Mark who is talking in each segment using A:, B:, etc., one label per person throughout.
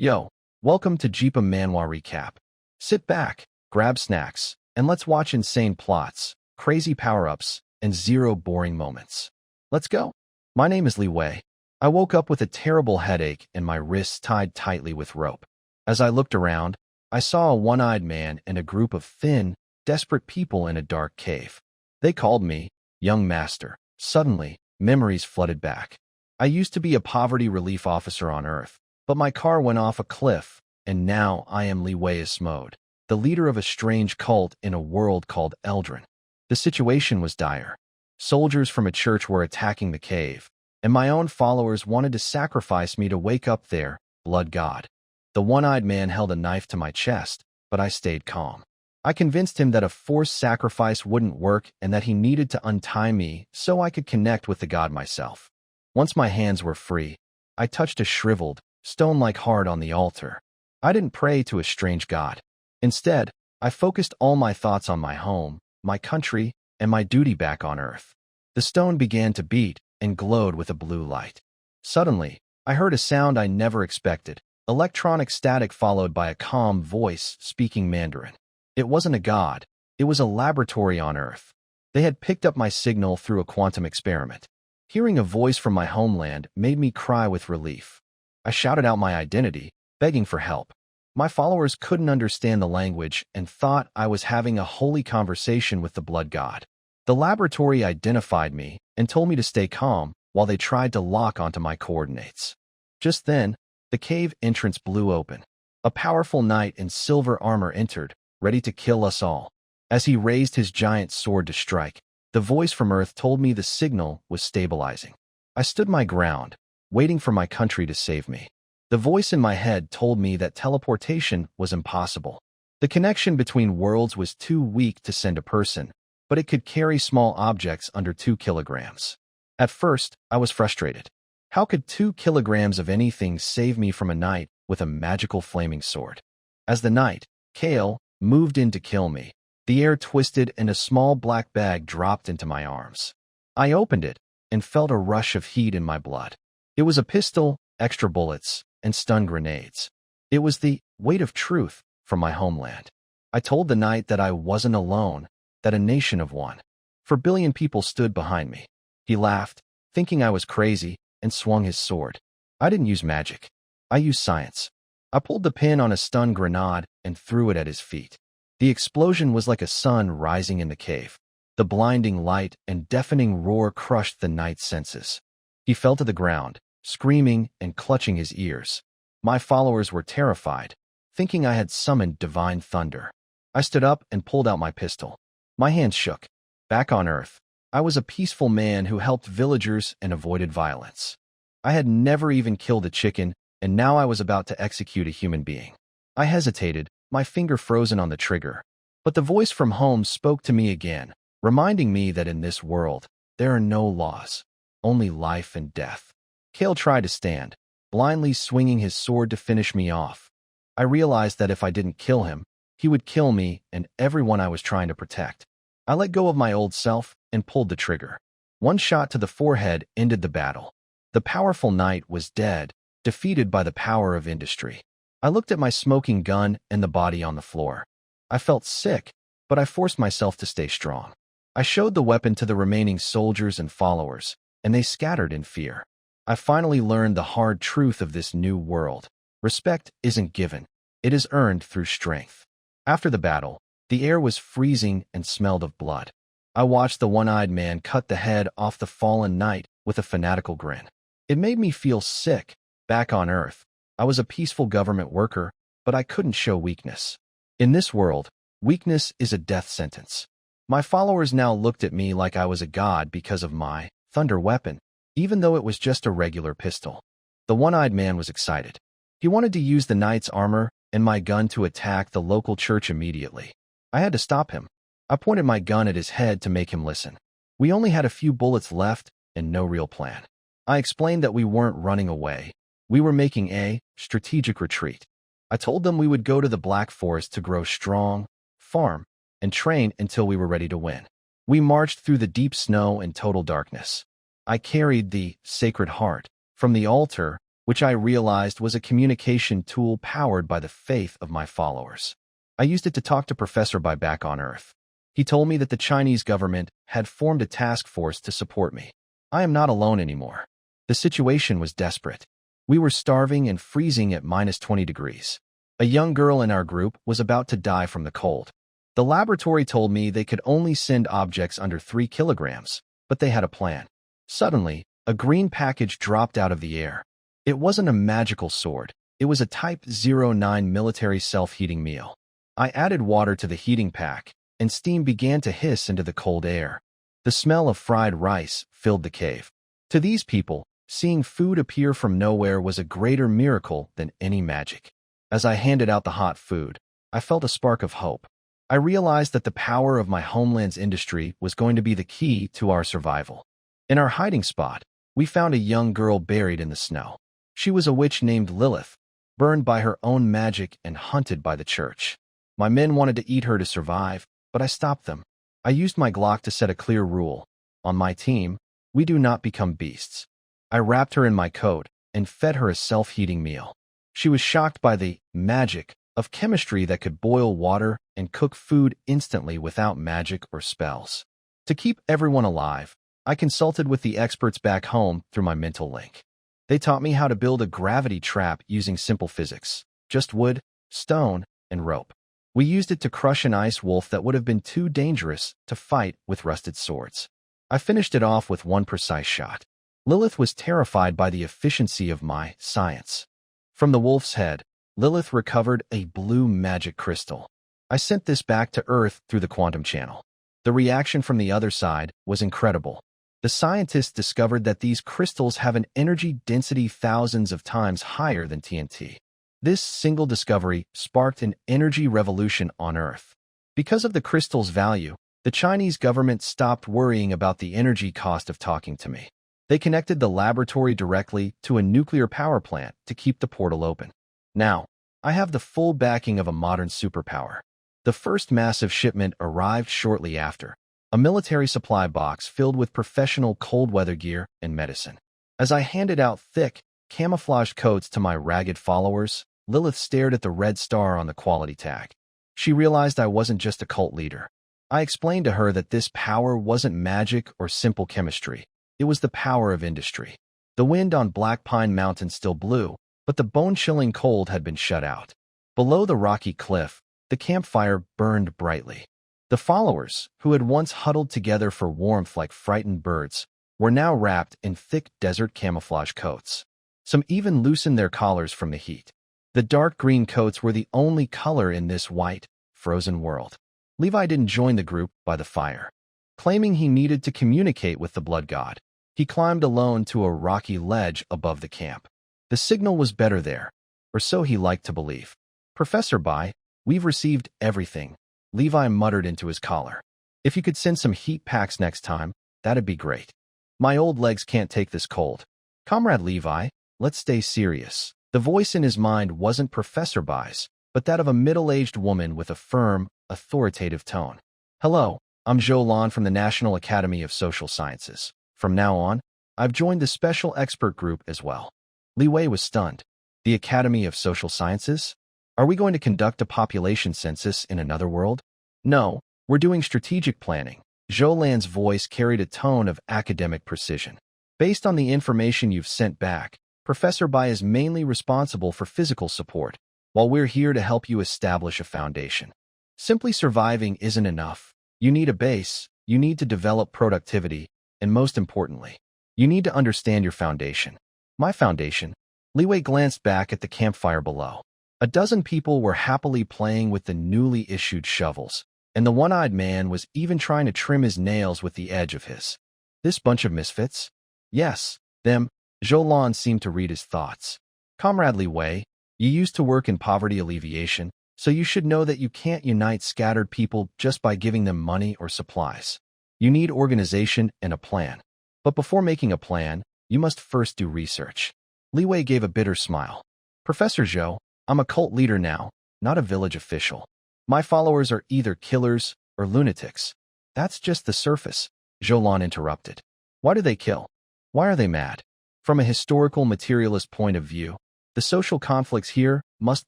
A: Yo, welcome to Jeepa Manhwa Recap. Sit back, grab snacks, and let's watch insane plots, crazy power-ups, and zero boring moments. Let's go. My name is Li Wei. I woke up with a terrible headache and my wrists tied tightly with rope. As I looked around, I saw a one-eyed man and a group of thin, desperate people in a dark cave. They called me Young Master. Suddenly, memories flooded back. I used to be a poverty relief officer on Earth, but my car went off a cliff, and now I am Li Wei Mode, the leader of a strange cult in a world called Eldrin. The situation was dire. Soldiers from a church were attacking the cave, and my own followers wanted to sacrifice me to wake up their blood god. The one-eyed man held a knife to my chest, but I stayed calm. I convinced him that a forced sacrifice wouldn't work and that he needed to untie me so I could connect with the god myself. Once my hands were free, I touched a shriveled, stone-like heart on the altar. I didn't pray to a strange god. Instead, I focused all my thoughts on my home, my country, and my duty back on Earth. The stone began to beat and glowed with a blue light. Suddenly, I heard a sound I never expected, electronic static followed by a calm voice speaking Mandarin. It wasn't a god, it was a laboratory on Earth. They had picked up my signal through a quantum experiment. Hearing a voice from my homeland made me cry with relief. I shouted out my identity, begging for help. My followers couldn't understand the language and thought I was having a holy conversation with the blood god. The laboratory identified me and told me to stay calm while they tried to lock onto my coordinates. Just then, the cave entrance blew open. A powerful knight in silver armor entered, ready to kill us all. As he raised his giant sword to strike, the voice from Earth told me the signal was stabilizing. I stood my ground, waiting for my country to save me. The voice in my head told me that teleportation was impossible. The connection between worlds was too weak to send a person, but it could carry small objects under 2 kilograms. At first, I was frustrated. How could 2 kilograms of anything save me from a knight with a magical flaming sword? As the knight, Kale, moved in to kill me, the air twisted and a small black bag dropped into my arms. I opened it and felt a rush of heat in my blood. It was a pistol, extra bullets, and stun grenades. It was the weight of truth from my homeland. I told the knight that I wasn't alone, that a nation of one. 4 billion people stood behind me. He laughed, thinking I was crazy, and swung his sword. I didn't use magic. I used science. I pulled the pin on a stun grenade and threw it at his feet. The explosion was like a sun rising in the cave. The blinding light and deafening roar crushed the knight's senses. He fell to the ground, screaming and clutching his ears. My followers were terrified, thinking I had summoned divine thunder. I stood up and pulled out my pistol. My hands shook. Back on Earth, I was a peaceful man who helped villagers and avoided violence. I had never even killed a chicken, and now I was about to execute a human being. I hesitated, my finger frozen on the trigger. But the voice from home spoke to me again, reminding me that in this world, there are no laws, only life and death. Kale tried to stand, blindly swinging his sword to finish me off. I realized that if I didn't kill him, he would kill me and everyone I was trying to protect. I let go of my old self and pulled the trigger. One shot to the forehead ended the battle. The powerful knight was dead, defeated by the power of industry. I looked at my smoking gun and the body on the floor. I felt sick, but I forced myself to stay strong. I showed the weapon to the remaining soldiers and followers, and they scattered in fear. I finally learned the hard truth of this new world. Respect isn't given. It is earned through strength. After the battle, the air was freezing and smelled of blood. I watched the one-eyed man cut the head off the fallen knight with a fanatical grin. It made me feel sick. Back on Earth, I was a peaceful government worker, but I couldn't show weakness. In this world, weakness is a death sentence. My followers now looked at me like I was a god because of my thunder weapon, even though it was just a regular pistol. The one-eyed man was excited. He wanted to use the knight's armor and my gun to attack the local church immediately. I had to stop him. I pointed my gun at his head to make him listen. We only had a few bullets left and no real plan. I explained that we weren't running away. We were making a strategic retreat. I told them we would go to the Black Forest to grow strong, farm, and train until we were ready to win. We marched through the deep snow and total darkness. I carried the Sacred Heart from the altar which I realized was a communication tool powered by the faith of my followers. I used it to talk to Professor Bai back on Earth. He told me that the Chinese government had formed a task force to support me. I am not alone anymore. The situation was desperate. We were starving and freezing at -20 degrees. A young girl in our group was about to die from the cold. The laboratory told me they could only send objects under 3 kilograms, but they had a plan. Suddenly, a green package dropped out of the air. It wasn't a magical sword. It was a Type 09 military self-heating meal. I added water to the heating pack, and steam began to hiss into the cold air. The smell of fried rice filled the cave. To these people, seeing food appear from nowhere was a greater miracle than any magic. As I handed out the hot food, I felt a spark of hope. I realized that the power of my homeland's industry was going to be the key to our survival. In our hiding spot, we found a young girl buried in the snow. She was a witch named Lilith, burned by her own magic and hunted by the church. My men wanted to eat her to survive, but I stopped them. I used my Glock to set a clear rule. On my team, we do not become beasts. I wrapped her in my coat and fed her a self-heating meal. She was shocked by the magic of chemistry that could boil water and cook food instantly without magic or spells. To keep everyone alive, I consulted with the experts back home through my mental link. They taught me how to build a gravity trap using simple physics, just wood, stone, and rope. We used it to crush an ice wolf that would have been too dangerous to fight with rusted swords. I finished it off with one precise shot. Lilith was terrified by the efficiency of my science. From the wolf's head, Lilith recovered a blue magic crystal. I sent this back to Earth through the quantum channel. The reaction from the other side was incredible. The scientists discovered that these crystals have an energy density thousands of times higher than TNT. This single discovery sparked an energy revolution on Earth. Because of the crystal's value, the Chinese government stopped worrying about the energy cost of talking to me. They connected the laboratory directly to a nuclear power plant to keep the portal open. Now, I have the full backing of a modern superpower. The first massive shipment arrived shortly after, a military supply box filled with professional cold weather gear and medicine. As I handed out thick, camouflaged coats to my ragged followers, Lilith stared at the red star on the quality tag. She realized I wasn't just a cult leader. I explained to her that this power wasn't magic or simple chemistry. It was the power of industry. The wind on Black Pine Mountain still blew, but the bone-chilling cold had been shut out. Below the rocky cliff, the campfire burned brightly. The followers, who had once huddled together for warmth like frightened birds, were now wrapped in thick desert camouflage coats. Some even loosened their collars from the heat. The dark green coats were the only color in this white, frozen world. Levi didn't join the group by the fire. Claiming he needed to communicate with the blood god, he climbed alone to a rocky ledge above the camp. The signal was better there, or so he liked to believe. Professor Bai, we've received everything, Levi muttered into his collar. If you could send some heat packs next time, that'd be great. My old legs can't take this cold. Comrade Levi, let's stay serious. The voice in his mind wasn't Professor Bai's, but that of a middle-aged woman with a firm, authoritative tone. Hello, I'm Zhou Lan from the National Academy of Social Sciences. From now on, I've joined the special expert group as well. Li Wei was stunned. The Academy of Social Sciences? Are we going to conduct a population census in another world? No, we're doing strategic planning. Zhou Lan's voice carried a tone of academic precision. Based on the information you've sent back, Professor Bai is mainly responsible for physical support, while we're here to help you establish a foundation. Simply surviving isn't enough. You need a base, you need to develop productivity, and most importantly, you need to understand your foundation. My foundation? Li Wei glanced back at the campfire below. A dozen people were happily playing with the newly issued shovels, and the one-eyed man was even trying to trim his nails with the edge of his. This bunch of misfits? Yes, them. Zhou Lan seemed to read his thoughts. Comrade Li Wei, you used to work in poverty alleviation, so you should know that you can't unite scattered people just by giving them money or supplies. You need organization and a plan. But before making a plan, you must first do research. Li Wei gave a bitter smile. Professor Zhou, I'm a cult leader now, not a village official. My followers are either killers or lunatics. That's just the surface, Zhou Lan interrupted. Why do they kill? Why are they mad? From a historical materialist point of view, the social conflicts here must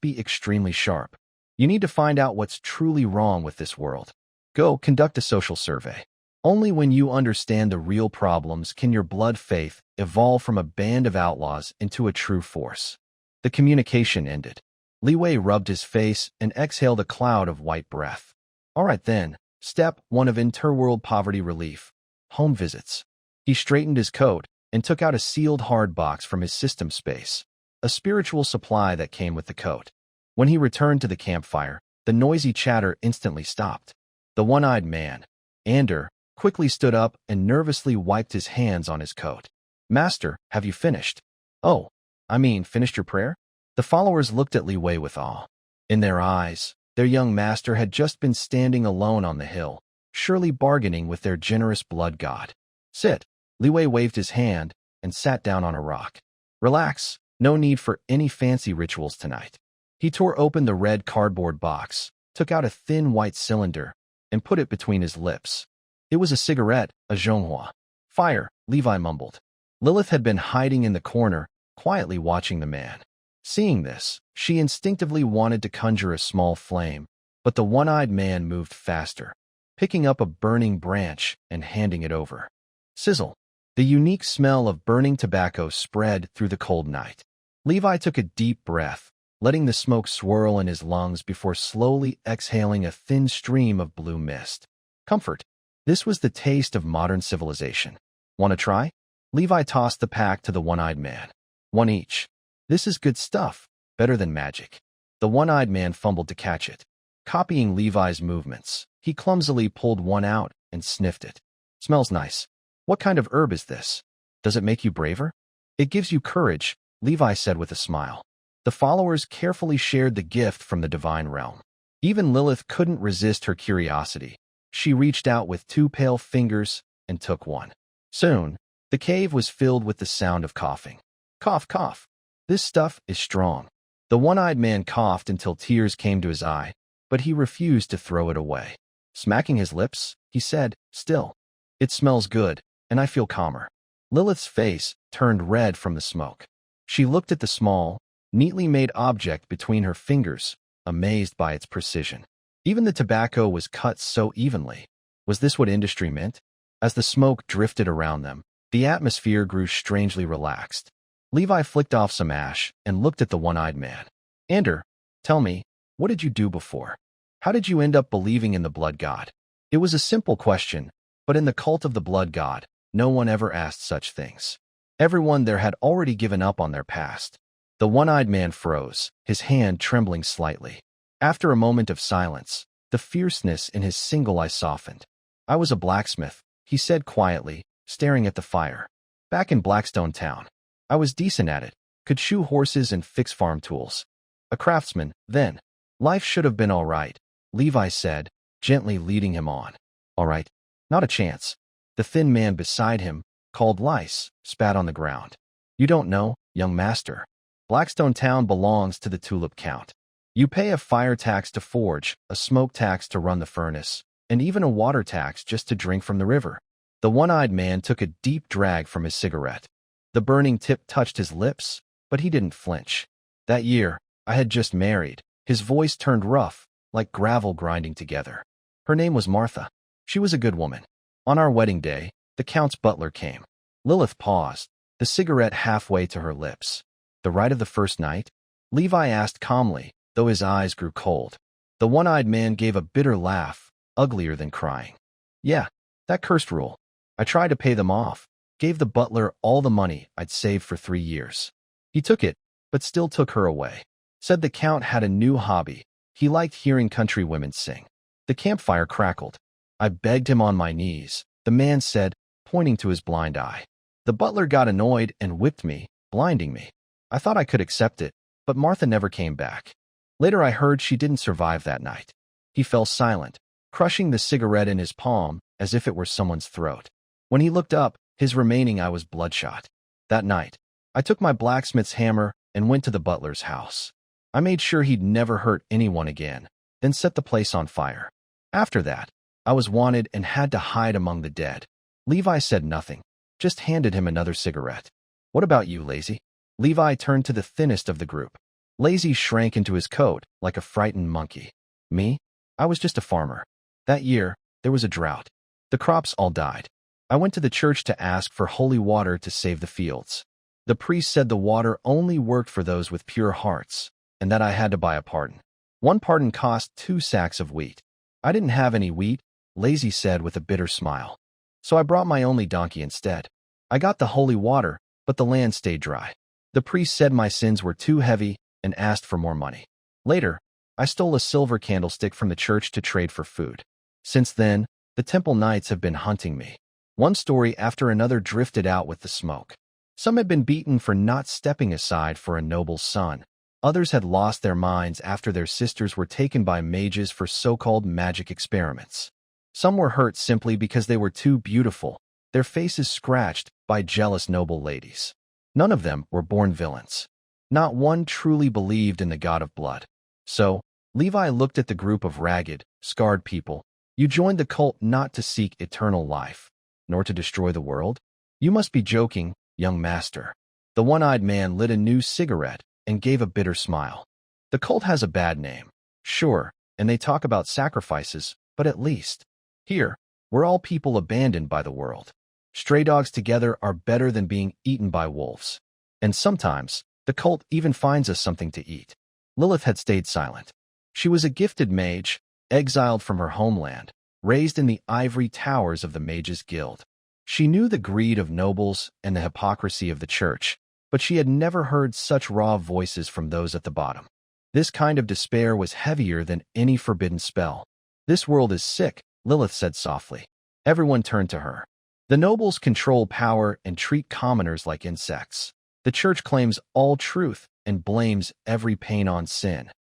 A: be extremely sharp. You need to find out what's truly wrong with this world. Go conduct a social survey. Only when you understand the real problems can your blood faith evolve from a band of outlaws into a true force. The communication ended. Li Wei rubbed his face and exhaled a cloud of white breath. All right then, step 1 of interworld poverty relief. Home visits. He straightened his coat and took out a sealed hard box from his system space, a spiritual supply that came with the coat. When he returned to the campfire, the noisy chatter instantly stopped. The one-eyed man, Ander, quickly stood up and nervously wiped his hands on his coat. Master, have you finished? Oh, finished your prayer? The followers looked at Li Wei with awe. In their eyes, their young master had just been standing alone on the hill, surely bargaining with their generous blood god. Sit. Li Wei waved his hand and sat down on a rock. Relax, no need for any fancy rituals tonight. He tore open the red cardboard box, took out a thin white cylinder, and put it between his lips. It was a cigarette, a Zhonghua. Fire, Levi mumbled. Lilith had been hiding in the corner, quietly watching the man. Seeing this, she instinctively wanted to conjure a small flame, but the one-eyed man moved faster, picking up a burning branch and handing it over. Sizzle. The unique smell of burning tobacco spread through the cold night. Levi took a deep breath, letting the smoke swirl in his lungs before slowly exhaling a thin stream of blue mist. Comfort. This was the taste of modern civilization. Want to try? Levi tossed the pack to the one-eyed man. One each. This is good stuff, better than magic. The one-eyed man fumbled to catch it. Copying Levi's movements, he clumsily pulled one out and sniffed it. Smells nice. What kind of herb is this? Does it make you braver? It gives you courage, Levi said with a smile. The followers carefully shared the gift from the divine realm. Even Lilith couldn't resist her curiosity. She reached out with 2 pale fingers and took one. Soon, the cave was filled with the sound of coughing. Cough, cough. This stuff is strong. The one-eyed man coughed until tears came to his eye, but he refused to throw it away. Smacking his lips, he said, still. It smells good, and I feel calmer. Lilith's face turned red from the smoke. She looked at the small, neatly made object between her fingers, amazed by its precision. Even the tobacco was cut so evenly. Was this what industry meant? As the smoke drifted around them, the atmosphere grew strangely relaxed. Levi flicked off some ash and looked at the one-eyed man. Ander, tell me, what did you do before? How did you end up believing in the blood god? It was a simple question, but in the cult of the blood god, no one ever asked such things. Everyone there had already given up on their past. The one-eyed man froze, his hand trembling slightly. After a moment of silence, the fierceness in his single eye softened. I was a blacksmith, he said quietly, staring at the fire. Back in Blackstone Town. I was decent at it, could shoe horses and fix farm tools. A craftsman, then. Life should have been all right, Levi said, gently leading him on. All right, not a chance. The thin man beside him, called Lice, spat on the ground. You don't know, young master. Blackstone Town belongs to the Tulip Count. You pay a fire tax to forge, a smoke tax to run the furnace, and even a water tax just to drink from the river. The one-eyed man took a deep drag from his cigarette. The burning tip touched his lips, but he didn't flinch. That year, I had just married. His voice turned rough, like gravel grinding together. Her name was Martha. She was a good woman. On our wedding day, the Count's butler came. Lilith paused, the cigarette halfway to her lips. The rite of the first night? Levi asked calmly, though his eyes grew cold. The one-eyed man gave a bitter laugh, uglier than crying. Yeah, that cursed rule. I tried to pay them off, gave the butler all the money I'd saved for 3 years. He took it, but still took her away. Said the Count had a new hobby. He liked hearing country women sing. The campfire crackled. I begged him on my knees, the man said, pointing to his blind eye. The butler got annoyed and whipped me, blinding me. I thought I could accept it, but Martha never came back. Later I heard she didn't survive that night. He fell silent, crushing the cigarette in his palm as if it were someone's throat. When he looked up, his remaining eye was bloodshot. That night, I took my blacksmith's hammer and went to the butler's house. I made sure he'd never hurt anyone again, then set the place on fire. After that, I was wanted and had to hide among the dead. Levi said nothing, just handed him another cigarette. What about you, Lazy? Levi turned to the thinnest of the group. Lazy shrank into his coat like a frightened monkey. Me? I was just a farmer. That year, there was a drought. The crops all died. I went to the church to ask for holy water to save the fields. The priest said the water only worked for those with pure hearts, and that I had to buy a pardon. One pardon cost 2 sacks of wheat. I didn't have any wheat, Lazy said with a bitter smile. So I brought my only donkey instead. I got the holy water, but the land stayed dry. The priest said my sins were too heavy and asked for more money. Later, I stole a silver candlestick from the church to trade for food. Since then, the temple knights have been hunting me. One story after another drifted out with the smoke. Some had been beaten for not stepping aside for a noble's son. Others had lost their minds after their sisters were taken by mages for so-called magic experiments. Some were hurt simply because they were too beautiful, their faces scratched by jealous noble ladies. None of them were born villains. Not one truly believed in the god of blood. So, Levi looked at the group of ragged, scarred people. You joined the cult not to seek eternal life, nor to destroy the world? You must be joking, young master. The one-eyed man lit a new cigarette and gave a bitter smile. The cult has a bad name, sure, and they talk about sacrifices, but at least, here, we're all people abandoned by the world. Stray dogs together are better than being eaten by wolves. And sometimes, the cult even finds us something to eat. Lilith had stayed silent. She was a gifted mage, exiled from her homeland, raised in the ivory towers of the Mages Guild. She knew the greed of nobles and the hypocrisy of the church, but she had never heard such raw voices from those at the bottom. This kind of despair was heavier than any forbidden spell. This world is sick, Lilith said softly. Everyone turned to her. The nobles control power and treat commoners like insects. The church claims all truth and blames every pain on sin.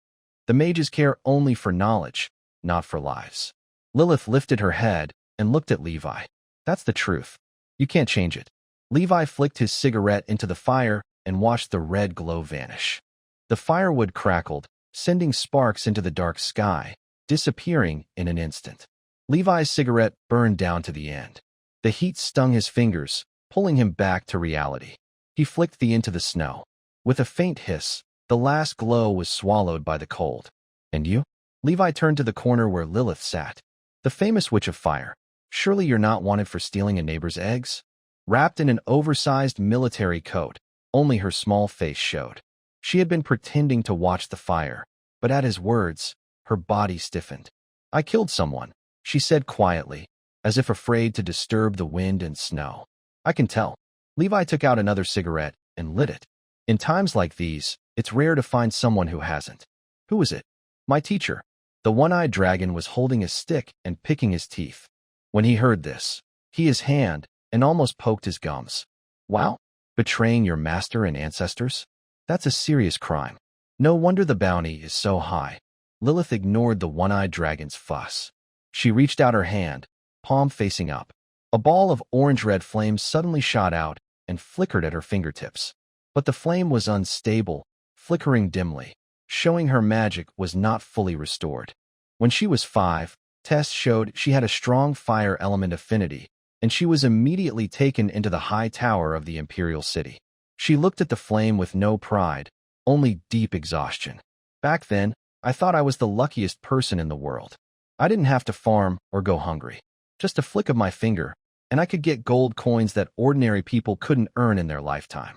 A: The mages care only for knowledge, not for lives. Lilith lifted her head and looked at Levi. That's the truth. You can't change it. Levi flicked his cigarette into the fire and watched the red glow vanish. The firewood crackled, sending sparks into the dark sky, disappearing in an instant. Levi's cigarette burned down to the end. The heat stung his fingers, pulling him back to reality. He flicked the into the snow. With a faint hiss, the last glow was swallowed by the cold. And you? Levi turned to the corner where Lilith sat. The famous witch of fire. Surely you're not wanted for stealing a neighbor's eggs? Wrapped in an oversized military coat, only her small face showed. She had been pretending to watch the fire, but at his words, her body stiffened. I killed someone, she said quietly, as if afraid to disturb the wind and snow. I can tell. Levi took out another cigarette and lit it. In times like these, it's rare to find someone who hasn't. Who is it? My teacher. The one-eyed dragon was holding a stick and picking his teeth. When he heard this, his hand and almost poked his gums. Wow, betraying your master and ancestors? That's a serious crime. No wonder the bounty is so high. Lilith ignored the one-eyed dragon's fuss. She reached out her hand, palm facing up. A ball of orange-red flame suddenly shot out and flickered at her fingertips. But the flame was unstable, flickering dimly, showing her magic was not fully restored. When she was 5, tests showed she had a strong fire element affinity, and she was immediately taken into the high tower of the imperial city. She looked at the flame with no pride, only deep exhaustion. Back then, I thought I was the luckiest person in the world. I didn't have to farm or go hungry. Just a flick of my finger, and I could get gold coins that ordinary people couldn't earn in their lifetime.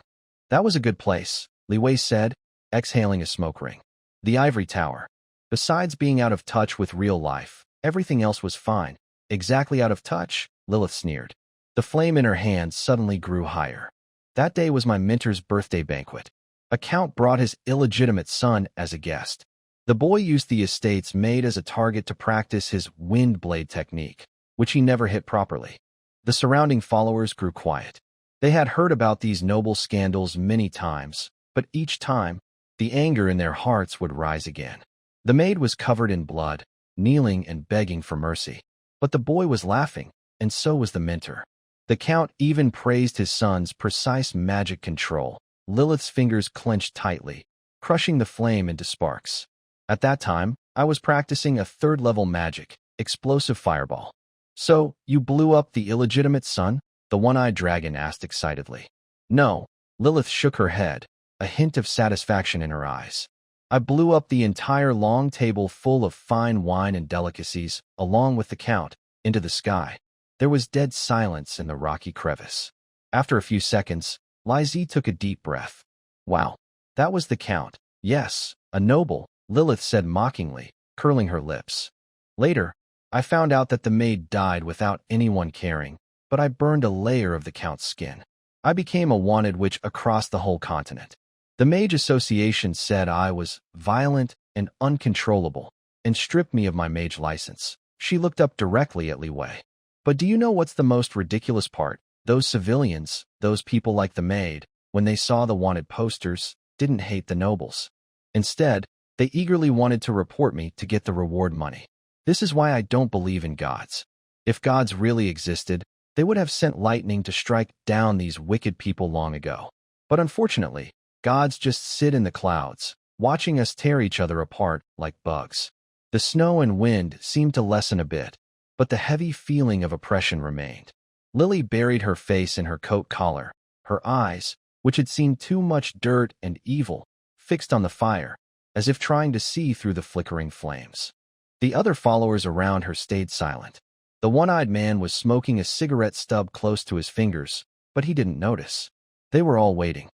A: That was a good place, Li Wei said, exhaling a smoke ring. The ivory tower. Besides being out of touch with real life, everything else was fine. Exactly out of touch, Lilith sneered. The flame in her hand suddenly grew higher. That day was my mentor's birthday banquet. A count brought his illegitimate son as a guest. The boy used the estate's maid as a target to practice his wind blade technique, which he never hit properly. The surrounding followers grew quiet. They had heard about these noble scandals many times, but each time, the anger in their hearts would rise again. The maid was covered in blood, kneeling and begging for mercy. But the boy was laughing, and so was the mentor. The count even praised his son's precise magic control. Lilith's fingers clenched tightly, crushing the flame into sparks. At that time, I was practicing a 3rd-level magic, explosive fireball. So, you blew up the illegitimate son? The one-eyed dragon asked excitedly. No, Lilith shook her head, a hint of satisfaction in her eyes. I blew up the entire long table full of fine wine and delicacies, along with the count, into the sky. There was dead silence in the rocky crevice. After a few seconds, Lizzie took a deep breath. Wow, that was the count. Yes, a noble, Lilith said mockingly, curling her lips. Later, I found out that the maid died without anyone caring, but I burned a layer of the count's skin. I became a wanted witch across the whole continent. The Mage Association said I was violent and uncontrollable, and stripped me of my mage license. She looked up directly at Li Wei. But do you know what's the most ridiculous part? Those civilians, those people like the maid, when they saw the wanted posters, didn't hate the nobles. Instead, they eagerly wanted to report me to get the reward money. This is why I don't believe in gods. If gods really existed, they would have sent lightning to strike down these wicked people long ago. But unfortunately, gods just sit in the clouds, watching us tear each other apart like bugs. The snow and wind seemed to lessen a bit, but the heavy feeling of oppression remained. Lily buried her face in her coat collar, her eyes, which had seen too much dirt and evil, fixed on the fire, as if trying to see through the flickering flames. The other followers around her stayed silent. The one-eyed man was smoking a cigarette stub close to his fingers, but he didn't notice. They were all waiting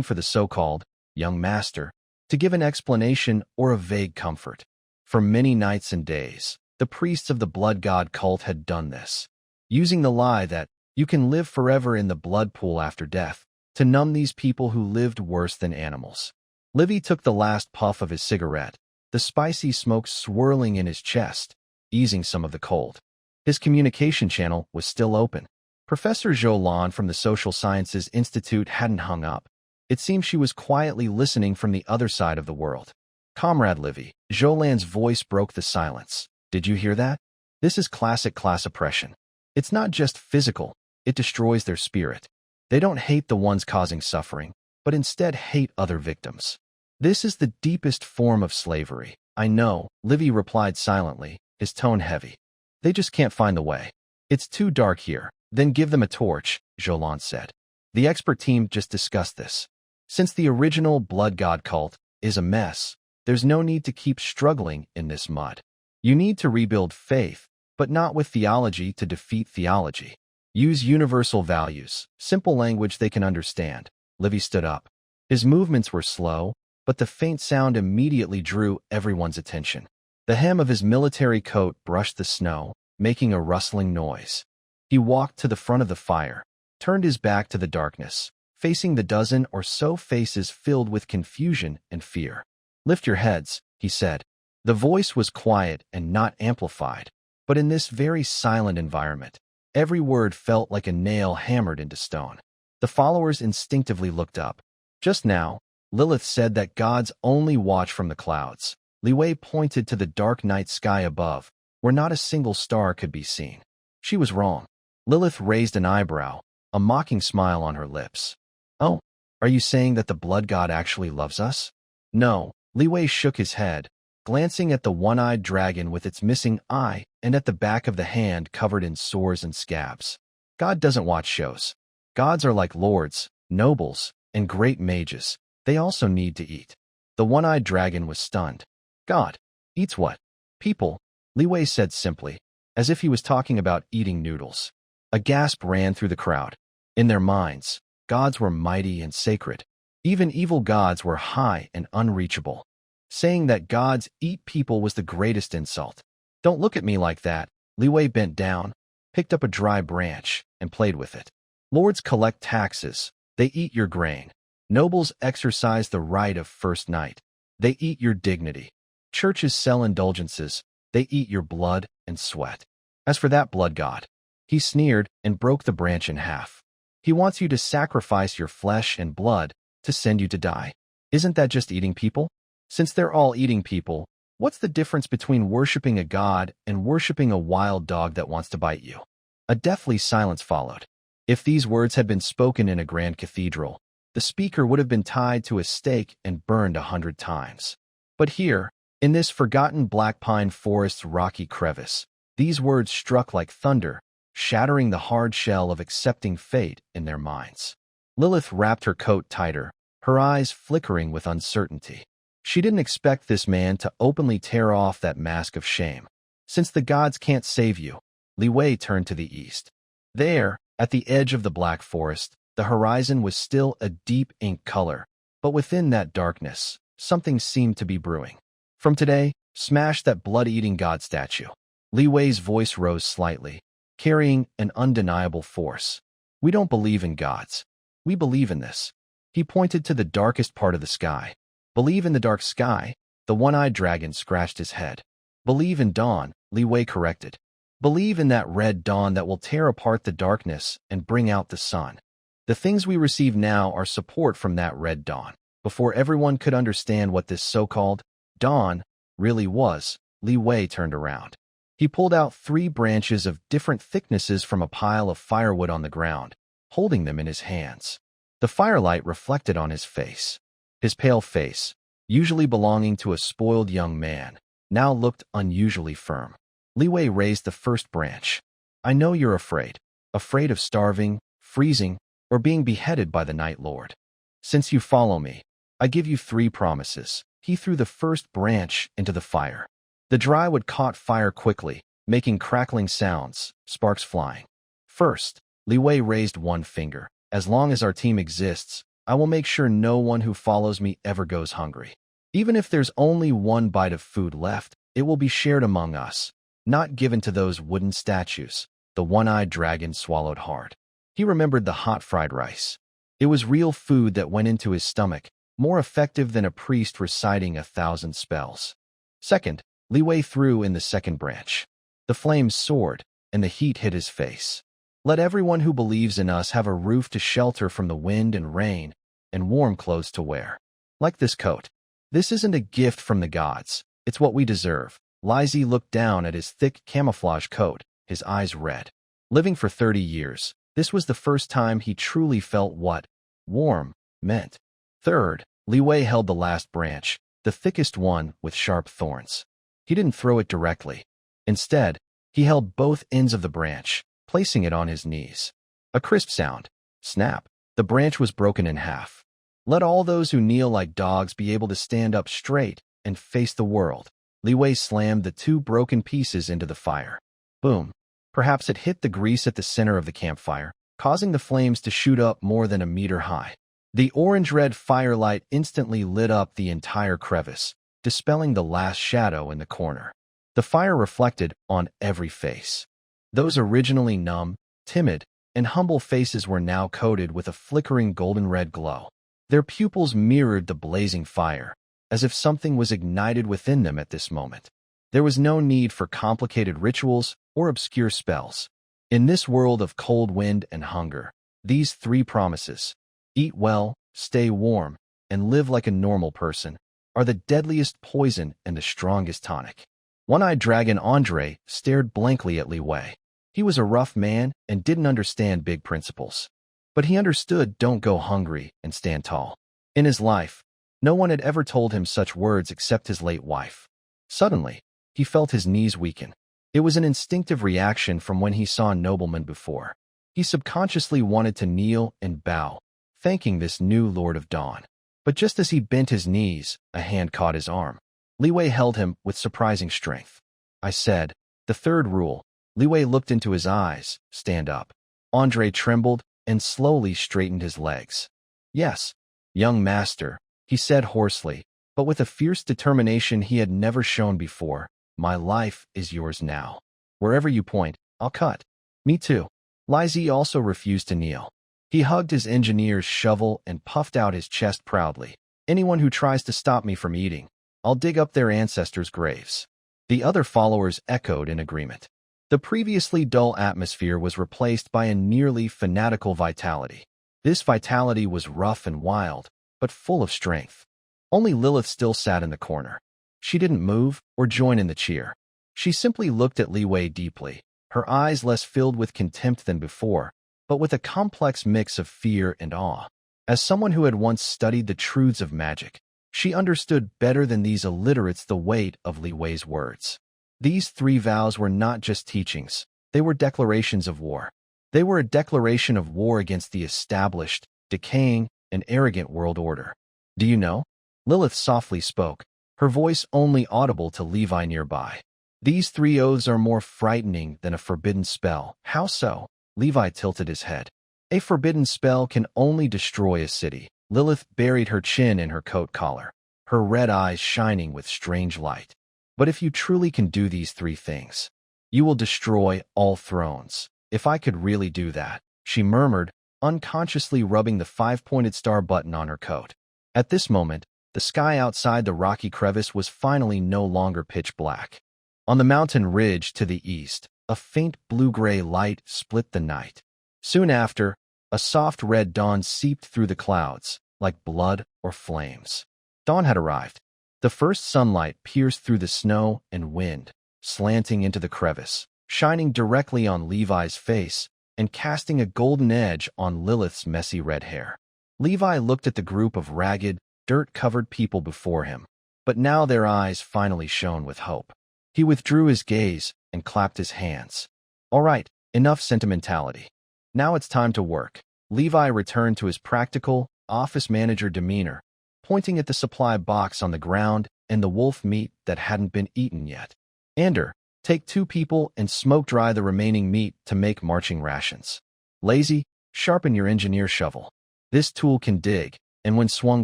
A: for the so-called young master to give an explanation or a vague comfort. For many nights and days, the priests of the blood god cult had done this, using the lie that you can live forever in the blood pool after death to numb these people who lived worse than animals. Livy took the last puff of his cigarette, the spicy smoke swirling in his chest, easing some of the cold. His communication channel was still open. Professor Jolan from the Social Sciences Institute hadn't hung up. It seemed she was quietly listening from the other side of the world. Comrade Livy, Jolan's voice broke the silence. Did you hear that? This is classic class oppression. It's not just physical, it destroys their spirit. They don't hate the ones causing suffering, but instead hate other victims. This is the deepest form of slavery. I know, Livy replied silently, his tone heavy. They just can't find the way. It's too dark here. Then give them a torch, Jolan said. The expert team just discussed this. Since the original blood god cult is a mess, there's no need to keep struggling in this mud. You need to rebuild faith, but not with theology to defeat theology. Use universal values, simple language they can understand. Livy stood up. His movements were slow, but the faint sound immediately drew everyone's attention. The hem of his military coat brushed the snow, making a rustling noise. He walked to the front of the fire, turned his back to the darkness, facing the dozen or so faces filled with confusion and fear. Lift your heads, he said. The voice was quiet and not amplified, but in this very silent environment, every word felt like a nail hammered into stone. The followers instinctively looked up. Just now, Lilith said that gods only watch from the clouds. Li Wei pointed to the dark night sky above, where not a single star could be seen. She was wrong. Lilith raised an eyebrow, a mocking smile on her lips. Oh, are you saying that the blood god actually loves us? No, Li Wei shook his head, glancing at the one-eyed dragon with its missing eye and at the back of the hand covered in sores and scabs. God doesn't watch shows. Gods are like lords, nobles, and great mages. They also need to eat. The one-eyed dragon was stunned. God eats what? People, Li Wei said simply, as if he was talking about eating noodles. A gasp ran through the crowd. In their minds, gods were mighty and sacred. Even evil gods were high and unreachable. Saying that gods eat people was the greatest insult. Don't look at me like that. Li Wei bent down, picked up a dry branch, and played with it. Lords collect taxes. They eat your grain. Nobles exercise the right of first night. They eat your dignity. Churches sell indulgences. They eat your blood and sweat. As for that blood god, he sneered and broke the branch in half. He wants you to sacrifice your flesh and blood to send you to die. Isn't that just eating people? Since they're all eating people, what's the difference between worshipping a god and worshipping a wild dog that wants to bite you? A deathly silence followed. If these words had been spoken in a grand cathedral, the speaker would have been tied to a stake and burned 100 times. But here, in this forgotten black pine forest's rocky crevice, these words struck like thunder, shattering the hard shell of accepting fate in their minds. Lilith wrapped her coat tighter, her eyes flickering with uncertainty. She didn't expect this man to openly tear off that mask of shame. Since the gods can't save you, Li Wei turned to the east. There, at the edge of the black forest, the horizon was still a deep ink color, but within that darkness, something seemed to be brewing. From today, smash that blood-eating god statue. Li Wei's voice rose slightly, carrying an undeniable force. We don't believe in gods. We believe in this. He pointed to the darkest part of the sky. Believe in the dark sky? The one-eyed dragon scratched his head. Believe in dawn, Li Wei corrected. Believe in that red dawn that will tear apart the darkness and bring out the sun. The things we receive now are support from that red dawn. Before everyone could understand what this so-called dawn really was, Li Wei turned around. He pulled out 3 branches of different thicknesses from a pile of firewood on the ground, holding them in his hands. The firelight reflected on his face. His pale face, usually belonging to a spoiled young man, now looked unusually firm. Li Wei raised the first branch. I know you're afraid of starving, freezing, or being beheaded by the Night Lord. Since you follow me, I give you 3 promises. He threw the first branch into the fire. The dry wood caught fire quickly, making crackling sounds, sparks flying. First, Li Wei raised one finger. As long as our team exists, I will make sure no one who follows me ever goes hungry. Even if there's only one bite of food left, it will be shared among us, not given to those wooden statues. The one-eyed dragon swallowed hard. He remembered the hot fried rice. It was real food that went into his stomach, more effective than a priest reciting 1,000 spells. Second, Li Wei threw in the second branch. The flames soared, and the heat hit his face. Let everyone who believes in us have a roof to shelter from the wind and rain, and warm clothes to wear. Like this coat. This isn't a gift from the gods. It's what we deserve. Li Zi looked down at his thick camouflage coat, his eyes red. Living for 30 years, this was the first time he truly felt what warm meant. Third, Li Wei held the last branch, the thickest one with sharp thorns. He didn't throw it directly. Instead, he held both ends of the branch, placing it on his knees. A crisp sound. Snap. The branch was broken in half. Let all those who kneel like dogs be able to stand up straight and face the world. Li Wei slammed the 2 broken pieces into the fire. Boom. Perhaps it hit the grease at the center of the campfire, causing the flames to shoot up more than a meter high. The orange-red firelight instantly lit up the entire crevice, dispelling the last shadow in the corner. The fire reflected on every face. Those originally numb, timid, and humble faces were now coated with a flickering golden-red glow. Their pupils mirrored the blazing fire, as if something was ignited within them at this moment. There was no need for complicated rituals or obscure spells. In this world of cold wind and hunger, these 3 promises, eat well, stay warm, and live like a normal person, are the deadliest poison and the strongest tonic. One-eyed dragon Andre stared blankly at Li Wei. He was a rough man and didn't understand big principles. But he understood don't go hungry and stand tall. In his life, no one had ever told him such words except his late wife. Suddenly, he felt his knees weaken. It was an instinctive reaction from when he saw a nobleman before. He subconsciously wanted to kneel and bow, thanking this new Lord of Dawn. But just as he bent his knees, a hand caught his arm. Li Wei held him with surprising strength. I said, the third rule. Li Wei looked into his eyes. Stand up. Andre trembled and slowly straightened his legs. Yes, young master, he said hoarsely, but with a fierce determination he had never shown before. My life is yours now. Wherever you point, I'll cut. Me too. Li Zi also refused to kneel. He hugged his engineer's shovel and puffed out his chest proudly. Anyone who tries to stop me from eating, I'll dig up their ancestors' graves. The other followers echoed in agreement. The previously dull atmosphere was replaced by a nearly fanatical vitality. This vitality was rough and wild, but full of strength. Only Lilith still sat in the corner. She didn't move or join in the cheer. She simply looked at Li Wei deeply, her eyes less filled with contempt than before, but with a complex mix of fear and awe. As someone who had once studied the truths of magic, she understood better than these illiterates the weight of Li Wei's words. These 3 vows were not just teachings, they were declarations of war. They were a declaration of war against the established, decaying, and arrogant world order. Do you know? Lilith softly spoke, her voice only audible to Levi nearby. These three oaths are more frightening than a forbidden spell. How so? Levi tilted his head. A forbidden spell can only destroy a city. Lilith buried her chin in her coat collar, her red eyes shining with strange light. But if you truly can do these three things, you will destroy all thrones. If I could really do that, she murmured, unconsciously rubbing the five-pointed star button on her coat. At this moment, the sky outside the rocky crevice was finally no longer pitch black. On the mountain ridge to the east, a faint blue-gray light split the night. Soon after, a soft red dawn seeped through the clouds, like blood or flames. Dawn had arrived. The first sunlight pierced through the snow and wind, slanting into the crevice, shining directly on Levi's face and casting a golden edge on Lilith's messy red hair. Levi looked at the group of ragged, dirt-covered people before him, but now their eyes finally shone with hope. He withdrew his gaze and clapped his hands. All right, enough sentimentality. Now it's time to work. Levi returned to his practical, office manager demeanor, pointing at the supply box on the ground and the wolf meat that hadn't been eaten yet. Ander, take 2 people and smoke dry the remaining meat to make marching rations. Lazy, sharpen your engineer shovel. This tool can dig, and when swung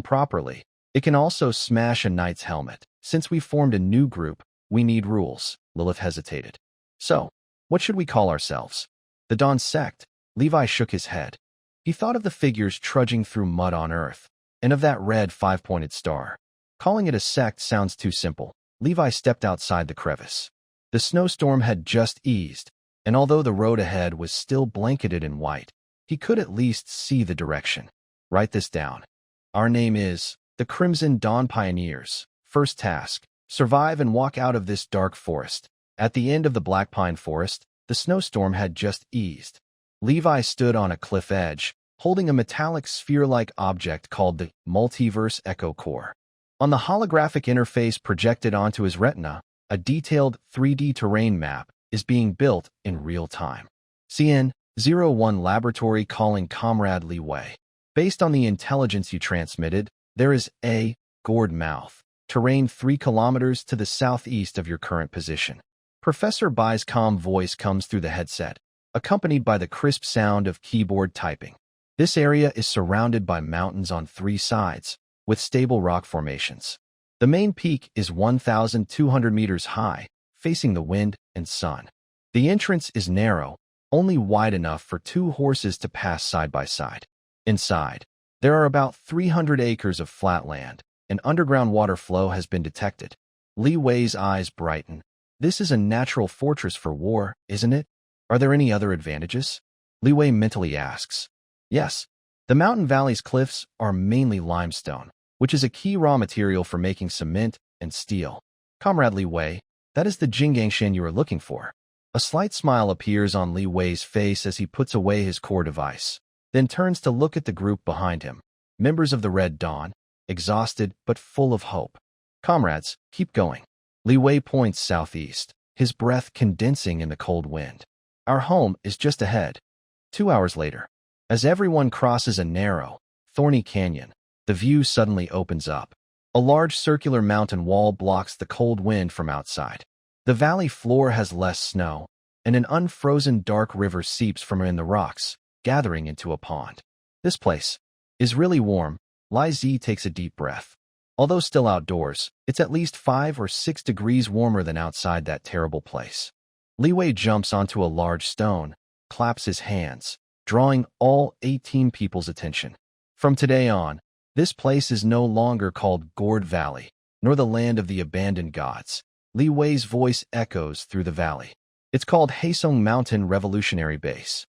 A: properly, it can also smash a knight's helmet. Since we formed a new group, we need rules. Lilith hesitated. So, what should we call ourselves? The Dawn Sect. Levi shook his head. He thought of the figures trudging through mud on Earth, and of that red 5-pointed star. Calling it a sect sounds too simple. Levi stepped outside the crevice. The snowstorm had just eased, and although the road ahead was still blanketed in white, he could at least see the direction. Write this down. Our name is the Crimson Dawn Pioneers. First task, survive and walk out of this dark forest. At the end of the Black Pine Forest, the snowstorm had just eased. Levi stood on a cliff edge, holding a metallic sphere-like object called the Multiverse Echo Core. On the holographic interface projected onto his retina, a detailed 3D terrain map is being built in real time. CN-01 Laboratory calling Comrade Li Wei. Based on the intelligence you transmitted, there is a gourd mouth, terrain 3 kilometers to the southeast of your current position. Professor Bai's calm voice comes through the headset, accompanied by the crisp sound of keyboard typing. This area is surrounded by mountains on 3 sides, with stable rock formations. The main peak is 1,200 meters high, facing the wind and sun. The entrance is narrow, only wide enough for 2 horses to pass side by side. Inside, there are about 300 acres of flat land, and underground water flow has been detected. Li Wei's eyes brighten. This is a natural fortress for war, isn't it? Are there any other advantages? Li Wei mentally asks. Yes. The mountain valley's cliffs are mainly limestone, which is a key raw material for making cement and steel. Comrade Li Wei, that is the Jinggangshan you are looking for. A slight smile appears on Li Wei's face as he puts away his core device, then turns to look at the group behind him, members of the Red Dawn, exhausted but full of hope. Comrades, keep going. Li Wei points southeast, his breath condensing in the cold wind. Our home is just ahead. 2 hours later, as everyone crosses a narrow, thorny canyon, the view suddenly opens up. A large circular mountain wall blocks the cold wind from outside. The valley floor has less snow, and an unfrozen dark river seeps from in the rocks, gathering into a pond. This place is really warm. Li Zi takes a deep breath. Although still outdoors, it's at least 5 or 6 degrees warmer than outside that terrible place. Li Wei jumps onto a large stone, claps his hands, drawing all 18 people's attention. From today on, this place is no longer called Gourd Valley, nor the land of the abandoned gods. Li Wei's voice echoes through the valley. It's called Haesong Mountain Revolutionary Base.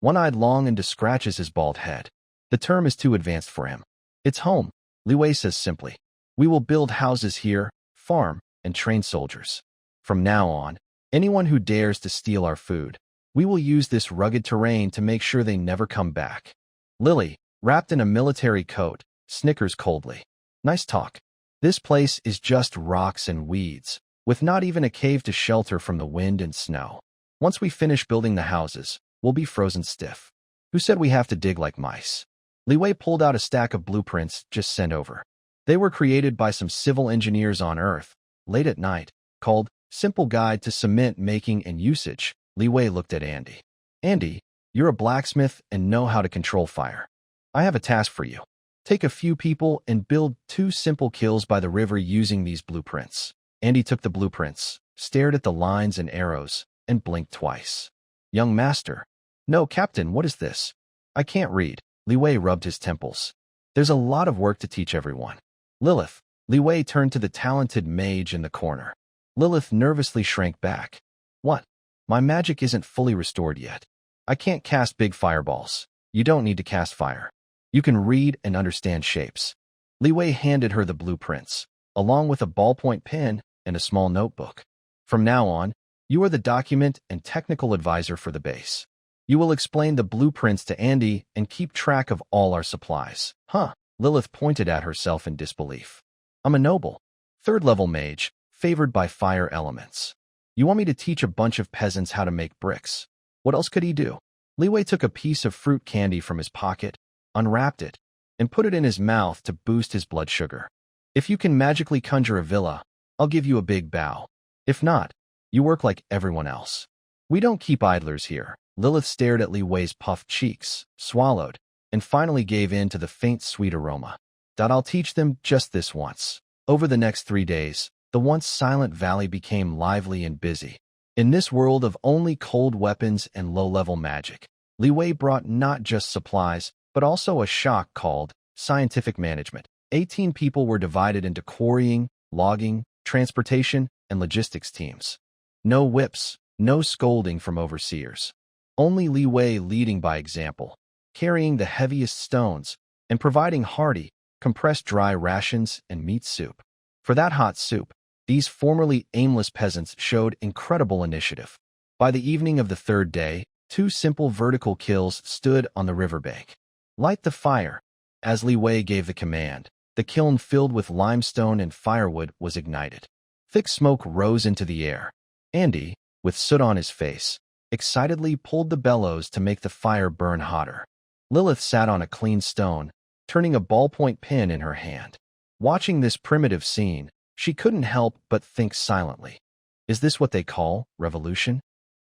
A: One-eyed Long scratches his bald head. The term is too advanced for him. It's home, Li Wei says simply. We will build houses here, farm, and train soldiers. From now on, anyone who dares to steal our food, we will use this rugged terrain to make sure they never come back. Lily, wrapped in a military coat, snickers coldly. Nice talk. This place is just rocks and weeds, with not even a cave to shelter from the wind and snow. Once we finish building the houses, we'll be frozen stiff. Who said we have to dig like mice? Li Wei pulled out a stack of blueprints just sent over. They were created by some civil engineers on Earth, late at night, called Simple Guide to Cement Making and Usage. Li Wei looked at Andy. Andy, you're a blacksmith and know how to control fire. I have a task for you. Take a few people and build 2 simple kills by the river using these blueprints. Andy took the blueprints, stared at the lines and arrows, and blinked twice. Young master. No, Captain, what is this? I can't read. Li Wei rubbed his temples. There's a lot of work to teach everyone. Lilith. Li Wei turned to the talented mage in the corner. Lilith nervously shrank back. What? My magic isn't fully restored yet. I can't cast big fireballs. You don't need to cast fire. You can read and understand shapes. Li Wei handed her the blueprints, along with a ballpoint pen and a small notebook. From now on, you are the document and technical advisor for the base. You will explain the blueprints to Andy and keep track of all our supplies. Huh? Lilith pointed at herself in disbelief. I'm a noble, 3rd-level mage, favored by fire elements. You want me to teach a bunch of peasants how to make bricks? What else could he do? Li Wei took a piece of fruit candy from his pocket, unwrapped it, and put it in his mouth to boost his blood sugar. If you can magically conjure a villa, I'll give you a big bow. If not, you work like everyone else. We don't keep idlers here. Lilith stared at Li Wei's puffed cheeks, swallowed, and finally gave in to the faint sweet aroma. I'll teach them just this once. Over the next 3 days, the once silent valley became lively and busy. In this world of only cold weapons and low-level magic, Li Wei brought not just supplies, but also a shock called scientific management. 18 people were divided into quarrying, logging, transportation, and logistics teams. No whips, no scolding from overseers. Only Li Wei leading by example, carrying the heaviest stones, and providing hearty, compressed dry rations and meat soup. For that hot soup, these formerly aimless peasants showed incredible initiative. By the evening of the 3rd day, 2 simple vertical kills stood on the riverbank. Light the fire. As Li Wei gave the command, the kiln filled with limestone and firewood was ignited. Thick smoke rose into the air. Andy, with soot on his face, excitedly pulled the bellows to make the fire burn hotter. Lilith sat on a clean stone, turning a ballpoint pen in her hand. Watching this primitive scene, she couldn't help but think silently. Is this what they call revolution?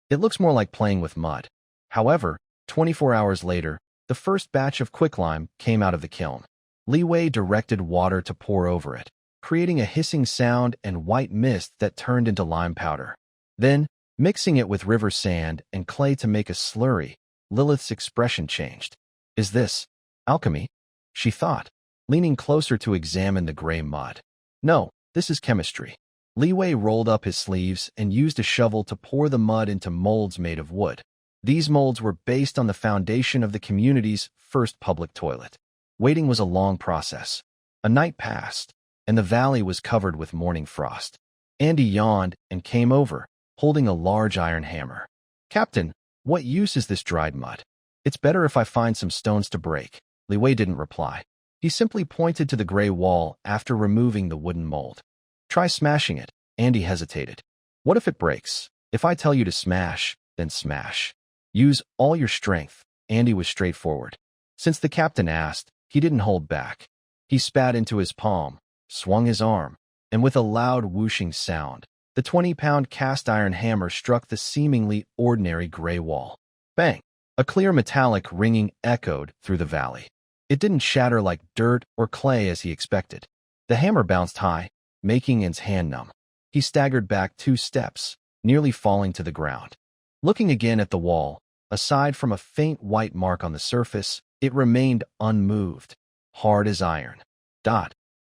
A: It looks more like playing with mud. However, 24 hours later, the first batch of quicklime came out of the kiln. Li Wei directed water to pour over it, creating a hissing sound and white mist that turned into lime powder. Then, mixing it with river sand and clay to make a slurry, Lilith's expression changed. Is this alchemy? She thought, leaning closer to examine the gray mud. No, this is chemistry. Li Wei rolled up his sleeves and used a shovel to pour the mud into molds made of wood. These molds were based on the foundation of the community's first public toilet. Waiting was a long process. A night passed, and the valley was covered with morning frost. Andy yawned and came over, holding a large iron hammer. Captain, what use is this dried mud? It's better if I find some stones to break. Li Wei didn't reply. He simply pointed to the gray wall after removing the wooden mold. Try smashing it. Andy hesitated. What if it breaks? If I tell you to smash, then smash. Use all your strength. Andy was straightforward. Since the captain asked, he didn't hold back. He spat into his palm, swung his arm, and with a loud whooshing sound, the 20-pound cast-iron hammer struck the seemingly ordinary gray wall. Bang! A clear metallic ringing echoed through the valley. It didn't shatter like dirt or clay as he expected. The hammer bounced high, making An's hand numb. He staggered back 2 steps, nearly falling to the ground. Looking again at the wall, aside from a faint white mark on the surface, it remained unmoved, hard as iron.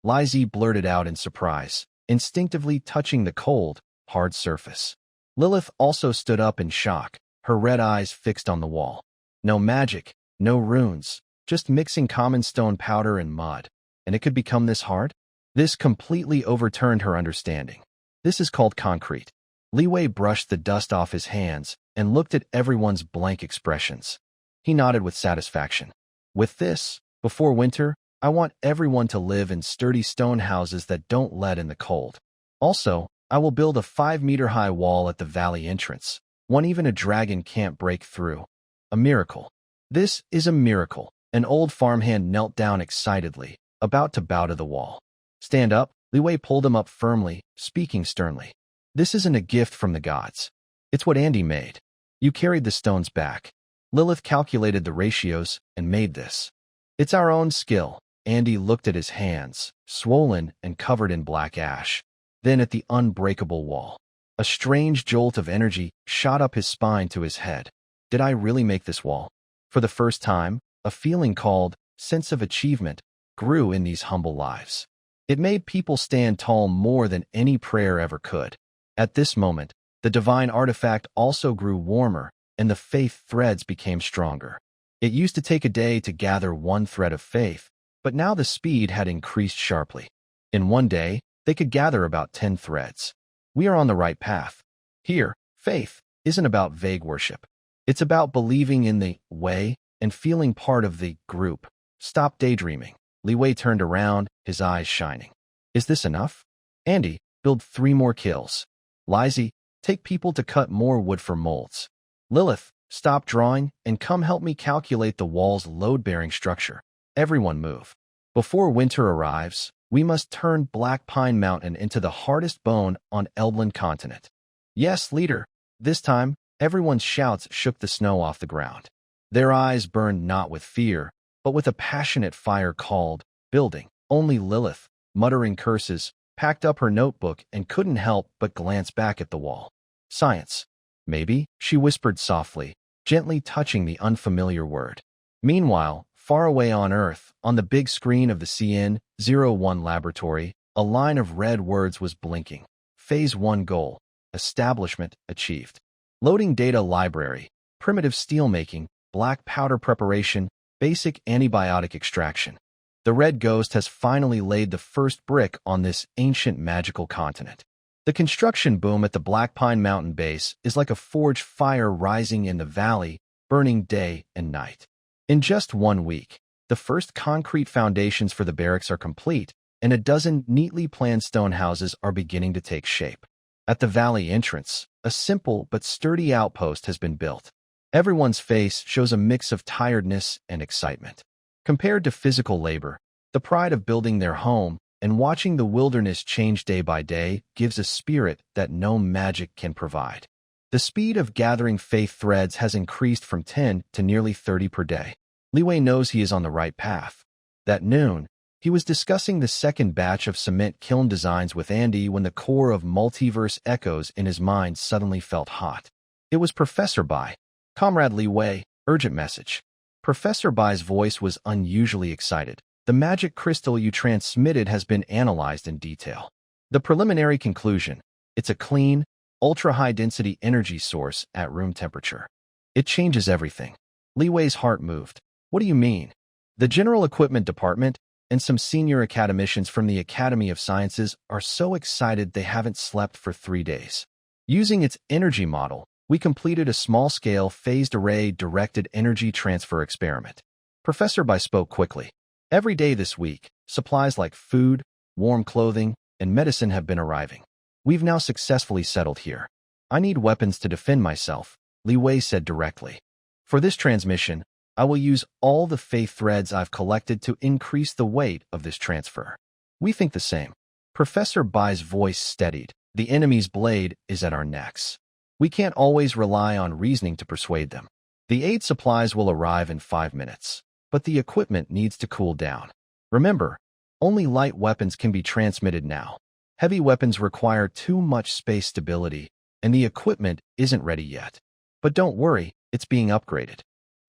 A: Li blurted out in surprise, instinctively touching the cold, hard surface. Lilith also stood up in shock, her red eyes fixed on the wall. No magic, no runes, just mixing common stone powder and mud. And it could become this hard? This completely overturned her understanding. This is called concrete. Li Wei brushed the dust off his hands and looked at everyone's blank expressions. He nodded with satisfaction. With this, before winter, I want everyone to live in sturdy stone houses that don't let in the cold. Also, I will build a 5-meter-high wall at the valley entrance, one even a dragon can't break through. A miracle. This is a miracle. An old farmhand knelt down excitedly, about to bow to the wall. Stand up, Li Wei pulled him up firmly, speaking sternly. This isn't a gift from the gods. It's what Andy made. You carried the stones back. Lilith calculated the ratios and made this. It's our own skill. Andy looked at his hands, swollen and covered in black ash, then at the unbreakable wall. A strange jolt of energy shot up his spine to his head. Did I really make this wall? For the first time, a feeling called sense of achievement grew in these humble lives. It made people stand tall more than any prayer ever could. At this moment, the divine artifact also grew warmer, and the faith threads became stronger. It used to take a day to gather one thread of faith, but now the speed had increased sharply. In one day, they could gather about 10 threads. We are on the right path. Here, faith isn't about vague worship. It's about believing in the way and feeling part of the group. Stop daydreaming. Li Wei turned around, his eyes shining. Is this enough? Andy, build 3 more kills. Lizzie, take people to cut more wood for molds. Lilith, stop drawing and come help me calculate the wall's load-bearing structure. Everyone move. Before winter arrives, we must turn Black Pine Mountain into the hardest bone on Elbland continent. Yes, leader. This time, everyone's shouts shook the snow off the ground. Their eyes burned not with fear, but with a passionate fire called building. Only Lilith, muttering curses, packed up her notebook and couldn't help but glance back at the wall. Science. Maybe, she whispered softly, gently touching the unfamiliar word. Meanwhile, far away on Earth, on the big screen of the CN-01 laboratory, a line of red words was blinking. Phase 1 goal. Establishment achieved. Loading data library. Primitive steelmaking, black powder preparation, basic antibiotic extraction. The red ghost has finally laid the first brick on this ancient magical continent. The construction boom at the Black Pine Mountain base is like a forged fire rising in the valley, burning day and night. In just 1 week, the first concrete foundations for the barracks are complete, and a dozen neatly planned stone houses are beginning to take shape. At the valley entrance, a simple but sturdy outpost has been built. Everyone's face shows a mix of tiredness and excitement. Compared to physical labor, the pride of building their home and watching the wilderness change day by day gives a spirit that no magic can provide. The speed of gathering faith threads has increased from 10 to nearly 30 per day. Li Wei knows he is on the right path. That noon, he was discussing the second batch of cement kiln designs with Andy when the core of multiverse echoes in his mind suddenly felt hot. It was Professor Bai. Comrade Li Wei, urgent message. Professor Bai's voice was unusually excited. The magic crystal you transmitted has been analyzed in detail. The preliminary conclusion: it's a clean, ultra-high-density energy source at room temperature. It changes everything. Li Wei's heart moved. What do you mean? The General Equipment Department and some senior academicians from the Academy of Sciences are so excited they haven't slept for 3 days. Using its energy model, we completed a small-scale phased array directed energy transfer experiment. Professor Bai spoke quickly. Every day this week, supplies like food, warm clothing, and medicine have been arriving. We've now successfully settled here. I need weapons to defend myself, Li Wei said directly. For this transmission, I will use all the faith threads I've collected to increase the weight of this transfer. We think the same. Professor Bai's voice steadied. The enemy's blade is at our necks. We can't always rely on reasoning to persuade them. The aid supplies will arrive in 5 minutes, but the equipment needs to cool down. Remember, only light weapons can be transmitted now. Heavy weapons require too much space stability, and the equipment isn't ready yet. But don't worry, it's being upgraded.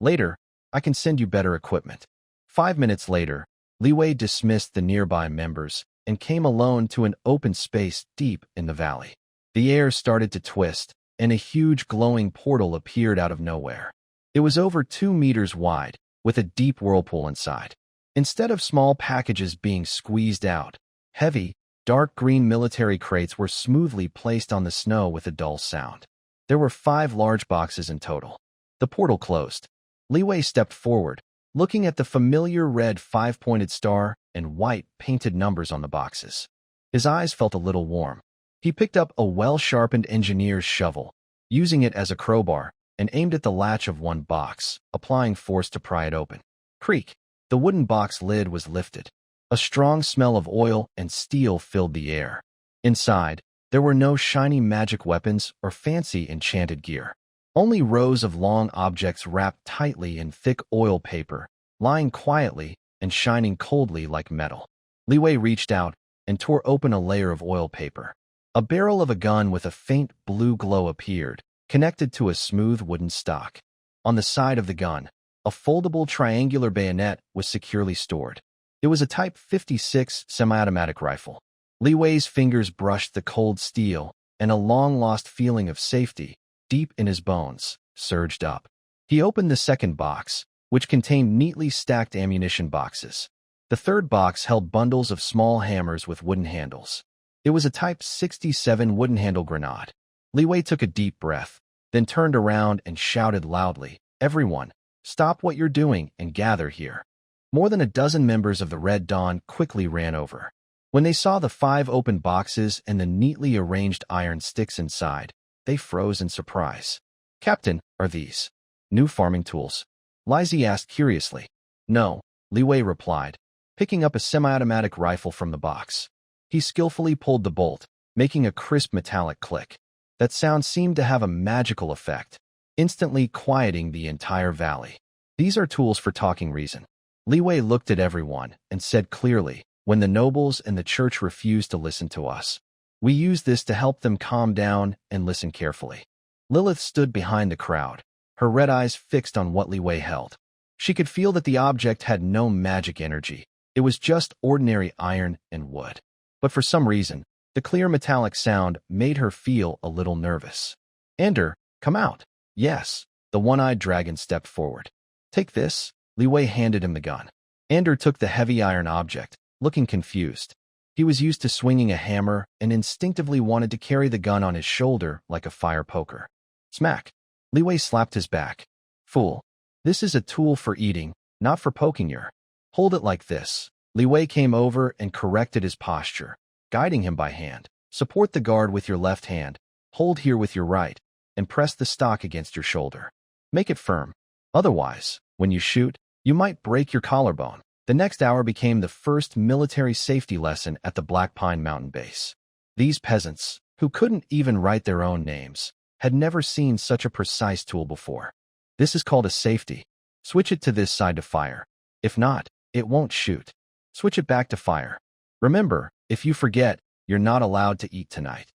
A: Later, I can send you better equipment. 5 minutes later, Li Wei dismissed the nearby members and came alone to an open space deep in the valley. The air started to twist, and a huge glowing portal appeared out of nowhere. It was over 2 meters wide, with a deep whirlpool inside. Instead of small packages being squeezed out, heavy, dark green military crates were smoothly placed on the snow with a dull sound. There were 5 large boxes in total. The portal closed. Li Wei stepped forward, looking at the familiar red 5-pointed star and white painted numbers on the boxes. His eyes felt a little warm. He picked up a well-sharpened engineer's shovel, using it as a crowbar, and aimed at the latch of one box, applying force to pry it open. Creak! The wooden box lid was lifted. A strong smell of oil and steel filled the air. Inside, there were no shiny magic weapons or fancy enchanted gear. Only rows of long objects wrapped tightly in thick oil paper, lying quietly and shining coldly like metal. Li Wei reached out and tore open a layer of oil paper. A barrel of a gun with a faint blue glow appeared, connected to a smooth wooden stock. On the side of the gun, a foldable triangular bayonet was securely stored. It was a Type 56 semi-automatic rifle. Li Wei's fingers brushed the cold steel, and a long-lost feeling of safety, deep in his bones, surged up. He opened the second box, which contained neatly stacked ammunition boxes. The third box held bundles of small hammers with wooden handles. It was a Type 67 wooden handle grenade. Li Wei took a deep breath, then turned around and shouted loudly, "Everyone, stop what you're doing and gather here." More than a dozen members of the Red Dawn quickly ran over. When they saw the 5 open boxes and the neatly arranged iron sticks inside, they froze in surprise. "Captain, are these new farming tools?" Lizzie asked curiously. "No," Li Wei replied, picking up a semi-automatic rifle from the box. He skillfully pulled the bolt, making a crisp metallic click. That sound seemed to have a magical effect, instantly quieting the entire valley. "These are tools for talking reason." Li Wei looked at everyone and said clearly, "When the nobles and the church refuse to listen to us, we use this to help them calm down and listen carefully." Lilith stood behind the crowd, her red eyes fixed on what Li Wei held. She could feel that the object had no magic energy. It was just ordinary iron and wood. But for some reason, the clear metallic sound made her feel a little nervous. "Ender, come out." "Yes." The one-eyed dragon stepped forward. "Take this." Li Wei handed him the gun. Ender took the heavy iron object, looking confused. He was used to swinging a hammer and instinctively wanted to carry the gun on his shoulder like a fire poker. Smack! Li Wei slapped his back. "Fool. This is a tool for eating, not for poking your." "Hold it like this." Li Wei came over and corrected his posture, guiding him by hand. "Support the guard with your left hand, hold here with your right, and press the stock against your shoulder. Make it firm. Otherwise, when you shoot, you might break your collarbone." The next hour became the first military safety lesson at the Black Pine Mountain base. These peasants, who couldn't even write their own names, had never seen such a precise tool before. "This is called a safety. Switch it to this side to fire. If not, it won't shoot. Switch it back to fire. Remember, if you forget, you're not allowed to eat tonight."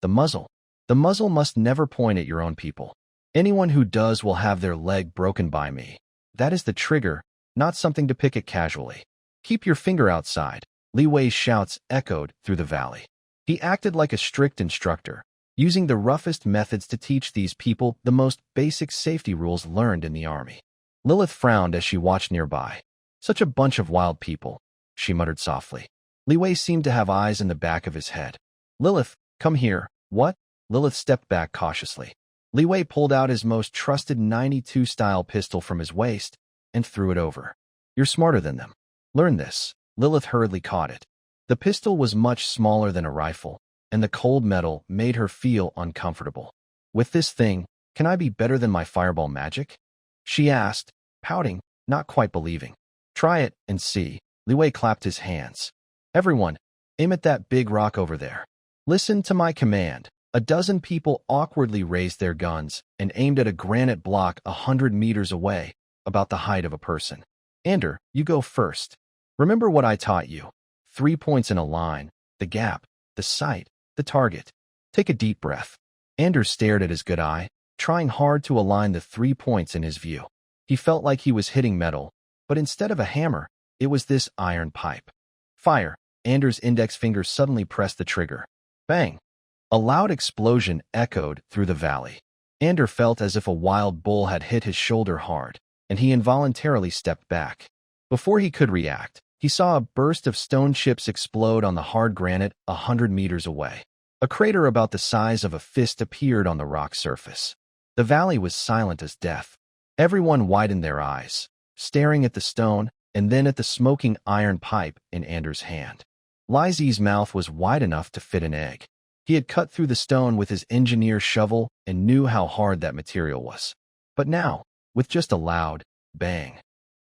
A: The muzzle. The muzzle must never point at your own people. "Anyone who does will have their leg broken by me." That is the trigger, not something to pick at casually. "Keep your finger outside." Li Wei's shouts echoed through the valley. He acted like a strict instructor, using the roughest methods to teach these people the most basic safety rules learned in the army. Lilith frowned as she watched nearby. "Such a bunch of wild people," she muttered softly. Li Wei seemed to have eyes in the back of his head. "Lilith, come here." "What?" Lilith stepped back cautiously. Li Wei pulled out his most trusted 92-style pistol from his waist and threw it over. "You're smarter than them. Learn this." Lilith hurriedly caught it. The pistol was much smaller than a rifle, and the cold metal made her feel uncomfortable. "With this thing, can I be better than my fireball magic?" she asked, pouting, not quite believing. "Try it and see." Li Wei clapped his hands. "Everyone, aim at that big rock over there. Listen to my command." A dozen people awkwardly raised their guns and aimed at a granite block 100 meters away, about the height of a person. "Ender, you go first. Remember what I taught you. 3 points in a line, the gap, the sight, the target." Take a deep breath. Ender stared at his good eye, trying hard to align the 3 points in his view. He felt like he was hitting metal, but instead of a hammer, it was this iron pipe. "Fire." Ender's index finger suddenly pressed the trigger. Bang! A loud explosion echoed through the valley. Ender felt as if a wild bull had hit his shoulder hard, and he involuntarily stepped back. Before he could react, he saw a burst of stone chips explode on the hard granite 100 meters away. A crater about the size of a fist appeared on the rock surface. The valley was silent as death. Everyone widened their eyes, staring at the stone and then at the smoking iron pipe in Ender's hand. Lizzie's mouth was wide enough to fit an egg. He had cut through the stone with his engineer shovel and knew how hard that material was. But now, with just a loud bang.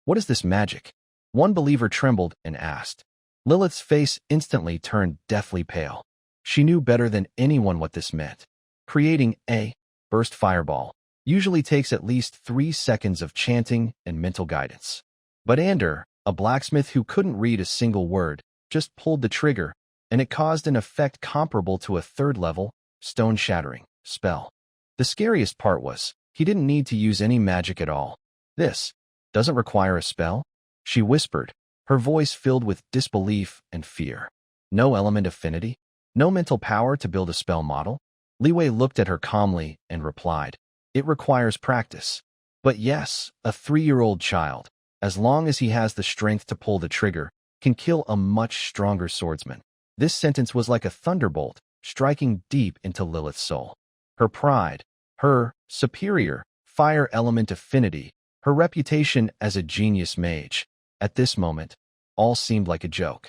A: What is this magic? One believer trembled and asked. Lilith's face instantly turned deathly pale. She knew better than anyone what this meant. Creating a burst fireball usually takes at least 3 seconds of chanting and mental guidance. But Ander, a blacksmith who couldn't read a single word, just pulled the trigger, and it caused an effect comparable to a third-level, stone-shattering spell. The scariest part was, he didn't need to use any magic at all. This doesn't require a spell? She whispered, her voice filled with disbelief and fear. No element affinity? No mental power to build a spell model? Li Wei looked at her calmly and replied, it requires practice. But yes, a 3-year-old child, as long as he has the strength to pull the trigger, can kill a much stronger swordsman. This sentence was like a thunderbolt, striking deep into Lilith's soul. Her pride, her superior fire element affinity, her reputation as a genius mage. At this moment, all seemed like a joke.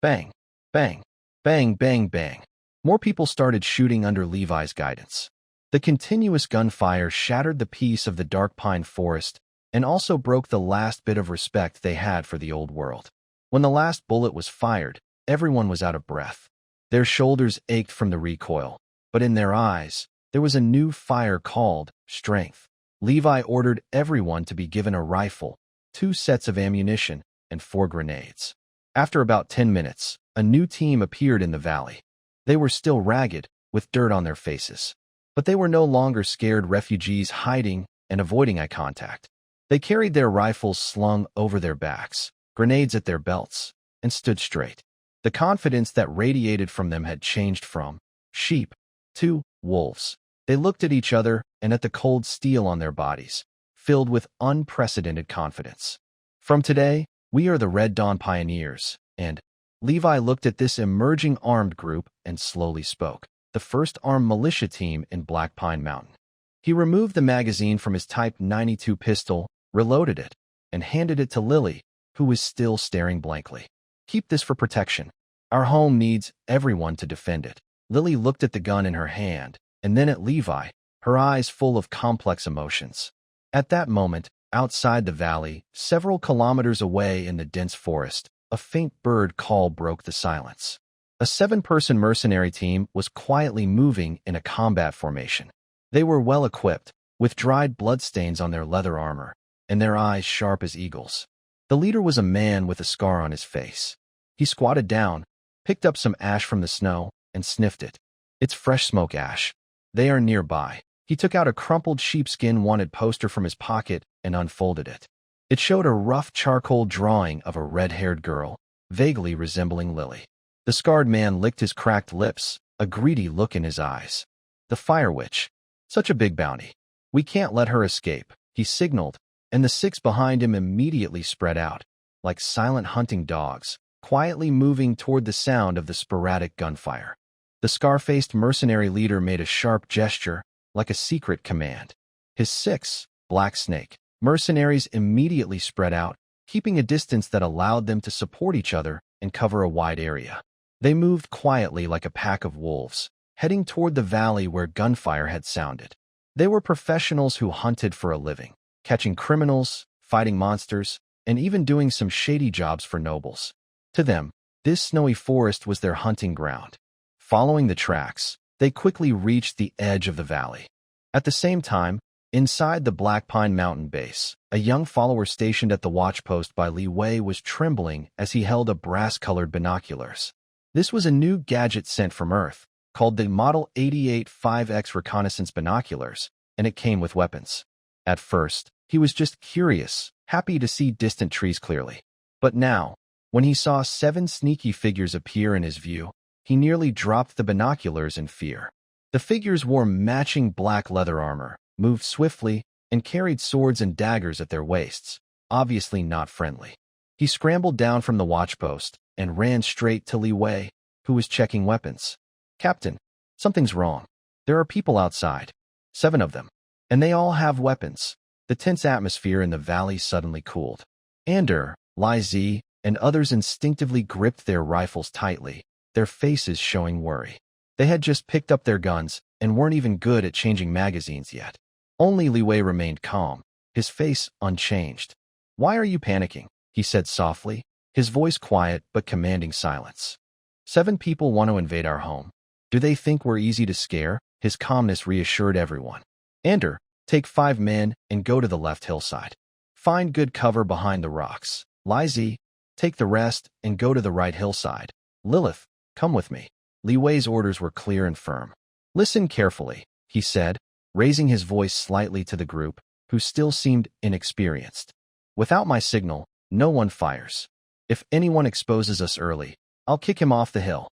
A: Bang, bang, bang, bang, bang. More people started shooting under Levi's guidance. The continuous gunfire shattered the peace of the dark pine forest and also broke the last bit of respect they had for the old world. When the last bullet was fired, everyone was out of breath. Their shoulders ached from the recoil, but in their eyes, there was a new fire called strength. Levi ordered everyone to be given a rifle, 2 sets of ammunition, and 4 grenades. After about 10 minutes, a new team appeared in the valley. They were still ragged, with dirt on their faces. But they were no longer scared refugees hiding and avoiding eye contact. They carried their rifles slung over their backs, grenades at their belts, and stood straight. The confidence that radiated from them had changed from sheep to wolves. They looked at each other and at the cold steel on their bodies, filled with unprecedented confidence. From today, we are the Red Dawn Pioneers, and Levi looked at this emerging armed group and slowly spoke. The first armed militia team in Black Pine Mountain. He removed the magazine from his Type 92 pistol, reloaded it, and handed it to Lily, who was still staring blankly. Keep this for protection. Our home needs everyone to defend it. Lily looked at the gun in her hand, and then at Levi, her eyes full of complex emotions. At that moment, outside the valley, several kilometers away in the dense forest, a faint bird call broke the silence. A 7-person mercenary team was quietly moving in a combat formation. They were well equipped, with dried bloodstains on their leather armor, and their eyes sharp as eagles. The leader was a man with a scar on his face. He squatted down, picked up some ash from the snow, and sniffed it. It's fresh smoke ash. They are nearby. He took out a crumpled sheepskin wanted poster from his pocket and unfolded it. It showed a rough charcoal drawing of a red-haired girl, vaguely resembling Lily. The scarred man licked his cracked lips, a greedy look in his eyes. The Fire Witch. Such a big bounty. We can't let her escape, he signaled, and the 6 behind him immediately spread out, like silent hunting dogs, quietly moving toward the sound of the sporadic gunfire. The scar-faced mercenary leader made a sharp gesture, like a secret command. His 6, Black Snake, mercenaries immediately spread out, keeping a distance that allowed them to support each other and cover a wide area. They moved quietly like a pack of wolves, heading toward the valley where gunfire had sounded. They were professionals who hunted for a living, catching criminals, fighting monsters, and even doing some shady jobs for nobles. To them, this snowy forest was their hunting ground. Following the tracks, they quickly reached the edge of the valley. At the same time, inside the Black Pine Mountain base, a young follower stationed at the watchpost by Li Wei was trembling as he held a brass-colored binoculars. This was a new gadget sent from Earth, called the Model 88 5X Reconnaissance Binoculars, and it came with weapons. At first, he was just curious, happy to see distant trees clearly. But now, when he saw 7 sneaky figures appear in his view, he nearly dropped the binoculars in fear. The figures wore matching black leather armor, moved swiftly, and carried swords and daggers at their waists, obviously not friendly. He scrambled down from the watchpost and ran straight to Li Wei, who was checking weapons. Captain, something's wrong. There are people outside. 7 of them. And they all have weapons. The tense atmosphere in the valley suddenly cooled. Ander, Li Zi, and others instinctively gripped their rifles tightly, their faces showing worry. They had just picked up their guns and weren't even good at changing magazines yet. Only Li Wei remained calm, his face unchanged. "Why are you panicking?" he said softly, his voice quiet but commanding silence. "7 people want to invade our home. Do they think we're easy to scare?" His calmness reassured everyone. "Ander, take 5 men and go to the left hillside. Find good cover behind the rocks. Lizi, take the rest and go to the right hillside. Lilith, come with me." Li Wei's orders were clear and firm. "Listen carefully," he said, raising his voice slightly to the group, who still seemed inexperienced. "Without my signal, no one fires. If anyone exposes us early, I'll kick him off the hill.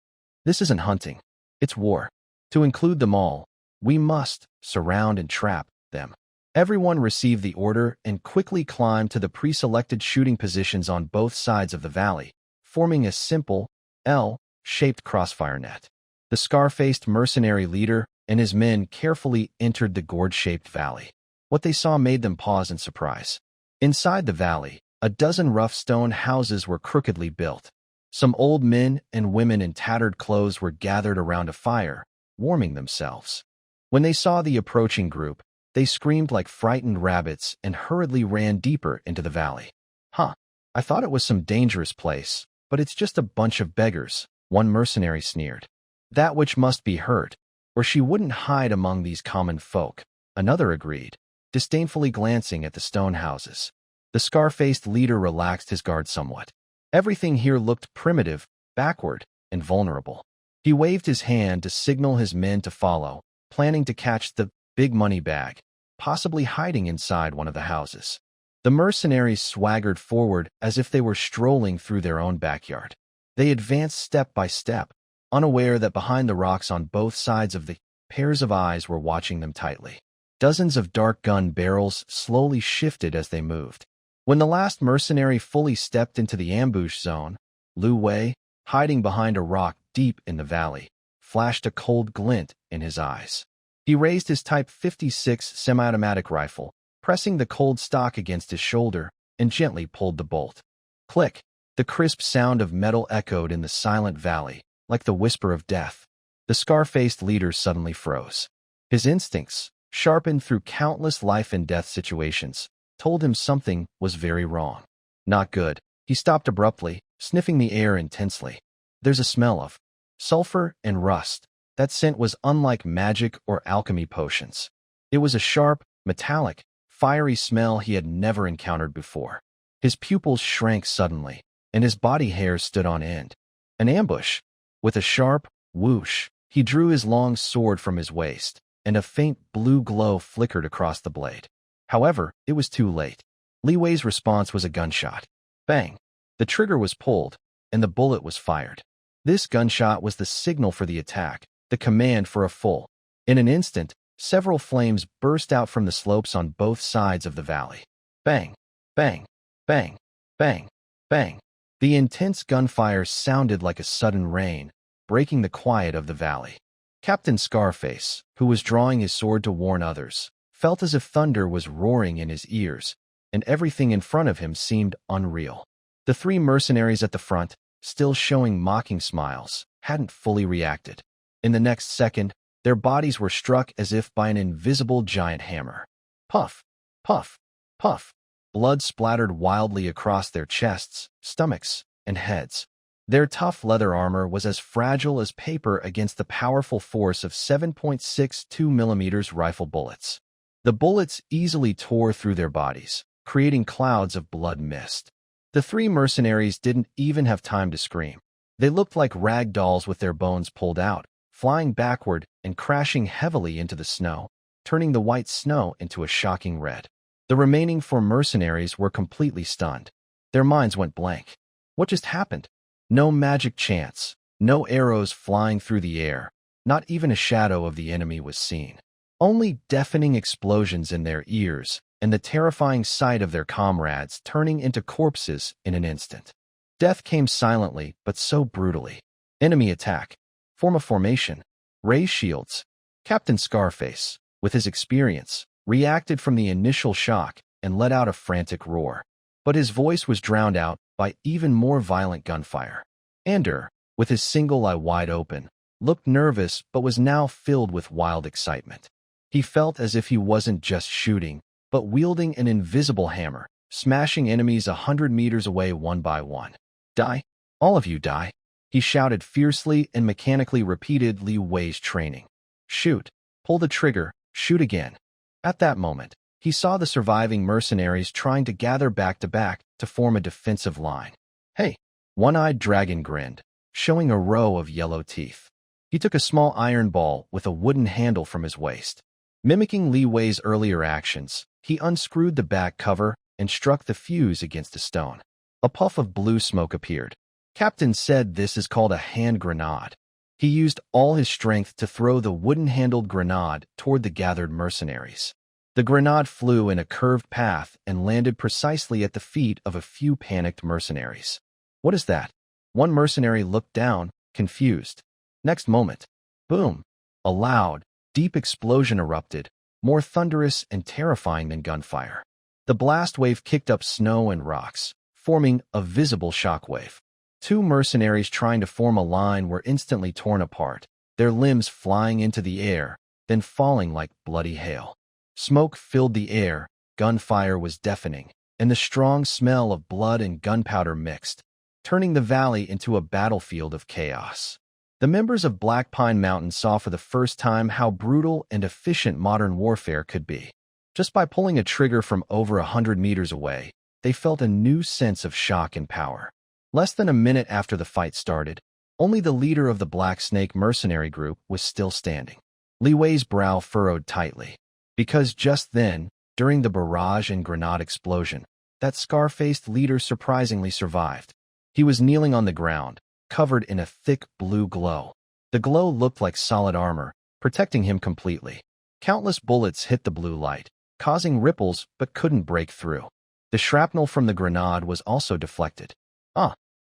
A: This isn't hunting. It's war. To include them all, we must surround and trap them." Everyone received the order and quickly climbed to the pre-selected shooting positions on both sides of the valley, forming a simple, L-shaped crossfire net. The scar-faced mercenary leader and his men carefully entered the gourd-shaped valley. What they saw made them pause in surprise. Inside the valley, a dozen rough stone houses were crookedly built. Some old men and women in tattered clothes were gathered around a fire, warming themselves. When they saw the approaching group, they screamed like frightened rabbits and hurriedly ran deeper into the valley. "Huh, I thought it was some dangerous place, but it's just a bunch of beggars," one mercenary sneered. "That witch must be hurt, or she wouldn't hide among these common folk," another agreed, disdainfully glancing at the stone houses. The scar-faced leader relaxed his guard somewhat. Everything here looked primitive, backward, and vulnerable. He waved his hand to signal his men to follow, planning to catch the big money bag, possibly hiding inside one of the houses. The mercenaries swaggered forward as if they were strolling through their own backyard. They advanced step by step, unaware that behind the rocks on both sides of the pairs of eyes were watching them tightly. Dozens of dark gun barrels slowly shifted as they moved. When the last mercenary fully stepped into the ambush zone, Li Wei, hiding behind a rock deep in the valley, flashed a cold glint in his eyes. He raised his Type 56 semi-automatic rifle, pressing the cold stock against his shoulder, and gently pulled the bolt. Click! The crisp sound of metal echoed in the silent valley, like the whisper of death. The scar-faced leader suddenly froze. His instincts, sharpened through countless life-and-death situations, told him something was very wrong. Not good. He stopped abruptly, sniffing the air intensely. There's a smell of sulfur and rust. That scent was unlike magic or alchemy potions. It was a sharp, metallic, fiery smell he had never encountered before. His pupils shrank suddenly, and his body hairs stood on end. An ambush. With a sharp whoosh, he drew his long sword from his waist, and a faint blue glow flickered across the blade. However, it was too late. Li Wei's response was a gunshot. Bang! The trigger was pulled, and the bullet was fired. This gunshot was the signal for the attack, the command for a full. In an instant, several flames burst out from the slopes on both sides of the valley. Bang! Bang! Bang! Bang! Bang! The intense gunfire sounded like a sudden rain, breaking the quiet of the valley. Captain Scarface, who was drawing his sword to warn others, felt as if thunder was roaring in his ears, and everything in front of him seemed unreal. The 3 mercenaries at the front, still showing mocking smiles, hadn't fully reacted. In the next second, their bodies were struck as if by an invisible giant hammer. Puff! Puff! Puff! Blood splattered wildly across their chests, stomachs, and heads. Their tough leather armor was as fragile as paper against the powerful force of 7.62 mm rifle bullets. The bullets easily tore through their bodies, creating clouds of blood mist. The 3 mercenaries didn't even have time to scream. They looked like rag dolls with their bones pulled out, flying backward and crashing heavily into the snow, turning the white snow into a shocking red. The remaining 4 mercenaries were completely stunned. Their minds went blank. What just happened? No magic chance, no arrows flying through the air, not even a shadow of the enemy was seen. Only deafening explosions in their ears and the terrifying sight of their comrades turning into corpses in an instant. Death came silently, but so brutally. Enemy attack. Form a formation. Raise shields. Captain Scarface, with his experience, reacted from the initial shock and let out a frantic roar. But his voice was drowned out by even more violent gunfire. Ander, with his single eye wide open, looked nervous but was now filled with wild excitement. He felt as if he wasn't just shooting, but wielding an invisible hammer, smashing enemies 100 meters away one by one. Die! All of you die! He shouted fiercely and mechanically repeated Li Wei's training. Shoot! Pull the trigger! Shoot again! At that moment, he saw the surviving mercenaries trying to gather back to form a defensive line. Hey! One-eyed dragon grinned, showing a row of yellow teeth. He took a small iron ball with a wooden handle from his waist. Mimicking Li Wei's earlier actions, he unscrewed the back cover and struck the fuse against a stone. A puff of blue smoke appeared. Captain said this is called a hand grenade. He used all his strength to throw the wooden-handled grenade toward the gathered mercenaries. The grenade flew in a curved path and landed precisely at the feet of a few panicked mercenaries. What is that? One mercenary looked down, confused. Next moment, boom! A loud, deep explosion erupted, more thunderous and terrifying than gunfire. The blast wave kicked up snow and rocks, forming a visible shockwave. Two mercenaries trying to form a line were instantly torn apart, their limbs flying into the air, then falling like bloody hail. Smoke filled the air, gunfire was deafening, and the strong smell of blood and gunpowder mixed, turning the valley into a battlefield of chaos. The members of Black Pine Mountain saw for the first time how brutal and efficient modern warfare could be. Just by pulling a trigger from over 100 meters away, they felt a new sense of shock and power. Less than a minute after the fight started, only the leader of the Black Snake mercenary group was still standing. Li Wei's brow furrowed tightly, because just then, during the barrage and grenade explosion, that scar-faced leader surprisingly survived. He was kneeling on the ground, covered in a thick blue glow. The glow looked like solid armor, protecting him completely. Countless bullets hit the blue light, causing ripples but couldn't break through. The shrapnel from the grenade was also deflected.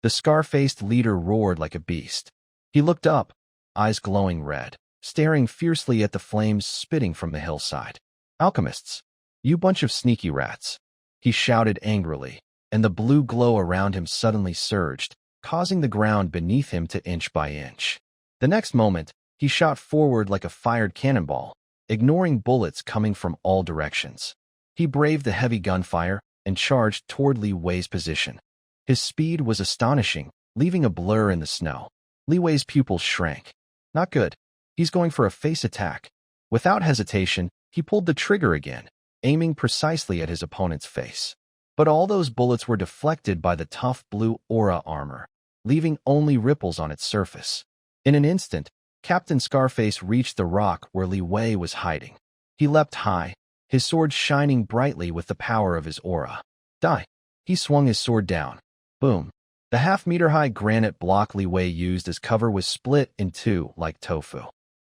A: The scar-faced leader roared like a beast. He looked up, eyes glowing red, staring fiercely at the flames spitting from the hillside. Alchemists, you bunch of sneaky rats! He shouted angrily, and the blue glow around him suddenly surged, causing the ground beneath him to inch by inch. The next moment, he shot forward like a fired cannonball, ignoring bullets coming from all directions. He braved the heavy gunfire and charged toward Li Wei's position. His speed was astonishing, leaving a blur in the snow. Li Wei's pupils shrank. Not good. He's going for a face attack. Without hesitation, he pulled the trigger again, aiming precisely at his opponent's face. But all those bullets were deflected by the tough blue aura armor, leaving only ripples on its surface. In an instant, Captain Scarface reached the rock where Li Wei was hiding. He leapt high, his sword shining brightly with the power of his aura. Die! He swung his sword down. Boom! The half-meter-high granite block Li Wei used as cover was split in two like tofu.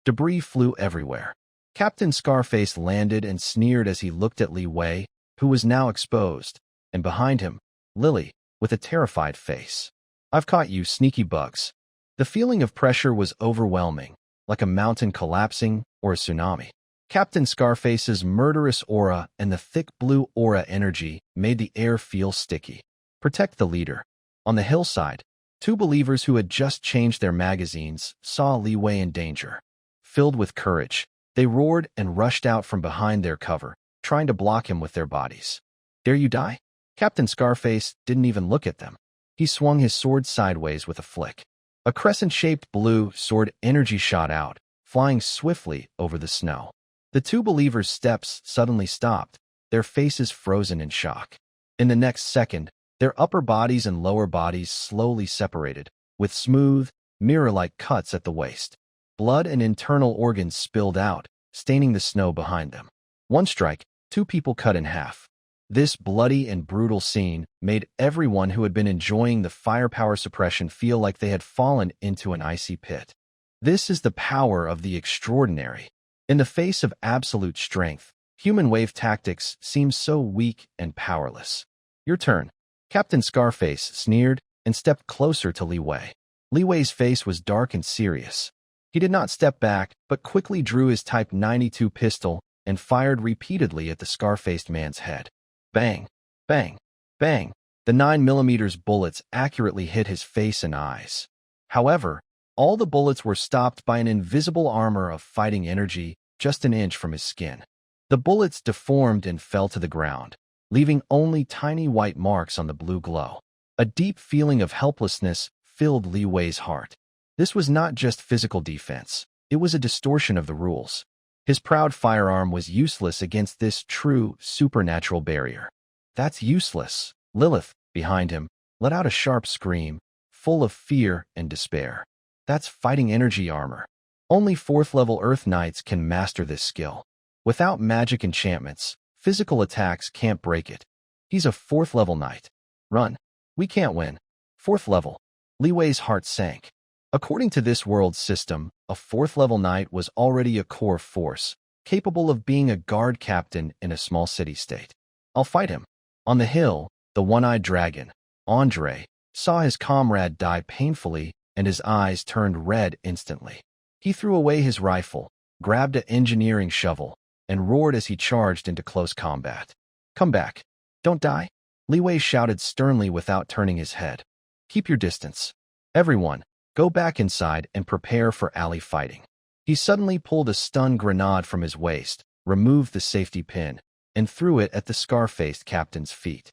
A: Debris flew everywhere. Captain Scarface landed and sneered as he looked at Li Wei, who was now exposed, and behind him, Lily, with a terrified face. I've caught you, sneaky bugs. The feeling of pressure was overwhelming, like a mountain collapsing or a tsunami. Captain Scarface's murderous aura and the thick blue aura energy made the air feel sticky. Protect the leader. On the hillside, two believers who had just changed their magazines saw Li Wei in danger. Filled with courage, they roared and rushed out from behind their cover, trying to block him with their bodies. Dare you die? Captain Scarface didn't even look at them. He swung his sword sideways with a flick. A crescent-shaped blue sword energy shot out, flying swiftly over the snow. The two believers' steps suddenly stopped, their faces frozen in shock. In the next second, their upper bodies and lower bodies slowly separated, with smooth, mirror-like cuts at the waist. Blood and internal organs spilled out, staining the snow behind them. One strike, two people cut in half. This bloody and brutal scene made everyone who had been enjoying the firepower suppression feel like they had fallen into an icy pit. This is the power of the extraordinary. In the face of absolute strength, human wave tactics seem so weak and powerless. Your turn. Captain Scarface sneered and stepped closer to Li Wei. Li Wei's face was dark and serious. He did not step back, but quickly drew his Type 92 pistol and fired repeatedly at the scar-faced man's head. Bang! Bang! Bang! The 9mm bullets accurately hit his face and eyes. However, all the bullets were stopped by an invisible armor of fighting energy just an inch from his skin. The bullets deformed and fell to the ground, leaving only tiny white marks on the blue glow. A deep feeling of helplessness filled Li Wei's heart. This was not just physical defense. It was a distortion of the rules. His proud firearm was useless against this true, supernatural barrier. That's useless. Lilith, behind him, let out a sharp scream, full of fear and despair. That's fighting energy armor. Only 4th-level Earth Knights can master this skill. Without magic enchantments, physical attacks can't break it. He's a 4th-level knight. Run. We can't win. 4th level. Li Wei's heart sank. According to this world's system, a 4th-level knight was already a core force, capable of being a guard captain in a small city-state. I'll fight him. On the hill, the one-eyed dragon, Andre, saw his comrade die painfully, and his eyes turned red instantly. He threw away his rifle, grabbed an engineering shovel, and roared as he charged into close combat. Come back. Don't die. Li Wei shouted sternly without turning his head. Keep your distance. Everyone, go back inside and prepare for alley fighting. He suddenly pulled a stun grenade from his waist, removed the safety pin, and threw it at the scar-faced captain's feet.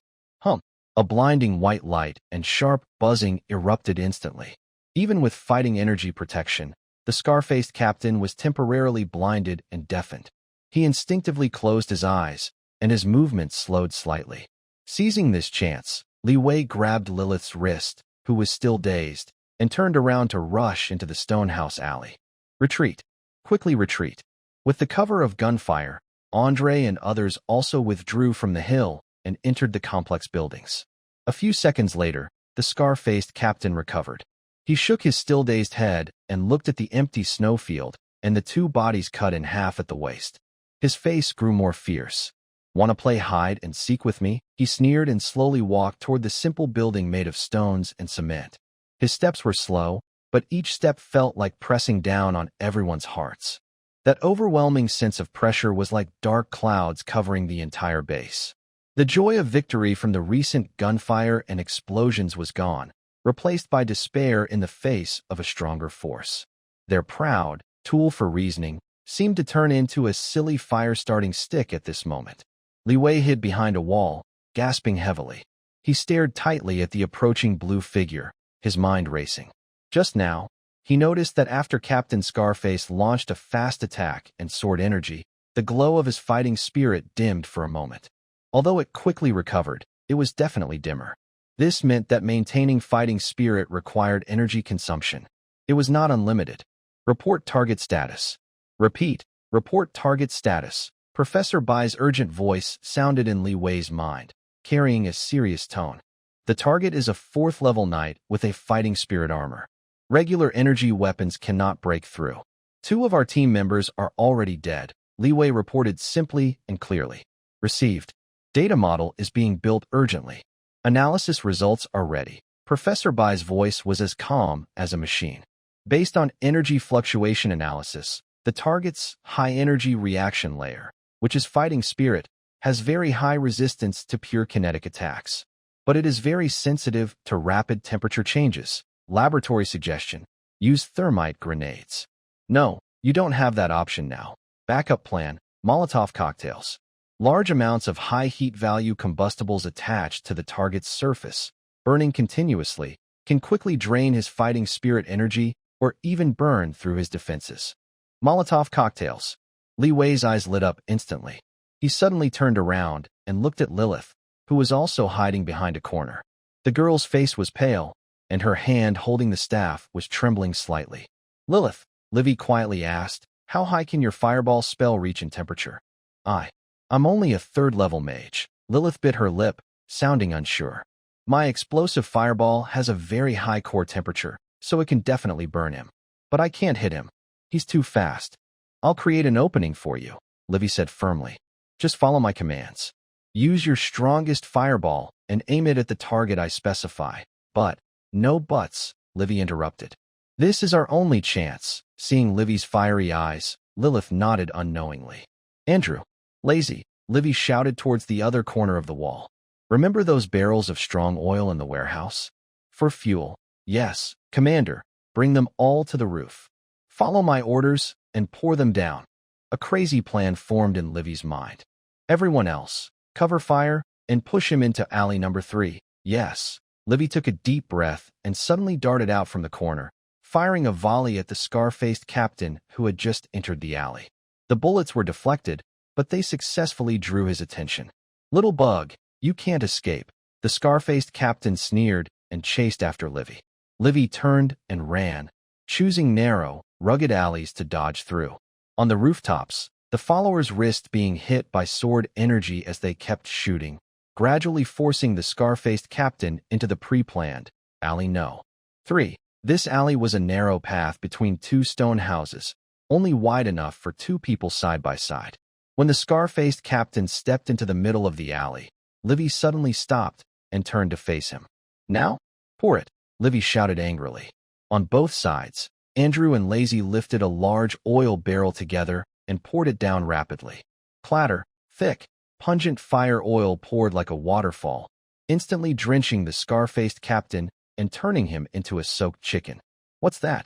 A: A blinding white light and sharp buzzing erupted instantly. Even with fighting energy protection, the scar-faced captain was temporarily blinded and deafened. He instinctively closed his eyes, and his movements slowed slightly. Seizing this chance, Li Wei grabbed Lilith's wrist, who was still dazed, and turned around to rush into the stonehouse alley. Retreat. Quickly retreat. With the cover of gunfire, Andre and others also withdrew from the hill and entered the complex buildings. A few seconds later, the scar-faced captain recovered. He shook his still-dazed head and looked at the empty snowfield and the 2 bodies cut in half at the waist. His face grew more fierce. Want to play hide and seek with me? He sneered and slowly walked toward the simple building made of stones and cement. His steps were slow, but each step felt like pressing down on everyone's hearts. That overwhelming sense of pressure was like dark clouds covering the entire base. The joy of victory from the recent gunfire and explosions was gone, replaced by despair in the face of a stronger force. Their proud, tool for reasoning, seemed to turn into a silly fire-starting stick at this moment. Li Wei hid behind a wall, gasping heavily. He stared tightly at the approaching blue figure, his mind racing. Just now, he noticed that after Captain Scarface launched a fast attack and sword energy, the glow of his fighting spirit dimmed for a moment. Although it quickly recovered, it was definitely dimmer. This meant that maintaining fighting spirit required energy consumption. It was not unlimited. Report target status. Repeat, report target status. Professor Bai's urgent voice sounded in Li Wei's mind, carrying a serious tone. The target is a 4th-level knight with a fighting spirit armor. Regular energy weapons cannot break through. 2 of our team members are already dead, Li Wei reported simply and clearly. Received. Data model is being built urgently. Analysis results are ready. Professor Bai's voice was as calm as a machine. Based on energy fluctuation analysis, the target's high-energy reaction layer, which is fighting spirit, has very high resistance to pure kinetic attacks. But it is very sensitive to rapid temperature changes. Laboratory suggestion: use thermite grenades. No, you don't have that option now. Backup plan: Molotov cocktails. Large amounts of high heat value combustibles attached to the target's surface, burning continuously, can quickly drain his fighting spirit energy or even burn through his defenses. Molotov cocktails. Li Wei's eyes lit up instantly. He suddenly turned around and looked at Lilith, who was also hiding behind a corner. The girl's face was pale, and her hand holding the staff was trembling slightly. Lilith, Livy quietly asked, how high can your fireball spell reach in temperature? I'm only a 3rd-level mage. Lilith bit her lip, sounding unsure. My explosive fireball has a very high core temperature, so it can definitely burn him. But I can't hit him. He's too fast. I'll create an opening for you, Livy said firmly. Just follow my commands. Use your strongest fireball and aim it at the target I specify. But, no buts, Livy interrupted. This is our only chance. Seeing Livy's fiery eyes, Lilith nodded unknowingly. Andrew. Lazy, Livy shouted towards the other corner of the wall. Remember those barrels of strong oil in the warehouse? For fuel. Yes, Commander. Bring them all to the roof. Follow my orders and pour them down. A crazy plan formed in Livy's mind. Everyone else, cover fire and push him into alley number 3. Yes. Livy took a deep breath and suddenly darted out from the corner, firing a volley at the scar-faced captain who had just entered the alley. The bullets were deflected, but they successfully drew his attention. "Little bug, you can't escape," the scar-faced captain sneered and chased after Livy. Livy turned and ran, choosing narrow, rugged alleys to dodge through. On the rooftops, the followers risked being hit by sword energy as they kept shooting, gradually forcing the scar-faced captain into the pre-planned alley No. 3. This alley was a narrow path between two stone houses, only wide enough for two people side by side. When the scar-faced captain stepped into the middle of the alley, Livy suddenly stopped and turned to face him. "Now? Pour it," Livy shouted angrily. On both sides, Andrew and Lazy lifted a large oil barrel together and poured it down rapidly. Clatter, thick, pungent fire oil poured like a waterfall, instantly drenching the scar-faced captain and turning him into a soaked chicken. "What's that?"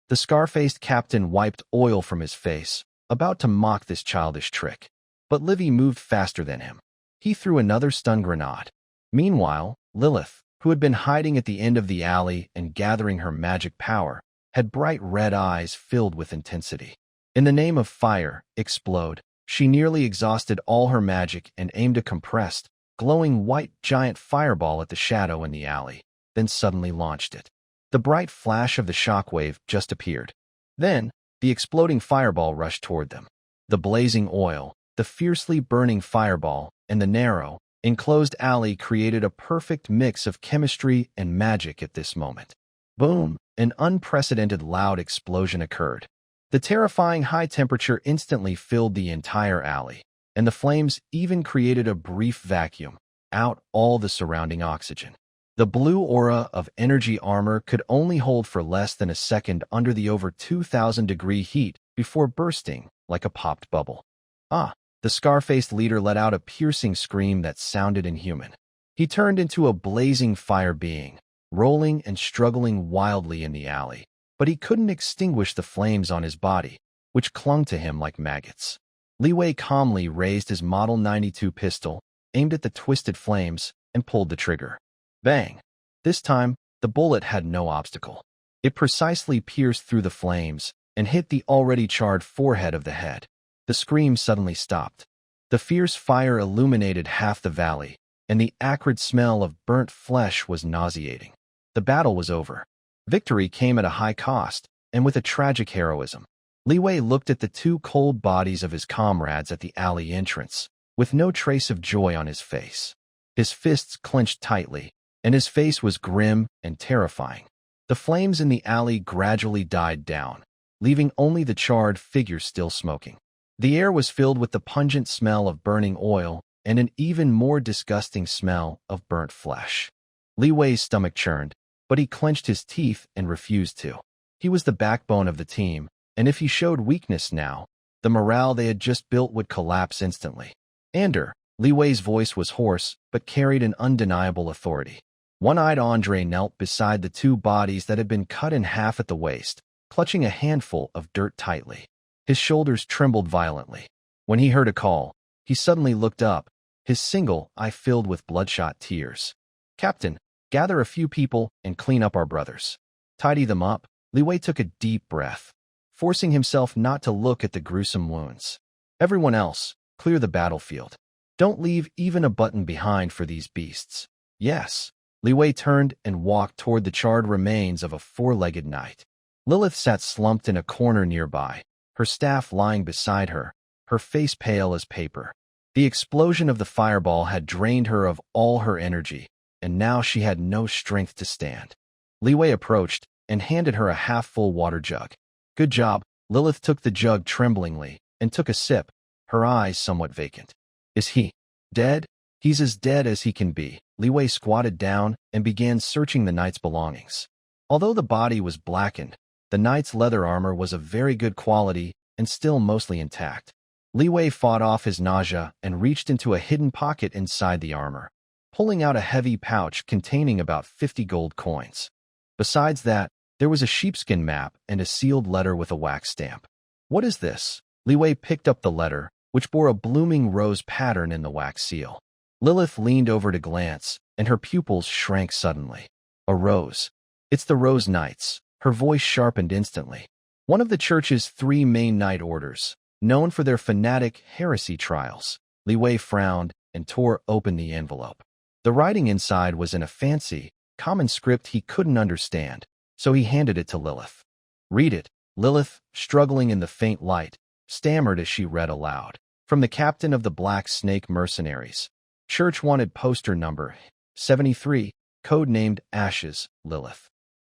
A: The scar-faced captain wiped oil from his face, about to mock this childish trick. But Livy moved faster than him. He threw another stun grenade. Meanwhile, Lilith, who had been hiding at the end of the alley and gathering her magic power, had bright red eyes filled with intensity. In the name of fire, explode! She nearly exhausted all her magic and aimed a compressed, glowing white giant fireball at the shadow in the alley, then suddenly launched it. The bright flash of the shockwave just appeared. Then, the exploding fireball rushed toward them. The blazing oil, the fiercely burning fireball, and the narrow, enclosed alley created a perfect mix of chemistry and magic at this moment. Boom! An unprecedented loud explosion occurred. The terrifying high temperature instantly filled the entire alley, and the flames even created a brief vacuum, out all the surrounding oxygen. The blue aura of energy armor could only hold for less than a second under the over 2,000-degree heat before bursting like a popped bubble. "Ah!" The scar-faced leader let out a piercing scream that sounded inhuman. He turned into a blazing fire being, rolling and struggling wildly in the alley, but he couldn't extinguish the flames on his body, which clung to him like maggots. Li Wei calmly raised his Model 92 pistol, aimed at the twisted flames, and pulled the trigger. Bang! This time, the bullet had no obstacle. It precisely pierced through the flames and hit the already charred forehead of the head. The scream suddenly stopped. The fierce fire illuminated half the valley, and the acrid smell of burnt flesh was nauseating. The battle was over. Victory came at a high cost, and with a tragic heroism. Li Wei looked at the two cold bodies of his comrades at the alley entrance, with no trace of joy on his face. His fists clenched tightly, and his face was grim and terrifying. The flames in the alley gradually died down, leaving only the charred figures still smoking. The air was filled with the pungent smell of burning oil and an even more disgusting smell of burnt flesh. Li Wei's stomach churned, but he clenched his teeth and refused to. He was the backbone of the team, and if he showed weakness now, the morale they had just built would collapse instantly. "Ander," Li Wei's voice was hoarse but carried an undeniable authority. One-eyed Andre knelt beside the two bodies that had been cut in half at the waist, clutching a handful of dirt tightly. His shoulders trembled violently. When he heard a call, he suddenly looked up, his single eye filled with bloodshot tears. "Captain, gather a few people and clean up our brothers. Tidy them up." Li Wei took a deep breath, forcing himself not to look at the gruesome wounds. "Everyone else, clear the battlefield. Don't leave even a button behind for these beasts." "Yes." Li Wei turned and walked toward the charred remains of a four-legged knight. Lilith sat slumped in a corner nearby, her staff lying beside her, her face pale as paper. The explosion of the fireball had drained her of all her energy, and now she had no strength to stand. Li Wei approached and handed her a half-full water jug. "Good job." Lilith took the jug tremblingly and took a sip, her eyes somewhat vacant. "Is he dead?" "He's as dead as he can be." Li Wei squatted down and began searching the knight's belongings. Although the body was blackened, the knight's leather armor was of very good quality and still mostly intact. Li Wei fought off his nausea and reached into a hidden pocket inside the armor, pulling out a heavy pouch containing about 50 gold coins. Besides that, there was a sheepskin map and a sealed letter with a wax stamp. "What is this?" Li Wei picked up the letter, which bore a blooming rose pattern in the wax seal. Lilith leaned over to glance, and her pupils shrank suddenly. A rose. It's the Rose Knights. Her voice sharpened instantly. One of the church's 3 main knight orders, known for their fanatic heresy trials. Li Wei frowned and tore open the envelope. The writing inside was in a fancy, common script he couldn't understand, so he handed it to Lilith. Read it. Lilith, struggling in the faint light, stammered as she read aloud. From the captain of the Black Snake Mercenaries. Church wanted poster number 73, code-named Ashes, Lilith.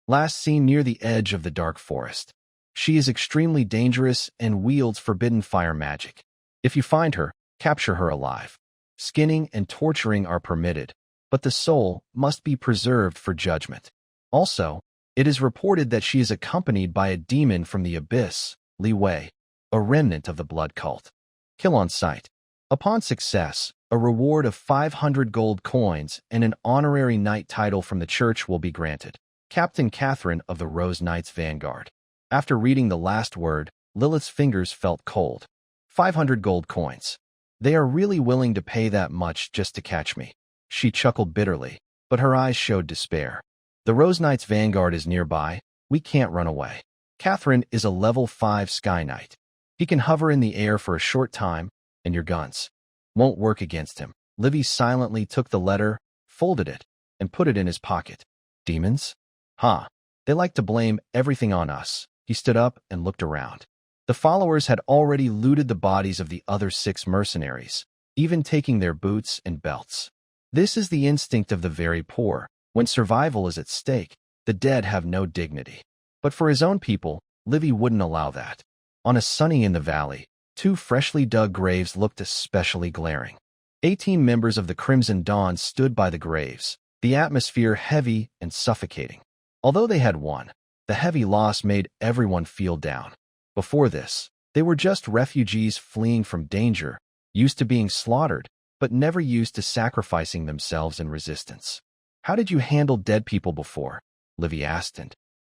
A: Last seen near the edge of the dark forest. She is extremely dangerous and wields forbidden fire magic. If you find her, capture her alive. Skinning and torturing are permitted, but the soul must be preserved for judgment. Also, it is reported that she is accompanied by a demon from the abyss, Li Wei, a remnant of the blood cult. Kill on sight. Upon success, a reward of 500 gold coins and an honorary knight title from the church will be granted. Captain Catherine of the Rose Knights Vanguard. After reading the last word, Lilith's fingers felt cold. 500 gold coins. They are really willing to pay that much just to catch me. She chuckled bitterly, but her eyes showed despair. The Rose Knights Vanguard is nearby. We can't run away. Catherine is a level 5 Sky Knight. He can hover in the air for a short time, and your guns won't work against him. Livy silently took the letter, folded it, and put it in his pocket. Demons? Huh. They like to blame everything on us. He stood up and looked around. The followers had already looted the bodies of the other 6 mercenaries, even taking their boots and belts. This is the instinct of the very poor. When survival is at stake, the dead have no dignity. But for his own people, Livy wouldn't allow that. On a sunny in the valley, 2 freshly dug graves looked especially glaring. 18 members of the Crimson Dawn stood by the graves, the atmosphere heavy and suffocating. Although they had won, the heavy loss made everyone feel down. Before this, they were just refugees fleeing from danger, used to being slaughtered, but never used to sacrificing themselves in resistance. How did you handle dead people before? Livy asked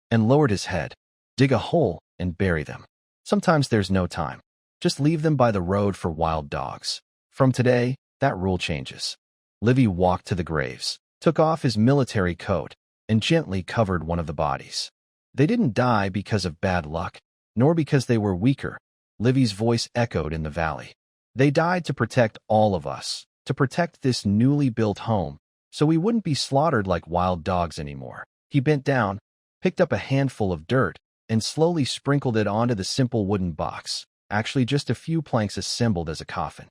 A: and lowered his head. Dig a hole and bury them. Sometimes there's no time. Just leave them by the road for wild dogs. From today, that rule changes. Livy walked to the graves, took off his military coat, and gently covered one of the bodies. They didn't die because of bad luck, nor because they were weaker. Livy's voice echoed in the valley. They died to protect all of us, to protect this newly built home, so we wouldn't be slaughtered like wild dogs anymore. He bent down, picked up a handful of dirt, and slowly sprinkled it onto the simple wooden box, actually just a few planks assembled as a coffin.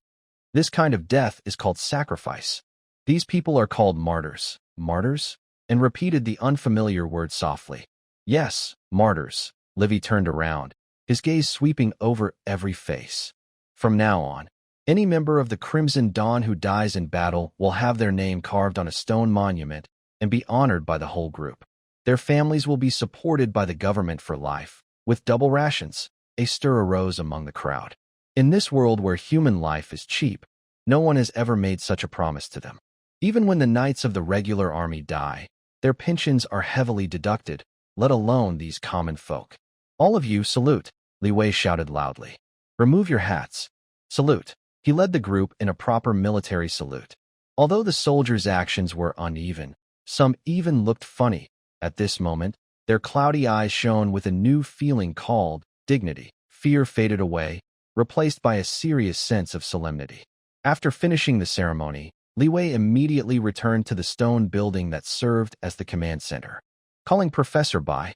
A: This kind of death is called sacrifice. These people are called martyrs. Martyrs? And repeated the unfamiliar word softly. Yes, martyrs. Livy turned around, his gaze sweeping over every face. From now on, any member of the Crimson Dawn who dies in battle will have their name carved on a stone monument and be honored by the whole group. Their families will be supported by the government for life, with double rations. A stir arose among the crowd. In this world where human life is cheap, no one has ever made such a promise to them. Even when the knights of the regular army die, their pensions are heavily deducted, let alone these common folk. All of you salute, Li Wei shouted loudly. Remove your hats. Salute. He led the group in a proper military salute. Although the soldiers' actions were uneven, some even looked funny. At this moment, their cloudy eyes shone with a new feeling called dignity. Fear faded away, replaced by a serious sense of solemnity. After finishing the ceremony, Li Wei immediately returned to the stone building that served as the command center. Calling Professor Bai,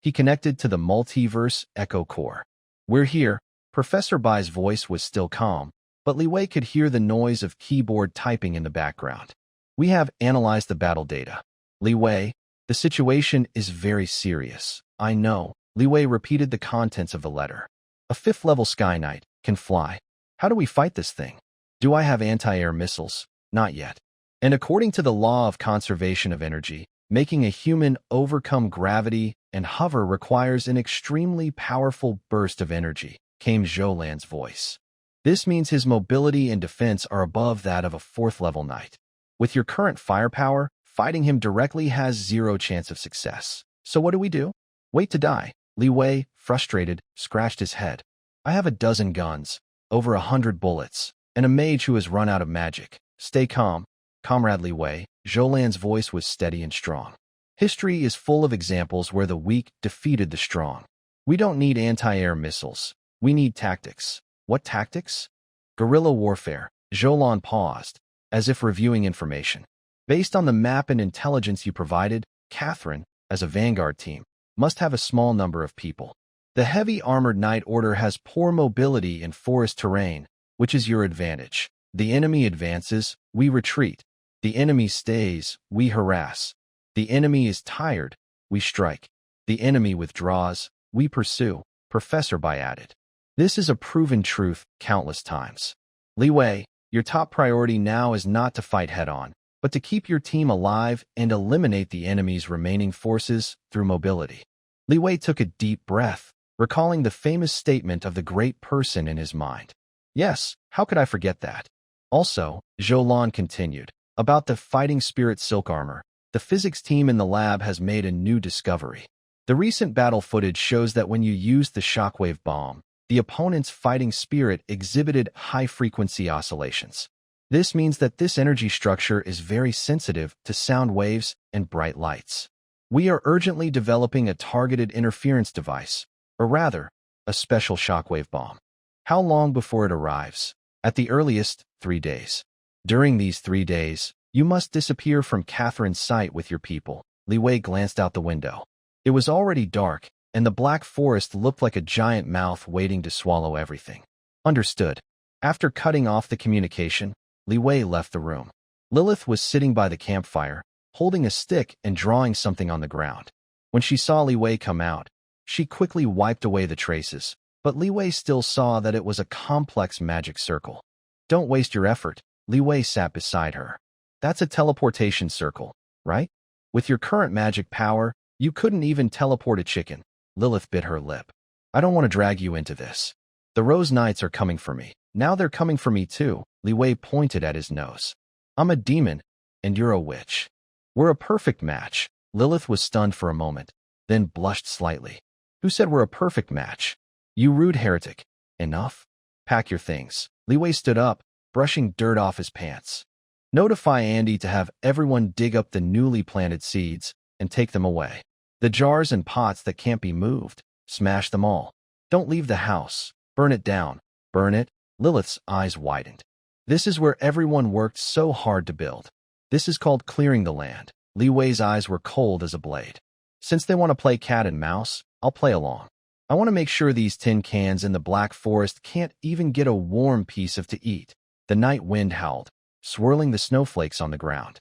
A: he connected to the multiverse echo core. We're here. Professor Bai's voice was still calm, but Li Wei could hear the noise of keyboard typing in the background. We have analyzed the battle data. Li Wei, the situation is very serious. I know. Li Wei repeated the contents of the letter. A 5th-level Sky Knight can fly. How do we fight this thing? Do I have anti-air missiles? Not yet. And according to the law of conservation of energy, making a human overcome gravity and hover requires an extremely powerful burst of energy, came Zhoulan's voice. This means his mobility and defense are above that of a 4th-level knight. With your current firepower, fighting him directly has 0 chance of success. So what do we do? Wait to die. Li Wei, frustrated, scratched his head. I have a dozen guns, over 100 bullets, and a mage who has run out of magic. Stay calm, Comrade Li Wei. Zhou voice was steady and strong. History is full of examples where the weak defeated the strong. We don't need anti-air missiles. We need tactics. What tactics? Guerrilla warfare. Zhou paused, as if reviewing information. Based on the map and intelligence you provided, Catherine, as a vanguard team, must have a small number of people. The heavy armored knight order has poor mobility in forest terrain, which is your advantage. The enemy advances, we retreat. The enemy stays, we harass. The enemy is tired, we strike. The enemy withdraws, we pursue, Professor Bai added. This is a proven truth countless times. Li Wei, your top priority now is not to fight head-on, but to keep your team alive and eliminate the enemy's remaining forces through mobility. Li Wei took a deep breath, recalling the famous statement of the great person in his mind. Yes, how could I forget that? Also, Zhou continued, about the fighting spirit silk armor. The physics team in the lab has made a new discovery. The recent battle footage shows that when you used the shockwave bomb, the opponent's fighting spirit exhibited high-frequency oscillations. This means that this energy structure is very sensitive to sound waves and bright lights. We are urgently developing a targeted interference device, or rather, a special shockwave bomb. How long before it arrives? At the earliest, 3 days. During these 3 days, you must disappear from Catherine's sight with your people. Li Wei glanced out the window. It was already dark, and the black forest looked like a giant mouth waiting to swallow everything. Understood. After cutting off the communication, Li Wei left the room. Lilith was sitting by the campfire, holding a stick and drawing something on the ground. When she saw Li Wei come out, she quickly wiped away the traces, but Li Wei still saw that it was a complex magic circle. Don't waste your effort. Li Wei sat beside her. That's a teleportation circle, right? With your current magic power, you couldn't even teleport a chicken. Lilith bit her lip. I don't want to drag you into this. The Rose Knights are coming for me. Now they're coming for me too. Li Wei pointed at his nose. I'm a demon, and you're a witch. We're a perfect match. Lilith was stunned for a moment, then blushed slightly. Who said we're a perfect match? You rude heretic. Enough? Pack your things. Li Wei stood up, brushing dirt off his pants. Notify Andy to have everyone dig up the newly planted seeds and take them away. The jars and pots that can't be moved, smash them all. Don't leave the house. Burn it down. Burn it. Lilith's eyes widened. This is where everyone worked so hard to build. This is called clearing the land. Li Wei's eyes were cold as a blade. Since they want to play cat and mouse, I'll play along. I want to make sure these tin cans in the black forest can't even get a warm piece of to eat. The night wind howled, swirling the snowflakes on the ground.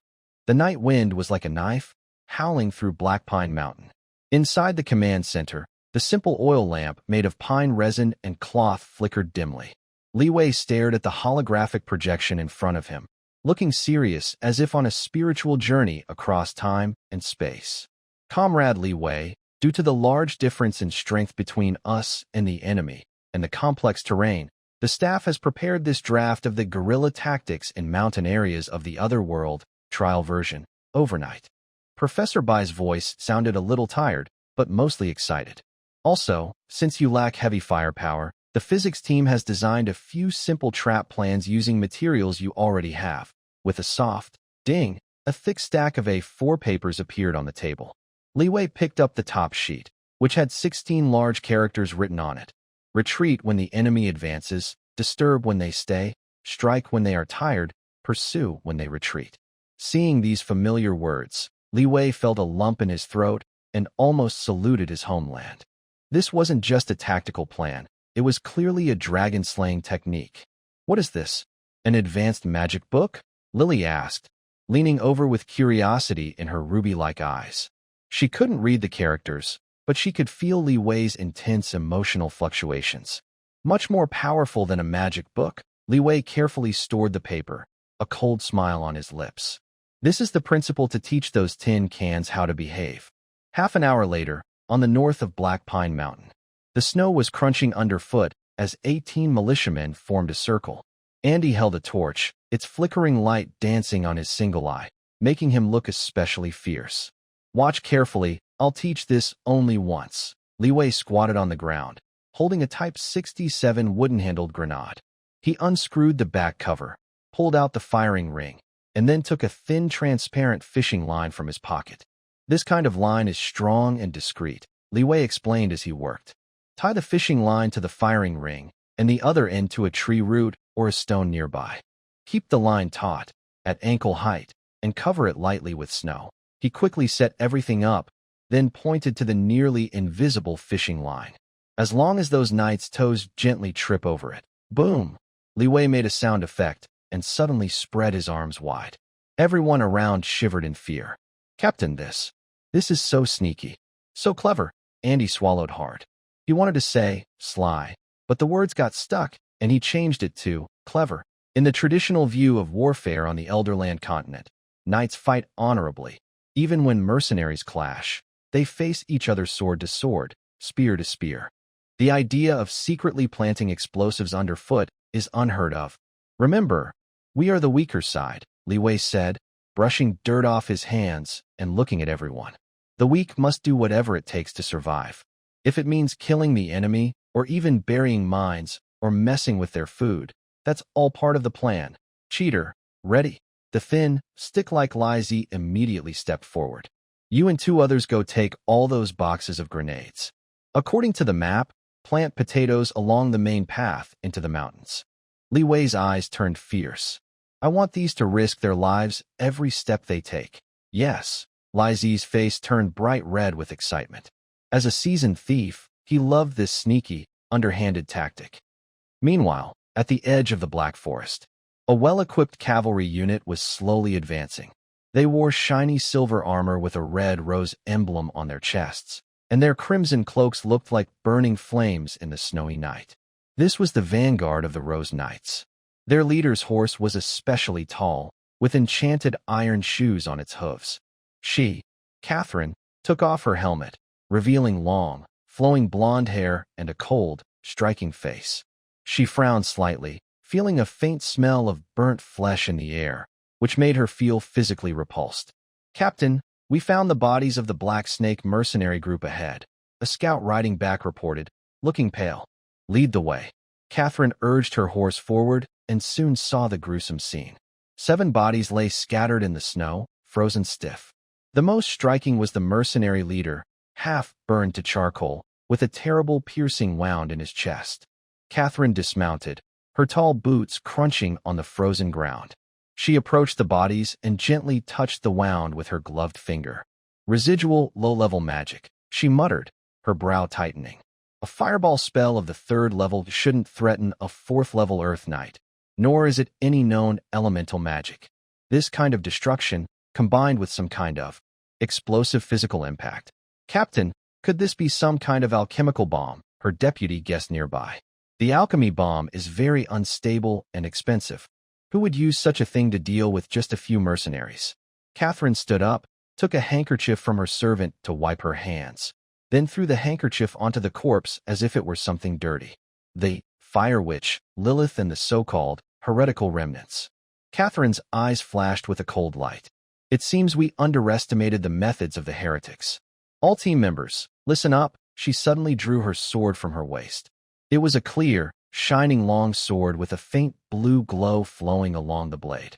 A: The night wind was like a knife, howling through Black Pine Mountain. Inside the command center, the simple oil lamp made of pine resin and cloth flickered dimly. Li Wei stared at the holographic projection in front of him, looking serious as if on a spiritual journey across time and space. Comrade Li Wei, due to the large difference in strength between us and the enemy, and the complex terrain, the staff has prepared this draft of the guerrilla tactics in mountain areas of the other world, trial version, overnight. Professor Bai's voice sounded a little tired, but mostly excited. Also, since you lack heavy firepower, the physics team has designed a few simple trap plans using materials you already have. With a soft ding, a thick stack of A4 papers appeared on the table. Li Wei picked up the top sheet, which had 16 large characters written on it. Retreat when the enemy advances, disturb when they stay, strike when they are tired, pursue when they retreat. Seeing these familiar words, Li Wei felt a lump in his throat and almost saluted his homeland. This wasn't just a tactical plan, it was clearly a dragon-slaying technique. What is this? An advanced magic book? Lily asked, leaning over with curiosity in her ruby-like eyes. She couldn't read the characters, but she could feel Li Wei's intense emotional fluctuations. Much more powerful than a magic book, Li Wei carefully stored the paper, a cold smile on his lips. This is the principle to teach those tin cans how to behave. Half an hour later, on the north of Black Pine Mountain, the snow was crunching underfoot as 18 militiamen formed a circle. Andy held a torch, its flickering light dancing on his single eye, making him look especially fierce. Watch carefully, I'll teach this only once. Li Wei squatted on the ground, holding a Type 67 wooden-handled grenade. He unscrewed the back cover, pulled out the firing ring, and then took a thin, transparent fishing line from his pocket. This kind of line is strong and discreet, Li Wei explained as he worked. Tie the fishing line to the firing ring and the other end to a tree root or a stone nearby. Keep the line taut, at ankle height, and cover it lightly with snow. He quickly set everything up, then pointed to the nearly invisible fishing line. As long as those knights' toes gently trip over it. Boom! Li Wei made a sound effect and suddenly spread his arms wide. Everyone around shivered in fear. Captain, this is so sneaky. So clever. Andy swallowed hard. He wanted to say, sly, but the words got stuck, and he changed it to, clever. In the traditional view of warfare on the Elderland continent, knights fight honorably. Even when mercenaries clash, they face each other sword to sword, spear to spear. The idea of secretly planting explosives underfoot is unheard of. Remember, we are the weaker side, Li Wei said, brushing dirt off his hands and looking at everyone. The weak must do whatever it takes to survive. If it means killing the enemy, or even burying mines, or messing with their food, that's all part of the plan. Cheater, ready. The thin, stick-like Li Zi immediately stepped forward. You and 2 others go take all those boxes of grenades. According to the map, plant potatoes along the main path into the mountains. Li Wei's eyes turned fierce. I want these to risk their lives every step they take. Yes. Li Zi's face turned bright red with excitement. As a seasoned thief, he loved this sneaky, underhanded tactic. Meanwhile, at the edge of the Black Forest, a well-equipped cavalry unit was slowly advancing. They wore shiny silver armor with a red rose emblem on their chests, and their crimson cloaks looked like burning flames in the snowy night. This was the vanguard of the Rose Knights. Their leader's horse was especially tall, with enchanted iron shoes on its hooves. She, Catherine, took off her helmet, revealing long, flowing blonde hair and a cold, striking face. She frowned slightly, feeling a faint smell of burnt flesh in the air, which made her feel physically repulsed. Captain, we found the bodies of the Black Snake mercenary group ahead, a scout riding back reported, looking pale. Lead the way. Catherine urged her horse forward and soon saw the gruesome scene. 7 bodies lay scattered in the snow, frozen stiff. The most striking was the mercenary leader, half burned to charcoal, with a terrible piercing wound in his chest. Catherine dismounted, her tall boots crunching on the frozen ground. She approached the bodies and gently touched the wound with her gloved finger. Residual low-level magic, she muttered, her brow tightening. A fireball spell of the 3rd level shouldn't threaten a 4th-level Earth Knight, nor is it any known elemental magic. This kind of destruction, combined with some kind of explosive physical impact. Captain, could this be some kind of alchemical bomb? Her deputy guessed nearby. The alchemy bomb is very unstable and expensive. Who would use such a thing to deal with just a few mercenaries? Catherine stood up, took a handkerchief from her servant to wipe her hands, then threw the handkerchief onto the corpse as if it were something dirty. The Fire Witch, Lilith and the so-called heretical remnants. Catherine's eyes flashed with a cold light. It seems we underestimated the methods of the heretics. All team members, listen up. She suddenly drew her sword from her waist. It was a clear, shining long sword with a faint blue glow flowing along the blade.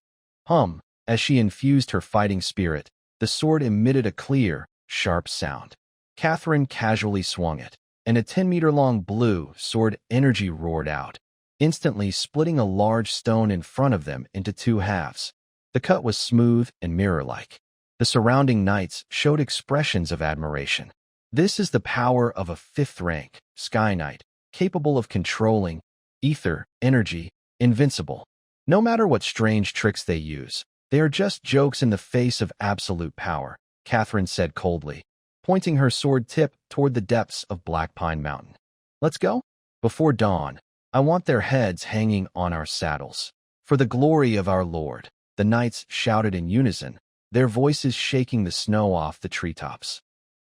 A: As she infused her fighting spirit, the sword emitted a clear, sharp sound. Catherine casually swung it, and a 10-meter-long blue sword energy roared out, instantly splitting a large stone in front of them into 2 halves. The cut was smooth and mirror-like. The surrounding knights showed expressions of admiration. This is the power of a 5th-rank Sky Knight, capable of controlling ether, energy, invincible. No matter what strange tricks they use, they are just jokes in the face of absolute power, Catherine said coldly, pointing her sword tip toward the depths of Black Pine Mountain. Let's go? Before dawn, I want their heads hanging on our saddles. For the glory of our Lord, the knights shouted in unison, their voices shaking the snow off the treetops.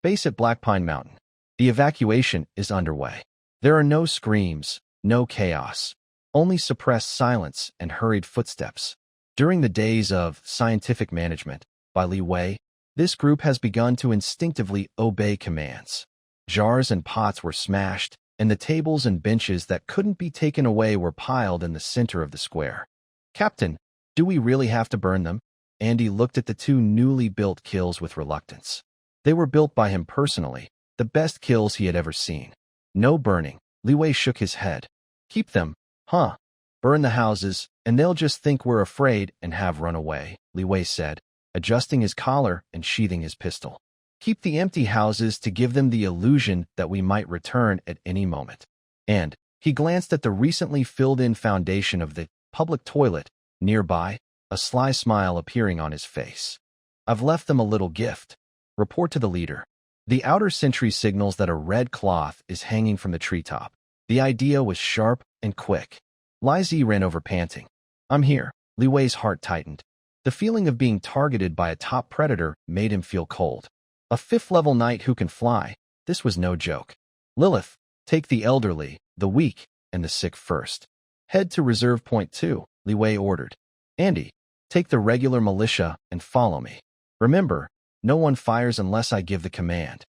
A: Base at Black Pine Mountain. The evacuation is underway. There are no screams, no chaos, only suppressed silence and hurried footsteps. During the days of scientific management by Li Wei, this group has begun to instinctively obey commands. Jars and pots were smashed, and the tables and benches that couldn't be taken away were piled in the center of the square. "Captain, do we really have to burn them?" Andy looked at the two newly built kills with reluctance. They were built by him personally, the best kills he had ever seen. "No burning." Li Wei shook his head. "Keep them, huh? Burn the houses, and they'll just think we're afraid and have run away," Li Wei said, adjusting his collar and sheathing his pistol. "Keep the empty houses to give them the illusion that we might return at any moment." And he glanced at the recently filled-in foundation of the public toilet nearby, a sly smile appearing on his face. "I've left them a little gift. Report to the leader." The outer sentry signals that a red cloth is hanging from the treetop. The idea was sharp and quick. Li Zi ran over panting. "I'm here." Li Wei's heart tightened. The feeling of being targeted by a top predator made him feel cold. A 5th-level knight who can fly, this was no joke. "Lilith, take the elderly, the weak, and the sick first. Head to Reserve Point 2, Li Wei ordered. "Andy, take the regular militia and follow me. Remember, no one fires unless I give the command."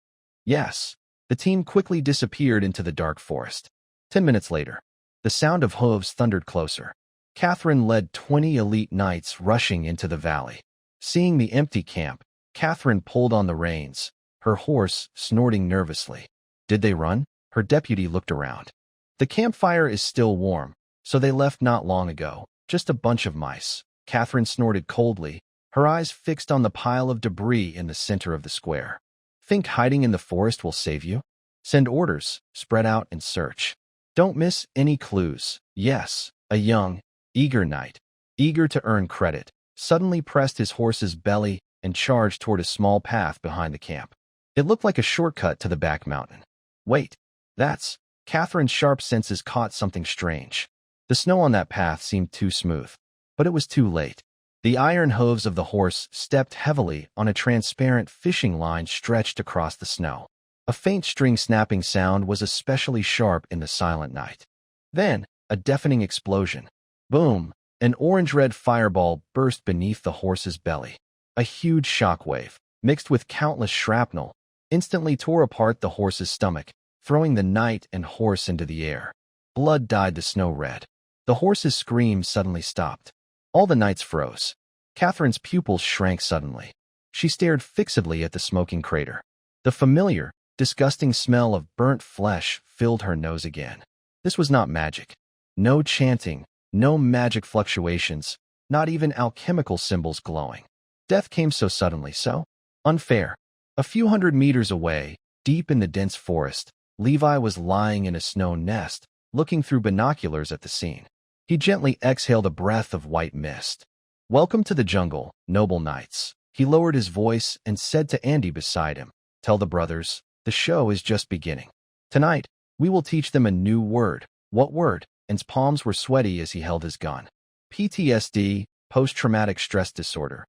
A: "Yes." The team quickly disappeared into the dark forest. 10 minutes later, the sound of hooves thundered closer. Catherine led 20 elite knights rushing into the valley. Seeing the empty camp, Catherine pulled on the reins, her horse snorting nervously. Did they run? Her deputy looked around. "The campfire is still warm, so they left not long ago. Just a bunch of mice." Catherine snorted coldly, her eyes fixed on the pile of debris in the center of the square. "Think hiding in the forest will save you? Send orders, spread out and search. Don't miss any clues." Yes, a young, eager knight, eager to earn credit, suddenly pressed his horse's belly and charged toward a small path behind the camp. It looked like a shortcut to the back mountain. "Wait, that's..." Catherine's sharp senses caught something strange. The snow on that path seemed too smooth. But it was too late. The iron hooves of the horse stepped heavily on a transparent fishing line stretched across the snow. A faint string snapping sound was especially sharp in the silent night. Then, a deafening explosion. Boom! An orange-red fireball burst beneath the horse's belly. A huge shockwave, mixed with countless shrapnel, instantly tore apart the horse's stomach, throwing the knight and horse into the air. Blood dyed the snow red. The horse's scream suddenly stopped. All the knights froze. Catherine's pupils shrank suddenly. She stared fixedly at the smoking crater. The familiar, disgusting smell of burnt flesh filled her nose again. This was not magic. No chanting, no magic fluctuations, not even alchemical symbols glowing. Death came so suddenly, so unfair. A few hundred meters away, deep in the dense forest, Levi was lying in a snow nest, looking through binoculars at the scene. He gently exhaled a breath of white mist. "Welcome to the jungle, noble knights." He lowered his voice and said to Andy beside him, "Tell the brothers, the show is just beginning. Tonight, we will teach them a new word." "What word?" An's palms were sweaty as he held his gun. "PTSD, post-traumatic stress disorder."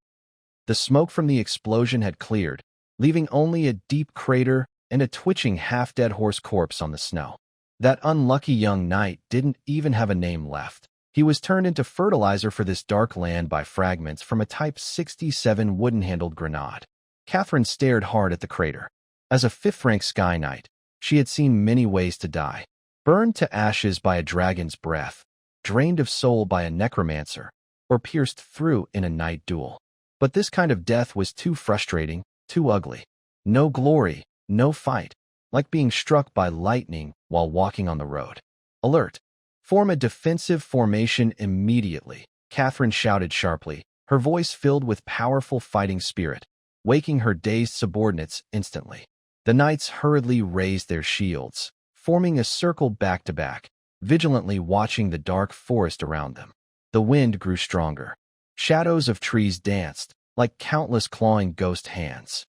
A: The smoke from the explosion had cleared, leaving only a deep crater and a twitching half-dead horse corpse on the snow. That unlucky young knight didn't even have a name left. He was turned into fertilizer for this dark land by fragments from a Type 67 wooden-handled grenade. Catherine stared hard at the crater. As a 5th-rank Sky Knight, she had seen many ways to die. Burned to ashes by a dragon's breath, drained of soul by a necromancer, or pierced through in a night duel. But this kind of death was too frustrating, too ugly. No glory, no fight, like being struck by lightning while walking on the road. "Alert! Form a defensive formation immediately," Catherine shouted sharply, her voice filled with powerful fighting spirit, waking her dazed subordinates instantly. The knights hurriedly raised their shields, forming a circle back-to-back, vigilantly watching the dark forest around them. The wind grew stronger. Shadows of trees danced, like countless clawing ghost hands.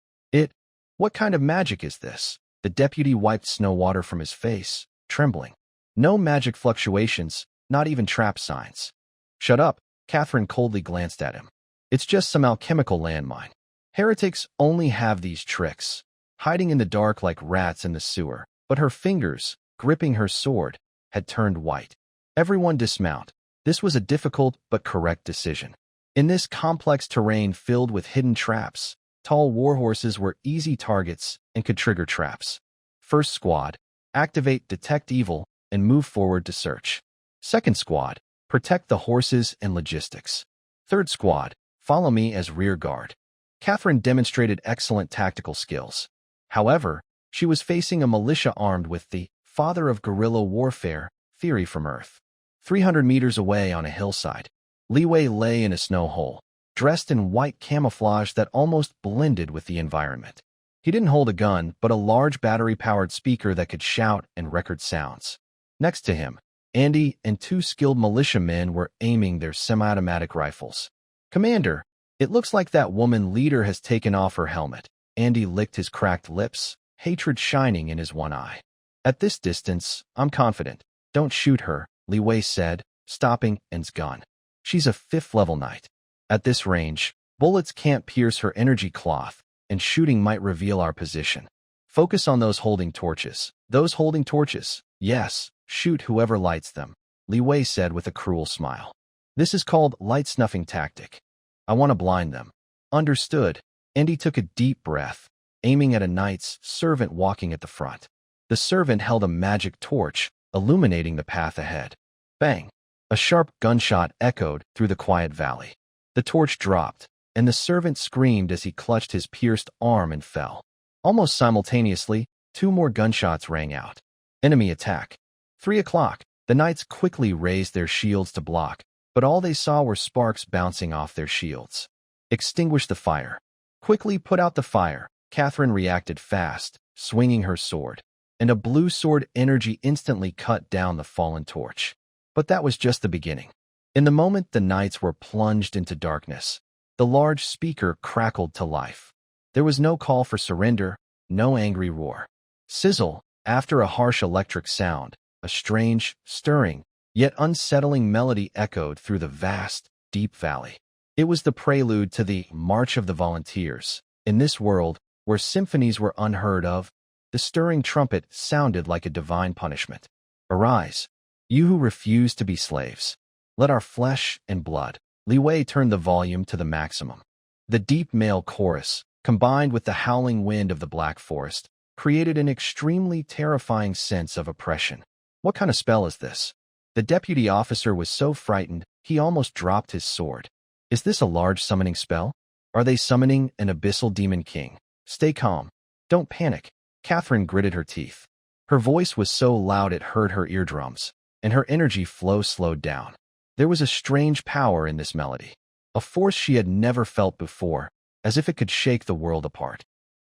A: What kind of magic is this?" The deputy wiped snow water from his face, trembling. "No magic fluctuations, not even trap signs." "Shut up," Catherine coldly glanced at him. "It's just some alchemical landmine. Heretics only have these tricks, hiding in the dark like rats in the sewer." But her fingers, gripping her sword, had turned white. "Everyone dismount." This was a difficult but correct decision. In this complex terrain filled with hidden traps, tall warhorses were easy targets and could trigger traps. "First squad, activate Detect Evil, and move forward to search. Second squad, protect the horses and logistics. Third squad, follow me as rear guard. Catherine demonstrated excellent tactical skills. However, she was facing a militia armed with the father of guerrilla warfare theory from Earth. 300 meters away on a hillside, Li Wei lay in a snow hole, dressed in white camouflage that almost blended with the environment. He didn't hold a gun, but a large battery-powered speaker that could shout and record sounds. Next to him, Andy and two skilled militiamen were aiming their semi-automatic rifles. "Commander, it looks like that woman leader has taken off her helmet." Andy licked his cracked lips, hatred shining in his one eye. "At this distance, I'm confident. Don't shoot her," Li Wei said, stopping and's gun. "She's a 5th-level knight. At this range, bullets can't pierce her energy cloth, and shooting might reveal our position. Focus on those holding torches. Those holding torches. Yes, shoot whoever lights them," Li Wei said with a cruel smile. "This is called light-snuffing tactic. I want to blind them." "Understood." Andy took a deep breath, aiming at a knight's servant walking at the front. The servant held a magic torch, illuminating the path ahead. Bang! A sharp gunshot echoed through the quiet valley. The torch dropped, and the servant screamed as he clutched his pierced arm and fell. Almost simultaneously, 2 more gunshots rang out. Enemy attack. 3 o'clock. The knights quickly raised their shields to block, but all they saw were sparks bouncing off their shields. "Extinguish the fire." "Quickly put out the fire." Catherine reacted fast, swinging her sword, and a blue sword energy instantly cut down the fallen torch. But that was just the beginning. In the moment the knights were plunged into darkness, the large speaker crackled to life. There was no call for surrender, no angry roar. Sizzle, after a harsh electric sound, a strange, stirring, yet unsettling melody echoed through the vast, deep valley. It was the prelude to the March of the Volunteers. In this world, where symphonies were unheard of, the stirring trumpet sounded like a divine punishment. "Arise, you who refuse to be slaves. Let our flesh and blood." Li Wei turned the volume to the maximum. The deep male chorus, combined with the howling wind of the Black Forest, created an extremely terrifying sense of oppression. What kind of spell is this? The deputy officer was so frightened, he almost dropped his sword. Is this a large summoning spell? Are they summoning an abyssal demon king? Stay calm. Don't panic. Catherine gritted her teeth. Her voice was so loud it hurt her eardrums, and her energy flow slowed down. There was a strange power in this melody, a force she had never felt before, as if it could shake the world apart.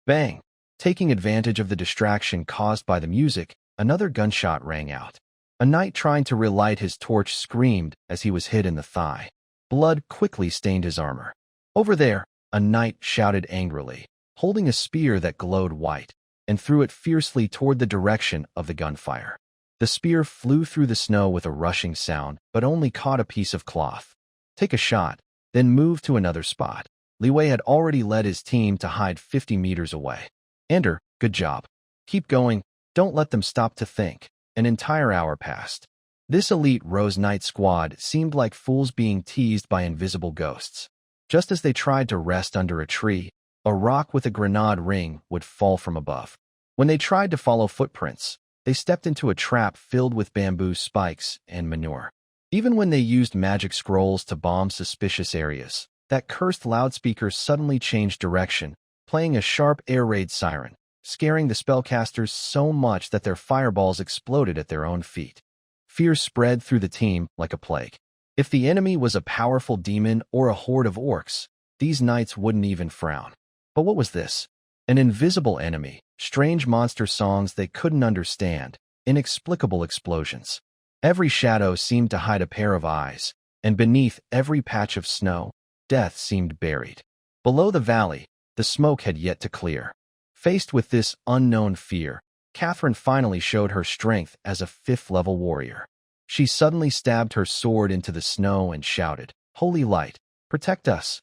A: Bang! Taking advantage of the distraction caused by the music, another gunshot rang out. A knight trying to relight his torch screamed as he was hit in the thigh. Blood quickly stained his armor. "Over there!" a knight shouted angrily, holding a spear that glowed white, and threw it fiercely toward the direction of the gunfire. The spear flew through the snow with a rushing sound, but only caught a piece of cloth. "Take a shot, then move to another spot." Li Wei had already led his team to hide 50 meters away. "Ender, good job. Keep going. Don't let them stop to think." An entire hour passed. This elite Rose Knight squad seemed like fools being teased by invisible ghosts. Just as they tried to rest under a tree, a rock with a grenade ring would fall from above. When they tried to follow footprints, they stepped into a trap filled with bamboo spikes and manure. Even when they used magic scrolls to bomb suspicious areas, that cursed loudspeaker suddenly changed direction, playing a sharp air raid siren, scaring the spellcasters so much that their fireballs exploded at their own feet. Fear spread through the team like a plague. If the enemy was a powerful demon or a horde of orcs, these knights wouldn't even frown. But what was this? An invisible enemy, strange monster songs they couldn't understand, inexplicable explosions. Every shadow seemed to hide a pair of eyes, and beneath every patch of snow, death seemed buried. Below the valley, the smoke had yet to clear. Faced with this unknown fear, Catherine finally showed her strength as a 5th-level warrior. She suddenly stabbed her sword into the snow and shouted, "Holy light, protect us!"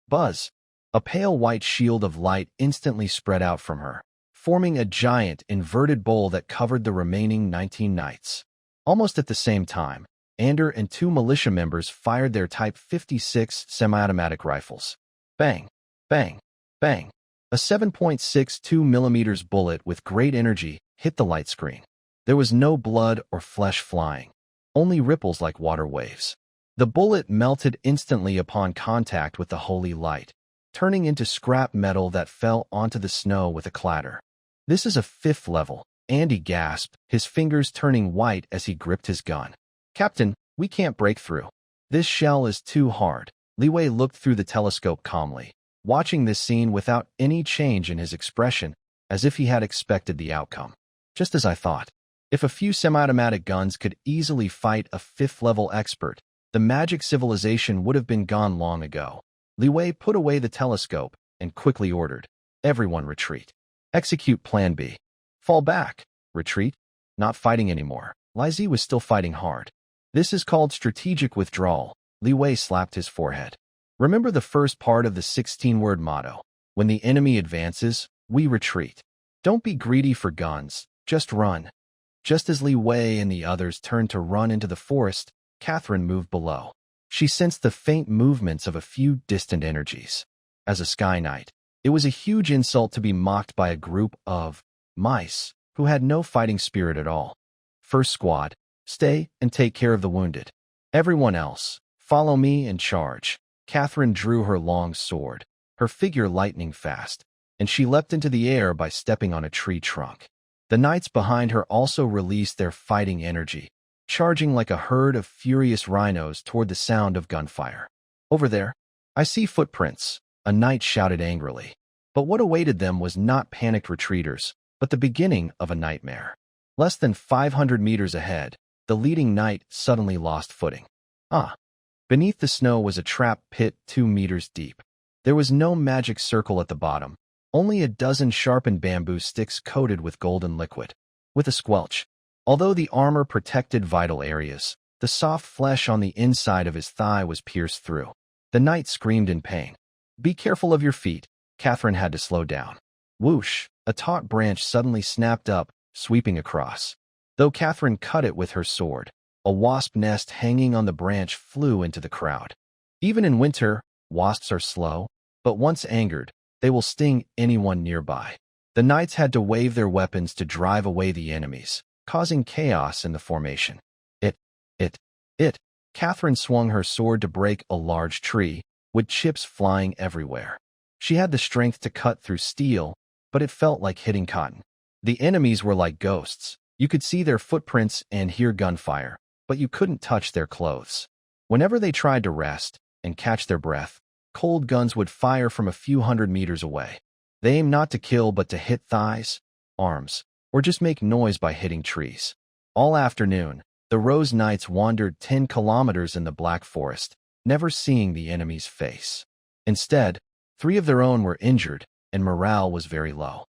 A: Buzz! A pale white shield of light instantly spread out from her, forming a giant inverted bowl that covered the remaining 19 knights. Almost at the same time, Ander and 2 militia members fired their Type 56 semi-automatic rifles. Bang! Bang! Bang! A 7.62 mm bullet with great energy hit the light screen. There was no blood or flesh flying, only ripples like water waves. The bullet melted instantly upon contact with the holy light, turning into scrap metal that fell onto the snow with a clatter. "This is a 5th level," Andy gasped, his fingers turning white as he gripped his gun. "Captain, we can't break through. This shell is too hard." Li Wei looked through the telescope calmly, watching this scene without any change in his expression, as if he had expected the outcome. "Just as I thought. If a few semi-automatic guns could easily fight a 5th-level expert, the magic civilization would have been gone long ago." Li Wei put away the telescope and quickly ordered, "Everyone retreat. Execute Plan B. Fall back. Retreat. Not fighting anymore." Li Zi was still fighting hard. "This is called strategic withdrawal." Li Wei slapped his forehead. "Remember the first part of the 16-word motto. When the enemy advances, we retreat. Don't be greedy for guns, just run." Just as Li Wei and the others turned to run into the forest, Catherine moved below. She sensed the faint movements of a few distant energies. As a Sky Knight, it was a huge insult to be mocked by a group of mice who had no fighting spirit at all. "First squad, stay and take care of the wounded. Everyone else, follow me and charge." Catherine drew her long sword, her figure lightning fast, and she leapt into the air by stepping on a tree trunk. The knights behind her also released their fighting energy, charging like a herd of furious rhinos toward the sound of gunfire. "Over there, I see footprints," a knight shouted angrily. But what awaited them was not panicked retreaters, but the beginning of a nightmare. Less than 500 meters ahead, the leading knight suddenly lost footing. Beneath the snow was a trap pit 2 meters deep. There was no magic circle at the bottom, only a dozen sharpened bamboo sticks coated with golden liquid. With a squelch, although the armor protected vital areas, the soft flesh on the inside of his thigh was pierced through. The knight screamed in pain. "Be careful of your feet." Catherine had to slow down. Whoosh! A taut branch suddenly snapped up, sweeping across. Though Catherine cut it with her sword, a wasp nest hanging on the branch flew into the crowd. Even in winter, wasps are slow, but once angered, they will sting anyone nearby. The knights had to wave their weapons to drive away the enemies, causing chaos in the formation. Catherine swung her sword to break a large tree, with chips flying everywhere. She had the strength to cut through steel, but it felt like hitting cotton. The enemies were like ghosts. You could see their footprints and hear gunfire, but you couldn't touch their clothes. Whenever they tried to rest and catch their breath, cold guns would fire from a few hundred meters away. They aimed not to kill but to hit thighs, arms, or just make noise by hitting trees. All afternoon, the Rose Knights wandered 10 kilometers in the Black Forest, never seeing the enemy's face. Instead, 3 of their own were injured, and morale was very low.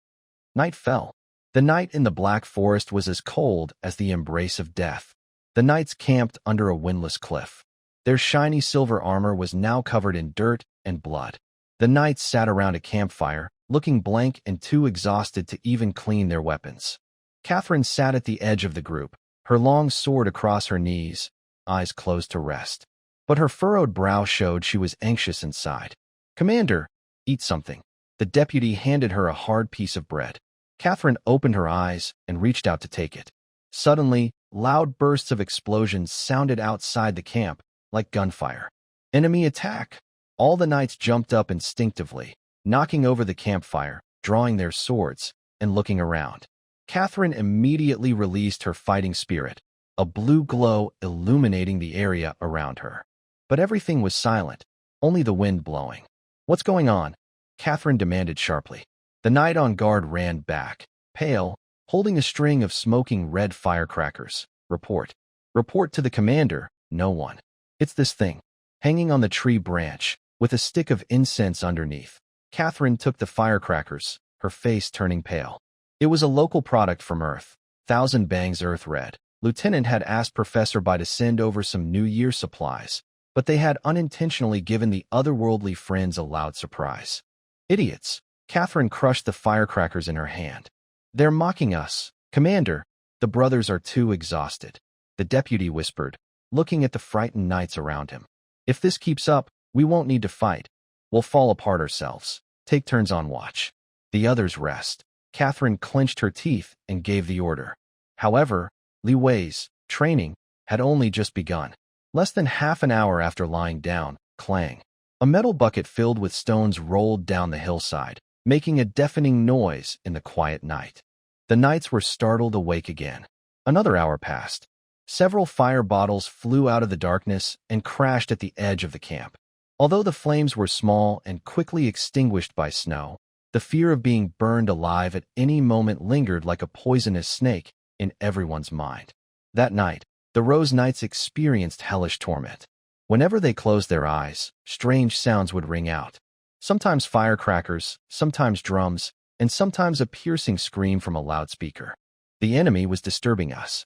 A: Night fell. The night in the Black Forest was as cold as the embrace of death. The knights camped under a windless cliff. Their shiny silver armor was now covered in dirt and blood. The knights sat around a campfire, looking blank and too exhausted to even clean their weapons. Catherine sat at the edge of the group, her long sword across her knees, eyes closed to rest. But her furrowed brow showed she was anxious inside. "Commander, eat something." The deputy handed her a hard piece of bread. Catherine opened her eyes and reached out to take it. Suddenly, loud bursts of explosions sounded outside the camp, like gunfire. "Enemy attack!" All the knights jumped up instinctively, knocking over the campfire, drawing their swords, and looking around. Catherine immediately released her fighting spirit, a blue glow illuminating the area around her. But everything was silent, only the wind blowing. "What's going on?" Catherine demanded sharply. The knight on guard ran back, pale, holding a string of smoking red firecrackers. "Report. Report to the commander." "No one. It's this thing, hanging on the tree branch, with a stick of incense underneath." Catherine took the firecrackers, her face turning pale. It was a local product from Earth, Thousand Bangs Earth Red. Lieutenant had asked Professor Bai to send over some New Year supplies, but they had unintentionally given the otherworldly friends a loud surprise. "Idiots!" Catherine crushed the firecrackers in her hand. "They're mocking us. Commander, the brothers are too exhausted." The deputy whispered, looking at the frightened knights around him. "If this keeps up, we won't need to fight. We'll fall apart ourselves. Take turns on watch. The others rest." Catherine clenched her teeth and gave the order. However, Li Wei's training had only just begun. Less than half an hour after lying down, clang. A metal bucket filled with stones rolled down the hillside, making a deafening noise in the quiet night. The knights were startled awake again. Another hour passed. Several fire bottles flew out of the darkness and crashed at the edge of the camp. Although the flames were small and quickly extinguished by snow, the fear of being burned alive at any moment lingered like a poisonous snake in everyone's mind. That night, the Rose Knights experienced hellish torment. Whenever they closed their eyes, strange sounds would ring out. Sometimes firecrackers, sometimes drums, and sometimes a piercing scream from a loudspeaker. The enemy was disturbing us.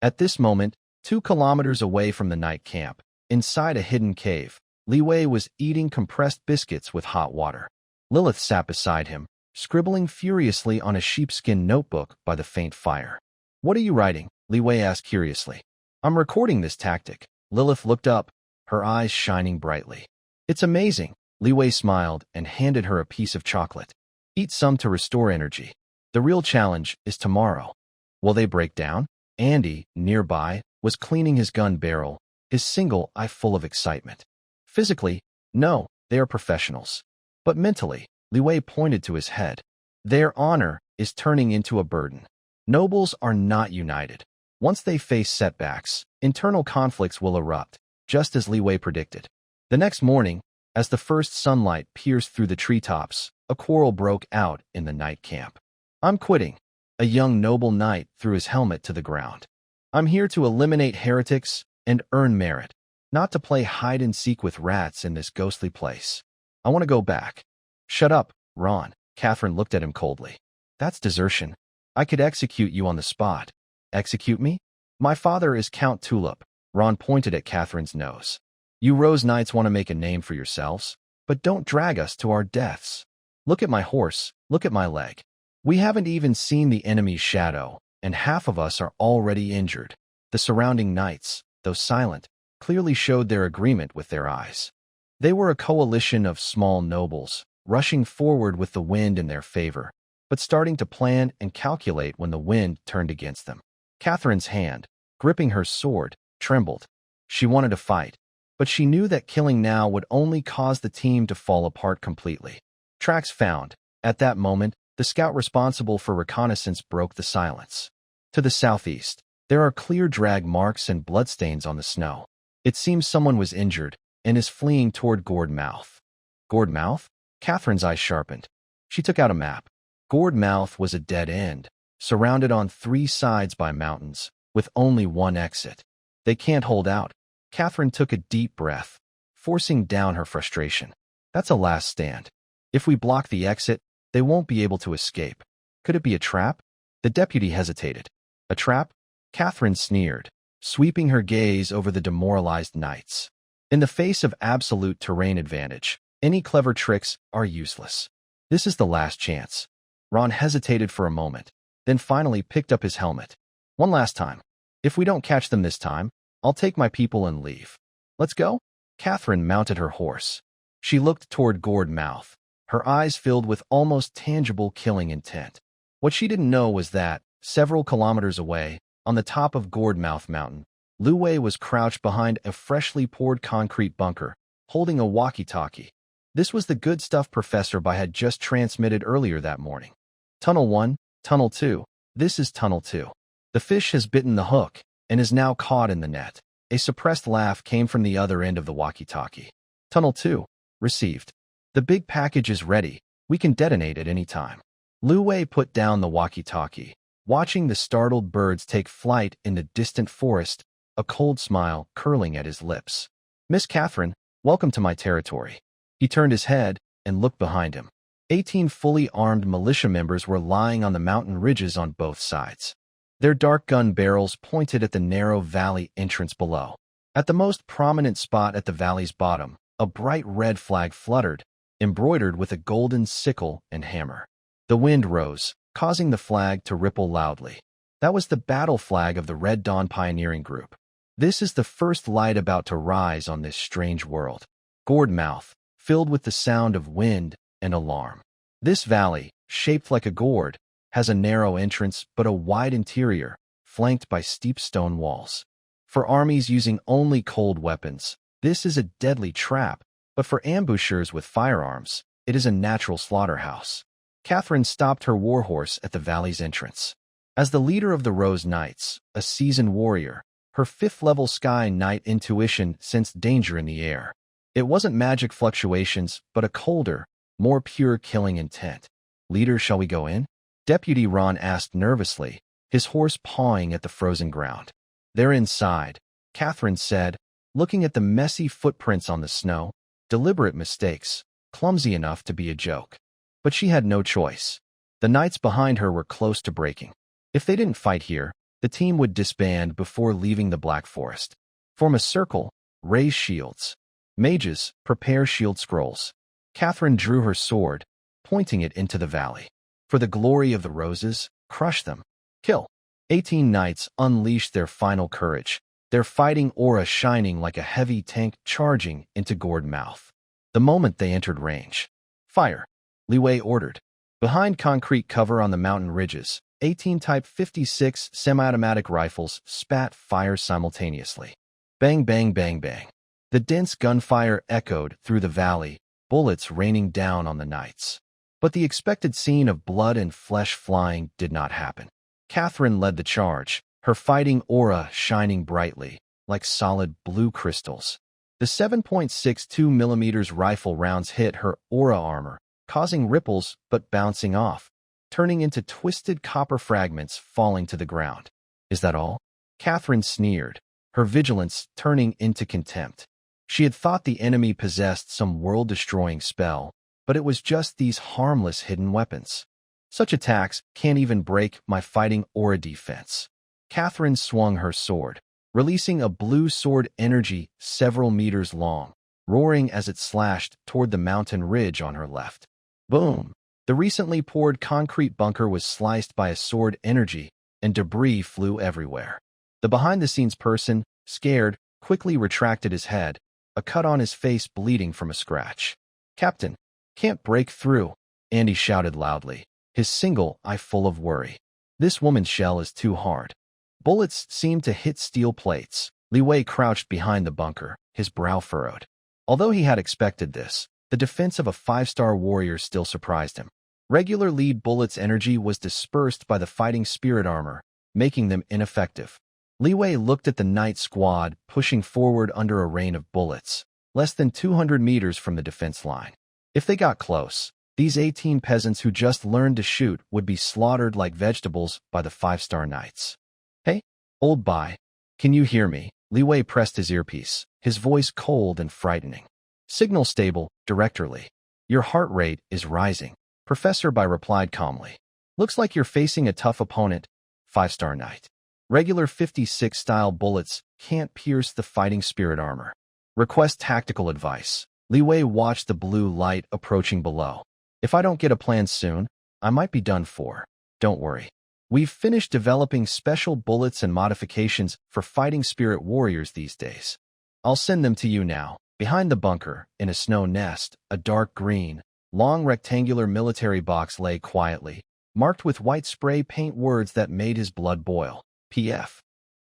A: At this moment, 2 kilometers away from the night camp, inside a hidden cave, Li Wei was eating compressed biscuits with hot water. Lilith sat beside him, scribbling furiously on a sheepskin notebook by the faint fire. "What are you writing?" Li Wei asked curiously. "I'm recording this tactic." Lilith looked up, her eyes shining brightly. "It's amazing." Li Wei smiled and handed her a piece of chocolate. "Eat some to restore energy. The real challenge is tomorrow." "Will they break down?" Andy, nearby, was cleaning his gun barrel, his single eye full of excitement. "Physically, no, they are professionals. But mentally," Li Wei pointed to his head, "their honor is turning into a burden. Nobles are not united. Once they face setbacks, internal conflicts will erupt, just as Li Wei predicted." The next morning, as the first sunlight pierced through the treetops, a quarrel broke out in the night camp. "I'm quitting." A young noble knight threw his helmet to the ground. "I'm here to eliminate heretics and earn merit, not to play hide-and-seek with rats in this ghostly place. I want to go back." "Shut up, Ron." Catherine looked at him coldly. "That's desertion. I could execute you on the spot." "Execute me? My father is Count Tulip." Ron pointed at Catherine's nose. "You Rose Knights want to make a name for yourselves, but don't drag us to our deaths. Look at my horse, look at my leg. We haven't even seen the enemy's shadow, and half of us are already injured." The surrounding knights, though silent, clearly showed their agreement with their eyes. They were a coalition of small nobles, rushing forward with the wind in their favor, but starting to plan and calculate when the wind turned against them. Catherine's hand, gripping her sword, trembled. She wanted to fight, but she knew that killing now would only cause the team to fall apart completely. Tracks found. At that moment, the scout responsible for reconnaissance broke the silence. To the southeast, there are clear drag marks and bloodstains on the snow. It seems someone was injured and is fleeing toward Gourd Mouth. Gourd Mouth? Catherine's eyes sharpened. She took out a map. Gourd Mouth was a dead end, surrounded on 3 sides by mountains, with only one exit. They can't hold out. Catherine took a deep breath, forcing down her frustration. That's a last stand. If we block the exit, they won't be able to escape. Could it be a trap? The deputy hesitated. A trap? Catherine sneered, sweeping her gaze over the demoralized knights. In the face of absolute terrain advantage, any clever tricks are useless. This is the last chance. Ron hesitated for a moment, then finally picked up his helmet. "One last time. If we don't catch them this time, I'll take my people and leave. Let's go?" Catherine mounted her horse. She looked toward Gourd Mouth, her eyes filled with almost tangible killing intent. What she didn't know was that, several kilometers away, on the top of Gourd Mouth Mountain, Li Wei was crouched behind a freshly poured concrete bunker, holding a walkie-talkie. This was the good stuff Professor Bai had just transmitted earlier that morning. "Tunnel 1, Tunnel 2. This is Tunnel 2. The fish has bitten the hook and is now caught in the net." A suppressed laugh came from the other end of the walkie-talkie. "Tunnel 2. Received. The big package is ready. We can detonate at any time." Li Wei put down the walkie-talkie, watching the startled birds take flight in the distant forest, a cold smile curling at his lips. "Miss Catherine, welcome to my territory." He turned his head and looked behind him. 18 fully armed militia members were lying on the mountain ridges on both sides. Their dark gun barrels pointed at the narrow valley entrance below. At the most prominent spot at the valley's bottom, a bright red flag fluttered, embroidered with a golden sickle and hammer. The wind rose, causing the flag to ripple loudly. That was the battle flag of the Red Dawn Pioneering Group. This is the first light about to rise on this strange world. Gourd Mouth, filled with the sound of wind and alarm. This valley, shaped like a gourd, has a narrow entrance but a wide interior, flanked by steep stone walls. For armies using only cold weapons, this is a deadly trap, but for ambushers with firearms, it is a natural slaughterhouse. Catherine stopped her warhorse at the valley's entrance. As the leader of the Rose Knights, a seasoned warrior, her 5th-level Sky Knight intuition sensed danger in the air. It wasn't magic fluctuations, but a colder, more pure killing intent. "Leader, shall we go in?" Deputy Ron asked nervously, his horse pawing at the frozen ground. "They're inside," Catherine said, looking at the messy footprints on the snow, deliberate mistakes, clumsy enough to be a joke. But she had no choice. The knights behind her were close to breaking. If they didn't fight here, the team would disband before leaving the Black Forest. Form a circle, raise shields. Mages, prepare shield scrolls. Catherine drew her sword, pointing it into the valley. For the glory of the roses, crush them. Kill. 18 knights unleashed their final courage, their fighting aura shining like a heavy tank charging into gored mouth. The moment they entered range. "Fire," Li Wei ordered. Behind concrete cover on the mountain ridges, 18 Type 56 semi-automatic rifles spat fire simultaneously. Bang, bang, bang, bang. The dense gunfire echoed through the valley, bullets raining down on the knights. But the expected scene of blood and flesh flying did not happen. Catherine led the charge, her fighting aura shining brightly, like solid blue crystals. The 7.62mm rifle rounds hit her aura armor, causing ripples but bouncing off, turning into twisted copper fragments falling to the ground. "Is that all?" Catherine sneered, her vigilance turning into contempt. She had thought the enemy possessed some world-destroying spell, but it was just these harmless hidden weapons. "Such attacks can't even break my fighting aura defense." Catherine swung her sword, releasing a blue sword energy several meters long, roaring as it slashed toward the mountain ridge on her left. Boom! The recently poured concrete bunker was sliced by a sword energy, and debris flew everywhere. The behind-the-scenes person, scared, quickly retracted his head, a cut on his face bleeding from a scratch. "Captain, can't break through," Andy shouted loudly, his single eye full of worry. "This woman's shell is too hard." Bullets seemed to hit steel plates. Li Wei crouched behind the bunker, his brow furrowed. Although he had expected this, the defense of a 5-star warrior still surprised him. Regular lead bullets' energy was dispersed by the fighting spirit armor, making them ineffective. Li Wei looked at the knight squad pushing forward under a rain of bullets, less than 200 meters from the defense line. If they got close, these 18 peasants who just learned to shoot would be slaughtered like vegetables by the 5-star knights. "Hey, old bye, can you hear me?" Li Wei pressed his earpiece, his voice cold and frightening. "Signal stable, Director Li. Your heart rate is rising," Professor Bai replied calmly. "Looks like you're facing a tough opponent, 5-star knight. Regular 56-style bullets can't pierce the fighting spirit armor. Request tactical advice." Li Wei watched the blue light approaching below. "If I don't get a plan soon, I might be done for. Don't worry. We've finished developing special bullets and modifications for fighting spirit warriors these days. I'll send them to you now." Behind the bunker, in a snow nest, a dark green, long rectangular military box lay quietly, marked with white spray paint words that made his blood boil. PF.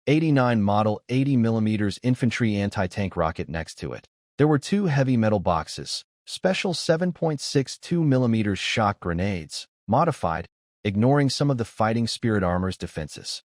A: 89 model 80mm infantry anti-tank rocket next to it. There were 2 heavy metal boxes, special 7.62mm shock grenades, modified, ignoring some of the fighting spirit armor's defenses.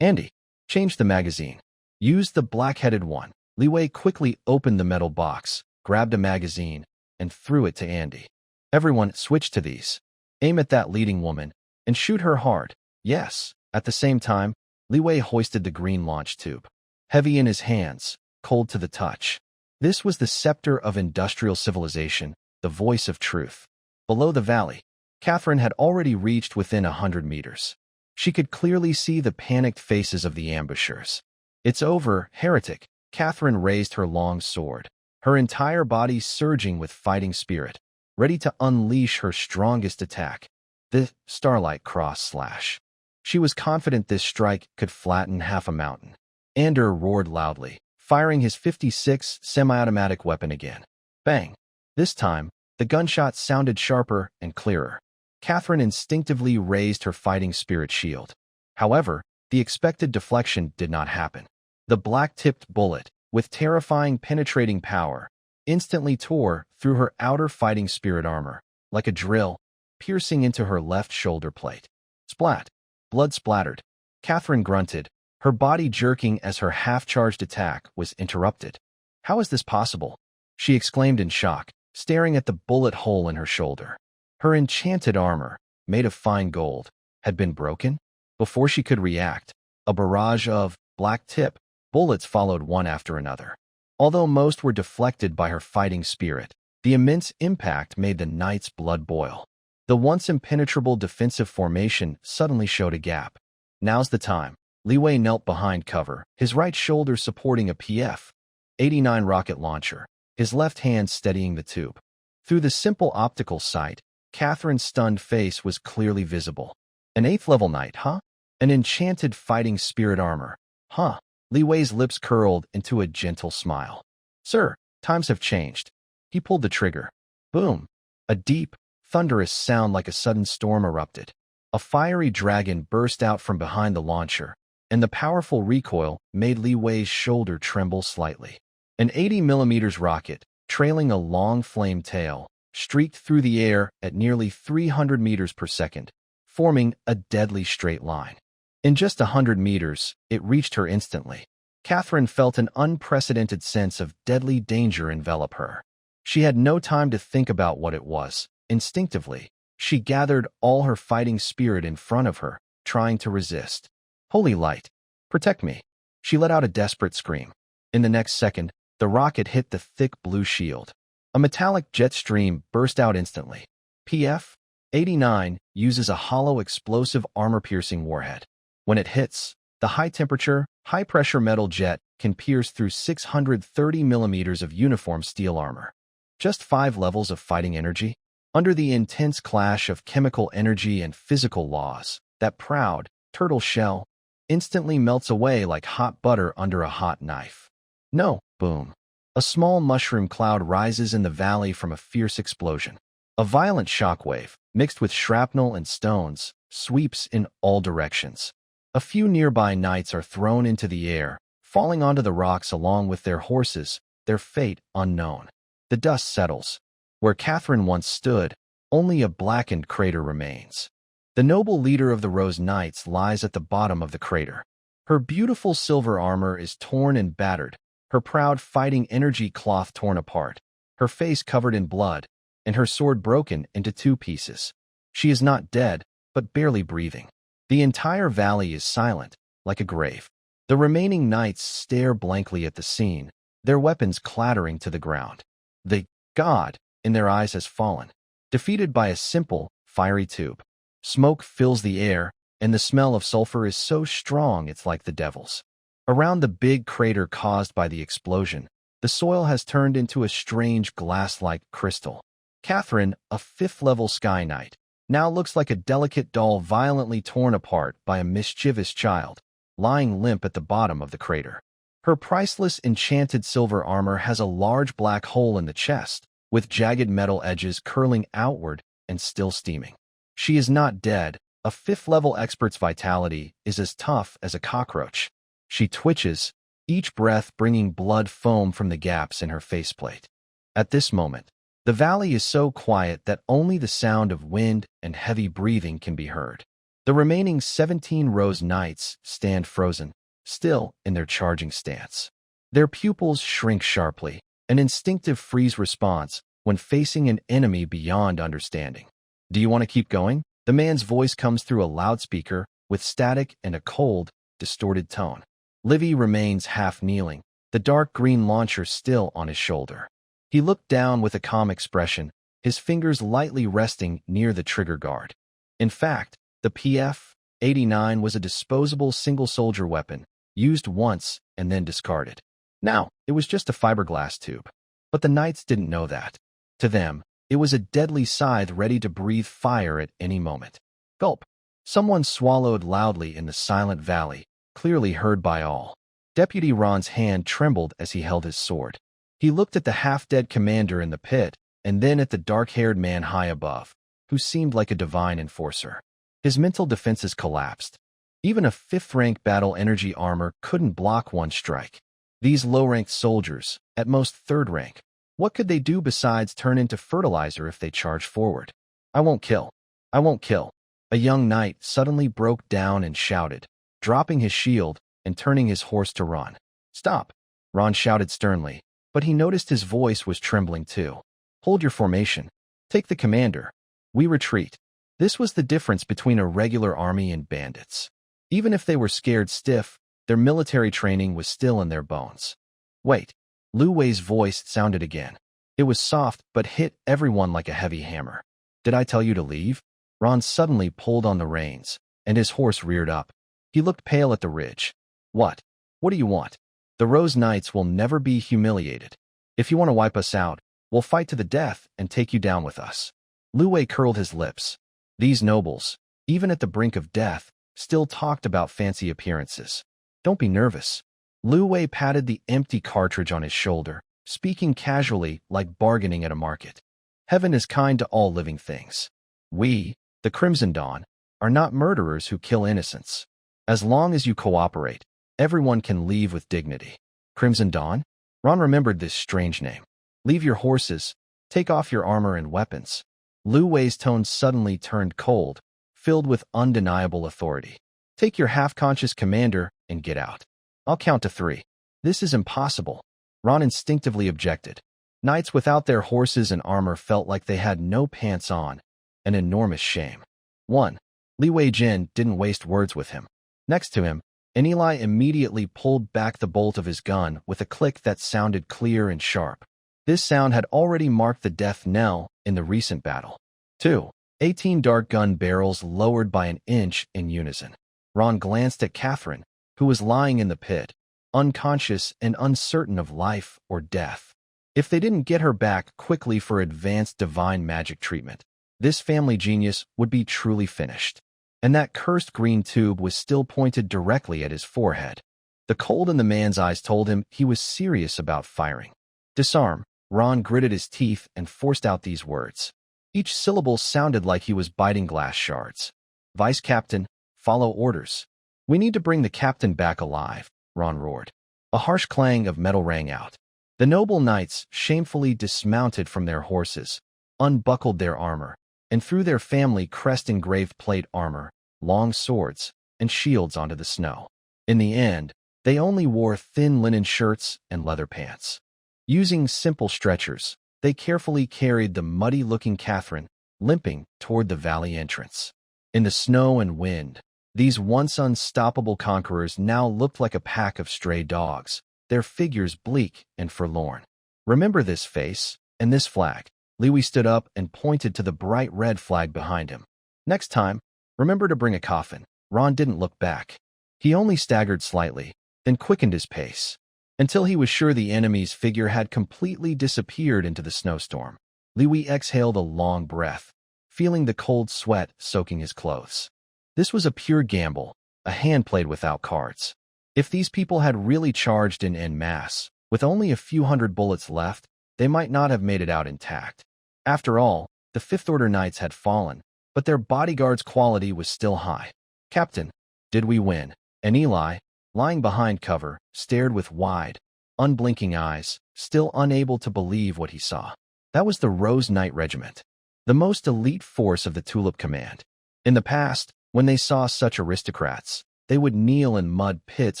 A: "Andy, change the magazine. Use the black-headed one." Li Wei quickly opened the metal box, grabbed a magazine, and threw it to Andy. "Everyone, switch to these. Aim at that leading woman, and shoot her hard." "Yes." At the same time, Li Wei hoisted the green launch tube. Heavy in his hands, cold to the touch. This was the scepter of industrial civilization, the voice of truth. Below the valley, Catherine had already reached within 100 meters. She could clearly see the panicked faces of the ambushers. "It's over, heretic." Catherine raised her long sword, her entire body surging with fighting spirit, ready to unleash her strongest attack, the Starlight Cross Slash. She was confident this strike could flatten half a mountain. Ander roared loudly, firing his 56 semi-automatic weapon again. Bang! This time, the gunshots sounded sharper and clearer. Catherine instinctively raised her fighting spirit shield. However, the expected deflection did not happen. The black-tipped bullet, with terrifying penetrating power, instantly tore through her outer fighting spirit armor, like a drill, piercing into her left shoulder plate. Splat! Blood splattered. Catherine grunted, her body jerking as her half-charged attack was interrupted. How is this possible? She exclaimed in shock, staring at the bullet hole in her shoulder. Her enchanted armor, made of fine gold, had been broken? Before she could react, a barrage of black-tip bullets followed one after another. Although most were deflected by her fighting spirit, the immense impact made the knight's blood boil. The once impenetrable defensive formation suddenly showed a gap. Now's the time. Li Wei knelt behind cover, his right shoulder supporting a PF-89 rocket launcher, his left hand steadying the tube. Through the simple optical sight, Catherine's stunned face was clearly visible. An 8th-level knight, huh? An enchanted fighting spirit armor, huh? Li Wei's lips curled into a gentle smile. Sir, times have changed. He pulled the trigger. Boom! A deep, thunderous sound like a sudden storm erupted. A fiery dragon burst out from behind the launcher, and the powerful recoil made Li Wei's shoulder tremble slightly. An 80mm rocket, trailing a long flame tail, streaked through the air at nearly 300 meters per second, forming a deadly straight line. In just 100 meters, it reached her instantly. Catherine felt an unprecedented sense of deadly danger envelop her. She had no time to think about what it was. Instinctively, she gathered all her fighting spirit in front of her, trying to resist. Holy light, protect me. She let out a desperate scream. In the next second, the rocket hit the thick blue shield. A metallic jet stream burst out instantly. PF-89 uses a hollow explosive armor-piercing warhead. When it hits, the high-temperature, high-pressure metal jet can pierce through 630 millimeters of uniform steel armor. Just 5 levels of fighting energy? Under the intense clash of chemical energy and physical laws, that proud turtle shell instantly melts away like hot butter under a hot knife. No, boom. A small mushroom cloud rises in the valley from a fierce explosion. A violent shockwave, mixed with shrapnel and stones, sweeps in all directions. A few nearby knights are thrown into the air, falling onto the rocks along with their horses, their fate unknown. The dust settles. Where Catherine once stood, only a blackened crater remains. The noble leader of the Rose Knights lies at the bottom of the crater. Her beautiful silver armor is torn and battered, her proud fighting energy cloth torn apart, her face covered in blood, and her sword broken into 2 pieces. She is not dead, but barely breathing. The entire valley is silent, like a grave. The remaining knights stare blankly at the scene, their weapons clattering to the ground. The god in their eyes has fallen, defeated by a simple, fiery tube. Smoke fills the air, and the smell of sulfur is so strong it's like the devil's. Around the big crater caused by the explosion, the soil has turned into a strange glass-like crystal. Catherine, a 5th-level Sky Knight, now looks like a delicate doll violently torn apart by a mischievous child, lying limp at the bottom of the crater. Her priceless enchanted silver armor has a large black hole in the chest, with jagged metal edges curling outward and still steaming. She is not dead. A 5th-level expert's vitality is as tough as a cockroach. She twitches, each breath bringing blood foam from the gaps in her faceplate. At this moment, the valley is so quiet that only the sound of wind and heavy breathing can be heard. The remaining 17 Rose Knights stand frozen, still in their charging stance. Their pupils shrink sharply, an instinctive freeze response when facing an enemy beyond understanding. Do you want to keep going? The man's voice comes through a loudspeaker with static and a cold, distorted tone. Livy remains half kneeling, the dark green launcher still on his shoulder. He looked down with a calm expression, his fingers lightly resting near the trigger guard. In fact, the PF-89 was a disposable single-soldier weapon, used once and then discarded. Now, it was just a fiberglass tube. But the knights didn't know that. To them, it was a deadly scythe ready to breathe fire at any moment. Gulp. Someone swallowed loudly in the silent valley, clearly heard by all. Deputy Ron's hand trembled as he held his sword. He looked at the half-dead commander in the pit, and then at the dark-haired man high above, who seemed like a divine enforcer. His mental defenses collapsed. Even a 5th-rank battle energy armor couldn't block one strike. These low-ranked soldiers, at most 3rd rank, what could they do besides turn into fertilizer if they charge forward? I won't kill. I won't kill. A young knight suddenly broke down and shouted, dropping his shield and turning his horse to run. Stop! Ron shouted sternly, but he noticed his voice was trembling too. Hold your formation. Take the commander. We retreat. This was the difference between a regular army and bandits. Even if they were scared stiff, their military training was still in their bones. Wait. Lu Wei's voice sounded again. It was soft but hit everyone like a heavy hammer. Did I tell you to leave? Ron suddenly pulled on the reins, and his horse reared up. He looked pale at the ridge. What? What do you want? The Rose Knights will never be humiliated. If you want to wipe us out, we'll fight to the death and take you down with us. Lu Wei curled his lips. These nobles, even at the brink of death, still talked about fancy appearances. Don't be nervous. Lu Wei patted the empty cartridge on his shoulder, speaking casually like bargaining at a market. Heaven is kind to all living things. We, the Crimson Dawn, are not murderers who kill innocents. As long as you cooperate, everyone can leave with dignity. Crimson Dawn? Ron remembered this strange name. Leave your horses. Take off your armor and weapons. Lu Wei's tone suddenly turned cold, filled with undeniable authority. Take your half-conscious commander and get out. I'll count to 3. This is impossible. Ron instinctively objected. Knights without their horses and armor felt like they had no pants on. An enormous shame. 1. Li Wei-jin didn't waste words with him. Next to him, Eli immediately pulled back the bolt of his gun with a click that sounded clear and sharp. This sound had already marked the death knell in the recent battle. 2. 18 dart gun barrels lowered by an inch in unison. Ron glanced at Catherine, who was lying in the pit, unconscious and uncertain of life or death. If they didn't get her back quickly for advanced divine magic treatment, this family genius would be truly finished. And that cursed green tube was still pointed directly at his forehead. The cold in the man's eyes told him he was serious about firing. Disarm. Ron gritted his teeth and forced out these words. Each syllable sounded like he was biting glass shards. Vice Captain, follow orders. We need to bring the captain back alive, Ron roared. A harsh clang of metal rang out. The noble knights shamefully dismounted from their horses, unbuckled their armor, and threw their family crest-engraved plate armor, long swords, and shields onto the snow. In the end, they only wore thin linen shirts and leather pants. Using simple stretchers, they carefully carried the muddy-looking Catherine, limping toward the valley entrance. In the snow and wind, these once unstoppable conquerors now looked like a pack of stray dogs, their figures bleak and forlorn. Remember this face and this flag. Liwi stood up and pointed to the bright red flag behind him. Next time, remember to bring a coffin. Ron didn't look back. He only staggered slightly, then quickened his pace, until he was sure the enemy's figure had completely disappeared into the snowstorm. Liwi exhaled a long breath, feeling the cold sweat soaking his clothes. This was a pure gamble, a hand played without cards. If these people had really charged in en masse, with only a few hundred bullets left, they might not have made it out intact. After all, the Fifth Order Knights had fallen, but their bodyguard's quality was still high. Captain, did we win? And Eli, lying behind cover, stared with wide, unblinking eyes, still unable to believe what he saw. That was the Rose Knight Regiment, the most elite force of the Tulip Command. In the past, when they saw such aristocrats, they would kneel in mud pits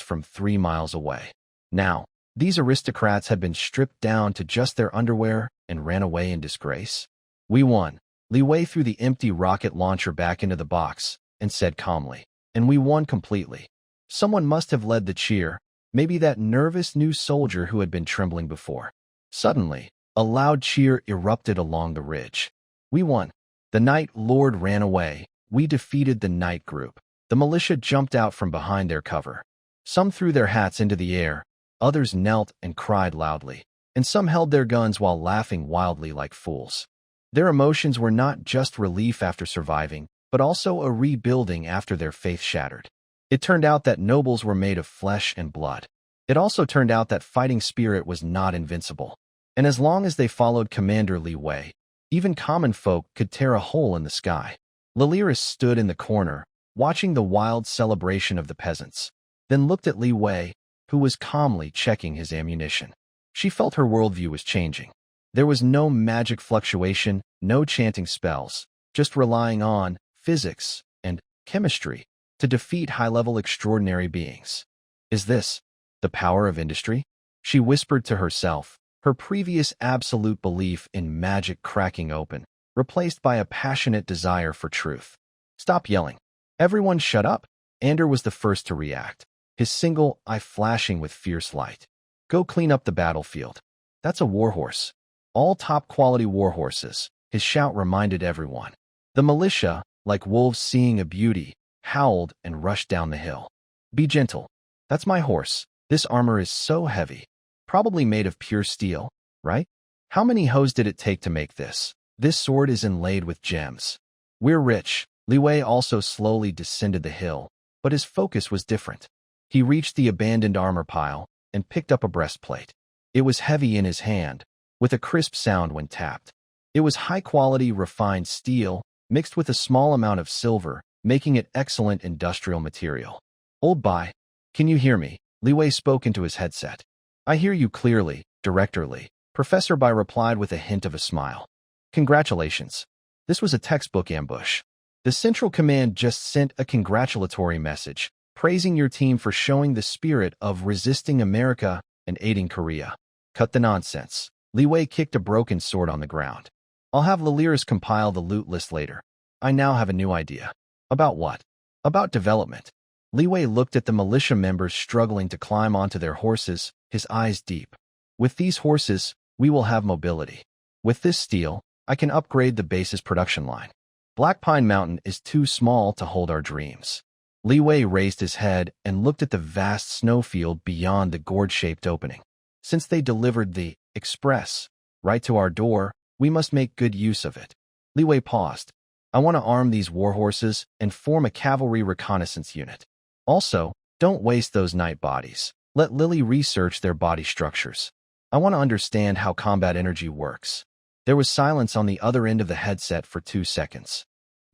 A: from 3 miles away. Now, these aristocrats had been stripped down to just their underwear and ran away in disgrace. We won. Li Wei threw the empty rocket launcher back into the box and said calmly, and we won completely. Someone must have led the cheer, maybe that nervous new soldier who had been trembling before. Suddenly, a loud cheer erupted along the ridge. We won. The Night Lord ran away. We defeated the Night Group. The militia jumped out from behind their cover. Some threw their hats into the air, others knelt and cried loudly, and some held their guns while laughing wildly like fools. Their emotions were not just relief after surviving, but also a rebuilding after their faith shattered. It turned out that nobles were made of flesh and blood. It also turned out that fighting spirit was not invincible. And as long as they followed Commander Li Wei, even common folk could tear a hole in the sky. Liliris stood in the corner, watching the wild celebration of the peasants, then looked at Li Wei, who was calmly checking his ammunition. She felt her worldview was changing. There was no magic fluctuation, no chanting spells, just relying on physics and chemistry to defeat high-level extraordinary beings. Is this the power of industry? She whispered to herself, her previous absolute belief in magic cracking open, replaced by a passionate desire for truth. Stop yelling. Everyone shut up. Ander was the first to react, his single eye flashing with fierce light. Go clean up the battlefield. That's a warhorse. All top-quality warhorses, his shout reminded everyone. The militia, like wolves seeing a beauty, howled and rushed down the hill. Be gentle. That's my horse. This armor is so heavy. Probably made of pure steel, right? How many hoes did it take to make this? This sword is inlaid with gems. We're rich. Li Wei also slowly descended the hill, but his focus was different. He reached the abandoned armor pile and picked up a breastplate. It was heavy in his hand, with a crisp sound when tapped. It was high-quality, refined steel, mixed with a small amount of silver, making it excellent industrial material. Old Bai, can you hear me? Li Wei spoke into his headset. I hear you clearly, Director Li. Professor Bai replied with a hint of a smile. Congratulations. This was a textbook ambush. The Central Command just sent a congratulatory message, praising your team for showing the spirit of resisting America and aiding Korea. Cut the nonsense. Li Wei kicked a broken sword on the ground. I'll have Laliris compile the loot list later. I now have a new idea. About what? About development. Li Wei looked at the militia members struggling to climb onto their horses, his eyes deep. With these horses, we will have mobility. With this steel, I can upgrade the base's production line. Black Pine Mountain is too small to hold our dreams. Li Wei raised his head and looked at the vast snowfield beyond the gourd-shaped opening. Since they delivered the express right to our door, we must make good use of it. Li Wei paused. I want to arm these warhorses and form a cavalry reconnaissance unit. Also, don't waste those night bodies. Let Lily research their body structures. I want to understand how combat energy works. There was silence on the other end of the headset for 2 seconds.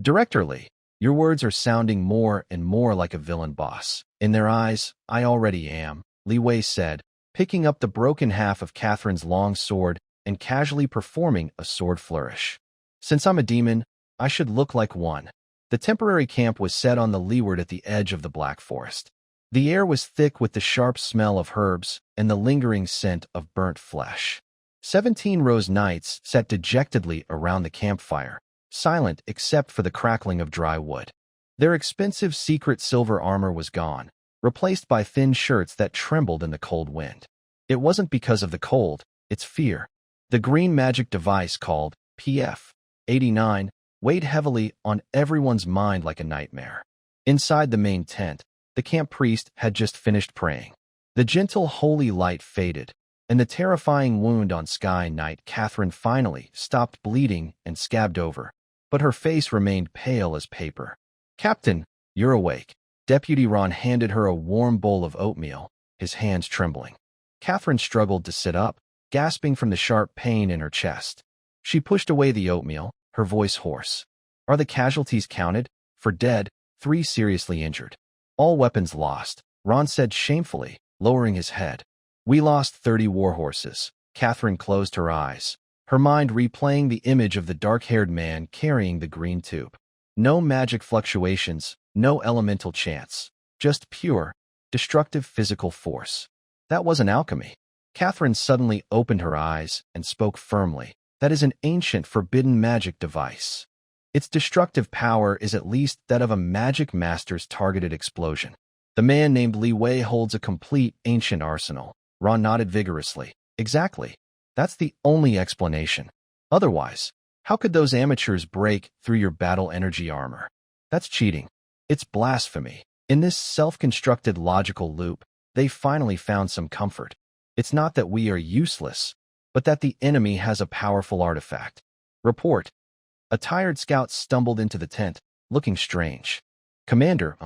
A: Director Li, your words are sounding more and more like a villain boss. In their eyes, I already am, Li Wei said, picking up the broken half of Catherine's long sword and casually performing a sword flourish. Since I'm a demon, I should look like one. The temporary camp was set on the leeward at the edge of the Black Forest. The air was thick with the sharp smell of herbs and the lingering scent of burnt flesh. 17 rose knights sat dejectedly around the campfire, silent except for the crackling of dry wood. Their expensive secret silver armor was gone, replaced by thin shirts that trembled in the cold wind. It wasn't because of the cold, it's fear. The green magic device called PF-89 weighed heavily on everyone's mind like a nightmare. Inside the main tent, the camp priest had just finished praying. The gentle holy light faded, and the terrifying wound on Sky Knight Catherine finally stopped bleeding and scabbed over, but her face remained pale as paper. Captain, you're awake. Deputy Ron handed her a warm bowl of oatmeal, his hands trembling. Catherine struggled to sit up, gasping from the sharp pain in her chest. She pushed away the oatmeal, her voice hoarse. Are the casualties counted? For dead, 3 seriously injured. All weapons lost, Ron said shamefully, lowering his head. We lost 30 warhorses. Catherine closed her eyes, her mind replaying the image of the dark-haired man carrying the green tube. No magic fluctuations, no elemental chance, just pure, destructive physical force. That wasn't alchemy. Catherine suddenly opened her eyes and spoke firmly. That is an ancient forbidden magic device. Its destructive power is at least that of a magic master's targeted explosion. The man named Li Wei holds a complete ancient arsenal. Ron nodded vigorously. Exactly. That's the only explanation. Otherwise, how could those amateurs break through your battle energy armor? That's cheating. It's blasphemy. In this self-constructed logical loop, they finally found some comfort. It's not that we are useless, but that the enemy has a powerful artifact. Report. A tired scout stumbled into the tent, looking strange. Commander,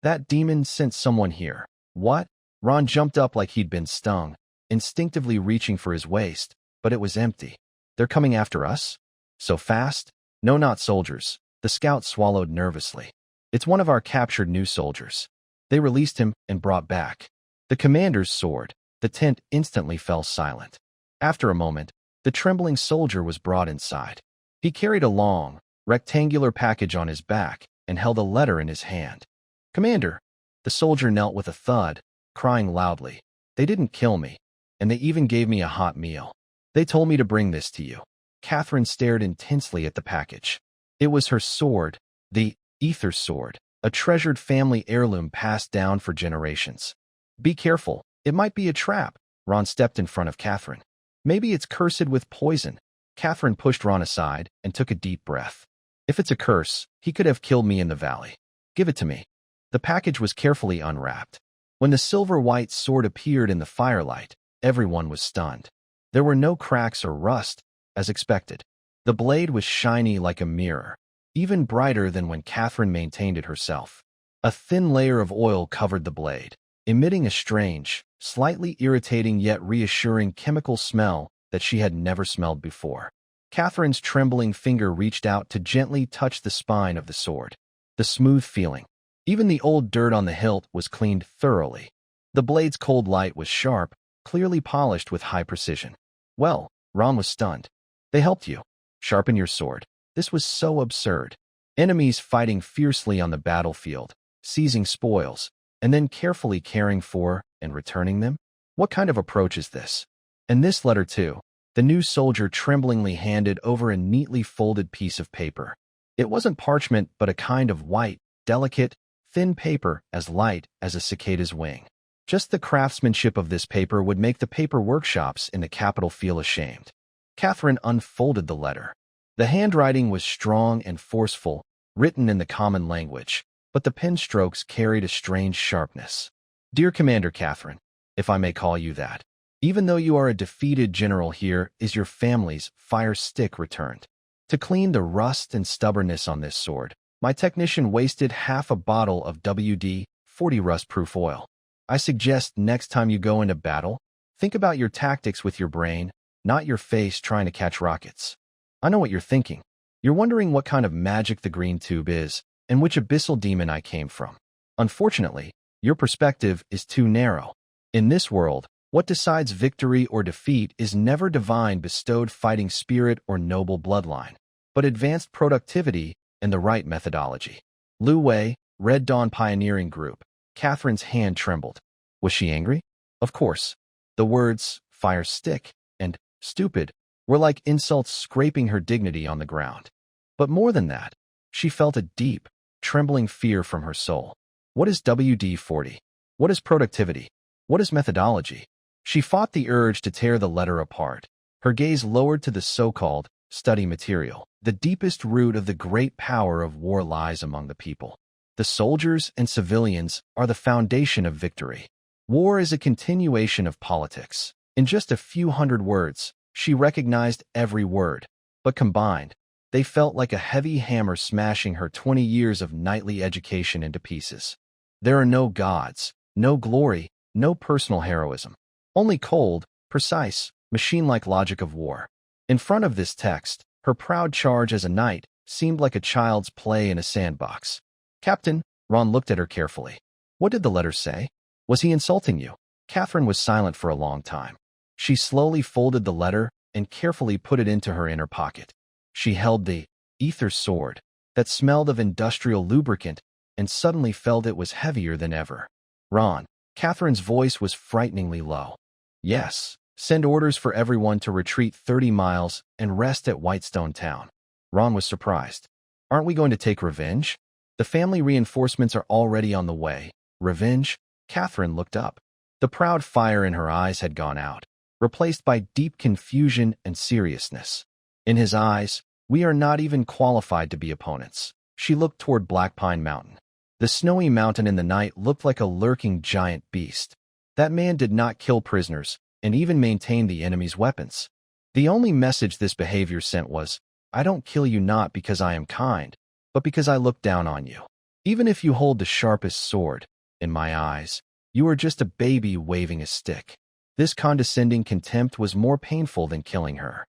A: that demon sent someone here. What? Ron jumped up like he'd been stung, instinctively reaching for his waist, but it was empty. They're coming after us? So fast? No, not soldiers. The scout swallowed nervously. It's one of our captured new soldiers. They released him and brought back the commander's sword. The tent instantly fell silent. After a moment, the trembling soldier was brought inside. He carried a long, rectangular package on his back and held a letter in his hand. "Commander," the soldier knelt with a thud, crying loudly. "They didn't kill me, and they even gave me a hot meal. They told me to bring this to you." Catherine stared intensely at the package. It was her sword, the Ether Sword, a treasured family heirloom passed down for generations. "Be careful, it might be a trap." Ron stepped in front of Catherine. "Maybe it's cursed with poison." Catherine pushed Ron aside and took a deep breath. "If it's a curse, he could have killed me in the valley. Give it to me." The package was carefully unwrapped. When the silver-white sword appeared in the firelight, everyone was stunned. There were no cracks or rust, as expected. The blade was shiny like a mirror, even brighter than when Catherine maintained it herself. A thin layer of oil covered the blade, emitting a strange, slightly irritating yet reassuring chemical smell that she had never smelled before. Catherine's trembling finger reached out to gently touch the spine of the sword. The smooth feeling. Even the old dirt on the hilt was cleaned thoroughly. The blade's cold light was sharp, clearly polished with high precision. "Well," Ron was stunned. "They helped you sharpen your sword." This was so absurd. Enemies fighting fiercely on the battlefield, seizing spoils, and then carefully caring for and returning them? What kind of approach is this? And this letter too. The new soldier tremblingly handed over a neatly folded piece of paper. It wasn't parchment, but a kind of white, delicate, thin paper as light as a cicada's wing. Just the craftsmanship of this paper would make the paper workshops in the capital feel ashamed. Catherine unfolded the letter. The handwriting was strong and forceful, written in the common language, but the pen strokes carried a strange sharpness. "Dear Commander Catherine, if I may call you that, even though you are a defeated general, here is your family's fire stick returned. To clean the rust and stubbornness on this sword, my technician wasted half a bottle of WD-40 rust-proof oil. I suggest next time you go into battle, think about your tactics with your brain, not your face trying to catch rockets. I know what you're thinking. You're wondering what kind of magic the green tube is and which abyssal demon I came from. Unfortunately, your perspective is too narrow. In this world, what decides victory or defeat is never divine bestowed fighting spirit or noble bloodline, but advanced productivity and the right methodology." Lu Wei, Red Dawn Pioneering Group. Catherine's hand trembled. Was she angry? Of course. The words, "fire stick," and "stupid," were like insults scraping her dignity on the ground. But more than that, she felt a deep, trembling fear from her soul. What is WD-40? What is productivity? What is methodology? She fought the urge to tear the letter apart, her gaze lowered to the so-called study material. The deepest root of the great power of war lies among the people. The soldiers and civilians are the foundation of victory. War is a continuation of politics. In just a few hundred words, she recognized every word, but combined, they felt like a heavy hammer smashing her 20 years of nightly education into pieces. There are no gods, no glory, no personal heroism. Only cold, precise, machine-like logic of war. In front of this text, her proud charge as a knight seemed like a child's play in a sandbox. "Captain," Ron looked at her carefully. "What did the letter say? Was he insulting you?" Catherine was silent for a long time. She slowly folded the letter and carefully put it into her inner pocket. She held the Ether Sword that smelled of industrial lubricant and suddenly felt it was heavier than ever. "Ron," Catherine's voice was frighteningly low. "Yes, send orders for everyone to retreat 30 miles and rest at Whitestone Town." Ron was surprised. "Aren't we going to take revenge?" "The family reinforcements are already on the way." "Revenge?" Catherine looked up. The proud fire in her eyes had gone out, replaced by deep confusion and seriousness. In his eyes, "We are not even qualified to be opponents." She looked toward Black Pine Mountain. The snowy mountain in the night looked like a lurking giant beast. That man did not kill prisoners, and even maintain the enemy's weapons. The only message this behavior sent was, "I don't kill you not because I am kind, but because I look down on you. Even if you hold the sharpest sword, in my eyes, you are just a baby waving a stick." This condescending contempt was more painful than killing her.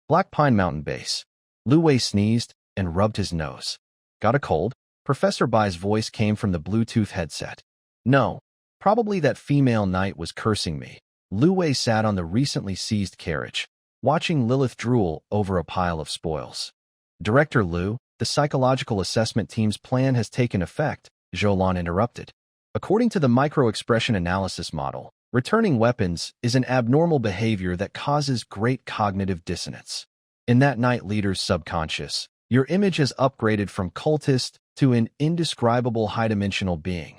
A: Black Pine Mountain Base. Lu Wei sneezed and rubbed his nose. "Got a cold?" Professor Bai's voice came from the Bluetooth headset. No, probably that female knight was cursing me. Lu Wei sat on the recently seized carriage, watching Lilith drool over a pile of spoils. Director Lu, the psychological assessment team's plan has taken effect, Zhou interrupted. According to the micro-expression analysis model, returning weapons is an abnormal behavior that causes great cognitive dissonance. In that knight leader's subconscious, your image has upgraded from cultist to an indescribable high-dimensional being.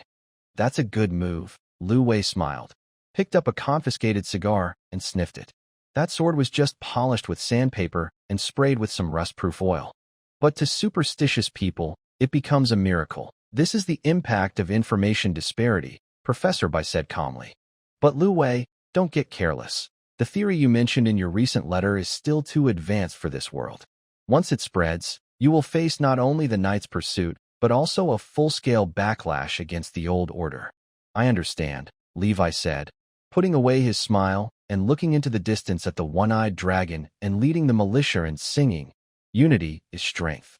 A: That's a good move, Lu Wei smiled, picked up a confiscated cigar, and sniffed it. That sword was just polished with sandpaper and sprayed with some rust-proof oil. But to superstitious people, it becomes a miracle. This is the impact of information disparity, Professor Bai said calmly. But Lu Wei, don't get careless. The theory you mentioned in your recent letter is still too advanced for this world. Once it spreads, you will face not only the Knight's pursuit, but also a full-scale backlash against the old order. I understand, Levi said, putting away his smile and looking into the distance at the one-eyed dragon and leading the militia and singing, "Unity is strength."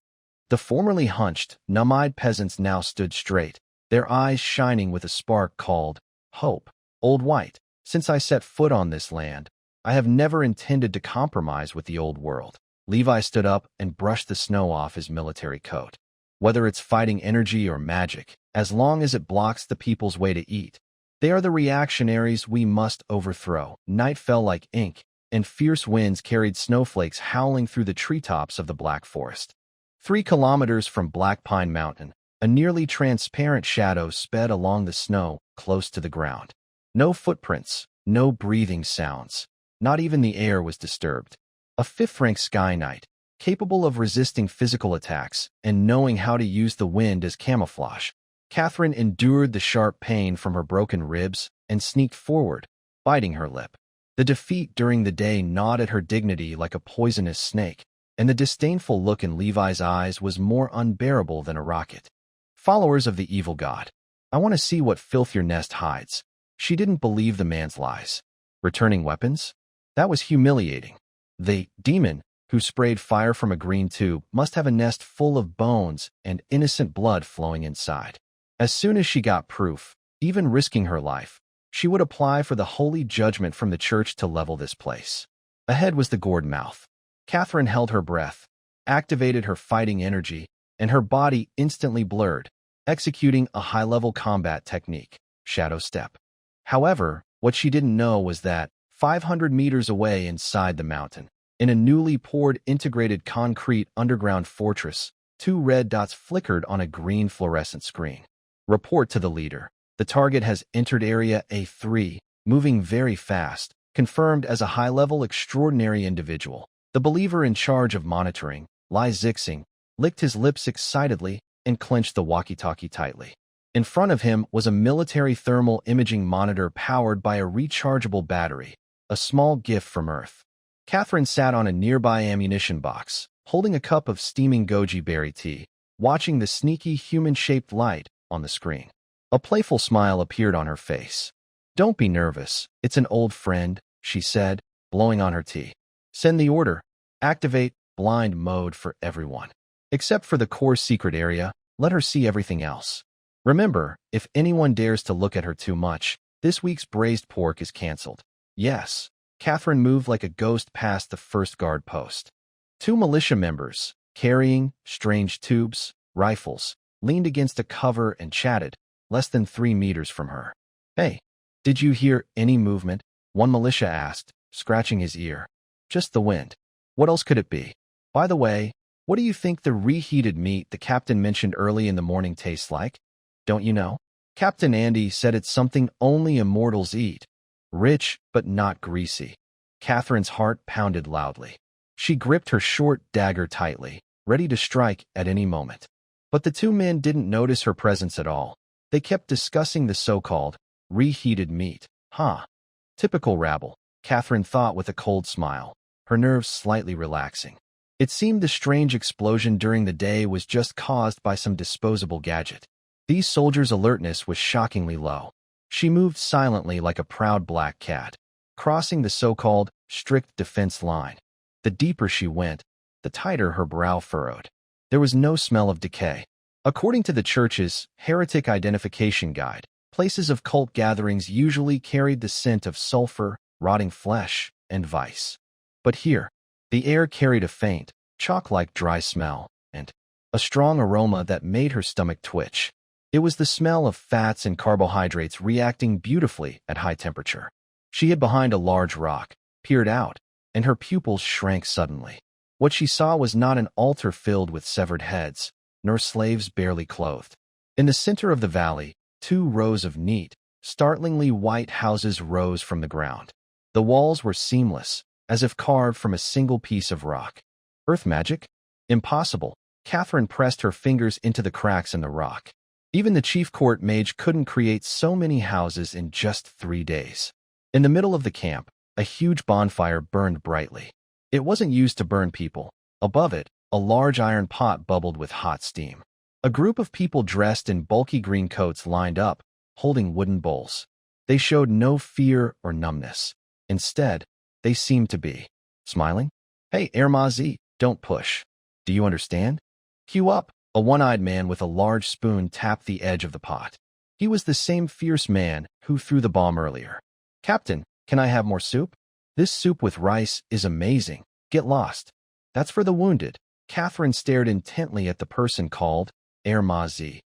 A: The formerly hunched, numb-eyed peasants now stood straight, their eyes shining with a spark called hope. Old White, since I set foot on this land, I have never intended to compromise with the old world. Levi stood up and brushed the snow off his military coat. Whether it's fighting energy or magic, as long as it blocks the people's way to eat, they are the reactionaries we must overthrow. Night fell like ink, and fierce winds carried snowflakes howling through the treetops of the Black Forest. 3 kilometers from Black Pine Mountain, a nearly transparent shadow sped along the snow close to the ground. No footprints, no breathing sounds. Not even the air was disturbed. A 5th-rank Sky Knight, capable of resisting physical attacks and knowing how to use the wind as camouflage. Catherine endured the sharp pain from her broken ribs and sneaked forward, biting her lip. The defeat during the day gnawed at her dignity like a poisonous snake, and the disdainful look in Levi's eyes was more unbearable than a rocket. Followers of the evil god, I want to see what filth your nest hides. She didn't believe the man's lies. Returning weapons? That was humiliating. The demon, who sprayed fire from a green tube, must have a nest full of bones and innocent blood flowing inside. As soon as she got proof, even risking her life, she would apply for the holy judgment from the church to level this place. Ahead was the gourd mouth. Catherine held her breath, activated her fighting energy, and her body instantly blurred, executing a high-level combat technique, Shadow Step. However, what she didn't know was that, 500 meters away inside the mountain, in a newly poured integrated concrete underground fortress, 2 red dots flickered on a green fluorescent screen. Report to the leader. The target has entered Area A3, moving very fast, confirmed as a high-level extraordinary individual. The believer in charge of monitoring, Lai Zixing, licked his lips excitedly and clenched the walkie-talkie tightly. In front of him was a military thermal imaging monitor powered by a rechargeable battery, a small gift from Earth. Catherine sat on a nearby ammunition box, holding a cup of steaming goji berry tea, watching the sneaky human-shaped light on the screen. A playful smile appeared on her face. "Don't be nervous, it's an old friend," she said, blowing on her tea. "Send the order. Activate blind mode for everyone. Except for the core secret area, let her see everything else. Remember, if anyone dares to look at her too much, this week's braised pork is cancelled." Yes, Catherine moved like a ghost past the first guard post. 2 militia members, carrying strange tubes, rifles, leaned against a cover and chatted, less than 3 meters from her. "Hey, did you hear any movement?" one militia asked, scratching his ear. "Just the wind. What else could it be? By the way, what do you think the reheated meat the captain mentioned early in the morning tastes like? Don't you know? Captain Andy said it's something only immortals eat. Rich, but not greasy." Catherine's heart pounded loudly. She gripped her short dagger tightly, ready to strike at any moment. But the 2 men didn't notice her presence at all. They kept discussing the so-called reheated meat. Typical rabble, Catherine thought with a cold smile, her nerves slightly relaxing. It seemed the strange explosion during the day was just caused by some disposable gadget. These soldiers' alertness was shockingly low. She moved silently like a proud black cat, crossing the so-called strict defense line. The deeper she went, the tighter her brow furrowed. There was no smell of decay. According to the church's Heretic Identification Guide, places of cult gatherings usually carried the scent of sulfur, rotting flesh, and vice. But here, the air carried a faint, chalk-like dry smell, and a strong aroma that made her stomach twitch. It was the smell of fats and carbohydrates reacting beautifully at high temperature. She hid behind a large rock, peered out, and her pupils shrank suddenly. What she saw was not an altar filled with severed heads, nor slaves barely clothed. In the center of the valley, 2 rows of neat, startlingly white houses rose from the ground. The walls were seamless, as if carved from a single piece of rock. Earth magic? Impossible. Catherine pressed her fingers into the cracks in the rock. Even the chief court mage couldn't create so many houses in just 3 days. In the middle of the camp, a huge bonfire burned brightly. It wasn't used to burn people. Above it, a large iron pot bubbled with hot steam. A group of people dressed in bulky green coats lined up, holding wooden bowls. They showed no fear or numbness. Instead, they seemed to be smiling. Hey, Ermazi, don't push. Do you understand? Cue up. A one-eyed man with a large spoon tapped the edge of the pot. He was the same fierce man who threw the bomb earlier. Captain, can I have more soup? This soup with rice is amazing. Get lost. That's for the wounded. Catherine stared intently at the person called Ermazi.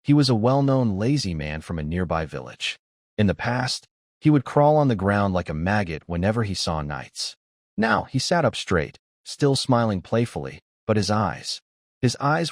A: He was a well-known lazy man from a nearby village. In the past, he would crawl on the ground like a maggot whenever he saw knights. Now he sat up straight, still smiling playfully, but his eyes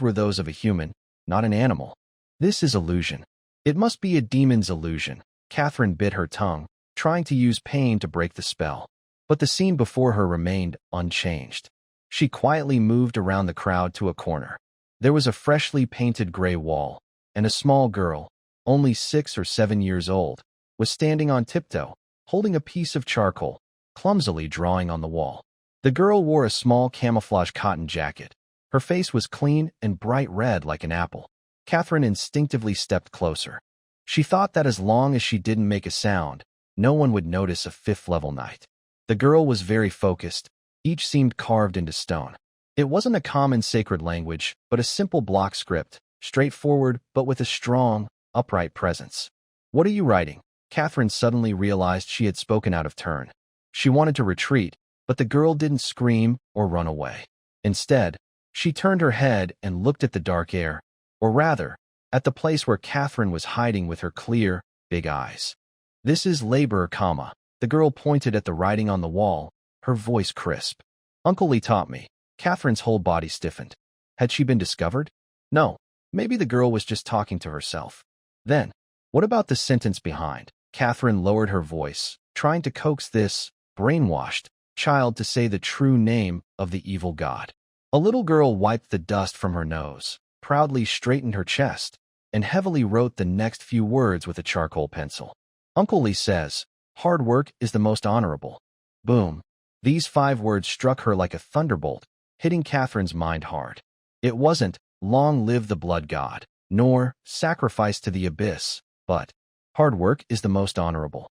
A: were those of a human, not an animal. This is illusion. It must be a demon's illusion. Catherine bit her tongue, trying to use pain to break the spell. But the scene before her remained unchanged. She quietly moved around the crowd to a corner. There was a freshly painted gray wall, and a small girl, only 6 or 7 years old, was standing on tiptoe, holding a piece of charcoal, clumsily drawing on the wall. The girl wore a small camouflage cotton jacket. Her face was clean and bright red like an apple. Catherine instinctively stepped closer. She thought that as long as she didn't make a sound, no one would notice a 5th-level knight. The girl was very focused. Each seemed carved into stone. It wasn't a common sacred language, but a simple block script, straightforward but with a strong, upright presence. What are you writing? Catherine suddenly realized she had spoken out of turn. She wanted to retreat, but the girl didn't scream or run away. Instead, she turned her head and looked at the dark air, or rather, at the place where Catherine was hiding with her clear, big eyes. This is labor, comma. The girl pointed at the writing on the wall, her voice crisp. Uncle Lee taught me. Catherine's whole body stiffened. Had she been discovered? No. Maybe the girl was just talking to herself. Then, what about the sentence behind? Catherine lowered her voice, trying to coax this brainwashed child to say the true name of the evil god. A little girl wiped the dust from her nose, proudly straightened her chest, and heavily wrote the next few words with a charcoal pencil. Uncle Lee says, hard work is the most honorable. Boom. These 5 words struck her like a thunderbolt, hitting Catherine's mind hard. It wasn't, long live the blood god, nor sacrifice to the abyss, but hard work is the most honorable.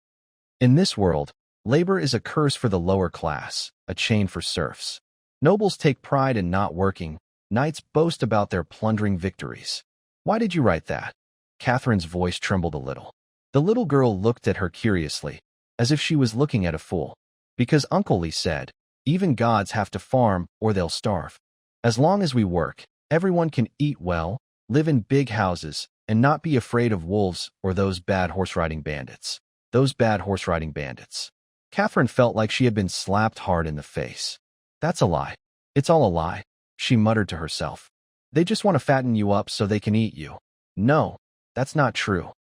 A: In this world, labor is a curse for the lower class, a chain for serfs. Nobles take pride in not working. Knights boast about their plundering victories. Why did you write that? Catherine's voice trembled a little. The little girl looked at her curiously, as if she was looking at a fool. Because Uncle Lee said, even gods have to farm or they'll starve. As long as we work, everyone can eat well, live in big houses, and not be afraid of wolves or those bad horse-riding bandits. Those bad horse-riding bandits. Catherine felt like she had been slapped hard in the face. That's a lie. It's all a lie, she muttered to herself. They just want to fatten you up so they can eat you. No, that's not true.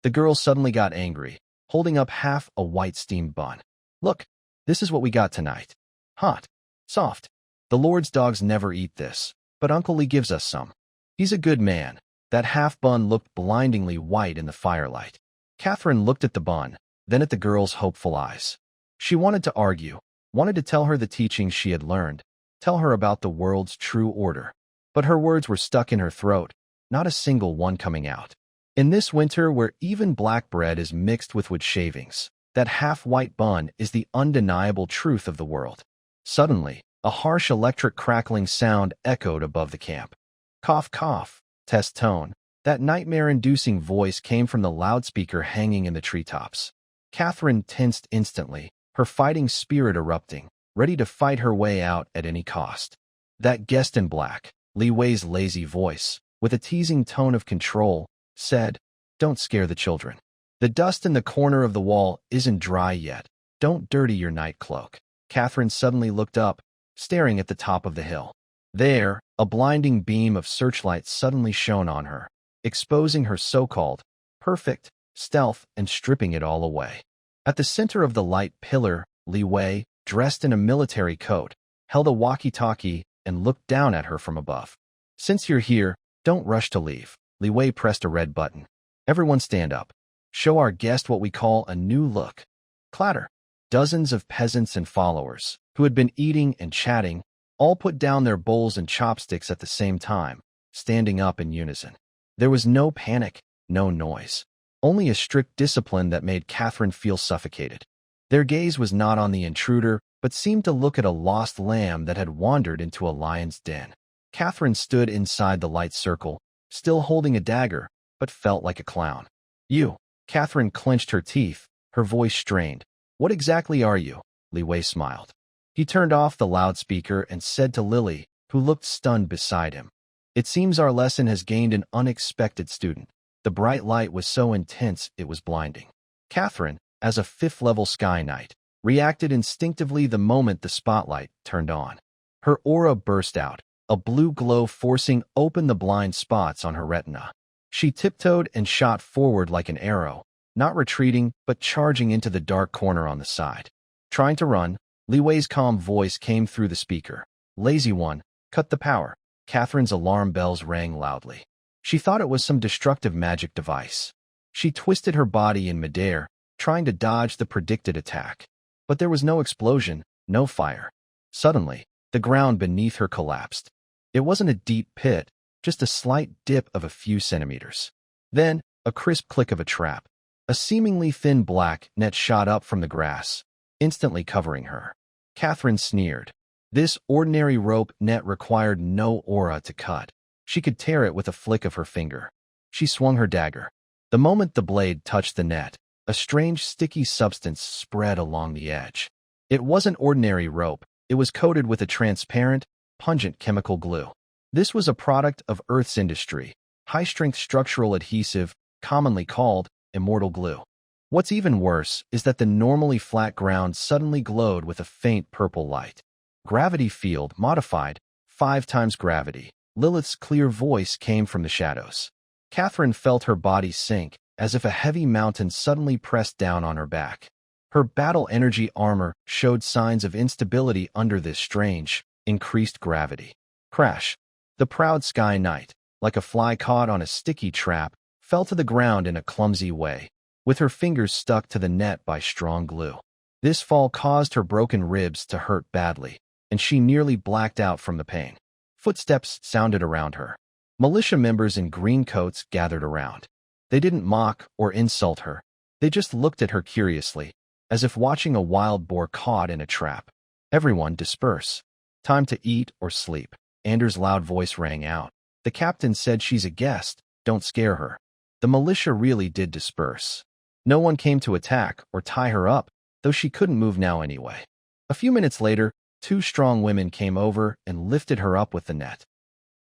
A: The girl suddenly got angry, holding up half a white steamed bun. Look, this is what we got tonight. Hot. Soft. The Lord's dogs never eat this, but Uncle Lee gives us some. He's a good man. That half bun looked blindingly white in the firelight. Catherine looked at the bun, then at the girl's hopeful eyes. She wanted to argue, wanted to tell her the teachings she had learned, tell her about the world's true order. But her words were stuck in her throat, not a single one coming out. In this winter where even black bread is mixed with wood shavings, that half-white bun is the undeniable truth of the world. Suddenly, a harsh electric crackling sound echoed above the camp. Cough, cough. Test tone. That nightmare-inducing voice came from the loudspeaker hanging in the treetops. Catherine tensed instantly, her fighting spirit erupting, ready to fight her way out at any cost. That guest in black, Li Wei's lazy voice, with a teasing tone of control, said, "Don't scare the children. The dust in the corner of the wall isn't dry yet. Don't dirty your night cloak." Catherine suddenly looked up, staring at the top of the hill. There, a blinding beam of searchlight suddenly shone on her, exposing her so-called perfect stealth and stripping it all away. At the center of the light pillar, Li Wei, dressed in a military coat, held a walkie-talkie and looked down at her from above. "Since you're here, don't rush to leave." Li Wei pressed a red button. "Everyone stand up. Show our guest what we call a new look." Clatter. Dozens of peasants and followers, who had been eating and chatting, all put down their bowls and chopsticks at the same time, standing up in unison. There was no panic, no noise. Only a strict discipline that made Catherine feel suffocated. Their gaze was not on the intruder, but seemed to look at a lost lamb that had wandered into a lion's den. Catherine stood inside the light circle, still holding a dagger, but felt like a clown. "You." Catherine clenched her teeth, her voice strained. "What exactly are you?" Li Wei smiled. He turned off the loudspeaker and said to Lily, who looked stunned beside him, "It seems our lesson has gained an unexpected student." The bright light was so intense it was blinding. Catherine, as a fifth-level Sky Knight, reacted instinctively the moment the spotlight turned on. Her aura burst out, a blue glow forcing open the blind spots on her retina. She tiptoed and shot forward like an arrow, not retreating but charging into the dark corner on the side. Trying to run, Li Wei's calm voice came through the speaker. "Lazy one, cut the power." Catherine's alarm bells rang loudly. She thought it was some destructive magic device. She twisted her body in midair, trying to dodge the predicted attack. But there was no explosion, no fire. Suddenly, the ground beneath her collapsed. It wasn't a deep pit, just a slight dip of a few centimeters. Then, a crisp click of a trap. A seemingly thin black net shot up from the grass, instantly covering her. Catherine sneered. This ordinary rope net required no aura to cut. She could tear it with a flick of her finger. She swung her dagger. The moment the blade touched the net, a strange sticky substance spread along the edge. It wasn't ordinary rope, it was coated with a transparent, pungent chemical glue. This was a product of Earth's industry, high-strength structural adhesive, commonly called immortal glue. What's even worse is that the normally flat ground suddenly glowed with a faint purple light. Gravity field modified, 5 times gravity. Lilith's clear voice came from the shadows. Catherine felt her body sink, as if a heavy mountain suddenly pressed down on her back. Her battle energy armor showed signs of instability under this strange, increased gravity. Crash. The proud Sky Knight, like a fly caught on a sticky trap, fell to the ground in a clumsy way, with her fingers stuck to the net by strong glue. This fall caused her broken ribs to hurt badly, and she nearly blacked out from the pain. Footsteps sounded around her. Militia members in green coats gathered around. They didn't mock or insult her. They just looked at her curiously, as if watching a wild boar caught in a trap. "Everyone disperse. Time to eat or sleep." Anders' loud voice rang out. "The captain said she's a guest. Don't scare her." The militia really did disperse. No one came to attack or tie her up, though she couldn't move now anyway. A few minutes later, 2 strong women came over and lifted her up with the net.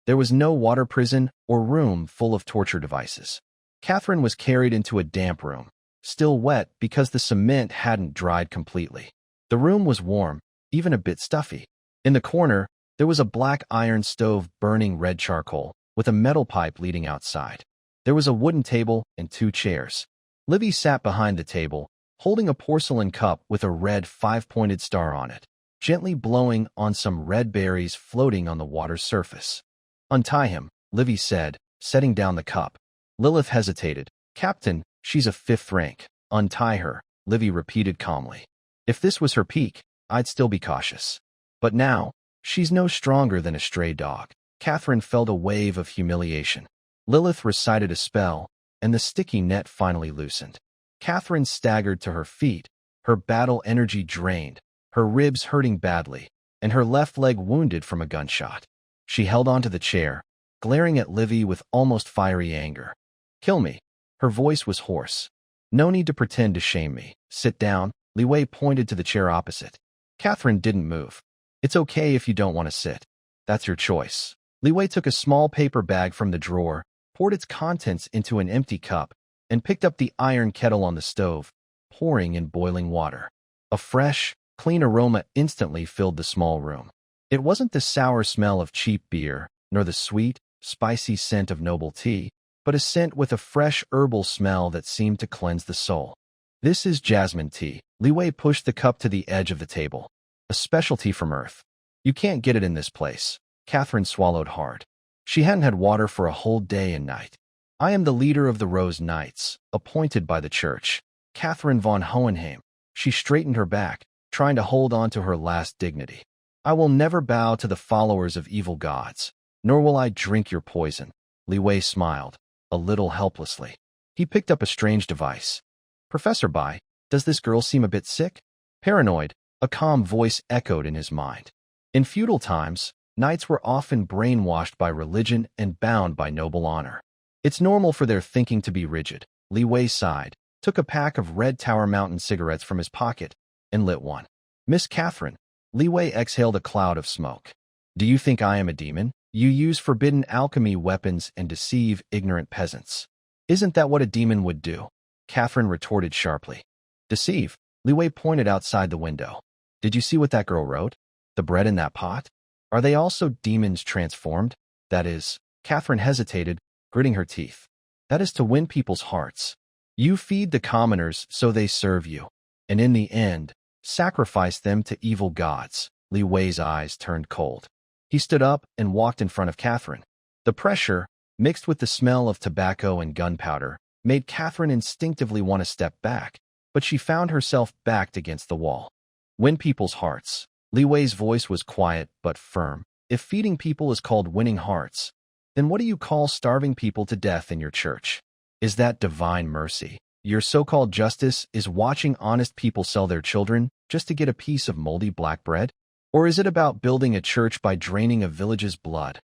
A: There was no water prison or room full of torture devices. Catherine was carried into a damp room, still wet because the cement hadn't dried completely. The room was warm, even a bit stuffy. In the corner, there was a black iron stove burning red charcoal, with a metal pipe leading outside. There was a wooden table and 2 chairs. Livy sat behind the table, holding a porcelain cup with a red 5-pointed star on it, gently blowing on some red berries floating on the water's surface. "Untie him," Livy said, setting down the cup. Lilith hesitated. "Captain, she's a 5th rank. Untie her," Livy repeated calmly. "If this was her peak, I'd still be cautious. But now, she's no stronger than a stray dog." Catherine felt a wave of humiliation. Lilith recited a spell, and the sticky net finally loosened. Catherine staggered to her feet, her battle energy drained, her ribs hurting badly, and her left leg wounded from a gunshot. She held onto the chair, glaring at Livy with almost fiery anger. Kill me. Her voice was hoarse. No need to pretend to shame me. Sit down. Li Wei pointed to the chair opposite. Catherine didn't move. It's okay if you don't want to sit. That's your choice. Li Wei took a small paper bag from the drawer, poured its contents into an empty cup, and picked up the iron kettle on the stove, pouring in boiling water. A fresh, clean aroma instantly filled the small room. It wasn't the sour smell of cheap beer, nor the sweet, spicy scent of noble tea, but a scent with a fresh herbal smell that seemed to cleanse the soul. This is jasmine tea. Li Wei pushed the cup to the edge of the table. A specialty from Earth. You can't get it in this place. Catherine swallowed hard. She hadn't had water for a whole day and night. I am the leader of the Rose Knights, appointed by the church. Catherine von Hohenheim. She straightened her back, trying to hold on to her last dignity. I will never bow to the followers of evil gods, nor will I drink your poison. Li Wei smiled, a little helplessly. He picked up a strange device. Professor Bai, does this girl seem a bit sick? Paranoid, a calm voice echoed in his mind. In feudal times, knights were often brainwashed by religion and bound by noble honor. It's normal for their thinking to be rigid. Li Wei sighed, took a pack of Red Tower Mountain cigarettes from his pocket, and lit one. Miss Catherine, Li Wei exhaled a cloud of smoke. Do you think I am a demon? You use forbidden alchemy weapons and deceive ignorant peasants. Isn't that what a demon would do? Catherine retorted sharply. Deceive? Li Wei pointed outside the window. Did you see what that girl wrote? The bread in that pot? Are they also demons transformed? That is, Catherine hesitated, gritting her teeth. That is to win people's hearts. You feed the commoners so they serve you, and in the end, sacrifice them to evil gods. Li Wei's eyes turned cold. He stood up and walked in front of Catherine. The pressure, mixed with the smell of tobacco and gunpowder, made Catherine instinctively want to step back, but she found herself backed against the wall. Win people's hearts. Li Wei's voice was quiet but firm. If feeding people is called winning hearts, then what do you call starving people to death in your church? Is that divine mercy? Your so-called justice is watching honest people sell their children just to get a piece of moldy black bread? Or is it about building a church by draining a village's blood?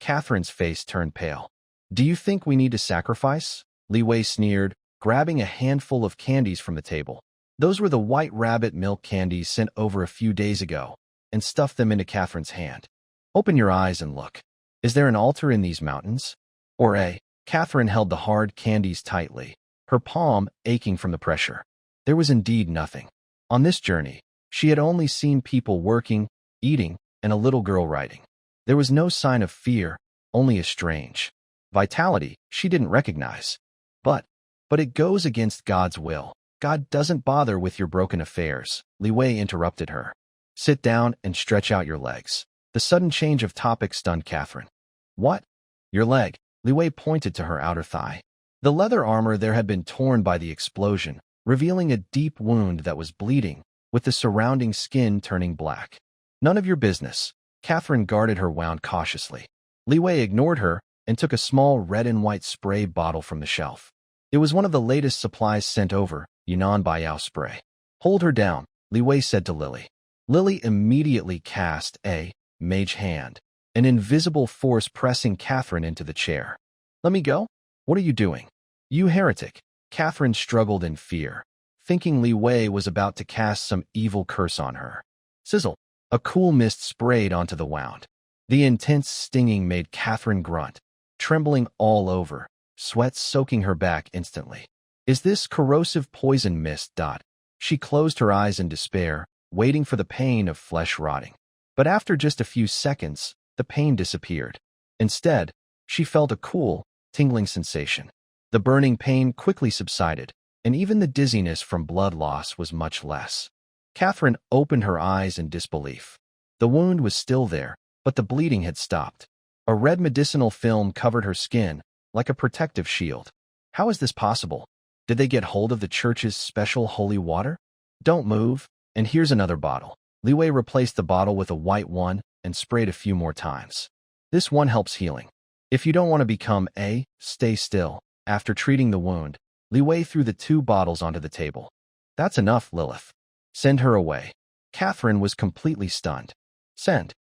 A: Catherine's face turned pale. Do you think we need to sacrifice? Li Wei sneered, grabbing a handful of candies from the table. Those were the white rabbit milk candies sent over a few days ago, and stuffed them into Catherine's hand. Open your eyes and look. Is there an altar in these mountains? Catherine held the hard candies tightly, her palm aching from the pressure. There was indeed nothing. On this journey, she had only seen people working, eating, and a little girl writing. There was no sign of fear, only a strange vitality she didn't recognize. But it goes against God's will. God doesn't bother with your broken affairs. Li Wei interrupted her. Sit down and stretch out your legs. The sudden change of topic stunned Catherine. What? Your leg. Li Wei pointed to her outer thigh. The leather armor there had been torn by the explosion, revealing a deep wound that was bleeding, with the surrounding skin turning black. None of your business. Catherine guarded her wound cautiously. Li Wei ignored her and took a small red and white spray bottle from the shelf. It was one of the latest supplies sent over, Yunnan Baiyao spray. Hold her down, Li Wei said to Lily. Lily immediately cast a mage hand, an invisible force pressing Catherine into the chair. Let me go? What are you doing? You heretic. Catherine struggled in fear, thinking Li Wei was about to cast some evil curse on her. Sizzle. A cool mist sprayed onto the wound. The intense stinging made Catherine grunt, trembling all over, sweat soaking her back instantly. Is this corrosive poison mist? She closed her eyes in despair, waiting for the pain of flesh rotting. But after just a few seconds, the pain disappeared. Instead, she felt a cool, tingling sensation. The burning pain quickly subsided, and even the dizziness from blood loss was much less. Catherine opened her eyes in disbelief. The wound was still there, but the bleeding had stopped. A red medicinal film covered her skin, like a protective shield. How is this possible? Did they get hold of the church's special holy water? Don't move, and here's another bottle. Li Wei replaced the bottle with a white one and sprayed a few more times. This one helps healing. If you don't want to become stay still. After treating the wound, Li Wei threw the 2 bottles onto the table. That's enough, Lilith. Send her away. Catherine was completely stunned. Send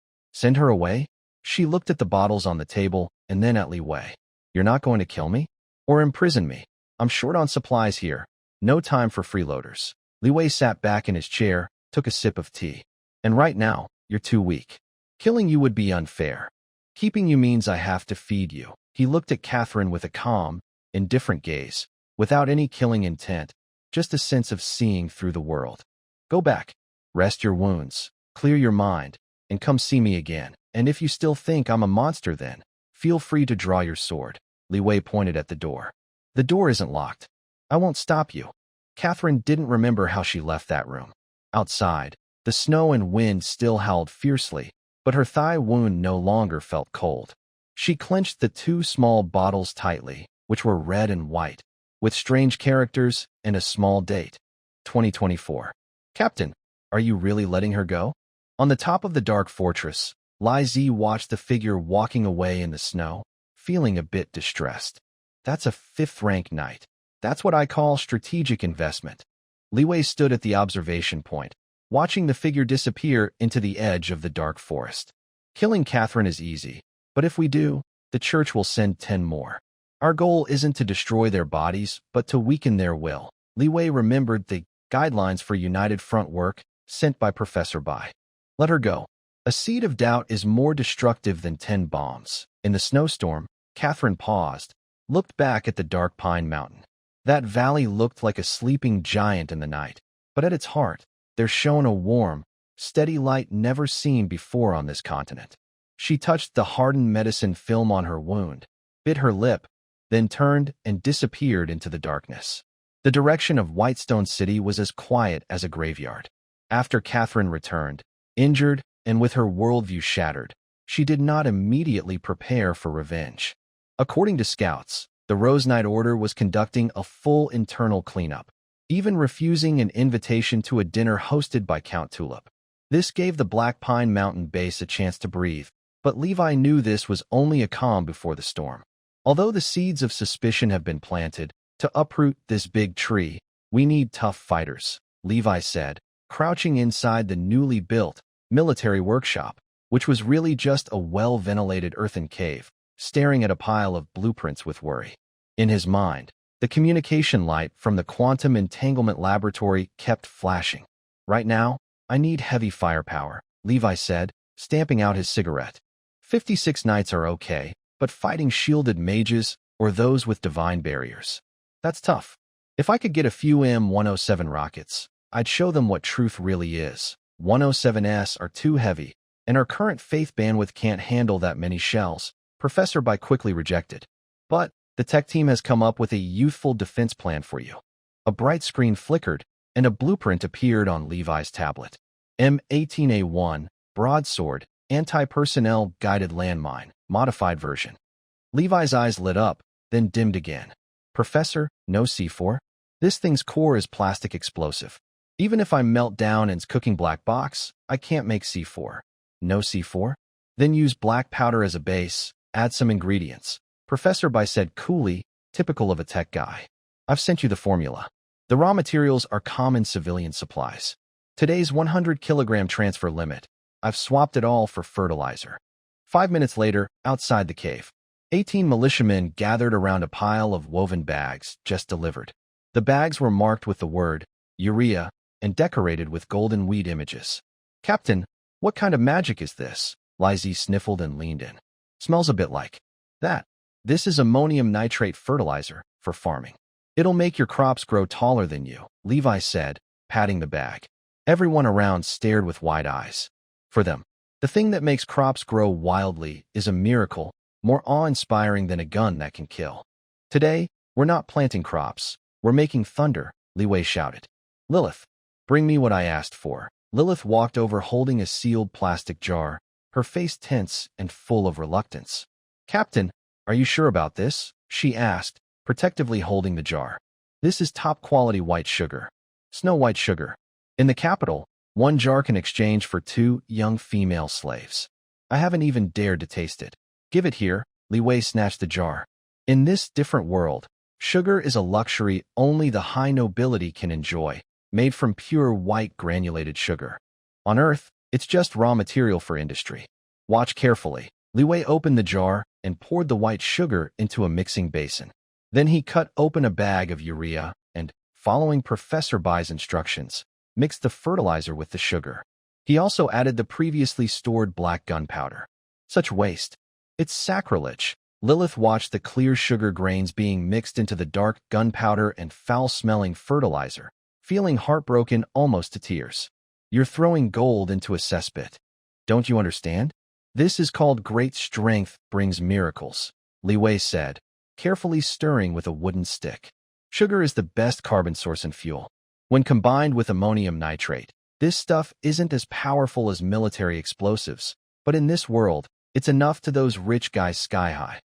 A: her away? She looked at the bottles on the table and then at Li Wei. You're not going to kill me? Or imprison me? I'm short on supplies here. No time for freeloaders. Li Wei sat back in his chair, took a sip of tea. And right now, you're too weak. Killing you would be unfair. Keeping you means I have to feed you. He looked at Catherine with a calm, indifferent gaze, without any killing intent, just a sense of seeing through the world. Go back, rest your wounds, clear your mind, and come see me again. And if you still think I'm a monster then, feel free to draw your sword. Li Wei pointed at the door. The door isn't locked. I won't stop you. Catherine didn't remember how she left that room. Outside, the snow and wind still howled fiercely, but her thigh wound no longer felt cold. She clenched the two small bottles tightly, which were red and white, with strange characters and a small date. 2024. Captain, are you really letting her go? On the top of the dark fortress, Li Zi watched the figure walking away in the snow, feeling a bit distressed. That's a 5th-rank knight. That's what I call strategic investment. Li Wei stood at the observation point, watching the figure disappear into the edge of the dark forest. Killing Catherine is easy, but if we do, the church will send 10 more. Our goal isn't to destroy their bodies, but to weaken their will. Li Wei remembered the guidelines for United Front work sent by Professor Bai. Let her go. A seed of doubt is more destructive than 10 bombs. In the snowstorm, Catherine paused, looked back at the dark pine mountain. That valley looked like a sleeping giant in the night, but at its heart, there shone a warm, steady light never seen before on this continent. She touched the hardened medicine film on her wound, bit her lip, then turned and disappeared into the darkness. The direction of Whitestone City was as quiet as a graveyard. After Catherine returned, injured and with her worldview shattered, she did not immediately prepare for revenge. According to scouts, the Rose Knight Order was conducting a full internal cleanup, even refusing an invitation to a dinner hosted by Count Tulip. This gave the Black Pine Mountain base a chance to breathe, but Levi knew this was only a calm before the storm. Although the seeds of suspicion have been planted, to uproot this big tree, we need tough fighters, Levi said, crouching inside the newly built military workshop, which was really just a well-ventilated earthen cave, staring at a pile of blueprints with worry. In his mind, the communication light from the quantum entanglement laboratory kept flashing. Right now, I need heavy firepower, Levi said, stamping out his cigarette. 56 knights are okay, but fighting shielded mages or those with divine barriers, that's tough. If I could get a few M107 rockets, I'd show them what truth really is. 107s are too heavy, and our current faith bandwidth can't handle that many shells, Professor Bai quickly rejected. But the tech team has come up with a youthful defense plan for you. A bright screen flickered, and a blueprint appeared on Levi's tablet. M18A1, broadsword, anti-personnel guided landmine, modified version. Levi's eyes lit up, then dimmed again. Professor, no C4? This thing's core is plastic explosive. Even if I melt down and's cooking black box, I can't make C4. No C4? Then use black powder as a base, add some ingredients. Professor Bai said coolly, typical of a tech guy. I've sent you the formula. The raw materials are common civilian supplies. Today's 100-kilogram transfer limit. I've swapped it all for fertilizer. 5 minutes later, outside the cave, 18 militiamen gathered around a pile of woven bags just delivered. The bags were marked with the word urea and decorated with golden weed images. Captain, what kind of magic is this? Li Zi sniffled and leaned in. Smells a bit like that. This is ammonium nitrate fertilizer for farming. It'll make your crops grow taller than you, Levi said, patting the bag. Everyone around stared with wide eyes. For them, the thing that makes crops grow wildly is a miracle, more awe-inspiring than a gun that can kill. Today, we're not planting crops, we're making thunder, Li Wei shouted. Lilith, bring me what I asked for. Lilith walked over holding a sealed plastic jar, her face tense and full of reluctance. Captain, are you sure about this? She asked, protectively holding the jar. This is top-quality white sugar. Snow white sugar. In the capital, 1 jar can exchange for 2 young female slaves. I haven't even dared to taste it. Give it here, Li Wei snatched the jar. In this different world, sugar is a luxury only the high nobility can enjoy, made from pure white granulated sugar. On Earth, it's just raw material for industry. Watch carefully, Li Wei opened the jar and poured the white sugar into a mixing basin. Then he cut open a bag of urea and, following Professor Bai's instructions, mixed the fertilizer with the sugar. He also added the previously stored black gunpowder. Such waste. It's sacrilege. Lilith watched the clear sugar grains being mixed into the dark gunpowder and foul-smelling fertilizer, feeling heartbroken almost to tears. You're throwing gold into a cesspit. Don't you understand? This is called great strength brings miracles, Li Wei said, carefully stirring with a wooden stick. Sugar is the best carbon source in fuel. When combined with ammonium nitrate, this stuff isn't as powerful as military explosives, but in this world, it's enough to those rich guys sky high.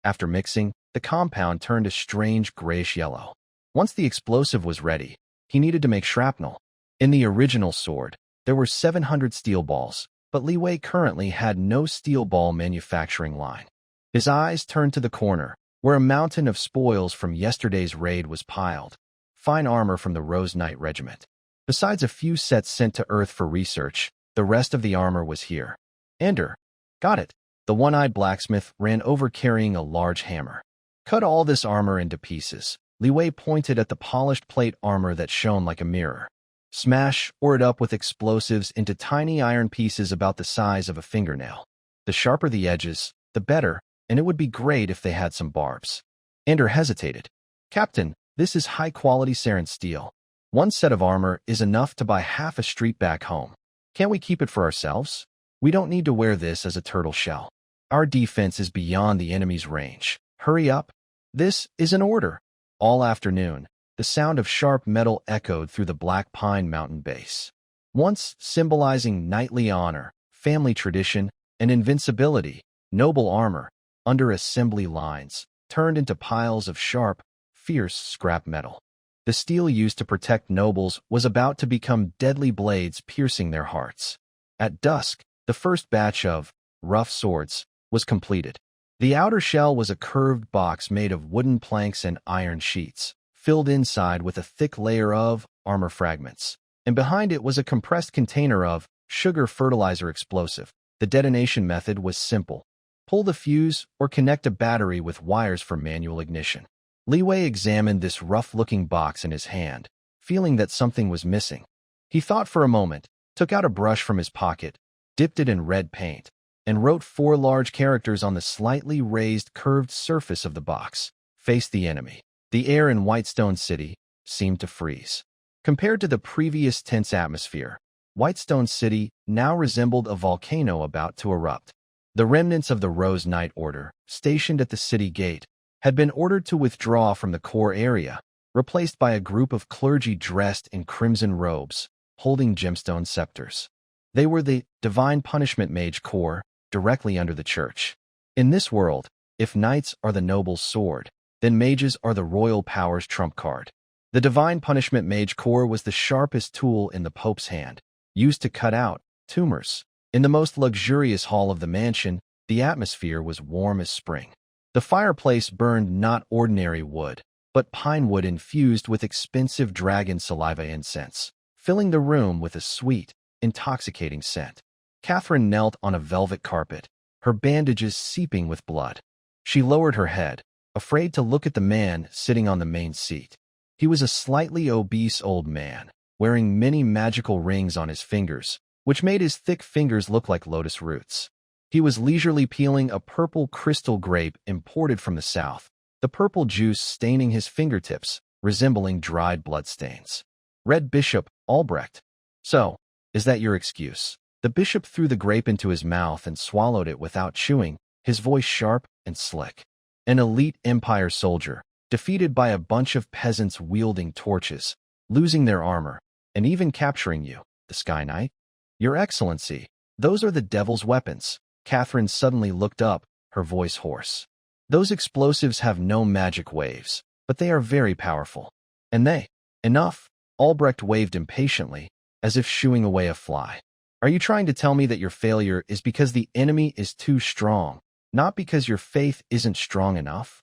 A: After mixing, the compound turned a strange grayish yellow. Once the explosive was ready, he needed to make shrapnel. In the original sword, there were 700 steel balls, but Li Wei currently had no steel ball manufacturing line. His eyes turned to the corner, where a mountain of spoils from yesterday's raid was piled. Fine armor from the Rose Knight Regiment. Besides a few sets sent to Earth for research, the rest of the armor was here. Ender. Got it. The one-eyed blacksmith ran over carrying a large hammer. Cut all this armor into pieces. Li Wei pointed at the polished plate armor that shone like a mirror. Smash or it up with explosives into tiny iron pieces about the size of a fingernail. The sharper the edges, the better, and it would be great if they had some barbs. Ender hesitated. Captain, this is high-quality sarin steel. One set of armor is enough to buy half a street back home. Can't we keep it for ourselves? We don't need to wear this as a turtle shell. Our defense is beyond the enemy's range. Hurry up. This is an order. All afternoon, the sound of sharp metal echoed through the Black Pine Mountain base. Once symbolizing knightly honor, family tradition, and invincibility, noble armor, under assembly lines, turned into piles of sharp, fierce scrap metal. The steel used to protect nobles was about to become deadly blades piercing their hearts. At dusk, the first batch of rough swords was completed. The outer shell was a curved box made of wooden planks and iron sheets, filled inside with a thick layer of armor fragments, and behind it was a compressed container of sugar fertilizer explosive. The detonation method was simple. Pull the fuse or connect a battery with wires for manual ignition. Li Wei examined this rough-looking box in his hand, feeling that something was missing. He thought for a moment, took out a brush from his pocket, dipped it in red paint, and wrote 4 large characters on the slightly raised curved surface of the box. Face the enemy. The air in Whitestone City seemed to freeze. Compared to the previous tense atmosphere, Whitestone City now resembled a volcano about to erupt. The remnants of the Rose Knight Order, stationed at the city gate, had been ordered to withdraw from the core area, replaced by a group of clergy dressed in crimson robes, holding gemstone scepters. They were the Divine Punishment Mage Corps, directly under the church. In this world, if knights are the noble's sword, then mages are the royal power's trump card. The Divine Punishment Mage Corps was the sharpest tool in the Pope's hand, used to cut out tumors. In the most luxurious hall of the mansion, the atmosphere was warm as spring. The fireplace burned not ordinary wood, but pine wood infused with expensive dragon saliva incense, filling the room with a sweet, intoxicating scent. Catherine knelt on a velvet carpet, her bandages seeping with blood. She lowered her head, afraid to look at the man sitting on the main seat. He was a slightly obese old man, wearing many magical rings on his fingers, which made his thick fingers look like lotus roots. He was leisurely peeling a purple crystal grape imported from the south, the purple juice staining his fingertips, resembling dried bloodstains. Red Bishop Albrecht. So, is that your excuse? The bishop threw the grape into his mouth and swallowed it without chewing, his voice sharp and slick. An elite Empire soldier, defeated by a bunch of peasants wielding torches, losing their armor, and even capturing you, the Sky Knight? Your Excellency, those are the devil's weapons. Catherine suddenly looked up, her voice hoarse. Those explosives have no magic waves, but they are very powerful. And they? Enough. Albrecht waved impatiently, as if shooing away a fly. Are you trying to tell me that your failure is because the enemy is too strong, not because your faith isn't strong enough?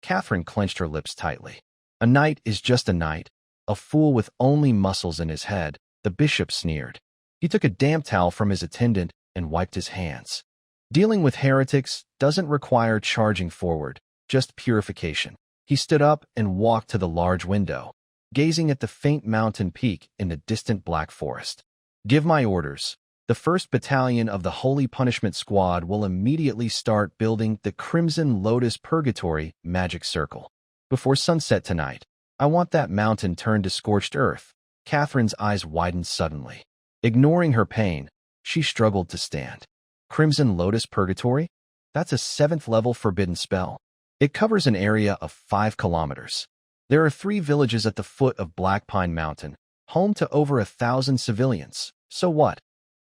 A: Catherine clenched her lips tightly. A knight is just a knight, a fool with only muscles in his head, the bishop sneered. He took a damp towel from his attendant and wiped his hands. Dealing with heretics doesn't require charging forward, just purification. He stood up and walked to the large window, gazing at the faint mountain peak in the distant black forest. Give my orders. The 1st Battalion of the Holy Punishment Squad will immediately start building the Crimson Lotus Purgatory Magic Circle. Before sunset tonight, I want that mountain turned to scorched earth. Catherine's eyes widened suddenly. Ignoring her pain, she struggled to stand. Crimson Lotus Purgatory? That's a 7th-level forbidden spell. It covers an area of 5 kilometers. There are 3 villages at the foot of Black Pine Mountain, home to over 1,000 civilians. So what?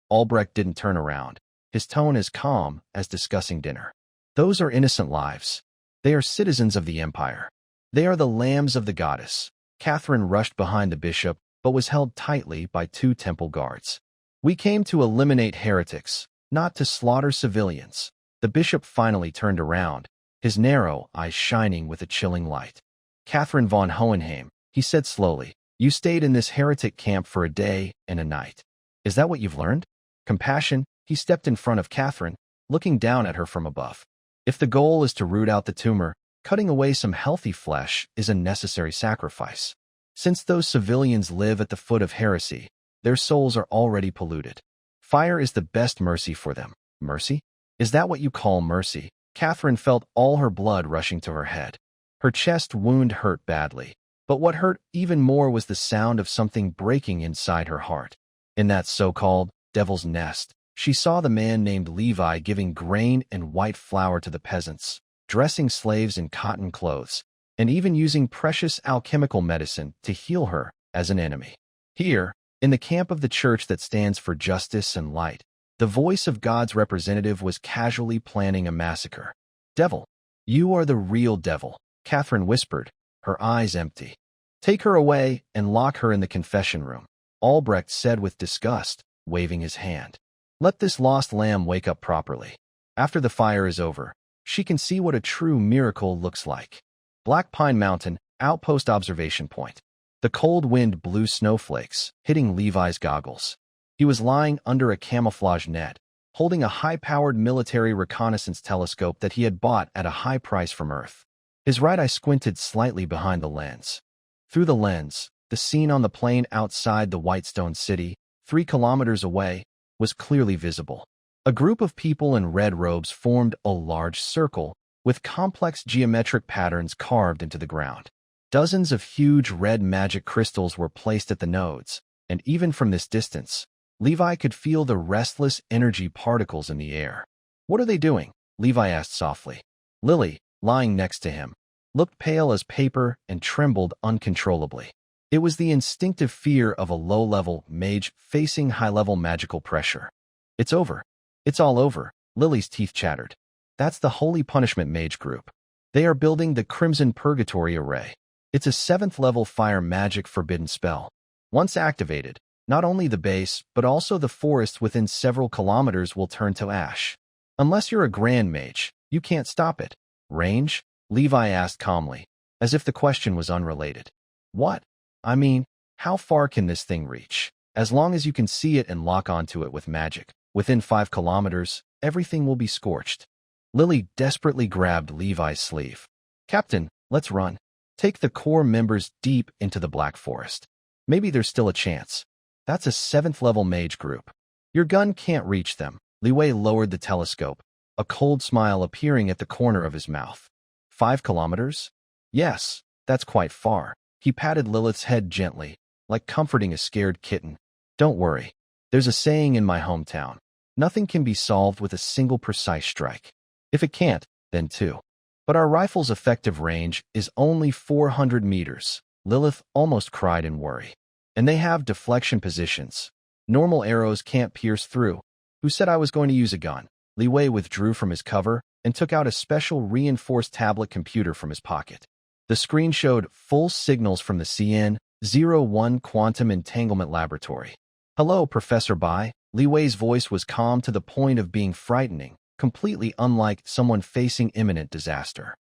A: Albrecht didn't turn around, his tone as calm as discussing dinner. Those are innocent lives. They are citizens of the Empire. They are the lambs of the goddess. Catherine rushed behind the bishop, but was held tightly by 2 temple guards. We came to eliminate heretics, not to slaughter civilians. The bishop finally turned around, his narrow eyes shining with a chilling light. Catherine von Hohenheim, he said slowly, you stayed in this heretic camp for a day and a night. Is that what you've learned? Compassion, he stepped in front of Catherine, looking down at her from above. If the goal is to root out the tumor, cutting away some healthy flesh is a necessary sacrifice. Since those civilians live at the foot of heresy, their souls are already polluted. Fire is the best mercy for them. Mercy? Is that what you call mercy? Catherine felt all her blood rushing to her head. Her chest wound hurt badly, but what hurt even more was the sound of something breaking inside her heart. In that so-called devil's nest, she saw the man named Levi giving grain and white flour to the peasants, dressing slaves in cotton clothes, and even using precious alchemical medicine to heal her as an enemy. Here, in the camp of the church that stands for justice and light, the voice of God's representative was casually planning a massacre. Devil, you are the real devil, Catherine whispered, her eyes empty. Take her away and lock her in the confession room, Albrecht said with disgust, waving his hand. Let this lost lamb wake up properly. After the fire is over, she can see what a true miracle looks like. Black Pine Mountain, outpost observation point. The cold wind blew snowflakes, hitting Levi's goggles. He was lying under a camouflage net, holding a high-powered military reconnaissance telescope that he had bought at a high price from Earth. His right eye squinted slightly behind the lens. Through the lens, the scene on the plain outside the Whitestone City, 3 kilometers away, was clearly visible. A group of people in red robes formed a large circle, with complex geometric patterns carved into the ground. Dozens of huge red magic crystals were placed at the nodes, and even from this distance, Levi could feel the restless energy particles in the air. What are they doing? Levi asked softly. Lily, lying next to him, looked pale as paper and trembled uncontrollably. It was the instinctive fear of a low-level mage facing high-level magical pressure. It's over. It's all over, Lily's teeth chattered. That's the Holy Punishment Mage group. They are building the Crimson Purgatory Array. It's a 7th-level fire magic forbidden spell. Once activated, not only the base, but also the forests within several kilometers will turn to ash. Unless you're a Grand Mage, you can't stop it. Range? Levi asked calmly, as if the question was unrelated. What? I mean, how far can this thing reach? As long as you can see it and lock onto it with magic. Within 5 kilometers, everything will be scorched. Lily desperately grabbed Levi's sleeve. Captain, let's run. Take the core members deep into the Black Forest. Maybe there's still a chance. That's a 7th-level mage group. Your gun can't reach them. Liwei lowered the telescope, a cold smile appearing at the corner of his mouth. 5 kilometers? Yes, that's quite far. He patted Lilith's head gently, like comforting a scared kitten. Don't worry. There's a saying in my hometown. Nothing can be solved with a single precise strike. If it can't, then 2. But our rifle's effective range is only 400 meters. Lilith almost cried in worry. And they have deflection positions. Normal arrows can't pierce through. Who said I was going to use a gun? Liwei withdrew from his cover and took out a special reinforced tablet computer from his pocket. The screen showed full signals from the CN-01 Quantum Entanglement Laboratory. Hello, Professor Bai. Liwei's voice was calm to the point of being frightening, completely unlike someone facing imminent disaster.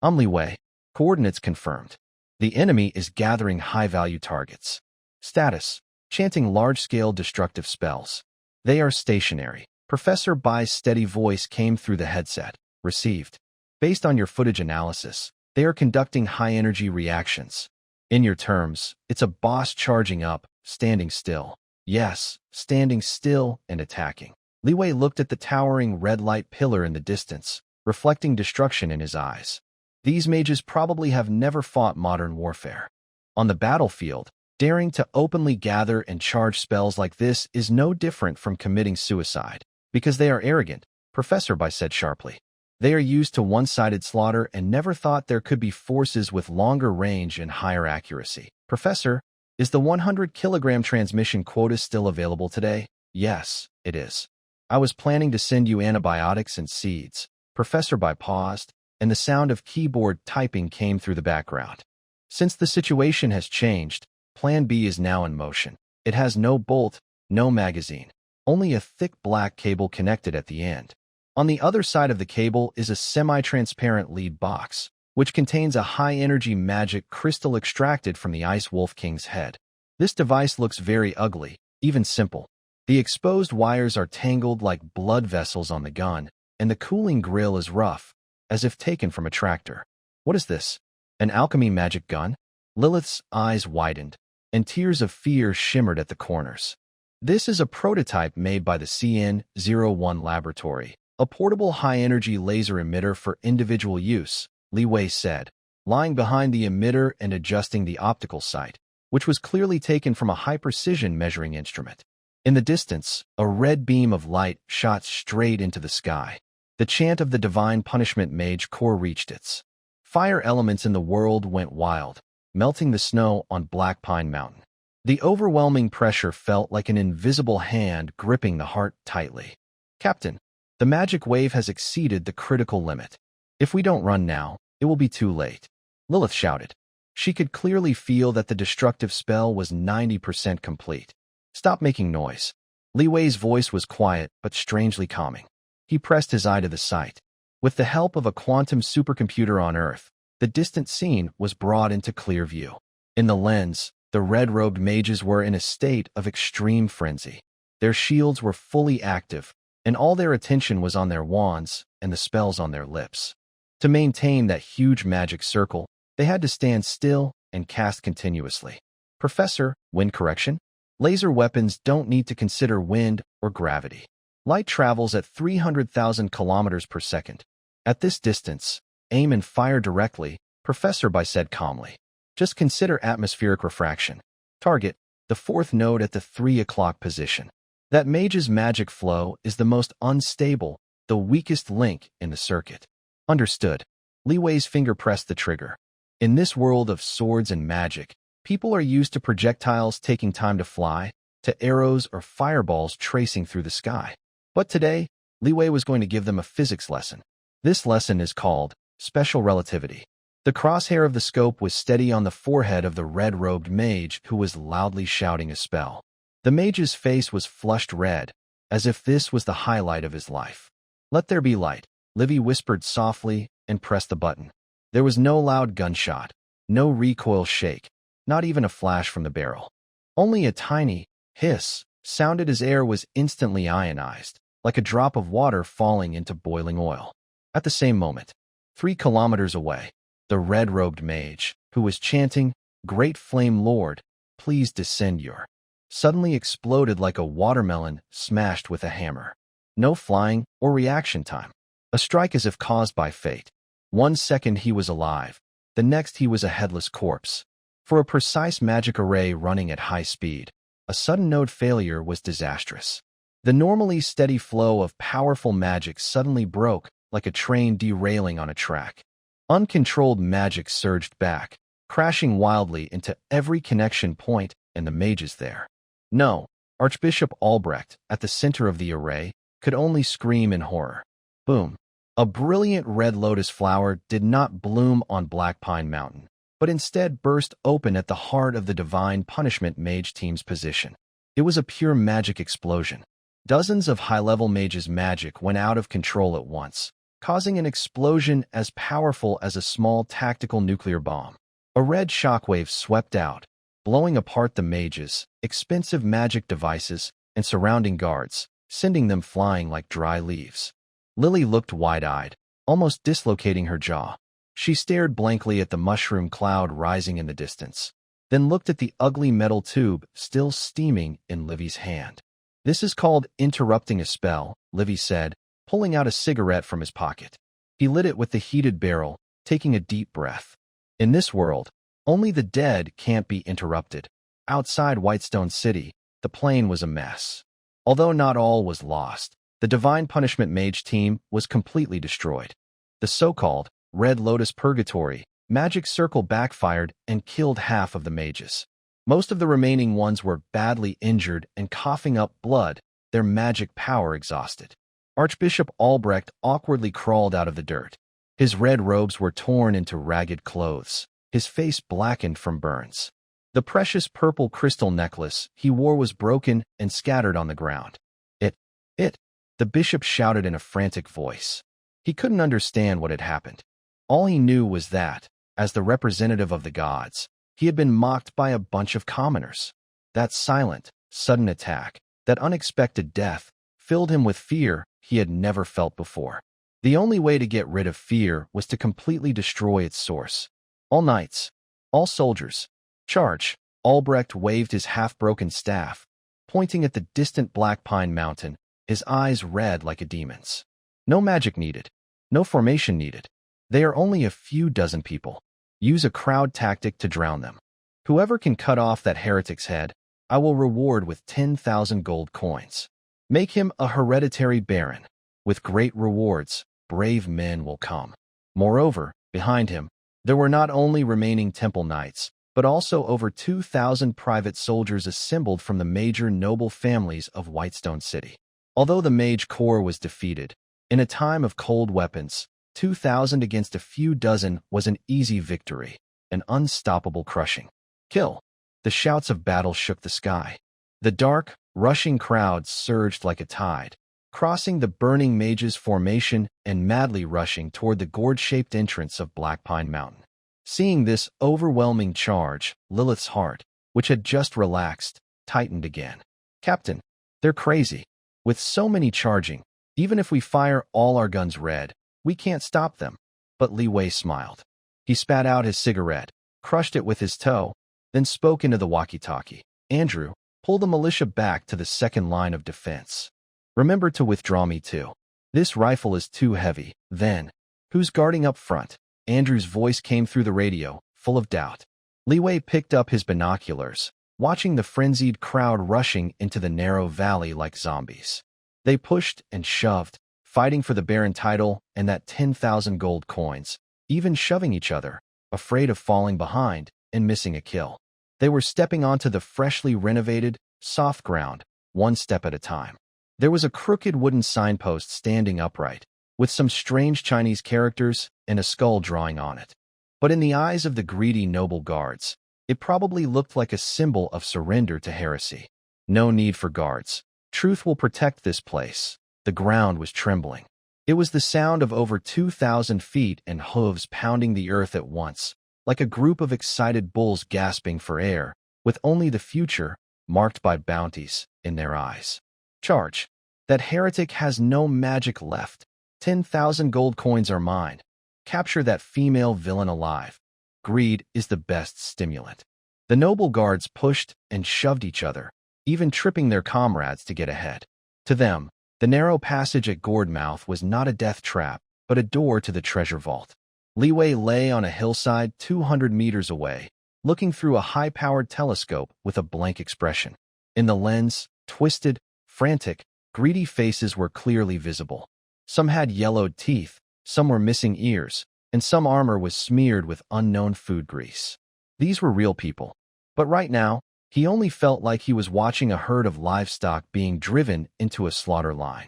A: I'm Liwei. Coordinates confirmed. The enemy is gathering high-value targets. Status: chanting large-scale destructive spells. They are stationary. Professor Bai's steady voice came through the headset. Received. Based on your footage analysis, they are conducting high-energy reactions. In your terms, it's a boss charging up, standing still. Yes, standing still and attacking. Li Wei looked at the towering red light pillar in the distance, reflecting destruction in his eyes. These mages probably have never fought modern warfare. On the battlefield, daring to openly gather and charge spells like this is no different from committing suicide. Because they are arrogant, Professor Bai said sharply. They are used to one-sided slaughter and never thought there could be forces with longer range and higher accuracy. Professor, is the 100-kilogram transmission quota still available today? Yes, it is. I was planning to send you antibiotics and seeds. Professor Bai paused, and the sound of keyboard typing came through the background. Since the situation has changed, Plan B is now in motion. It has no bolt, no magazine, only a thick black cable connected at the end. On the other side of the cable is a semi-transparent lead box, which contains a high-energy magic crystal extracted from the Ice Wolf King's head. This device looks very ugly, even simple. The exposed wires are tangled like blood vessels on the gun, and the cooling grill is rough, as if taken from a tractor. What is this? An alchemy magic gun? Lilith's eyes widened, and tears of fear shimmered at the corners. This is a prototype made by the CN-01 laboratory, a portable high-energy laser emitter for individual use, Li Wei said, lying behind the emitter and adjusting the optical sight, which was clearly taken from a high-precision measuring instrument. In the distance, a red beam of light shot straight into the sky. The chant of the divine punishment mage core reached its. Fire elements in the world went wild, melting the snow on Black Pine Mountain. The overwhelming pressure felt like an invisible hand gripping the heart tightly. Captain, the magic wave has exceeded the critical limit. If we don't run now, it will be too late. Lilith shouted. She could clearly feel that the destructive spell was 90% complete. Stop making noise. Li Wei's voice was quiet but strangely calming. He pressed his eye to the sight. With the help of a quantum supercomputer on Earth, the distant scene was brought into clear view. In the lens, the red-robed mages were in a state of extreme frenzy. Their shields were fully active, and all their attention was on their wands and the spells on their lips. To maintain that huge magic circle, they had to stand still and cast continuously. Professor, wind correction? Laser weapons don't need to consider wind or gravity. Light travels at 300,000 kilometers per second. At this distance, aim and fire directly, Professor Bai said calmly. Just consider atmospheric refraction. Target, the fourth node at the 3 o'clock position. That mage's magic flow is the most unstable, the weakest link in the circuit. Understood. Li Wei's finger pressed the trigger. In this world of swords and magic, people are used to projectiles taking time to fly, to arrows or fireballs tracing through the sky. But today, Li Wei was going to give them a physics lesson. This lesson is called special relativity. The crosshair of the scope was steady on the forehead of the red-robed mage who was loudly shouting a spell. The mage's face was flushed red, as if this was the highlight of his life. Let there be light, Livy whispered softly and pressed the button. There was no loud gunshot, no recoil shake, not even a flash from the barrel. Only a tiny hiss sounded as air was instantly ionized, like a drop of water falling into boiling oil. At the same moment, 3 kilometers away, the red-robed mage, who was chanting, "Great Flame Lord, please descend your," suddenly exploded like a watermelon smashed with a hammer. No flying or reaction time. A strike as if caused by fate. 1 second he was alive, the next he was a headless corpse. For a precise magic array running at high speed, a sudden node failure was disastrous. The normally steady flow of powerful magic suddenly broke like a train derailing on a track. Uncontrolled magic surged back, crashing wildly into every connection point and the mages there. No, Archbishop Albrecht, at the center of the array, could only scream in horror. Boom. A brilliant red lotus flower did not bloom on Black Pine Mountain, but instead burst open at the heart of the divine punishment mage team's position. It was a pure magic explosion. Dozens of high-level mages' magic went out of control at once, causing an explosion as powerful as a small tactical nuclear bomb. A red shockwave swept out, blowing apart the mages, expensive magic devices, and surrounding guards, sending them flying like dry leaves. Lily looked wide-eyed, almost dislocating her jaw. She stared blankly at the mushroom cloud rising in the distance, then looked at the ugly metal tube still steaming in Livy's hand. "This is called interrupting a spell," Livy said, pulling out a cigarette from his pocket. He lit it with the heated barrel, taking a deep breath. In this world, only the dead can't be interrupted. Outside Whitestone City, the plane was a mess. Although not all was lost, the Divine Punishment Mage team was completely destroyed. The so-called Red Lotus Purgatory magic circle backfired and killed half of the mages. Most of the remaining ones were badly injured and coughing up blood, their magic power exhausted. Archbishop Albrecht awkwardly crawled out of the dirt. His red robes were torn into ragged clothes, his face blackened from burns. The precious purple crystal necklace he wore was broken and scattered on the ground. It, the bishop shouted in a frantic voice. He couldn't understand what had happened. All he knew was that, as the representative of the gods, he had been mocked by a bunch of commoners. That silent, sudden attack, that unexpected death, filled him with fear he had never felt before. The only way to get rid of fear was to completely destroy its source. All knights, all soldiers, charge! Albrecht waved his half-broken staff, pointing at the distant Black Pine Mountain, his eyes red like a demon's. No magic needed. No formation needed. They are only a few dozen people. Use a crowd tactic to drown them. Whoever can cut off that heretic's head, I will reward with 10,000 gold coins. Make him a hereditary baron. With great rewards, brave men will come. Moreover, behind him, there were not only remaining temple knights, but also over 2,000 private soldiers assembled from the major noble families of Whitestone City. Although the mage corps was defeated, in a time of cold weapons, 2,000 against a few dozen was an easy victory, an unstoppable crushing. Kill! The shouts of battle shook the sky. The dark, rushing crowd surged like a tide, crossing the burning mages' formation and madly rushing toward the gourd-shaped entrance of Black Pine Mountain. Seeing this overwhelming charge, Lilith's heart, which had just relaxed, tightened again. "Captain, they're crazy. With so many charging, even if we fire all our guns red, we can't stop them." But Li Wei smiled. He spat out his cigarette, crushed it with his toe, then spoke into the walkie-talkie. "Andrew, pull the militia back to the second line of defense. Remember to withdraw me too. This rifle is too heavy." "Then, who's guarding up front?" Andrew's voice came through the radio, full of doubt. Li Wei picked up his binoculars, watching the frenzied crowd rushing into the narrow valley like zombies. They pushed and shoved, fighting for the Baron title and that 10,000 gold coins, even shoving each other, afraid of falling behind and missing a kill. They were stepping onto the freshly renovated, soft ground, one step at a time. There was a crooked wooden signpost standing upright, with some strange Chinese characters and a skull drawing on it. But in the eyes of the greedy noble guards, it probably looked like a symbol of surrender to heresy. No need for guards. Truth will protect this place. The ground was trembling. It was the sound of over 2,000 feet and hooves pounding the earth at once, like a group of excited bulls gasping for air, with only the future, marked by bounties, in their eyes. "Charge! That heretic has no magic left. 10,000 gold coins are mine. Capture that female villain alive. Greed is the best stimulant." The noble guards pushed and shoved each other, even tripping their comrades to get ahead. To them, the narrow passage at Gourdmouth was not a death trap, but a door to the treasure vault. Li Wei lay on a hillside 200 meters away, looking through a high-powered telescope with a blank expression. In the lens, twisted, frantic, greedy faces were clearly visible. Some had yellowed teeth, some were missing ears, and some armor was smeared with unknown food grease. These were real people. But right now, he only felt like he was watching a herd of livestock being driven into a slaughter line.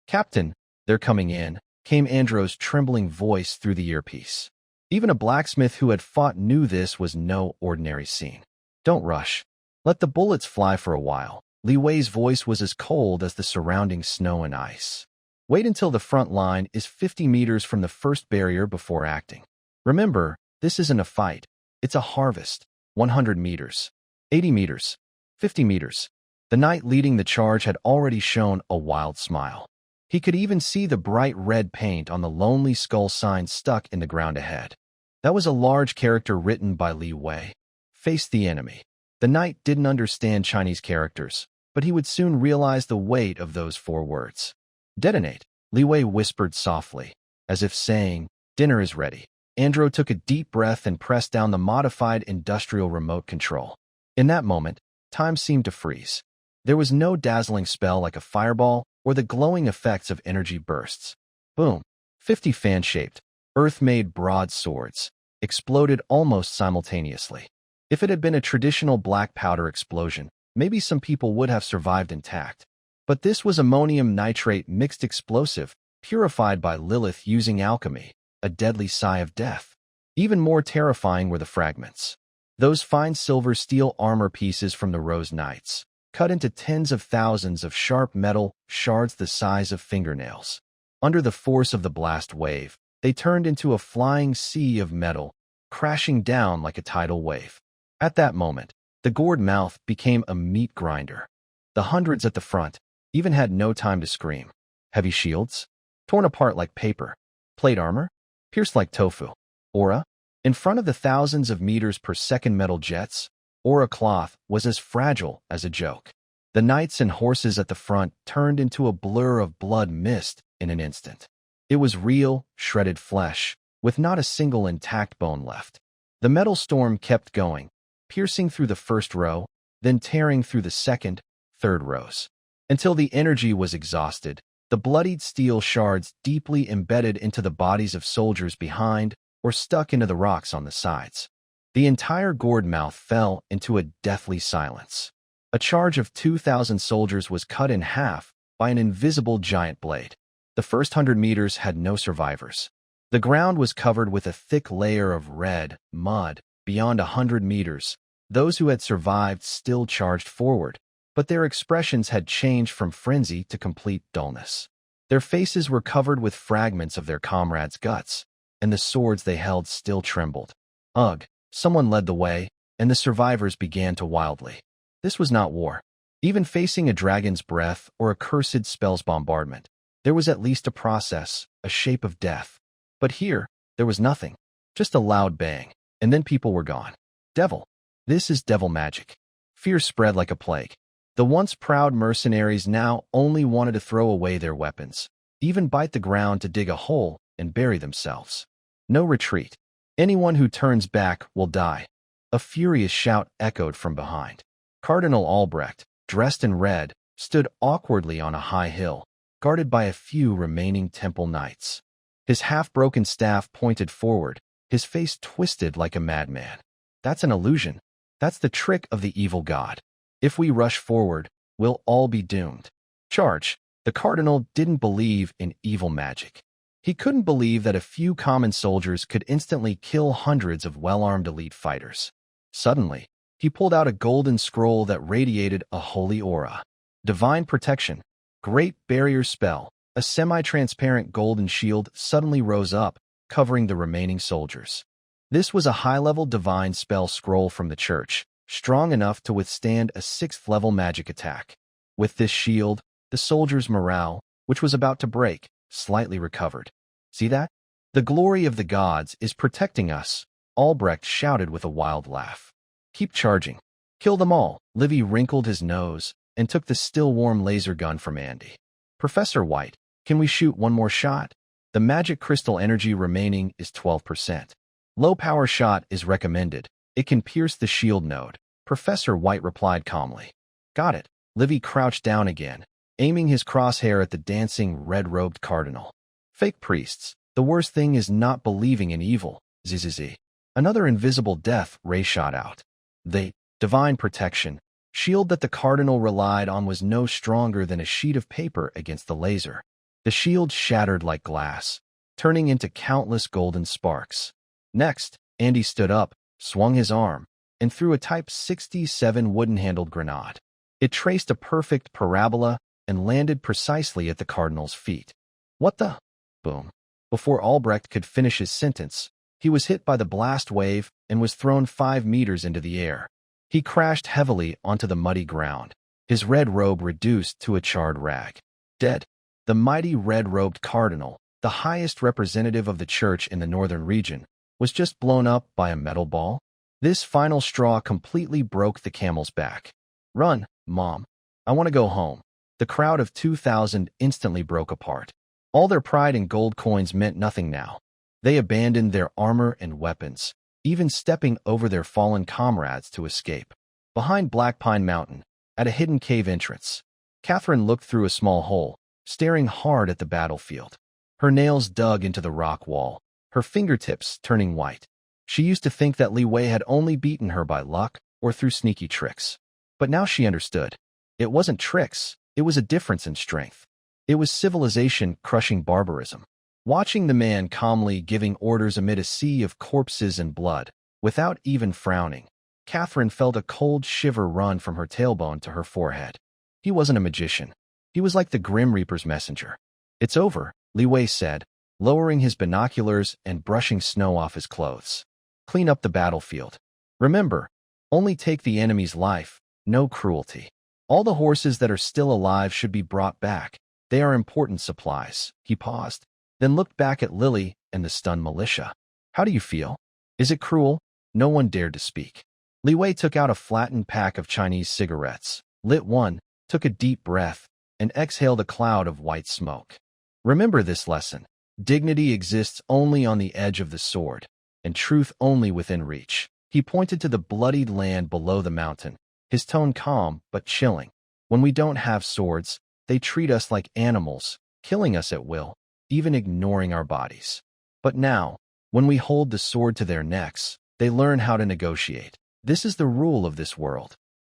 A: "Captain, they're coming in," came Andrew's trembling voice through the earpiece. Even a blacksmith who had fought knew this was no ordinary scene. "Don't rush. Let the bullets fly for a while." Li Wei's voice was as cold as the surrounding snow and ice. "Wait until the front line is 50 meters from the first barrier before acting. Remember, this isn't a fight. It's a harvest. 100 meters. 80 meters. 50 meters. The knight leading the charge had already shown a wild smile. He could even see the bright red paint on the lonely skull sign stuck in the ground ahead. That was a large character written by Li Wei. Face the enemy. The knight didn't understand Chinese characters, but he would soon realize the weight of those 4 words. Detonate, Li Wei whispered softly, as if saying, dinner is ready. Andro took a deep breath and pressed down the modified industrial remote control. In that moment, time seemed to freeze. There was no dazzling spell like a fireball or the glowing effects of energy bursts. Boom. 50 fan-shaped, earth-made broad swords exploded almost simultaneously. If it had been a traditional black powder explosion, maybe some people would have survived intact. But this was ammonium nitrate mixed explosive, purified by Lilith using alchemy, a deadly sigh of death. Even more terrifying were the fragments. Those fine silver steel armor pieces from the Rose Knights, cut into tens of thousands of sharp metal shards the size of fingernails. Under the force of the blast wave, they turned into a flying sea of metal, crashing down like a tidal wave. At that moment, the gourd mouth became a meat grinder. The hundreds at the front even had no time to scream. Heavy shields, torn apart like paper. Plate armor, pierced like tofu. Aura, in front of the thousands of meters per second metal jets, aura cloth was as fragile as a joke. The knights and horses at the front turned into a blur of blood mist in an instant. It was real, shredded flesh, with not a single intact bone left. The metal storm kept going, piercing through the first row, then tearing through the second, third rows. Until the energy was exhausted, the bloodied steel shards deeply embedded into the bodies of soldiers behind or stuck into the rocks on the sides. The entire gourd mouth fell into a deathly silence. A charge of 2,000 soldiers was cut in half by an invisible giant blade. The first 100 meters had no survivors. The ground was covered with a thick layer of red mud. Beyond 100 meters, those who had survived still charged forward, but their expressions had changed from frenzy to complete dullness. Their faces were covered with fragments of their comrades' guts, and the swords they held still trembled. Ugh! Someone led the way, and the survivors began to wildly. This was not war. Even facing a dragon's breath or a cursed spell's bombardment, there was at least a process, a shape of death. But here, there was nothing. Just a loud bang, and then people were gone. Devil. This is devil magic. Fear spread like a plague. The once proud mercenaries now only wanted to throw away their weapons, even bite the ground to dig a hole and bury themselves. No retreat. Anyone who turns back will die. A furious shout echoed from behind. Cardinal Albrecht, dressed in red, stood awkwardly on a high hill, guarded by a few remaining temple knights. His half-broken staff pointed forward, his face twisted like a madman. That's an illusion. That's the trick of the evil god. If we rush forward, we'll all be doomed. Charge. The cardinal didn't believe in evil magic. He couldn't believe that a few common soldiers could instantly kill hundreds of well-armed elite fighters. Suddenly, he pulled out a golden scroll that radiated a holy aura. Divine protection. Great barrier spell. A semi-transparent golden shield suddenly rose up, covering the remaining soldiers. This was a high-level divine spell scroll from the church, strong enough to withstand a 6th-level magic attack. With this shield, the soldiers' morale, which was about to break, slightly recovered. See that? The glory of the gods is protecting us, Albrecht shouted with a wild laugh. Keep charging. Kill them all. Livy wrinkled his nose and took the still-warm laser gun from Andy. Professor White, can we shoot one more shot? The magic crystal energy remaining is 12%. Low-power shot is recommended. It can pierce the shield node. Professor White replied calmly. Got it. Livy crouched down again, aiming his crosshair at the dancing red-robed cardinal. Fake priests. The worst thing is not believing in evil. Zzz. Another invisible death ray shot out. The divine protection shield that the cardinal relied on was no stronger than a sheet of paper against the laser. The shield shattered like glass, turning into countless golden sparks. Next, Andy stood up, swung his arm, and threw a Type 67 wooden-handled grenade. It traced a perfect parabola and landed precisely at the cardinal's feet. What the? Boom. Before Albrecht could finish his sentence, he was hit by the blast wave and was thrown 5 meters into the air. He crashed heavily onto the muddy ground, his red robe reduced to a charred rag. Dead. The mighty red-robed cardinal, the highest representative of the church in the northern region, was just blown up by a metal ball. This final straw completely broke the camel's back. "Run, Mom. I want to go home." The crowd of 2,000 instantly broke apart. All their pride in gold coins meant nothing now. They abandoned their armor and weapons, even stepping over their fallen comrades to escape. Behind Black Pine Mountain, at a hidden cave entrance, Catherine looked through a small hole, staring hard at the battlefield. Her nails dug into the rock wall, her fingertips turning white. She used to think that Li Wei had only beaten her by luck or through sneaky tricks. But now she understood. It wasn't tricks, it was a difference in strength. It was civilization crushing barbarism. Watching the man calmly giving orders amid a sea of corpses and blood, without even frowning, Catherine felt a cold shiver run from her tailbone to her forehead. He wasn't a magician. He was like the Grim Reaper's messenger. "It's over," Li Wei said, lowering his binoculars and brushing snow off his clothes. "Clean up the battlefield. Remember, only take the enemy's life, no cruelty. All the horses that are still alive should be brought back. They are important supplies." He paused, then looked back at Lily and the stunned militia. "How do you feel? Is it cruel?" No one dared to speak. Li Wei took out a flattened pack of Chinese cigarettes, lit one, took a deep breath, and exhaled a cloud of white smoke. "Remember this lesson. Dignity exists only on the edge of the sword, and truth only within reach." He pointed to the bloodied land below the mountain, his tone calm but chilling. "When we don't have swords, they treat us like animals, killing us at will, even ignoring our bodies. But now, when we hold the sword to their necks, they learn how to negotiate. This is the rule of this world,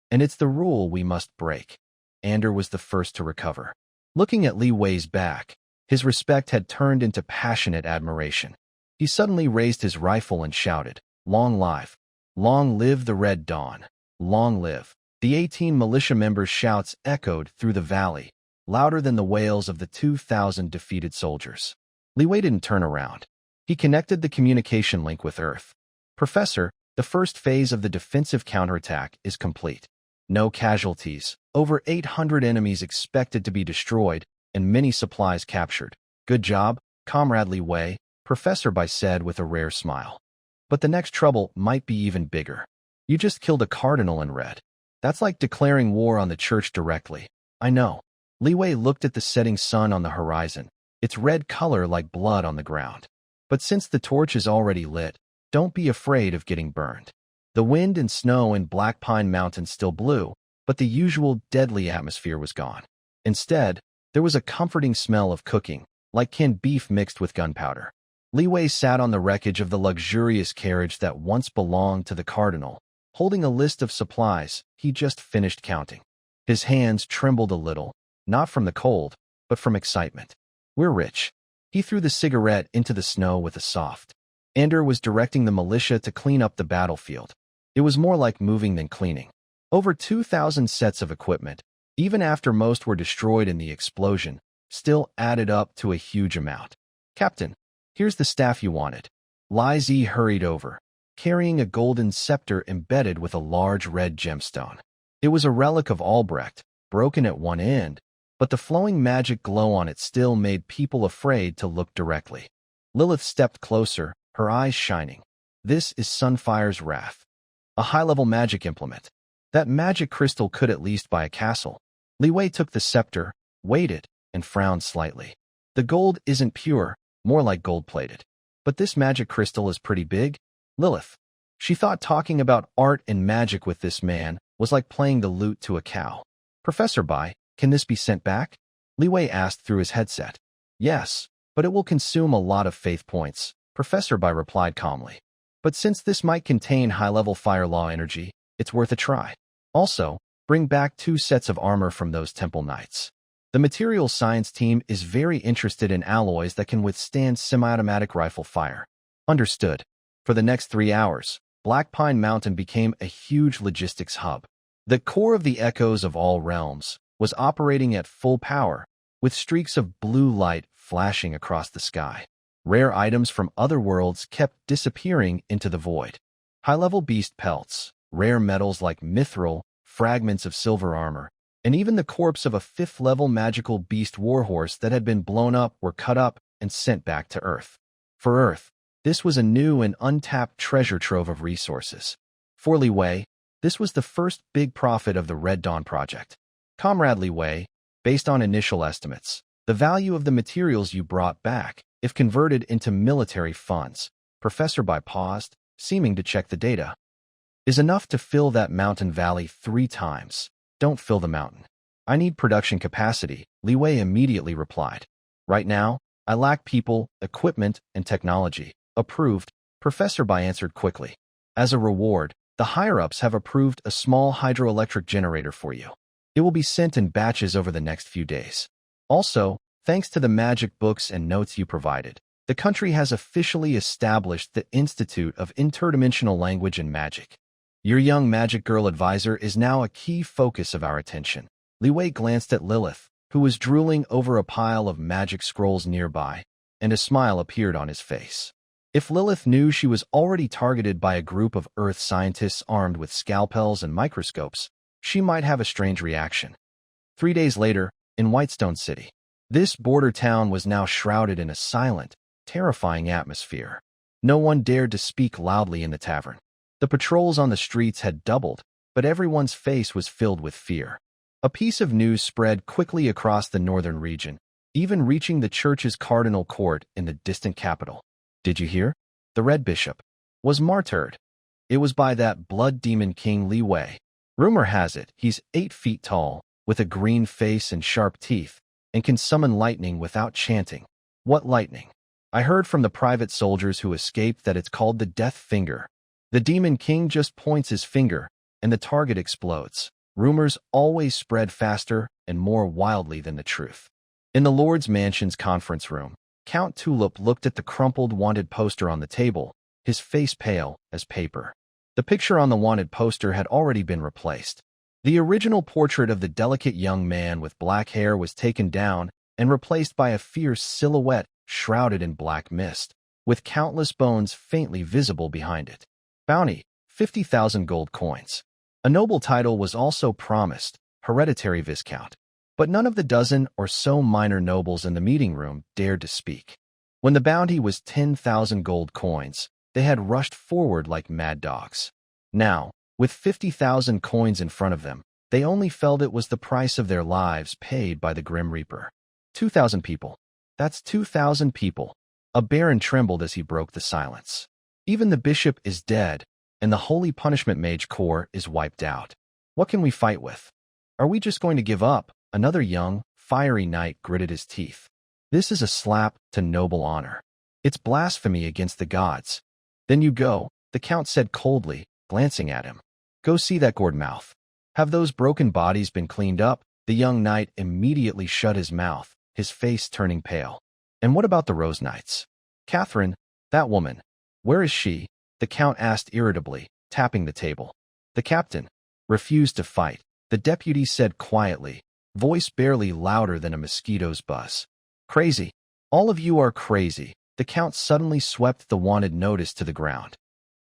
A: and it's the rule we must break." Ander was the first to recover. Looking at Li Wei's back, his respect had turned into passionate admiration. He suddenly raised his rifle and shouted, "Long live the Red Dawn. Long live." The 18 militia members' shouts echoed through the valley, louder than the wails of the 2,000 defeated soldiers. Li Wei didn't turn around. He connected the communication link with Earth. "Professor, the first phase of the defensive counterattack is complete. No casualties, over 800 enemies expected to be destroyed, and many supplies captured. Good job, Comrade Li Wei," Professor Bai said with a rare smile. "But the next trouble might be even bigger. You just killed a cardinal in red. That's like declaring war on the church directly." "I know." Li Wei looked at the setting sun on the horizon, its red color like blood on the ground. "But since the torch is already lit, don't be afraid of getting burned." The wind and snow in Black Pine Mountain still blew, but the usual deadly atmosphere was gone. Instead, there was a comforting smell of cooking, like canned beef mixed with gunpowder. Li Wei sat on the wreckage of the luxurious carriage that once belonged to the cardinal, holding a list of supplies he just finished counting. His hands trembled a little, not from the cold, but from excitement. "We're rich." He threw the cigarette into the snow with a soft. Ander was directing the militia to clean up the battlefield. It was more like moving than cleaning. Over 2,000 sets of equipment, even after most were destroyed in the explosion, still added up to a huge amount. "Captain, here's the staff you wanted." Li Zi hurried over, carrying a golden scepter embedded with a large red gemstone. It was a relic of Albrecht, broken at one end, but the flowing magic glow on it still made people afraid to look directly. Lilith stepped closer, her eyes shining. "This is Sunfire's Wrath. A high-level magic implement. That magic crystal could at least buy a castle." Li Wei took the scepter, weighed it, and frowned slightly. "The gold isn't pure, more like gold-plated. But this magic crystal is pretty big." Lilith. She thought talking about art and magic with this man was like playing the lute to a cow. "Professor Bai, can this be sent back?" Li Wei asked through his headset. "Yes, but it will consume a lot of faith points," Professor Bai replied calmly. "But since this might contain high-level fire law energy, it's worth a try. Also, bring back 2 sets of armor from those temple knights. The materials science team is very interested in alloys that can withstand semi-automatic rifle fire." Understood. For the next 3 hours, Black Pine Mountain became a huge logistics hub. The core of the echoes of all realms was operating at full power, with streaks of blue light flashing across the sky. Rare items from other worlds kept disappearing into the void. High-level beast pelts, rare metals like mithril, fragments of silver armor, and even the corpse of a 5th-level magical beast warhorse that had been blown up were cut up and sent back to Earth. For Earth, this was a new and untapped treasure trove of resources. For Li Wei, this was the first big profit of the Red Dawn project. Comrade Li Wei, based on initial estimates, the value of the materials you brought back, if converted into military funds, Professor Bai paused, seeming to check the data, is enough to fill that mountain valley 3 times. Don't fill the mountain. I need production capacity, Li Wei immediately replied. Right now, I lack people, equipment, and technology. Approved, Professor Bai answered quickly. As a reward, the higher-ups have approved a small hydroelectric generator for you. It will be sent in batches over the next few days. Also, thanks to the magic books and notes you provided, the country has officially established the Institute of Interdimensional Language and Magic. Your young magic girl advisor is now a key focus of our attention. Li Wei glanced at Lilith, who was drooling over a pile of magic scrolls nearby, and a smile appeared on his face. If Lilith knew she was already targeted by a group of Earth scientists armed with scalpels and microscopes, she might have a strange reaction. 3 days later, in Whitestone City, this border town was now shrouded in a silent, terrifying atmosphere. No one dared to speak loudly in the tavern. The patrols on the streets had doubled, but everyone's face was filled with fear. A piece of news spread quickly across the northern region, even reaching the church's cardinal court in the distant capital. Did you hear? The Red Bishop was martyred. It was by that blood demon king Li Wei. Rumor has it he's 8 feet tall, with a green face and sharp teeth, and can summon lightning without chanting. What lightning? I heard from the private soldiers who escaped that it's called the Death Finger. The demon king just points his finger, and the target explodes. Rumors always spread faster and more wildly than the truth. In the Lord's Mansion's conference room, Count Tulip looked at the crumpled wanted poster on the table, his face pale as paper. The picture on the wanted poster had already been replaced. The original portrait of the delicate young man with black hair was taken down and replaced by a fierce silhouette shrouded in black mist, with countless bones faintly visible behind it. Bounty, 50,000 gold coins. A noble title was also promised, hereditary viscount. But none of the dozen or so minor nobles in the meeting room dared to speak. When the bounty was 10,000 gold coins, they had rushed forward like mad dogs. Now, with 50,000 coins in front of them, they only felt it was the price of their lives paid by the Grim Reaper. 2,000 people. That's 2,000 people. A baron trembled as he broke the silence. Even the bishop is dead, and the Holy Punishment Mage Corps is wiped out. What can we fight with? Are we just going to give up? Another young, fiery knight gritted his teeth. This is a slap to noble honor. It's blasphemy against the gods. Then you go, the count said coldly, glancing at him. Go see that gored mouth. Have those broken bodies been cleaned up? The young knight immediately shut his mouth, his face turning pale. And what about the Rose Knights? Catherine, that woman. Where is she? The count asked irritably, tapping the table. The captain refused to fight, the deputy said quietly, voice barely louder than a mosquito's buzz. Crazy. All of you are crazy. The count suddenly swept the wanted notice to the ground.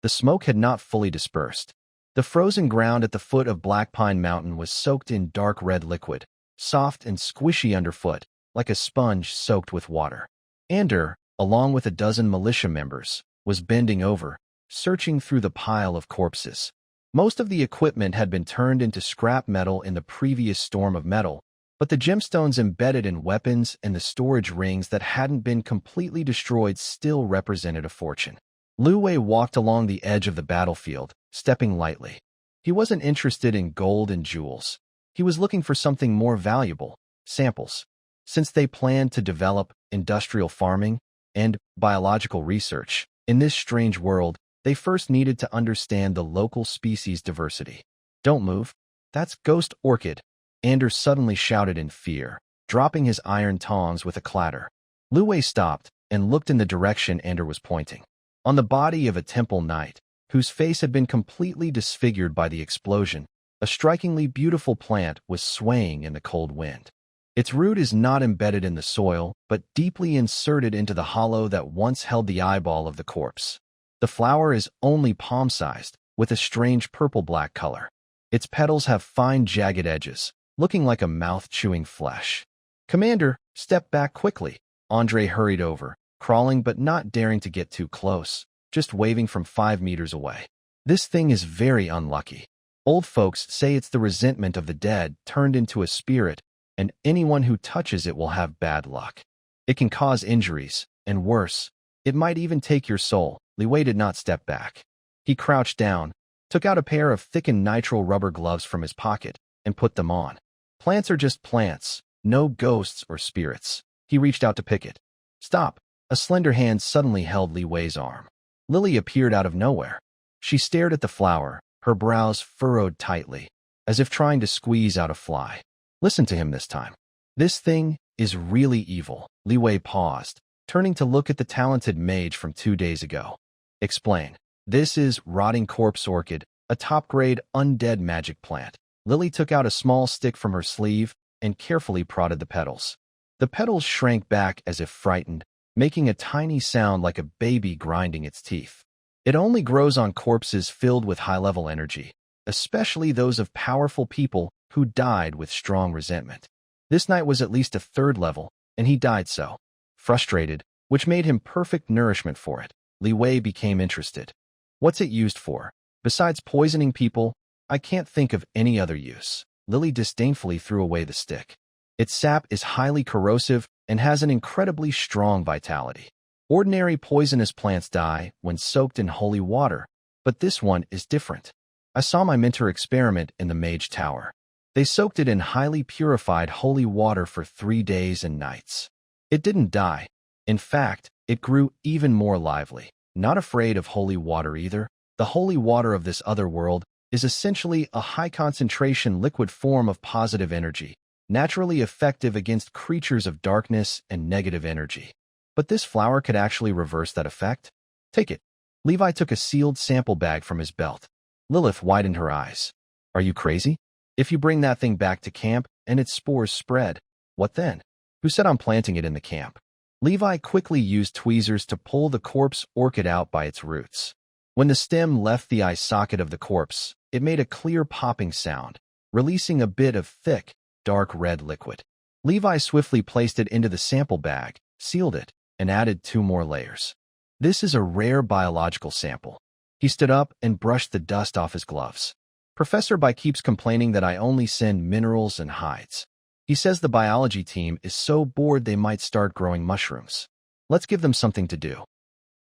A: The smoke had not fully dispersed. The frozen ground at the foot of Black Pine Mountain was soaked in dark red liquid, soft and squishy underfoot, like a sponge soaked with water. Ander, along with a dozen militia members, was bending over, searching through the pile of corpses. Most of the equipment had been turned into scrap metal in the previous storm of metal, but the gemstones embedded in weapons and the storage rings that hadn't been completely destroyed still represented a fortune. Lu Wei walked along the edge of the battlefield, stepping lightly. He wasn't interested in gold and jewels. He was looking for something more valuable, samples. Since they planned to develop industrial farming and biological research in this strange world, they first needed to understand the local species diversity. Don't move. That's Ghost Orchid. Anders suddenly shouted in fear, dropping his iron tongs with a clatter. Lu Wei stopped and looked in the direction Ander was pointing. On the body of a temple knight, whose face had been completely disfigured by the explosion, a strikingly beautiful plant was swaying in the cold wind. Its root is not embedded in the soil, but deeply inserted into the hollow that once held the eyeball of the corpse. The flower is only palm-sized, with a strange purple-black color. Its petals have fine jagged edges, looking like a mouth chewing flesh. "Commander, step back quickly." Andre hurried over, crawling but not daring to get too close, just waving from 5 meters away. "This thing is very unlucky. Old folks say it's the resentment of the dead turned into a spirit, and anyone who touches it will have bad luck. It can cause injuries, and worse, it might even take your soul." Li Wei did not step back. He crouched down, took out a pair of thickened nitrile rubber gloves from his pocket, and put them on. Plants are just plants, no ghosts or spirits. He reached out to pick it. "Stop." A slender hand suddenly held Li Wei's arm. Lily appeared out of nowhere. She stared at the flower, her brows furrowed tightly, as if trying to squeeze out a fly. "Listen to him this time. This thing is really evil." Li Wei paused, turning to look at the talented mage from 2 days ago. "Explain." "This is rotting corpse orchid, a top-grade undead magic plant." Lily took out a small stick from her sleeve and carefully prodded the petals. The petals shrank back as if frightened, making a tiny sound like a baby grinding its teeth. "It only grows on corpses filled with high-level energy, especially those of powerful people who died with strong resentment. This knight was at least a 3rd level, and he died so. Frustrated, which made him perfect nourishment for it." Li Wei became interested. "What's it used for? Besides poisoning people, I can't think of any other use." Lily disdainfully threw away the stick. "Its sap is highly corrosive and has an incredibly strong vitality. Ordinary poisonous plants die when soaked in holy water, but this one is different. I saw my mentor experiment in the Mage Tower. They soaked it in highly purified holy water for 3 days and nights. It didn't die. In fact, it grew even more lively. Not afraid of holy water either. The holy water of this other world is essentially a high-concentration liquid form of positive energy, naturally effective against creatures of darkness and negative energy. But this flower could actually reverse that effect. Take it." Levi took a sealed sample bag from his belt. Lilith widened her eyes. "Are you crazy? If you bring that thing back to camp and its spores spread, what then? Who said I'm planting it in the camp?" Levi quickly used tweezers to pull the corpse orchid out by its roots. When the stem left the eye socket of the corpse, it made a clear popping sound, releasing a bit of thick, dark red liquid. Levi swiftly placed it into the sample bag, sealed it, and added 2 more layers. "This is a rare biological sample." He stood up and brushed the dust off his gloves. "Professor Bai keeps complaining that I only send minerals and hides. He says the biology team is so bored they might start growing mushrooms. Let's give them something to do."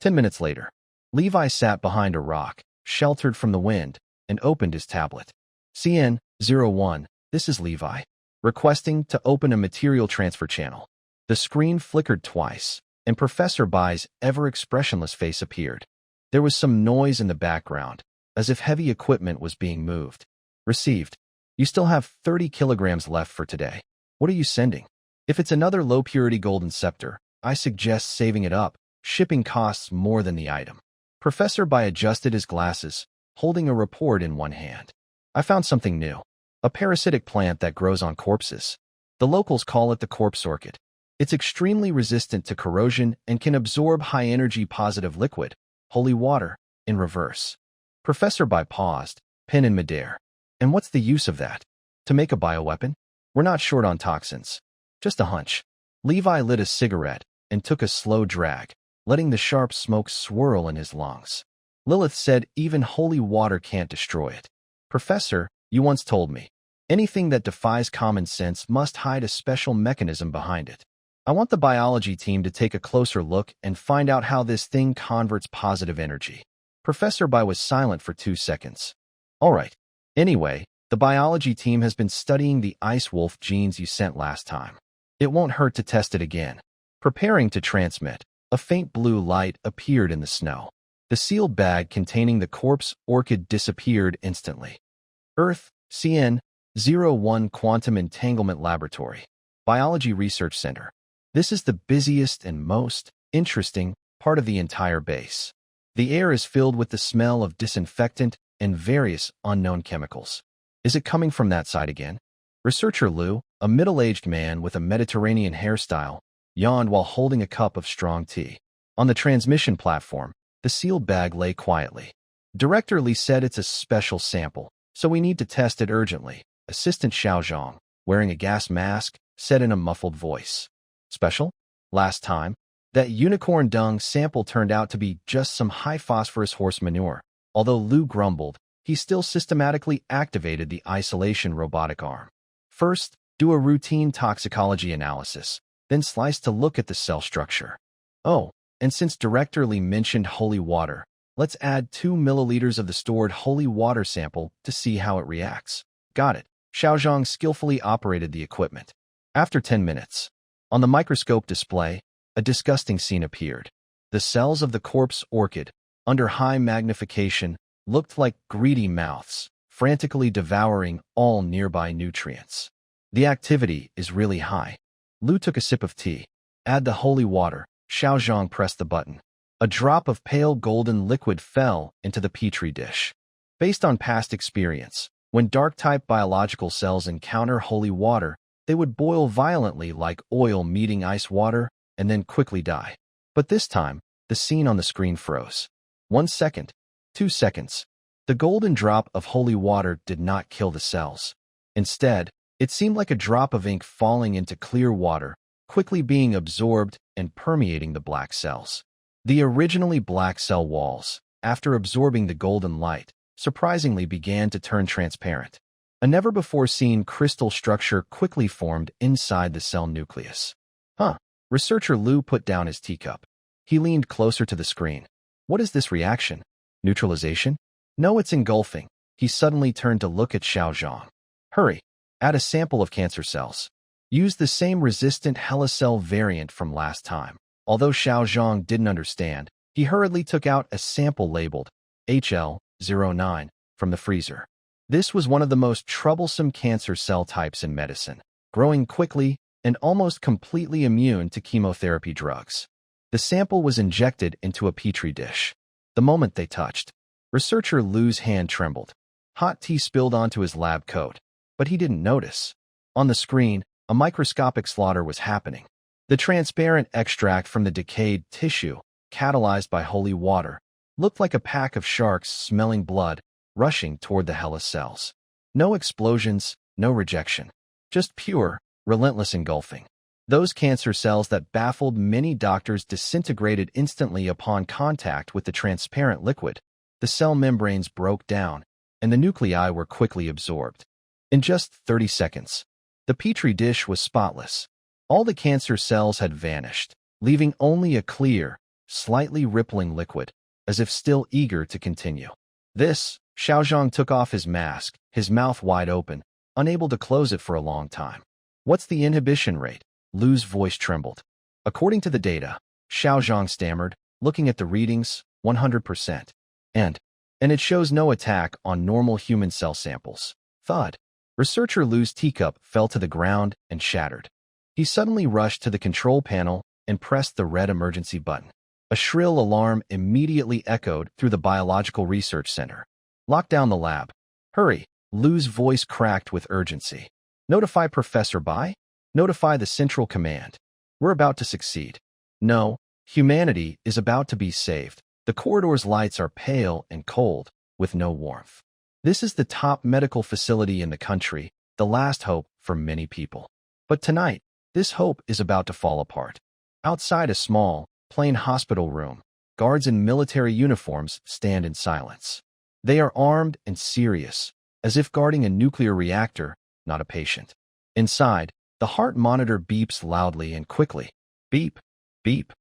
A: 10 minutes later, Levi sat behind a rock, sheltered from the wind, and opened his tablet. "CN01, this is Levi. Requesting to open a material transfer channel." The screen flickered twice, and Professor Bai's ever-expressionless face appeared. There was some noise in the background, as if heavy equipment was being moved. "Received. You still have 30 kilograms left for today. What are you sending? If it's another low-purity golden scepter, I suggest saving it up. Shipping costs more than the item." Professor Bai adjusted his glasses, holding a report in one hand. "I found something new. A parasitic plant that grows on corpses. The locals call it the corpse orchid. It's extremely resistant to corrosion and can absorb high-energy positive liquid, holy water, in reverse." Professor Bai paused, pen in midair. "And what's the use of that? To make a bioweapon? We're not short on toxins. Just a hunch." Levi lit a cigarette and took a slow drag, letting the sharp smoke swirl in his lungs. Lilith said even holy water can't destroy it. "Professor, you once told me, anything that defies common sense must hide a special mechanism behind it. I want the biology team to take a closer look and find out how this thing converts positive energy." Professor Bai was silent for 2 seconds. "All right. Anyway, the biology team has been studying the ice wolf genes you sent last time. It won't hurt to test it again." Preparing to transmit, a faint blue light appeared in the snow. The sealed bag containing the corpse orchid disappeared instantly. Earth, CN01 Quantum Entanglement Laboratory, Biology Research Center. This is the busiest and most interesting part of the entire base. The air is filled with the smell of disinfectant and various unknown chemicals. Is it coming from that side again? Researcher Liu, a middle-aged man with a Mediterranean hairstyle, yawned while holding a cup of strong tea. On the transmission platform, the sealed bag lay quietly. Director Li said it's a special sample, so we need to test it urgently. Assistant Xiao Zhang, wearing a gas mask, said in a muffled voice. Special? Last time, that unicorn dung sample turned out to be just some high-phosphorus horse manure. Although Lu grumbled, he still systematically activated the isolation robotic arm. First, do a routine toxicology analysis, then slice to look at the cell structure. Oh, and since Director Li mentioned holy water, let's add 2 milliliters of the stored holy water sample to see how it reacts. Got it. Xiaozhang skillfully operated the equipment. After 10 minutes, on the microscope display, a disgusting scene appeared. The cells of the corpse orchid, under high magnification, looked like greedy mouths, frantically devouring all nearby nutrients. The activity is really high. Lu took a sip of tea. Add the holy water. Xiaozhang pressed the button. A drop of pale golden liquid fell into the petri dish. Based on past experience, when dark-type biological cells encounter holy water, they would boil violently like oil meeting ice water and then quickly die. But this time, the scene on the screen froze. 1 second, 2 seconds. The golden drop of holy water did not kill the cells. Instead, it seemed like a drop of ink falling into clear water, quickly being absorbed and permeating the black cells. The originally black cell walls, after absorbing the golden light, surprisingly began to turn transparent. A never-before-seen crystal structure quickly formed inside the cell nucleus. Researcher Lu put down his teacup. He leaned closer to the screen. What is this reaction? Neutralization? No, it's engulfing. He suddenly turned to look at Xiaozhang. Hurry, add a sample of cancer cells. Use the same resistant helicell variant from last time. Although Xiaozhang didn't understand, he hurriedly took out a sample labeled HL09 from the freezer. This was one of the most troublesome cancer cell types in medicine, growing quickly and almost completely immune to chemotherapy drugs. The sample was injected into a petri dish. The moment they touched, researcher Lu's hand trembled. Hot tea spilled onto his lab coat, but he didn't notice. On the screen, a microscopic slaughter was happening. The transparent extract from the decayed tissue, catalyzed by holy water, looked like a pack of sharks smelling blood, rushing toward the Hela cells. No explosions, no rejection. Just pure, relentless engulfing. Those cancer cells that baffled many doctors disintegrated instantly upon contact with the transparent liquid. The cell membranes broke down, and the nuclei were quickly absorbed. In just 30 seconds, the petri dish was spotless. All the cancer cells had vanished, leaving only a clear, slightly rippling liquid, as if still eager to continue. Xiaozhang took off his mask, his mouth wide open, unable to close it for a long time. What's the inhibition rate? Lu's voice trembled. According to the data, Xiaozhang stammered, looking at the readings, 100%. And it shows no attack on normal human cell samples. Thud. Researcher Lu's teacup fell to the ground and shattered. He suddenly rushed to the control panel and pressed the red emergency button. A shrill alarm immediately echoed through the biological research center. Lock down the lab. Hurry. Lu's voice cracked with urgency. Notify Professor Bai? Notify the Central Command. We're about to succeed. No, humanity is about to be saved. The corridor's lights are pale and cold, with no warmth. This is the top medical facility in the country, the last hope for many people. But tonight, this hope is about to fall apart. Outside a small, plain hospital room, guards in military uniforms stand in silence. They are armed and serious, as if guarding a nuclear reactor, not a patient. Inside, the heart monitor beeps loudly and quickly. Beep, beep,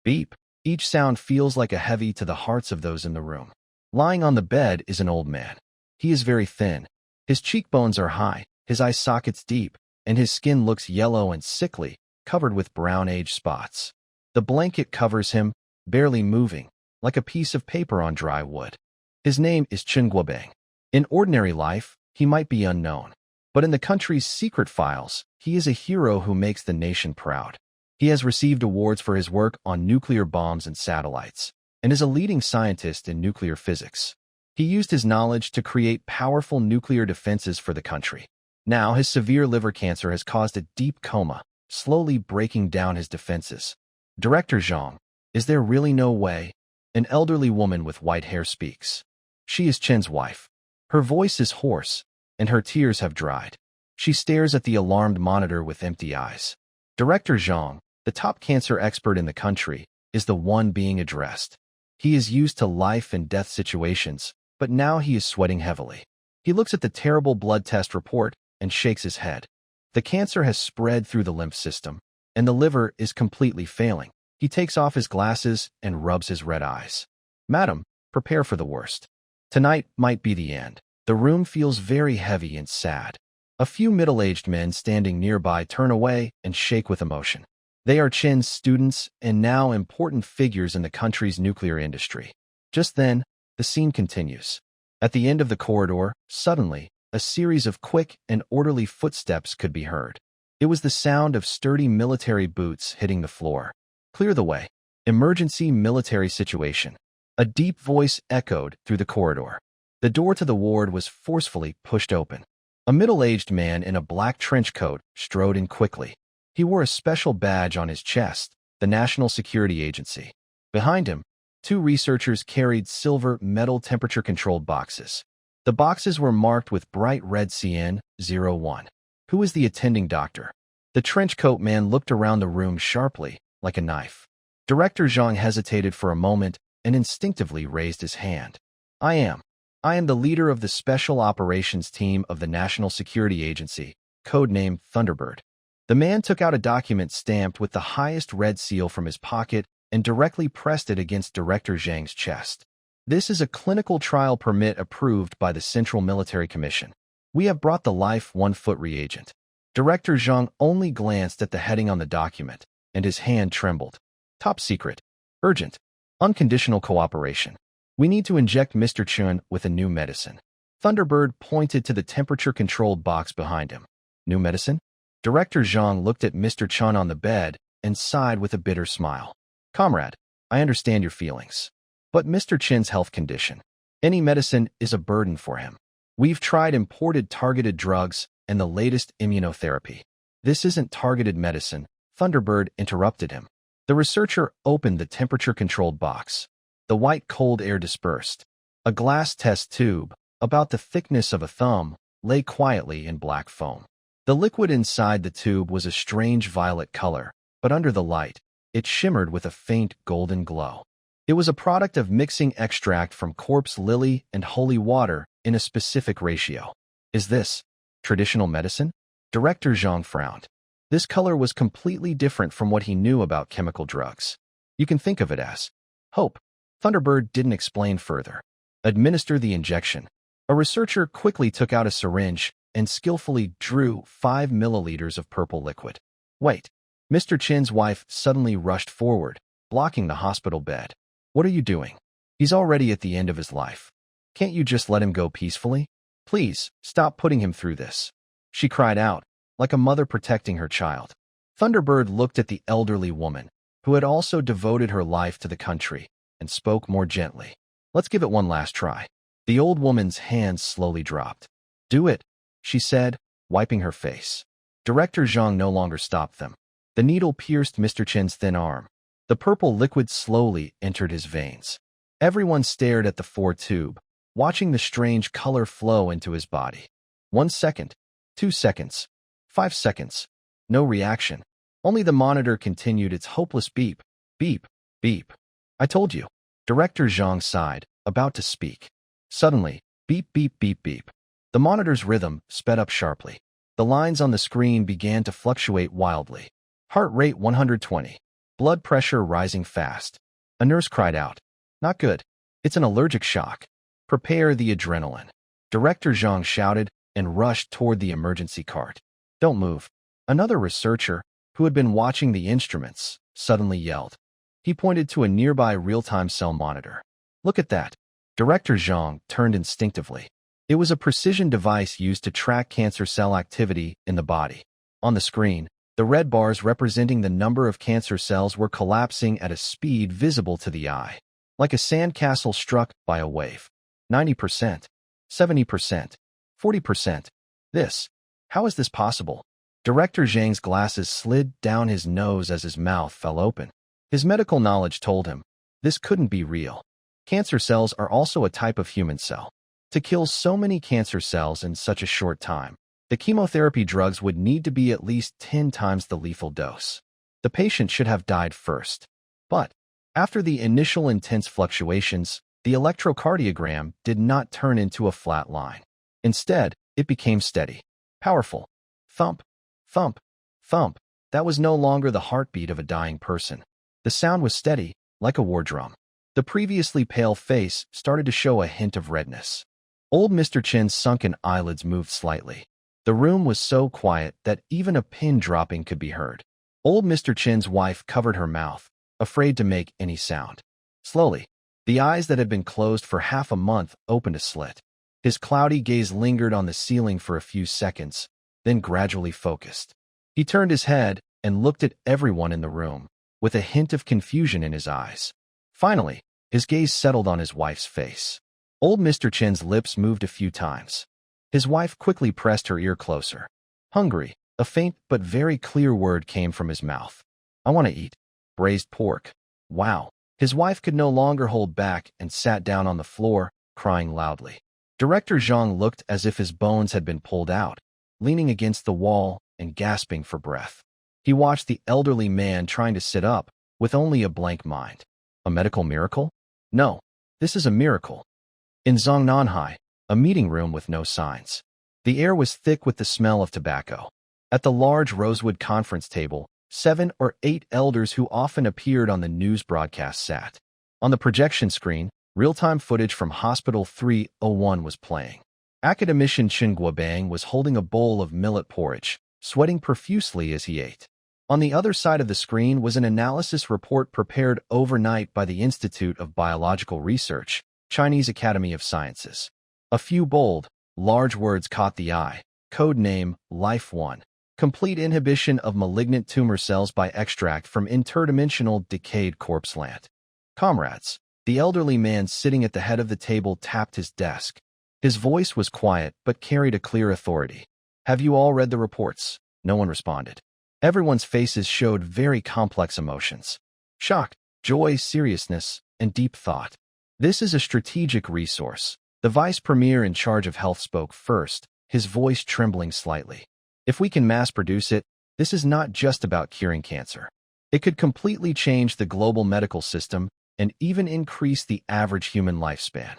A: beep. Each sound feels like a heavy to the hearts of those in the room. Lying on the bed is an old man. He is very thin. His cheekbones are high, his eye sockets deep, and his skin looks yellow and sickly, covered with brown age spots. The blanket covers him, barely moving, like a piece of paper on dry wood. His name is Chen Guobang. In ordinary life, he might be unknown. But in the country's secret files, he is a hero who makes the nation proud. He has received awards for his work on nuclear bombs and satellites, and is a leading scientist in nuclear physics. He used his knowledge to create powerful nuclear defenses for the country. Now his severe liver cancer has caused a deep coma, slowly breaking down his defenses. Director Zhang, is there really no way? An elderly woman with white hair speaks. She is Chen's wife. Her voice is hoarse, and her tears have dried. She stares at the alarmed monitor with empty eyes. Director Zhang, the top cancer expert in the country, is the one being addressed. He is used to life and death situations, but now he is sweating heavily. He looks at the terrible blood test report and shakes his head. The cancer has spread through the lymph system, and the liver is completely failing. He takes off his glasses and rubs his red eyes. Madam, prepare for the worst. Tonight might be the end. The room feels very heavy and sad. A few middle-aged men standing nearby turn away and shake with emotion. They are Chen's students and now important figures in the country's nuclear industry. Just then, the scene continues. At the end of the corridor, suddenly, a series of quick and orderly footsteps could be heard. It was the sound of sturdy military boots hitting the floor. Clear the way. Emergency military situation. A deep voice echoed through the corridor. The door to the ward was forcefully pushed open. A middle-aged man in a black trench coat strode in quickly. He wore a special badge on his chest, the National Security Agency. Behind him, two researchers carried silver metal temperature-controlled boxes. The boxes were marked with bright red CN01. Who is the attending doctor? The trenchcoat man looked around the room sharply, like a knife. Director Zhang hesitated for a moment and instinctively raised his hand. I am the leader of the Special Operations Team of the National Security Agency, codenamed Thunderbird. The man took out a document stamped with the highest red seal from his pocket and directly pressed it against Director Zhang's chest. This is a clinical trial permit approved by the Central Military Commission. We have brought the Life 1-foot reagent. Director Zhang only glanced at the heading on the document, and his hand trembled. Top secret. Urgent. Unconditional cooperation. We need to inject Mr. Chun with a new medicine. Thunderbird pointed to the temperature-controlled box behind him. New medicine? Director Zhang looked at Mr. Chun on the bed and sighed with a bitter smile. Comrade, I understand your feelings. But Mr. Chen's health condition. Any medicine is a burden for him. We've tried imported targeted drugs and the latest immunotherapy. This isn't targeted medicine, Thunderbird interrupted him. The researcher opened the temperature-controlled box. The white cold air dispersed. A glass test tube, about the thickness of a thumb, lay quietly in black foam. The liquid inside the tube was a strange violet color, but under the light, it shimmered with a faint golden glow. It was a product of mixing extract from corpse lily and holy water in a specific ratio. Is this traditional medicine? Director Zhang frowned. This color was completely different from what he knew about chemical drugs. You can think of it as hope. Thunderbird didn't explain further. Administer the injection. A researcher quickly took out a syringe and skillfully drew 5 milliliters of purple liquid. Wait. Mr. Chen's wife suddenly rushed forward, blocking the hospital bed. What are you doing? He's already at the end of his life. Can't you just let him go peacefully? Please, stop putting him through this. She cried out, like a mother protecting her child. Thunderbird looked at the elderly woman, who had also devoted her life to the country, and spoke more gently. Let's give it one last try. The old woman's hands slowly dropped. Do it, she said, wiping her face. Director Zhang no longer stopped them. The needle pierced Mr. Chen's thin arm. The purple liquid slowly entered his veins. Everyone stared at the tube, watching the strange color flow into his body. 1 second, 2 seconds, 5 seconds. No reaction. Only the monitor continued its hopeless beep, beep, beep. I told you. Director Zhang sighed, about to speak. Suddenly, beep, beep, beep, beep. The monitor's rhythm sped up sharply. The lines on the screen began to fluctuate wildly. Heart rate 120. Blood pressure rising fast. A nurse cried out. Not good. It's an allergic shock. Prepare the adrenaline. Director Zhang shouted and rushed toward the emergency cart. Don't move. Another researcher, who had been watching the instruments, suddenly yelled. He pointed to a nearby real-time cell monitor. Look at that. Director Zhang turned instinctively. It was a precision device used to track cancer cell activity in the body. On the screen, the red bars representing the number of cancer cells were collapsing at a speed visible to the eye, like a sandcastle struck by a wave. 90%, 70%, 40%. How is this possible? Director Zhang's glasses slid down his nose as his mouth fell open. His medical knowledge told him, this couldn't be real. Cancer cells are also a type of human cell. To kill so many cancer cells in such a short time, The chemotherapy drugs would need to be at least 10 times the lethal dose. The patient should have died first. But after the initial intense fluctuations, the electrocardiogram did not turn into a flat line. Instead, it became steady, powerful. Thump, thump, thump. That was no longer the heartbeat of a dying person. The sound was steady, like a war drum. The previously pale face started to show a hint of redness. Old Mr. Chin's sunken eyelids moved slightly. The room was so quiet that even a pin dropping could be heard. Old Mr. Chin's wife covered her mouth, afraid to make any sound. Slowly, the eyes that had been closed for half a month opened a slit. His cloudy gaze lingered on the ceiling for a few seconds, then gradually focused. He turned his head and looked at everyone in the room, with a hint of confusion in his eyes. Finally, his gaze settled on his wife's face. Old Mr. Chin's lips moved a few times. His wife quickly pressed her ear closer. Hungry, a faint but very clear word came from his mouth. I want to eat. Braised pork. Wow. His wife could no longer hold back and sat down on the floor, crying loudly. Director Zhang looked as if his bones had been pulled out, leaning against the wall and gasping for breath. He watched the elderly man trying to sit up, with only a blank mind. A medical miracle? No, this is a miracle. In Zongnanhai, a meeting room with no signs. The air was thick with the smell of tobacco. At the large rosewood conference table, 7 or 8 elders who often appeared on the news broadcast sat. On the projection screen, real-time footage from Hospital 301 was playing. Academician Chen Guobang was holding a bowl of millet porridge, sweating profusely as he ate. On the other side of the screen was an analysis report prepared overnight by the Institute of Biological Research, Chinese Academy of Sciences. A few bold, large words caught the eye. Code name, Life 1. Complete inhibition of malignant tumor cells by extract from interdimensional decayed corpse land. Comrades, the elderly man sitting at the head of the table tapped his desk. His voice was quiet but carried a clear authority. Have you all read the reports? No one responded. Everyone's faces showed very complex emotions. Shock, joy, seriousness, and deep thought. This is a strategic resource. The vice premier in charge of health spoke first, his voice trembling slightly. If we can mass produce it, this is not just about curing cancer. It could completely change the global medical system and even increase the average human lifespan.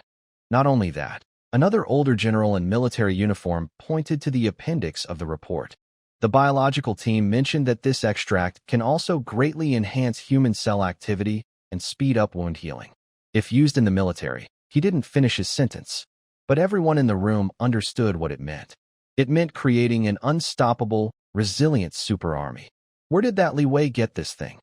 A: Not only that, another older general in military uniform pointed to the appendix of the report. The biological team mentioned that this extract can also greatly enhance human cell activity and speed up wound healing. If used in the military, he didn't finish his sentence, but everyone in the room understood what it meant. It meant creating an unstoppable, resilient super army. Where did that Li Wei get this thing?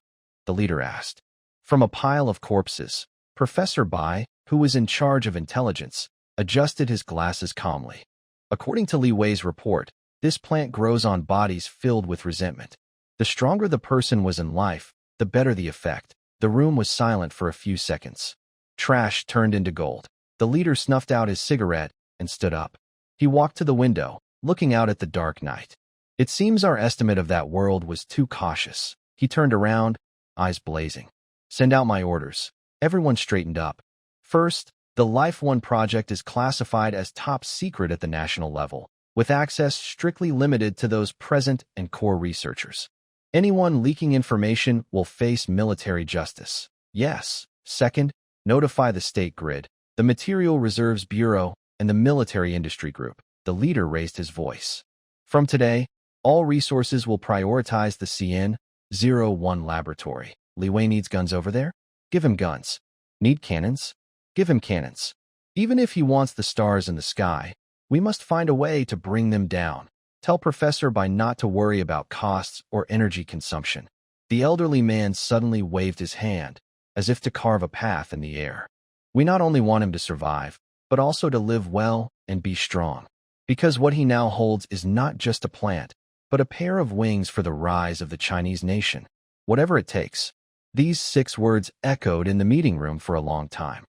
A: The leader asked. From a pile of corpses. Professor Bai, who was in charge of intelligence, adjusted his glasses calmly. According to Li Wei's report, this plant grows on bodies filled with resentment. The stronger the person was in life, the better the effect. The room was silent for a few seconds. Trash turned into gold. The leader snuffed out his cigarette and stood up. He walked to the window, looking out at the dark night. It seems our estimate of that world was too cautious. He turned around, eyes blazing. Send out my orders. Everyone straightened up. First, the Life 1 project is classified as top secret at the national level, with access strictly limited to those present and core researchers. Anyone leaking information will face military justice. Yes. Second, notify the State Grid, the Material Reserves Bureau, and the Military Industry Group. The leader raised his voice. From today, all resources will prioritize the CN-01 laboratory. Li Wei needs guns over there? Give him guns. Need cannons? Give him cannons. Even if he wants the stars in the sky, we must find a way to bring them down. Tell Professor Bai not to worry about costs or energy consumption. The elderly man suddenly waved his hand, as if to carve a path in the air. We not only want him to survive, but also to live well and be strong. Because what he now holds is not just a plant, but a pair of wings for the rise of the Chinese nation. Whatever it takes. These 6 words echoed in the meeting room for a long time.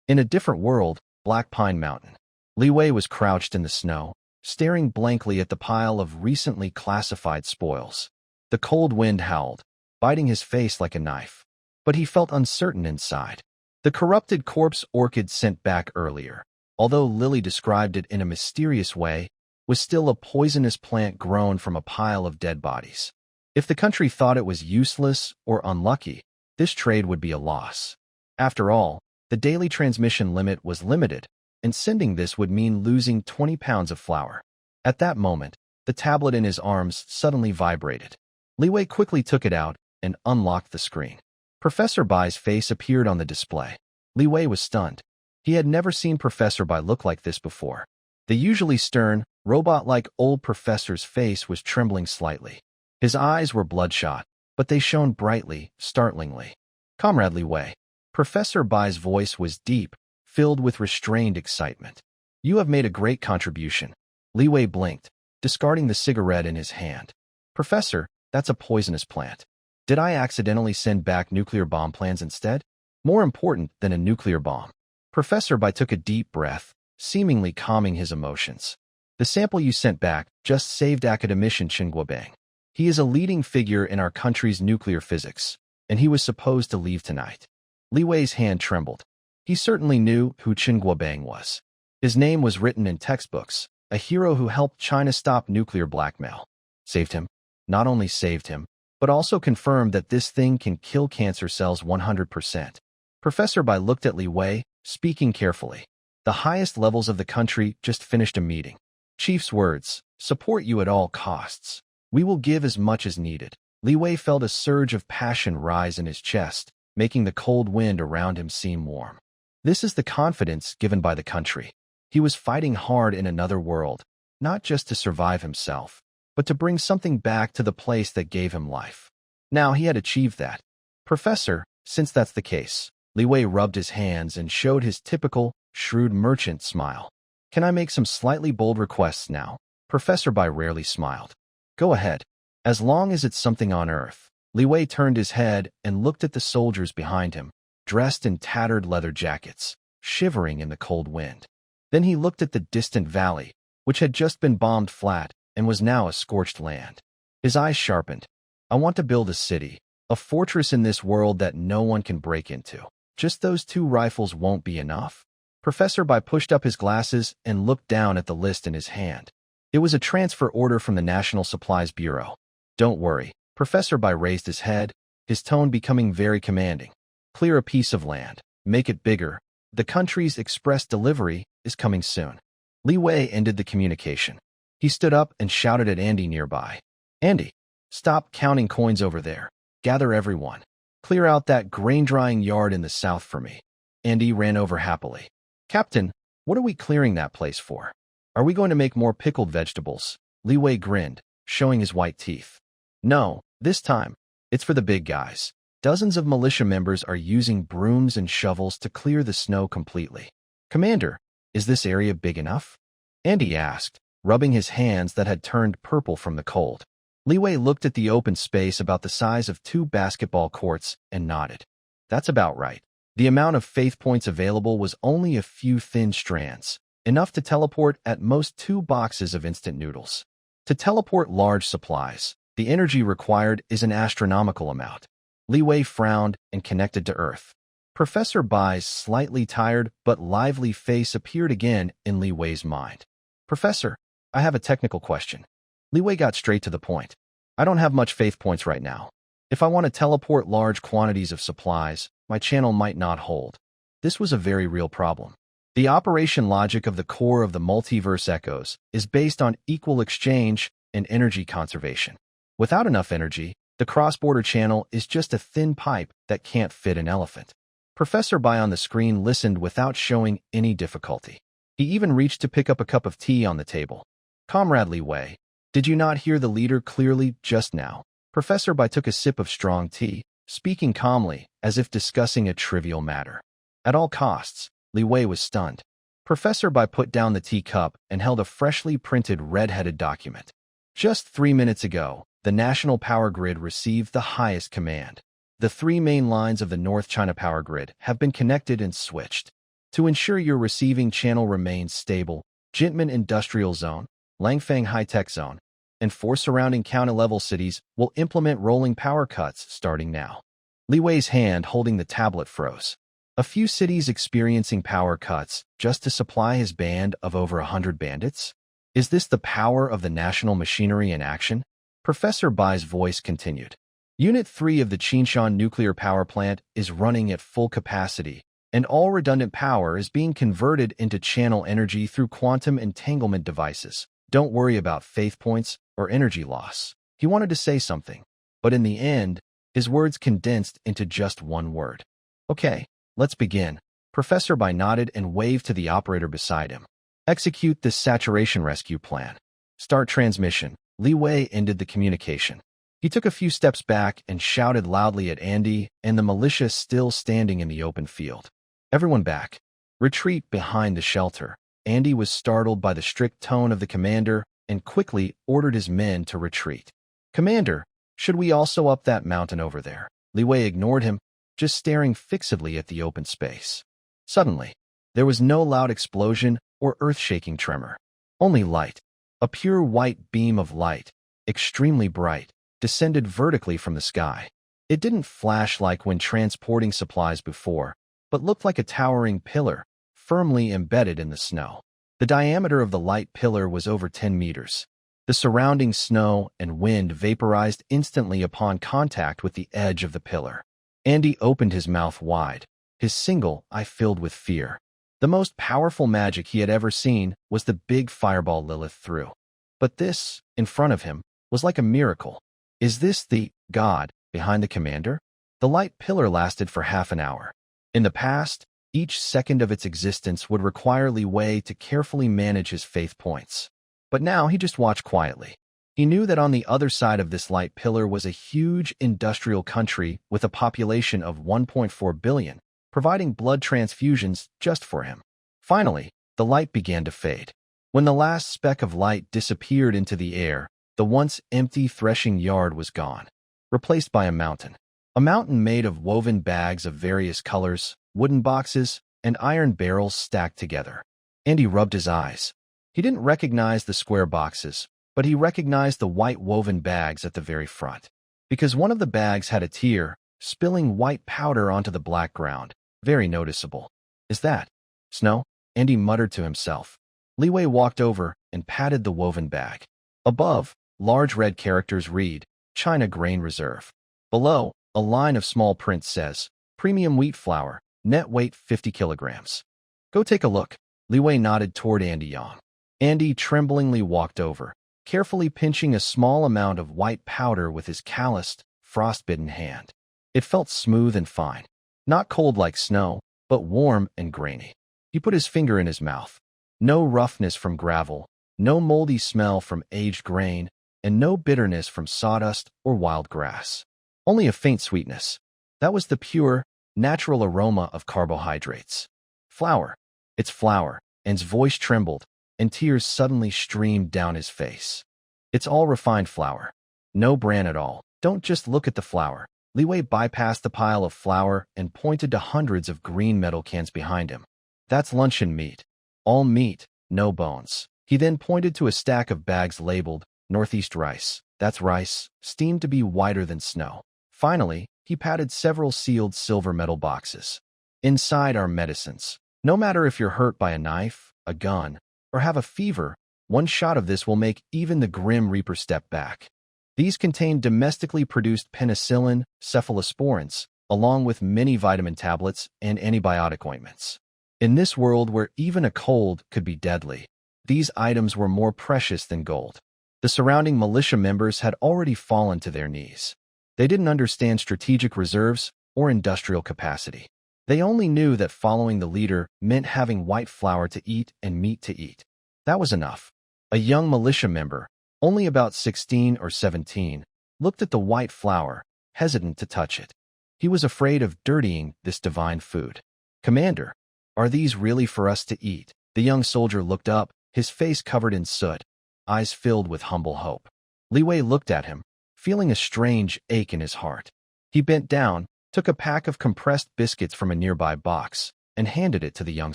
A: In a different world, Black Pine Mountain. Li Wei was crouched in the snow, staring blankly at the pile of recently classified spoils. The cold wind howled, biting his face like a knife. But he felt uncertain inside. The corrupted corpse orchid sent back earlier, although Lily described it in a mysterious way, was still a poisonous plant grown from a pile of dead bodies. If the country thought it was useless or unlucky, this trade would be a loss. After all, the daily transmission limit was limited, and sending this would mean losing 20 pounds of flour. At that moment, the tablet in his arms suddenly vibrated. Li Wei quickly took it out and unlocked the screen. Professor Bai's face appeared on the display. Li Wei was stunned. He had never seen Professor Bai look like this before. The usually stern, robot-like old professor's face was trembling slightly. His eyes were bloodshot, but they shone brightly, startlingly. "Comrade Li Wei." Professor Bai's voice was deep, filled with restrained excitement. "You have made a great contribution." Li Wei blinked, discarding the cigarette in his hand. "Professor, that's a poisonous plant. Did I accidentally send back nuclear bomb plans instead? More important than a nuclear bomb." Professor Bai took a deep breath, seemingly calming his emotions. "The sample you sent back just saved academician Chen Guobang. He is a leading figure in our country's nuclear physics, and he was supposed to leave tonight." Li Wei's hand trembled. He certainly knew who Chen Guobang was. His name was written in textbooks, a hero who helped China stop nuclear blackmail. Saved him? Not only saved him, but also confirmed that this thing can kill cancer cells 100%. Professor Bai looked at Li Wei, speaking carefully. "The highest levels of the country just finished a meeting. Chief's words, support you at all costs. We will give as much as needed." Li Wei felt a surge of passion rise in his chest, making the cold wind around him seem warm. This is the confidence given by the country. He was fighting hard in another world, not just to survive himself, but to bring something back to the place that gave him life. Now he had achieved that. "Professor, since that's the case," Li Wei rubbed his hands and showed his typical, shrewd merchant smile. "Can I make some slightly bold requests now?" Professor Bai rarely smiled. "Go ahead. As long as it's something on Earth." Li Wei turned his head and looked at the soldiers behind him, dressed in tattered leather jackets, shivering in the cold wind. Then he looked at the distant valley, which had just been bombed flat and was now a scorched land. His eyes sharpened. "I want to build a city, a fortress in this world that no one can break into. Just those 2 rifles won't be enough." Professor Bai pushed up his glasses and looked down at the list in his hand. It was a transfer order from the National Supplies Bureau. "Don't worry." Professor Bai raised his head, his tone becoming very commanding. "Clear a piece of land. Make it bigger. The country's express delivery is coming soon." Li Wei ended the communication. He stood up and shouted at Andy nearby. "Andy, stop counting coins over there. Gather everyone. Clear out that grain-drying yard in the south for me." Andy ran over happily. "Captain, what are we clearing that place for? Are we going to make more pickled vegetables?" Li Wei grinned, showing his white teeth. "No, this time, it's for the big guys. Dozens of militia members are using brooms and shovels to clear the snow completely." "Commander, is this area big enough?" Andy asked, rubbing his hands that had turned purple from the cold. Li Wei looked at the open space about the size of 2 basketball courts and nodded. "That's about right." The amount of faith points available was only a few thin strands, enough to teleport at most 2 boxes of instant noodles. To teleport large supplies, the energy required is an astronomical amount. Li Wei frowned and connected to Earth. Professor Bai's slightly tired but lively face appeared again in Li Wei's mind. "Professor, I have a technical question." Li Wei got straight to the point. "I don't have much faith points right now. If I want to teleport large quantities of supplies, my channel might not hold." This was a very real problem. The operation logic of the core of the multiverse echoes is based on equal exchange and energy conservation. Without enough energy, the cross-border channel is just a thin pipe that can't fit an elephant. Professor Bai on the screen listened without showing any difficulty. He even reached to pick up a cup of tea on the table. "Comrade Li Wei, did you not hear the leader clearly just now?" Professor Bai took a sip of strong tea, speaking calmly, as if discussing a trivial matter. At all costs, Li Wei was stunned. Professor Bai put down the teacup and held a freshly printed red-headed document. Just 3 minutes ago, the national power grid received the highest command. The 3 main lines of the North China power grid have been connected and switched. To ensure your receiving channel remains stable, Shipment Industrial Zone, Langfang High-Tech Zone, and 4 surrounding county-level cities will implement rolling power cuts starting now. Li Wei's hand holding the tablet froze. A few cities experiencing power cuts just to supply his band of over 100 bandits? Is this the power of the national machinery in action? Professor Bai's voice continued. Unit 3 of the Qinshan nuclear power plant is running at full capacity, and all redundant power is being converted into channel energy through quantum entanglement devices. Don't worry about faith points or energy loss. He wanted to say something, but in the end, his words condensed into just one word. Okay, let's begin. Professor Bai nodded and waved to the operator beside him. Execute this saturation rescue plan. Start transmission. Li Wei ended the communication. He took a few steps back and shouted loudly at Andy and the militia still standing in the open field. Everyone back. Retreat behind the shelter. Andy was startled by the strict tone of the commander and quickly ordered his men to retreat. Commander, should we also up that mountain over there? Li Wei ignored him, just staring fixedly at the open space. Suddenly, there was no loud explosion or earth-shaking tremor. Only light. A pure white beam of light, extremely bright, descended vertically from the sky. It didn't flash like when transporting supplies before, but looked like a towering pillar, firmly embedded in the snow. The diameter of the light pillar was over 10 meters. The surrounding snow and wind vaporized instantly upon contact with the edge of the pillar. Andy opened his mouth wide, his single eye filled with fear. The most powerful magic he had ever seen was the big fireball Lilith threw. But this, in front of him, was like a miracle. Is this the God behind the commander? The light pillar lasted for half an hour. In the past, each second of its existence would require Li Wei to carefully manage his faith points. But now he just watched quietly. He knew that on the other side of this light pillar was a huge industrial country with a population of 1.4 billion, providing blood transfusions just for him. Finally, the light began to fade. When the last speck of light disappeared into the air, the once empty threshing yard was gone, replaced by a mountain. A mountain made of woven bags of various colors, wooden boxes, and iron barrels stacked together. Andy rubbed his eyes. He didn't recognize the square boxes, but he recognized the white woven bags at the very front, because one of the bags had a tear, spilling white powder onto the black ground. Very noticeable. Is that snow? Andy muttered to himself. Li Wei walked over and patted the woven bag. Above, large red characters read, China Grain Reserve. Below, a line of small print says, Premium wheat flour, net weight 50 kilograms. Go take a look. Li Wei nodded toward Andy Yang. Andy tremblingly walked over, carefully pinching a small amount of white powder with his calloused, frostbitten hand. It felt smooth and fine. Not cold like snow, but warm and grainy. He put his finger in his mouth. No roughness from gravel, no moldy smell from aged grain, and no bitterness from sawdust or wild grass. Only a faint sweetness. That was the pure, natural aroma of carbohydrates. Flour. It's flour. An's voice trembled, and tears suddenly streamed down his face. It's all refined flour. No bran at all. Don't just look at the flour. Li Wei bypassed the pile of flour and pointed to hundreds of green metal cans behind him. That's luncheon meat. All meat, no bones. He then pointed to a stack of bags labeled Northeast rice. That's rice, steamed to be whiter than snow. Finally, he patted several sealed silver metal boxes. Inside are medicines. No matter if you're hurt by a knife, a gun, or have a fever, one shot of this will make even the Grim Reaper step back. These contain domestically produced penicillin, cephalosporins, along with many vitamin tablets and antibiotic ointments. In this world where even a cold could be deadly, these items were more precious than gold. The surrounding militia members had already fallen to their knees. They didn't understand strategic reserves or industrial capacity. They only knew that following the leader meant having white flour to eat and meat to eat. That was enough. A young militia member, only about 16 or 17, looked at the white flour, hesitant to touch it. He was afraid of dirtying this divine food. Commander, are these really for us to eat? The young soldier looked up, his face covered in soot, eyes filled with humble hope. Li Wei looked at him, feeling a strange ache in his heart. He bent down, took a pack of compressed biscuits from a nearby box, and handed it to the young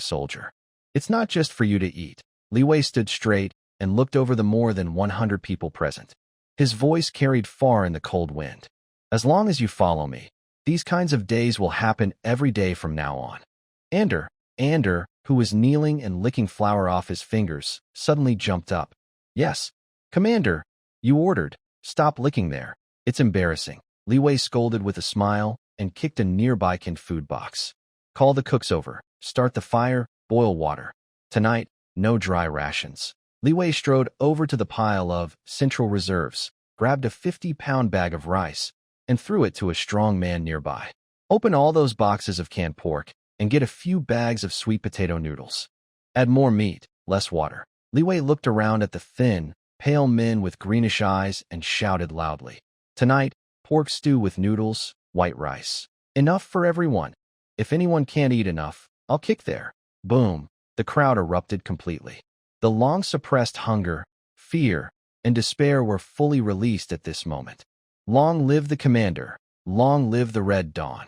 A: soldier. It's not just for you to eat. Li Wei stood straight and looked over the more than 100 people present. His voice carried far in the cold wind. As long as you follow me, these kinds of days will happen every day from now on. Ander, who was kneeling and licking flour off his fingers, suddenly jumped up. Yes. Commander, you ordered. Stop licking there. It's embarrassing. Li Wei scolded with a smile and kicked a nearby canned food box. Call the cooks over. Start the fire. Boil water. Tonight, no dry rations. Li Wei strode over to the pile of Central Reserves, grabbed a 50-pound bag of rice, and threw it to a strong man nearby. Open all those boxes of canned pork and get a few bags of sweet potato noodles. Add more meat, less water. Li Wei looked around at the thin, pale men with greenish eyes and shouted loudly. Tonight, pork stew with noodles, white rice. Enough for everyone. If anyone can't eat enough, I'll kick there. Boom. The crowd erupted completely. The long-suppressed hunger, fear, and despair were fully released at this moment. Long live the commander. Long live the Red Dawn.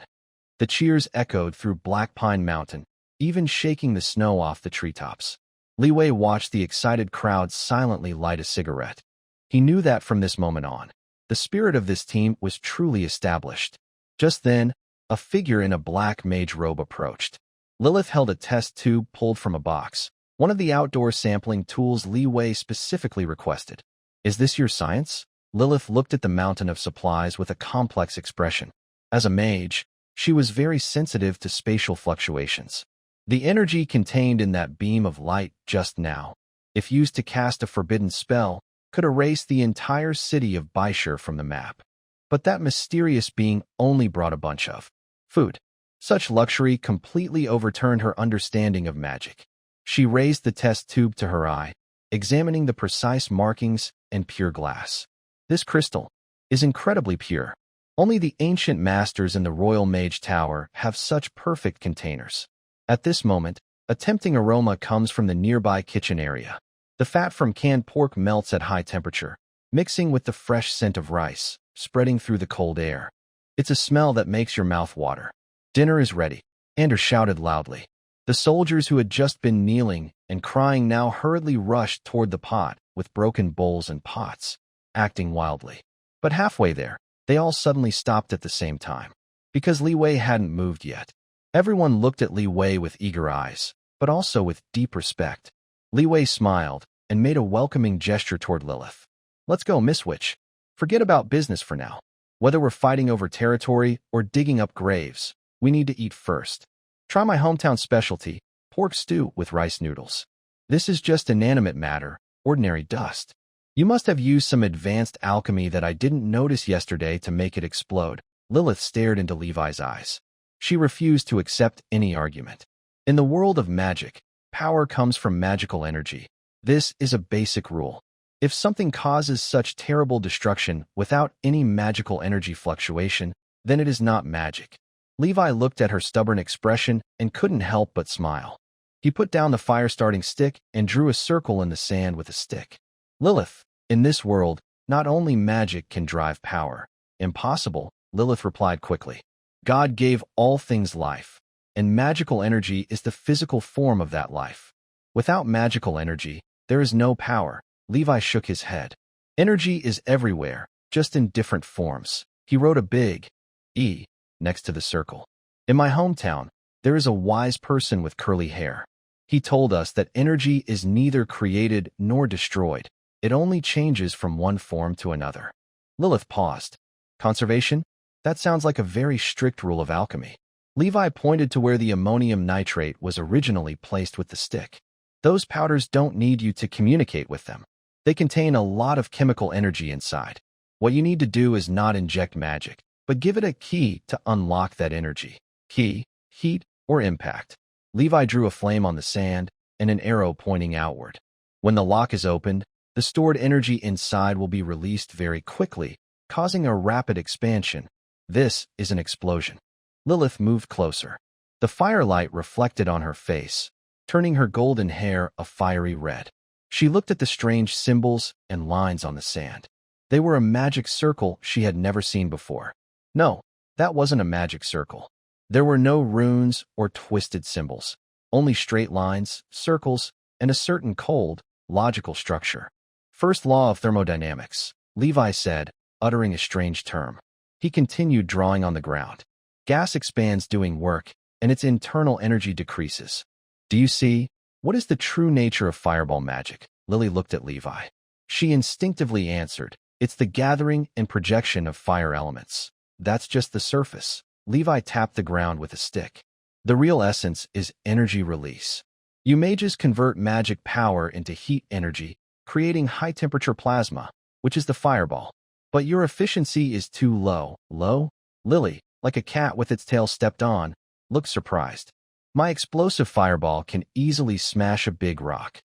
A: The cheers echoed through Black Pine Mountain, even shaking the snow off the treetops. Li Wei watched the excited crowd silently light a cigarette. He knew that from this moment on, the spirit of this team was truly established. Just then, a figure in a black mage robe approached. Lilith held a test tube pulled from a box, one of the outdoor sampling tools Li Wei specifically requested. Is this your science? Lilith looked at the mountain of supplies with a complex expression. As a mage, she was very sensitive to spatial fluctuations. The energy contained in that beam of light just now, if used to cast a forbidden spell, could erase the entire city of Baishur from the map. But that mysterious being only brought a bunch of food. Such luxury completely overturned her understanding of magic. She raised the test tube to her eye, examining the precise markings and pure glass. This crystal is incredibly pure. Only the ancient masters in the Royal Mage Tower have such perfect containers. At this moment, a tempting aroma comes from the nearby kitchen area. The fat from canned pork melts at high temperature, mixing with the fresh scent of rice, spreading through the cold air. It's a smell that makes your mouth water. Dinner is ready, Anders shouted loudly. The soldiers who had just been kneeling and crying now hurriedly rushed toward the pot with broken bowls and pots, acting wildly. But halfway there, they all suddenly stopped at the same time, because Li Wei hadn't moved yet. Everyone looked at Li Wei with eager eyes, but also with deep respect. Li Wei smiled and made a welcoming gesture toward Lilith. Let's go, Miss Witch. Forget about business for now. Whether we're fighting over territory or digging up graves, we need to eat first. Try my hometown specialty, pork stew with rice noodles. This is just inanimate matter, ordinary dust. You must have used some advanced alchemy that I didn't notice yesterday to make it explode. Lilith stared into Levi's eyes. She refused to accept any argument. In the world of magic, power comes from magical energy. This is a basic rule. If something causes such terrible destruction without any magical energy fluctuation, then it is not magic. Levi looked at her stubborn expression and couldn't help but smile. He put down the fire-starting stick and drew a circle in the sand with a stick. Lilith, in this world, not only magic can drive power. Impossible, Lilith replied quickly. God gave all things life, and magical energy is the physical form of that life. Without magical energy, there is no power. Levi shook his head. Energy is everywhere, just in different forms. He wrote a big E next to the circle. In my hometown, there is a wise person with curly hair. He told us that energy is neither created nor destroyed. It only changes from one form to another. Lilith paused. Conservation? That sounds like a very strict rule of alchemy. Levi pointed to where the ammonium nitrate was originally placed with the stick. Those powders don't need you to communicate with them. They contain a lot of chemical energy inside. What you need to do is not inject magic, but give it a key to unlock that energy. Key, heat, or impact. Levi drew a flame on the sand and an arrow pointing outward. When the lock is opened, the stored energy inside will be released very quickly, causing a rapid expansion. This is an explosion. Lilith moved closer. The firelight reflected on her face, turning her golden hair a fiery red. She looked at the strange symbols and lines on the sand. They were a magic circle she had never seen before. No, that wasn't a magic circle. There were no runes or twisted symbols, only straight lines, circles, and a certain cold, logical structure. First law of thermodynamics, Levi said, uttering a strange term. He continued drawing on the ground. Gas expands doing work, and its internal energy decreases. Do you see? What is the true nature of fireball magic? Lily looked at Levi. She instinctively answered, "It's the gathering and projection of fire elements. That's just the surface." Levi tapped the ground with a stick. "The real essence is energy release. You mages convert magic power into heat energy, creating high-temperature plasma, which is the fireball. But your efficiency is too low." "Low?" Lily, like a cat with its tail stepped on, looked surprised. "My explosive fireball can easily smash a big rock.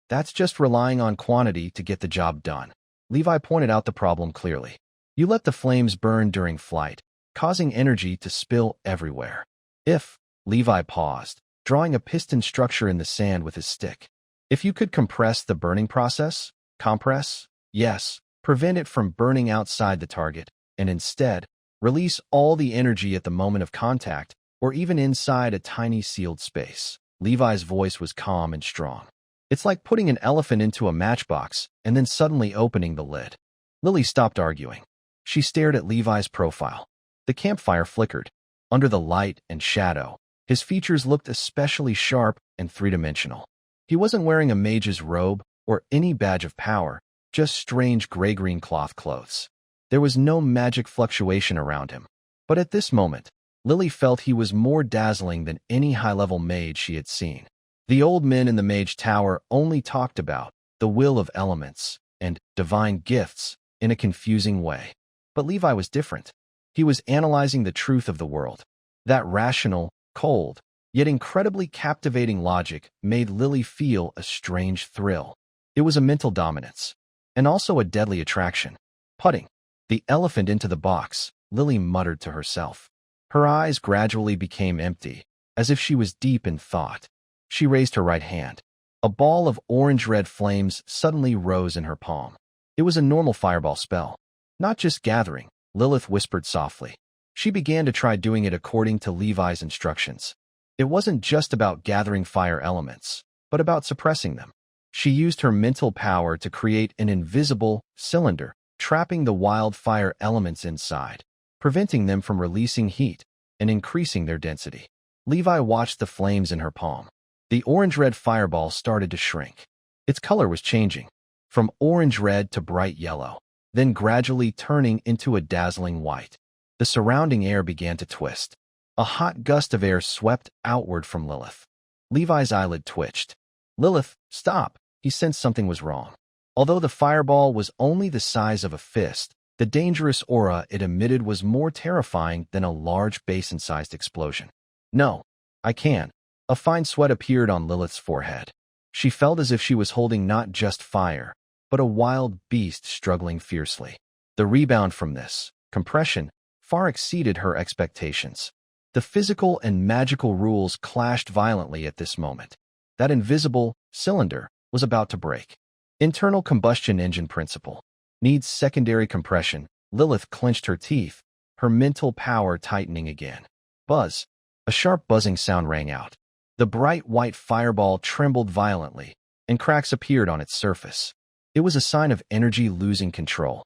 A: That's just relying on quantity to get the job done." Levi pointed out the problem clearly. "You let the flames burn during flight, causing energy to spill everywhere. If," Levi paused, drawing a piston structure in the sand with his stick, "if you could compress the burning process, compress, yes, prevent it from burning outside the target, and instead, release all the energy at the moment of contact, or even inside a tiny sealed space." Levi's voice was calm and strong. "It's like putting an elephant into a matchbox and then suddenly opening the lid." Lily stopped arguing. She stared at Levi's profile. The campfire flickered. Under the light and shadow, his features looked especially sharp and three-dimensional. He wasn't wearing a mage's robe or any badge of power, just strange gray-green cloth clothes. There was no magic fluctuation around him. But at this moment, Lily felt he was more dazzling than any high-level mage she had seen. The old men in the mage tower only talked about the will of elements and divine gifts in a confusing way. But Levi was different. He was analyzing the truth of the world. That rational, cold, yet incredibly captivating logic made Lily feel a strange thrill. It was a mental dominance, and also a deadly attraction. "Putting the elephant into the box," Lily muttered to herself. Her eyes gradually became empty, as if she was deep in thought. She raised her right hand. A ball of orange-red flames suddenly rose in her palm. It was a normal fireball spell. "Not just gathering," Lilith whispered softly. She began to try doing it according to Levi's instructions. It wasn't just about gathering fire elements, but about suppressing them. She used her mental power to create an invisible cylinder, trapping the wildfire elements inside, preventing them from releasing heat and increasing their density. Levi watched the flames in her palm. The orange-red fireball started to shrink. Its color was changing, from orange-red to bright yellow, then gradually turning into a dazzling white. The surrounding air began to twist. A hot gust of air swept outward from Lilith. Levi's eyelid twitched. "Lilith, stop!" He sensed something was wrong. Although the fireball was only the size of a fist, the dangerous aura it emitted was more terrifying than a large basin-sized explosion. "No, I can't." A fine sweat appeared on Lilith's forehead. She felt as if she was holding not just fire, but a wild beast struggling fiercely. The rebound from this compression far exceeded her expectations. The physical and magical rules clashed violently at this moment. That invisible cylinder was about to break. Internal combustion engine principle. Needs secondary compression. Lilith clenched her teeth, her mental power tightening again. Buzz. A sharp buzzing sound rang out. The bright white fireball trembled violently, and cracks appeared on its surface. It was a sign of energy losing control.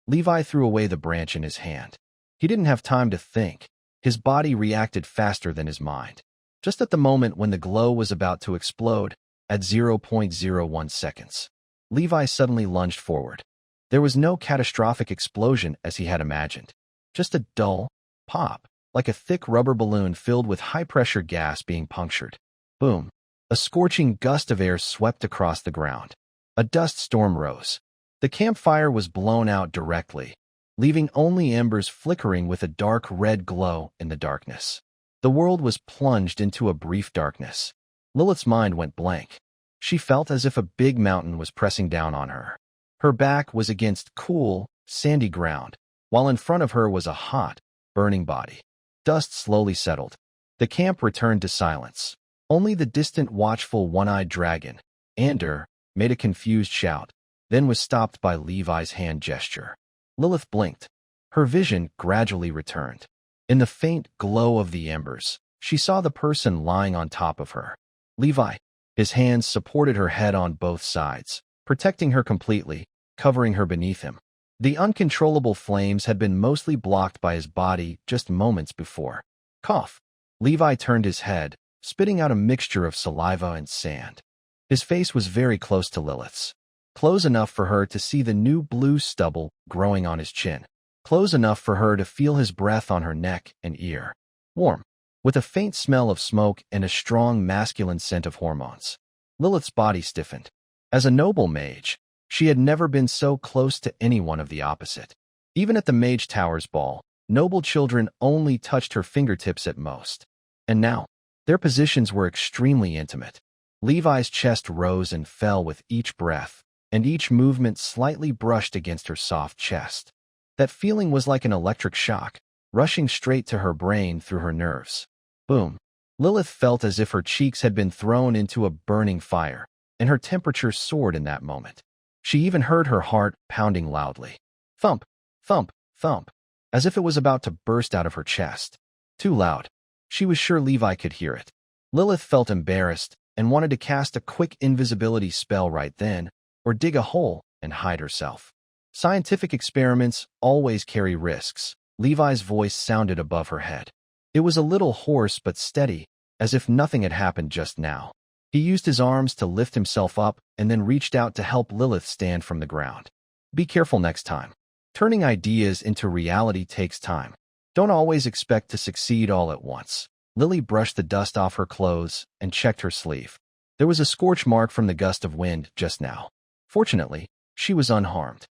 A: Levi threw away the branch in his hand. He didn't have time to think. His body reacted faster than his mind. Just at the moment when the glow was about to explode, at 0.01 seconds, Levi suddenly lunged forward. There was no catastrophic explosion as he had imagined. Just a dull pop, like a thick rubber balloon filled with high-pressure gas being punctured. Boom! A scorching gust of air swept across the ground. A dust storm rose. The campfire was blown out directly, leaving only embers flickering with a dark red glow in the darkness. The world was plunged into a brief darkness. Lilith's mind went blank. She felt as if a big mountain was pressing down on her. Her back was against cool, sandy ground, while in front of her was a hot, burning body. Dust slowly settled. The camp returned to silence. Only the distant, watchful, one-eyed dragon, Ander, made a confused shout, then was stopped by Levi's hand gesture. Lilith blinked. Her vision gradually returned. In the faint glow of the embers, she saw the person lying on top of her. Levi. His hands supported her head on both sides, protecting her completely, covering her beneath him. The uncontrollable flames had been mostly blocked by his body just moments before. Cough. Levi turned his head, spitting out a mixture of saliva and sand. His face was very close to Lilith's. close enough for her to see the new blue stubble growing on his chin, close enough for her to feel his breath on her neck and ear. Warm, with a faint smell of smoke and a strong masculine scent of hormones. Lilith's body stiffened. As a noble mage, she had never been so close to anyone of the opposite. Even at the Mage Tower's ball, noble children only touched her fingertips at most. And now, their positions were extremely intimate. Levi's chest rose and fell with each breath, and each movement slightly brushed against her soft chest. That feeling was like an electric shock, rushing straight to her brain through her nerves. Boom. Lilith felt as if her cheeks had been thrown into a burning fire, and her temperature soared in that moment. She even heard her heart pounding loudly. Thump, thump, thump, as if it was about to burst out of her chest. Too loud. She was sure Levi could hear it. Lilith felt embarrassed and wanted to cast a quick invisibility spell right then, or dig a hole and hide herself. Scientific experiments always carry risks. Levi's voice sounded above her head. It was a little hoarse but steady, as if nothing had happened just now. He used his arms to lift himself up and then reached out to help Lilith stand from the ground. Be careful next time. Turning ideas into reality takes time. Don't always expect to succeed all at once. Lily brushed the dust off her clothes and checked her sleeve. There was a scorch mark from the gust of wind just now. Fortunately, she was unharmed.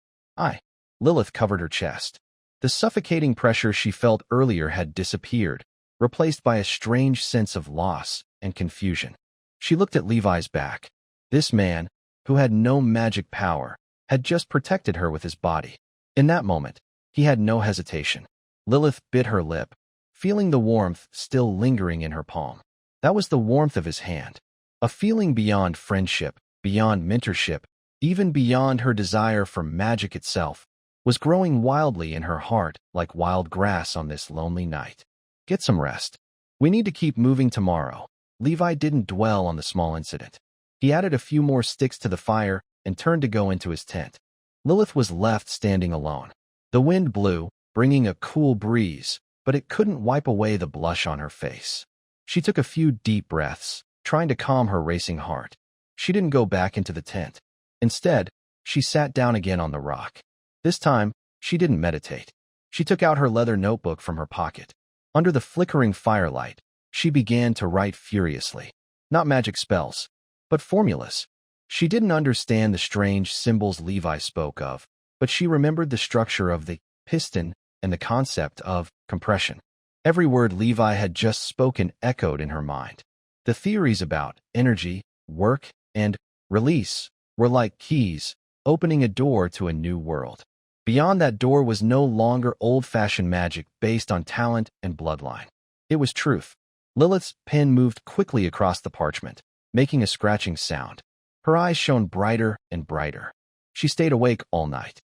A: Lilith covered her chest. The suffocating pressure she felt earlier had disappeared, replaced by a strange sense of loss and confusion. She looked at Levi's back. This man, who had no magic power, had just protected her with his body. In that moment, he had no hesitation. Lilith bit her lip, feeling the warmth still lingering in her palm. That was the warmth of his hand. A feeling beyond friendship, beyond mentorship, even beyond her desire for magic itself, was growing wildly in her heart like wild grass on this lonely night. Get some rest. We need to keep moving tomorrow. Levi didn't dwell on the small incident. He added a few more sticks to the fire and turned to go into his tent. Lilith was left standing alone. The wind blew, bringing a cool breeze, but it couldn't wipe away the blush on her face. She took a few deep breaths, trying to calm her racing heart. She didn't go back into the tent. Instead, she sat down again on the rock. This time, she didn't meditate. She took out her leather notebook from her pocket. Under the flickering firelight, she began to write furiously. Not magic spells, but formulas. She didn't understand the strange symbols Levi spoke of, but she remembered the structure of the piston and the concept of compression. Every word Levi had just spoken echoed in her mind. The theories about energy, work, and release were like keys, opening a door to a new world. Beyond that door was no longer old-fashioned magic based on talent and bloodline. It was truth. Lilith's pen moved quickly across the parchment, making a scratching sound. Her eyes shone brighter and brighter. She stayed awake all night.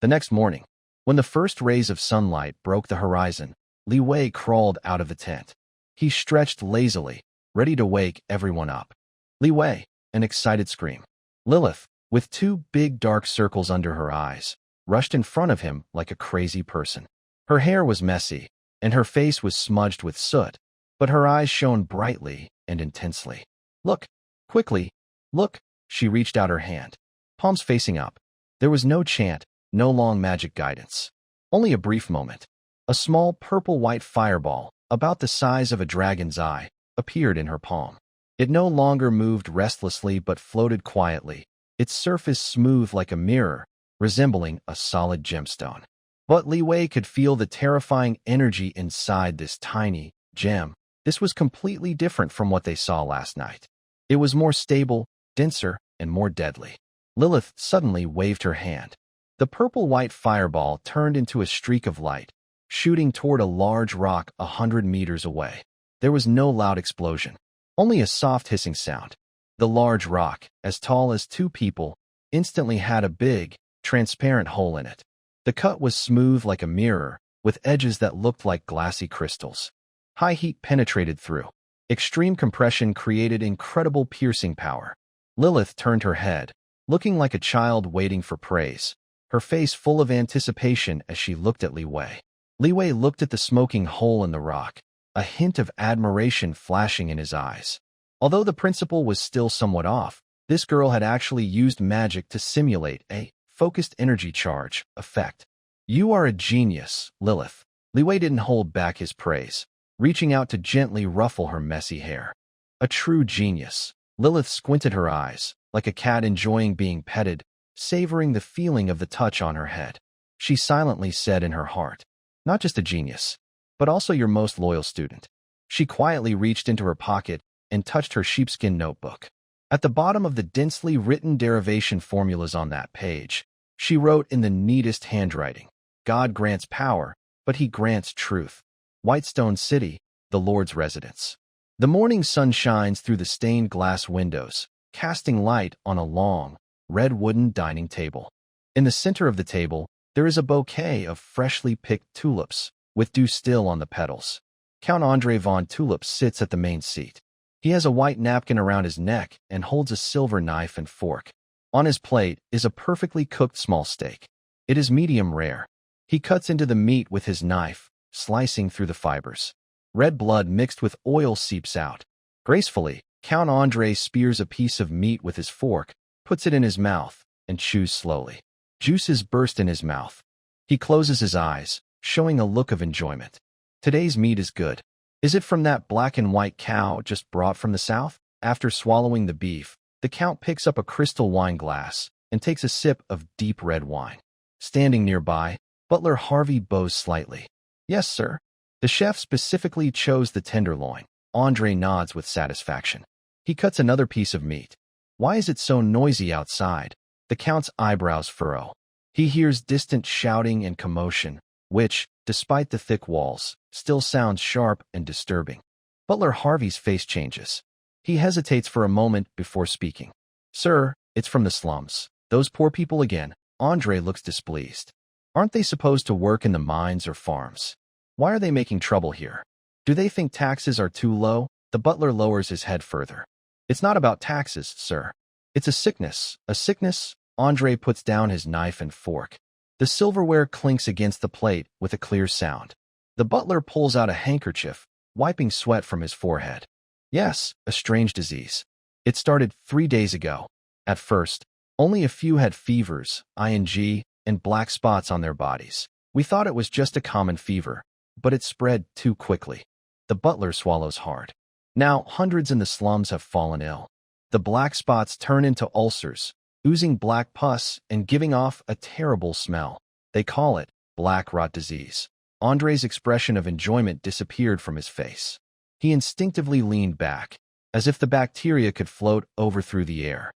A: The next morning, when the first rays of sunlight broke the horizon, Li Wei crawled out of the tent. He stretched lazily, ready to wake everyone up. Li Wei, an excited scream. Lilith, with two big dark circles under her eyes, rushed in front of him like a crazy person. Her hair was messy, and her face was smudged with soot, but her eyes shone brightly and intensely. Look, quickly, look, she reached out her hand, palms facing up. There was no chant, no long magic guidance. Only a brief moment. A small purple-white fireball, about the size of a dragon's eye, appeared in her palm. It no longer moved restlessly but floated quietly, its surface smooth like a mirror, resembling a solid gemstone. But Li Wei could feel the terrifying energy inside this tiny gem. This was completely different from what they saw last night. It was more stable, denser, and more deadly. Lilith suddenly waved her hand. The purple-white fireball turned into a streak of light, shooting toward a large rock 100 meters away. There was no loud explosion, only a soft hissing sound. The large rock, as tall as two people, instantly had a big, transparent hole in it. The cut was smooth like a mirror, with edges that looked like glassy crystals. High heat penetrated through. Extreme compression created incredible piercing power. Lilith turned her head, looking like a child waiting for praise, her face full of anticipation as she looked at Li Wei. Li Wei looked at the smoking hole in the rock, a hint of admiration flashing in his eyes. Although the principle was still somewhat off, This girl had actually used magic to simulate a focused energy charge effect. You are a genius, Lilith. Li Wei didn't hold back his praise, reaching out to gently ruffle her messy hair. A true genius. Lilith squinted her eyes, like a cat enjoying being petted, savoring the feeling of the touch on her head. She silently said in her heart, not just a genius, but also your most loyal student. She quietly reached into her pocket and touched her sheepskin notebook. At the bottom of the densely written derivation formulas on that page, she wrote in the neatest handwriting, God grants power, but he grants truth. Whitestone City, the Lord's residence. The morning sun shines through the stained glass windows, casting light on a long, red wooden dining table. In the center of the table, there is a bouquet of freshly picked tulips, with dew still on the petals. Count Andre von Tulip sits at the main seat. He has a white napkin around his neck and holds a silver knife and fork. On his plate is a perfectly cooked small steak. It is medium rare. He cuts into the meat with his knife, slicing through the fibers. Red blood mixed with oil seeps out. Gracefully, Count Andre spears a piece of meat with his fork, puts it in his mouth, and chews slowly. Juices burst in his mouth. He closes his eyes, showing a look of enjoyment. Today's meat is good. Is it from that black and white cow just brought from the south? After swallowing the beef, the Count picks up a crystal wine glass and takes a sip of deep red wine. Standing nearby, Butler Harvey bows slightly. Yes, sir. The chef specifically chose the tenderloin. Andre nods with satisfaction. He cuts another piece of meat. Why is it so noisy outside? The Count's eyebrows furrow. He hears distant shouting and commotion, which, despite the thick walls, still sounds sharp and disturbing. Butler Harvey's face changes. He hesitates for a moment before speaking. Sir, it's from the slums. Those poor people again. Andre looks displeased. Aren't they supposed to work in the mines or farms? Why are they making trouble here? Do they think taxes are too low? The butler lowers his head further. It's not about taxes, sir. It's a sickness. A sickness? Andre puts down his knife and fork. The silverware clinks against the plate with a clear sound. The butler pulls out a handkerchief, wiping sweat from his forehead. Yes, a strange disease. It started 3 days ago. At first, only a few had fevers, and black spots on their bodies. We thought it was just a common fever, but it spread too quickly. The butler swallows hard. Now, hundreds in the slums have fallen ill. The black spots turn into ulcers, oozing black pus and giving off a terrible smell. They call it black rot disease. Andre's expression of enjoyment disappeared from his face. He instinctively leaned back, as if the bacteria could float over through the air.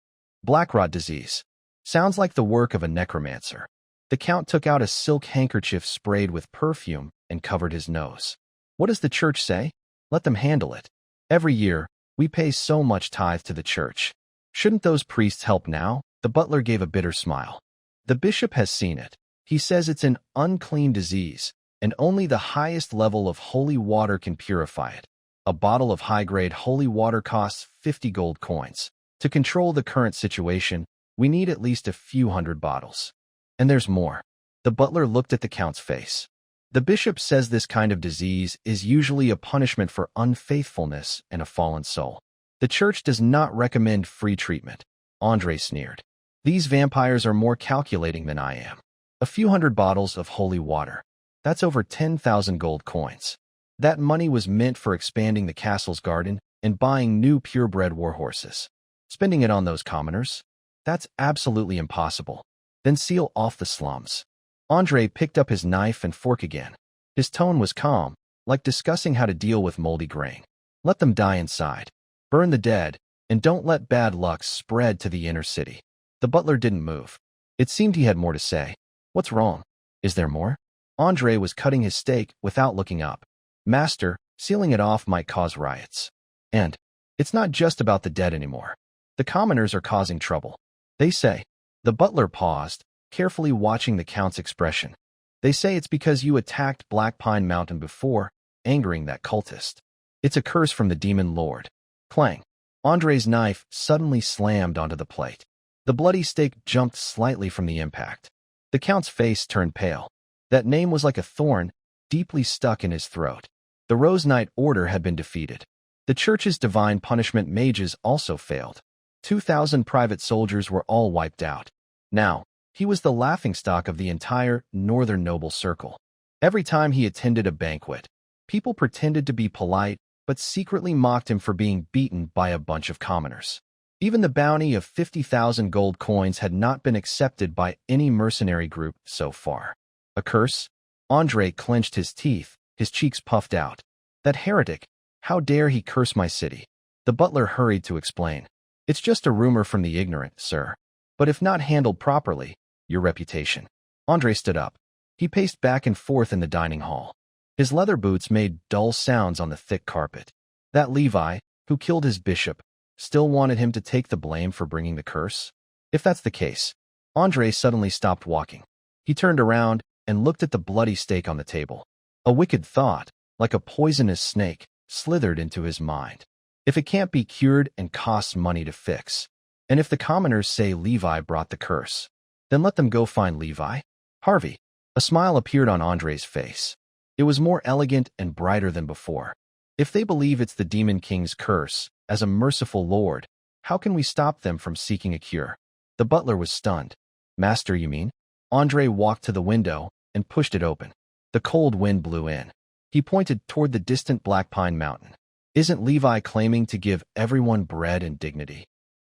A: Black rot disease. Sounds like the work of a necromancer. The Count took out a silk handkerchief sprayed with perfume and covered his nose. What does the church say? Let them handle it. Every year, we pay so much tithe to the church. Shouldn't those priests help now? The butler gave a bitter smile. The bishop has seen it. He says it's an unclean disease, and only the highest level of holy water can purify it. A bottle of high-grade holy water costs 50 gold coins. To control the current situation, we need at least a few hundred bottles. And there's more. The butler looked at the Count's face. The bishop says this kind of disease is usually a punishment for unfaithfulness and a fallen soul. The church does not recommend free treatment. Andre sneered. These vampires are more calculating than I am. A few hundred bottles of holy water. That's over 10,000 gold coins. That money was meant for expanding the castle's garden and buying new purebred warhorses. Spending it on those commoners? That's absolutely impossible. Then seal off the slums. Andre picked up his knife and fork again. His tone was calm, like discussing how to deal with moldy grain. Let them die inside. Burn the dead, and don't let bad luck spread to the inner city. The butler didn't move. It seemed he had more to say. What's wrong? Is there more? Andre was cutting his steak without looking up. Master, sealing it off might cause riots. And it's not just about the dead anymore. The commoners are causing trouble. They say. The butler paused, carefully watching the Count's expression. They say it's because you attacked Black Pine Mountain before, angering that cultist. It's a curse from the demon lord. Clang. Andre's knife suddenly slammed onto the plate. The bloody steak jumped slightly from the impact. The Count's face turned pale. That name was like a thorn, deeply stuck in his throat. The Rose Knight Order had been defeated. The church's divine punishment mages also failed. 2,000 private soldiers were all wiped out. Now, he was the laughingstock of the entire northern noble circle. Every time he attended a banquet, people pretended to be polite but secretly mocked him for being beaten by a bunch of commoners. Even the bounty of 50,000 gold coins had not been accepted by any mercenary group so far. A curse? Andre clenched his teeth, his cheeks puffed out. That heretic, how dare he curse my city? The butler hurried to explain. It's just a rumor from the ignorant, sir. But if not handled properly, your reputation. Andre stood up. He paced back and forth in the dining hall. His leather boots made dull sounds on the thick carpet. That Levi, who killed his bishop, still wanted him to take the blame for bringing the curse? If that's the case, Andre suddenly stopped walking. He turned around and looked at the bloody steak on the table. A wicked thought, like a poisonous snake, slithered into his mind. If it can't be cured and costs money to fix, and if the commoners say Levi brought the curse, then let them go find Levi. Harvey. A smile appeared on Andre's face. It was more elegant and brighter than before. If they believe it's the Demon King's curse, as a merciful lord, how can we stop them from seeking a cure? The butler was stunned. Master, you mean? Andre walked to the window and pushed it open. The cold wind blew in. He pointed toward the distant Black Pine Mountain. Isn't Levi claiming to give everyone bread and dignity?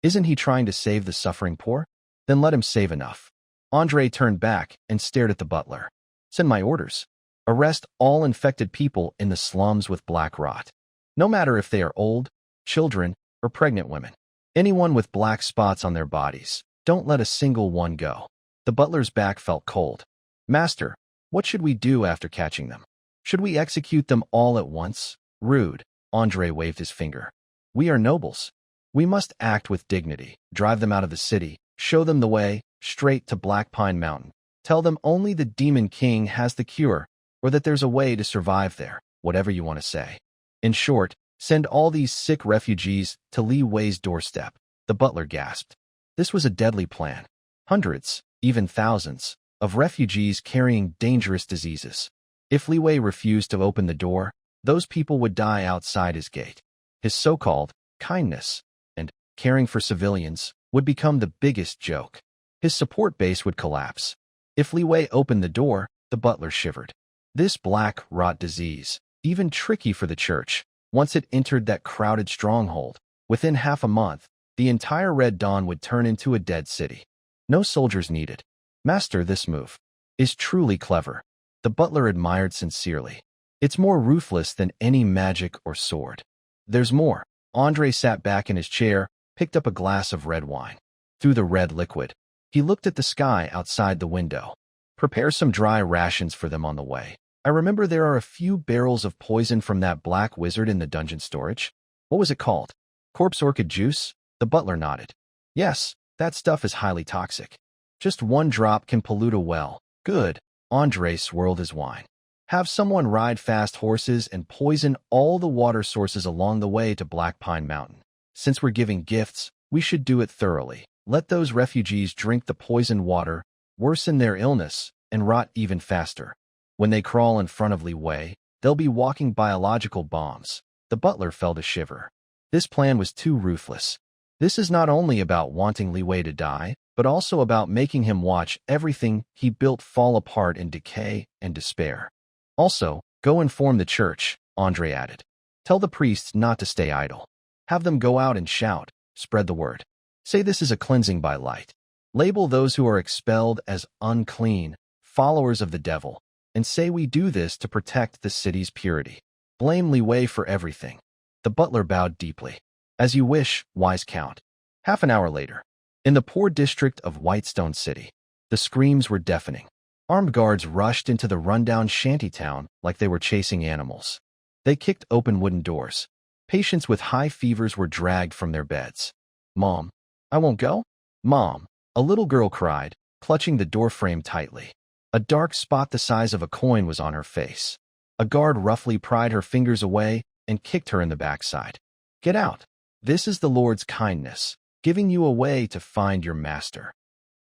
A: Isn't he trying to save the suffering poor? Then let him save enough. Andre turned back and stared at the butler. Send my orders. Arrest all infected people in the slums with black rot. No matter if they are old, children, or pregnant women. Anyone with black spots on their bodies. Don't let a single one go. The butler's back felt cold. Master, what should we do after catching them? Should we execute them all at once? Rude. Andre waved his finger. We are nobles. We must act with dignity. Drive them out of the city. Show them the way, straight to Black Pine Mountain. Tell them only the Demon King has the cure, or that there's a way to survive there, whatever you want to say. In short, send all these sick refugees to Li Wei's doorstep. The butler gasped. This was a deadly plan. Hundreds, even thousands, of refugees carrying dangerous diseases. If Li Wei refused to open the door, those people would die outside his gate. His so-called kindness and caring for civilians would become the biggest joke. His support base would collapse. If Li Wei opened the door, the butler shivered. This black rot disease, even tricky for the church, once it entered that crowded stronghold, within half a month, the entire Red Dawn would turn into a dead city. No soldiers needed. Master, this move is truly clever. The butler admired sincerely. It's more ruthless than any magic or sword. There's more. Andre sat back in his chair, picked up a glass of red wine. Through the red liquid, he looked at the sky outside the window. Prepare some dry rations for them on the way. I remember there are a few barrels of poison from that black wizard in the dungeon storage. What was it called? Corpse orchid juice? The butler nodded. Yes, that stuff is highly toxic. Just one drop can pollute a well. Good. Andre swirled his wine. Have someone ride fast horses and poison all the water sources along the way to Black Pine Mountain. Since we're giving gifts, we should do it thoroughly. Let those refugees drink the poisoned water, worsen their illness, and rot even faster. When they crawl in front of Li Wei, they'll be walking biological bombs. The butler felt a shiver. This plan was too ruthless. This is not only about wanting Li Wei to die, but also about making him watch everything he built fall apart in decay and despair. Also, go inform the church, Andre added. Tell the priests not to stay idle. Have them go out and shout, spread the word. Say this is a cleansing by light. Label those who are expelled as unclean, followers of the devil, and say we do this to protect the city's purity. Blame Li Wei for everything. The butler bowed deeply. As you wish, wise count. Half an hour later, in the poor district of Whitestone City, the screams were deafening. Armed guards rushed into the rundown shantytown like they were chasing animals. They kicked open wooden doors. Patients with high fevers were dragged from their beds. Mom, I won't go? Mom, a little girl cried, clutching the doorframe tightly. A dark spot the size of a coin was on her face. A guard roughly pried her fingers away and kicked her in the backside. Get out. This is the Lord's kindness, giving you a way to find your master.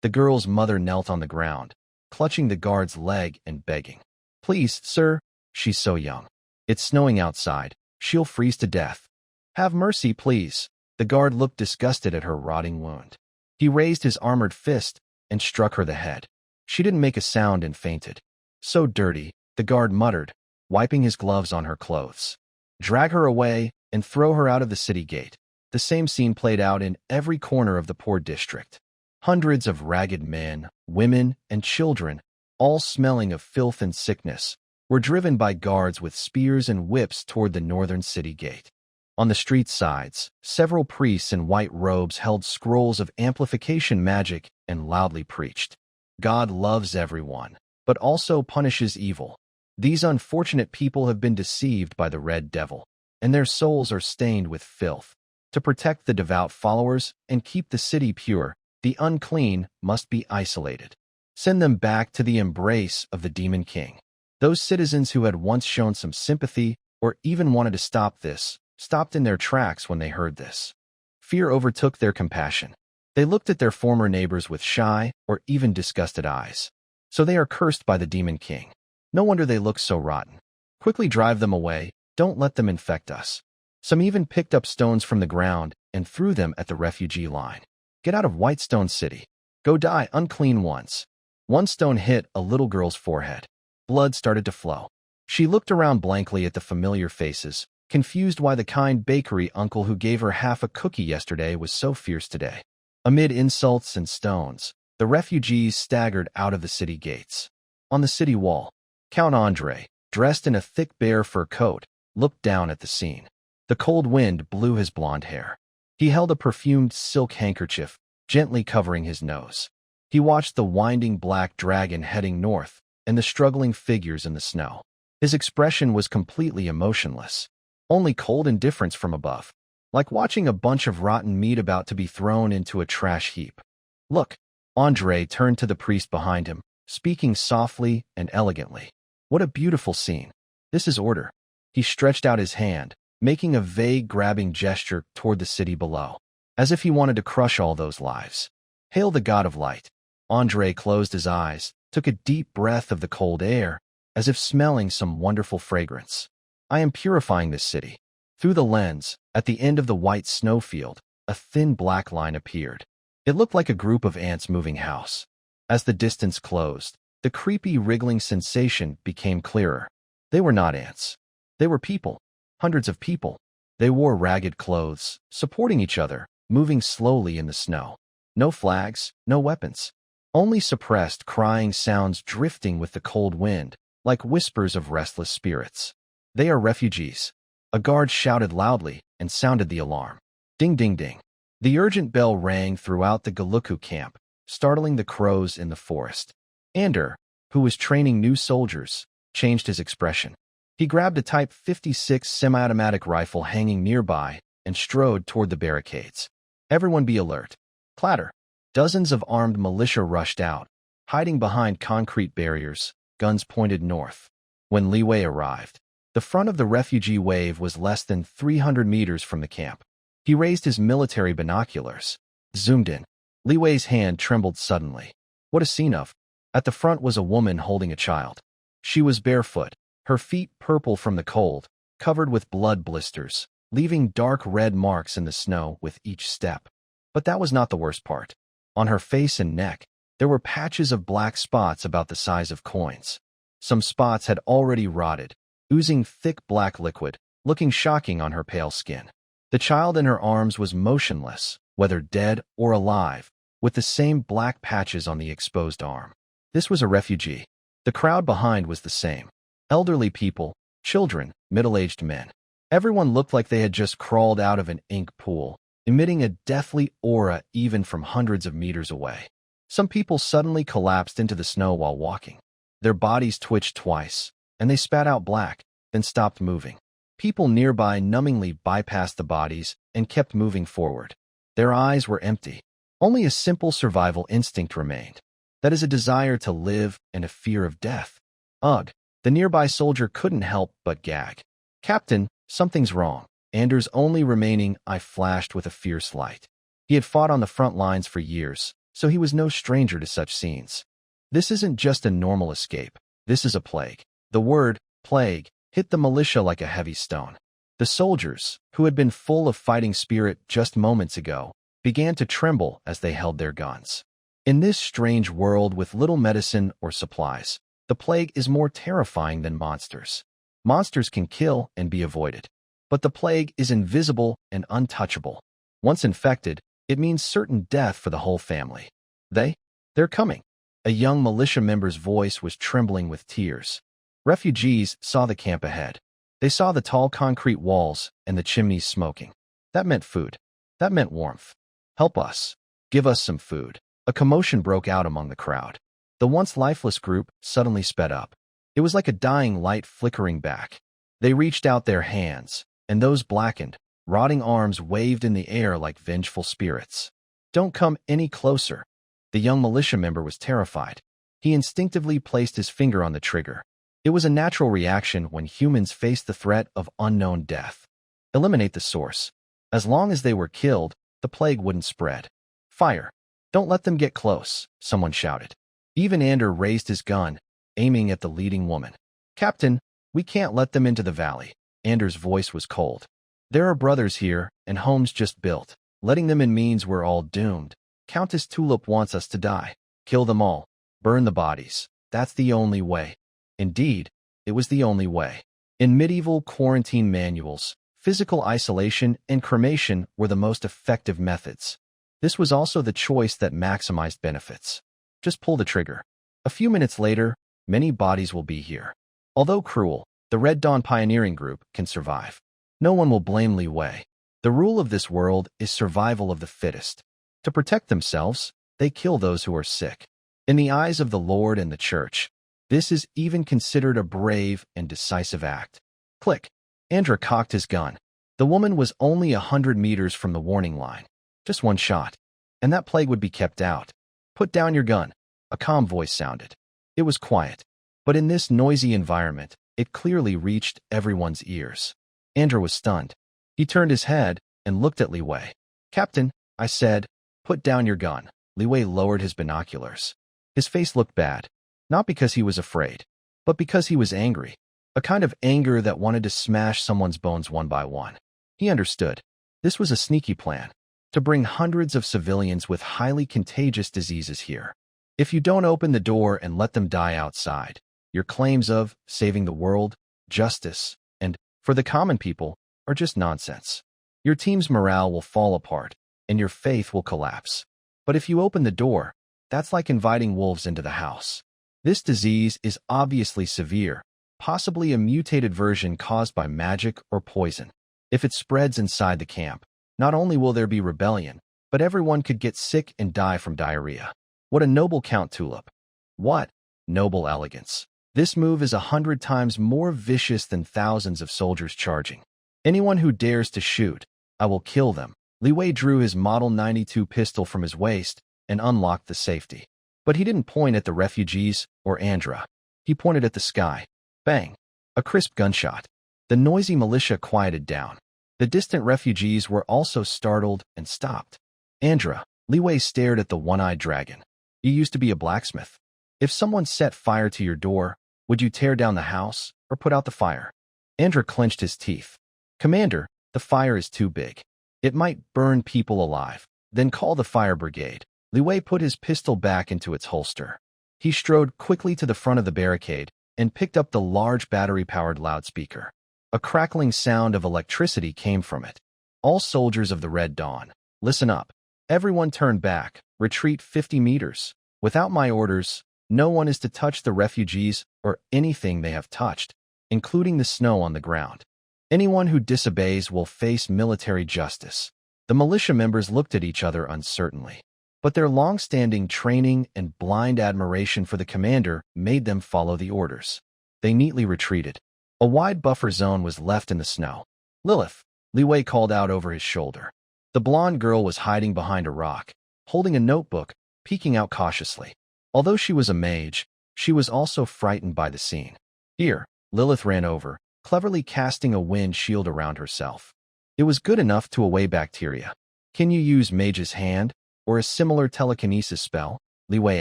A: The girl's mother knelt on the ground, clutching the guard's leg and begging. Please, sir, she's so young. It's snowing outside. She'll freeze to death. Have mercy, please. The guard looked disgusted at her rotting wound. He raised his armored fist and struck her the head. She didn't make a sound and fainted. So dirty, the guard muttered, wiping his gloves on her clothes. Drag her away and throw her out of the city gate. The same scene played out in every corner of the poor district. Hundreds of ragged men, women, and children, all smelling of filth and sickness, were driven by guards with spears and whips toward the northern city gate. On the street sides, several priests in white robes held scrolls of amplification magic and loudly preached, "God loves everyone, but also punishes evil. These unfortunate people have been deceived by the red devil, and their souls are stained with filth. To protect the devout followers and keep the city pure, the unclean must be isolated. Send them back to the embrace of the Demon King." Those citizens who had once shown some sympathy or even wanted to stop this stopped in their tracks when they heard this. Fear overtook their compassion. They looked at their former neighbors with shy or even disgusted eyes. So they are cursed by the Demon King. No wonder they look so rotten. Quickly drive them away. Don't let them infect us. Some even picked up stones from the ground and threw them at the refugee line. Get out of Whitestone City. Go die, unclean ones. One stone hit a little girl's forehead. Blood started to flow. She looked around blankly at the familiar faces, confused why the kind bakery uncle who gave her half a cookie yesterday was so fierce today. Amid insults and stones, the refugees staggered out of the city gates. On the city wall, Count Andre, dressed in a thick bear fur coat, looked down at the scene. The cold wind blew his blonde hair. He held a perfumed silk handkerchief, gently covering his nose. He watched the winding black dragon heading north and the struggling figures in the snow. His expression was completely emotionless. Only cold indifference from above, like watching a bunch of rotten meat about to be thrown into a trash heap. Look, Andre turned to the priest behind him, speaking softly and elegantly. What a beautiful scene. This is order. He stretched out his hand, making a vague grabbing gesture toward the city below, as if he wanted to crush all those lives. Hail the god of light. Andre closed his eyes, took a deep breath of the cold air, as if smelling some wonderful fragrance. I am purifying this city. Through the lens, at the end of the white snowfield, a thin black line appeared. It looked like a group of ants moving house. As the distance closed, the creepy wriggling sensation became clearer. They were not ants. They were people. Hundreds of people. They wore ragged clothes, supporting each other, moving slowly in the snow. No flags, no weapons. Only suppressed crying sounds drifting with the cold wind, like whispers of restless spirits. They are refugees. A guard shouted loudly and sounded the alarm. Ding, ding, ding. The urgent bell rang throughout the Galuku camp, startling the crows in the forest. Ander, who was training new soldiers, changed his expression. He grabbed a Type 56 semi-automatic rifle hanging nearby and strode toward the barricades. Everyone be alert. Clatter. Dozens of armed militia rushed out, hiding behind concrete barriers, guns pointed north. When Li Wei arrived, the front of the refugee wave was less than 300 meters from the camp. He raised his military binoculars, zoomed in. Li Wei's hand trembled suddenly. What a scene of! At the front was a woman holding a child. She was barefoot, her feet purple from the cold, covered with blood blisters, leaving dark red marks in the snow with each step. But that was not the worst part. On her face and neck, there were patches of black spots about the size of coins. Some spots had already rotted, oozing thick black liquid, looking shocking on her pale skin. The child in her arms was motionless, whether dead or alive, with the same black patches on the exposed arm. This was a refugee. The crowd behind was the same. Elderly people, children, middle-aged men. Everyone looked like they had just crawled out of an ink pool, emitting a deathly aura even from hundreds of meters away. Some people suddenly collapsed into the snow while walking. Their bodies twitched twice, and they spat out black, then stopped moving. People nearby numbingly bypassed the bodies and kept moving forward. Their eyes were empty. Only a simple survival instinct remained. That is a desire to live and a fear of death. Ugh, the nearby soldier couldn't help but gag. Captain, something's wrong. Anders' only remaining eye flashed with a fierce light. He had fought on the front lines for years, so he was no stranger to such scenes. This isn't just a normal escape. This is a plague. The word, plague, hit the militia like a heavy stone. The soldiers, who had been full of fighting spirit just moments ago, began to tremble as they held their guns. In this strange world with little medicine or supplies, the plague is more terrifying than monsters. Monsters can kill and be avoided, but the plague is invisible and untouchable. Once infected, it means certain death for the whole family. They're coming. A young militia member's voice was trembling with tears. Refugees saw the camp ahead. They saw the tall concrete walls and the chimneys smoking. That meant food. That meant warmth. Help us. Give us some food. A commotion broke out among the crowd. The once lifeless group suddenly sped up. It was like a dying light flickering back. They reached out their hands, and those blackened, rotting arms waved in the air like vengeful spirits. Don't come any closer. The young militia member was terrified. He instinctively placed his finger on the trigger. It was a natural reaction when humans face the threat of unknown death. Eliminate the source. As long as they were killed, the plague wouldn't spread. Fire. Don't let them get close, someone shouted. Even Ander raised his gun, aiming at the leading woman. Captain, we can't let them into the valley. Ander's voice was cold. There are brothers here, and homes just built. Letting them in means we're all doomed. Countess Tulip wants us to die. Kill them all. Burn the bodies. That's the only way. Indeed, it was the only way. In medieval quarantine manuals, physical isolation and cremation were the most effective methods. This was also the choice that maximized benefits. Just pull the trigger. A few minutes later, many bodies will be here. Although cruel, the Red Dawn pioneering group can survive. No one will blame Li Wei. The rule of this world is survival of the fittest. To protect themselves, they kill those who are sick. In the eyes of the Lord and the Church, this is even considered a brave and decisive act. Click. Andra cocked his gun. The woman was only 100 meters from the warning line. Just one shot, and that plague would be kept out. Put down your gun. A calm voice sounded. It was quiet, but in this noisy environment, it clearly reached everyone's ears. Andra was stunned. He turned his head and looked at Li Wei. Captain, I said, put down your gun. Li Wei lowered his binoculars. His face looked bad, not because he was afraid, but because he was angry. A kind of anger that wanted to smash someone's bones one by one. He understood. This was a sneaky plan, to bring hundreds of civilians with highly contagious diseases here. If you don't open the door and let them die outside, your claims of saving the world, justice, and for the common people are just nonsense. Your team's morale will fall apart, and your faith will collapse. But if you open the door, that's like inviting wolves into the house. This disease is obviously severe, possibly a mutated version caused by magic or poison. If it spreads inside the camp, not only will there be rebellion, but everyone could get sick and die from diarrhea. What a noble Count Tulip. What noble elegance. This move is 100 times more vicious than thousands of soldiers charging. Anyone who dares to shoot, I will kill them. Li Wei drew his Model 92 pistol from his waist and unlocked the safety. But he didn't point at the refugees or Andra. He pointed at the sky. Bang! A crisp gunshot. The noisy militia quieted down. The distant refugees were also startled and stopped. Andra, Li Wei stared at the one-eyed dragon. You used to be a blacksmith. If someone set fire to your door, would you tear down the house or put out the fire? Andra clenched his teeth. Commander, the fire is too big. It might burn people alive. Then call the fire brigade. Li Wei put his pistol back into its holster. He strode quickly to the front of the barricade and picked up the large battery-powered loudspeaker. A crackling sound of electricity came from it. All soldiers of the Red Dawn, listen up. Everyone turn back, retreat 50 meters. Without my orders, no one is to touch the refugees or anything they have touched, including the snow on the ground. Anyone who disobeys will face military justice. The militia members looked at each other uncertainly, but their long-standing training and blind admiration for the commander made them follow the orders. They neatly retreated. A wide buffer zone was left in the snow. Lilith, Li Wei called out over his shoulder. The blonde girl was hiding behind a rock, holding a notebook, peeking out cautiously. Although she was a mage, she was also frightened by the scene. Here, Lilith ran over, cleverly casting a wind shield around herself. It was good enough to away bacteria. Can you use Mage's Hand, or a similar telekinesis spell? Li Wei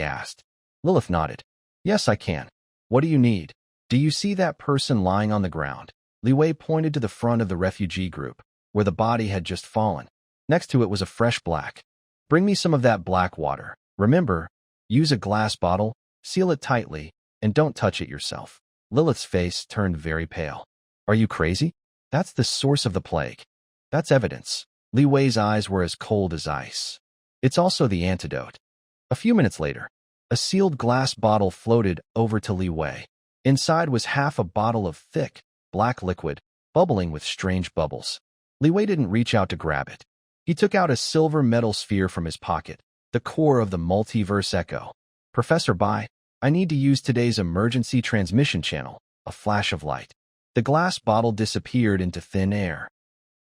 A: asked. Lilith nodded. Yes, I can. What do you need? Do you see that person lying on the ground? Li Wei pointed to the front of the refugee group, where the body had just fallen. Next to it was a fresh black. Bring me some of that black water. Remember, use a glass bottle, seal it tightly, and don't touch it yourself. Lilith's face turned very pale. Are you crazy? That's the source of the plague. That's evidence. Li Wei's eyes were as cold as ice. It's also the antidote. A few minutes later, a sealed glass bottle floated over to Li Wei. Inside was half a bottle of thick, black liquid, bubbling with strange bubbles. Li Wei didn't reach out to grab it. He took out a silver metal sphere from his pocket, the core of the multiverse echo. Professor Bai, I need to use today's emergency transmission channel, a flash of light. The glass bottle disappeared into thin air.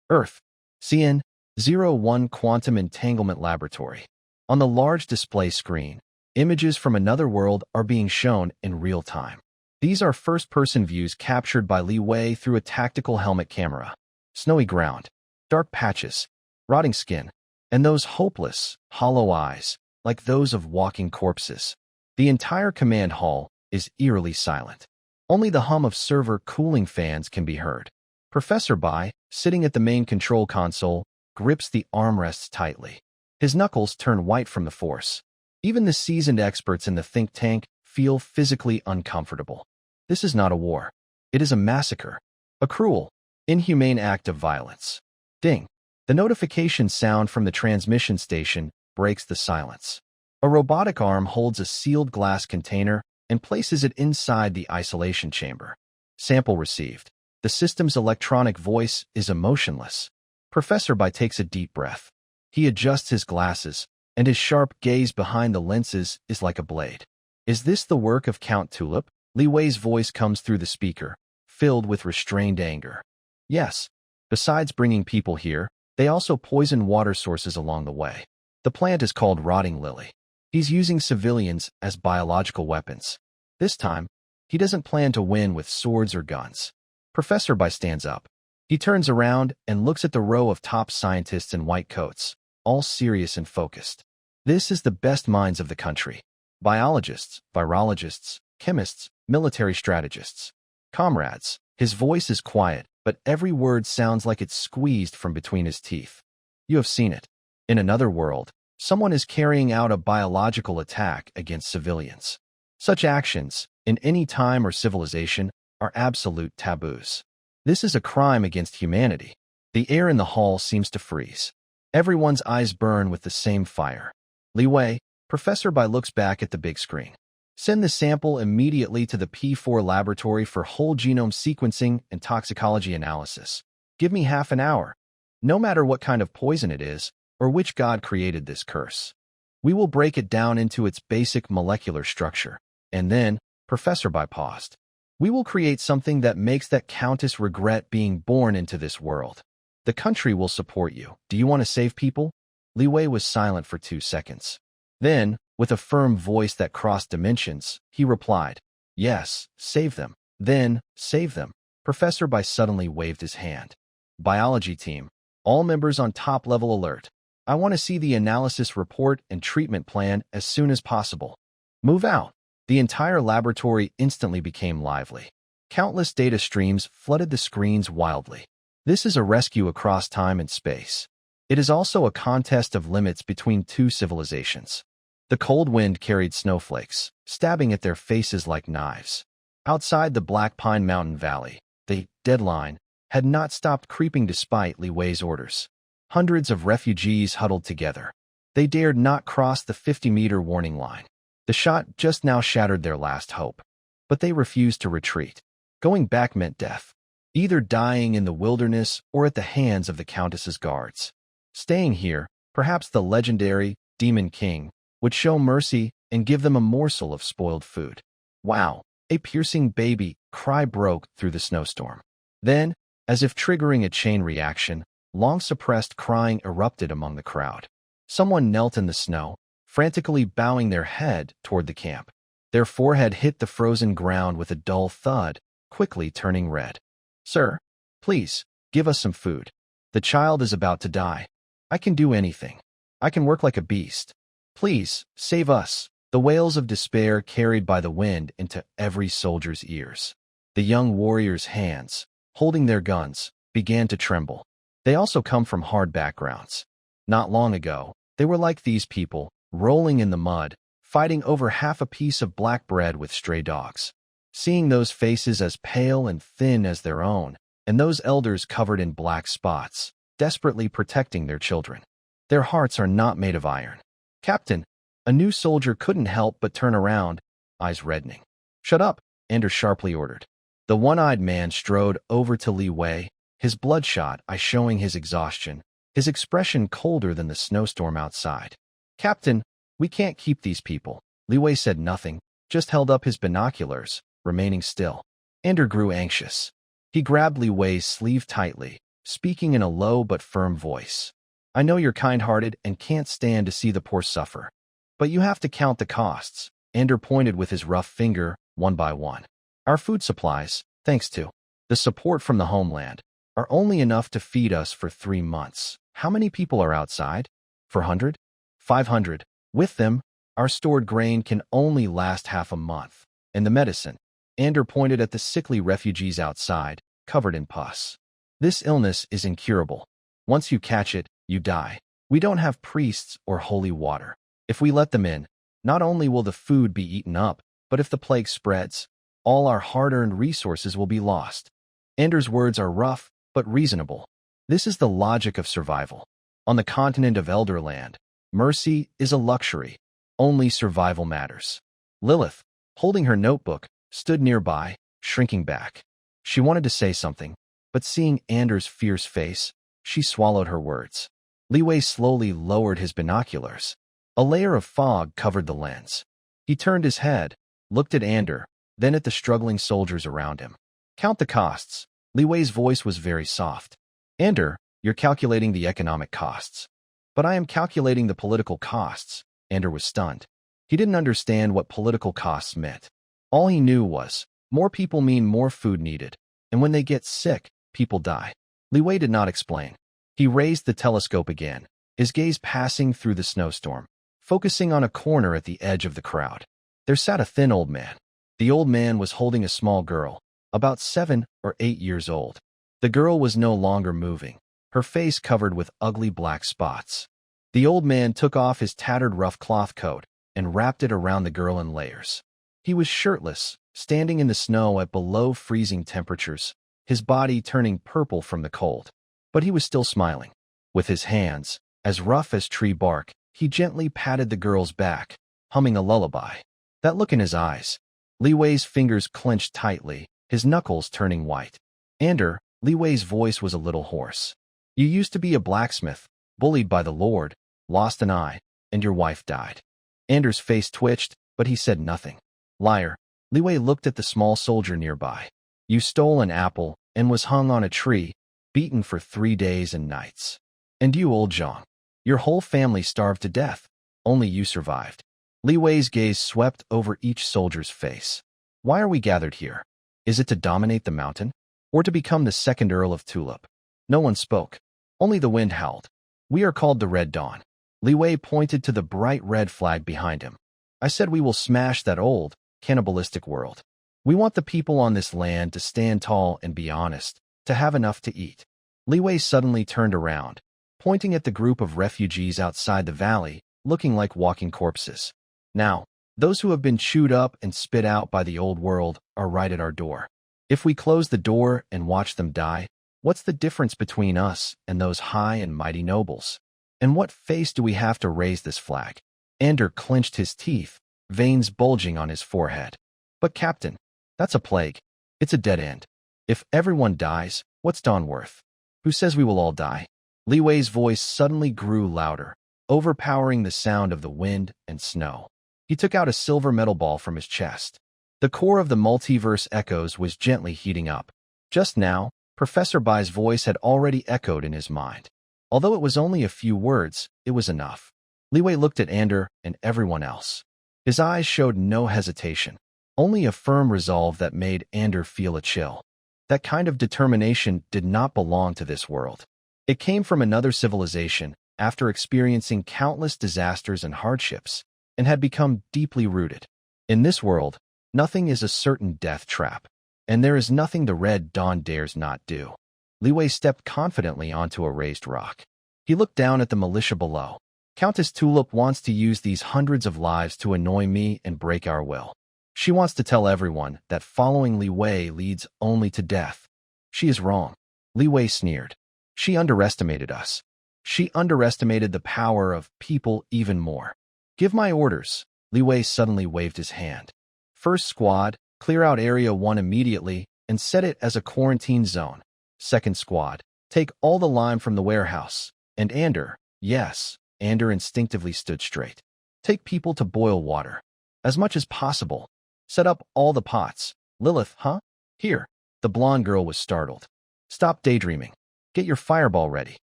A: Earth, CN01 Quantum Entanglement Laboratory. On the large display screen, images from another world are being shown in real time. These are first-person views captured by Li Wei through a tactical helmet camera. Snowy ground, dark patches, rotting skin, and those hopeless, hollow eyes, like those of walking corpses. The entire command hall is eerily silent. Only the hum of server cooling fans can be heard. Professor Bai, sitting at the main control console, grips the armrests tightly. His knuckles turn white from the force. Even the seasoned experts in the think tank feel physically uncomfortable. This is not a war. It is a massacre. A cruel, inhumane act of violence. Ding. The notification sound from the transmission station breaks the silence. A robotic arm holds a sealed glass container and places it inside the isolation chamber. Sample received. The system's electronic voice is emotionless. Professor Bai takes a deep breath. He adjusts his glasses, and his sharp gaze behind the lenses is like a blade. Is this the work of Count Tulip? Li Wei's voice comes through the speaker, filled with restrained anger. Yes. Besides bringing people here, they also poison water sources along the way. The plant is called Rotting Lily. He's using civilians as biological weapons. This time, he doesn't plan to win with swords or guns. Professor Bai stands up. He turns around and looks at the row of top scientists in white coats, all serious and focused. This is the best minds of the country. Biologists, virologists, chemists, military strategists. Comrades, his voice is quiet, but every word sounds like it's squeezed from between his teeth. You have seen it. In another world, someone is carrying out a biological attack against civilians. Such actions, in any time or civilization, are absolute taboos. This is a crime against humanity. The air in the hall seems to freeze. Everyone's eyes burn with the same fire. Li Wei, Professor Bai looks back at the big screen. Send the sample immediately to the P4 laboratory for whole genome sequencing and toxicology analysis. Give me half an hour. No matter what kind of poison it is, or which god created this curse. We will break it down into its basic molecular structure. And then, Professor Bai paused. We will create something that makes that countess regret being born into this world. The country will support you. Do you want to save people? Li Wei was silent for 2 seconds. Then, with a firm voice that crossed dimensions, he replied, Yes, save them. Then, save them. Professor Bai suddenly waved his hand. Biology team, all members on top-level alert. I want to see the analysis report and treatment plan as soon as possible. Move out. The entire laboratory instantly became lively. Countless data streams flooded the screens wildly. This is a rescue across time and space. It is also a contest of limits between two civilizations. The cold wind carried snowflakes, stabbing at their faces like knives. Outside the Black Pine Mountain Valley, the deadline had not stopped creeping despite Li Wei's orders. Hundreds of refugees huddled together. They dared not cross the 50-meter warning line. The shot just now shattered their last hope. But they refused to retreat. Going back meant death. Either dying in the wilderness or at the hands of the Countess's guards. Staying here, perhaps the legendary Demon King would show mercy and give them a morsel of spoiled food. Wow! A piercing baby cry broke through the snowstorm. Then, as if triggering a chain reaction, long-suppressed crying erupted among the crowd. Someone knelt in the snow, frantically bowing their head toward the camp. Their forehead hit the frozen ground with a dull thud, quickly turning red. Sir, please, give us some food. The child is about to die. I can do anything. I can work like a beast. Please, save us. The wails of despair carried by the wind into every soldier's ears. The young warrior's hands, holding their guns, began to tremble. They also come from hard backgrounds. Not long ago, they were like these people, rolling in the mud, fighting over half a piece of black bread with stray dogs. Seeing those faces as pale and thin as their own, and those elders covered in black spots, desperately protecting their children. Their hearts are not made of iron. Captain, a new soldier couldn't help but turn around, eyes reddening. Shut up, Anders sharply ordered. The one-eyed man strode over to Li Wei, his bloodshot eye showing his exhaustion, his expression colder than the snowstorm outside. Captain, we can't keep these people. Li Wei said nothing, just held up his binoculars, remaining still. Anders grew anxious. He grabbed Li Wei's sleeve tightly, speaking in a low but firm voice. I know you're kind-hearted and can't stand to see the poor suffer. But you have to count the costs. Anders pointed with his rough finger, one by one. Our food supplies, thanks to the support from the homeland, are only enough to feed us for 3 months. How many people are outside? 400? 500. With them, our stored grain can only last half a month. And the medicine. Anders pointed at the sickly refugees outside, covered in pus. This illness is incurable. Once you catch it, you die. We don't have priests or holy water. If we let them in, not only will the food be eaten up, but if the plague spreads, all our hard-earned resources will be lost. Anders' words are rough, but reasonable. This is the logic of survival. On the continent of Elderland, mercy is a luxury. Only survival matters. Lilith, holding her notebook, stood nearby, shrinking back. She wanted to say something, but seeing Anders' fierce face, she swallowed her words. Li Wei slowly lowered his binoculars. A layer of fog covered the lens. He turned his head, looked at Anders, then at the struggling soldiers around him. Count the costs. Li Wei's voice was very soft. Anders, you're calculating the economic costs. But I am calculating the political costs. Anders was stunned. He didn't understand what political costs meant. All he knew was, more people mean more food needed, and when they get sick, people die. Li Wei did not explain. He raised the telescope again, his gaze passing through the snowstorm, focusing on a corner at the edge of the crowd. There sat a thin old man. The old man was holding a small girl, about 7 or 8 years old. The girl was no longer moving, her face covered with ugly black spots. The old man took off his tattered rough cloth coat and wrapped it around the girl in layers. He was shirtless, standing in the snow at below freezing temperatures, his body turning purple from the cold. But he was still smiling. With his hands, as rough as tree bark, he gently patted the girl's back, humming a lullaby. That look in his eyes. Li Wei's fingers clenched tightly, his knuckles turning white. Anders, Li Wei's voice was a little hoarse. You used to be a blacksmith, bullied by the Lord, lost an eye, and your wife died. Anders' face twitched, but he said nothing. Liar. Li Wei looked at the small soldier nearby. You stole an apple and was hung on a tree, beaten for 3 days and nights. And you, old Zhang. Your whole family starved to death. Only you survived. Li Wei's gaze swept over each soldier's face. Why are we gathered here? Is it to dominate the mountain? Or to become the second Earl of Tulip? No one spoke. Only the wind howled. We are called the Red Dawn. Li Wei pointed to the bright red flag behind him. I said we will smash that old, cannibalistic world. We want the people on this land to stand tall and be honest, to have enough to eat. Li Wei suddenly turned around, pointing at the group of refugees outside the valley, looking like walking corpses. Now, those who have been chewed up and spit out by the old world are right at our door. If we close the door and watch them die, what's the difference between us and those high and mighty nobles? And what face do we have to raise this flag? Anders clenched his teeth, veins bulging on his forehead. But Captain, that's a plague. It's a dead end. If everyone dies, what's Dawn worth? Who says we will all die? Li Wei's voice suddenly grew louder, overpowering the sound of the wind and snow. He took out a silver metal ball from his chest. The core of the multiverse echoes was gently heating up. Just now, Professor Bai's voice had already echoed in his mind. Although it was only a few words, it was enough. Li Wei looked at Anders and everyone else. His eyes showed no hesitation, only a firm resolve that made Anders feel a chill. That kind of determination did not belong to this world. It came from another civilization, after experiencing countless disasters and hardships, and had become deeply rooted. In this world, nothing is a certain death trap. And there is nothing the Red Dawn dares not do. Li Wei stepped confidently onto a raised rock. He looked down at the militia below. Countess Tulip wants to use these hundreds of lives to annoy me and break our will. She wants to tell everyone that following Li Wei leads only to death. She is wrong. Li Wei sneered. She underestimated us. She underestimated the power of people even more. Give my orders. Li Wei suddenly waved his hand. First squad, clear out Area 1 immediately and set it as a quarantine zone. Second squad, take all the lime from the warehouse. And Ander, yes, Ander instinctively stood straight. Take people to boil water. As much as possible. Set up all the pots. Lilith, huh? Here. The blonde girl was startled. Stop daydreaming. Get your fireball ready.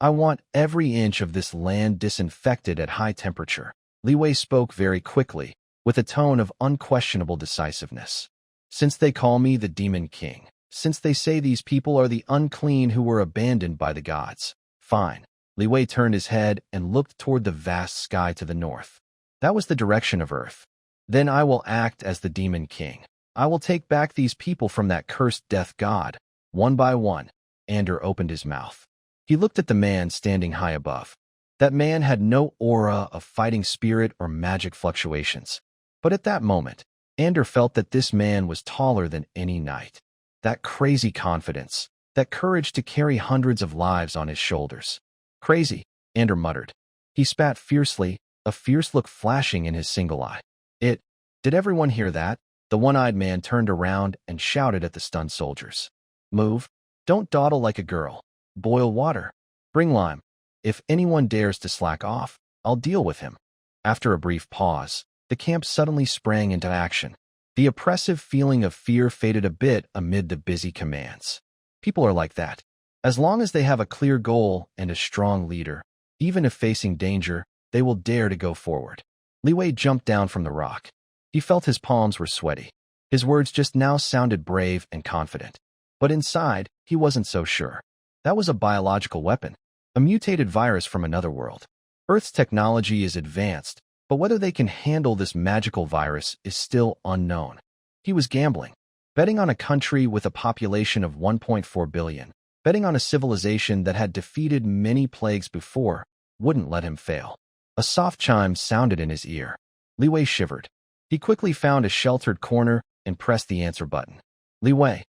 A: I want every inch of this land disinfected at high temperature. Li Wei spoke very quickly, with a tone of unquestionable decisiveness. Since they call me the Demon King, since they say these people are the unclean who were abandoned by the gods, fine. Li Wei turned his head and looked toward the vast sky to the north. That was the direction of Earth. Then I will act as the Demon King. I will take back these people from that cursed death god, one by one. Ander opened his mouth. He looked at the man standing high above. That man had no aura of fighting spirit or magic fluctuations. But at that moment, Ander felt that this man was taller than any knight. That crazy confidence, that courage to carry hundreds of lives on his shoulders. Crazy, Ander muttered. He spat fiercely, a fierce look flashing in his single eye. Did everyone hear that? The one-eyed man turned around and shouted at the stunned soldiers. Move. Don't dawdle like a girl. Boil water. Bring lime. If anyone dares to slack off, I'll deal with him. After a brief pause, the camp suddenly sprang into action. The oppressive feeling of fear faded a bit amid the busy commands. People are like that. As long as they have a clear goal and a strong leader, even if facing danger, they will dare to go forward. Li Wei jumped down from the rock. He felt his palms were sweaty. His words just now sounded brave and confident. But inside, he wasn't so sure. That was a biological weapon, a mutated virus from another world. Earth's technology is advanced, but whether they can handle this magical virus is still unknown. He was gambling, betting on a country with a population of 1.4 billion, betting on a civilization that had defeated many plagues before, wouldn't let him fail. A soft chime sounded in his ear. Li Wei shivered. He quickly found a sheltered corner and pressed the answer button. Li Wei.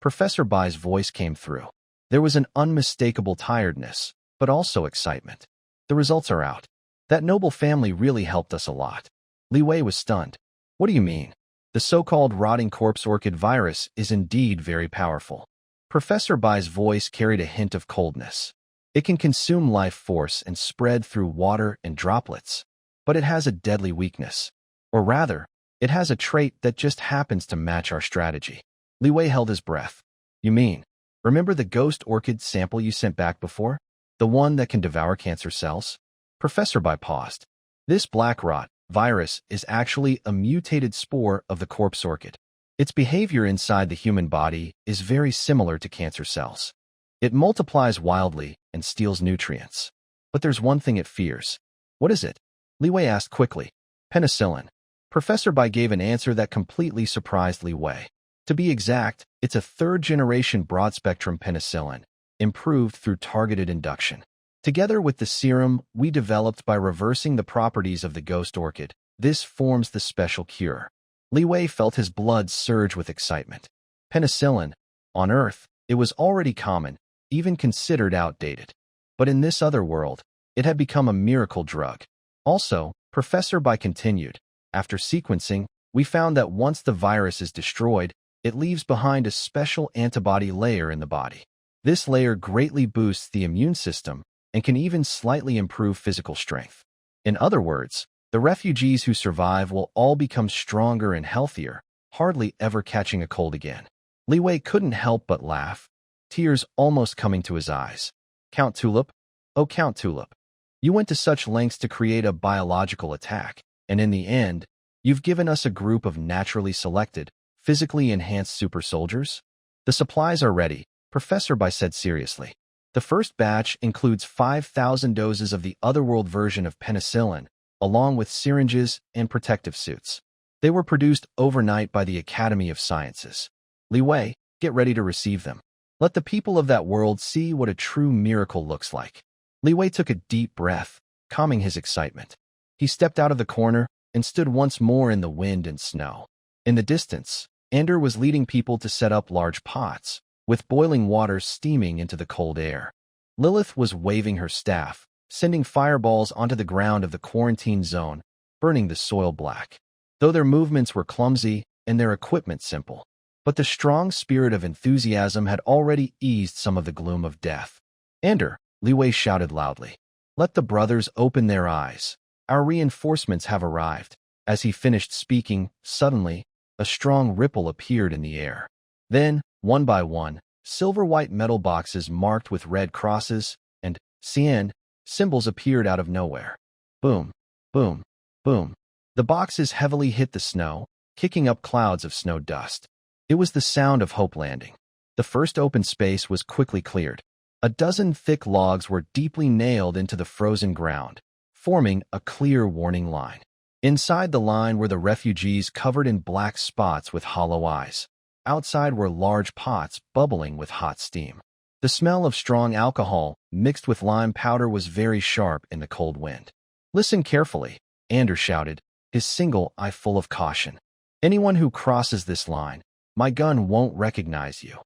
A: Professor Bai's voice came through. There was an unmistakable tiredness, but also excitement. The results are out. That noble family really helped us a lot. Li Wei was stunned. What do you mean? The so-called rotting corpse orchid virus is indeed very powerful. Professor Bai's voice carried a hint of coldness. It can consume life force and spread through water and droplets. But it has a deadly weakness. Or rather, it has a trait that just happens to match our strategy. Li Wei held his breath. You mean, remember the ghost orchid sample you sent back before? The one that can devour cancer cells? Professor Bai paused. This black rot virus is actually a mutated spore of the corpse orchid. Its behavior inside the human body is very similar to cancer cells. It multiplies wildly and steals nutrients. But there's one thing it fears. What is it? Li Wei asked quickly. Penicillin. Professor Bai gave an answer that completely surprised Li Wei. To be exact, it's a third-generation broad-spectrum penicillin, improved through targeted induction. Together with the serum we developed by reversing the properties of the ghost orchid, this forms the special cure. Li Wei felt his blood surge with excitement. Penicillin, on Earth, it was already common, even considered outdated. But in this other world, it had become a miracle drug. Also, Professor Bai continued, after sequencing, we found that once the virus is destroyed, it leaves behind a special antibody layer in the body. This layer greatly boosts the immune system and can even slightly improve physical strength. In other words, the refugees who survive will all become stronger and healthier, hardly ever catching a cold again. Li Wei couldn't help but laugh, tears almost coming to his eyes. Count Tulip? Oh, Count Tulip. You went to such lengths to create a biological attack, and in the end, you've given us a group of naturally selected, physically enhanced super soldiers? The supplies are ready, Professor Bai said seriously. The first batch includes 5,000 doses of the otherworld version of penicillin, along with syringes and protective suits. They were produced overnight by the Academy of Sciences. Li Wei, get ready to receive them. Let the people of that world see what a true miracle looks like. Li Wei took a deep breath, calming his excitement. He stepped out of the corner and stood once more in the wind and snow. In the distance, Ander was leading people to set up large pots, with boiling water steaming into the cold air. Lilith was waving her staff, sending fireballs onto the ground of the quarantine zone, burning the soil black. Though their movements were clumsy and their equipment simple, but the strong spirit of enthusiasm had already eased some of the gloom of death. Ander, Li Wei shouted loudly. Let the brothers open their eyes. Our reinforcements have arrived. As he finished speaking, suddenly, a strong ripple appeared in the air. Then, one by one, silver-white metal boxes marked with red crosses and cyan symbols appeared out of nowhere. Boom, boom, boom. The boxes heavily hit the snow, kicking up clouds of snow dust. It was the sound of hope landing. The first open space was quickly cleared. A dozen thick logs were deeply nailed into the frozen ground, forming a clear warning line. Inside the line were the refugees covered in black spots with hollow eyes. Outside were large pots bubbling with hot steam. The smell of strong alcohol mixed with lime powder was very sharp in the cold wind. Listen carefully, Ander shouted, his single eye full of caution. Anyone who crosses this line, my gun won't recognize you.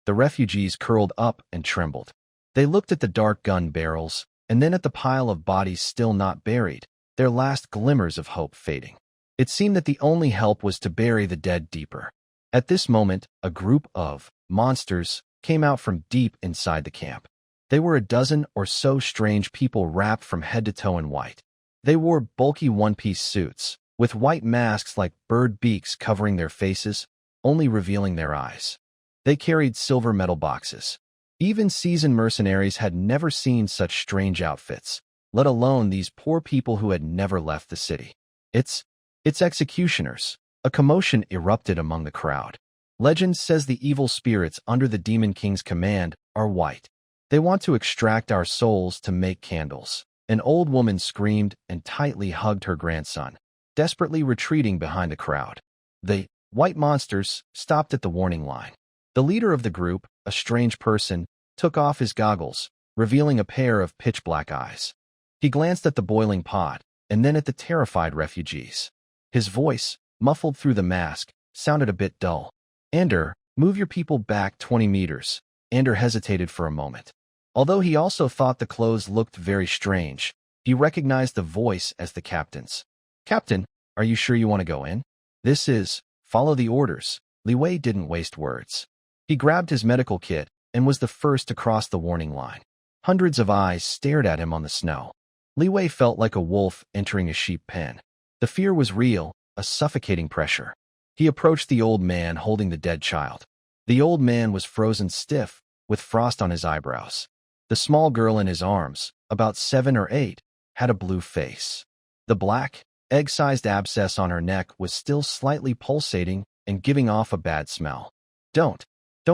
A: The refugees curled up and trembled. They looked at the dark gun barrels, and then at the pile of bodies still not buried, their last glimmers of hope fading. It seemed that the only help was to bury the dead deeper. At this moment, a group of monsters came out from deep inside the camp. They were a dozen or so strange people wrapped from head to toe in white. They wore bulky one-piece suits, with white masks like bird beaks covering their faces, only revealing their eyes. They carried silver metal boxes. Even seasoned mercenaries had never seen such strange outfits, let alone these poor people who had never left the city. It's executioners. A commotion erupted among the crowd. Legend says the evil spirits under the Demon King's command are white. They want to extract our souls to make candles. An old woman screamed and tightly hugged her grandson, desperately retreating behind the crowd. The white monsters stopped at the warning line. The leader of the group, a strange person, took off his goggles, revealing a pair of pitch-black eyes. He glanced at the boiling pot, and then at the terrified refugees. His voice, muffled through the mask, sounded a bit dull. Ander, move your people back 20 meters. Ander hesitated for a moment. Although he also thought the clothes looked very strange, he recognized the voice as the captain's. Captain, are you sure you want to go in? This is, follow the orders. Li Wei didn't waste words. He grabbed his medical kit and was the first to cross the warning line. Hundreds of eyes stared at him on the snow. Li Wei felt like a wolf entering a sheep pen. The fear was real, a suffocating pressure. He approached the old man holding the dead child. The old man was frozen stiff, with frost on his eyebrows. The small girl in his arms, about 7 or 8, had a blue face. The black, egg-sized abscess on her neck was still slightly pulsating and giving off a bad smell. Don't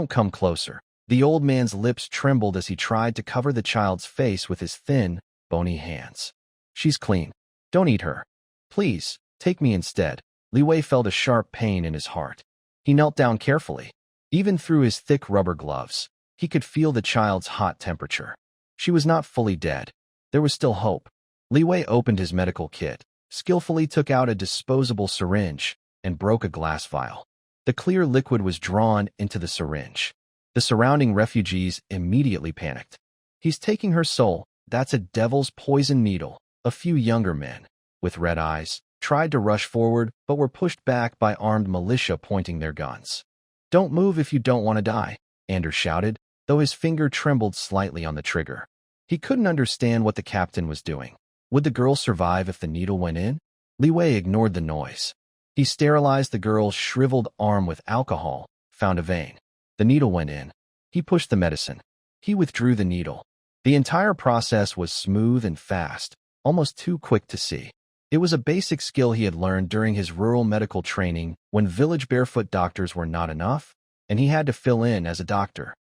A: come closer. The old man's lips trembled as he tried to cover the child's face with his thin, bony hands. She's clean. Don't eat her. Please, take me instead. Li Wei felt a sharp pain in his heart. He knelt down carefully. Even through his thick rubber gloves, he could feel the child's hot temperature. She was not fully dead. There was still hope. Li Wei opened his medical kit, skillfully took out a disposable syringe, and broke a glass vial. The clear liquid was drawn into the syringe. The surrounding refugees immediately panicked. He's taking her soul. That's a devil's poison needle. A few younger men, with red eyes, tried to rush forward but were pushed back by armed militia pointing their guns. Don't move if you don't want to die, Ander shouted, though his finger trembled slightly on the trigger. He couldn't understand what the captain was doing. Would the girl survive if the needle went in? Li Wei ignored the noise. He sterilized the girl's shriveled arm with alcohol, found a vein. The needle went in. He pushed the medicine. He withdrew the needle. The entire process was smooth and fast, almost too quick to see. It was a basic skill he had learned during his rural medical training when village barefoot doctors were not enough, and he had to fill in as a doctor.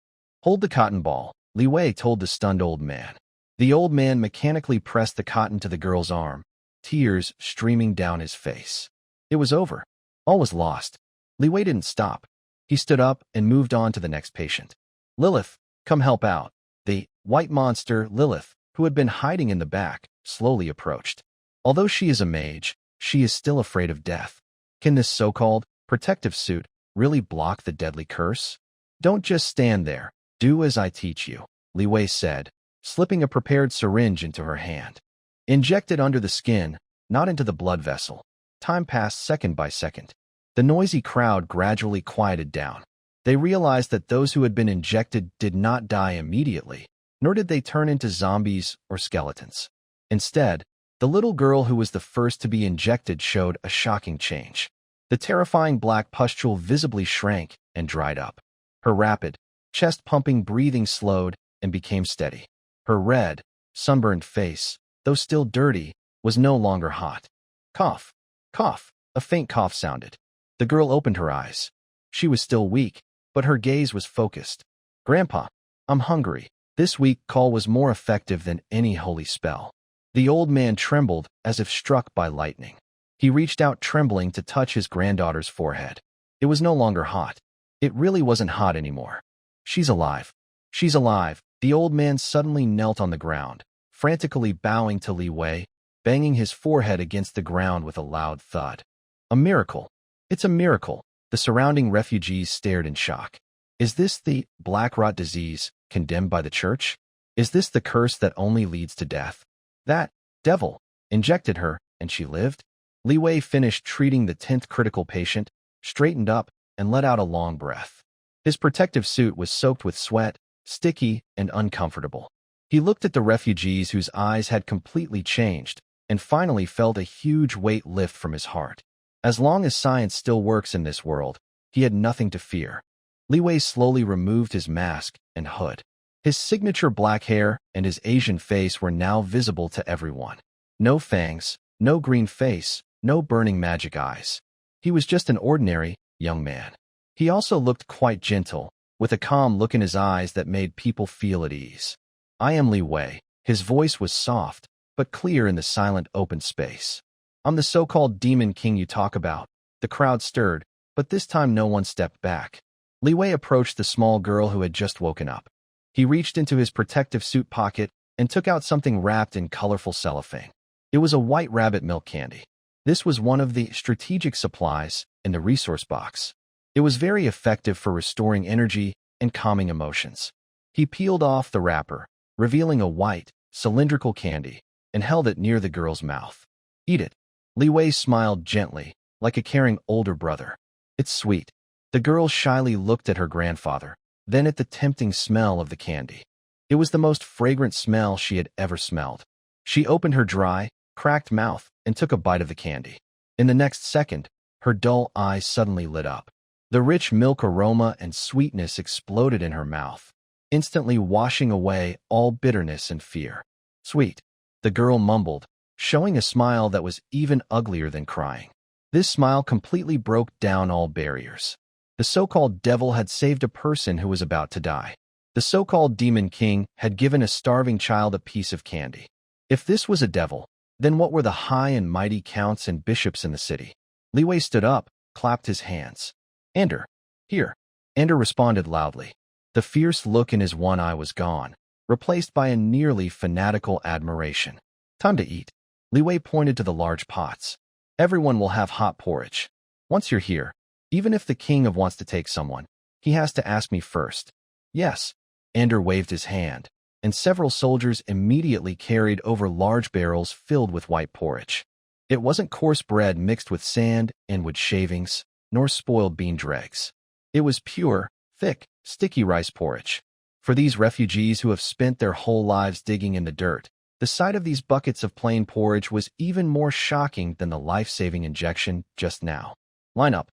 A: Hold the cotton ball, Li Wei told the stunned old man. The old man mechanically pressed the cotton to the girl's arm, tears streaming down his face. It was over. All was lost. Li Wei didn't stop. He stood up and moved on to the next patient. Lilith, come help out. The white monster, Lilith, who had been hiding in the back, slowly approached. Although she is a mage, she is still afraid of death. Can this so-called protective suit really block the deadly curse? Don't just stand there. Do as I teach you, Li Wei said, slipping a prepared syringe into her hand. Inject it under the skin, not into the blood vessel. Time passed second by second. The noisy crowd gradually quieted down. They realized that those who had been injected did not die immediately, nor did they turn into zombies or skeletons. Instead, the little girl who was the first to be injected showed a shocking change. The terrifying black pustule visibly shrank and dried up. Her rapid, chest-pumping breathing slowed and became steady. Her red, sunburned face, though still dirty, was no longer hot. Cough, cough, a faint cough sounded. The girl opened her eyes. She was still weak, but her gaze was focused. Grandpa, I'm hungry. This weak call was more effective than any holy spell. The old man trembled as if struck by lightning. He reached out trembling to touch his granddaughter's forehead. It was no longer hot. It really wasn't hot anymore. She's alive. She's alive. The old man suddenly knelt on the ground, frantically bowing to Li Wei, banging his forehead against the ground with a loud thud. A miracle. It's a miracle. The surrounding refugees stared in shock. Is this the black rot disease condemned by the church? Is this the curse that only leads to death? That devil injected her, and she lived? Li Wei finished treating the 10th critical patient, straightened up, and let out a long breath. His protective suit was soaked with sweat, sticky and uncomfortable. He looked at the refugees whose eyes had completely changed, and finally felt a huge weight lift from his heart. As long as science still works in this world, he had nothing to fear. Li Wei slowly removed his mask and hood. His signature black hair and his Asian face were now visible to everyone. No fangs, no green face, no burning magic eyes. He was just an ordinary young man. He also looked quite gentle, with a calm look in his eyes that made people feel at ease. I am Li Wei. His voice was soft, but clear in the silent open space. I'm the so-called demon king you talk about. The crowd stirred, but this time no one stepped back. Li Wei approached the small girl who had just woken up. He reached into his protective suit pocket and took out something wrapped in colorful cellophane. It was a white rabbit milk candy. This was one of the strategic supplies in the resource box. It was very effective for restoring energy and calming emotions. He peeled off the wrapper, revealing a white, cylindrical candy, and held it near the girl's mouth. Eat it. Li Wei smiled gently, like a caring older brother. It's sweet. The girl shyly looked at her grandfather, then at the tempting smell of the candy. It was the most fragrant smell she had ever smelled. She opened her dry, cracked mouth and took a bite of the candy. In the next second, her dull eyes suddenly lit up. The rich milk aroma and sweetness exploded in her mouth, instantly washing away all bitterness and fear. Sweet, the girl mumbled, showing a smile that was even uglier than crying. This smile completely broke down all barriers. The so-called devil had saved a person who was about to die. The so-called demon king had given a starving child a piece of candy. If this was a devil, then what were the high and mighty counts and bishops in the city? Li Wei stood up, clapped his hands. Ander, here. Ander responded loudly. The fierce look in his one eye was gone, replaced by a nearly fanatical admiration. Time to eat. Li Wei pointed to the large pots. Everyone will have hot porridge. Once you're here, even if the king wants to take someone, he has to ask me first. Yes. Ander waved his hand, and several soldiers immediately carried over large barrels filled with white porridge. It wasn't coarse bread mixed with sand and wood shavings, nor spoiled bean dregs. It was pure, thick, sticky rice porridge. For these refugees who have spent their whole lives digging in the dirt, the sight of these buckets of plain porridge was even more shocking than the life-saving injection just now. Line up.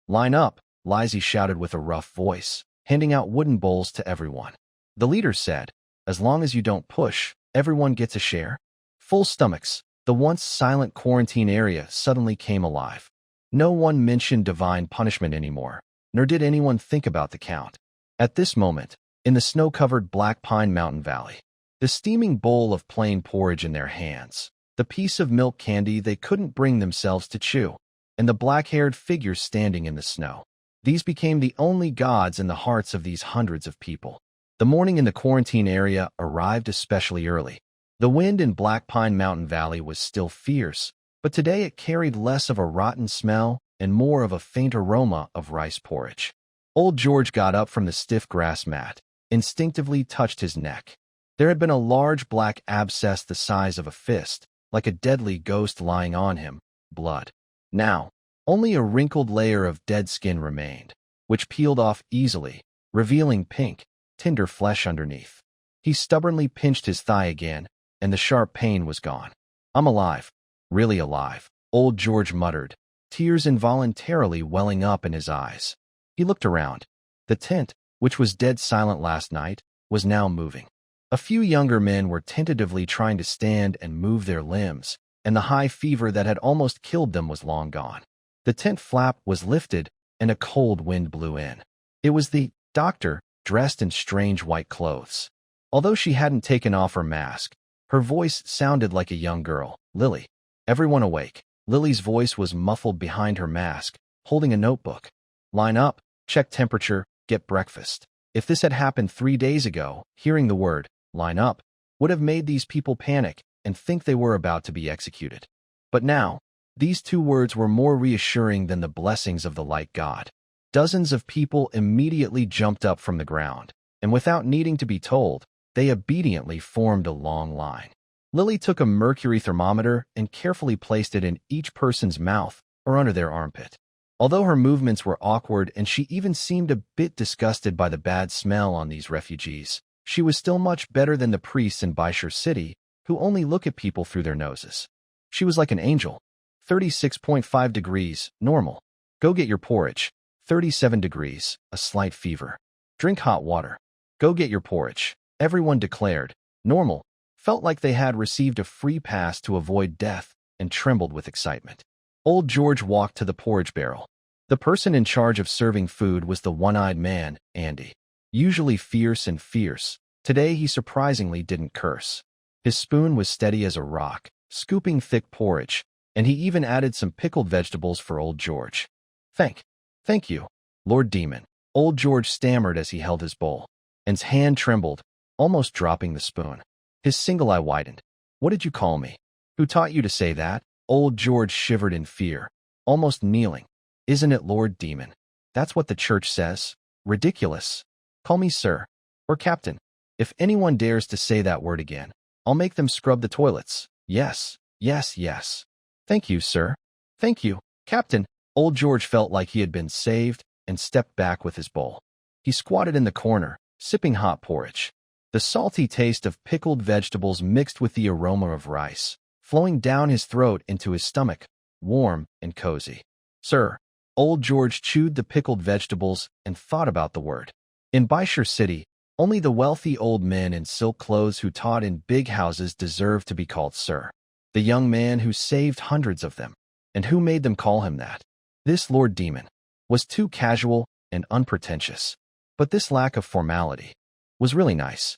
A: Line up, Lizzie shouted with a rough voice, handing out wooden bowls to everyone. The leader said, as long as you don't push, everyone gets a share. Full stomachs, the once silent quarantine area suddenly came alive. No one mentioned divine punishment anymore, nor did anyone think about the count. At this moment, in the snow-covered Black Pine Mountain Valley, the steaming bowl of plain porridge in their hands, the piece of milk candy they couldn't bring themselves to chew, and the black-haired figure standing in the snow. These became the only gods in the hearts of these hundreds of people. The morning in the quarantine area arrived especially early. The wind in Black Pine Mountain Valley was still fierce, but today it carried less of a rotten smell and more of a faint aroma of rice porridge. Old George got up from the stiff grass mat, instinctively touched his neck. There had been a large black abscess the size of a fist, like a deadly ghost lying on him, blood. Now, only a wrinkled layer of dead skin remained, which peeled off easily, revealing pink, tender flesh underneath. He stubbornly pinched his thigh again, and the sharp pain was gone. "I'm alive. Really alive," Old George muttered, tears involuntarily welling up in his eyes. He looked around. The tent, which was dead silent last night, was now moving. A few younger men were tentatively trying to stand and move their limbs, and the high fever that had almost killed them was long gone. The tent flap was lifted, and a cold wind blew in. It was the doctor, dressed in strange white clothes. Although she hadn't taken off her mask, her voice sounded like a young girl. "Lily." Everyone awake. Lily's voice was muffled behind her mask, holding a notebook. "Line up, check temperature, get breakfast." If this had happened 3 days ago, hearing the word, "line up," would have made these people panic and think they were about to be executed. But now, these 2 words were more reassuring than the blessings of the light god. Dozens of people immediately jumped up from the ground, and without needing to be told, they obediently formed a long line. Lily took a mercury thermometer and carefully placed it in each person's mouth or under their armpit. Although her movements were awkward and she even seemed a bit disgusted by the bad smell on these refugees, she was still much better than the priests in Baishur City, who only look at people through their noses. She was like an angel. 36.5 degrees, normal. Go get your porridge. 37 degrees, a slight fever. Drink hot water. Go get your porridge. Everyone declared, normal, felt like they had received a free pass to avoid death, and trembled with excitement. Old George walked to the porridge barrel. The person in charge of serving food was the one-eyed man, Andy. Usually fierce and fierce, today he surprisingly didn't curse. His spoon was steady as a rock, scooping thick porridge, and he even added some pickled vegetables for Old George. Thank you, Lord Demon," Old George stammered as he held his bowl, and his hand trembled, almost dropping the spoon. His single eye widened. "What did you call me? Who taught you to say that?" Old George shivered in fear, almost kneeling. "Isn't it Lord Demon? That's what the church says. Ridiculous. Call me sir, or captain. If anyone dares to say that word again, I'll make them scrub the toilets. Yes, yes, yes. Thank you, sir. Thank you, captain." Old George felt like he had been saved and stepped back with his bowl. He squatted in the corner, sipping hot porridge. The salty taste of pickled vegetables mixed with the aroma of rice, flowing down his throat into his stomach, warm and cozy. "Sir." Old George chewed the pickled vegetables and thought about the word. In Baishur City, only the wealthy old men in silk clothes who taught in big houses deserved to be called sir. The young man who saved hundreds of them, and who made them call him that. This Lord Demon was too casual and unpretentious. But this lack of formality was really nice.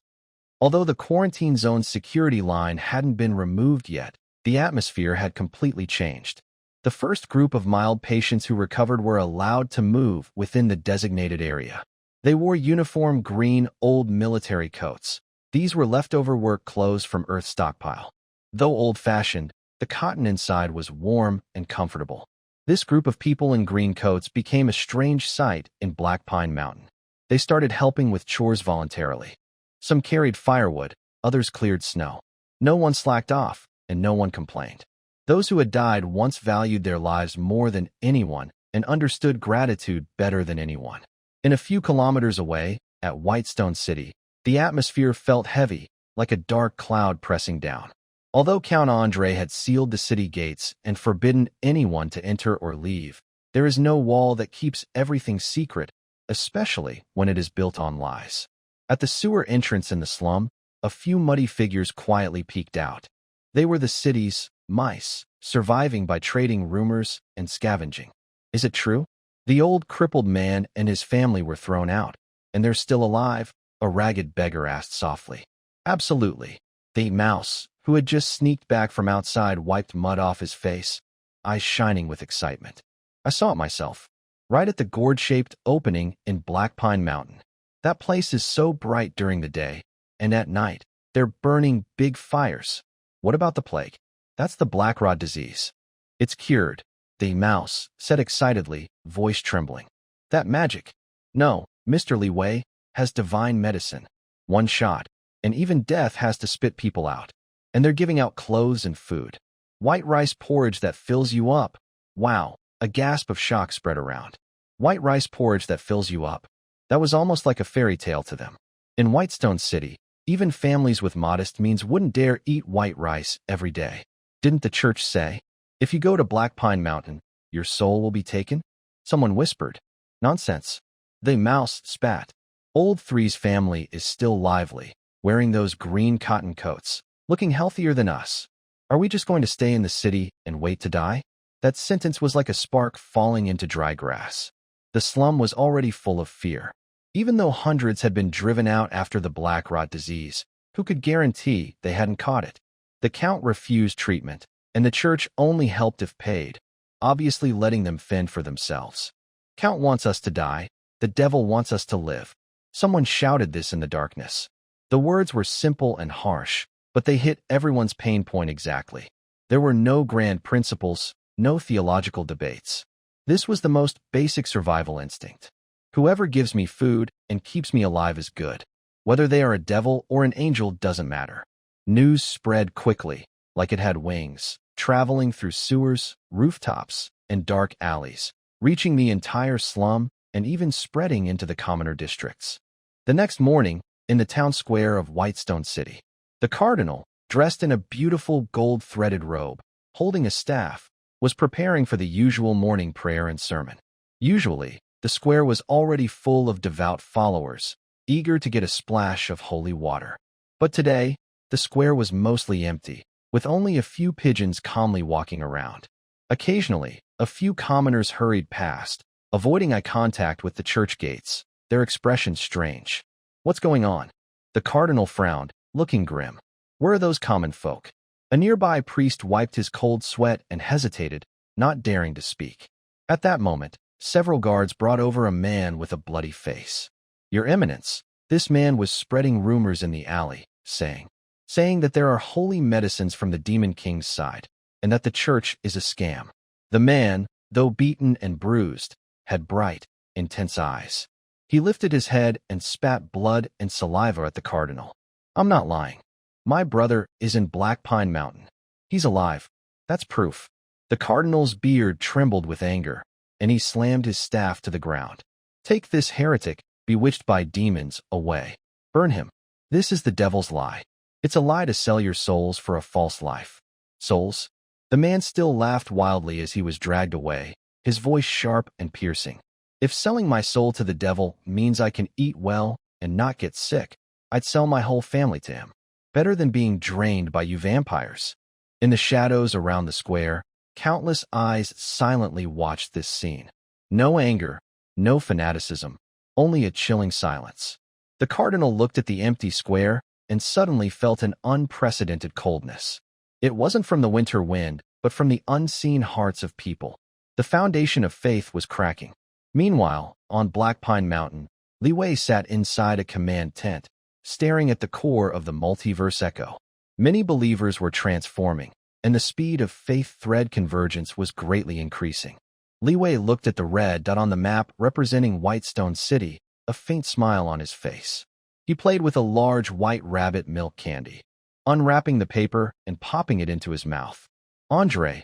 A: Although the quarantine zone's security line hadn't been removed yet, the atmosphere had completely changed. The first group of mild patients who recovered were allowed to move within the designated area. They wore uniform green old military coats. These were leftover work clothes from Earth's stockpile. Though old-fashioned, the cotton inside was warm and comfortable. This group of people in green coats became a strange sight in Black Pine Mountain. They started helping with chores voluntarily. Some carried firewood, others cleared snow. No one slacked off, and no one complained. Those who had died once valued their lives more than anyone and understood gratitude better than anyone. In a few kilometers away, at Whitestone City, the atmosphere felt heavy, like a dark cloud pressing down. Although Count Andre had sealed the city gates and forbidden anyone to enter or leave, there is no wall that keeps everything secret, especially when it is built on lies. At the sewer entrance in the slum, a few muddy figures quietly peeked out. They were the city's mice, surviving by trading rumors and scavenging. Is it true? The old crippled man and his family were thrown out, and they're still alive? A ragged beggar asked softly. Absolutely. The mouse, who had just sneaked back from outside, wiped mud off his face, eyes shining with excitement. I saw it myself. right at the gourd-shaped opening in Black Pine Mountain. That place is so bright during the day, and at night, they're burning big fires. What about the plague? That's the black rot disease. It's cured, the mouse said excitedly, voice trembling. That magic? No, Mr. Li Wei has divine medicine. One shot, and even death has to spit people out. And they're giving out clothes and food. White rice porridge that fills you up. Wow, a gasp of shock spread around. White rice porridge that fills you up. That was almost like a fairy tale to them. In Whitestone City, even families with modest means wouldn't dare eat white rice every day. Didn't the church say, if you go to Black Pine Mountain, your soul will be taken? Someone whispered. Nonsense. The mouse spat. Old Three's family is still lively, wearing those green cotton coats, looking healthier than us. Are we just going to stay in the city and wait to die? That sentence was like a spark falling into dry grass. The slum was already full of fear. Even though hundreds had been driven out after the black rot disease, who could guarantee they hadn't caught it? The Count refused treatment, and the church only helped if paid, obviously letting them fend for themselves. Count wants us to die. The devil wants us to live. Someone shouted this in the darkness. The words were simple and harsh, but they hit everyone's pain point exactly. There were no grand principles, no theological debates. This was the most basic survival instinct. Whoever gives me food and keeps me alive is good. Whether they are a devil or an angel doesn't matter. News spread quickly, like it had wings, traveling through sewers, rooftops, and dark alleys, reaching the entire slum and even spreading into the commoner districts. The next morning, in the town square of Whitestone City, the cardinal, dressed in a beautiful gold-threaded robe, holding a staff, was preparing for the usual morning prayer and sermon. Usually, the square was already full of devout followers, eager to get a splash of holy water. But today, the square was mostly empty, with only a few pigeons calmly walking around. Occasionally, a few commoners hurried past, avoiding eye contact with the church gates, their expressions strange. What's going on? The cardinal frowned, looking grim. Where are those common folk? A nearby priest wiped his cold sweat and hesitated, not daring to speak. At that moment, several guards brought over a man with a bloody face. Your Eminence, this man was spreading rumors in the alley, saying that there are holy medicines from the Demon King's side, and that the church is a scam. The man, though beaten and bruised, had bright, intense eyes. He lifted his head and spat blood and saliva at the cardinal. I'm not lying. My brother is in Black Pine Mountain. He's alive. That's proof. The cardinal's beard trembled with anger, and he slammed his staff to the ground. Take this heretic, bewitched by demons, away. Burn him. This is the devil's lie. It's a lie to sell your souls for a false life. Souls? The man still laughed wildly as he was dragged away, his voice sharp and piercing. If selling my soul to the devil means I can eat well and not get sick, I'd sell my whole family to him. Better than being drained by you vampires. In the shadows around the square, countless eyes silently watched this scene. No anger, no fanaticism, only a chilling silence. The cardinal looked at the empty square and suddenly felt an unprecedented coldness. It wasn't from the winter wind, but from the unseen hearts of people. The foundation of faith was cracking. Meanwhile, on Black Pine Mountain, Li Wei sat inside a command tent, staring at the core of the multiverse echo. Many believers were transforming, and the speed of faith thread convergence was greatly increasing. Li Wei looked at the red dot on the map representing Whitestone City, a faint smile on his face. He played with a large white rabbit milk candy, unwrapping the paper and popping it into his mouth. Andre,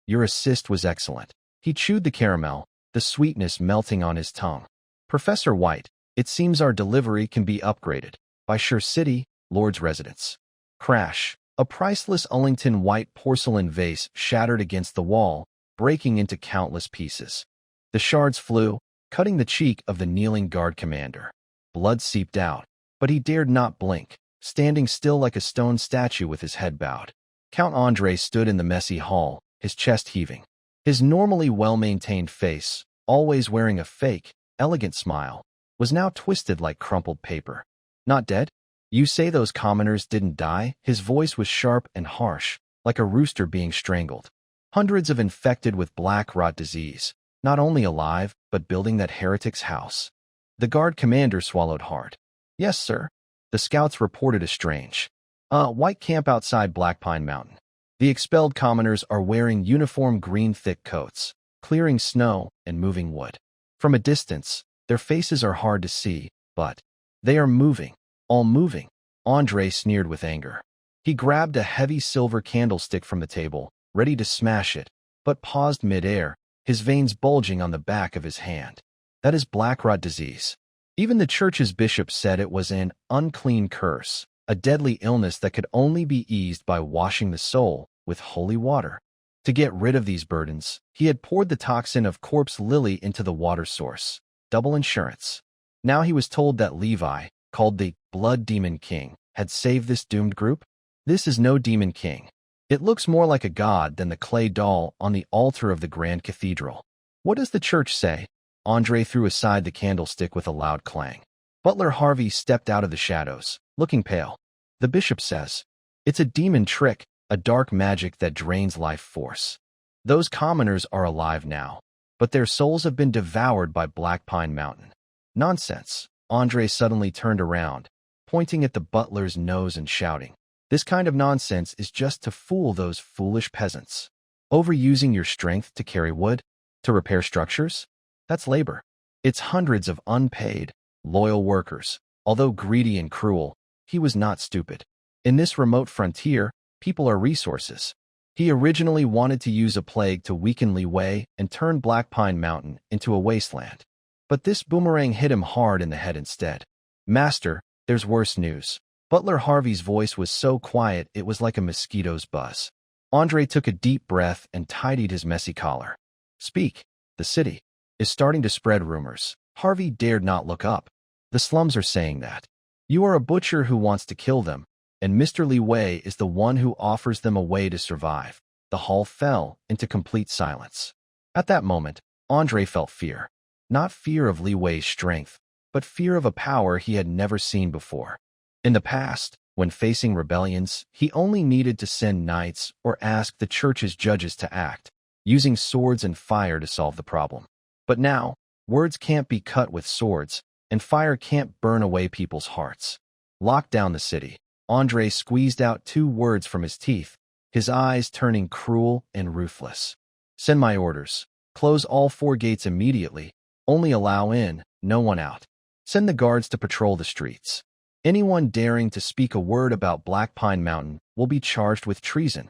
A: your assist was excellent. He chewed the caramel, the sweetness melting on his tongue. Professor White, it seems our delivery can be upgraded. By Sure City, Lord's residence. Crash. A priceless Ullington white porcelain vase shattered against the wall, breaking into countless pieces. The shards flew, cutting the cheek of the kneeling guard commander. Blood seeped out, but he dared not blink, standing still like a stone statue with his head bowed. Count Andre stood in the messy hall, his chest heaving. His normally well-maintained face, always wearing a fake, elegant smile, was now twisted like crumpled paper. Not dead? You say those commoners didn't die? His voice was sharp and harsh, like a rooster being strangled. Hundreds of infected with black rot disease, not only alive, but building that heretic's house. The guard commander swallowed hard. Yes, sir. The scouts reported a strange, white camp outside Black Pine Mountain. The expelled commoners are wearing uniform green thick coats, clearing snow and moving wood. From a distance, their faces are hard to see, but they are moving, all moving. Andre sneered with anger. He grabbed a heavy silver candlestick from the table, ready to smash it, but paused mid-air, his veins bulging on the back of his hand. That is black rot disease. Even the church's bishop said it was an unclean curse, a deadly illness that could only be eased by washing the soul with holy water. To get rid of these burdens, he had poured the toxin of corpse lily into the water source. Double insurance. Now he was told that Levi, called the Blood Demon King, had saved this doomed group. This is no demon king. It looks more like a god than the clay doll on the altar of the Grand Cathedral. What does the church say? Andre threw aside the candlestick with a loud clang. Butler Harvey stepped out of the shadows, looking pale. The bishop says, it's a demon trick, a dark magic that drains life force. Those commoners are alive now, but their souls have been devoured by Black Pine Mountain. Nonsense. Andre suddenly turned around, pointing at the butler's nose and shouting, this kind of nonsense is just to fool those foolish peasants. Overusing your strength to carry wood, to repair structures? That's labor. It's hundreds of unpaid, loyal workers. Although greedy and cruel, he was not stupid. In this remote frontier, people are resources. He originally wanted to use a plague to weaken Li Wei and turn Black Pine Mountain into a wasteland. But this boomerang hit him hard in the head instead. Master, there's worse news. Butler Harvey's voice was so quiet it was like a mosquito's buzz. Andre took a deep breath and tidied his messy collar. Speak. The city is starting to spread rumors. Harvey dared not look up. The slums are saying that. You are a butcher who wants to kill them, and Mr. Li Wei is the one who offers them a way to survive. The hall fell into complete silence. At that moment, Andre felt fear. Not fear of Li Wei's strength, but fear of a power he had never seen before. In the past, when facing rebellions, he only needed to send knights or ask the church's judges to act, using swords and fire to solve the problem. But now, words can't be cut with swords, and fire can't burn away people's hearts. Lock down the city. Andre squeezed out 2 words from his teeth, his eyes turning cruel and ruthless. Send my orders. Close all 4 gates immediately. Only allow in, no one out. Send the guards to patrol the streets. Anyone daring to speak a word about Black Pine Mountain will be charged with treason.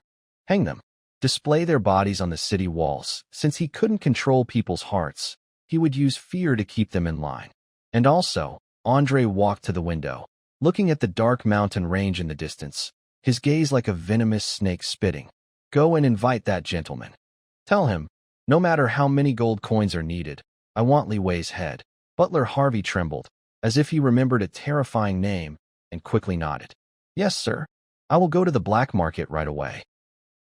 A: Hang them. Display their bodies on the city walls. Since he couldn't control people's hearts, he would use fear to keep them in line. And also, Andre walked to the window, looking at the dark mountain range in the distance, his gaze like a venomous snake spitting. Go and invite that gentleman. Tell him, no matter how many gold coins are needed, I want Li Wei's head. Butler Harvey trembled, as if he remembered a terrifying name, and quickly nodded. Yes, sir. I will go to the black market right away.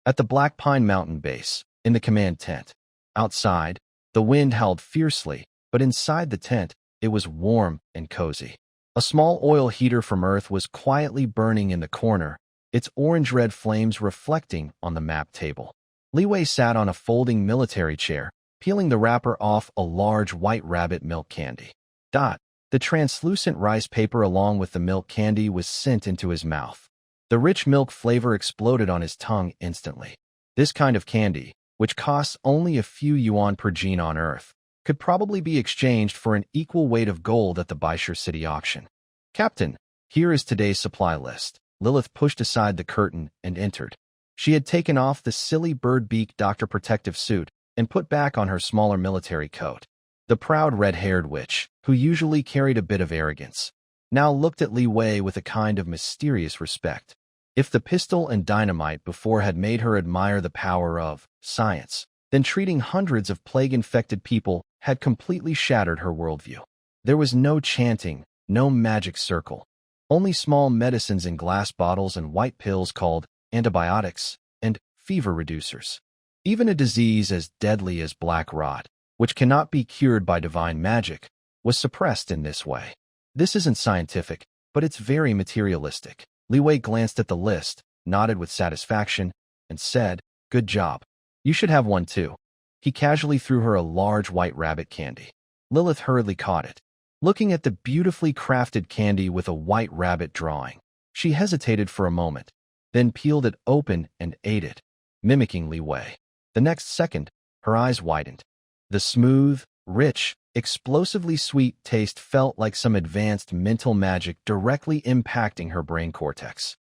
A: At the Black Pine Mountain base, in the command tent. Outside, the wind howled fiercely, but inside the tent, it was warm and cozy. A small oil heater from Earth was quietly burning in the corner, its orange-red flames reflecting on the map table. Li Wei sat on a folding military chair, peeling the wrapper off a large white rabbit milk candy. The translucent rice paper along with the milk candy was sent into his mouth. The rich milk flavor exploded on his tongue instantly. This kind of candy, which costs only a few yuan per gene on Earth, could probably be exchanged for an equal weight of gold at the Baishur City auction. Captain, here is today's supply list. Lilith pushed aside the curtain and entered. She had taken off the silly bird-beak doctor protective suit and put back on her smaller military coat. The proud red-haired witch, who usually carried a bit of arrogance, now looked at Li Wei with a kind of mysterious respect. If the pistol and dynamite before had made her admire the power of science, then treating hundreds of plague-infected people had completely shattered her worldview. There was no chanting, no magic circle, only small medicines in glass bottles and white pills called antibiotics and fever reducers. Even a disease as deadly as black rot, which cannot be cured by divine magic, was suppressed in this way. This isn't scientific, but it's very materialistic. Li Wei glanced at the list, nodded with satisfaction, and said, Good job. You should have one too. He casually threw her a large white rabbit candy. Lilith hurriedly caught it. Looking at the beautifully crafted candy with a white rabbit drawing, she hesitated for a moment, then peeled it open and ate it, mimicking Li Wei. The next second, her eyes widened. The smooth, rich, explosively sweet taste felt like some advanced mental magic directly impacting her brain cortex.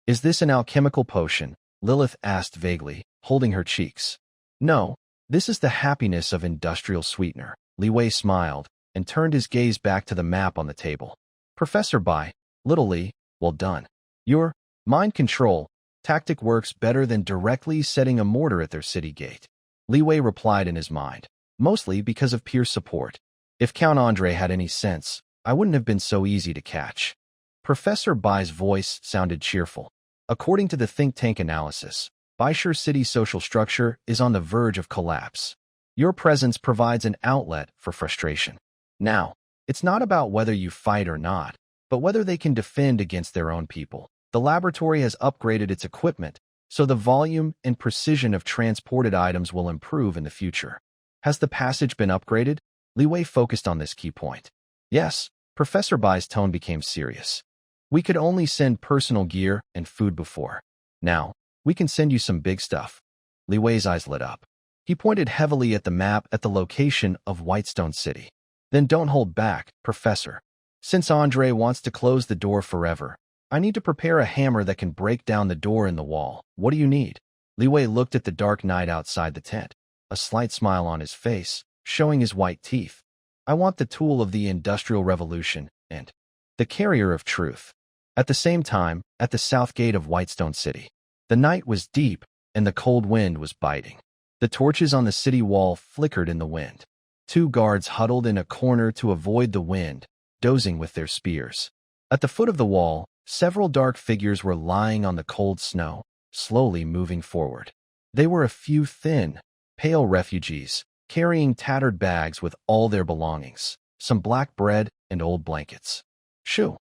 A: Is this an alchemical potion? Lilith asked vaguely, holding her cheeks. No, this is the happiness of industrial sweetener. Li Wei smiled and turned his gaze back to the map on the table. Professor Bai, little Li, well done. Your mind control tactic works better than directly setting a mortar at their city gate. Li Wei replied in his mind, mostly because of peer support. If Count Andre had any sense, I wouldn't have been so easy to catch. Professor Bai's voice sounded cheerful. According to the think tank analysis, Baishur City's social structure is on the verge of collapse. Your presence provides an outlet for frustration. Now, it's not about whether you fight or not, but whether they can defend against their own people. The laboratory has upgraded its equipment, so the volume and precision of transported items will improve in the future. Has the passage been upgraded? Li Wei focused on this key point. Yes, Professor Bai's tone became serious. We could only send personal gear and food before. Now, we can send you some big stuff. Li Wei's eyes lit up. He pointed heavily at the map at the location of Whitestone City. Then don't hold back, Professor. Since Andre wants to close the door forever, I need to prepare a hammer that can break down the door in the wall. What do you need? Li Wei looked at the dark night outside the tent, a slight smile on his face, showing his white teeth. I want the tool of the Industrial Revolution and the carrier of truth. At the same time, at the south gate of Whitestone City, the night was deep and the cold wind was biting. The torches on the city wall flickered in the wind. 2 guards huddled in a corner to avoid the wind, dozing with their spears. At the foot of the wall, several dark figures were lying on the cold snow, slowly moving forward. They were a few thin, pale refugees, carrying tattered bags with all their belongings, some black bread and old blankets. Shoo!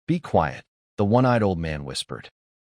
A: Be quiet, the one-eyed old man whispered.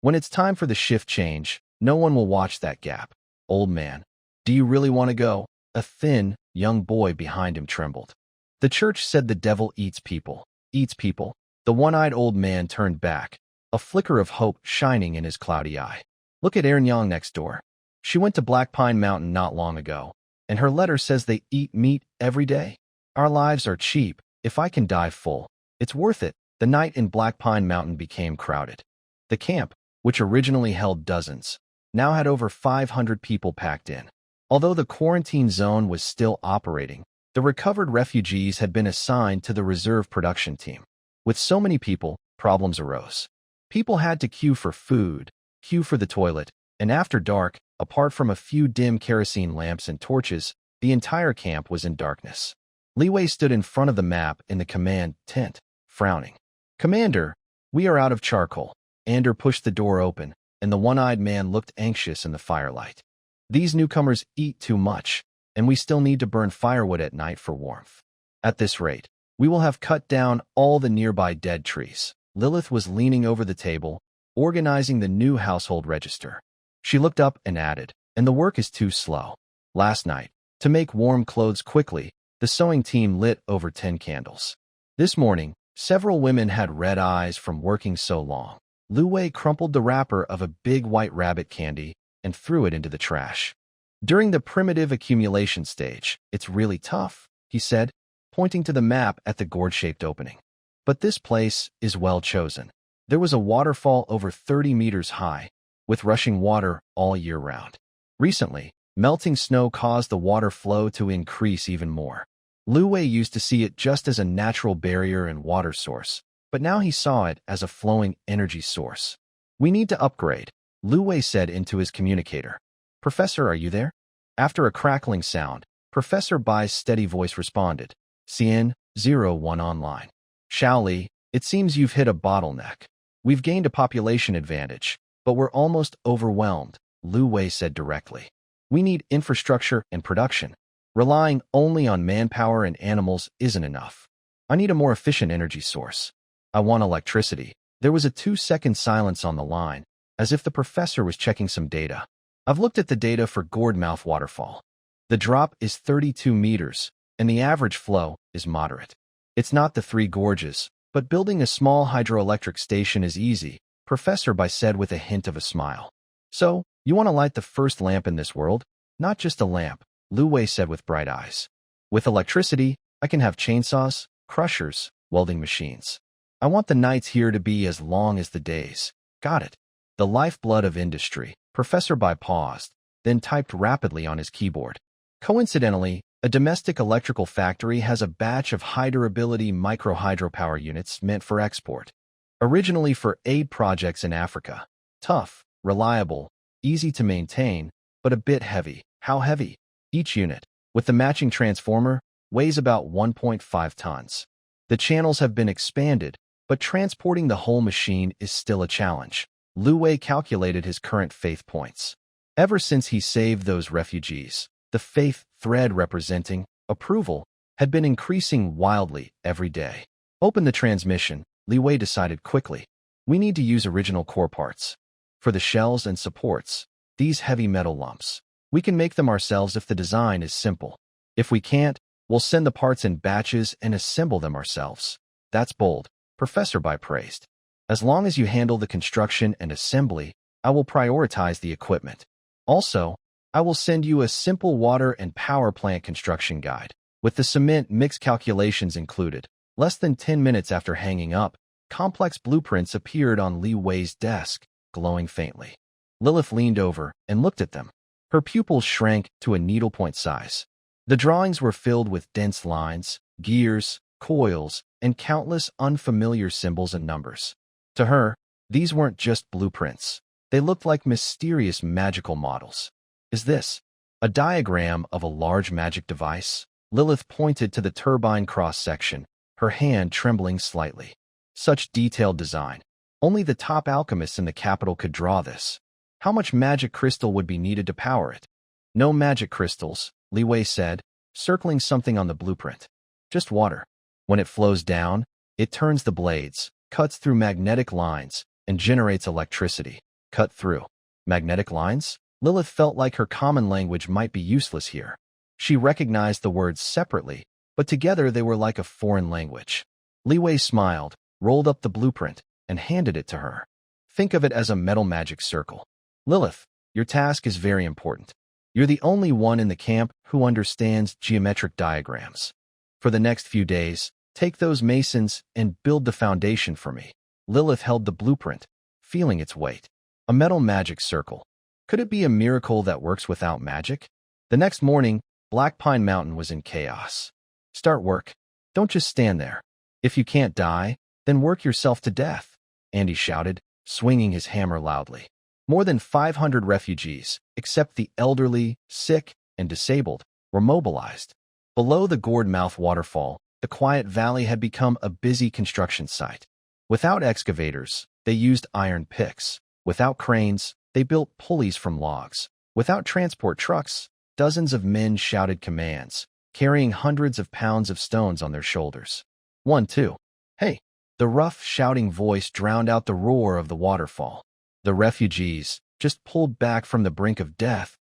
A: When it's time for the shift change, no one will watch that gap. Old man, do you really want to go? A thin, young boy behind him trembled. The church said the devil eats people. Eats people. The one-eyed old man turned back, a flicker of hope shining in his cloudy eye. Look at Erin Yang next door. She went to Black Pine Mountain not long ago, and her letter says they eat meat every day. Our lives are cheap. If I can die full, it's worth it. The night in Black Pine Mountain became crowded. The camp, which originally held dozens, now had over 500 people packed in. Although the quarantine zone was still operating, the recovered refugees had been assigned to the reserve production team. With so many people, problems arose. People had to queue for food, queue for the toilet, and after dark, apart from a few dim kerosene lamps and torches, the entire camp was in darkness. Li Wei stood in front of the map in the command tent, frowning. Commander, we are out of charcoal. Ander pushed the door open, and the one-eyed man looked anxious in the firelight. These newcomers eat too much, and we still need to burn firewood at night for warmth. At this rate, we will have cut down all the nearby dead trees. Lilith was leaning over the table, organizing the new household register. She looked up and added, and the work is too slow. Last night, to make warm clothes quickly, the sewing team lit over 10 candles. This morning, several women had red eyes from working so long. Li Wei crumpled the wrapper of a big white rabbit candy and threw it into the trash. During the primitive accumulation stage, it's really tough, he said, pointing to the map at the gourd-shaped opening. But this place is well chosen. There was a waterfall over 30 meters high, with rushing water all year round. Recently, melting snow caused the water flow to increase even more. Li Wei used to see it just as a natural barrier and water source, but now he saw it as a flowing energy source. We need to upgrade, Li Wei said into his communicator. Professor, are you there? After a crackling sound, Professor Bai's steady voice responded. CN01 online. Shaoli, it seems you've hit a bottleneck. We've gained a population advantage, but we're almost overwhelmed, Li Wei said directly. We need infrastructure and production. Relying only on manpower and animals isn't enough. I need a more efficient energy source. I want electricity. There was a 2-second silence on the line, as if the professor was checking some data. I've looked at the data for Gourdmouth Waterfall. The drop is 32 meters, and the average flow is moderate. It's not the Three Gorges, but building a small hydroelectric station is easy, Professor Bai said with a hint of a smile. So, you want to light the first lamp in this world? Not just a lamp, Lu Wei said with bright eyes. With electricity, I can have chainsaws, crushers, welding machines. I want the nights here to be as long as the days. Got it. The lifeblood of industry. Professor Bai paused, then typed rapidly on his keyboard. Coincidentally, a domestic electrical factory has a batch of high-durability micro-hydropower units meant for export. Originally for aid projects in Africa. Tough, reliable, easy to maintain, but a bit heavy. How heavy? Each unit, with the matching transformer, weighs about 1.5 tons. The channels have been expanded, but transporting the whole machine is still a challenge. Lu Wei calculated his current faith points. Ever since he saved those refugees, the faith thread representing approval had been increasing wildly every day. Open the transmission, Li Wei decided quickly. We need to use original core parts. For the shells and supports, these heavy metal lumps. We can make them ourselves if the design is simple. If we can't, we'll send the parts in batches and assemble them ourselves. That's bold, Professor Bai praised. As long as you handle the construction and assembly, I will prioritize the equipment. Also, I will send you a simple water and power plant construction guide, with the cement mix calculations included. Less than 10 minutes after hanging up, complex blueprints appeared on Li Wei's desk, glowing faintly. Lilith leaned over and looked at them. Her pupils shrank to a needlepoint size. The drawings were filled with dense lines, gears, coils, and countless unfamiliar symbols and numbers. To her, these weren't just blueprints. They looked like mysterious magical models. Is this a diagram of a large magic device? Lilith pointed to the turbine cross-section, her hand trembling slightly. Such detailed design. Only the top alchemists in the capital could draw this. How much magic crystal would be needed to power it? No magic crystals, Li Wei said, circling something on the blueprint. Just water. When it flows down, it turns the blades, cuts through magnetic lines, and generates electricity. Cut through. Magnetic lines? Lilith felt like her common language might be useless here. She recognized the words separately, but together they were like a foreign language. Li Wei smiled, rolled up the blueprint, and handed it to her. Think of it as a metal magic circle. Lilith, your task is very important. You're the only one in the camp who understands geometric diagrams. For the next few days, take those masons and build the foundation for me. Lilith held the blueprint, feeling its weight. A metal magic circle. Could it be a miracle that works without magic? The next morning, Black Pine Mountain was in chaos. Start work. Don't just stand there. If you can't die, then work yourself to death, Andy shouted, swinging his hammer loudly. More than 500 refugees, except the elderly, sick, and disabled, were mobilized. Below the gourd-mouth waterfall, the quiet valley had become a busy construction site. Without excavators, they used iron picks. Without cranes, they built pulleys from logs. Without transport trucks, dozens of men shouted commands, carrying hundreds of pounds of stones on their shoulders. 1, 2. Hey! The rough, shouting voice drowned out the roar of the waterfall. The refugees, just pulled back from the brink of death,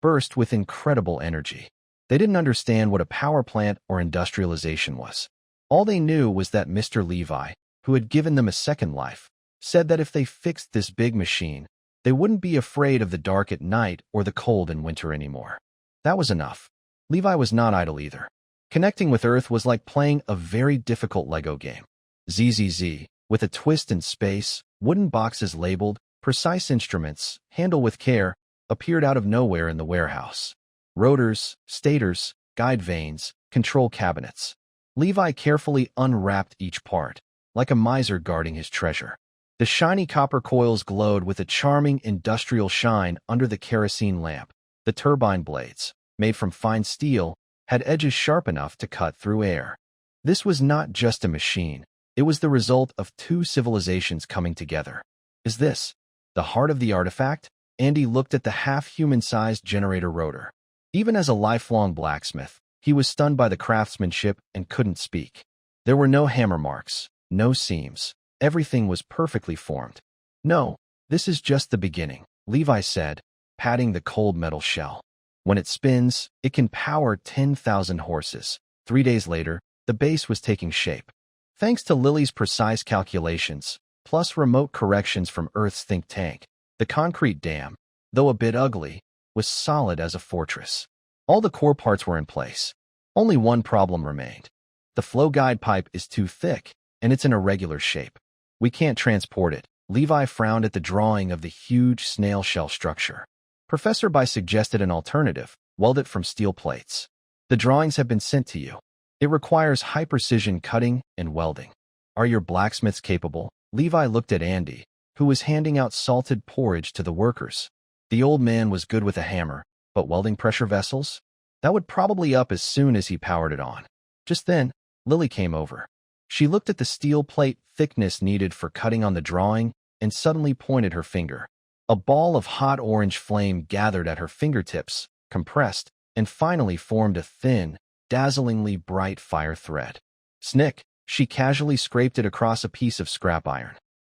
A: burst with incredible energy. They didn't understand what a power plant or industrialization was. All they knew was that Mr. Levi, who had given them a second life, said that if they fixed this big machine, they wouldn't be afraid of the dark at night or the cold in winter anymore. That was enough. Levi was not idle either. Connecting with Earth was like playing a very difficult Lego game. ZZZ, with a twist in space, wooden boxes labeled, precise instruments, handle with care, appeared out of nowhere in the warehouse. Rotors, stators, guide vanes, control cabinets. Levi carefully unwrapped each part, like a miser guarding his treasure. The shiny copper coils glowed with a charming industrial shine under the kerosene lamp. The turbine blades, made from fine steel, had edges sharp enough to cut through air. This was not just a machine. It was the result of two civilizations coming together. Is this the heart of the artifact? Andy looked at the half-human-sized generator rotor. Even as a lifelong blacksmith, he was stunned by the craftsmanship and couldn't speak. There were no hammer marks, no seams. Everything was perfectly formed. No, this is just the beginning, Levi said, patting the cold metal shell. When it spins, it can power 10,000 horses. 3 days later, the base was taking shape. Thanks to Lily's precise calculations, plus remote corrections from Earth's think tank, the concrete dam, though a bit ugly, was solid as a fortress. All the core parts were in place. Only one problem remained. The flow guide pipe is too thick, and it's an irregular shape. We can't transport it. Levi frowned at the drawing of the huge snail shell structure. Professor Bai suggested an alternative: weld it from steel plates. The drawings have been sent to you. It requires high-precision cutting and welding. Are your blacksmiths capable? Levi looked at Andy, who was handing out salted porridge to the workers. The old man was good with a hammer, but welding pressure vessels? That would probably up as soon as he powered it on. Just then, Lily came over. She looked at the steel plate thickness needed for cutting on the drawing and suddenly pointed her finger. A ball of hot orange flame gathered at her fingertips, compressed, and finally formed a thin, dazzlingly bright fire thread. Snick, she casually scraped it across a piece of scrap iron.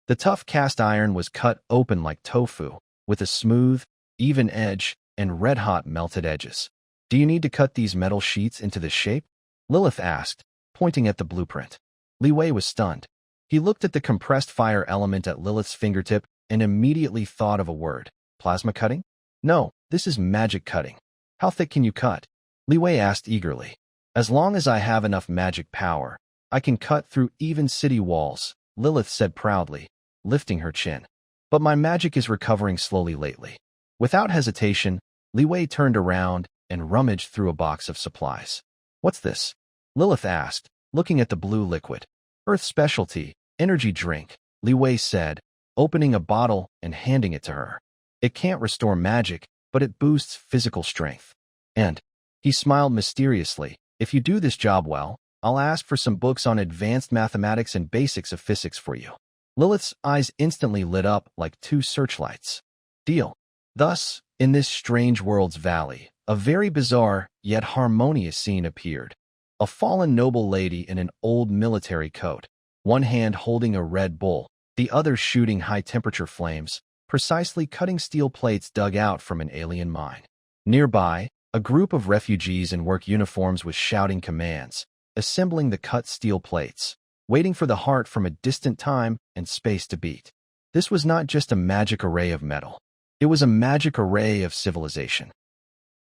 A: The tough cast iron was cut open like tofu, with a smooth, even edge and red-hot melted edges. Do you need to cut these metal sheets into this shape? Lilith asked, pointing at the blueprint. Li Wei was stunned. He looked at the compressed fire element at Lilith's fingertip and immediately thought of a word. Plasma cutting? No, this is magic cutting. How thick can you cut? Li Wei asked eagerly. As long as I have enough magic power, I can cut through even city walls, Lilith said proudly, lifting her chin. But my magic is recovering slowly lately. Without hesitation, Li Wei turned around and rummaged through a box of supplies. What's this? Lilith asked, looking at the blue liquid. Earth specialty, energy drink, Li Wei said, opening a bottle and handing it to her. It can't restore magic, but it boosts physical strength. And, he smiled mysteriously, if you do this job well, I'll ask for some books on advanced mathematics and basics of physics for you. Lilith's eyes instantly lit up like two searchlights. Deal. Thus, in this strange world's valley, a very bizarre, yet harmonious scene appeared. A fallen noble lady in an old military coat, one hand holding a red bull, the other shooting high-temperature flames, precisely cutting steel plates dug out from an alien mine. Nearby, a group of refugees in work uniforms was shouting commands, assembling the cut steel plates, waiting for the heart from a distant time and space to beat. This was not just a magic array of metal. It was a magic array of civilization.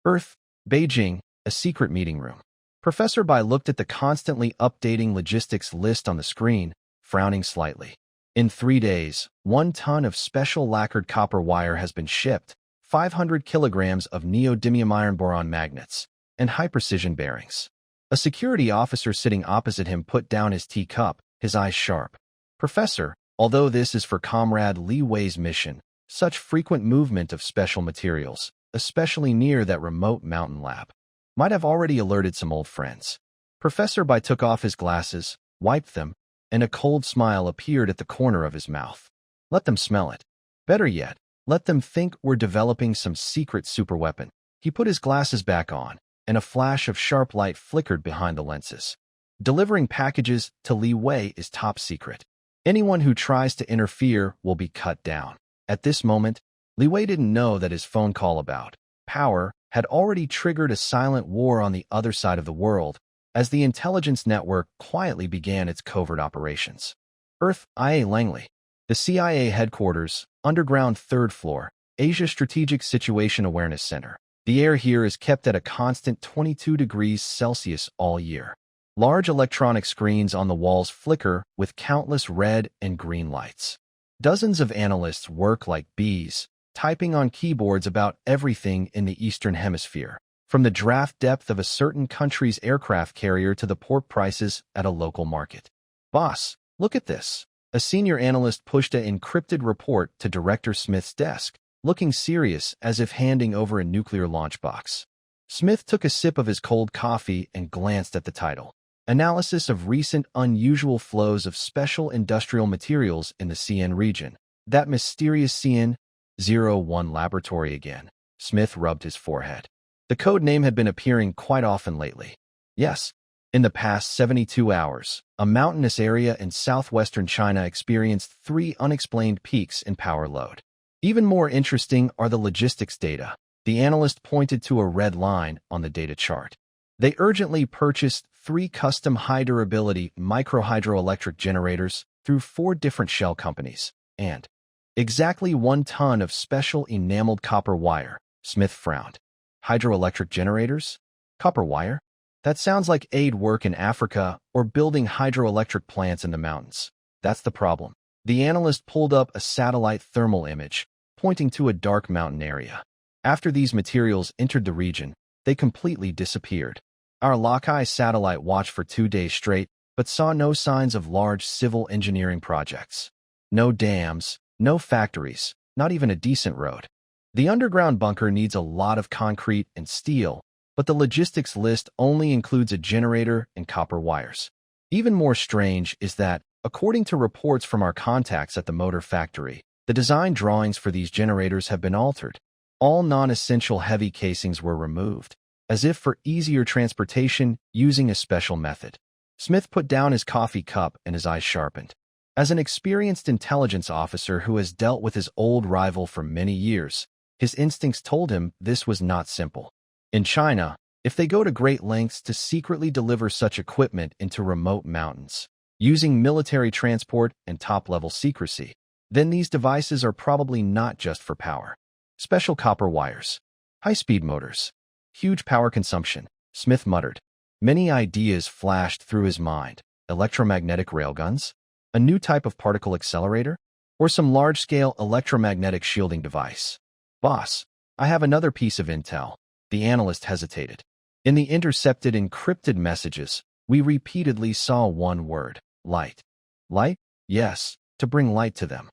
A: Earth, Beijing, a secret meeting room. Professor Bai looked at the constantly updating logistics list on the screen, frowning slightly. In 3 days, 1 ton of special lacquered copper wire has been shipped, 500 kilograms of neodymium iron boron magnets, and high-precision bearings. A security officer sitting opposite him put down his teacup, his eyes sharp. Professor, although this is for Comrade Li Wei's mission, such frequent movement of special materials, especially near that remote mountain lab, might have already alerted some old friends. Professor Bai took off his glasses, wiped them, and a cold smile appeared at the corner of his mouth. Let them smell it. Better yet, let them think we're developing some secret superweapon. He put his glasses back on, and a flash of sharp light flickered behind the lenses. Delivering packages to Li Wei is top secret. Anyone who tries to interfere will be cut down. At this moment, Li Wei didn't know that his phone call about power had already triggered a silent war on the other side of the world, as the intelligence network quietly began its covert operations. Earth, IA Langley. The CIA headquarters, underground 3rd floor, Asia Strategic Situation Awareness Center. The air here is kept at a constant 22 degrees Celsius all year. Large electronic screens on the walls flicker with countless red and green lights. Dozens of analysts work like bees, typing on keyboards about everything in the Eastern Hemisphere, from the draft depth of a certain country's aircraft carrier to the pork prices at a local market. Boss, look at this. A senior analyst pushed an encrypted report to Director Smith's desk, looking serious as if handing over a nuclear launch box. Smith took a sip of his cold coffee and glanced at the title. Analysis of recent unusual flows of special industrial materials in the CN region. That mysterious CN-01 laboratory again. Smith rubbed his forehead. The code name had been appearing quite often lately. Yes, in the past 72 hours, a mountainous area in southwestern China experienced 3 unexplained peaks in power load. Even more interesting are the logistics data. The analyst pointed to a red line on the data chart. They urgently purchased 3 custom high-durability microhydroelectric generators through 4 different shell companies, and exactly 1 ton of special enameled copper wire. Smith frowned. Hydroelectric generators? Copper wire? That sounds like aid work in Africa or building hydroelectric plants in the mountains. That's the problem. The analyst pulled up a satellite thermal image, pointing to a dark mountain area. After these materials entered the region, they completely disappeared. Our Lockeye satellite watched for 2 days straight, but saw no signs of large civil engineering projects. No dams, no factories, not even a decent road. The underground bunker needs a lot of concrete and steel, but the logistics list only includes a generator and copper wires. Even more strange is that, according to reports from our contacts at the motor factory, the design drawings for these generators have been altered. All non-essential heavy casings were removed, as if for easier transportation using a special method. Smith put down his coffee cup and his eyes sharpened. As an experienced intelligence officer who has dealt with his old rival for many years, his instincts told him this was not simple. In China, if they go to great lengths to secretly deliver such equipment into remote mountains, using military transport and top-level secrecy, then these devices are probably not just for power. Special copper wires, high-speed motors, huge power consumption, Smith muttered. Many ideas flashed through his mind. Electromagnetic railguns? A new type of particle accelerator? Or some large-scale electromagnetic shielding device? Boss, I have another piece of intel. The analyst hesitated. In the intercepted encrypted messages, we repeatedly saw one word: light. Light? Yes, to bring light to them.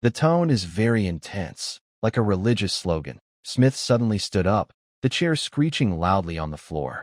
A: The tone is very intense, like a religious slogan. Smith suddenly stood up, the chair screeching loudly on the floor.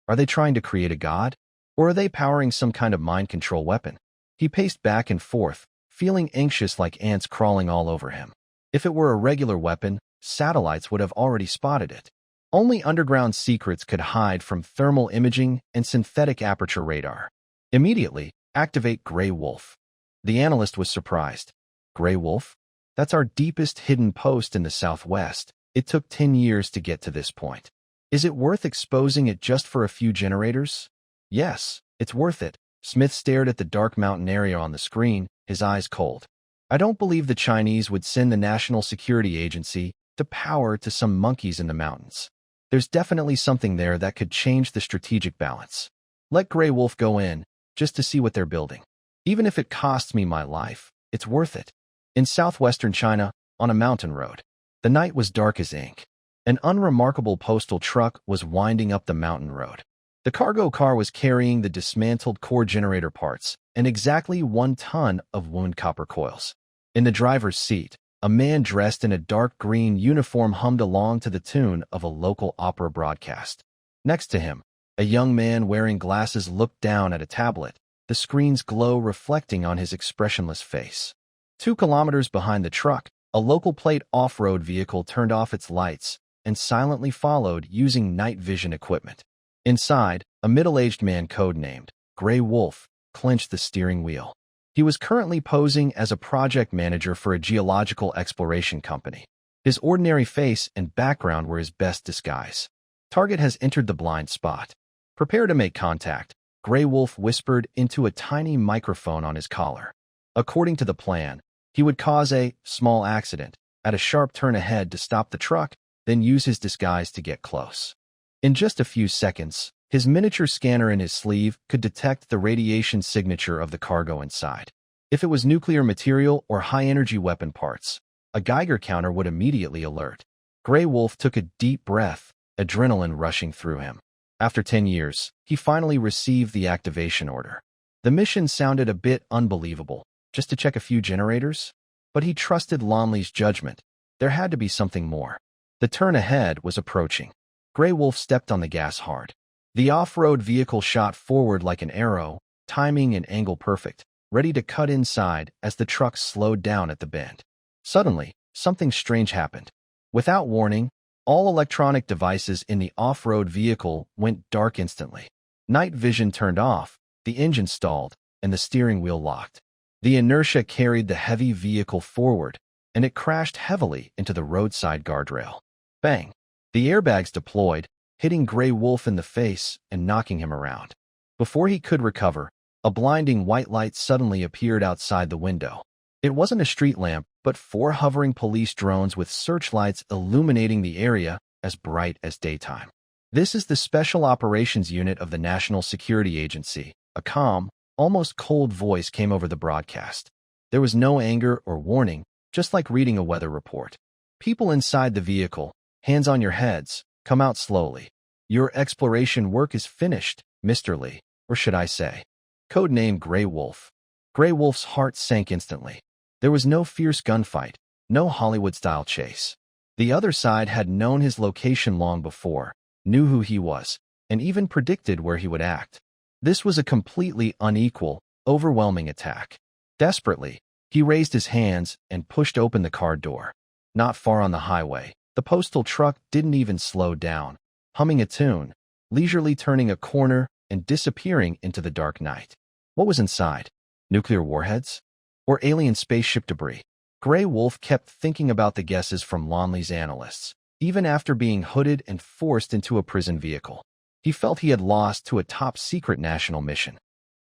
A: Are they trying to create a god? Or are they powering some kind of mind control weapon? He paced back and forth, feeling anxious like ants crawling all over him. If it were a regular weapon, satellites would have already spotted it. Only underground secrets could hide from thermal imaging and synthetic aperture radar. Immediately, activate Grey Wolf. The analyst was surprised. Grey Wolf? That's our deepest hidden post in the southwest. It took 10 years to get to this point. Is it worth exposing it just for a few generators? Yes, it's worth it. Smith stared at the dark mountain area on the screen, his eyes cold. I don't believe the Chinese would send the National Security Agency to power to some monkeys in the mountains. There's definitely something there that could change the strategic balance. Let Grey Wolf go in, just to see what they're building. Even if it costs me my life, it's worth it. In southwestern China, on a mountain road, the night was dark as ink. An unremarkable postal truck was winding up the mountain road. The cargo car was carrying the dismantled core generator parts and exactly 1 ton of wound copper coils. In the driver's seat, a man dressed in a dark green uniform hummed along to the tune of a local opera broadcast. Next to him, a young man wearing glasses looked down at a tablet, the screen's glow reflecting on his expressionless face. 2 kilometers behind the truck, a local plate off-road vehicle turned off its lights and silently followed using night vision equipment. Inside, a middle-aged man codenamed Grey Wolf clenched the steering wheel. He was currently posing as a project manager for a geological exploration company. His ordinary face and background were his best disguise. Target has entered the blind spot. Prepare to make contact, Grey Wolf whispered into a tiny microphone on his collar. According to the plan, he would cause a small accident at a sharp turn ahead to stop the truck, then use his disguise to get close. In just a few seconds, his miniature scanner in his sleeve could detect the radiation signature of the cargo inside. If it was nuclear material or high-energy weapon parts, a Geiger counter would immediately alert. Grey Wolf took a deep breath, adrenaline rushing through him. After 10 years, he finally received the activation order. The mission sounded a bit unbelievable, just to check a few generators, but he trusted Lonley's judgment. There had to be something more. The turn ahead was approaching. Grey Wolf stepped on the gas hard. The off-road vehicle shot forward like an arrow, timing and angle perfect, ready to cut inside as the truck slowed down at the bend. Suddenly, something strange happened. Without warning, all electronic devices in the off-road vehicle went dark instantly. Night vision turned off, the engine stalled, and the steering wheel locked. The inertia carried the heavy vehicle forward, and it crashed heavily into the roadside guardrail. Bang! The airbags deployed, hitting Grey Wolf in the face and knocking him around. Before he could recover, a blinding white light suddenly appeared outside the window. It wasn't a street lamp, but 4 hovering police drones with searchlights illuminating the area as bright as daytime. This is the Special Operations Unit of the National Security Agency. A calm, almost cold voice came over the broadcast. There was no anger or warning, just like reading a weather report. People inside the vehicle, hands on your heads, come out slowly. Your exploration work is finished, Mr. Lee, or should I say. Codename Grey Wolf. Grey Wolf's heart sank instantly. There was no fierce gunfight, no Hollywood-style chase. The other side had known his location long before, knew who he was, and even predicted where he would act. This was a completely unequal, overwhelming attack. Desperately, he raised his hands and pushed open the car door. Not far on the highway, the postal truck didn't even slow down, humming a tune, leisurely turning a corner and disappearing into the dark night. What was inside? Nuclear warheads? Or alien spaceship debris? Grey Wolf kept thinking about the guesses from Lonley's analysts, even after being hooded and forced into a prison vehicle. He felt he had lost to a top-secret national mission.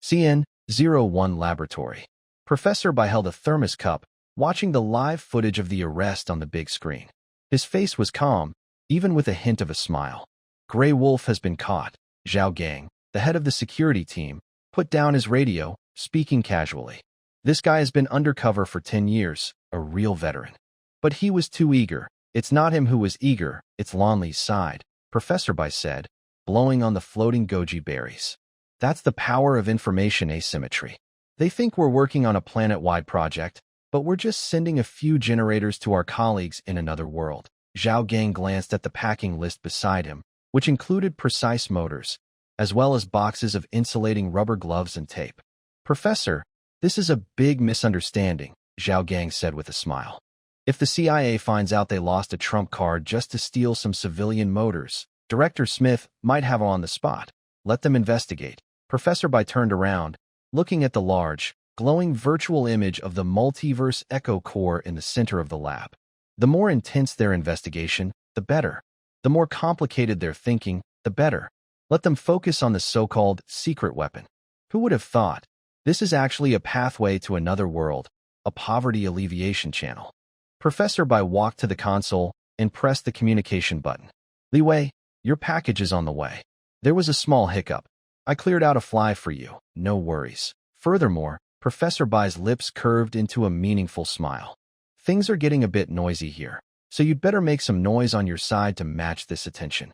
A: CN-01 Laboratory. Professor Bai held a thermos cup, watching the live footage of the arrest on the big screen. His face was calm, even with a hint of a smile. Grey Wolf has been caught. Zhao Gang, the head of the security team, put down his radio, speaking casually. This guy has been undercover for 10 years, a real veteran. But he was too eager. It's not him who was eager, it's Lonley's side, Professor Bai said, blowing on the floating goji berries. That's the power of information asymmetry. They think we're working on a planet-wide project, but we're just sending a few generators to our colleagues in another world. Zhao Gang glanced at the packing list beside him, which included precise motors, as well as boxes of insulating rubber gloves and tape. Professor, this is a big misunderstanding, Zhao Gang said with a smile. If the CIA finds out they lost a trump card just to steal some civilian motors, Director Smith might have them on the spot. Let them investigate. Professor Bai turned around, looking at the large, glowing virtual image of the multiverse echo core in the center of the lab. The more intense their investigation, the better. The more complicated their thinking, the better. Let them focus on the so-called secret weapon. Who would have thought? This is actually a pathway to another world, a poverty alleviation channel. Professor Bai walked to the console and pressed the communication button. Li Wei, your package is on the way. There was a small hiccup. I cleared out a fly for you, no worries. Furthermore, Professor Bai's lips curved into a meaningful smile. Things are getting a bit noisy here, so you'd better make some noise on your side to match this attention.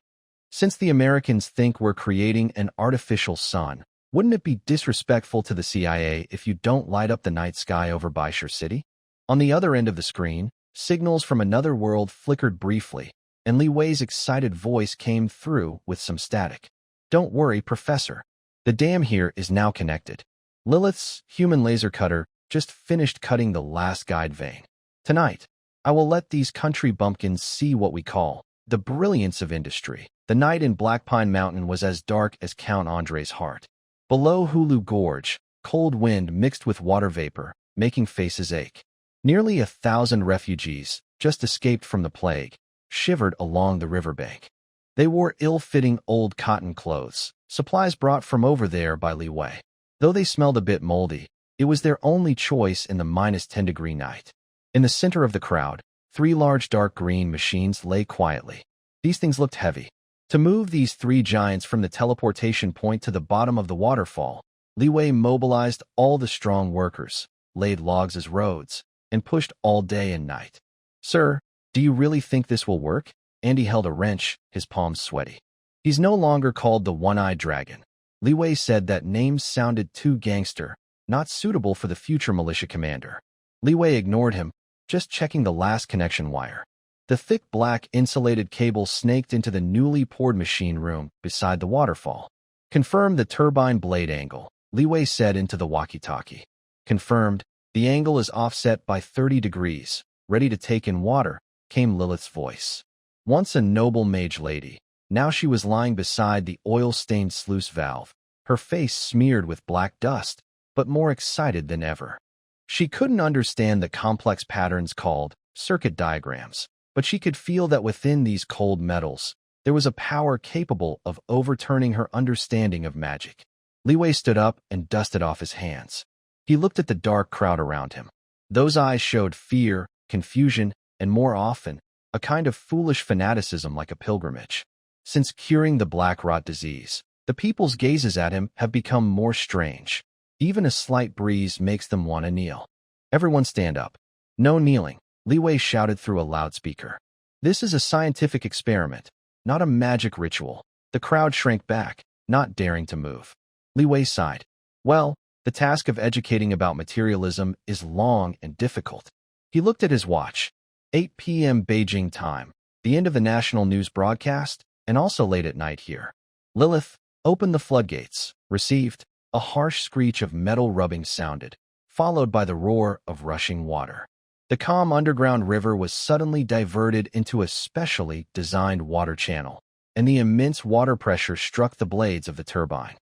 A: Since the Americans think we're creating an artificial sun, wouldn't it be disrespectful to the CIA if you don't light up the night sky over Baishur City? On the other end of the screen, signals from another world flickered briefly, and Li Wei's excited voice came through with some static. Don't worry, Professor. The dam here is now connected. Lilith's human laser cutter just finished cutting the last guide vein. Tonight, I will let these country bumpkins see what we call the brilliance of industry. The night in Black Pine Mountain was as dark as Count Andre's heart. Below Hulu Gorge, cold wind mixed with water vapor, making faces ache. Nearly 1,000 refugees, just escaped from the plague, shivered along the riverbank. They wore ill-fitting old cotton clothes, supplies brought from over there by Li Wei. Though they smelled a bit moldy, it was their only choice in the -10-degree night. In the center of the crowd, 3 large dark green machines lay quietly. These things looked heavy. To move these 3 giants from the teleportation point to the bottom of the waterfall, Li Wei mobilized all the strong workers, laid logs as roads, and pushed all day and night. Sir, do you really think this will work? Andy held a wrench, his palms sweaty. He's no longer called the One-Eyed Dragon. Li Wei said that name sounded too gangster, not suitable for the future militia commander. Li Wei ignored him, just checking the last connection wire. The thick black insulated cable snaked into the newly poured machine room beside the waterfall. Confirm the turbine blade angle, Li Wei said into the walkie-talkie. Confirmed, the angle is offset by 30 degrees, ready to take in water, came Lilith's voice. Once a noble mage lady, now she was lying beside the oil-stained sluice valve, her face smeared with black dust, but more excited than ever. She couldn't understand the complex patterns called circuit diagrams, but she could feel that within these cold metals, there was a power capable of overturning her understanding of magic. Li Wei stood up and dusted off his hands. He looked at the dark crowd around him. Those eyes showed fear, confusion, and more often, a kind of foolish fanaticism like a pilgrimage. Since curing the black rot disease, the people's gazes at him have become more strange. Even a slight breeze makes them want to kneel. Everyone stand up. No kneeling, Li Wei shouted through a loudspeaker. This is a scientific experiment, not a magic ritual. The crowd shrank back, not daring to move. Li Wei sighed. Well, the task of educating about materialism is long and difficult. He looked at his watch. 8 p.m. Beijing time, the end of the national news broadcast, and also late at night here. Lilith, open the floodgates. Received. A harsh screech of metal rubbing sounded, followed by the roar of rushing water. The calm underground river was suddenly diverted into a specially designed water channel, and the immense water pressure struck the blades of the turbine.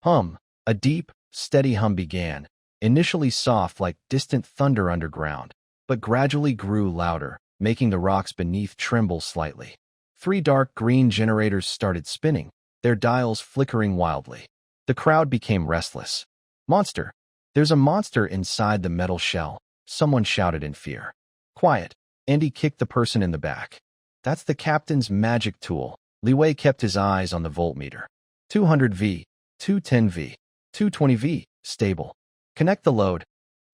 A: A deep, steady hum began, initially soft like distant thunder underground, but gradually grew louder, making the rocks beneath tremble slightly. 3 dark green generators started spinning, their dials flickering wildly. The crowd became restless. Monster! There's a monster inside the metal shell, someone shouted in fear. Quiet! Andy kicked the person in the back. That's the captain's magic tool. Li Wei kept his eyes on the voltmeter. 200V, 210V, 220V, stable. Connect the load.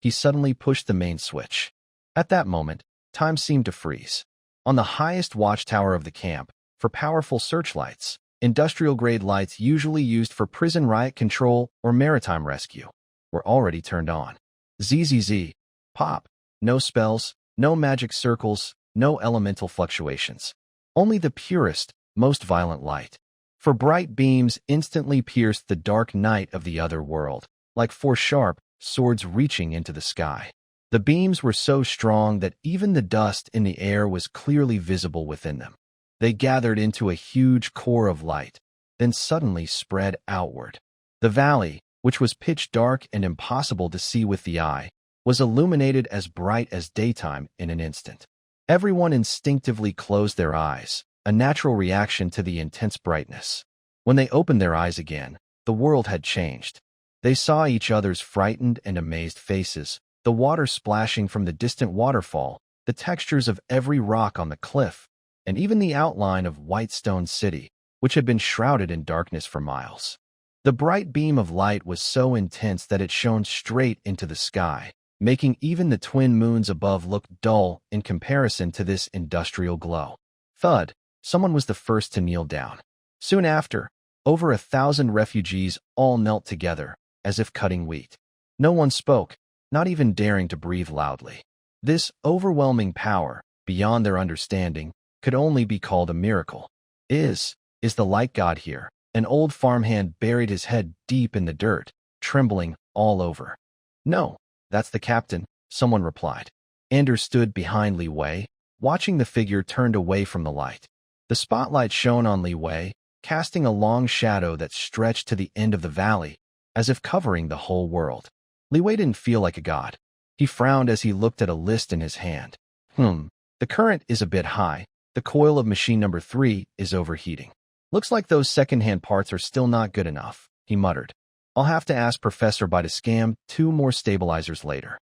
A: He suddenly pushed the main switch. At that moment, time seemed to freeze. On the highest watchtower of the camp, for powerful searchlights, industrial-grade lights usually used for prison riot control or maritime rescue, were already turned on. ZZZ. Pop. No spells, no magic circles, no elemental fluctuations. Only the purest, most violent light. For bright beams instantly pierced the dark night of the other world, like 4 sharp swords reaching into the sky. The beams were so strong that even the dust in the air was clearly visible within them. They gathered into a huge core of light, then suddenly spread outward. The valley, which was pitch dark and impossible to see with the eye, was illuminated as bright as daytime in an instant. Everyone instinctively closed their eyes, a natural reaction to the intense brightness. When they opened their eyes again, the world had changed. They saw each other's frightened and amazed faces, the water splashing from the distant waterfall, the textures of every rock on the cliff, and even the outline of Whitestone City, which had been shrouded in darkness for miles. The bright beam of light was so intense that it shone straight into the sky, making even the twin moons above look dull in comparison to this industrial glow. Thud! Someone was the first to kneel down. Soon after, over 1,000 refugees all knelt together, as if cutting wheat. No one spoke, not even daring to breathe loudly. This overwhelming power, beyond their understanding, could only be called a miracle. Is the light god here? An old farmhand buried his head deep in the dirt, trembling all over. No, that's the captain, someone replied. Anders stood behind Li Wei, watching the figure turned away from the light. The spotlight shone on Li Wei, casting a long shadow that stretched to the end of the valley, as if covering the whole world. Li Wei didn't feel like a god. He frowned as he looked at a list in his hand. The current is a bit high. The coil of machine number 3 is overheating. Looks like those second-hand parts are still not good enough, he muttered. I'll have to ask Professor Bai to scam 2 more stabilizers later.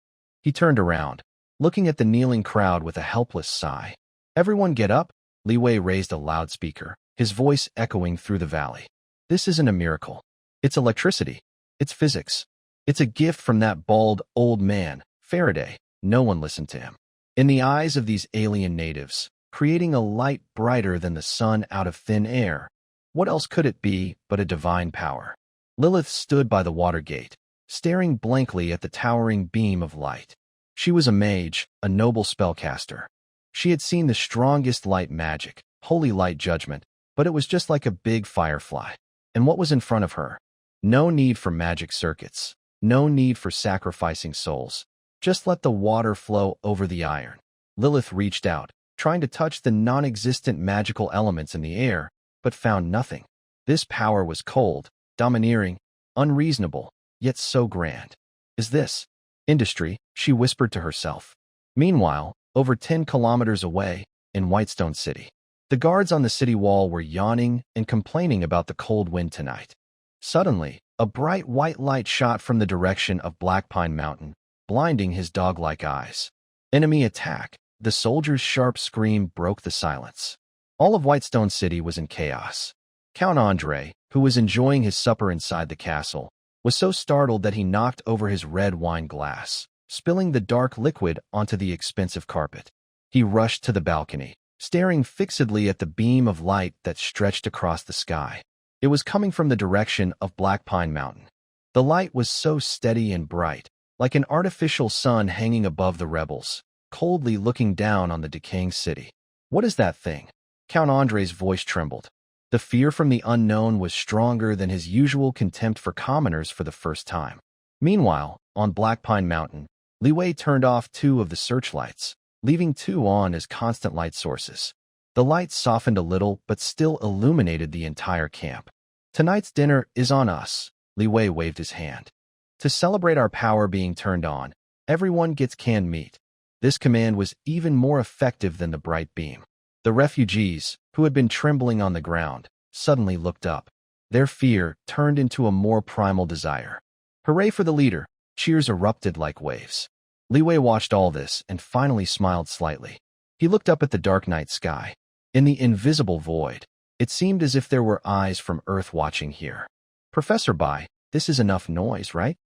A: He turned around, looking at the kneeling crowd with a helpless sigh. Everyone get up, Li Wei raised a loudspeaker, his voice echoing through the valley. This isn't a miracle. It's electricity. It's physics. It's a gift from that bald, old man, Faraday. No one listened to him. In the eyes of these alien natives, creating a light brighter than the sun out of thin air, what else could it be but a divine power? Lilith stood by the water gate, staring blankly at the towering beam of light. She was a mage, a noble spellcaster. She had seen the strongest light magic, holy light judgment, but it was just like a big firefly. And what was in front of her? No need for magic circuits. No need for sacrificing souls. Just let the water flow over the iron. Lilith reached out, trying to touch the non-existent magical elements in the air, but found nothing. This power was cold, domineering, unreasonable, yet so grand. Is this industry? She whispered to herself. Meanwhile, over 10 kilometers away, in Whitestone City. The guards on the city wall were yawning and complaining about the cold wind tonight. Suddenly, a bright white light shot from the direction of Black Pine Mountain, blinding his dog-like eyes. Enemy attack! The soldier's sharp scream broke the silence. All of Whitestone City was in chaos. Count Andre, who was enjoying his supper inside the castle, was so startled that he knocked over his red wine glass, spilling the dark liquid onto the expensive carpet. He rushed to the balcony, staring fixedly at the beam of light that stretched across the sky. It was coming from the direction of Black Pine Mountain. The light was so steady and bright, like an artificial sun hanging above the rebels, coldly looking down on the decaying city. "What is that thing?" Count Andre's voice trembled. The fear from the unknown was stronger than his usual contempt for commoners for the first time. Meanwhile, on Black Pine Mountain, Li Wei turned off 2 of the searchlights, leaving 2 on as constant light sources. The lights softened a little but still illuminated the entire camp. "Tonight's dinner is on us," Li Wei waved his hand. "To celebrate our power being turned on, everyone gets canned meat." This command was even more effective than the bright beam. The refugees, who had been trembling on the ground, suddenly looked up. Their fear turned into a more primal desire. "Hooray for the leader!" Cheers erupted like waves. Li Wei watched all this and finally smiled slightly. He looked up at the dark night sky. In the invisible void, it seemed as if there were eyes from Earth watching here. "Professor Bai, this is enough noise, right?"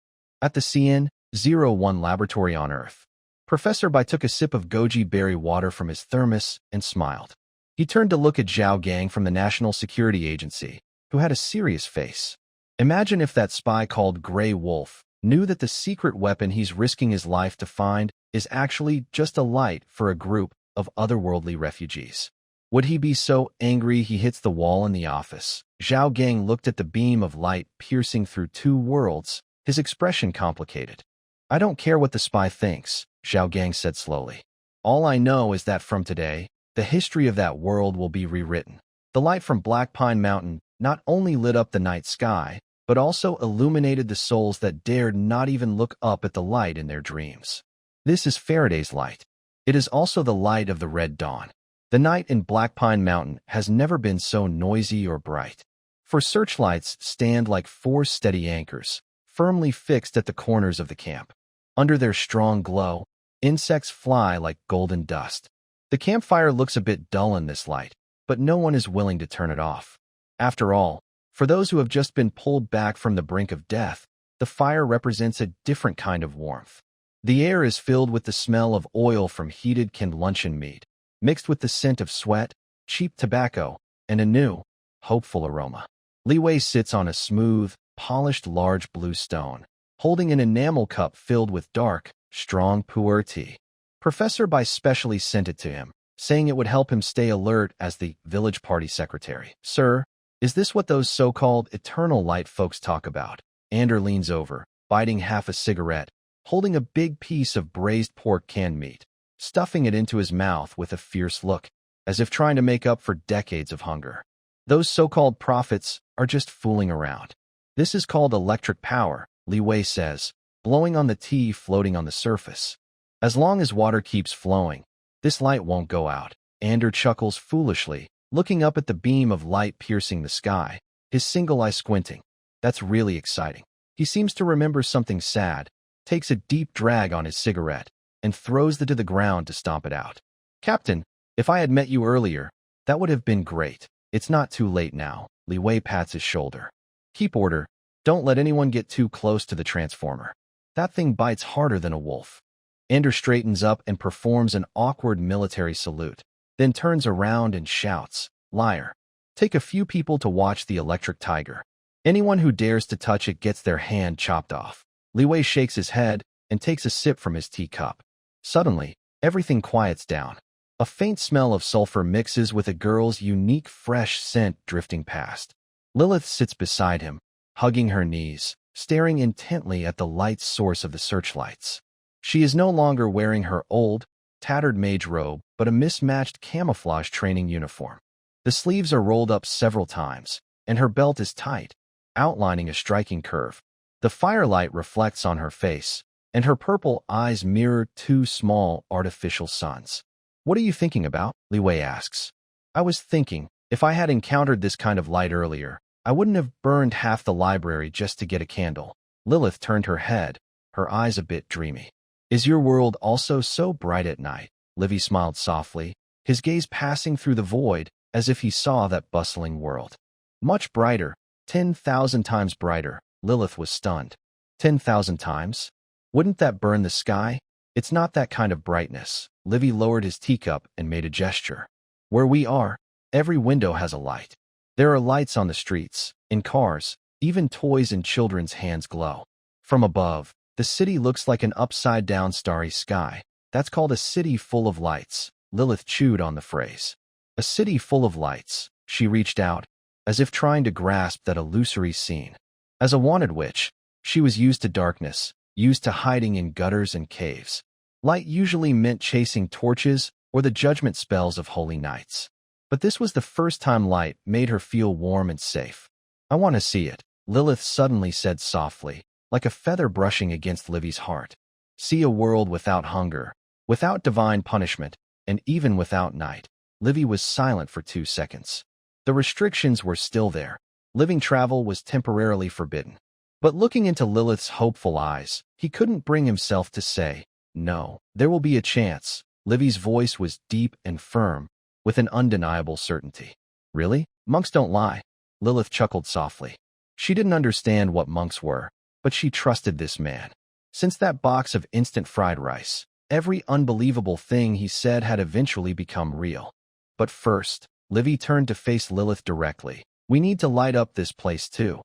A: At the CN-01 laboratory on Earth, Professor Bai took a sip of goji berry water from his thermos and smiled. He turned to look at Zhao Gang from the National Security Agency, who had a serious face. "Imagine if that spy called Grey Wolf knew that the secret weapon he's risking his life to find is actually just a light for a group of otherworldly refugees. Would he be so angry he hits the wall in the office?" Zhao Gang looked at the beam of light piercing through 2 worlds, his expression complicated. "I don't care what the spy thinks," Zhao Gang said slowly. "All I know is that from today, the history of that world will be rewritten." The light from Black Pine Mountain not only lit up the night sky, but also illuminated the souls that dared not even look up at the light in their dreams. This is Faraday's light. It is also the light of the Red Dawn. The night in Black Pine Mountain has never been so noisy or bright. For searchlights stand like 4 steady anchors, firmly fixed at the corners of the camp. Under their strong glow, insects fly like golden dust. The campfire looks a bit dull in this light, but no one is willing to turn it off. After all, for those who have just been pulled back from the brink of death, the fire represents a different kind of warmth. The air is filled with the smell of oil from heated canned luncheon meat, mixed with the scent of sweat, cheap tobacco, and a new, hopeful aroma. Li Wei sits on a smooth, polished large blue stone, holding an enamel cup filled with dark, strong pu'er tea. Professor Bai specially sent it to him, saying it would help him stay alert as the village party secretary. "Sir, is this what those so-called eternal light folks talk about?" Ander leans over, biting half a cigarette, holding a big piece of braised pork canned meat, stuffing it into his mouth with a fierce look, as if trying to make up for decades of hunger. "Those so-called prophets are just fooling around. This is called electric power," Li Wei says, blowing on the tea floating on the surface. "As long as water keeps flowing, this light won't go out." Ander chuckles foolishly, looking up at the beam of light piercing the sky, his single eye squinting. That's really exciting. He seems to remember something sad, takes a deep drag on his cigarette, and throws it to the ground to stomp it out. "Captain, if I had met you earlier, that would have been great. It's not too late now." Li Wei pats his shoulder. "Keep order. Don't let anyone get too close to the transformer. That thing bites harder than a wolf." Ander straightens up and performs an awkward military salute, then turns around and shouts, "Liar. Take a few people to watch the electric tiger. Anyone who dares to touch it gets their hand chopped off." Li Wei shakes his head and takes a sip from his teacup. Suddenly, everything quiets down. A faint smell of sulfur mixes with a girl's unique fresh scent drifting past. Lilith sits beside him, hugging her knees, staring intently at the light source of the searchlights. She is no longer wearing her old, tattered mage robe, but a mismatched camouflage training uniform. The sleeves are rolled up several times, and her belt is tight, outlining a striking curve. The firelight reflects on her face, and her purple eyes mirror 2 small, artificial suns. What are you thinking about? Li Wei asks. I was thinking, if I had encountered this kind of light earlier, I wouldn't have burned half the library just to get a candle. Lilith turned her head, her eyes a bit dreamy. Is your world also so bright at night? Livy smiled softly, his gaze passing through the void as if he saw that bustling world. Much brighter, 10,000 times brighter. Lilith was stunned. 10,000 times? Wouldn't that burn the sky? It's not that kind of brightness. Livy lowered his teacup and made a gesture. Where we are, every window has a light. There are lights on the streets, in cars, even toys in children's hands glow. From above, the city looks like an upside-down starry sky. That's called a city full of lights. Lilith chewed on the phrase. A city full of lights. She reached out, as if trying to grasp that illusory scene. As a wanted witch, she was used to darkness, used to hiding in gutters and caves. Light usually meant chasing torches or the judgment spells of holy nights. But this was the first time light made her feel warm and safe. I want to see it, Lilith suddenly said softly, like a feather brushing against Livy's heart. See a world without hunger, without divine punishment, and even without night. Livy was silent for 2 seconds. The restrictions were still there. Living travel was temporarily forbidden. But looking into Lilith's hopeful eyes, he couldn't bring himself to say, no, there will be a chance. Livy's voice was deep and firm, with an undeniable certainty. Really? Monks don't lie. Lilith chuckled softly. She didn't understand what monks were, but she trusted this man. Since that box of instant fried rice, every unbelievable thing he said had eventually become real. But first, Livy turned to face Lilith directly. We need to light up this place too.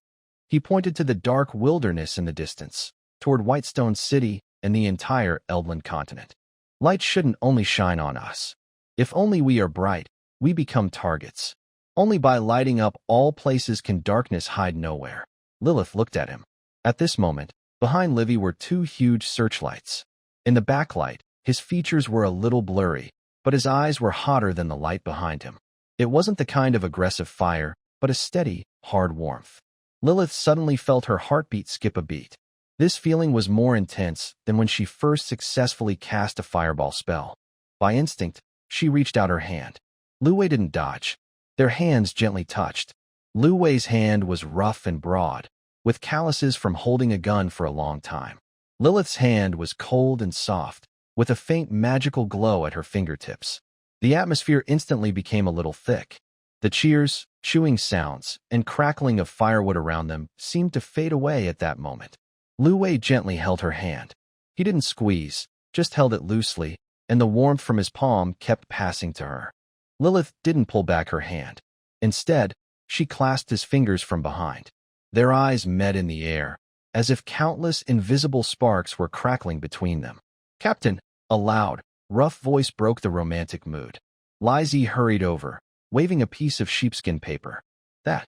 A: He pointed to the dark wilderness in the distance, toward Whitestone City and the entire Eldland continent. Light shouldn't only shine on us. If only we are bright, we become targets. Only by lighting up all places can darkness hide nowhere. Lilith looked at him. At this moment, behind Livy were 2 huge searchlights. In the backlight, his features were a little blurry, but his eyes were hotter than the light behind him. It wasn't the kind of aggressive fire, but a steady, hard warmth. Lilith suddenly felt her heartbeat skip a beat. This feeling was more intense than when she first successfully cast a fireball spell. By instinct, she reached out her hand. Lu Wei didn't dodge. Their hands gently touched. Lu Wei's hand was rough and broad, with calluses from holding a gun for a long time. Lilith's hand was cold and soft, with a faint magical glow at her fingertips. The atmosphere instantly became a little thick. The cheers, chewing sounds, and crackling of firewood around them seemed to fade away at that moment. Lu Wei gently held her hand. He didn't squeeze, just held it loosely, and the warmth from his palm kept passing to her. Lilith didn't pull back her hand. Instead, she clasped his fingers from behind. Their eyes met in the air, as if countless invisible sparks were crackling between them. Captain, a loud, rough voice broke the romantic mood. Lizzie hurried over, waving a piece of sheepskin paper. That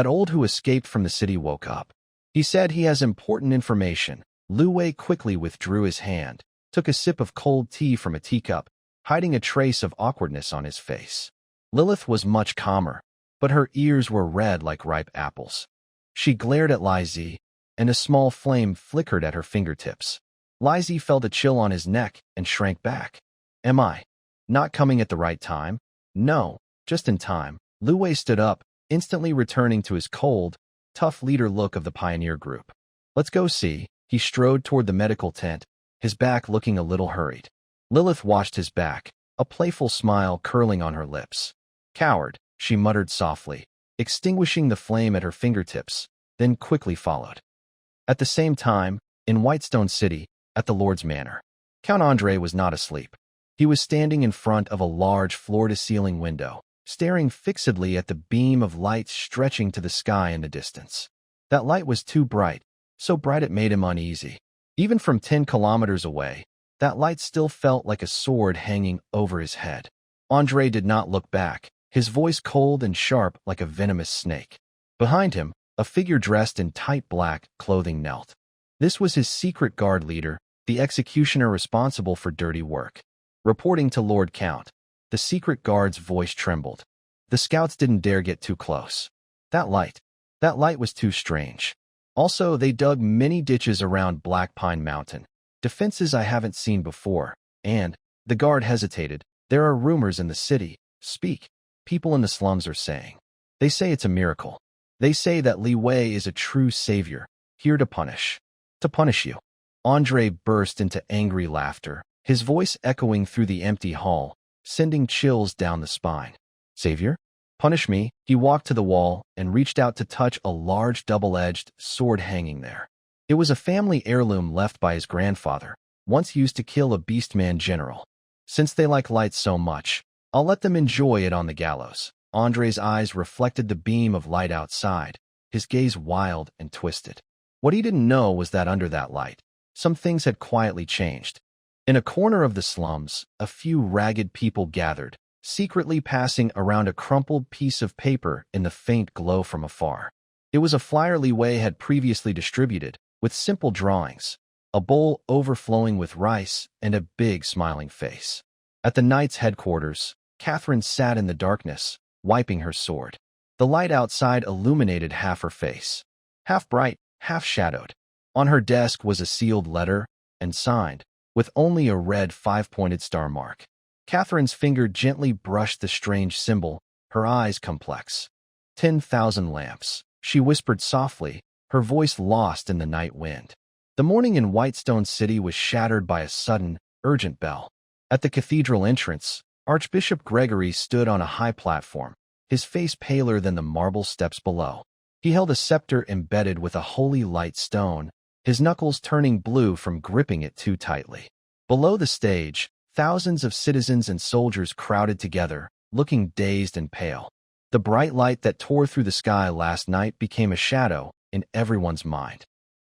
A: old who escaped from the city woke up. He said he has important information. Lu Wei quickly withdrew his hand, took a sip of cold tea from a teacup, hiding a trace of awkwardness on his face. Lilith was much calmer, but her ears were red like ripe apples. She glared at Lizzie, and a small flame flickered at her fingertips. Lizzie felt a chill on his neck and shrank back. Am I not coming at the right time? No, just in time. Lu Wei stood up, instantly returning to his cold, tough leader look of the pioneer group. Let's go see. He strode toward the medical tent, his back looking a little hurried. Lilith watched his back, a playful smile curling on her lips. Coward, she muttered softly, extinguishing the flame at her fingertips, then quickly followed. At the same time, in Whitestone City, at the Lord's Manor, Count Andre was not asleep. He was standing in front of a large floor-to-ceiling window, staring fixedly at the beam of light stretching to the sky in the distance. That light was too bright, so bright it made him uneasy. Even from 10 kilometers away, that light still felt like a sword hanging over his head. Andre did not look back, his voice cold and sharp like a venomous snake. Behind him, a figure dressed in tight black clothing knelt. This was his secret guard leader, the executioner responsible for dirty work. Reporting to Lord Count, the secret guard's voice trembled. The scouts didn't dare get too close. That light was too strange. Also, they dug many ditches around Black Pine Mountain, defenses I haven't seen before, and, the guard hesitated, There are rumors in the city. Speak. People in the slums are saying. They say it's a miracle. They say that Li Wei is a true savior, here to punish. To punish you. Andre burst into angry laughter, his voice echoing through the empty hall, sending chills down the spine. Savior? Punish me? He walked to the wall and reached out to touch a large double-edged sword hanging there. It was a family heirloom left by his grandfather, once used to kill a beastman general. Since they like light so much, I'll let them enjoy it on the gallows. Andre's eyes reflected the beam of light outside, his gaze wild and twisted. What he didn't know was that under that light, some things had quietly changed. In a corner of the slums, a few ragged people gathered, secretly passing around a crumpled piece of paper in the faint glow from afar. It was a flyer Li Wei had previously distributed, with simple drawings, a bowl overflowing with rice and a big smiling face. At the knight's headquarters, Catherine sat in the darkness, wiping her sword. The light outside illuminated half her face, half bright, half shadowed. On her desk was a sealed letter, and signed, with only a red 5-pointed star mark. Catherine's finger gently brushed the strange symbol, her eyes complex. 10,000 lamps, she whispered softly, her voice lost in the night wind. The morning in Whitestone City was shattered by a sudden, urgent bell. At the cathedral entrance, Archbishop Gregory stood on a high platform, his face paler than the marble steps below. He held a scepter embedded with a holy light stone, his knuckles turning blue from gripping it too tightly. Below the stage, thousands of citizens and soldiers crowded together, looking dazed and pale. The bright light that tore through the sky last night became a shadow in everyone's mind.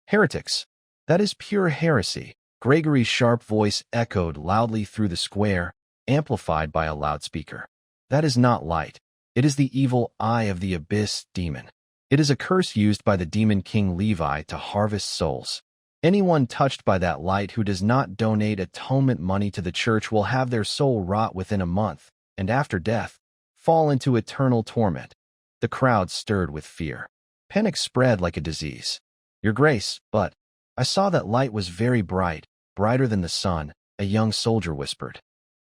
A: Heretics! That is pure heresy. Gregory's sharp voice echoed loudly through the square, amplified by a loudspeaker. That is not light. It is the evil eye of the abyss demon. It is a curse used by the demon king Levi to harvest souls. Anyone touched by that light who does not donate atonement money to the church will have their soul rot within a month, and after death, fall into eternal torment. The crowd stirred with fear. Panic spread like a disease. Your Grace, but I saw that light was very bright, brighter than the sun, a young soldier whispered.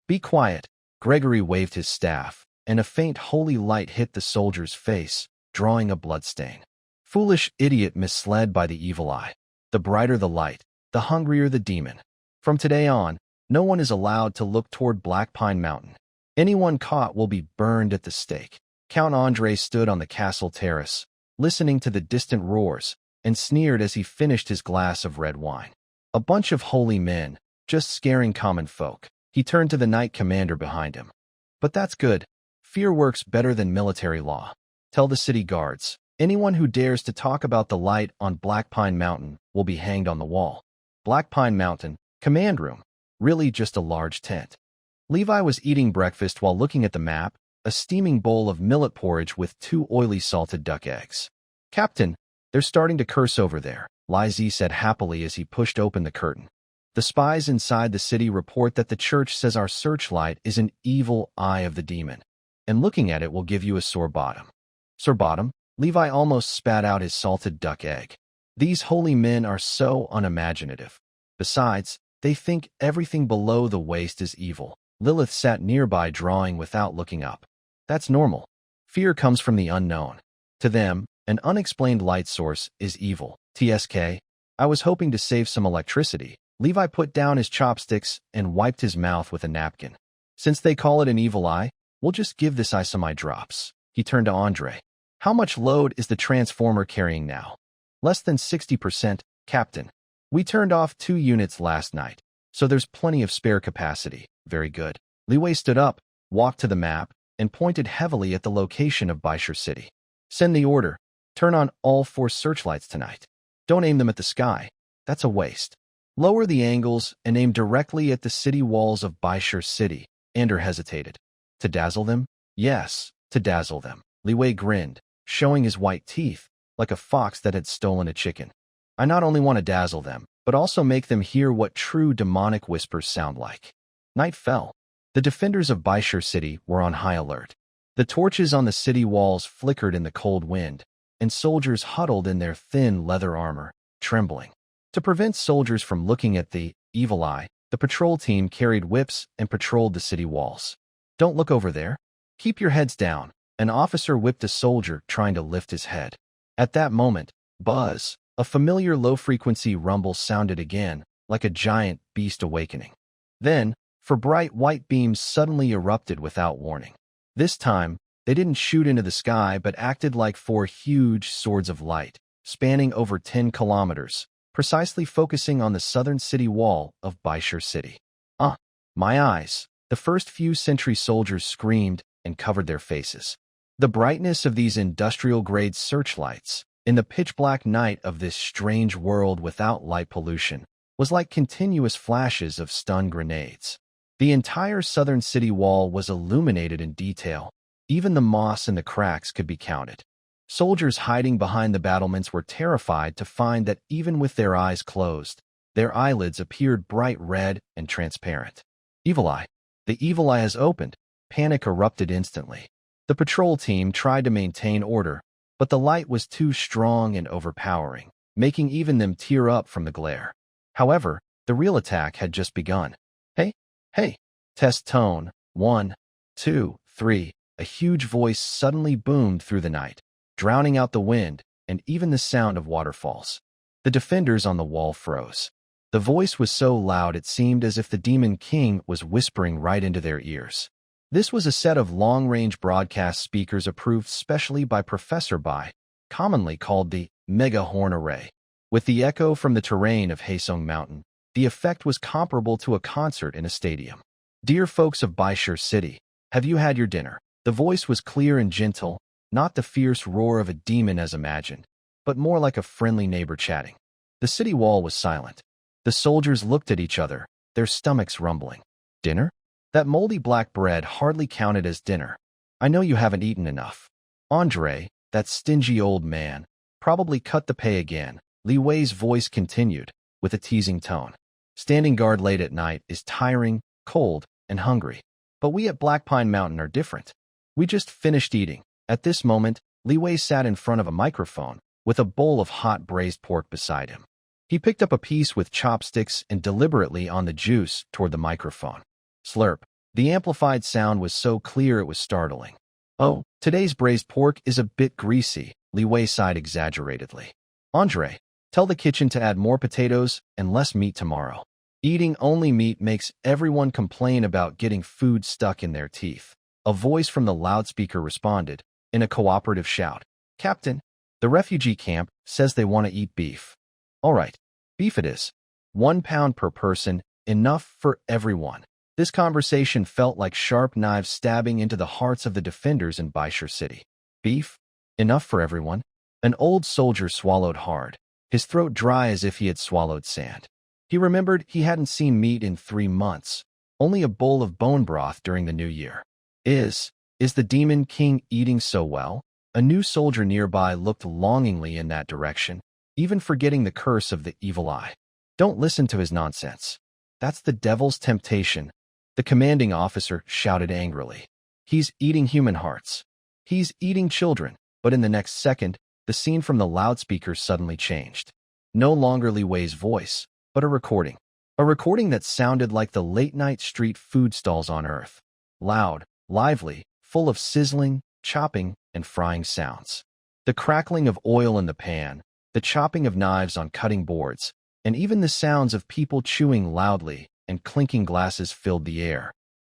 A: Be quiet. Gregory waved his staff, and a faint holy light hit the soldier's face, drawing a bloodstain. Foolish idiot misled by the evil eye. The brighter the light, the hungrier the demon. From today on, no one is allowed to look toward Black Pine Mountain. Anyone caught will be burned at the stake. Count Andre stood on the castle terrace, listening to the distant roars, and sneered as he finished his glass of red wine. A bunch of holy men, just scaring common folk. He turned to the knight commander behind him. But that's good. Fear works better than military law. Tell the city guards, anyone who dares to talk about the light on Black Pine Mountain will be hanged on the wall. Black Pine Mountain, command room, really just a large tent. Levi was eating breakfast while looking at the map, a steaming bowl of millet porridge with 2 oily salted duck eggs. Captain, they're starting to curse over there, Li Zi said happily as he pushed open the curtain. The spies inside the city report that the church says our searchlight is an evil eye of the demon, and looking at it will give you a sore bottom. Sore bottom? Levi almost spat out his salted duck egg. These holy men are so unimaginative. Besides, they think everything below the waist is evil. Lilith sat nearby drawing without looking up. That's normal. Fear comes from the unknown. To them, an unexplained light source is evil. TSK, I was hoping to save some electricity. Levi put down his chopsticks and wiped his mouth with a napkin. Since they call it an evil eye, we'll just give this eye some eye drops. He turned to Andre. How much load is the transformer carrying now? Less than 60%, Captain. We turned off 2 units last night, so there's plenty of spare capacity. Very good. Li Wei stood up, walked to the map, and pointed heavily at the location of Baishur City. Send the order. Turn on all 4 searchlights tonight. Don't aim them at the sky. That's a waste. Lower the angles and aim directly at the city walls of Baishur City. Ander hesitated. To dazzle them? Yes, to dazzle them. Li Wei grinned, showing his white teeth, like a fox that had stolen a chicken. I not only want to dazzle them, but also make them hear what true demonic whispers sound like. Night fell. The defenders of Baishur City were on high alert. The torches on the city walls flickered in the cold wind, and soldiers huddled in their thin leather armor, trembling. To prevent soldiers from looking at the evil eye, the patrol team carried whips and patrolled the city walls. Don't look over there. Keep your heads down. An officer whipped a soldier trying to lift his head. At that moment, buzz, a familiar low-frequency rumble sounded again, like a giant beast awakening. Then, four bright white beams suddenly erupted without warning. This time, they didn't shoot into the sky but acted like four huge swords of light, spanning over 10 kilometers, precisely focusing on the southern city wall of Baishur City. My eyes! The first few sentry soldiers screamed and covered their faces. The brightness of these industrial-grade searchlights, in the pitch-black night of this strange world without light pollution, was like continuous flashes of stun grenades. The entire southern city wall was illuminated in detail. Even the moss and the cracks could be counted. Soldiers hiding behind the battlements were terrified to find that even with their eyes closed, their eyelids appeared bright red and transparent. Evil eye. The evil eye has opened. Panic erupted instantly. The patrol team tried to maintain order, but the light was too strong and overpowering, making even them tear up from the glare. However, the real attack had just begun. Hey! Test tone. 1, 2, 3. A huge voice suddenly boomed through the night, drowning out the wind and even the sound of waterfalls. The defenders on the wall froze. The voice was so loud it seemed as if the Demon King was whispering right into their ears. This was a set of long-range broadcast speakers approved specially by Professor Bai, commonly called the Mega Horn Array. With the echo from the terrain of Haesong Mountain, the effect was comparable to a concert in a stadium. Dear folks of Baishur City, have you had your dinner? The voice was clear and gentle, not the fierce roar of a demon as imagined, but more like a friendly neighbor chatting. The city wall was silent. The soldiers looked at each other, their stomachs rumbling. Dinner? That moldy black bread hardly counted as dinner. I know you haven't eaten enough. Andre, that stingy old man, probably cut the pay again. Li Wei's voice continued, with a teasing tone. Standing guard late at night is tiring, cold, and hungry. But we at Black Pine Mountain are different. We just finished eating. At this moment, Li Wei sat in front of a microphone, with a bowl of hot braised pork beside him. He picked up a piece with chopsticks and deliberately on the juice toward the microphone. Slurp. The amplified sound was so clear it was startling. Oh, today's braised pork is a bit greasy, Li Wei sighed exaggeratedly. Andre, tell the kitchen to add more potatoes and less meat tomorrow. Eating only meat makes everyone complain about getting food stuck in their teeth. A voice from the loudspeaker responded, in a cooperative shout. Captain, the refugee camp says they want to eat beef. All right, beef it is. 1 pound per person, enough for everyone. This conversation felt like sharp knives stabbing into the hearts of the defenders in Baishur City. Beef? Enough for everyone? An old soldier swallowed hard, his throat dry as if he had swallowed sand. He remembered he hadn't seen meat in 3 months, only a bowl of bone broth during the new year. Is the Demon King eating so well? A new soldier nearby looked longingly in that direction, even forgetting the curse of the evil eye. Don't listen to his nonsense. That's the devil's temptation, the commanding officer shouted angrily. He's eating human hearts. He's eating children. But in the next second, the scene from the loudspeaker suddenly changed. No longer Li Wei's voice, but a recording. A recording that sounded like the late-night street food stalls on Earth. Loud, lively, full of sizzling, chopping, and frying sounds. The crackling of oil in the pan, the chopping of knives on cutting boards, and even the sounds of people chewing loudly and clinking glasses filled the air.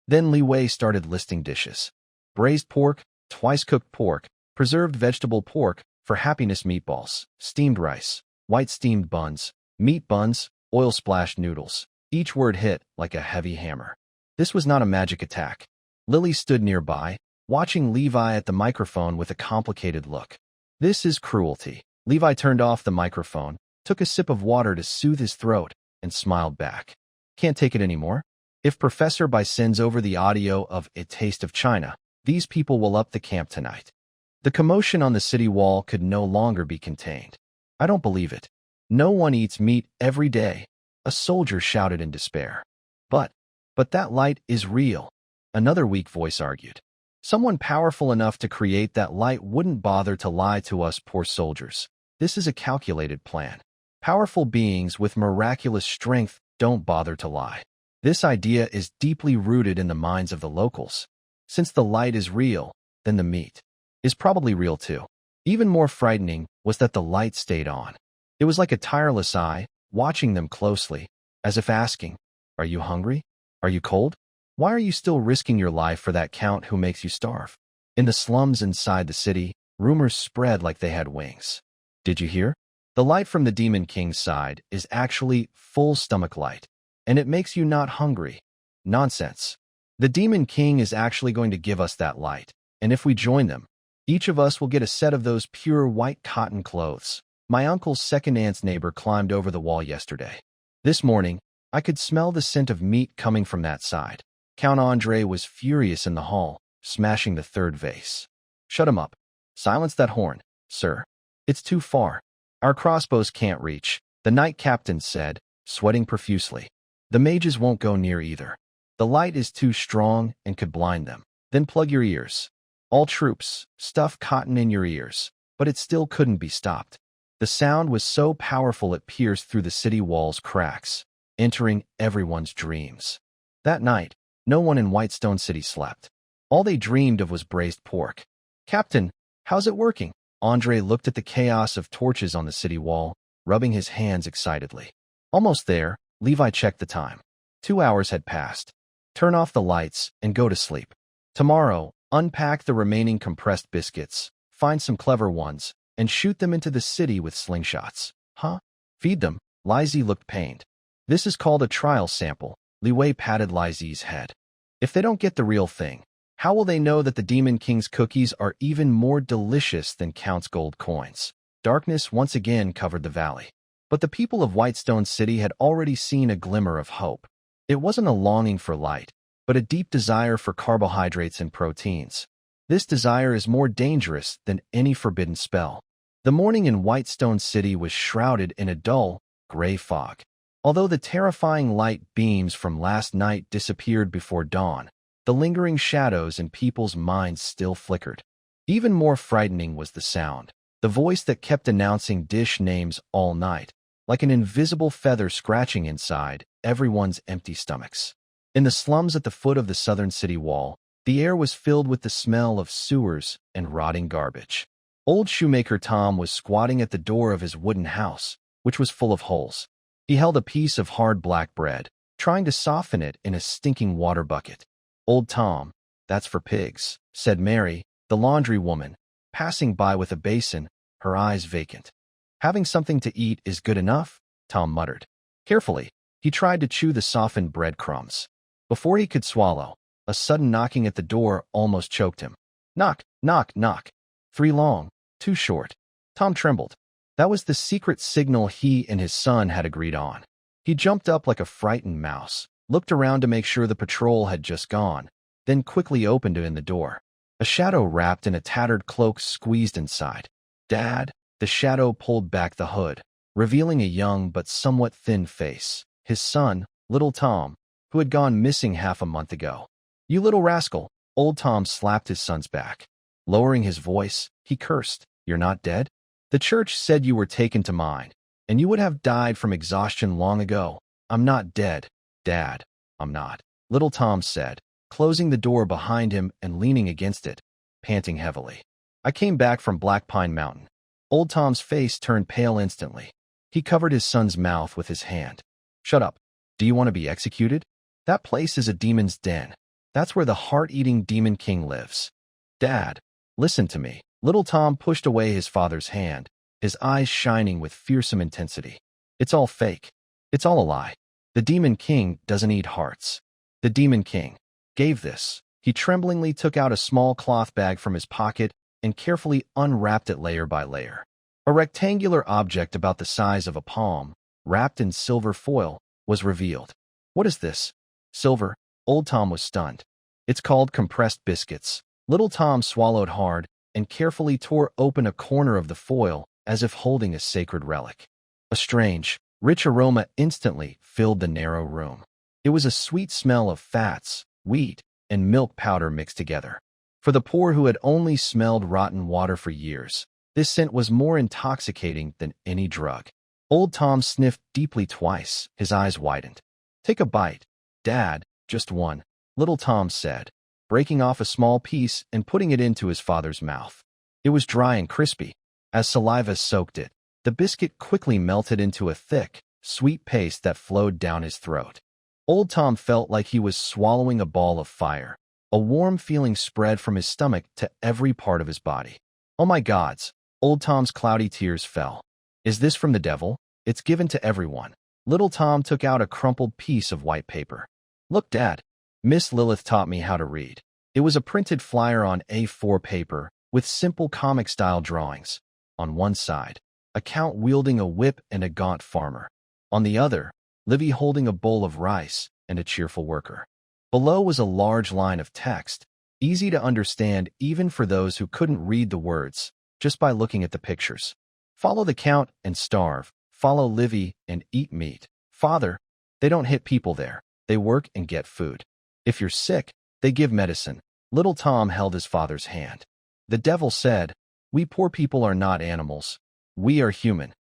A: Then Li Wei started listing dishes. Braised pork, twice-cooked pork, preserved vegetable pork, for happiness meatballs, steamed rice, white steamed buns, meat buns, oil-splashed noodles. Each word hit like a heavy hammer. This was not a magic attack. Lily stood nearby, watching Levi at the microphone with a complicated look. This is cruelty. Levi turned off the microphone, took a sip of water to soothe his throat, and smiled back. Can't take it anymore? If Professor Bai sends over the audio of A Taste of China, these people will up the camp tonight. The commotion on the city wall could no longer be contained. I don't believe it. No one eats meat every day, a soldier shouted in despair. But that light is real, another weak voice argued. Someone powerful enough to create that light wouldn't bother to lie to us poor soldiers. This is a calculated plan. Powerful beings with miraculous strength don't bother to lie. This idea is deeply rooted in the minds of the locals. Since the light is real, then the meat is probably real too. Even more frightening was that the light stayed on. It was like a tireless eye, watching them closely, as if asking, "Are you hungry? Are you cold? Why are you still risking your life for that count who makes you starve?" In the slums inside the city, rumors spread like they had wings. Did you hear? The light from the Demon King's side is actually full stomach light, and it makes you not hungry. Nonsense. The Demon King is actually going to give us that light, and if we join them, each of us will get a set of those pure white cotton clothes. My uncle's second aunt's neighbor climbed over the wall yesterday. This morning, I could smell the scent of meat coming from that side. Count Andre was furious in the hall, smashing the third vase. "Shut him up. Silence that horn, sir. It's too far. Our crossbows can't reach," the knight captain said, sweating profusely. "The mages won't go near either. The light is too strong and could blind them." "Then plug your ears. All troops, stuff cotton in your ears." But it still couldn't be stopped. The sound was so powerful it pierced through the city wall's cracks, entering everyone's dreams. That night, no one in Whitestone City slept. All they dreamed of was braised pork. "Captain, how's it working?" Andre looked at the chaos of torches on the city wall, rubbing his hands excitedly. "Almost there." Levi checked the time. 2 hours had passed. "Turn off the lights and go to sleep. Tomorrow, unpack the remaining compressed biscuits, find some clever ones, and shoot them into the city with slingshots." "Huh? Feed them?" Lizzie looked pained. "This is called a trial sample." Liwei patted Lizzie's head. "If they don't get the real thing, how will they know that the Demon King's cookies are even more delicious than Count's gold coins?" Darkness once again covered the valley. But the people of Whitestone City had already seen a glimmer of hope. It wasn't a longing for light, but a deep desire for carbohydrates and proteins. This desire is more dangerous than any forbidden spell. The morning in Whitestone City was shrouded in a dull, gray fog. Although the terrifying light beams from last night disappeared before dawn, the lingering shadows in people's minds still flickered. Even more frightening was the sound, the voice that kept announcing dish names all night, like an invisible feather scratching inside everyone's empty stomachs. In the slums at the foot of the southern city wall, the air was filled with the smell of sewers and rotting garbage. Old shoemaker Tom was squatting at the door of his wooden house, which was full of holes. He held a piece of hard black bread, trying to soften it in a stinking water bucket. "Old Tom, that's for pigs," said Mary, the laundry woman, passing by with a basin, her eyes vacant. "Having something to eat is good enough," Tom muttered. Carefully, he tried to chew the softened breadcrumbs. Before he could swallow, a sudden knocking at the door almost choked him. Knock, knock, knock. 3 long, 2 short. Tom trembled. That was the secret signal he and his son had agreed on. He jumped up like a frightened mouse, looked around to make sure the patrol had just gone, then quickly opened in the door. A shadow wrapped in a tattered cloak squeezed inside. "Dad," the shadow pulled back the hood, revealing a young but somewhat thin face. His son, little Tom, who had gone missing half a month ago. "You little rascal," old Tom slapped his son's back. Lowering his voice, he cursed. "You're not dead? The church said you were taken to mine, and you would have died from exhaustion long ago." "I'm not dead, Dad. I'm not," little Tom said, closing the door behind him and leaning against it, panting heavily. "I came back from Black Pine Mountain." Old Tom's face turned pale instantly. He covered his son's mouth with his hand. "Shut up. Do you want to be executed? That place is a demon's den. That's where the heart-eating Demon King lives." "Dad, listen to me." Little Tom pushed away his father's hand, his eyes shining with fearsome intensity. "It's all fake. It's all a lie. The Demon King doesn't eat hearts. The Demon King gave this." He tremblingly took out a small cloth bag from his pocket and carefully unwrapped it layer by layer. A rectangular object about the size of a palm, wrapped in silver foil, was revealed. "What is this?" "Silver." Old Tom was stunned. "It's called compressed biscuits." Little Tom swallowed hard and carefully tore open a corner of the foil as if holding a sacred relic. A strange, rich aroma instantly filled the narrow room. It was a sweet smell of fats, wheat, and milk powder mixed together. For the poor who had only smelled rotten water for years, this scent was more intoxicating than any drug. Old Tom sniffed deeply twice, his eyes widened. "Take a bite, Dad, just one," little Tom said. breaking off a small piece and putting it into his father's mouth. It was dry and crispy. As saliva soaked it, the biscuit quickly melted into a thick, sweet paste that flowed down his throat. Old Tom felt like he was swallowing a ball of fire. A warm feeling spread from his stomach to every part of his body. Oh my gods! Old Tom's cloudy tears fell. Is this from the devil? It's given to everyone. Little Tom took out a crumpled piece of white paper. Look, Dad. Miss Lilith taught me how to read. It was a printed flyer on A4 paper with simple comic-style drawings. On one side, a count wielding a whip and a gaunt farmer. On the other, Livy holding a bowl of rice and a cheerful worker. Below was a large line of text, easy to understand even for those who couldn't read the words, just by looking at the pictures. Follow the count and starve. Follow Livy and eat meat. Father, they don't hit people there. They work and get food. If you're sick, they give medicine. Little Tom held his father's hand. The devil said, "We poor people are not animals. We are human.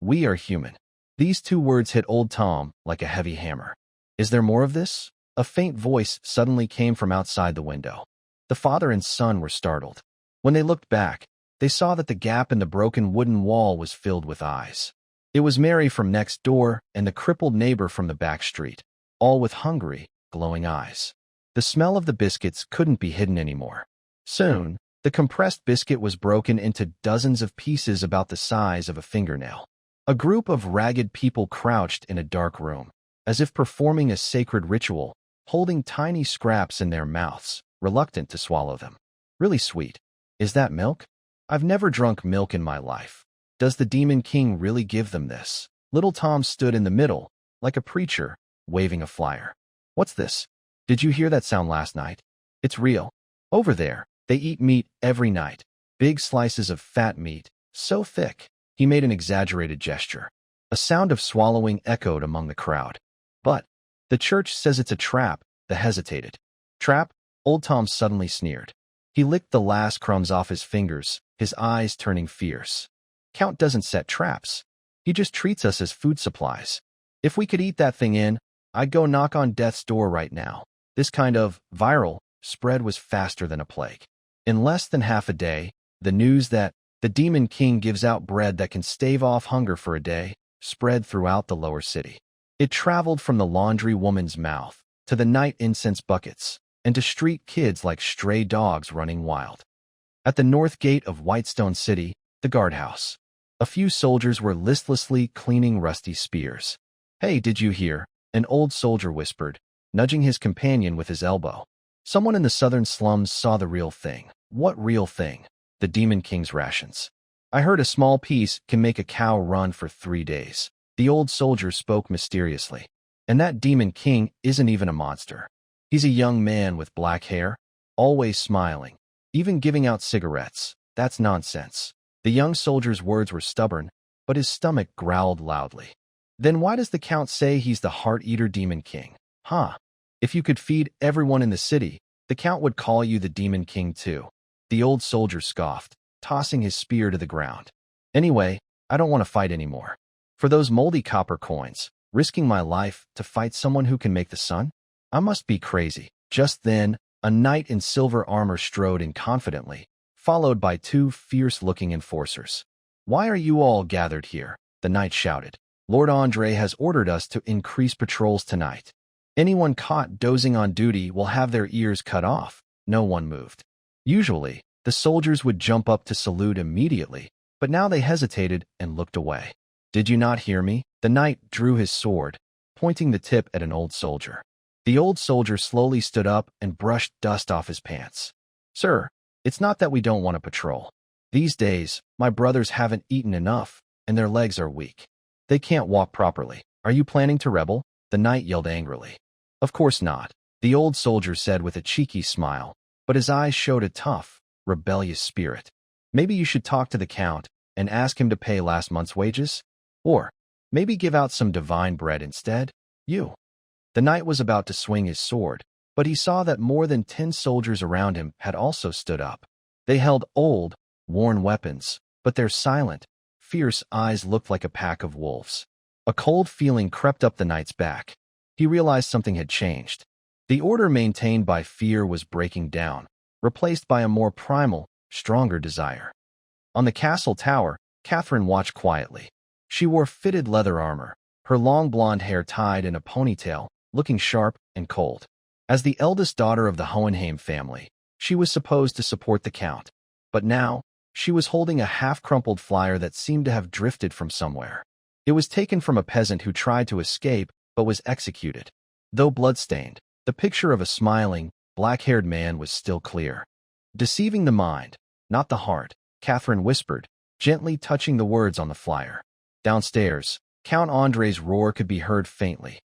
A: We are human." These two words hit Old Tom like a heavy hammer. Is there more of this? A faint voice suddenly came from outside the window. The father and son were startled. When they looked back, they saw that the gap in the broken wooden wall was filled with eyes. It was Mary from next door and the crippled neighbor from the back street, all with hungry, glowing eyes. The smell of the biscuits couldn't be hidden anymore. Soon, the compressed biscuit was broken into dozens of pieces about the size of a fingernail. A group of ragged people crouched in a dark room, as if performing a sacred ritual, holding tiny scraps in their mouths, reluctant to swallow them. Really sweet. Is that milk? I've never drunk milk in my life. Does the Demon King really give them this? Little Tom stood in the middle, like a preacher, waving a flyer. What's this? Did you hear that sound last night? It's real. Over there, they eat meat every night. Big slices of fat meat, so thick. He made an exaggerated gesture. A sound of swallowing echoed among the crowd. But the church says it's a trap. They hesitated. Trap? Old Tom suddenly sneered. He licked the last crumbs off his fingers, his eyes turning fierce. Count doesn't set traps. He just treats us as food supplies. If we could eat that thing in, I'd go knock on death's door right now. This kind of viral spread was faster than a plague. In less than half a day, the news that the Demon King gives out bread that can stave off hunger for a day spread throughout the lower city. It traveled from the laundry woman's mouth to the night incense buckets and to street kids like stray dogs running wild. At the north gate of Whitestone City, the guardhouse, a few soldiers were listlessly cleaning rusty spears. Hey, did you hear? An old soldier whispered, nudging his companion with his elbow. Someone in the southern slums saw the real thing. What real thing? The Demon King's rations. I heard a small piece can make a cow run for 3 days. The old soldier spoke mysteriously. And that Demon King isn't even a monster. He's a young man with black hair, always smiling, even giving out cigarettes. That's nonsense. The young soldier's words were stubborn, but his stomach growled loudly. Then why does the Count say he's the heart-eater Demon King? Huh? If you could feed everyone in the city, the Count would call you the Demon King too. The old soldier scoffed, tossing his spear to the ground. Anyway, I don't want to fight anymore. For those moldy copper coins, risking my life to fight someone who can make the sun? I must be crazy. Just then, a knight in silver armor strode in confidently, followed by 2 fierce-looking enforcers. Why are you all gathered here? The knight shouted. Lord Andre has ordered us to increase patrols tonight. Anyone caught dozing on duty will have their ears cut off. No one moved. Usually, the soldiers would jump up to salute immediately, but now they hesitated and looked away. Did you not hear me? The knight drew his sword, pointing the tip at an old soldier. The old soldier slowly stood up and brushed dust off his pants. Sir, it's not that we don't want to patrol. These days, my brothers haven't eaten enough, and their legs are weak. They can't walk properly. Are you planning to rebel? The knight yelled angrily. Of course not, the old soldier said with a cheeky smile, but his eyes showed a tough, rebellious spirit. Maybe you should talk to the Count and ask him to pay last month's wages? Or maybe give out some divine bread instead? You. The knight was about to swing his sword, but he saw that more than 10 soldiers around him had also stood up. They held old, worn weapons, but their silent, fierce eyes looked like a pack of wolves. A cold feeling crept up the knight's back. He realized something had changed. The order maintained by fear was breaking down, replaced by a more primal, stronger desire. On the castle tower, Catherine watched quietly. She wore fitted leather armor, her long blonde hair tied in a ponytail, looking sharp and cold. As the eldest daughter of the Hohenheim family, she was supposed to support the count. But now, she was holding a half-crumpled flyer that seemed to have drifted from somewhere. It was taken from a peasant who tried to escape but was executed. Though bloodstained, the picture of a smiling, black-haired man was still clear. Deceiving the mind, not the heart, Catherine whispered, gently touching the words on the flyer. Downstairs, Count Andre's roar could be heard faintly.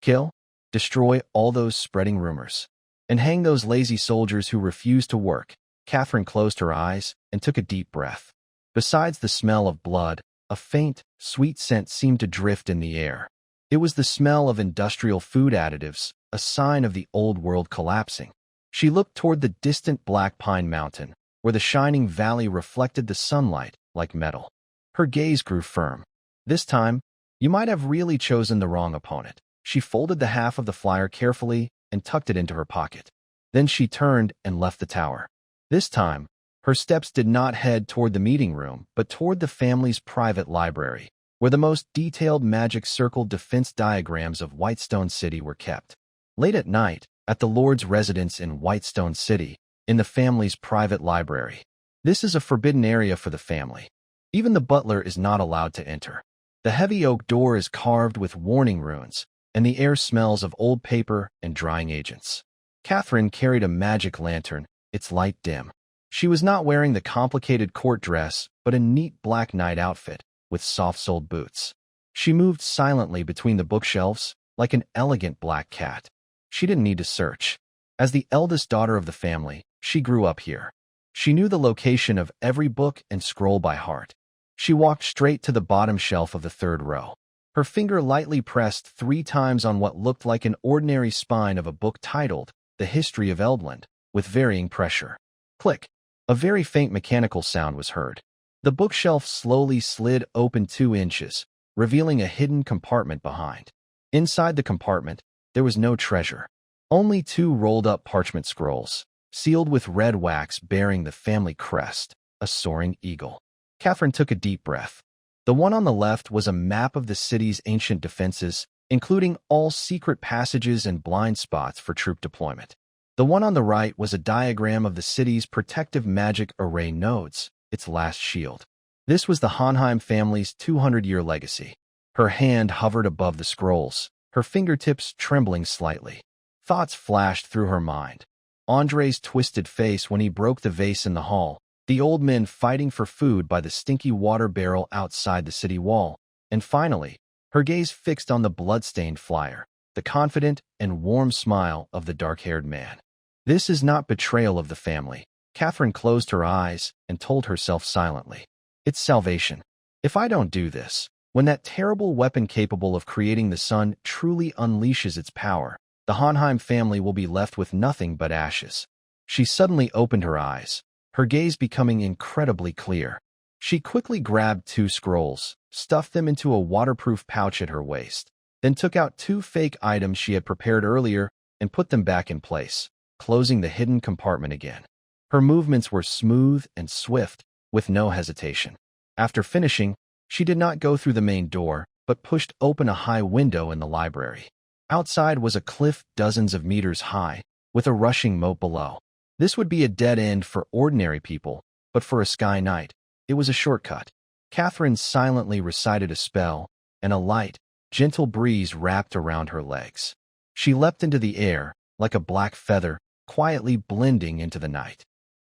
A: Kill, destroy all those spreading rumors, and hang those lazy soldiers who refuse to work. Catherine closed her eyes and took a deep breath. Besides the smell of blood, a faint, sweet scent seemed to drift in the air. It was the smell of industrial food additives, a sign of the old world collapsing. She looked toward the distant Black Pine Mountain, where the shining valley reflected the sunlight like metal. Her gaze grew firm. This time, you might have really chosen the wrong opponent. She folded the half of the flyer carefully and tucked it into her pocket. Then she turned and left the tower. This time, her steps did not head toward the meeting room, but toward the family's private library, where the most detailed magic circle defense diagrams of Whitestone City were kept. Late at night, at the Lord's residence in Whitestone City, in the family's private library. This is a forbidden area for the family. Even the butler is not allowed to enter. The heavy oak door is carved with warning runes, and the air smells of old paper and drying agents. Catherine carried a magic lantern, its light dim. She was not wearing the complicated court dress, but a neat black night outfit, with soft-soled boots. She moved silently between the bookshelves, like an elegant black cat. She didn't need to search. As the eldest daughter of the family, she grew up here. She knew the location of every book and scroll by heart. She walked straight to the bottom shelf of the third row. Her finger lightly pressed 3 times on what looked like an ordinary spine of a book titled The History of Eldland, with varying pressure. Click. A very faint mechanical sound was heard. The bookshelf slowly slid open 2 inches, revealing a hidden compartment behind. Inside the compartment, there was no treasure. Only 2 rolled-up parchment scrolls, sealed with red wax bearing the family crest, a soaring eagle. Catherine took a deep breath. The one on the left was a map of the city's ancient defenses, including all secret passages and blind spots for troop deployment. The one on the right was a diagram of the city's protective magic array nodes, its last shield. This was the Hohenheim family's 200-year legacy. Her hand hovered above the scrolls, her fingertips trembling slightly. Thoughts flashed through her mind. Andre's twisted face when he broke the vase in the hall, the old men fighting for food by the stinky water barrel outside the city wall, and finally, her gaze fixed on the blood-stained flyer, the confident and warm smile of the dark-haired man. This is not betrayal of the family. Catherine closed her eyes and told herself silently. It's salvation. If I don't do this, when that terrible weapon capable of creating the sun truly unleashes its power, the Hohenheim family will be left with nothing but ashes. She suddenly opened her eyes, her gaze becoming incredibly clear. She quickly grabbed 2 scrolls, stuffed them into a waterproof pouch at her waist, then took out 2 fake items she had prepared earlier and put them back in place, closing the hidden compartment again. Her movements were smooth and swift, with no hesitation. After finishing, she did not go through the main door, but pushed open a high window in the library. Outside was a cliff dozens of meters high, with a rushing moat below. This would be a dead end for ordinary people, but for a sky knight, it was a shortcut. Catherine silently recited a spell, and a light, gentle breeze wrapped around her legs. She leapt into the air, like a black feather, quietly blending into the night.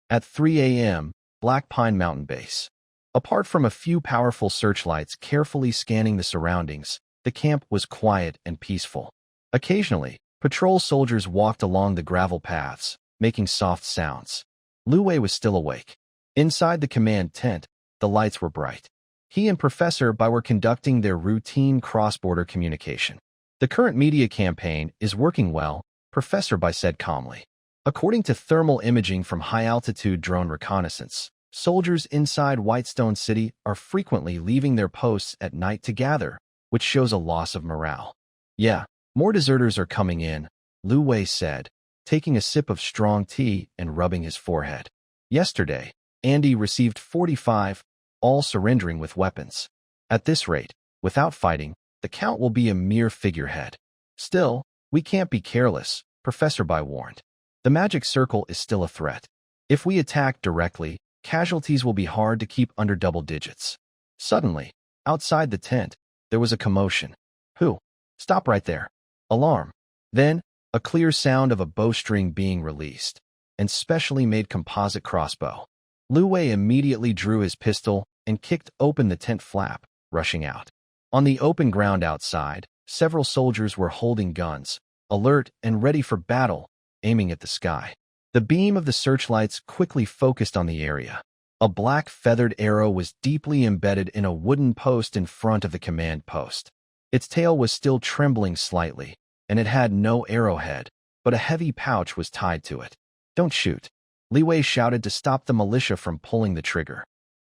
A: At 3 a.m., Black Pine Mountain Base. Apart from a few powerful searchlights carefully scanning the surroundings, the camp was quiet and peaceful. Occasionally, patrol soldiers walked along the gravel paths, making soft sounds. Lu Wei was still awake. Inside the command tent, the lights were bright. He and Professor Bai were conducting their routine cross-border communication. The current media campaign is working well, Professor Bai said calmly. According to thermal imaging from high-altitude drone reconnaissance, soldiers inside Whitestone City are frequently leaving their posts at night to gather, which shows a loss of morale. Yeah, more deserters are coming in, Lu Wei said, taking a sip of strong tea and rubbing his forehead. Yesterday, Andy received 45, all surrendering with weapons. At this rate, without fighting, the count will be a mere figurehead. Still, we can't be careless, Professor Bai warned. The magic circle is still a threat. If we attack directly, casualties will be hard to keep under double digits. Suddenly, outside the tent, there was a commotion. Who? Stop right there. Alarm. Then, a clear sound of a bowstring being released, and specially made composite crossbow. Lu Wei immediately drew his pistol and kicked open the tent flap, rushing out. On the open ground outside, several soldiers were holding guns, alert and ready for battle, aiming at the sky. The beam of the searchlights quickly focused on the area. A black feathered arrow was deeply embedded in a wooden post in front of the command post. Its tail was still trembling slightly, and it had no arrowhead, but a heavy pouch was tied to it. Don't shoot. Li Wei shouted to stop the militia from pulling the trigger.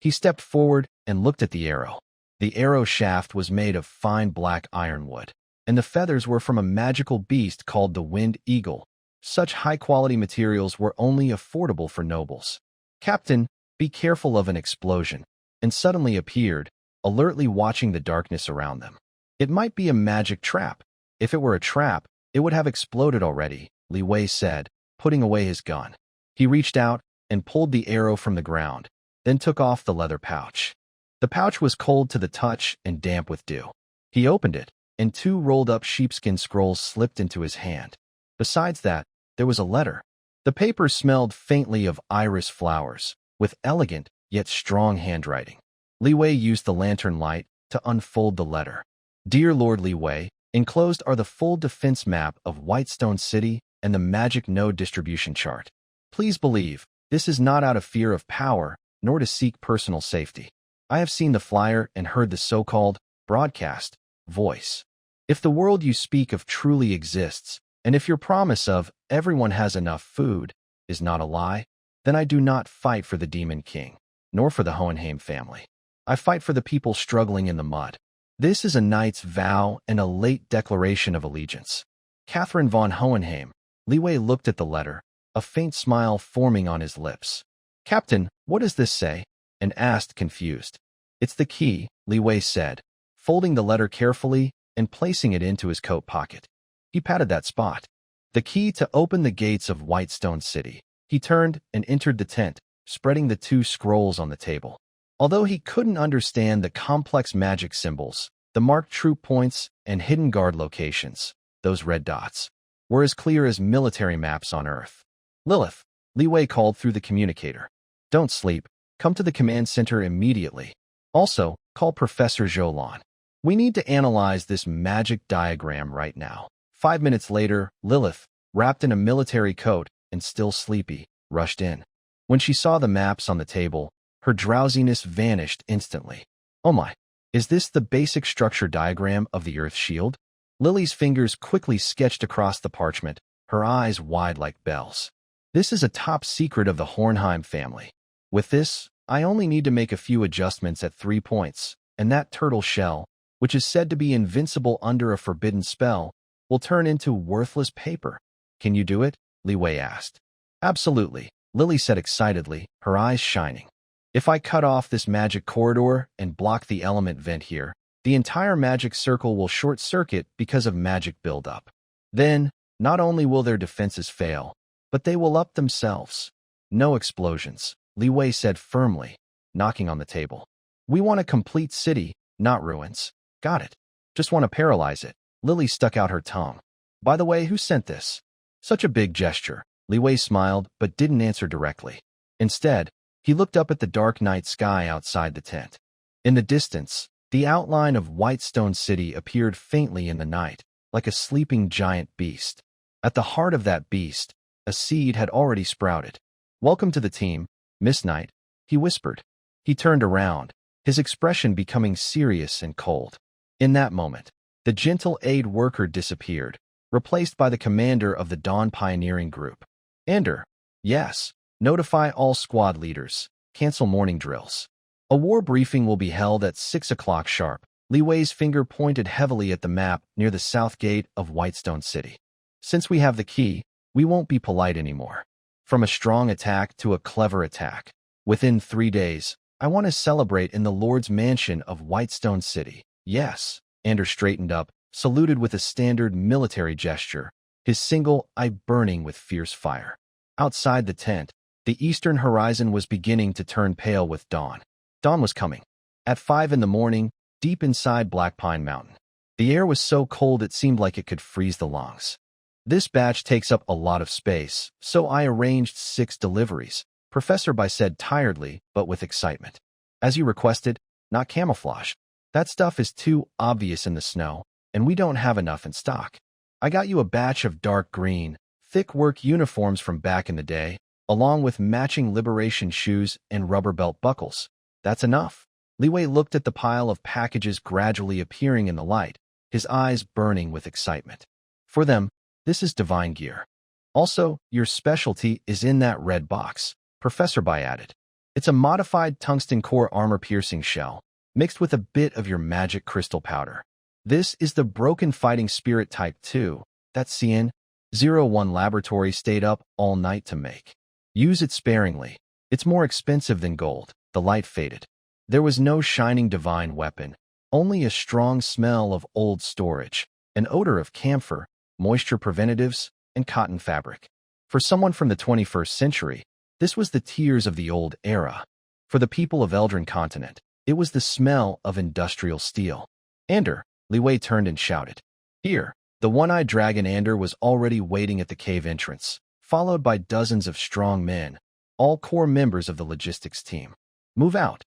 A: He stepped forward and looked at the arrow. The arrow shaft was made of fine black ironwood, and the feathers were from a magical beast called the Wind Eagle. Such high-quality materials were only affordable for nobles. Captain, be careful of an explosion, and suddenly appeared, alertly watching the darkness around them. It might be a magic trap. If it were a trap, it would have exploded already, Li Wei said, putting away his gun. He reached out and pulled the arrow from the ground, then took off the leather pouch. The pouch was cold to the touch and damp with dew. He opened it, and 2 rolled-up sheepskin scrolls slipped into his hand. Besides that, there was a letter. The paper smelled faintly of iris flowers, with elegant yet strong handwriting. Li Wei used the lantern light to unfold the letter. Dear Lord Li Wei, enclosed are the full defense map of Whitestone City and the magic node distribution chart. Please believe, this is not out of fear of power, nor to seek personal safety. I have seen the flyer and heard the so-called broadcast voice. If the world you speak of truly exists, and if your promise of everyone has enough food is not a lie, then I do not fight for the Demon King, nor for the Hohenheim family. I fight for the people struggling in the mud. This is a knight's vow and a late declaration of allegiance. Catherine von Hohenheim. Li Wei looked at the letter, a faint smile forming on his lips. Captain, what does this say? And asked, confused. It's the key, Li Wei said, folding the letter carefully and placing it into his coat pocket. He patted that spot. The key to open the gates of Whitestone City. He turned and entered the tent, spreading the 2 scrolls on the table. Although he couldn't understand the complex magic symbols, the marked troop points and hidden guard locations, those red dots, were as clear as military maps on Earth. Lilith, Li Wei called through the communicator. Don't sleep. Come to the command center immediately. Also, call Professor Zhoulan. We need to analyze this magic diagram right now. 5 minutes later, Lilith, wrapped in a military coat and still sleepy, rushed in. When she saw the maps on the table, her drowsiness vanished instantly. Oh my, is this the basic structure diagram of the Earth shield? Lily's fingers quickly sketched across the parchment, her eyes wide like bells. This is a top secret of the Hohenheim family. With this, I only need to make a few adjustments at 3 points, and that turtle shell, which is said to be invincible under a forbidden spell, will turn into worthless paper. Can you do it? Li Wei asked. Absolutely, Lily said excitedly, her eyes shining. If I cut off this magic corridor and block the element vent here, the entire magic circle will short-circuit because of magic buildup. Then, not only will their defenses fail, but they will up themselves. No explosions, Li Wei said firmly, knocking on the table. We want a complete city, not ruins. Got it. Just want to paralyze it. Lily stuck out her tongue. By the way, who sent this? Such a big gesture. Li Wei smiled, but didn't answer directly. Instead, he looked up at the dark night sky outside the tent. In the distance, the outline of Whitestone City appeared faintly in the night, like a sleeping giant beast. At the heart of that beast, a seed had already sprouted. Welcome to the team, Miss Knight, he whispered. He turned around, his expression becoming serious and cold. In that moment, the gentle aid worker disappeared, replaced by the commander of the Dawn Pioneering Group. Ender, yes, notify all squad leaders, cancel morning drills. A war briefing will be held at 6 o'clock sharp. Li Wei's finger pointed heavily at the map near the south gate of Whitestone City. Since we have the key, we won't be polite anymore. From a strong attack to a clever attack. Within 3 days, I want to celebrate in the Lord's mansion of Whitestone City. Yes. Anders straightened up, saluted with a standard military gesture, his single eye burning with fierce fire. Outside the tent, the eastern horizon was beginning to turn pale with dawn. Dawn was coming. At 5 in the morning, deep inside Black Pine Mountain. The air was so cold it seemed like it could freeze the lungs. This batch takes up a lot of space, so I arranged 6 deliveries, Professor Bai said tiredly, but with excitement. As you requested, not camouflage. That stuff is too obvious in the snow, and we don't have enough in stock. I got you a batch of dark green, thick work uniforms from back in the day, along with matching liberation shoes and rubber belt buckles. That's enough. Li Wei looked at the pile of packages gradually appearing in the light, his eyes burning with excitement. For them, this is divine gear. Also, your specialty is in that red box, Professor Bai added. It's a modified tungsten core armor-piercing shell, mixed with a bit of your magic crystal powder. This is the Broken Fighting Spirit Type 2 that CN-01 Laboratory stayed up all night to make. Use it sparingly. It's more expensive than gold. The light faded. There was no shining divine weapon, only a strong smell of old storage, an odor of camphor, moisture preventatives, and cotton fabric. For someone from the 21st century, this was the tears of the old era. For the people of Eldrin Continent, it was the smell of industrial steel. Ander, Li Wei turned and shouted. Here, the one-eyed dragon Ander was already waiting at the cave entrance, followed by dozens of strong men, all core members of the logistics team. Move out.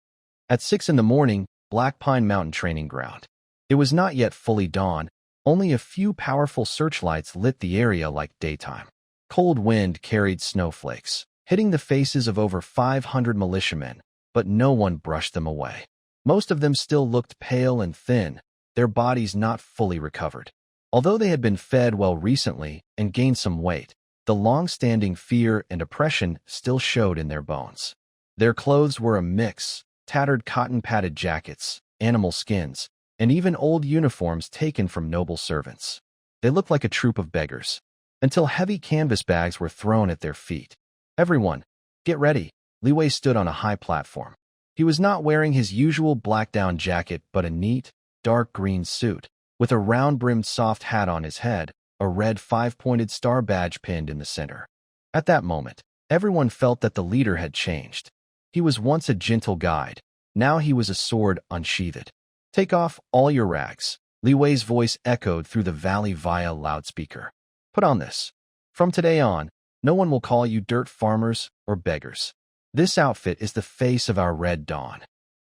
A: At 6 in the morning, Black Pine Mountain Training Ground. It was not yet fully dawn. Only a few powerful searchlights lit the area like daytime. Cold wind carried snowflakes, hitting the faces of over 500 militiamen, but no one brushed them away. Most of them still looked pale and thin, their bodies not fully recovered. Although they had been fed well recently and gained some weight, the long-standing fear and oppression still showed in their bones. Their clothes were a mix, tattered cotton-padded jackets, animal skins, and even old uniforms taken from noble servants. They looked like a troop of beggars, until heavy canvas bags were thrown at their feet. Everyone, get ready. Li Wei stood on a high platform. He was not wearing his usual black down jacket but a neat, dark green suit, with a round-brimmed soft hat on his head, a red 5-pointed star badge pinned in the center. At that moment, everyone felt that the leader had changed. He was once a gentle guide. Now he was a sword unsheathed. Take off all your rags. Li Wei's voice echoed through the valley via loudspeaker. Put on this. From today on, no one will call you dirt farmers or beggars. This outfit is the face of our Red Dawn.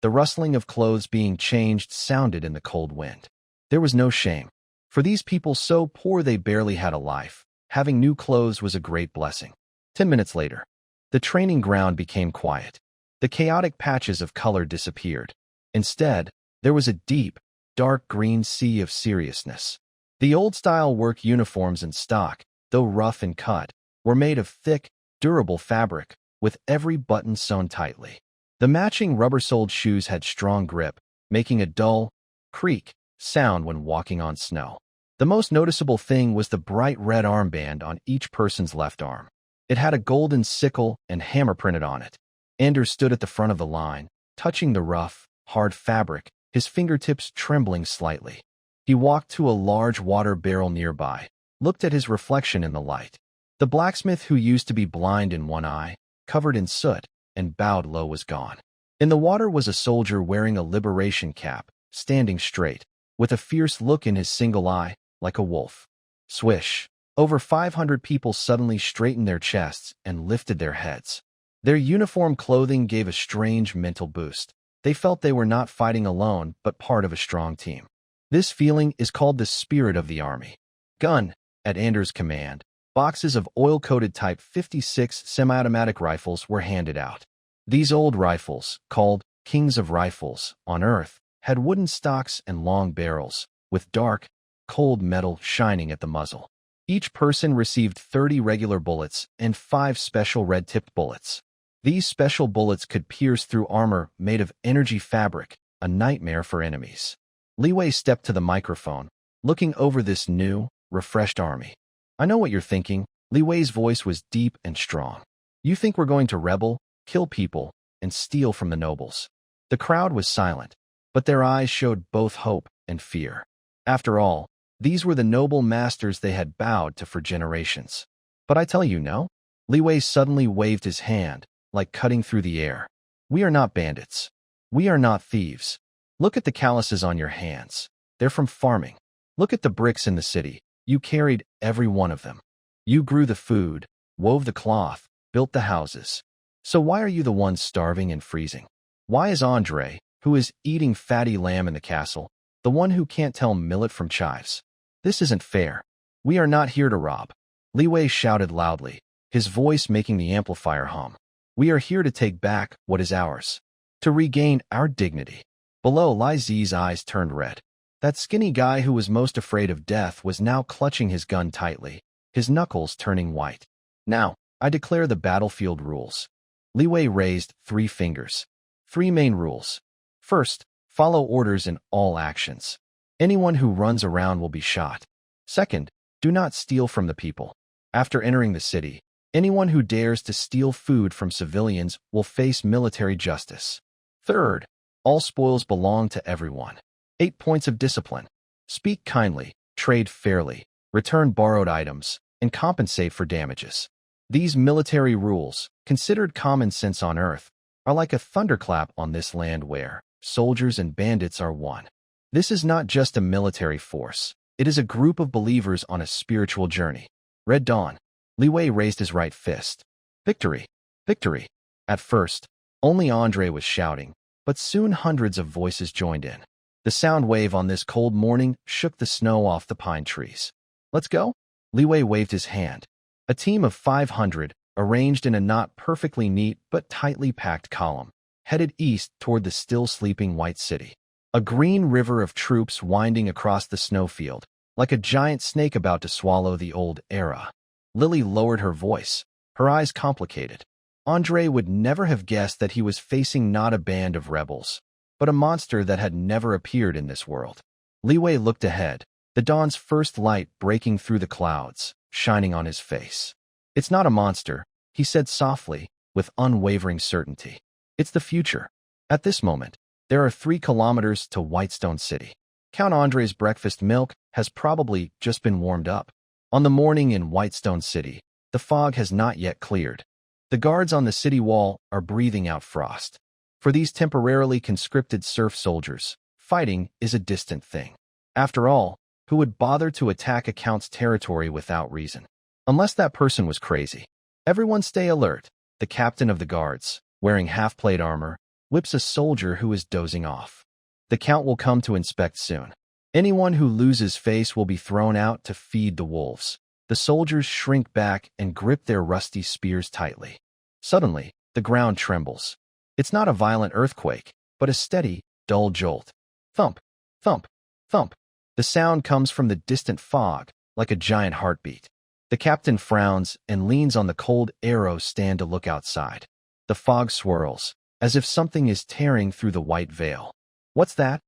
A: The rustling of clothes being changed sounded in the cold wind. There was no shame. For these people so poor they barely had a life, having new clothes was a great blessing. 10 minutes later, the training ground became quiet. The chaotic patches of color disappeared. Instead, there was a deep, dark green sea of seriousness. The old-style work uniforms in stock, though rough and cut, were made of thick, durable fabric, with every button sewn tightly. The matching rubber-soled shoes had strong grip, making a dull, creak sound when walking on snow. The most noticeable thing was the bright red armband on each person's left arm. It had a golden sickle and hammer printed on it. Anders stood at the front of the line, touching the rough, hard fabric, his fingertips trembling slightly. He walked to a large water barrel nearby, looked at his reflection in the light. The blacksmith who used to be blind in one eye, covered in soot, and bowed low was gone. In the water was a soldier wearing a liberation cap, standing straight, with a fierce look in his single eye, like a wolf. Swish! Over 500 people suddenly straightened their chests and lifted their heads. Their uniform clothing gave a strange mental boost. They felt they were not fighting alone, but part of a strong team. This feeling is called the spirit of the army. Gun, at Anders' command, boxes of oil-coated Type 56 semi-automatic rifles were handed out. These old rifles, called Kings of Rifles on Earth, had wooden stocks and long barrels, with dark, cold metal shining at the muzzle. Each person received 30 regular bullets and 5 special red-tipped bullets. These special bullets could pierce through armor made of energy fabric, a nightmare for enemies. Li Wei stepped to the microphone, looking over this new, refreshed army. I know what you're thinking. Li Wei's voice was deep and strong. You think we're going to rebel, kill people, and steal from the nobles. The crowd was silent, but their eyes showed both hope and fear. After all, these were the noble masters they had bowed to for generations. But I tell you, no. Li Wei suddenly waved his hand, like cutting through the air. We are not bandits. We are not thieves. Look at the calluses on your hands. They're from farming. Look at the bricks in the city. You carried every one of them. You grew the food, wove the cloth, built the houses. So why are you the ones starving and freezing? Why is Andre, who is eating fatty lamb in the castle, the one who can't tell millet from chives? This isn't fair. We are not here to rob. Li Wei shouted loudly, his voice making the amplifier hum. We are here to take back what is ours. To regain our dignity. Below, Li Zi's eyes turned red. That skinny guy who was most afraid of death was now clutching his gun tightly, his knuckles turning white. Now, I declare the battlefield rules. Li Wei raised 3 fingers. 3 main rules. First, follow orders in all actions. Anyone who runs around will be shot. Second, do not steal from the people. After entering the city, anyone who dares to steal food from civilians will face military justice. Third, all spoils belong to everyone. 8 points of discipline. Speak kindly, trade fairly, return borrowed items, and compensate for damages. These military rules, considered common sense on Earth, are like a thunderclap on this land where soldiers and bandits are one. This is not just a military force. It is a group of believers on a spiritual journey. Red Dawn. Li Wei raised his right fist. Victory! Victory! At first, only Andre was shouting, but soon hundreds of voices joined in. The sound wave on this cold morning shook the snow off the pine trees. Let's go? Li Wei waved his hand. A team of 500, arranged in a not perfectly neat but tightly packed column, headed east toward the still sleeping white city. A green river of troops winding across the snowfield, like a giant snake about to swallow the old era. Lily lowered her voice, her eyes complicated. Andre would never have guessed that he was facing not a band of rebels, but a monster that had never appeared in this world. Li Wei looked ahead, the dawn's first light breaking through the clouds, shining on his face. It's not a monster, he said softly, with unwavering certainty. It's the future. At this moment, there are 3 kilometers to Whitestone City. Count Andre's breakfast milk has probably just been warmed up. On the morning in Whitestone City, the fog has not yet cleared. The guards on the city wall are breathing out frost. For these temporarily conscripted serf soldiers, fighting is a distant thing. After all, who would bother to attack a count's territory without reason? Unless that person was crazy. Everyone stay alert. The captain of the guards, wearing half-plate armor, whips a soldier who is dozing off. The count will come to inspect soon. Anyone who loses face will be thrown out to feed the wolves. The soldiers shrink back and grip their rusty spears tightly. Suddenly, the ground trembles. It's not a violent earthquake, but a steady, dull jolt. Thump, thump, thump. The sound comes from the distant fog, like a giant heartbeat. The captain frowns and leans on the cold arrow stand to look outside. The fog swirls, as if something is tearing through the white veil. What's that?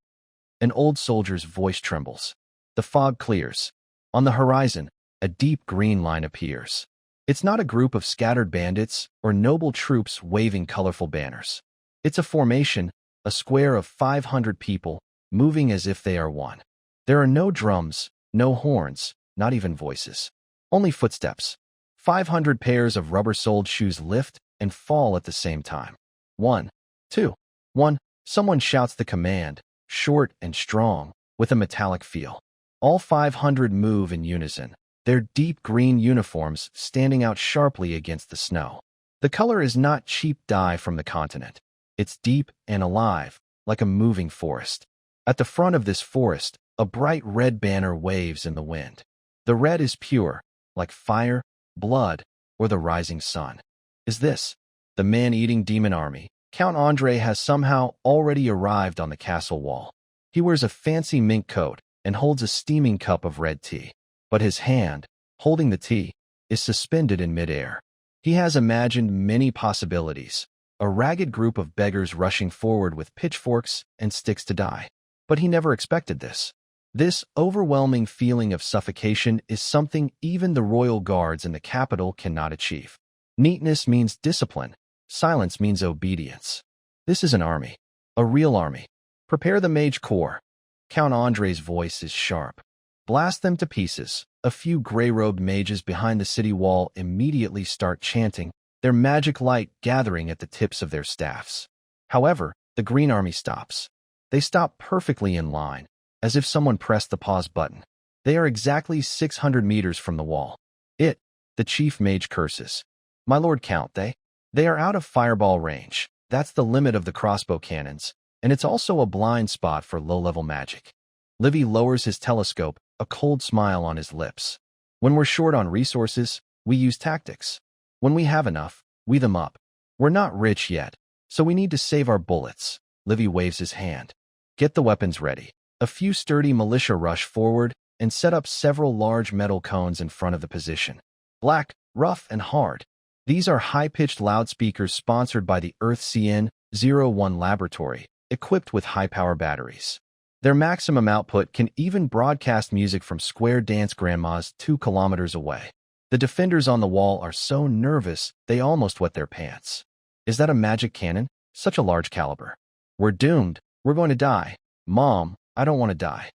A: An old soldier's voice trembles. The fog clears. On the horizon, a deep green line appears. It's not a group of scattered bandits or noble troops waving colorful banners. It's a formation, a square of 500 people, moving as if they are one. There are no drums, no horns, not even voices. Only footsteps. 500 pairs of rubber-soled shoes lift and fall at the same time. 1, 2, 1. Someone shouts the command, short and strong, with a metallic feel. All 500 move in unison, their deep green uniforms standing out sharply against the snow. The color is not cheap dye from the continent. It's deep and alive, like a moving forest. At the front of this forest, a bright red banner waves in the wind. The red is pure, like fire, blood, or the rising sun. Is this the man-eating demon army? Count Andre has somehow already arrived on the castle wall. He wears a fancy mink coat and holds a steaming cup of red tea. But his hand, holding the tea, is suspended in midair. He has imagined many possibilities, a ragged group of beggars rushing forward with pitchforks and sticks to die. But he never expected this. This overwhelming feeling of suffocation is something even the royal guards in the capital cannot achieve. Neatness means discipline. Silence means obedience. This is an army. A real army. Prepare the mage corps. Count Andre's voice is sharp. Blast them to pieces. A few gray-robed mages behind the city wall immediately start chanting, their magic light gathering at the tips of their staffs. However, the Green Army stops. They stop perfectly in line, as if someone pressed the pause button. They are exactly 600 meters from the wall. The chief mage curses. My lord Count, they are out of fireball range. That's the limit of the crossbow cannons, and it's also a blind spot for low-level magic. Livy lowers his telescope, a cold smile on his lips. When we're short on resources, we use tactics. When we have enough, we them up. We're not rich yet, so we need to save our bullets. Livy waves his hand. Get the weapons ready. A few sturdy militia rush forward and set up several large metal cones in front of the position. Black, rough, and hard. These are high-pitched loudspeakers sponsored by the Earth CN-01 laboratory, equipped with high-power batteries. Their maximum output can even broadcast music from square dance grandmas 2 kilometers away. The defenders on the wall are so nervous they almost wet their pants. Is that a magic cannon? Such a large caliber. We're doomed. We're going to die. Mom, I don't want to die.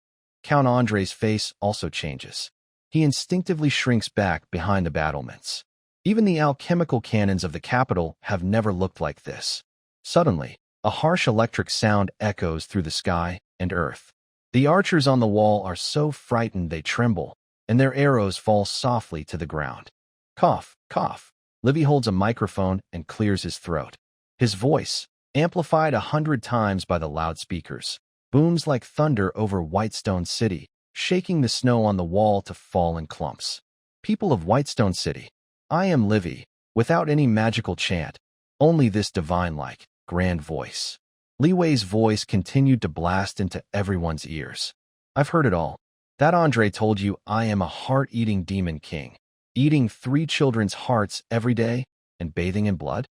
A: Count Andre's face also changes. He instinctively shrinks back behind the battlements. Even the alchemical cannons of the capital have never looked like this. Suddenly, a harsh electric sound echoes through the sky and earth. The archers on the wall are so frightened they tremble, and their arrows fall softly to the ground. Cough, cough. Livy holds a microphone and clears his throat. His voice, amplified 100 times by the loudspeakers, booms like thunder over Whitestone City, shaking the snow on the wall to fall in clumps. People of Whitestone City, I am Livy, without any magical chant, only this divine-like, grand voice. Li Wei's voice continued to blast into everyone's ears. I've heard it all. That Andre told you I am a heart-eating demon king, eating 3 children's hearts every day and bathing in blood?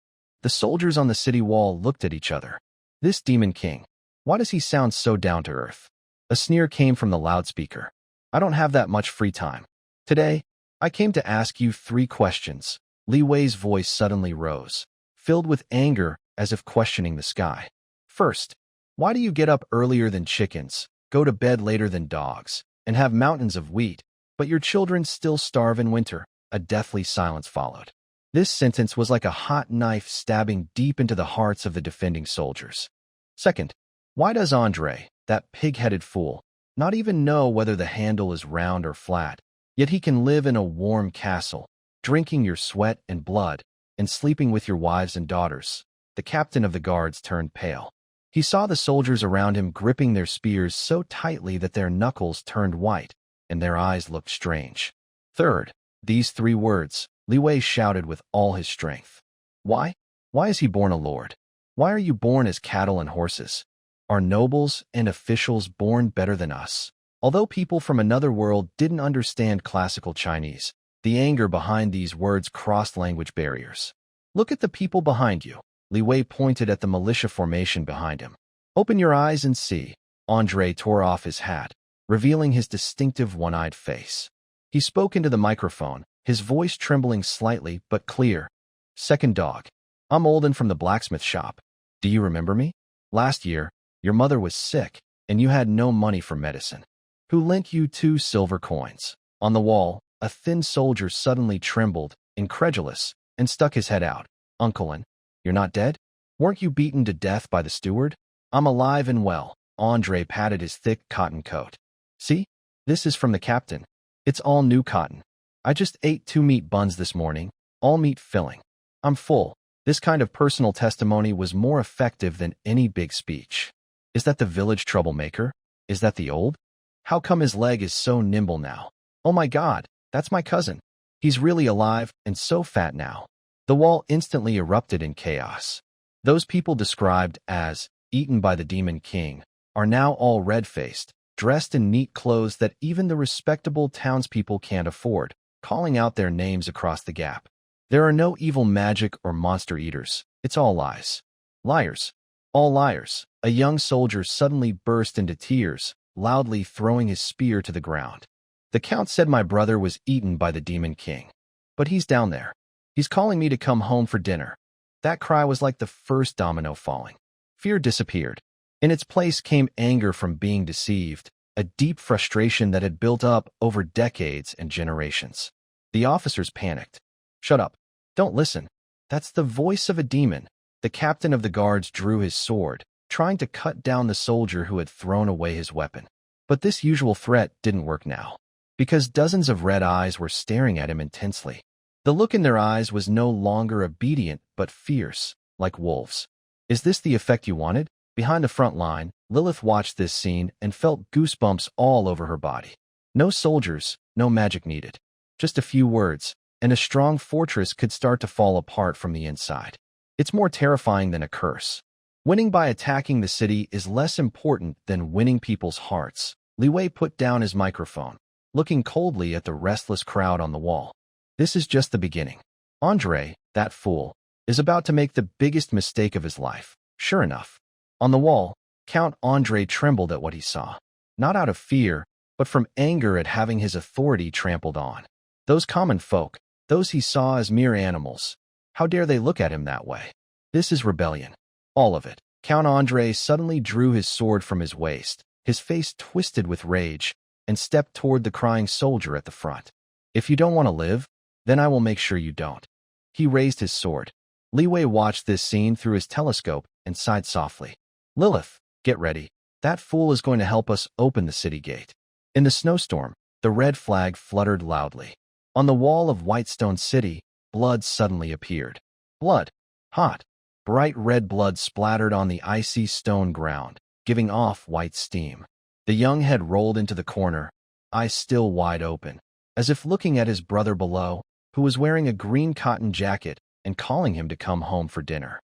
A: The soldiers on the city wall looked at each other. This demon king, why does he sound so down to earth? A sneer came from the loudspeaker. I don't have that much free time. Today, I came to ask you 3 questions. Li Wei's voice suddenly rose, filled with anger as if questioning the sky. First, why do you get up earlier than chickens, go to bed later than dogs, and have mountains of wheat, but your children still starve in winter? A deathly silence followed. This sentence was like a hot knife stabbing deep into the hearts of the defending soldiers. Second, why does Andre, that pig-headed fool, not even know whether the handle is round or flat, yet he can live in a warm castle, drinking your sweat and blood, and sleeping with your wives and daughters? The captain of the guards turned pale. He saw the soldiers around him gripping their spears so tightly that their knuckles turned white, and their eyes looked strange. Third, these 3 words, Li Wei shouted with all his strength. Why? Why is he born a lord? Why are you born as cattle and horses? Are nobles and officials born better than us? Although people from another world didn't understand classical Chinese, the anger behind these words crossed language barriers. Look at the people behind you. Li Wei pointed at the militia formation behind him. Open your eyes and see. Andre tore off his hat, revealing his distinctive one-eyed face. He spoke into the microphone, his voice trembling slightly but clear. Second dog. I'm Olden from the blacksmith shop. Do you remember me? Last year, your mother was sick, and you had no money for medicine. Who lent you 2 silver coins? On the wall, a thin soldier suddenly trembled, incredulous, and stuck his head out. Uncle, you're not dead? Weren't you beaten to death by the steward? I'm alive and well. Andre patted his thick cotton coat. See? This is from the captain. It's all new cotton. I just ate 2 meat buns this morning, all meat filling. I'm full. This kind of personal testimony was more effective than any big speech. Is that the village troublemaker? Is that the old? How come his leg is so nimble now? Oh my God, that's my cousin. He's really alive and so fat now. The wall instantly erupted in chaos. Those people described as eaten by the demon king are now all red-faced, dressed in neat clothes that even the respectable townspeople can't afford, calling out their names across the gap. There are no evil magic or monster eaters. It's all lies. Liars. All liars. A young soldier suddenly burst into tears, loudly throwing his spear to the ground. The Count said my brother was eaten by the Demon King. But he's down there. He's calling me to come home for dinner. That cry was like the first domino falling. Fear disappeared. In its place came anger from being deceived, a deep frustration that had built up over decades and generations. The officers panicked. "Shut up. Don't listen. That's the voice of a demon." The captain of the guards drew his sword, trying to cut down the soldier who had thrown away his weapon. But this usual threat didn't work now, because dozens of red eyes were staring at him intensely. The look in their eyes was no longer obedient but fierce, like wolves. "Is this the effect you wanted?" Behind the front line, Lilith watched this scene and felt goosebumps all over her body. No soldiers, no magic needed. Just a few words, and a strong fortress could start to fall apart from the inside. It's more terrifying than a curse. Winning by attacking the city is less important than winning people's hearts. Li Wei put down his microphone, looking coldly at the restless crowd on the wall. This is just the beginning. Andre, that fool, is about to make the biggest mistake of his life. Sure enough. On the wall, Count Andre trembled at what he saw. Not out of fear, but from anger at having his authority trampled on. Those common folk, those he saw as mere animals, how dare they look at him that way? This is rebellion. All of it. Count Andre suddenly drew his sword from his waist, his face twisted with rage, and stepped toward the crying soldier at the front. "If you don't want to live, then I will make sure you don't." He raised his sword. Li Wei watched this scene through his telescope and sighed softly. "Lilith, get ready. That fool is going to help us open the city gate." In the snowstorm, the red flag fluttered loudly. On the wall of Whitestone City, blood suddenly appeared. Blood. Hot. Bright red blood splattered on the icy stone ground, giving off white steam. The young head rolled into the corner, eyes still wide open, as if looking at his brother below, who was wearing a green cotton jacket and calling him to come home for dinner.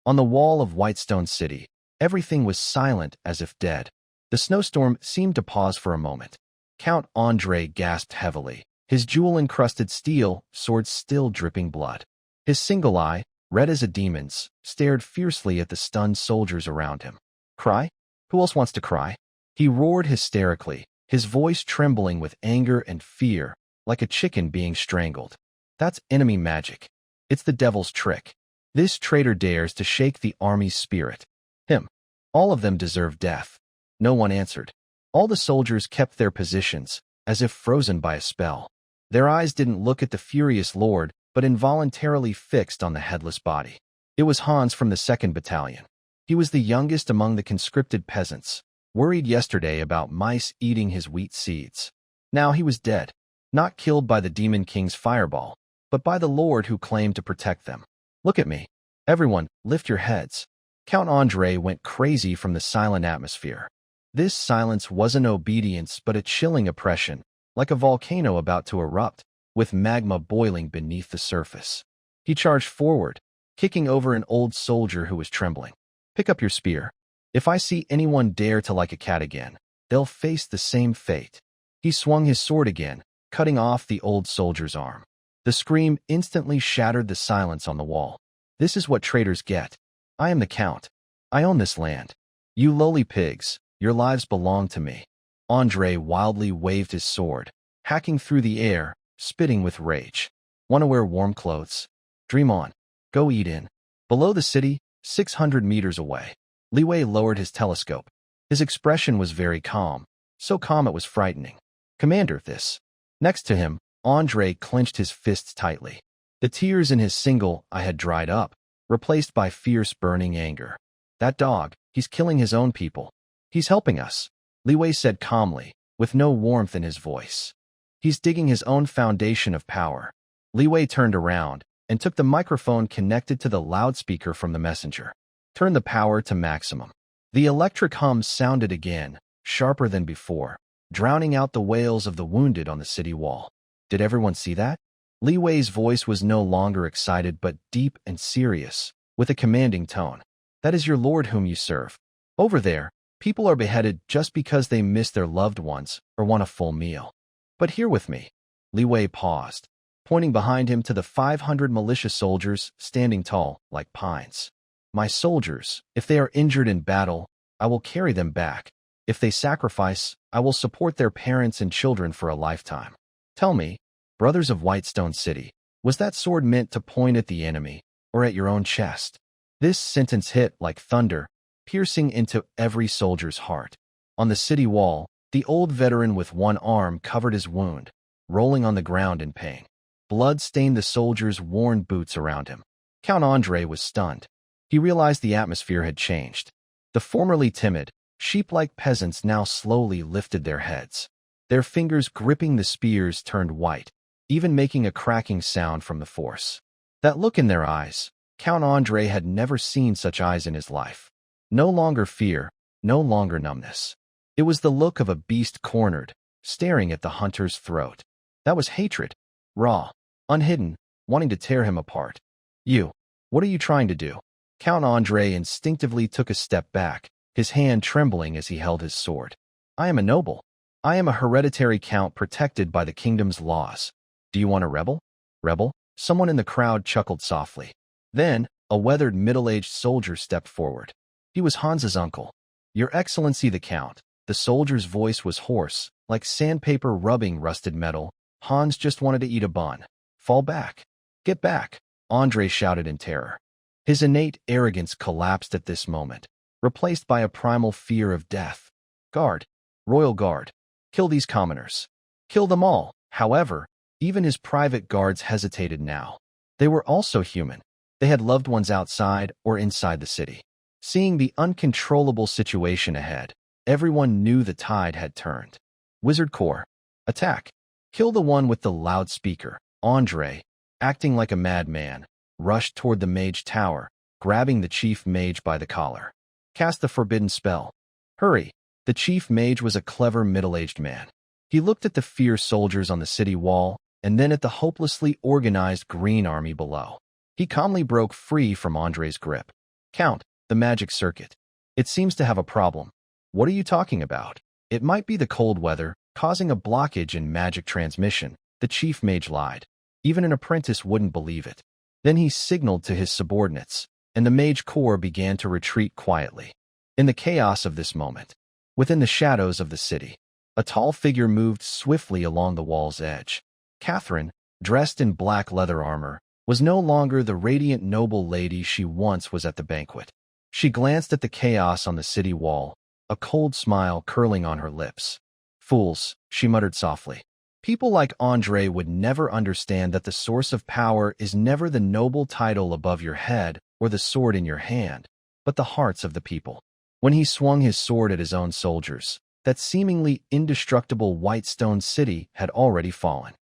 A: On the wall of Whitestone City, everything was silent as if dead. The snowstorm seemed to pause for a moment. Count Andre gasped heavily, his jewel-encrusted steel sword still dripping blood. His single eye, red as a demon's, stared fiercely at the stunned soldiers around him. "Cry? Who else wants to cry?" He roared hysterically, his voice trembling with anger and fear, like a chicken being strangled. "That's enemy magic. It's the devil's trick. This traitor dares to shake the army's spirit. Him. All of them deserve death." No one answered. All the soldiers kept their positions, as if frozen by a spell. Their eyes didn't look at the furious lord, but involuntarily fixed on the headless body. It was Hans from the 2nd Battalion. He was the youngest among the conscripted peasants, worried yesterday about mice eating his wheat seeds. Now he was dead, not killed by the Demon King's fireball, but by the Lord who claimed to protect them. "Look at me. Everyone, lift your heads." Count Andre went crazy from the silent atmosphere. This silence wasn't obedience but a chilling oppression, like a volcano about to erupt, with magma boiling beneath the surface. He charged forward, kicking over an old soldier who was trembling. "Pick up your spear. If I see anyone dare to like a cat again, they'll face the same fate." He swung his sword again, cutting off the old soldier's arm. The scream instantly shattered the silence on the wall. "This is what traitors get. I am the Count. I own this land. You lowly pigs, your lives belong to me." Andre wildly waved his sword, hacking through the air, spitting with rage. "Want to wear warm clothes? Dream on. Go eat in." Below the city, 600 meters away, Li Wei lowered his telescope. His expression was very calm, so calm it was frightening. "Commander, this." Next to him, Andre clenched his fists tightly. The tears in his single eye had dried up, replaced by fierce burning anger. "That dog, he's killing his own people. He's helping us," Li Wei said calmly, with no warmth in his voice. "He's digging his own foundation of power." Li Wei turned around and took the microphone connected to the loudspeaker from the messenger. "Turn the power to maximum." The electric hum sounded again, sharper than before, drowning out the wails of the wounded on the city wall. Did everyone see that? Li Wei's voice was no longer excited but deep and serious, with a commanding tone. "That is your lord whom you serve. Over there, people are beheaded just because they miss their loved ones or want a full meal. But here with me." Li Wei paused, pointing behind him to the 500 militia soldiers standing tall like pines. "My soldiers, if they are injured in battle, I will carry them back. If they sacrifice, I will support their parents and children for a lifetime. Tell me, brothers of Whitestone City, was that sword meant to point at the enemy or at your own chest? This sentence hit like thunder, piercing into every soldier's heart. On the city wall, the old veteran with one arm covered his wound, rolling on the ground in pain. Blood stained the soldier's worn boots around him. Count Andre was stunned. He realized the atmosphere had changed. The formerly timid, sheep-like peasants now slowly lifted their heads. Their fingers gripping the spears turned white, even making a cracking sound from the force. That look in their eyes, Count Andre had never seen such eyes in his life. No longer fear, no longer numbness. It was the look of a beast cornered, staring at the hunter's throat. That was hatred, raw, unhidden, wanting to tear him apart. You, what are you trying to do? Count Andre instinctively took a step back, his hand trembling as he held his sword. I am a noble. I am a hereditary count protected by the kingdom's laws. Do you want a rebel? Rebel? Someone in the crowd chuckled softly. Then, a weathered middle-aged soldier stepped forward. He was Hans's uncle. Your Excellency the Count. The soldier's voice was hoarse, like sandpaper rubbing rusted metal. Hans just wanted to eat a bun. Fall back. Get back, Andre shouted in terror. His innate arrogance collapsed at this moment, replaced by a primal fear of death. Guard. Royal Guard. Kill these commoners. Kill them all. However, even his private guards hesitated now. They were also human. They had loved ones outside or inside the city. Seeing the uncontrollable situation ahead, everyone knew the tide had turned. Wizard Corps. Attack. Kill the one with the loudspeaker. Andre, acting like a madman, rushed toward the mage tower, grabbing the chief mage by the collar. Cast the forbidden spell. Hurry. The chief mage was a clever middle-aged man. He looked at the fierce soldiers on the city wall and then at the hopelessly organized green army below. He calmly broke free from Andre's grip. Count, the magic circuit. It seems to have a problem. What are you talking about? It might be the cold weather, causing a blockage in magic transmission. The chief mage lied. Even an apprentice wouldn't believe it. Then he signaled to his subordinates, and the mage corps began to retreat quietly. In the chaos of this moment, within the shadows of the city, a tall figure moved swiftly along the wall's edge. Catherine, dressed in black leather armor, was no longer the radiant noble lady she once was at the banquet. She glanced at the chaos on the city wall, a cold smile curling on her lips. Fools, she muttered softly. People like Andre would never understand that the source of power is never the noble title above your head or the sword in your hand, but the hearts of the people. When he swung his sword at his own soldiers, that seemingly indestructible Whitestone city had already fallen.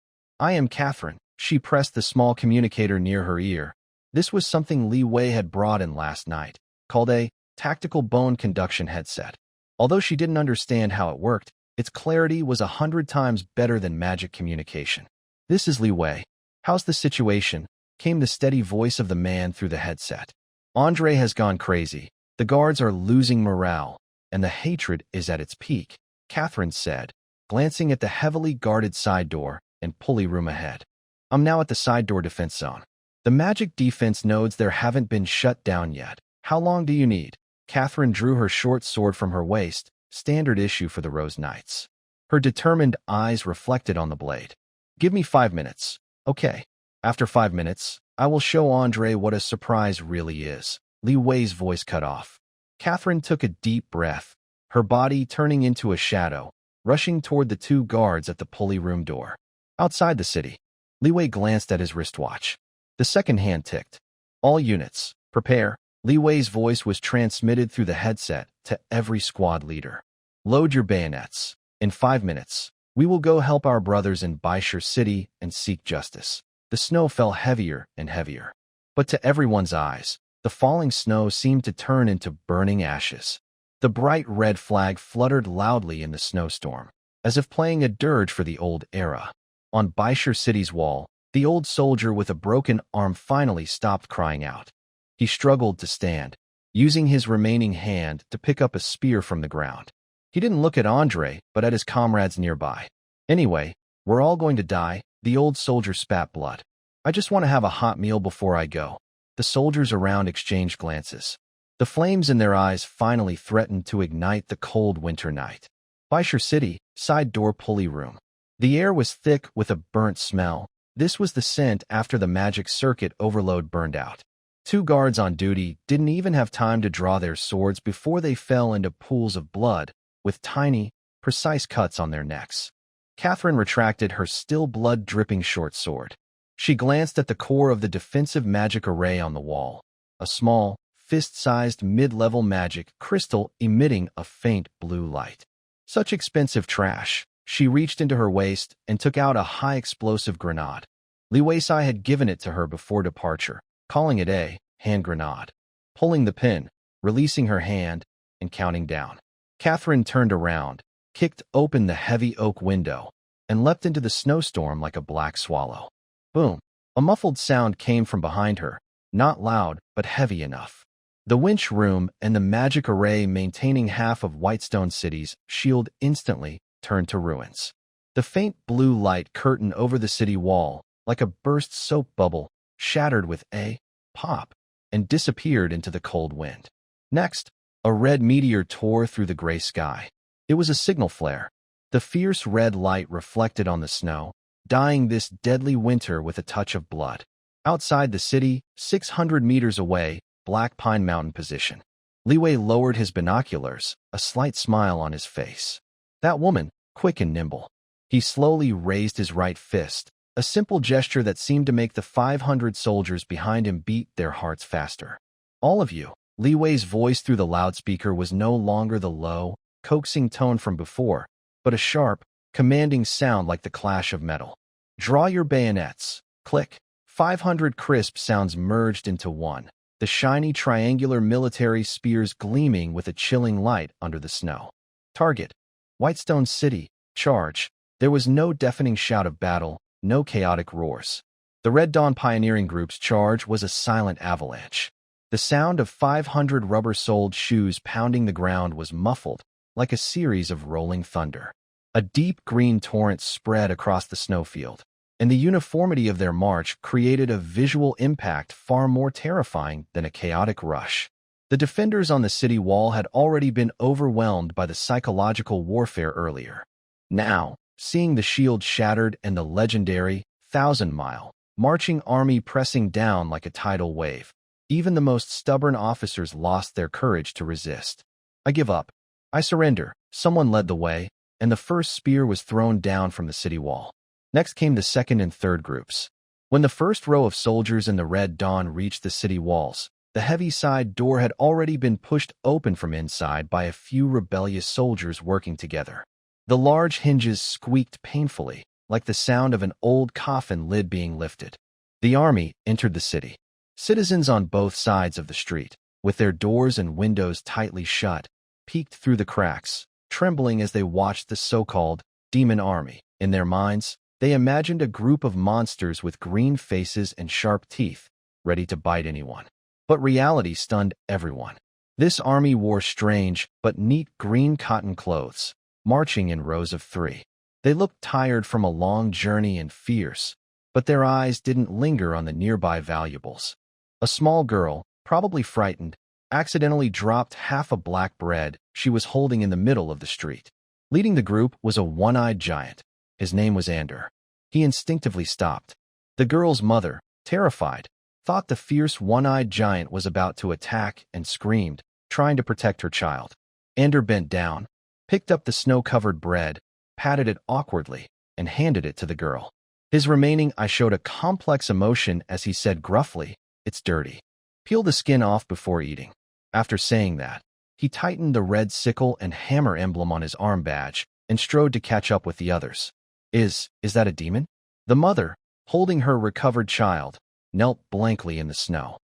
A: I am Catherine. She pressed the small communicator near her ear. This was something Li Wei had brought in last night, called a tactical bone conduction headset. Although she didn't understand how it worked, its clarity was 100 times better than magic communication. This is Li Wei. How's the situation? Came the steady voice of the man through the headset. Andre has gone crazy. The guards are losing morale, and the hatred is at its peak, Catherine said, glancing at the heavily guarded side door and pulley room ahead. I'm now at the side door defense zone. The magic defense nodes there haven't been shut down yet. How long do you need? Catherine drew her short sword from her waist, standard issue for the Rose Knights. Her determined eyes reflected on the blade. Give me 5 minutes. Okay. After 5 minutes, I will show Andre what a surprise really is. Li Wei's voice cut off. Catherine took a deep breath, her body turning into a shadow, rushing toward the 2 guards at the pulley room door. Outside the city, Li Wei glanced at his wristwatch. The second hand ticked. All units, prepare. Li Wei's voice was transmitted through the headset to every squad leader. Load your bayonets. In 5 minutes, we will go help our brothers in Baishur City and seek justice. The snow fell heavier and heavier. But to everyone's eyes, the falling snow seemed to turn into burning ashes. The bright red flag fluttered loudly in the snowstorm, as if playing a dirge for the old era. On Baishur City's wall, the old soldier with a broken arm finally stopped crying out. He struggled to stand, using his remaining hand to pick up a spear from the ground. He didn't look at Andre, but at his comrades nearby. Anyway, we're all going to die, the old soldier spat blood. I just want to have a hot meal before I go. The soldiers around exchanged glances. The flames in their eyes finally threatened to ignite the cold winter night. Baisher City, side door pulley room. The air was thick with a burnt smell. This was the scent after the magic circuit overload burned out. 2 guards on duty didn't even have time to draw their swords before they fell into pools of blood, with tiny, precise cuts on their necks. Catherine retracted her still blood-dripping short sword. She glanced at the core of the defensive magic array on the wall, a small, fist-sized mid-level magic crystal emitting a faint blue light. Such expensive trash. She reached into her waist and took out a high-explosive grenade. Li Weisai had given it to her before departure, calling it a hand grenade. Pulling the pin, releasing her hand, and counting down. Catherine turned around, kicked open the heavy oak window, and leapt into the snowstorm like a black swallow. Boom! A muffled sound came from behind her, not loud but heavy enough. The winch room and the magic array maintaining half of Whitestone City's shield instantly turned to ruins. The faint blue light curtain over the city wall, like a burst soap bubble, shattered with a pop and disappeared into the cold wind. Next, a red meteor tore through the gray sky. It was a signal flare. The fierce red light reflected on the snow, dyeing this deadly winter with a touch of blood. Outside the city, 600 meters away, Black Pine Mountain position. Li Wei lowered his binoculars, a slight smile on his face. That woman, quick and nimble. He slowly raised his right fist, a simple gesture that seemed to make the 500 soldiers behind him beat their hearts faster. All of you. Li Wei's voice through the loudspeaker was no longer the low, coaxing tone from before, but a sharp, commanding sound like the clash of metal. Draw your bayonets. Click. 500 crisp sounds merged into one, the shiny triangular military spears gleaming with a chilling light under the snow. Target. Whitestone City. Charge. There was no deafening shout of battle, no chaotic roars. The Red Dawn Pioneering Group's charge was a silent avalanche. The sound of 500 rubber-soled shoes pounding the ground was muffled, like a series of rolling thunder. A deep green torrent spread across the snowfield, and the uniformity of their march created a visual impact far more terrifying than a chaotic rush. The defenders on the city wall had already been overwhelmed by the psychological warfare earlier. Now, seeing the shield shattered and the legendary, 1,000-mile, marching army pressing down like a tidal wave, even the most stubborn officers lost their courage to resist. I give up. I surrender. Someone led the way, and the first spear was thrown down from the city wall. Next came the second and third groups. When the first row of soldiers in the Red Dawn reached the city walls, the heavy side door had already been pushed open from inside by a few rebellious soldiers working together. The large hinges squeaked painfully, like the sound of an old coffin lid being lifted. The army entered the city. Citizens on both sides of the street, with their doors and windows tightly shut, peeked through the cracks, trembling as they watched the so-called demon army. In their minds, they imagined a group of monsters with green faces and sharp teeth, ready to bite anyone. But reality stunned everyone. This army wore strange but neat green cotton clothes, marching in rows of 3. They looked tired from a long journey and fierce, but their eyes didn't linger on the nearby valuables. A small girl, probably frightened, accidentally dropped half a black bread she was holding in the middle of the street. Leading the group was a one-eyed giant. His name was Ander. He instinctively stopped. The girl's mother, terrified, thought the fierce one-eyed giant was about to attack and screamed, trying to protect her child. Ander bent down, picked up the snow-covered bread, patted it awkwardly, and handed it to the girl. His remaining eye showed a complex emotion as he said gruffly, "It's dirty. Peel the skin off before eating." After saying that, he tightened the red sickle and hammer emblem on his arm badge and strode to catch up with the others. Is that a demon? The mother, holding her recovered child, knelt blankly in the snow.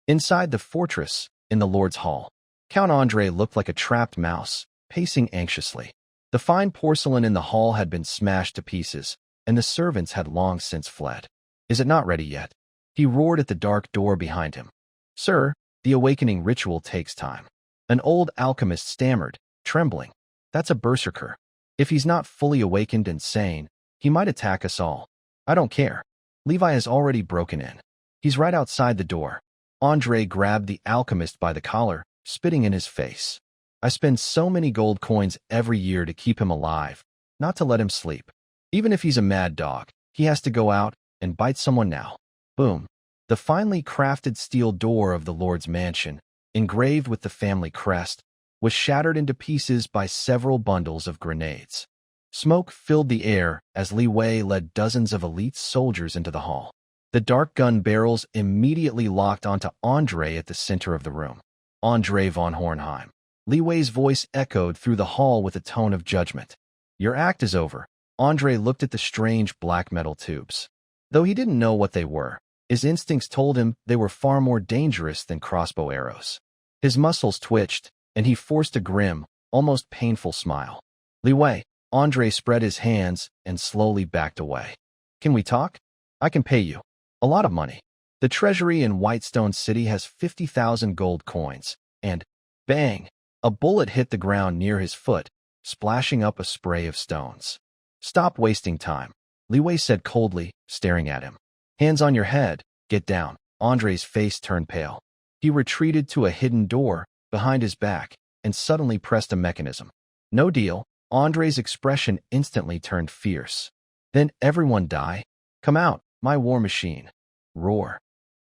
A: Inside the fortress, in the Lord's Hall, Count Andre looked like a trapped mouse, pacing anxiously. The fine porcelain in the hall had been smashed to pieces, and the servants had long since fled. "Is it not ready yet?" He roared at the dark door behind him. "Sir, the awakening ritual takes time." An old alchemist stammered, trembling. "That's a berserker. If he's not fully awakened and sane, he might attack us all." "I don't care. Levi has already broken in. He's right outside the door." Andre grabbed the alchemist by the collar, spitting in his face. I spend so many gold coins every year to keep him alive, not to let him sleep. Even if he's a mad dog, he has to go out and bite someone now. Boom. The finely crafted steel door of the Lord's mansion, engraved with the family crest, was shattered into pieces by several bundles of grenades. Smoke filled the air as Li Wei led dozens of elite soldiers into the hall. The dark gun barrels immediately locked onto Andre at the center of the room. Andre von Hohenheim. Li Wei's voice echoed through the hall with a tone of judgment. Your act is over. Andre looked at the strange black metal tubes. Though he didn't know what they were, his instincts told him they were far more dangerous than crossbow arrows. His muscles twitched, and he forced a grim, almost painful smile. Li Wei, Andre spread his hands and slowly backed away. Can we talk? I can pay you. A lot of money. The treasury in Whitestone City has 50,000 gold coins, and, bang, a bullet hit the ground near his foot, splashing up a spray of stones. Stop wasting time, Li Wei said coldly, staring at him. Hands on your head, get down. Andre's face turned pale. He retreated to a hidden door behind his back and suddenly pressed a mechanism. No deal. Andre's expression instantly turned fierce. Then everyone die? Come out, my war machine. Roar.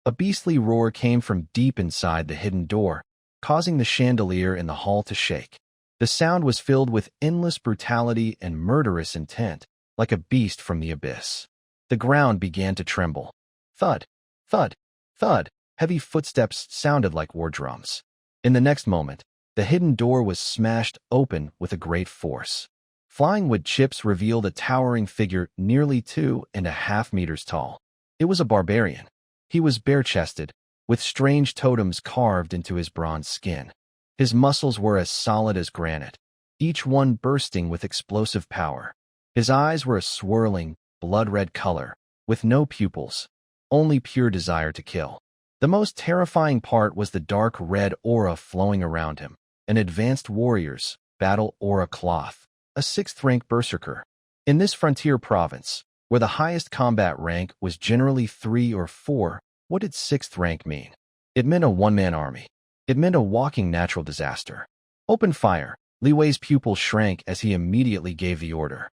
A: A beastly roar came from deep inside the hidden door, causing the chandelier in the hall to shake. The sound was filled with endless brutality and murderous intent, like a beast from the abyss. The ground began to tremble. Thud, thud, thud. Heavy footsteps sounded like war drums. In the next moment, the hidden door was smashed open with a great force. Flying wood chips revealed a towering figure nearly 2.5 meters tall. It was a barbarian. He was bare-chested, with strange totems carved into his bronze skin. His muscles were as solid as granite, each one bursting with explosive power. His eyes were a swirling, blood-red color, with no pupils, only pure desire to kill. The most terrifying part was the dark red aura flowing around him, an advanced warrior's battle aura cloth, a 6th-rank berserker. In this frontier province, where the highest combat rank was generally 3 or 4, what did 6th rank mean? It meant a one-man army. It meant a walking natural disaster. Open fire. Li Wei's pupils shrank as he immediately gave the order.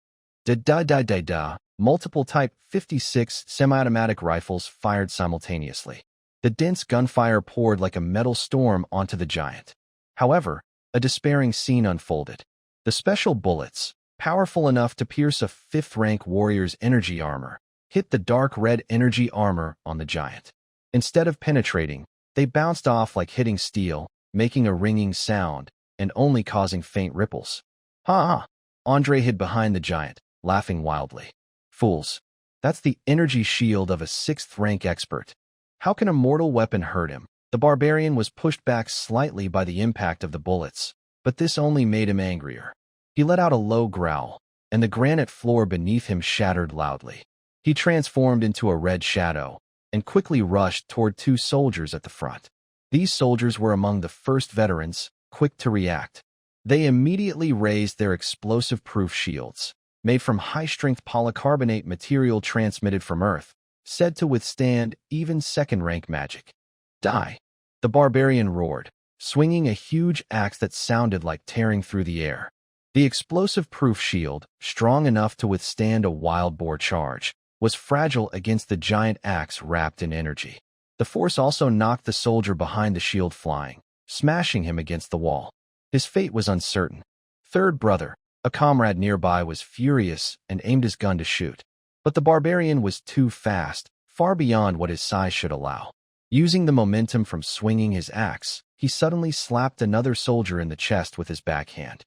A: Da-da-da-da-da. Multiple Type 56 semi-automatic rifles fired simultaneously. The dense gunfire poured like a metal storm onto the giant. However, a despairing scene unfolded. The special bullets, powerful enough to pierce a 5th-rank warrior's energy armor, hit the dark red energy armor on the giant. Instead of penetrating, they bounced off like hitting steel, making a ringing sound and only causing faint ripples. Ha! Andre hid behind the giant, laughing wildly. Fools. That's the energy shield of a 6th-rank expert. How can a mortal weapon hurt him? The barbarian was pushed back slightly by the impact of the bullets, but this only made him angrier. He let out a low growl, and the granite floor beneath him shattered loudly. He transformed into a red shadow and quickly rushed toward 2 soldiers at the front. These soldiers were among the first veterans, quick to react. They immediately raised their explosive-proof shields, made from high-strength polycarbonate material transmitted from Earth, said to withstand even 2nd-rank magic. Die! The barbarian roared, swinging a huge axe that sounded like tearing through the air. The explosive-proof shield, strong enough to withstand a wild boar charge, was fragile against the giant axe wrapped in energy. The force also knocked the soldier behind the shield flying, smashing him against the wall. His fate was uncertain. Third brother, a comrade nearby, was furious and aimed his gun to shoot. But the barbarian was too fast, far beyond what his size should allow. Using the momentum from swinging his axe, he suddenly slapped another soldier in the chest with his backhand.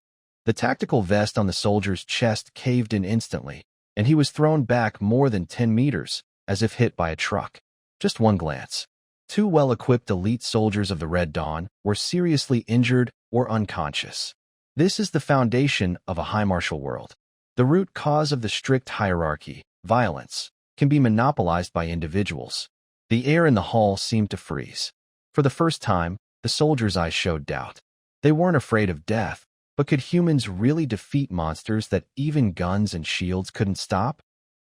A: The tactical vest on the soldier's chest caved in instantly, and he was thrown back more than 10 meters, as if hit by a truck. Just one glance. 2 well-equipped elite soldiers of the Red Dawn were seriously injured or unconscious. This is the foundation of a high martial world. The root cause of the strict hierarchy, violence, can be monopolized by individuals. The air in the hall seemed to freeze. For the first time, the soldiers' eyes showed doubt. They weren't afraid of death, but could humans really defeat monsters that even guns and shields couldn't stop?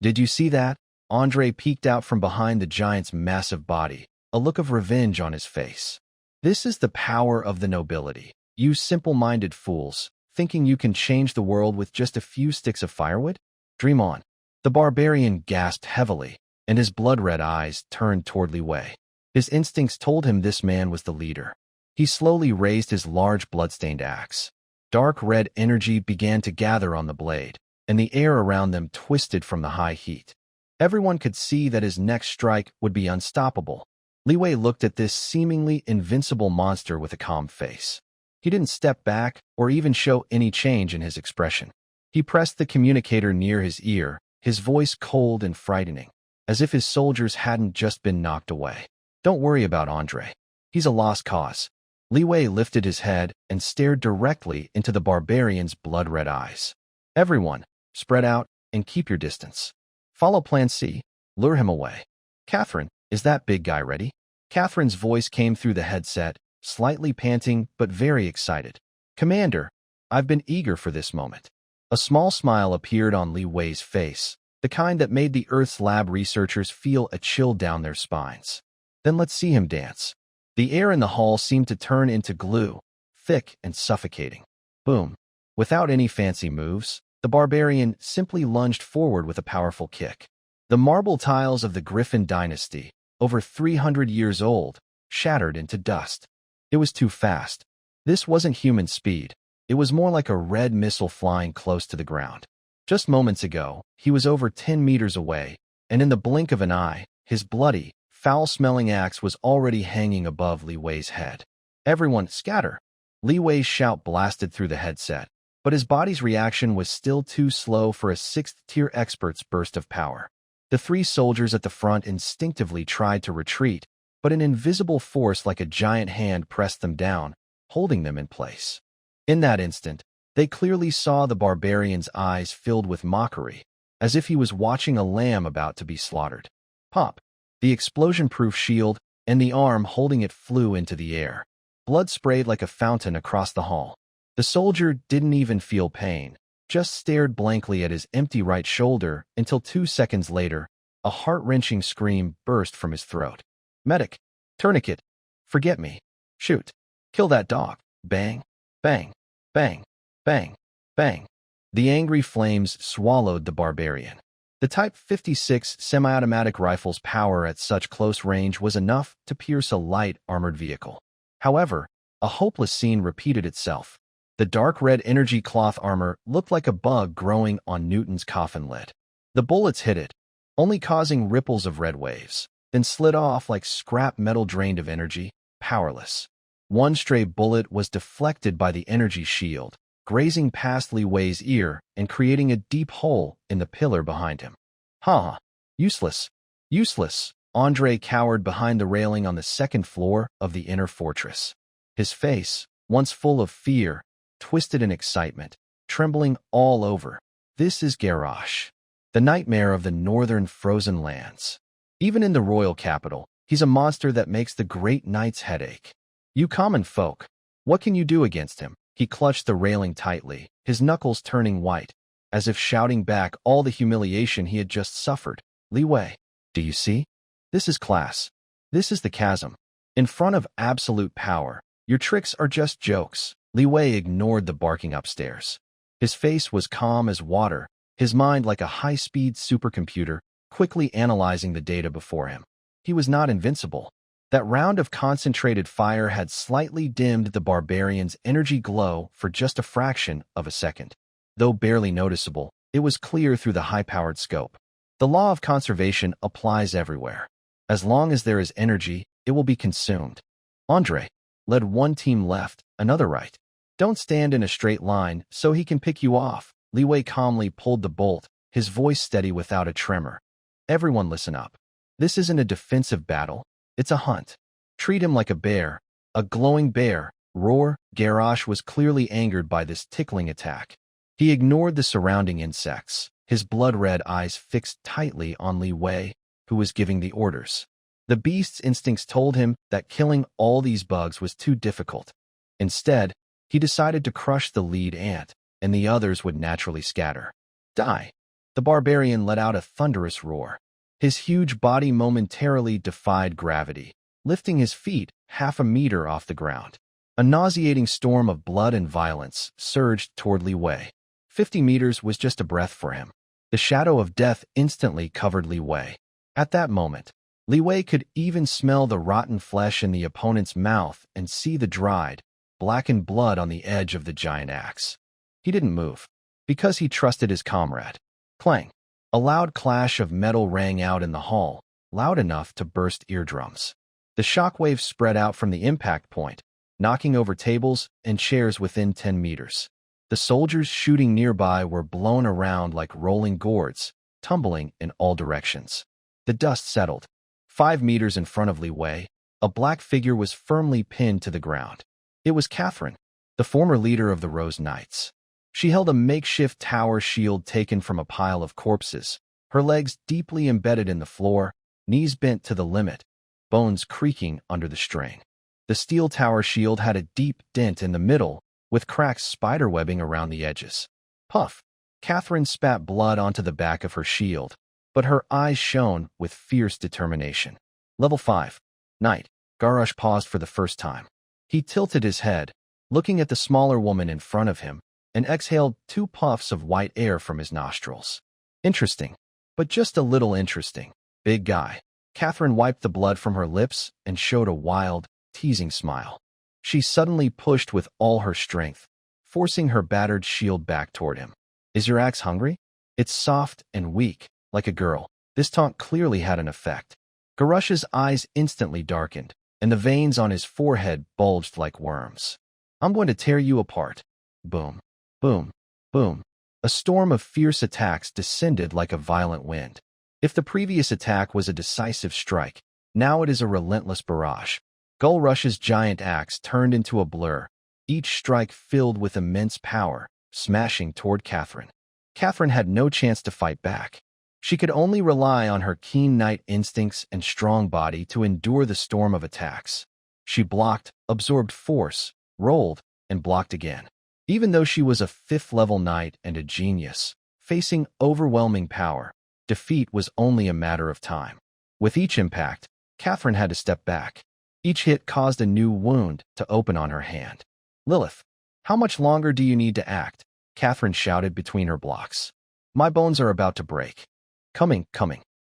A: Did you see that? Andre peeked out from behind the giant's massive body, a look of revenge on his face. This is the power of the nobility. You simple-minded fools, thinking you can change the world with just a few sticks of firewood? Dream on. The barbarian gasped heavily, and his blood-red eyes turned toward Li Wei. His instincts told him this man was the leader. He slowly raised his large blood-stained axe. Dark red energy began to gather on the blade, and the air around them twisted from the high heat. Everyone could see that his next strike would be unstoppable. Li Wei looked at this seemingly invincible monster with a calm face. He didn't step back or even show any change in his expression. He pressed the communicator near his ear, his voice cold and frightening, as if his soldiers hadn't just been knocked away. Don't worry about Andre. He's a lost cause. Li Wei lifted his head and stared directly into the barbarian's blood-red eyes. Everyone, spread out and keep your distance. Follow Plan C. Lure him away. Catherine, is that big guy ready? Catherine's voice came through the headset, slightly panting but very excited. Commander, I've been eager for this moment. A small smile appeared on Li Wei's face, the kind that made the Earth's lab researchers feel a chill down their spines. Then let's see him dance. The air in the hall seemed to turn into glue, thick and suffocating. Boom. Without any fancy moves, the barbarian simply lunged forward with a powerful kick. The marble tiles of the Griffin dynasty, over 300 years old, shattered into dust. It was too fast. This wasn't human speed. It was more like a red missile flying close to the ground. Just moments ago, he was over 10 meters away, and in the blink of an eye, his bloody, foul-smelling axe was already hanging above Li Wei's head. Everyone, scatter! Li Wei's shout blasted through the headset, but his body's reaction was still too slow for a sixth-tier expert's burst of power. The three soldiers at the front instinctively tried to retreat, but an invisible force like a giant hand pressed them down, holding them in place. In that instant, they clearly saw the barbarian's eyes filled with mockery, as if he was watching a lamb about to be slaughtered. Pop! The explosion-proof shield and the arm holding it flew into the air. Blood sprayed like a fountain across the hall. The soldier didn't even feel pain, just stared blankly at his empty right shoulder until 2 seconds later, a heart-wrenching scream burst from his throat. Medic! Tourniquet! Forget me! Shoot! Kill that dog! Bang! Bang! Bang! Bang! Bang! The angry flames swallowed the barbarian. The Type 56 semi-automatic rifle's power at such close range was enough to pierce a light armored vehicle. However, a hopeless scene repeated itself. The dark red energy cloth armor looked like a bug growing on Newton's coffin lid. The bullets hit it, only causing ripples of red waves, then slid off like scrap metal drained of energy, powerless. One stray bullet was deflected by the energy shield, grazing past Li Wei's ear and creating a deep hole in the pillar behind him. Ha! Useless! Useless! Andre cowered behind the railing on the second floor of the inner fortress. His face, once full of fear, twisted in excitement, trembling all over. This is Garrosh, the nightmare of the northern frozen lands. Even in the royal capital, he's a monster that makes the great knights headache. You common folk, what can you do against him? He clutched the railing tightly, his knuckles turning white, as if shouting back all the humiliation he had just suffered. Li Wei, do you see? This is class. This is the chasm. In front of absolute power, your tricks are just jokes. Li Wei ignored the barking upstairs. His face was calm as water, his mind like a high-speed supercomputer, quickly analyzing the data before him. He was not invincible. That round of concentrated fire had slightly dimmed the barbarian's energy glow for just a fraction of a second. Though barely noticeable, it was clear through the high-powered scope. The law of conservation applies everywhere. As long as there is energy, it will be consumed. Andre led one team left, another right. Don't stand in a straight line so he can pick you off. Li Wei calmly pulled the bolt, his voice steady without a tremor. Everyone listen up. This isn't a defensive battle. It's a hunt. Treat him like a bear, a glowing bear. Roar! Garrosh was clearly angered by this tickling attack. He ignored the surrounding insects, his blood-red eyes fixed tightly on Li Wei, who was giving the orders. The beast's instincts told him that killing all these bugs was too difficult. Instead, he decided to crush the lead ant, and the others would naturally scatter. Die! The barbarian let out a thunderous roar. His huge body momentarily defied gravity. Lifting his feet, half a meter off the ground. A nauseating storm of blood and violence surged toward Li Wei. 50 meters was just a breath for him. The shadow of death instantly covered Li Wei. At that moment, Li Wei could even smell the rotten flesh in the opponent's mouth and see the dried, blackened blood on the edge of the giant axe. He didn't move, because he trusted his comrade. Clang! A loud clash of metal rang out in the hall, loud enough to burst eardrums. The shockwave spread out from the impact point, knocking over tables and chairs within 10 meters. The soldiers shooting nearby were blown around like rolling gourds, tumbling in all directions. The dust settled. 5 meters in front of Li Wei, a black figure was firmly pinned to the ground. It was Catherine, the former leader of the Rose Knights. She held a makeshift tower shield taken from a pile of corpses, her legs deeply embedded in the floor, knees bent to the limit, bones creaking under the strain. The steel tower shield had a deep dent in the middle, with cracks spiderwebbing around the edges. Puff! Catherine spat blood onto the back of her shield, but her eyes shone with fierce determination. Level 5. Knight. Garrosh paused for the first time. He tilted his head, looking at the smaller woman in front of him, and exhaled 2 puffs of white air from his nostrils. Interesting, but just a little interesting. Big guy. Catherine wiped the blood from her lips and showed a wild, teasing smile. She suddenly pushed with all her strength, forcing her battered shield back toward him. Is your axe hungry? It's soft and weak, like a girl. This taunt clearly had an effect. Garrosh's eyes instantly darkened, and the veins on his forehead bulged like worms. I'm going to tear you apart. Boom, boom, boom. A storm of fierce attacks descended like a violent wind. If the previous attack was a decisive strike, now it is a relentless barrage. Garrosh's giant axe turned into a blur, each strike filled with immense power, smashing toward Catherine. Catherine had no chance to fight back. She could only rely on her keen knight instincts and strong body to endure the storm of attacks. She blocked, absorbed force, rolled, and blocked again. Even though she was a 5th-level knight and a genius, facing overwhelming power, defeat was only a matter of time. With each impact, Catherine had to step back. Each hit caused a new wound to open on her hand. Lilith, how much longer do you need to act? Catherine shouted between her blocks. My bones are about to break. Coming.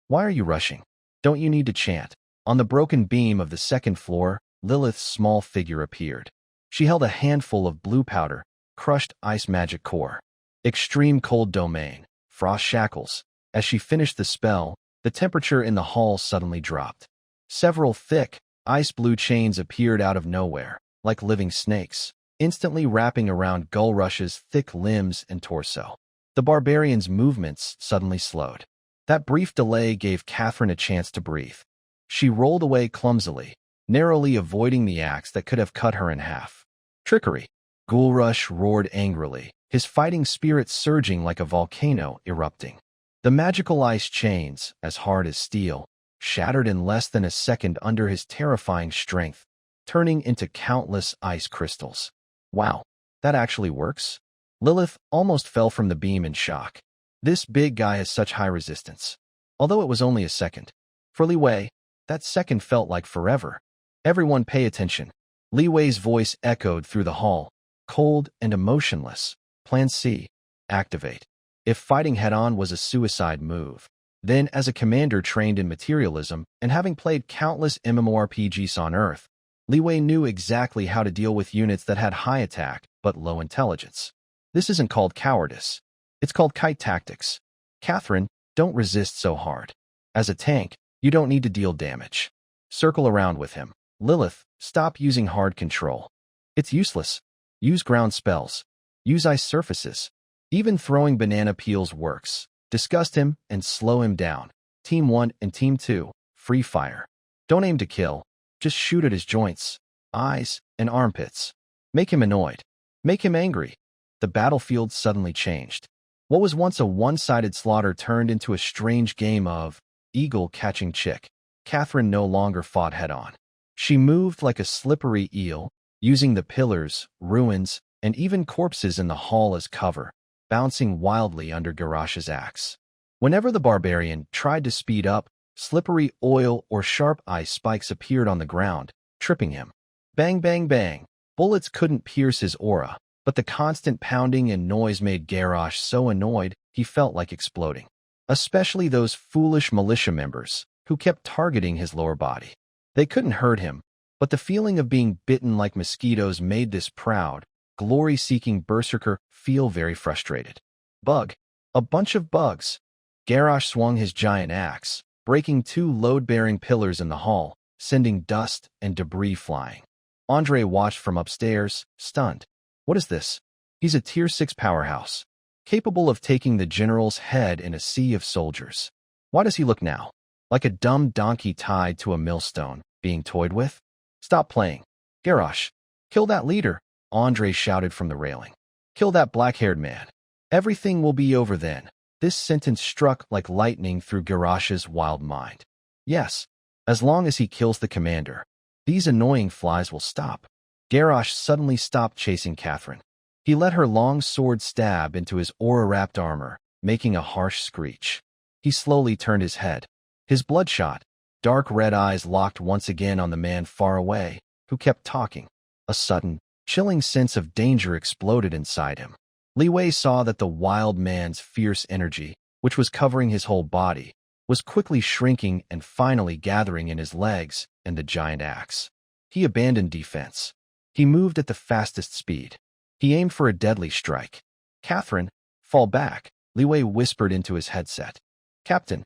A: Why are you rushing? Don't you need to chant? On the broken beam of the 2nd floor, Lilith's small figure appeared. She held a handful of blue powder, crushed ice magic core. Extreme cold domain, frost shackles. As she finished the spell, the temperature in the hall suddenly dropped. Several thick, ice-blue chains appeared out of nowhere, like living snakes, instantly wrapping around Garrosh's thick limbs and torso. The barbarian's movements suddenly slowed. That brief delay gave Catherine a chance to breathe. She rolled away clumsily, narrowly avoiding the axe that could have cut her in half. Trickery! Garrosh roared angrily, his fighting spirit surging like a volcano erupting. The magical ice chains, as hard as steel, shattered in less than a second under his terrifying strength, turning into countless ice crystals. Wow, that actually works? Lilith almost fell from the beam in shock. This big guy has such high resistance. Although it was only a second. For Li Wei, that second felt like forever. Everyone pay attention. Li Wei's voice echoed through the hall, cold and emotionless. Plan C. Activate. If fighting head-on was a suicide move, then as a commander trained in materialism and having played countless MMORPGs on Earth, Li Wei knew exactly how to deal with units that had high attack but low intelligence. This isn't called cowardice. It's called kite tactics. Catherine, don't resist so hard. As a tank, you don't need to deal damage. Circle around with him. Lilith, stop using hard control. It's useless. Use ground spells. Use ice surfaces. Even throwing banana peels works. Disgust him and slow him down. Team 1 and Team 2, free fire. Don't aim to kill. Just shoot at his joints, eyes, and armpits. Make him annoyed. Make him angry. The battlefield suddenly changed. What was once a one-sided slaughter turned into a strange game of eagle catching chick. Catherine no longer fought head-on. She moved like a slippery eel, using the pillars, ruins, and even corpses in the hall as cover, bouncing wildly under Garrosh's axe. Whenever the barbarian tried to speed up, slippery oil or sharp ice spikes appeared on the ground, tripping him. Bang, bang, bang. Bullets couldn't pierce his aura, but the constant pounding and noise made Garrosh so annoyed he felt like exploding. Especially those foolish militia members who kept targeting his lower body. They couldn't hurt him, but the feeling of being bitten like mosquitoes made this proud, glory-seeking berserker feel very frustrated. Bug. A bunch of bugs. Garrosh swung his giant axe, breaking 2 load-bearing pillars in the hall, sending dust and debris flying. Andre watched from upstairs, stunned. What is this? He's a Tier 6 powerhouse, capable of taking the general's head in a sea of soldiers. Why does he look now like a dumb donkey tied to a millstone, being toyed with? Stop playing. Garrosh, kill that leader, Andre shouted from the railing. Kill that black-haired man. Everything will be over then. This sentence struck like lightning through Garrosh's wild mind. Yes, as long as he kills the commander, these annoying flies will stop. Garrosh suddenly stopped chasing Catherine. He let her long sword stab into his aura-wrapped armor, making a harsh screech. He slowly turned his head. His bloodshot, dark red eyes locked once again on the man far away, who kept talking. A sudden, chilling sense of danger exploded inside him. Li Wei saw that the wild man's fierce energy, which was covering his whole body, was quickly shrinking and finally gathering in his legs and the giant axe. He abandoned defense. He moved at the fastest speed. He aimed for a deadly strike. Catherine, fall back, Li Wei whispered into his headset. Captain,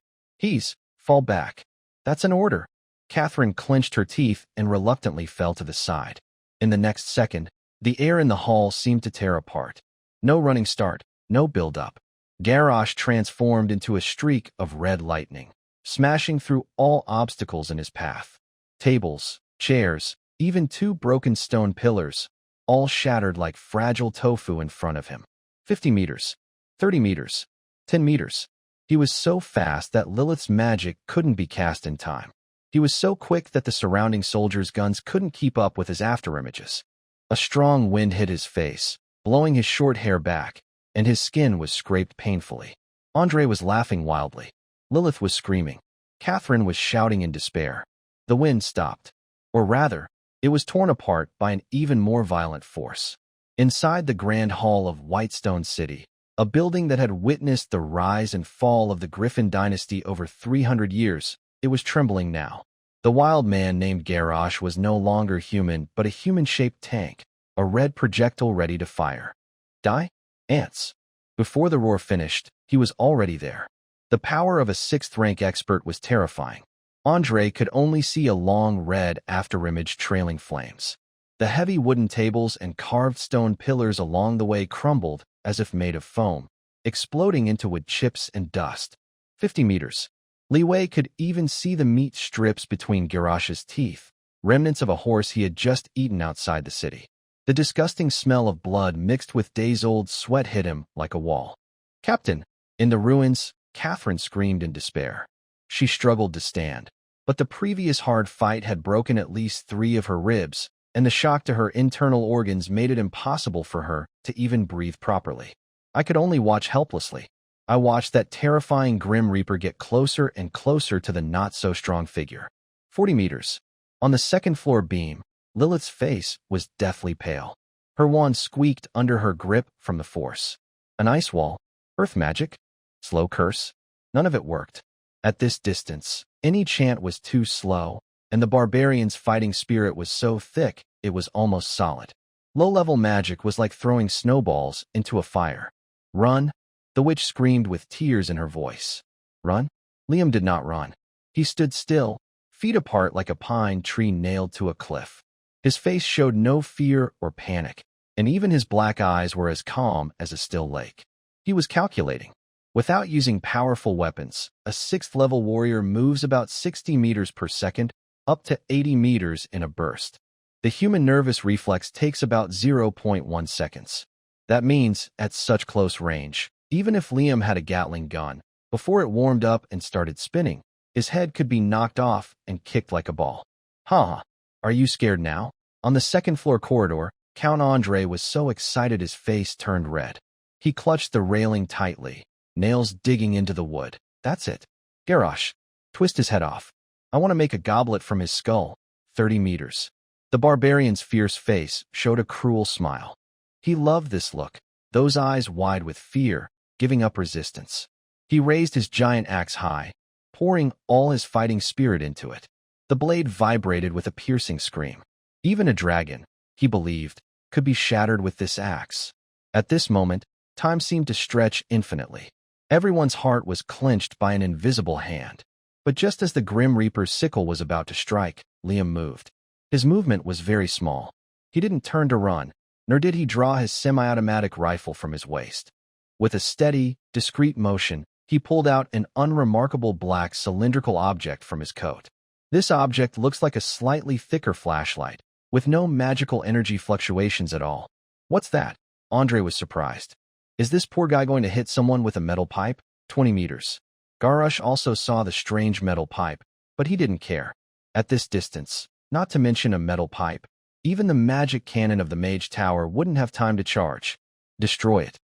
A: fall back. That's an order. Catherine clenched her teeth and reluctantly fell to the side. In the next second, the air in the hall seemed to tear apart. No running start, no build-up. Garrosh transformed into a streak of red lightning, smashing through all obstacles in his path. Tables, chairs, even 2 broken stone pillars, all shattered like fragile tofu in front of him. 50 meters, 30 meters, 10 meters. He was so fast that Lilith's magic couldn't be cast in time. He was so quick that the surrounding soldiers' guns couldn't keep up with his afterimages. A strong wind hit his face, blowing his short hair back, and his skin was scraped painfully. Andre was laughing wildly. Lilith was screaming. Catherine was shouting in despair. The wind stopped. Or rather, it was torn apart by an even more violent force. Inside the grand hall of Whitestone City, a building that had witnessed the rise and fall of the Griffin dynasty over 300 years, it was trembling now. The wild man named Garrosh was no longer human but a human-shaped tank, a red projectile ready to fire. Die? Ants. Before the roar finished, he was already there. The power of a 6th-rank expert was terrifying. Andre could only see a long red afterimage trailing flames. The heavy wooden tables and carved stone pillars along the way crumbled as if made of foam, exploding into wood chips and dust. 50 meters. Li Wei could even see the meat strips between Garrosh's teeth, remnants of a horse he had just eaten outside the city. The disgusting smell of blood mixed with days-old sweat hit him like a wall. Captain! In the ruins, Catherine screamed in despair. She struggled to stand, but the previous hard fight had broken at least 3 of her ribs, and the shock to her internal organs made it impossible for her to even breathe properly. I could only watch helplessly. I watched that terrifying Grim Reaper get closer and closer to the not-so-strong figure. 40 meters. On the second-floor beam, Lilith's face was deathly pale. Her wand squeaked under her grip from the force. An ice wall? Earth magic? Slow curse? None of it worked. At this distance, any chant was too slow, and the barbarian's fighting spirit was so thick it was almost solid. Low-level magic was like throwing snowballs into a fire. Run! The witch screamed with tears in her voice. Run? Liam did not run. He stood still, feet apart like a pine tree nailed to a cliff. His face showed no fear or panic, and even his black eyes were as calm as a still lake. He was calculating. Without using powerful weapons, a 6th-level warrior moves about 60 meters per second, up to 80 meters in a burst. The human nervous reflex takes about 0.1 seconds. That means, at such close range, even if Liam had a Gatling gun, before it warmed up and started spinning, his head could be knocked off and kicked like a ball. Ha! Are you scared now? On the second-floor corridor, Count Andre was so excited his face turned red. He clutched the railing tightly, nails digging into the wood. That's it. Garrosh, twist his head off. I want to make a goblet from his skull. 30 meters. The barbarian's fierce face showed a cruel smile. He loved this look, those eyes wide with fear, giving up resistance. He raised his giant axe high, pouring all his fighting spirit into it. The blade vibrated with a piercing scream. Even a dragon, he believed, could be shattered with this axe. At this moment, time seemed to stretch infinitely. Everyone's heart was clenched by an invisible hand. But just as the Grim Reaper's sickle was about to strike, Liam moved. His movement was very small. He didn't turn to run, nor did he draw his semi-automatic rifle from his waist. With a steady, discreet motion, he pulled out an unremarkable black cylindrical object from his coat. This object looks like a slightly thicker flashlight, with no magical energy fluctuations at all. What's that? Andre was surprised. Is this poor guy going to hit someone with a metal pipe? 20 meters. Garush also saw the strange metal pipe, but he didn't care. At this distance, not to mention a metal pipe, even the magic cannon of the Mage Tower wouldn't have time to charge. Destroy it.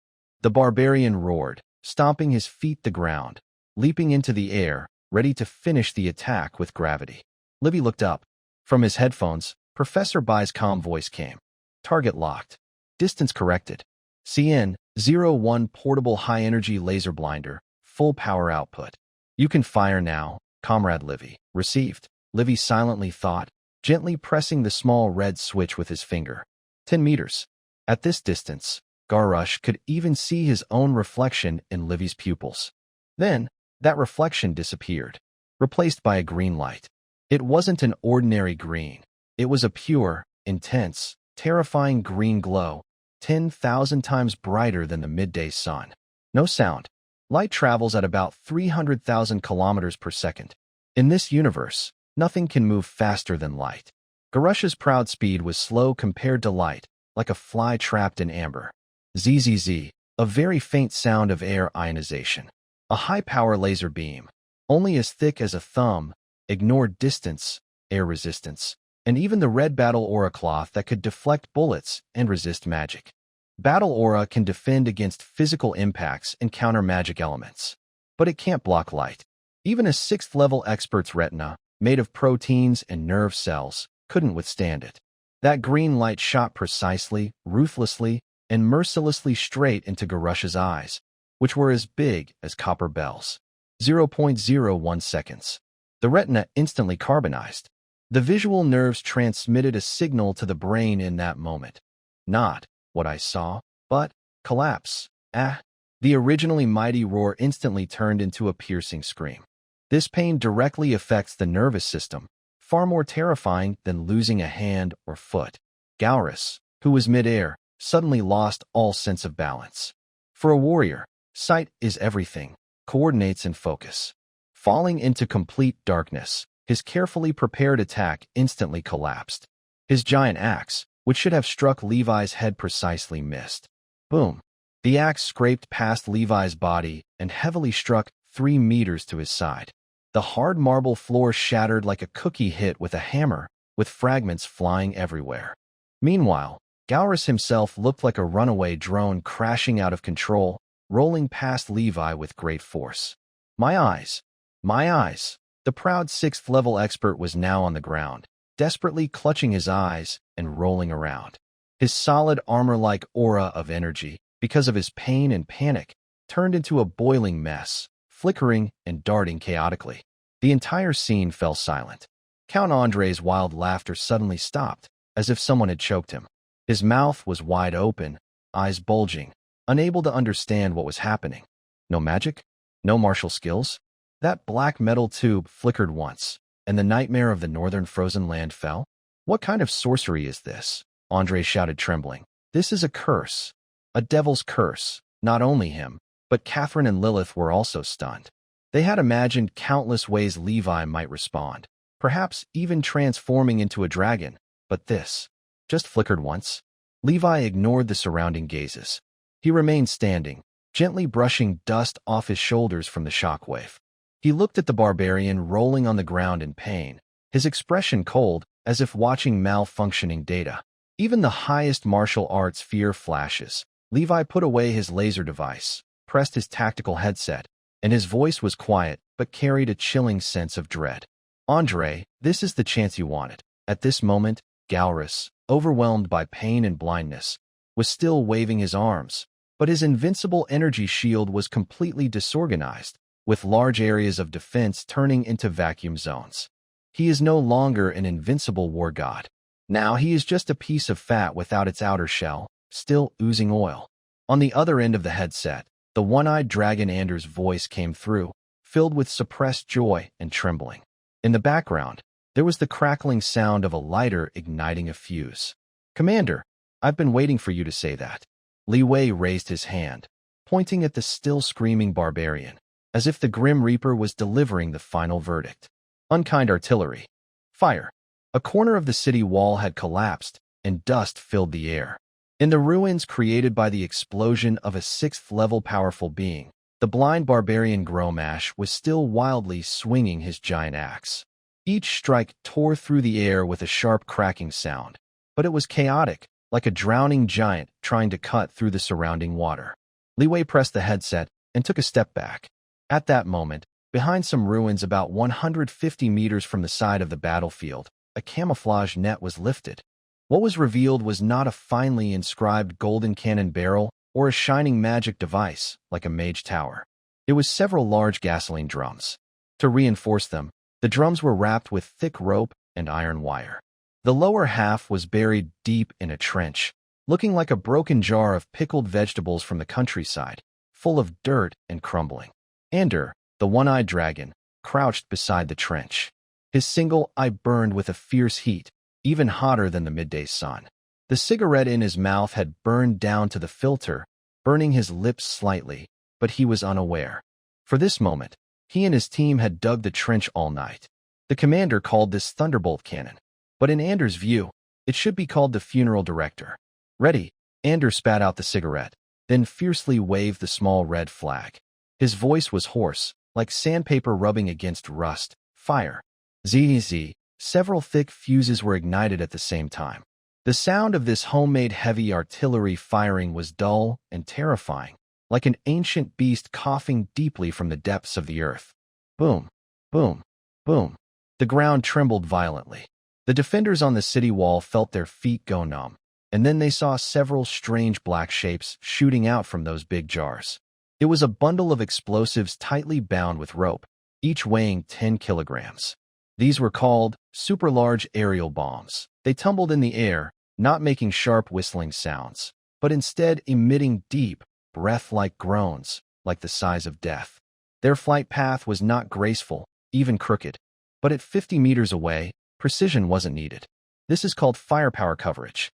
A: The barbarian roared, stomping his feet the ground, leaping into the air, ready to finish the attack with gravity. Livy looked up. From his headphones, Professor Bai's calm voice came. Target locked. Distance corrected. CN-01 portable high-energy laser blinder, full power output. You can fire now, Comrade Livy. Received. Livy silently thought, gently pressing the small red switch with his finger. 10 meters. At this distance, Garush could even see his own reflection in Livy's pupils. Then, that reflection disappeared, replaced by a green light. It wasn't an ordinary green. It was a pure, intense, terrifying green glow, 10,000 times brighter than the midday sun. No sound. Light travels at about 300,000 kilometers per second. In this universe, nothing can move faster than light. Garush's proud speed was slow compared to light, like a fly trapped in amber. ZZZ, a very faint sound of air ionization. A high-power laser beam, only as thick as a thumb, ignored distance, air resistance, and even the red battle aura cloth that could deflect bullets and resist magic. Battle aura can defend against physical impacts and counter magic elements, but it can't block light. Even a 6th-level expert's retina, made of proteins and nerve cells, couldn't withstand it. That green light shot precisely, ruthlessly, and mercilessly straight into Garush's eyes, which were as big as copper bells. 0.01 seconds. The retina instantly carbonized. The visual nerves transmitted a signal to the brain in that moment. Not what I saw, but collapse. The originally mighty roar instantly turned into a piercing scream. This pain directly affects the nervous system, far more terrifying than losing a hand or foot. Gaurus, who was midair, suddenly lost all sense of balance. For a warrior, sight is everything, coordinates and focus. Falling into complete darkness, his carefully prepared attack instantly collapsed. His giant axe, which should have struck Levi's head precisely, missed. Boom. The axe scraped past Levi's body and heavily struck 3 meters to his side. The hard marble floor shattered like a cookie hit with a hammer, with fragments flying everywhere. Meanwhile, Gaurus himself looked like a runaway drone crashing out of control, rolling past Levi with great force. My eyes! My eyes! The proud 6th-level expert was now on the ground, desperately clutching his eyes and rolling around. His solid armor-like aura of energy, because of his pain and panic, turned into a boiling mess, flickering and darting chaotically. The entire scene fell silent. Count Andre's wild laughter suddenly stopped, as if someone had choked him. His mouth was wide open, eyes bulging, unable to understand what was happening. No magic? No martial skills? That black metal tube flickered once, and the nightmare of the northern frozen land fell? What kind of sorcery is this? Andre shouted, trembling. This is a curse. A devil's curse. Not only him, but Catherine and Lilith were also stunned. They had imagined countless ways Levi might respond, perhaps even transforming into a dragon, but this just flickered once. Levi ignored the surrounding gazes. He remained standing, gently brushing dust off his shoulders from the shockwave. He looked at the barbarian rolling on the ground in pain, his expression cold, as if watching malfunctioning data. Even the highest martial arts fear flashes. Levi put away his laser device, pressed his tactical headset, and his voice was quiet but carried a chilling sense of dread. Andre, this is the chance you wanted. At this moment, Galrus, overwhelmed by pain and blindness, was still waving his arms, but his invincible energy shield was completely disorganized, with large areas of defense turning into vacuum zones. He is no longer an invincible war god. Now he is just a piece of fat without its outer shell, still oozing oil. On the other end of the headset, the one-eyed dragon Anders' voice came through, filled with suppressed joy and trembling. In the background, there was the crackling sound of a lighter igniting a fuse. "Commander, I've been waiting for you to say that." Li Wei raised his hand, pointing at the still screaming barbarian, as if the Grim Reaper was delivering the final verdict. Unkind artillery. Fire. A corner of the city wall had collapsed, and dust filled the air. In the ruins created by the explosion of a sixth-level powerful being, the blind barbarian Gromash was still wildly swinging his giant axe. Each strike tore through the air with a sharp cracking sound, but it was chaotic, like a drowning giant trying to cut through the surrounding water. Li Wei pressed the headset and took a step back. At that moment, behind some ruins about 150 meters from the side of the battlefield, a camouflage net was lifted. What was revealed was not a finely inscribed golden cannon barrel or a shining magic device like a mage tower. It was several large gasoline drums. To reinforce them, the drums were wrapped with thick rope and iron wire. The lower half was buried deep in a trench, looking like a broken jar of pickled vegetables from the countryside, full of dirt and crumbling. Ander, the one-eyed dragon, crouched beside the trench. His single eye burned with a fierce heat, even hotter than the midday sun. The cigarette in his mouth had burned down to the filter, burning his lips slightly, but he was unaware. For this moment, he and his team had dug the trench all night. The commander called this Thunderbolt Cannon, but in Anders' view, it should be called the Funeral Director. "Ready," Anders spat out the cigarette, then fiercely waved the small red flag. His voice was hoarse, like sandpaper rubbing against rust. "Fire." Zzz. Several thick fuses were ignited at the same time. The sound of this homemade heavy artillery firing was dull and terrifying, like an ancient beast coughing deeply from the depths of the earth. Boom, boom, boom. The ground trembled violently. The defenders on the city wall felt their feet go numb, and then they saw several strange black shapes shooting out from those big jars. It was a bundle of explosives tightly bound with rope, each weighing 10 kilograms. These were called super-large aerial bombs. They tumbled in the air, not making sharp whistling sounds, but instead emitting deep, breath-like groans, like the sighs of death. Their flight path was not graceful, even crooked, but at 50 meters away, precision wasn't needed. This is called firepower coverage.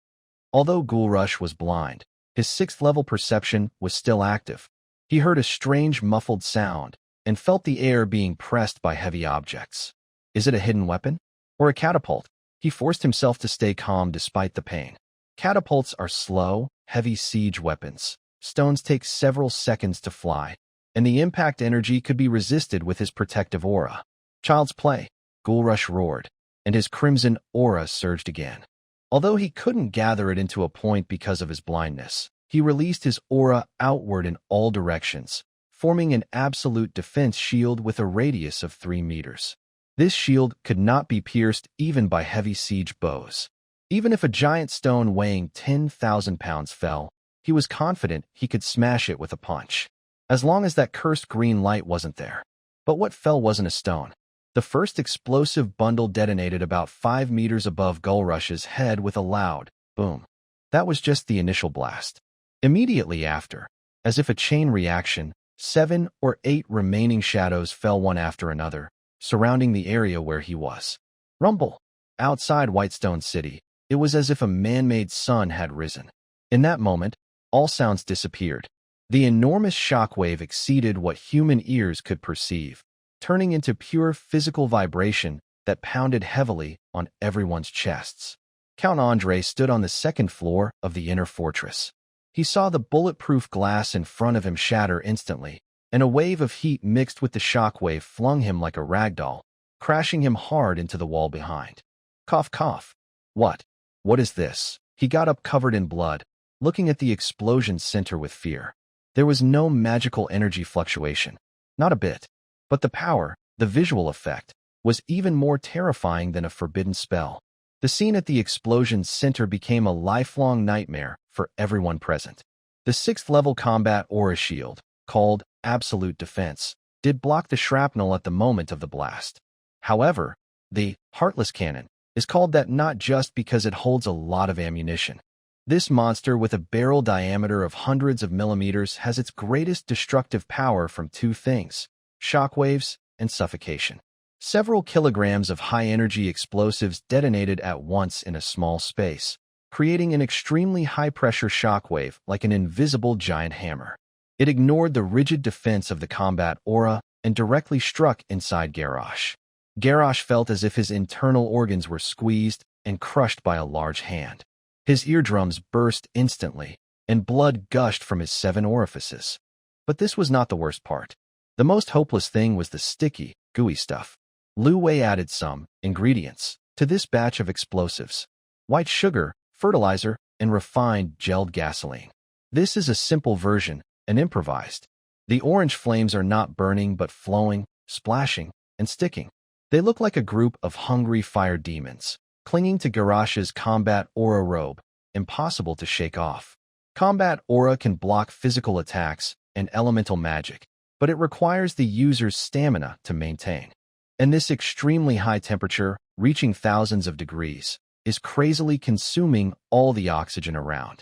A: Although Gulrush was blind, his sixth-level perception was still active. He heard a strange muffled sound and felt the air being pressed by heavy objects. Is it a hidden weapon? Or a catapult? He forced himself to stay calm despite the pain. Catapults are slow, heavy siege weapons. Stones take several seconds to fly, and the impact energy could be resisted with his protective aura. Child's play, Gulrush roared, and his crimson aura surged again. Although he couldn't gather it into a point because of his blindness, he released his aura outward in all directions, forming an absolute defense shield with a radius of 3 meters. This shield could not be pierced even by heavy siege bows. Even if a giant stone weighing 10,000 pounds fell, he was confident he could smash it with a punch, as long as that cursed green light wasn't there. But what fell wasn't a stone. The first explosive bundle detonated about 5 meters above Gulrush's head with a loud boom. That was just the initial blast. Immediately after, as if a chain reaction, 7 or 8 remaining shadows fell one after another, surrounding the area where he was. Rumble. Outside Whitestone City, it was as if a man-made sun had risen. In that moment, all sounds disappeared. The enormous shockwave exceeded what human ears could perceive, turning into pure physical vibration that pounded heavily on everyone's chests. Count Andre stood on the second floor of the inner fortress. He saw the bulletproof glass in front of him shatter instantly, and a wave of heat mixed with the shockwave flung him like a ragdoll, crashing him hard into the wall behind. Cough, cough. What? What is this? He got up covered in blood, looking at the explosion's center with fear. There was no magical energy fluctuation. Not a bit. But the power, the visual effect, was even more terrifying than a forbidden spell. The scene at the explosion's center became a lifelong nightmare for everyone present. The 6th-level combat aura shield, called Absolute Defense, did block the shrapnel at the moment of the blast. However, the Heartless Cannon is called that not just because it holds a lot of ammunition. This monster, with a barrel diameter of hundreds of millimeters, has its greatest destructive power from two things: shockwaves and suffocation. Several kilograms of high-energy explosives detonated at once in a small space, creating an extremely high-pressure shockwave like an invisible giant hammer. It ignored the rigid defense of the combat aura and directly struck inside Garrosh. Garrosh felt as if his internal organs were squeezed and crushed by a large hand. His eardrums burst instantly, and blood gushed from his 7 orifices. But this was not the worst part. The most hopeless thing was the sticky, gooey stuff. Lu Wei added some ingredients to this batch of explosives: white sugar, fertilizer, and refined gelled gasoline. This is a simple version, and improvised. The orange flames are not burning but flowing, splashing, and sticking. They look like a group of hungry fire demons, clinging to Garrosh's combat aura robe, impossible to shake off. Combat aura can block physical attacks and elemental magic, but it requires the user's stamina to maintain. And this extremely high temperature, reaching thousands of degrees, is crazily consuming all the oxygen around.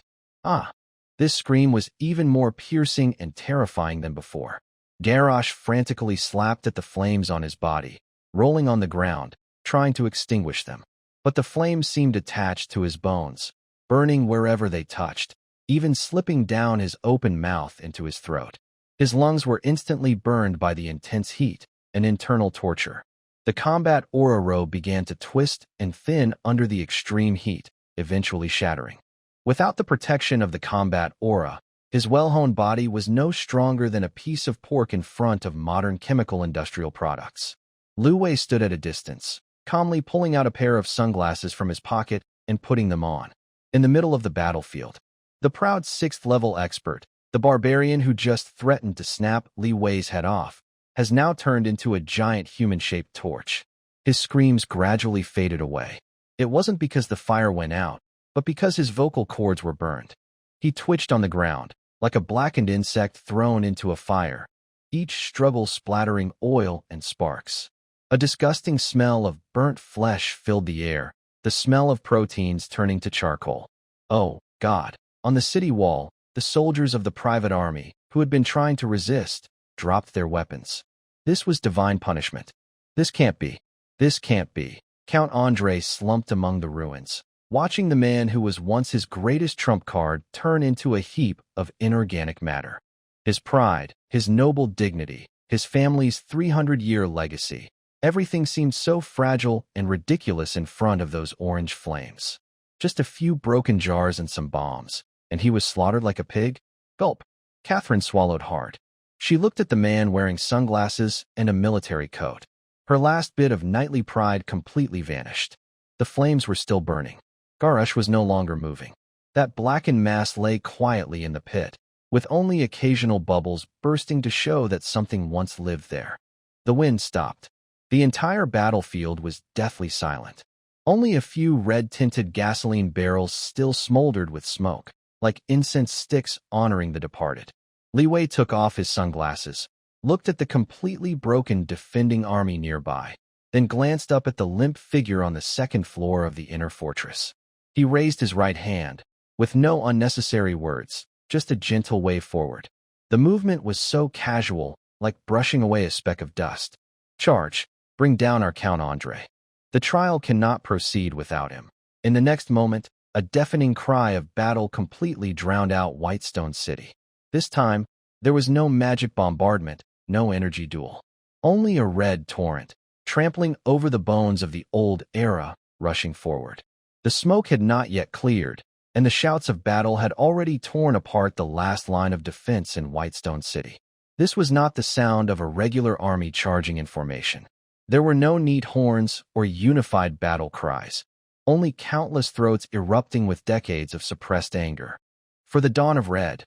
A: This scream was even more piercing and terrifying than before. Garrosh frantically slapped at the flames on his body, rolling on the ground, trying to extinguish them. But the flames seemed attached to his bones, burning wherever they touched, even slipping down his open mouth into his throat. His lungs were instantly burned by the intense heat and internal torture. The combat aura robe began to twist and thin under the extreme heat, eventually shattering. Without the protection of the combat aura, his well-honed body was no stronger than a piece of pork in front of modern chemical industrial products. Lu Wei stood at a distance, calmly pulling out a pair of sunglasses from his pocket and putting them on. In the middle of the battlefield, the proud 6th-level expert, the barbarian who just threatened to snap Li Wei's head off, has now turned into a giant human-shaped torch. His screams gradually faded away. It wasn't because the fire went out, but because his vocal cords were burned. He twitched on the ground, like a blackened insect thrown into a fire, each struggle splattering oil and sparks. A disgusting smell of burnt flesh filled the air, the smell of proteins turning to charcoal. Oh, God! On the city wall, the soldiers of the private army, who had been trying to resist, dropped their weapons. This was divine punishment. This can't be. This can't be. Count Andre slumped among the ruins, watching the man who was once his greatest trump card turn into a heap of inorganic matter. His pride, his noble dignity, his family's 300-year legacy, everything seemed so fragile and ridiculous in front of those orange flames. Just a few broken jars and some bombs, and he was slaughtered like a pig? Gulp. Catherine swallowed hard. She looked at the man wearing sunglasses and a military coat. Her last bit of knightly pride completely vanished. The flames were still burning. Garrosh was no longer moving. That blackened mass lay quietly in the pit, with only occasional bubbles bursting to show that something once lived there. The wind stopped. The entire battlefield was deathly silent. Only a few red-tinted gasoline barrels still smoldered with smoke, like incense sticks honoring the departed. Li Wei took off his sunglasses, looked at the completely broken defending army nearby, then glanced up at the limp figure on the 2nd floor of the inner fortress. He raised his right hand, with no unnecessary words, just a gentle wave forward. The movement was so casual, like brushing away a speck of dust. Charge, bring down our Count Andre. The trial cannot proceed without him. In the next moment, a deafening cry of battle completely drowned out Whitestone City. This time, there was no magic bombardment, no energy duel. Only a red torrent, trampling over the bones of the old era, rushing forward. The smoke had not yet cleared, and the shouts of battle had already torn apart the last line of defense in Whitestone City. This was not the sound of a regular army charging in formation. There were no neat horns or unified battle cries, only countless throats erupting with decades of suppressed anger. For the dawn of red,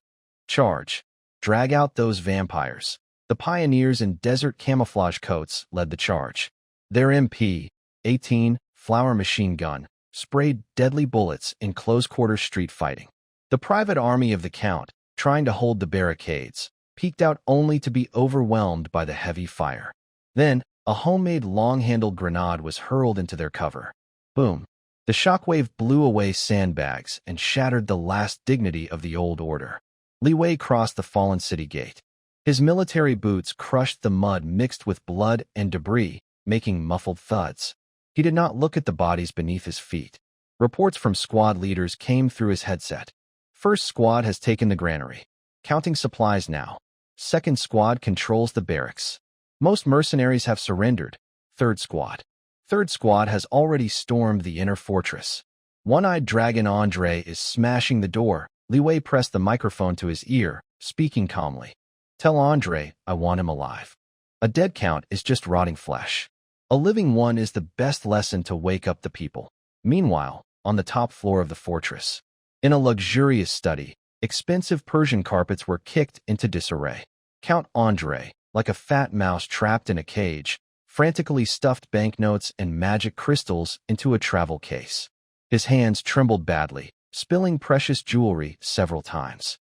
A: charge, drag out those vampires. The pioneers in desert camouflage coats led the charge. Their MP-18 flower machine gun sprayed deadly bullets in close-quarter street fighting. The private army of the Count, trying to hold the barricades, peeked out only to be overwhelmed by the heavy fire. Then, a homemade long-handled grenade was hurled into their cover. Boom! The shockwave blew away sandbags and shattered the last dignity of the old order. Li Wei crossed the fallen city gate. His military boots crushed the mud mixed with blood and debris, making muffled thuds. He did not look at the bodies beneath his feet. Reports from squad leaders came through his headset. First squad has taken the granary. Counting supplies now. Second squad controls the barracks. Most mercenaries have surrendered. Third squad. Third squad has already stormed the inner fortress. One-eyed dragon Andre is smashing the door. Li Wei pressed the microphone to his ear, speaking calmly. Tell Andre I want him alive. A dead Count is just rotting flesh. A living one is the best lesson to wake up the people. Meanwhile, on the top floor of the fortress, in a luxurious study, expensive Persian carpets were kicked into disarray. Count Andre, like a fat mouse trapped in a cage, frantically stuffed banknotes and magic crystals into a travel case. His hands trembled badly, spilling precious jewelry several times.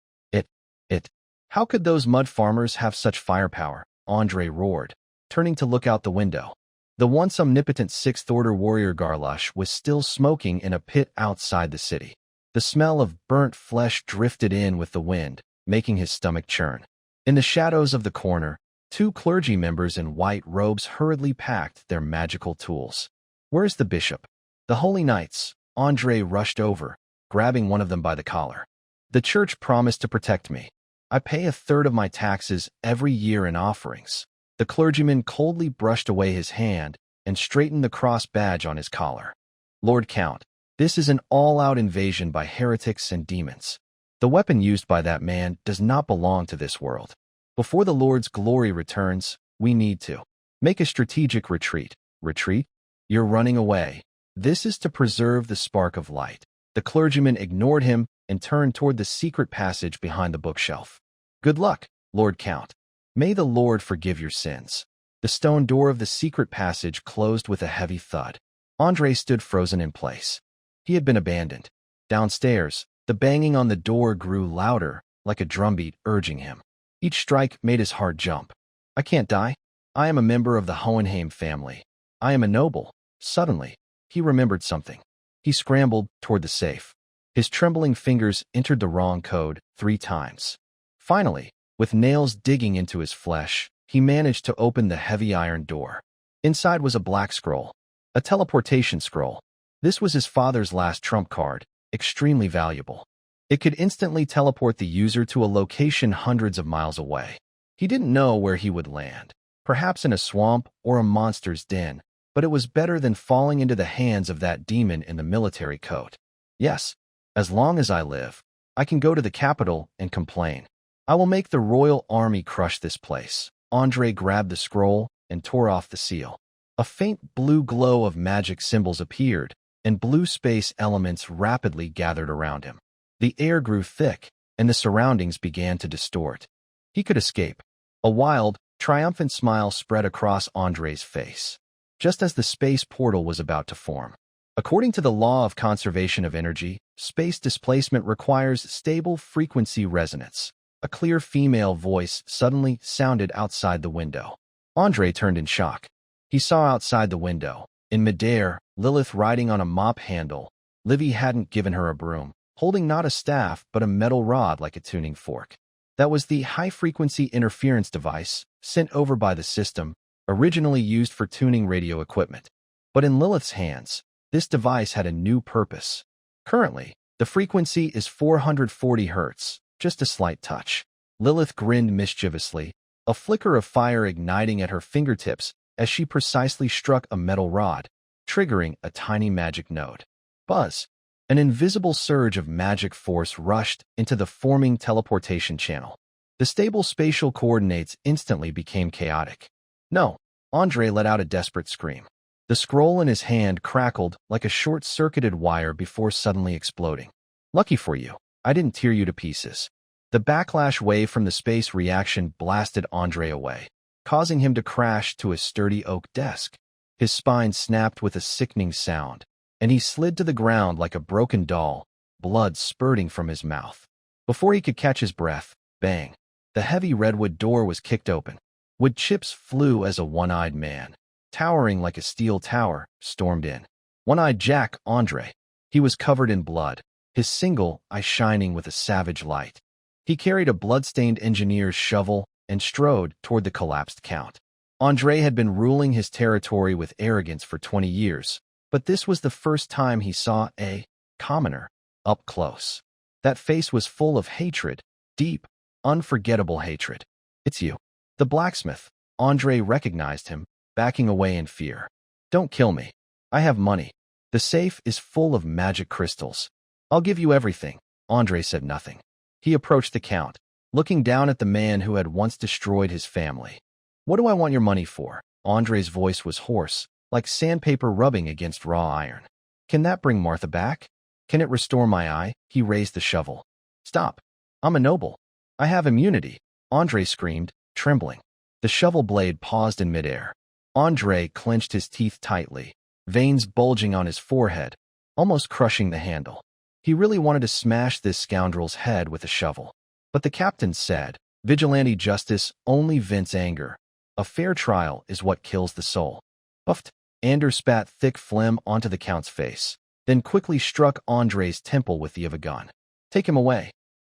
A: How could those mud farmers have such firepower? Andre roared, turning to look out the window. The once omnipotent Sixth-Order warrior Garlush was still smoking in a pit outside the city. The smell of burnt flesh drifted in with the wind, making his stomach churn. In the shadows of the corner, two clergy members in white robes hurriedly packed their magical tools. Where's the bishop? The Holy Knights. Andre rushed over, grabbing one of them by the collar. The church promised to protect me. I pay a third of my taxes every year in offerings. The clergyman coldly brushed away his hand and straightened the cross badge on his collar. Lord Count, this is an all-out invasion by heretics and demons. The weapon used by that man does not belong to this world. Before the Lord's glory returns, we need to make a strategic retreat. Retreat? You're running away. This is to preserve the spark of light. The clergyman ignored him and turned toward the secret passage behind the bookshelf. Good luck, Lord Count. May the Lord forgive your sins. The stone door of the secret passage closed with a heavy thud. Andre stood frozen in place. He had been abandoned. Downstairs, the banging on the door grew louder, like a drumbeat urging him. Each strike made his heart jump. I can't die. I am a member of the Hohenheim family. I am a noble. Suddenly, he remembered something. He scrambled toward the safe. His trembling fingers entered the wrong code 3 times. Finally, with nails digging into his flesh, he managed to open the heavy iron door. Inside was a black scroll, a teleportation scroll. This was his father's last trump card, extremely valuable. It could instantly teleport the user to a location hundreds of miles away. He didn't know where he would land, perhaps in a swamp or a monster's den, but it was better than falling into the hands of that demon in the military coat. Yes, as long as I live, I can go to the capital and complain. I will make the royal army crush this place. Andre grabbed the scroll and tore off the seal. A faint blue glow of magic symbols appeared, and blue space elements rapidly gathered around him. The air grew thick, and the surroundings began to distort. He could escape. A wild, triumphant smile spread across Andre's face, just as the space portal was about to form. According to the law of conservation of energy, space displacement requires stable frequency resonance. A clear female voice suddenly sounded outside the window. Andre turned in shock. He saw outside the window, in midair, Lilith riding on a mop handle. Livy hadn't given her a broom, holding not a staff but a metal rod like a tuning fork. That was the high-frequency interference device sent over by the system, originally used for tuning radio equipment. But in Lilith's hands, this device had a new purpose. Currently, the frequency is 440 Hz. Just a slight touch. Lilith grinned mischievously, a flicker of fire igniting at her fingertips as she precisely struck a metal rod, triggering a tiny magic node. Buzz! An invisible surge of magic force rushed into the forming teleportation channel. The stable spatial coordinates instantly became chaotic. No! Andre let out a desperate scream. The scroll in his hand crackled like a short-circuited wire before suddenly exploding. Lucky for you, I didn't tear you to pieces. The backlash wave from the space reaction blasted Andre away, causing him to crash to a sturdy oak desk. His spine snapped with a sickening sound, and he slid to the ground like a broken doll, blood spurting from his mouth. Before he could catch his breath, bang, the heavy redwood door was kicked open. Wood chips flew as a one-eyed man, towering like a steel tower, stormed in. One-eyed Jack Andre. He was covered in blood, his single eye shining with a savage light. He carried a blood-stained engineer's shovel and strode toward the collapsed count. Andre had been ruling his territory with arrogance for 20 years, but this was the first time he saw a commoner up close. That face was full of hatred, deep, unforgettable hatred. "It's you." The blacksmith. Andre recognized him, backing away in fear. "Don't kill me. I have money. The safe is full of magic crystals. I'll give you everything." Andre said nothing. He approached the count, looking down at the man who had once destroyed his family. "What do I want your money for?" Andre's voice was hoarse, like sandpaper rubbing against raw iron. "Can that bring Martha back? Can it restore my eye?" He raised the shovel. "Stop. I'm a noble. I have immunity," Andre screamed, trembling. The shovel blade paused in midair. Andre clenched his teeth tightly, veins bulging on his forehead, almost crushing the handle. He really wanted to smash this scoundrel's head with a shovel. But the captain said, "Vigilante justice only vents anger. A fair trial is what kills the soul." Puffed. Anders spat thick phlegm onto the count's face, then quickly struck Andre's temple with the of a gun. "Take him away."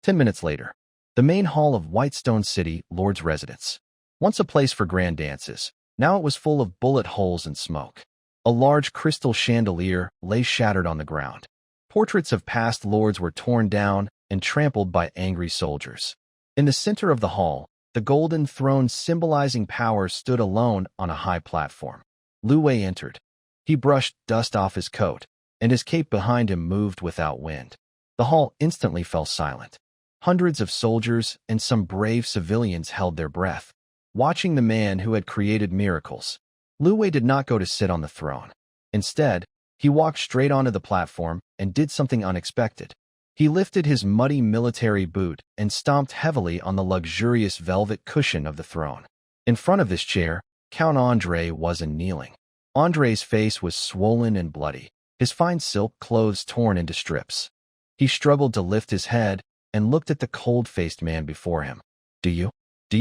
A: 10 minutes later, the main hall of Whitestone City Lord's residence. Once a place for grand dances, now it was full of bullet holes and smoke. A large crystal chandelier lay shattered on the ground. Portraits of past lords were torn down and trampled by angry soldiers. In the center of the hall, the golden throne symbolizing power stood alone on a high platform. Lu Wei entered. He brushed dust off his coat, and his cape behind him moved without wind. The hall instantly fell silent. Hundreds of soldiers and some brave civilians held their breath, watching the man who had created miracles. Lu Wei did not go to sit on the throne. Instead, he walked straight onto the platform and did something unexpected. He lifted his muddy military boot and stomped heavily on the luxurious velvet cushion of the throne. In front of this chair, Count Andre wasn't kneeling. Andre's face was swollen and bloody, his fine silk clothes torn into strips. He struggled to lift his head and looked at the cold-faced man before him. Do you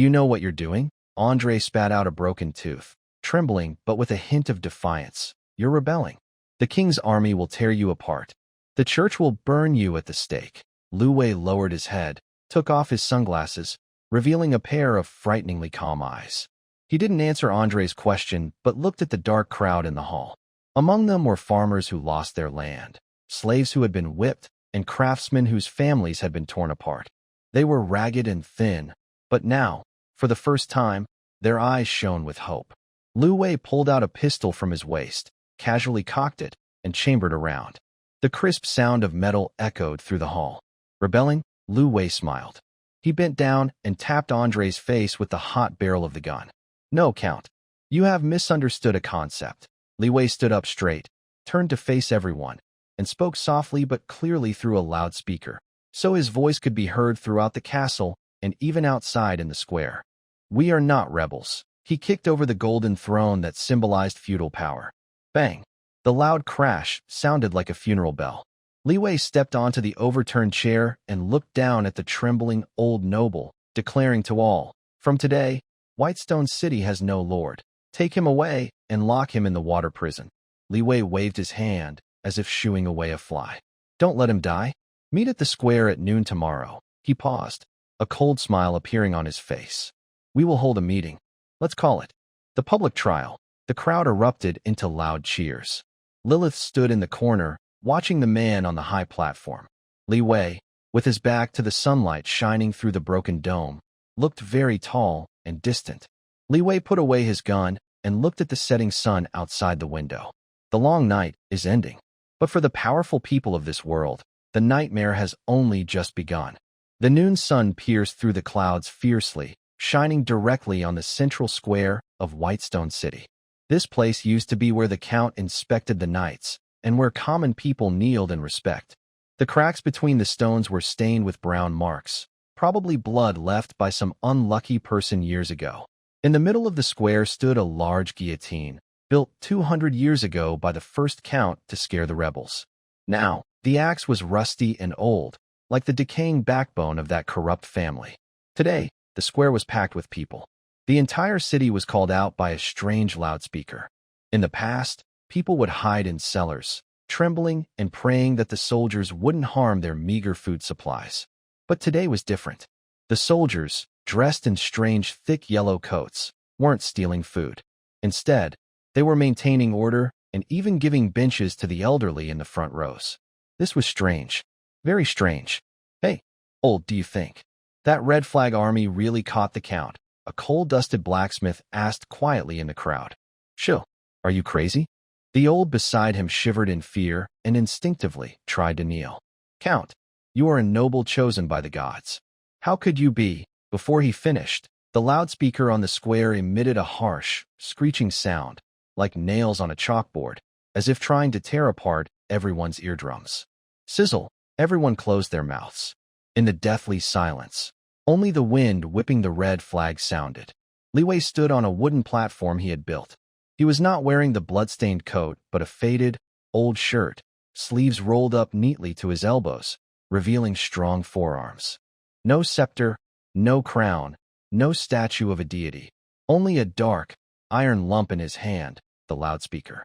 A: know what you're doing?" Andre spat out a broken tooth, trembling but with a hint of defiance. "You're rebelling. The king's army will tear you apart. The church will burn you at the stake." Lu Wei lowered his head, took off his sunglasses, revealing a pair of frighteningly calm eyes. He didn't answer Andre's question, but looked at the dark crowd in the hall. Among them were farmers who lost their land, slaves who had been whipped, and craftsmen whose families had been torn apart. They were ragged and thin, but now, for the first time, their eyes shone with hope. Lu Wei pulled out a pistol from his waist, casually cocked it, and chambered around. The crisp sound of metal echoed through the hall. "Rebelling?" Lu Wei smiled. He bent down and tapped Andre's face with the hot barrel of the gun. "No, Count. You have misunderstood a concept." Lu Wei stood up straight, turned to face everyone, and spoke softly but clearly through a loudspeaker, so his voice could be heard throughout the castle and even outside in the square. "We are not rebels." He kicked over the golden throne that symbolized feudal power. Bang! The loud crash sounded like a funeral bell. Lu Wei stepped onto the overturned chair and looked down at the trembling old noble, declaring to all, "From today, Whitestone City has no lord. Take him away and lock him in the water prison." Lu Wei waved his hand as if shooing away a fly. "Don't let him die. Meet at the square at noon tomorrow." He paused, a cold smile appearing on his face. "We will hold a meeting. Let's call it the public trial." The crowd erupted into loud cheers. Lilith stood in the corner, watching the man on the high platform. Lu Wei, with his back to the sunlight shining through the broken dome, looked very tall and distant. Lu Wei put away his gun and looked at the setting sun outside the window. The long night is ending. But for the powerful people of this world, the nightmare has only just begun. The noon sun pierced through the clouds fiercely, shining directly on the central square of Whitestone City. This place used to be where the Count inspected the knights, and where common people kneeled in respect. The cracks between the stones were stained with brown marks, probably blood left by some unlucky person years ago. In the middle of the square stood a large guillotine, built 200 years ago by the first count to scare the rebels. Now, the axe was rusty and old, like the decaying backbone of that corrupt family. Today, the square was packed with people. The entire city was called out by a strange loudspeaker. In the past, people would hide in cellars, trembling and praying that the soldiers wouldn't harm their meager food supplies. But today was different. The soldiers, dressed in strange, thick yellow coats, weren't stealing food. Instead, they were maintaining order and even giving benches to the elderly in the front rows. This was strange. Very strange. Hey, old, do you think that red flag army really caught the count? A coal-dusted blacksmith asked quietly in the crowd. Chill. Are you crazy? The old beside him shivered in fear and instinctively tried to kneel. Count, you are a noble chosen by the gods. How could you be? Before he finished, the loudspeaker on the square emitted a harsh, screeching sound, like nails on a chalkboard, as if trying to tear apart everyone's eardrums. Sizzle, everyone closed their mouths. In the deathly silence, only the wind whipping the red flag sounded. Li Wei stood on a wooden platform he had built. He was not wearing the blood-stained coat, but a faded, old shirt, sleeves rolled up neatly to his elbows, revealing strong forearms. No scepter, no crown, no statue of a deity, only a dark, iron lump in his hand, the loudspeaker.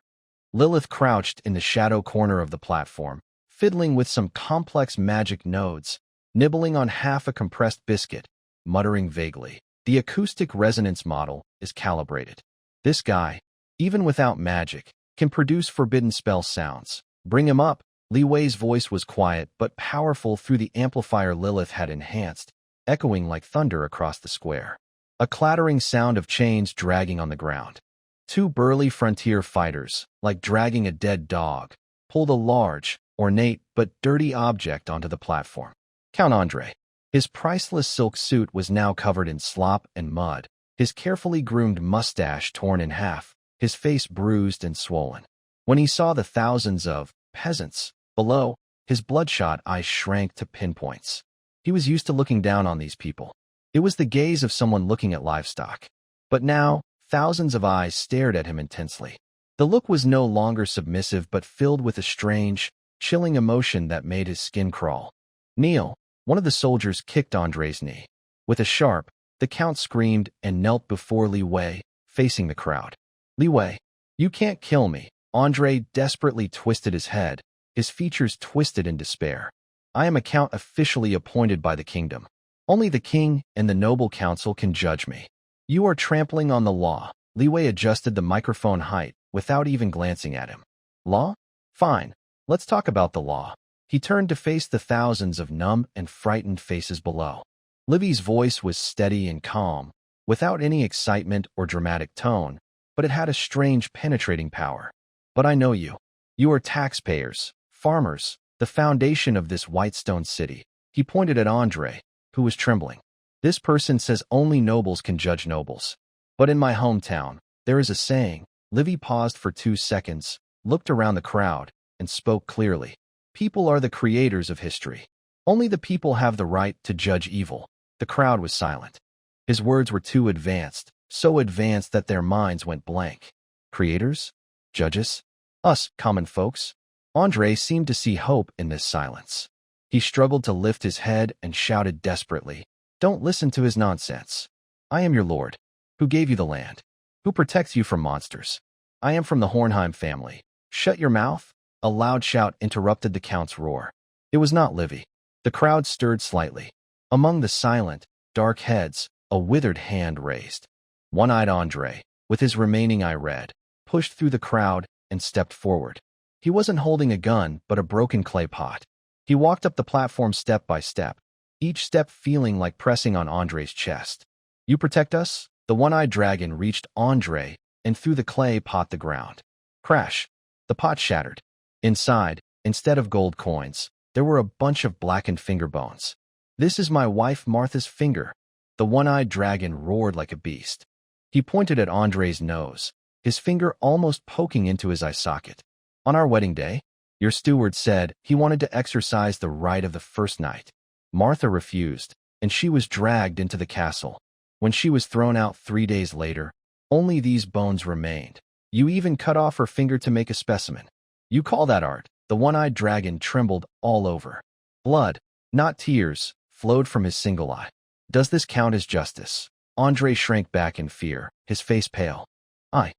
A: Lilith crouched in the shadow corner of the platform, fiddling with some complex magic nodes, nibbling on half a compressed biscuit, muttering vaguely. The acoustic resonance model is calibrated. This guy, even without magic, can produce forbidden spell sounds. Bring him up. Li Wei's voice was quiet but powerful through the amplifier Lilith had enhanced, echoing like thunder across the square. A clattering sound of chains dragging on the ground. Two burly frontier fighters, like dragging a dead dog, pulled a large, ornate but dirty object onto the platform. Count Andre. His priceless silk suit was now covered in slop and mud, his carefully groomed mustache torn in half, his face bruised and swollen. When he saw the thousands of peasants below, his bloodshot eyes shrank to pinpoints. He was used to looking down on these people. It was the gaze of someone looking at livestock. But now, thousands of eyes stared at him intensely. The look was no longer submissive but filled with a strange, chilling emotion that made his skin crawl. Kneel. One of the soldiers kicked Andre's knee. With a sharp, the count screamed and knelt before Li Wei, facing the crowd. Li Wei, you can't kill me. Andre desperately twisted his head, his features twisted in despair. I am a count officially appointed by the kingdom. Only the king and the noble council can judge me. You are trampling on the law. Li Wei adjusted the microphone height without even glancing at him. Law? Fine. Let's talk about the law. He turned to face the thousands of numb and frightened faces below. Livy's voice was steady and calm, without any excitement or dramatic tone, but it had a strange penetrating power. But I know you. You are taxpayers, farmers, the foundation of this whitestone city. He pointed at Andre, who was trembling. This person says only nobles can judge nobles. But in my hometown, there is a saying. Livy paused for 2 seconds, looked around the crowd, and spoke clearly. People are the creators of history. Only the people have the right to judge evil. The crowd was silent. His words were too advanced, so advanced that their minds went blank. Creators? Judges? Us, common folks? Andre seemed to see hope in this silence. He struggled to lift his head and shouted desperately, Don't listen to his nonsense. I am your lord, who gave you the land, who protects you from monsters. I am from the Hornheim family. Shut your mouth. A loud shout interrupted the count's roar. It was not Livy. The crowd stirred slightly. Among the silent, dark heads, a withered hand raised. One-eyed Andre, with his remaining eye red, pushed through the crowd and stepped forward. He wasn't holding a gun, but a broken clay pot. He walked up the platform step by step, each step feeling like pressing on Andre's chest. You protect us? The one-eyed dragon reached Andre and threw the clay pot to the ground. Crash! The pot shattered. Inside, instead of gold coins, there were a bunch of blackened finger bones. This is my wife Martha's finger. The one-eyed dragon roared like a beast. He pointed at Andre's nose, his finger almost poking into his eye socket. On our wedding day, your steward said he wanted to exercise the right of the first night. Martha refused, and she was dragged into the castle. When she was thrown out 3 days later, only these bones remained. You even cut off her finger to make a specimen. You call that art? The one-eyed dragon trembled all over. Blood, not tears, flowed from his single eye. Does this count as justice? Andre shrank back in fear, his face pale. I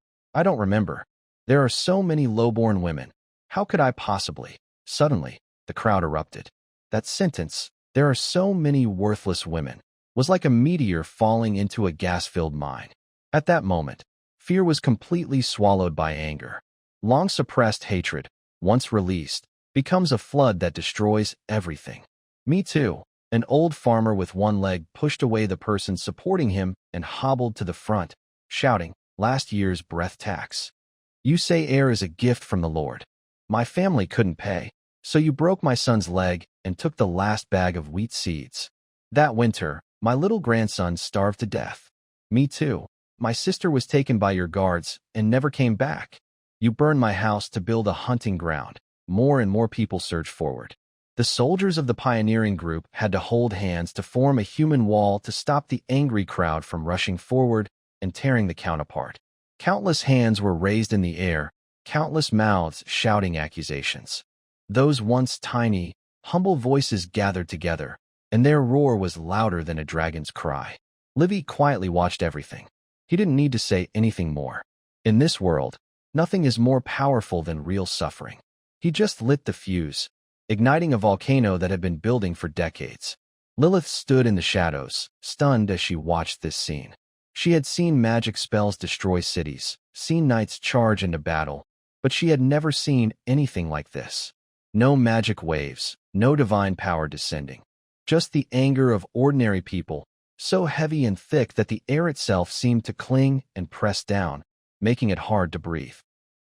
A: don't remember. There are so many low-born women. How could I possibly? Suddenly, the crowd erupted. That sentence, there are so many worthless women, was like a meteor falling into a gas-filled mine. At that moment, fear was completely swallowed by anger. Long-suppressed hatred, once released, becomes a flood that destroys everything. Me too. An old farmer with one leg pushed away the person supporting him and hobbled to the front, shouting, "Last year's breath tax. You say air is a gift from the Lord. My family couldn't pay, so you broke my son's leg and took the last bag of wheat seeds. That winter, my little grandson starved to death. Me too. My sister was taken by your guards and never came back. You burned my house to build a hunting ground. More and more people surged forward. The soldiers of the pioneering group had to hold hands to form a human wall to stop the angry crowd from rushing forward and tearing the count apart. Countless hands were raised in the air, countless mouths shouting accusations. Those once tiny, humble voices gathered together, and their roar was louder than a dragon's cry. Livy quietly watched everything. He didn't need to say anything more. In this world, nothing is more powerful than real suffering. He just lit the fuse, igniting a volcano that had been building for decades. Lilith stood in the shadows, stunned as she watched this scene. She had seen magic spells destroy cities, seen knights charge into battle, but she had never seen anything like this. No magic waves, no divine power descending. Just the anger of ordinary people, so heavy and thick that the air itself seemed to cling and press down, making it hard to breathe.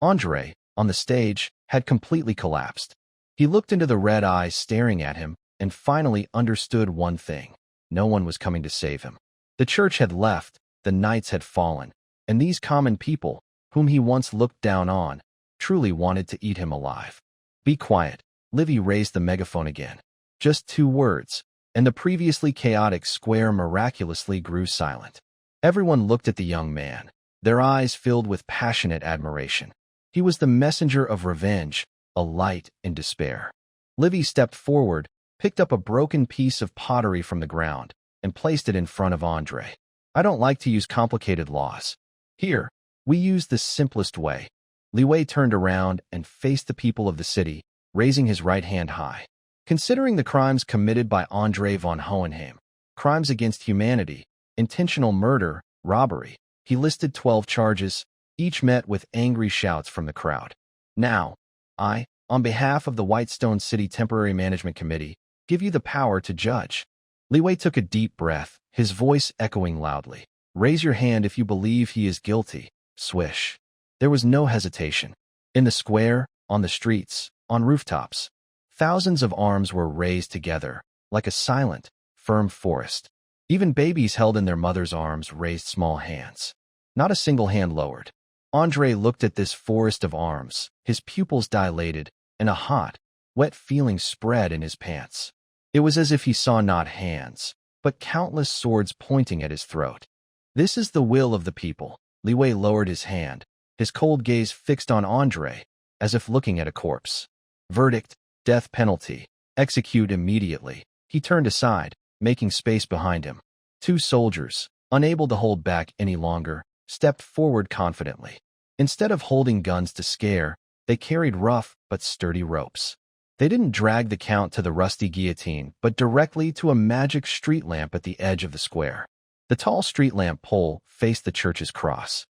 A: Andre, on the stage, had completely collapsed. He looked into the red eyes staring at him and finally understood one thing. No one was coming to save him. The church had left, the knights had fallen, and these common people, whom he once looked down on, truly wanted to eat him alive. Be quiet. Livy raised the megaphone again. Just 2 words, and the previously chaotic square miraculously grew silent. Everyone looked at the young man, their eyes filled with passionate admiration. He was the messenger of revenge, a light in despair. Livy stepped forward, picked up a broken piece of pottery from the ground, and placed it in front of Andre. I don't like to use complicated laws. Here, we use the simplest way. Li Wei turned around and faced the people of the city, raising his right hand high. Considering the crimes committed by Andre von Hohenheim, crimes against humanity, intentional murder, robbery, he listed 12 charges, each met with angry shouts from the crowd. Now, I, on behalf of the Whitestone City Temporary Management Committee, give you the power to judge. Li Wei took a deep breath, his voice echoing loudly. Raise your hand if you believe he is guilty. Swish. There was no hesitation. In the square, on the streets, on rooftops, thousands of arms were raised together, like a silent, firm forest. Even babies held in their mother's arms raised small hands. Not a single hand lowered. Andre looked at this forest of arms, his pupils dilated, and a hot, wet feeling spread in his pants. It was as if he saw not hands, but countless swords pointing at his throat. This is the will of the people. Li Wei lowered his hand, his cold gaze fixed on Andre, as if looking at a corpse. Verdict, death penalty, execute immediately. He turned aside, making space behind him. 2 soldiers, unable to hold back any longer, stepped forward confidently. Instead of holding guns to scare, they carried rough but sturdy ropes. They didn't drag the count to the rusty guillotine, but directly to a magic street lamp at the edge of the square. The tall street lamp pole faced the church's cross.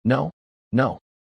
A: No,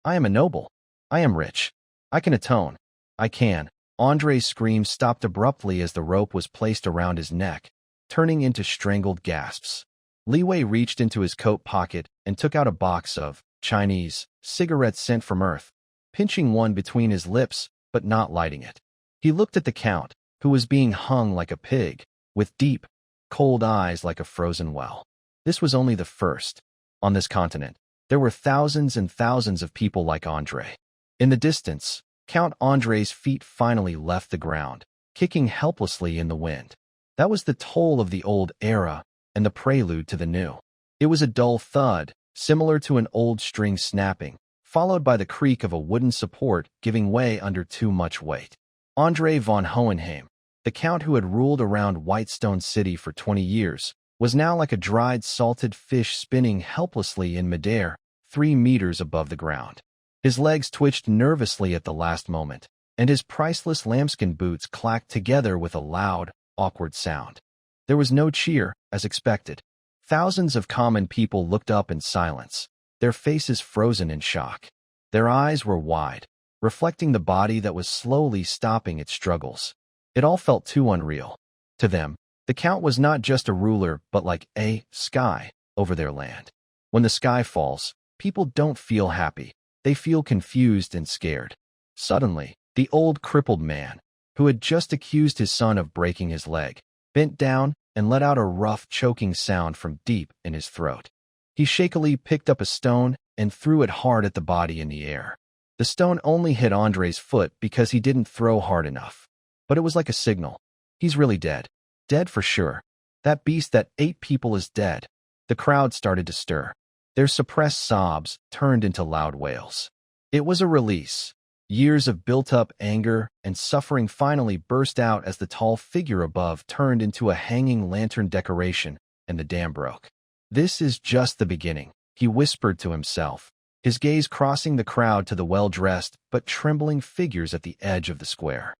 A: I am a noble. I am rich. I can atone. I can. Andre's scream stopped abruptly as the rope was placed around his neck, turning into strangled gasps. Li Wei reached into his coat pocket and took out a box of Chinese cigarettes sent from Earth, pinching one between his lips but not lighting it. He looked at the count, who was being hung like a pig, with deep, cold eyes like a frozen well. This was only the first. On this continent, there were thousands and thousands of people like Andre. In the distance, Count Andre's feet finally left the ground, kicking helplessly in the wind. That was the toll of the old era and the prelude to the new. It was a dull thud, similar to an old string snapping, followed by the creak of a wooden support giving way under too much weight. Andre von Hohenheim, the count who had ruled around Whitestone City for 20 years, was now like a dried, salted fish spinning helplessly in midair, 3 meters above the ground. His legs twitched nervously at the last moment, and his priceless lambskin boots clacked together with a loud, awkward sound. There was no cheer, as expected. Thousands of common people looked up in silence, their faces frozen in shock. Their eyes were wide, reflecting the body that was slowly stopping its struggles. It all felt too unreal. To them, the Count was not just a ruler but like a sky over their land. When the sky falls, people don't feel happy. They feel confused and scared. Suddenly, the old crippled man, who had just accused his son of breaking his leg, bent down and let out a rough, choking sound from deep in his throat. He shakily picked up a stone and threw it hard at the body in the air. The stone only hit Andre's foot because he didn't throw hard enough. But it was like a signal. He's really dead. Dead for sure. That beast that ate people is dead. The crowd started to stir. Their suppressed sobs turned into loud wails. It was a release. Years of built-up anger and suffering finally burst out as the tall figure above turned into a hanging lantern decoration and the dam broke. This is just the beginning, he whispered to himself, his gaze crossing the crowd to the well-dressed but trembling figures at the edge of the square.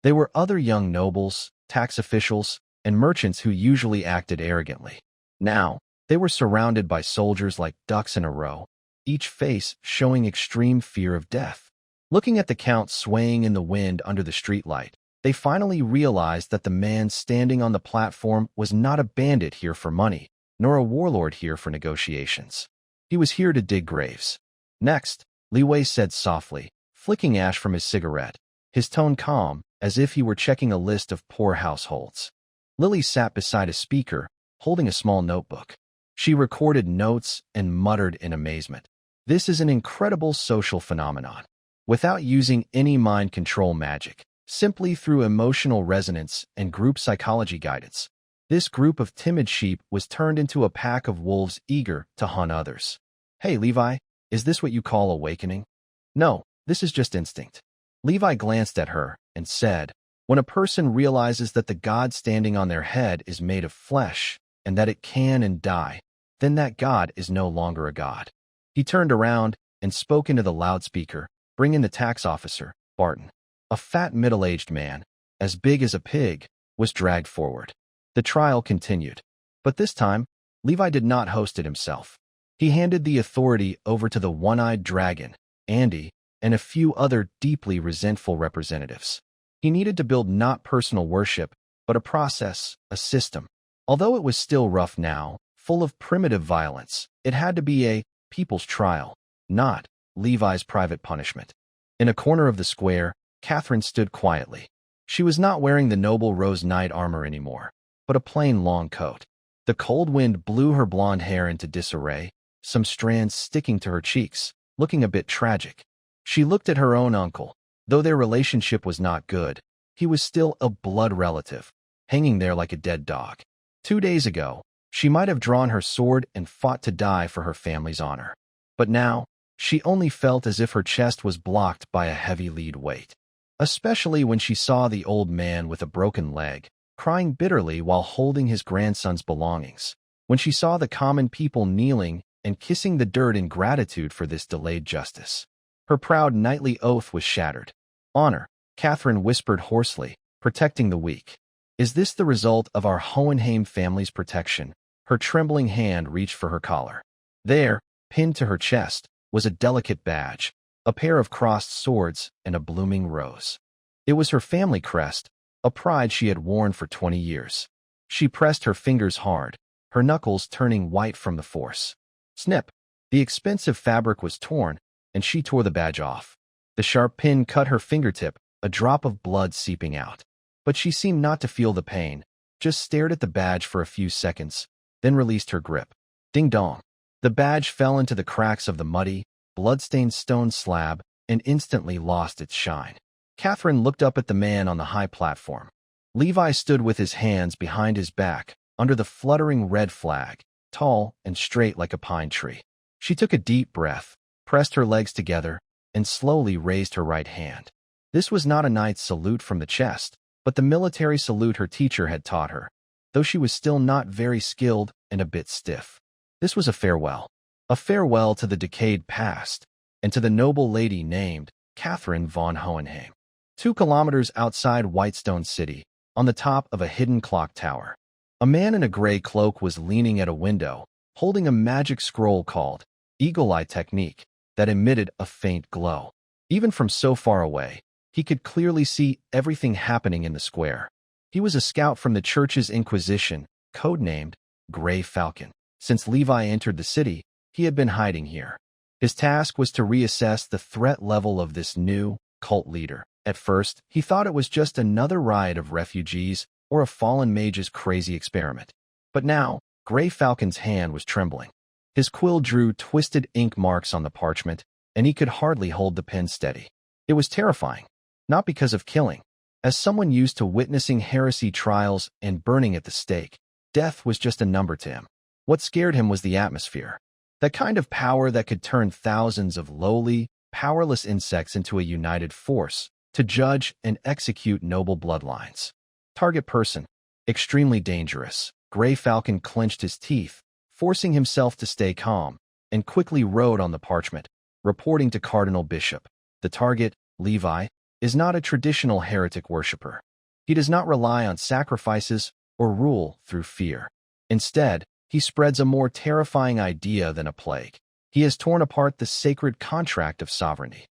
A: They were other young nobles, tax officials, and merchants who usually acted arrogantly. Now, they were surrounded by soldiers like ducks in a row, each face showing extreme fear of death. Looking at the Count swaying in the wind under the streetlight, they finally realized that the man standing on the platform was not a bandit here for money, nor a warlord here for negotiations. He was here to dig graves. Next, Li Wei said softly, flicking ash from his cigarette, his tone calm, as if he were checking a list of poor households. Lily sat beside a speaker, holding a small notebook. She recorded notes and muttered in amazement. This is an incredible social phenomenon. Without using any mind control magic, simply through emotional resonance and group psychology guidance, this group of timid sheep was turned into a pack of wolves eager to hunt others. Hey, Levi, is this what you call awakening? No, this is just instinct. Levi glanced at her and said, when a person realizes that the god standing on their head is made of flesh and that it can and die, then that god is no longer a god. He turned around and spoke into the loudspeaker, bringing the tax officer, Barton. A fat middle-aged man, as big as a pig, was dragged forward. The trial continued. But this time, Levi did not host it himself. He handed the authority over to the one-eyed dragon, Andy, and a few other deeply resentful representatives. He needed to build not personal worship, but a process, a system. Although it was still rough now, full of primitive violence, it had to be a people's trial, not Levi's private punishment. In a corner of the square, Catherine stood quietly. She was not wearing the noble rose knight armor anymore, but a plain long coat. The cold wind blew her blonde hair into disarray, some strands sticking to her cheeks, looking a bit tragic. She looked at her own uncle. Though their relationship was not good, he was still a blood relative, hanging there like a dead dog. 2 days ago, she might have drawn her sword and fought to die for her family's honor. But now, she only felt as if her chest was blocked by a heavy lead weight. Especially when she saw the old man with a broken leg, crying bitterly while holding his grandson's belongings. When she saw the common people kneeling and kissing the dirt in gratitude for this delayed justice. Her proud knightly oath was shattered. Honor, Catherine whispered hoarsely, protecting the weak. Is this the result of our Hohenheim family's protection? Her trembling hand reached for her collar. There, pinned to her chest, was a delicate badge, a pair of crossed swords, and a blooming rose. It was her family crest, a pride she had worn for 20 years. She pressed her fingers hard, her knuckles turning white from the force. Snip! The expensive fabric was torn, and she tore the badge off. The sharp pin cut her fingertip, a drop of blood seeping out. But she seemed not to feel the pain, just stared at the badge for a few seconds, then released her grip. Ding dong! The badge fell into the cracks of the muddy, blood-stained stone slab and instantly lost its shine. Catherine looked up at the man on the high platform. Levi stood with his hands behind his back, under the fluttering red flag, tall and straight like a pine tree. She took a deep breath, pressed her legs together, and slowly raised her right hand. This was not a knight's salute from the chest, but the military salute her teacher had taught her, though she was still not very skilled and a bit stiff. This was a farewell to the decayed past, and to the noble lady named Catherine von Hohenheim. 2 kilometers outside Whitestone City, on the top of a hidden clock tower, a man in a gray cloak was leaning at a window, holding a magic scroll called Eagle Eye Technique that emitted a faint glow. Even from so far away, he could clearly see everything happening in the square. He was a scout from the church's Inquisition, codenamed Gray Falcon. Since Levi entered the city, he had been hiding here. His task was to reassess the threat level of this new cult leader. At first, he thought it was just another riot of refugees or a fallen mage's crazy experiment. But now, Gray Falcon's hand was trembling. His quill drew twisted ink marks on the parchment, and he could hardly hold the pen steady. It was terrifying, not because of killing. As someone used to witnessing heresy trials and burning at the stake, death was just a number to him. What scared him was the atmosphere. That kind of power that could turn thousands of lowly, powerless insects into a united force to judge and execute noble bloodlines. Target person. Extremely dangerous. Gray Falcon clenched his teeth, forcing himself to stay calm, and quickly wrote on the parchment, reporting to Cardinal Bishop. The target, Levi, is not a traditional heretic worshipper. He does not rely on sacrifices or rule through fear. Instead, he spreads a more terrifying idea than a plague. He has torn apart the sacred contract of sovereignty.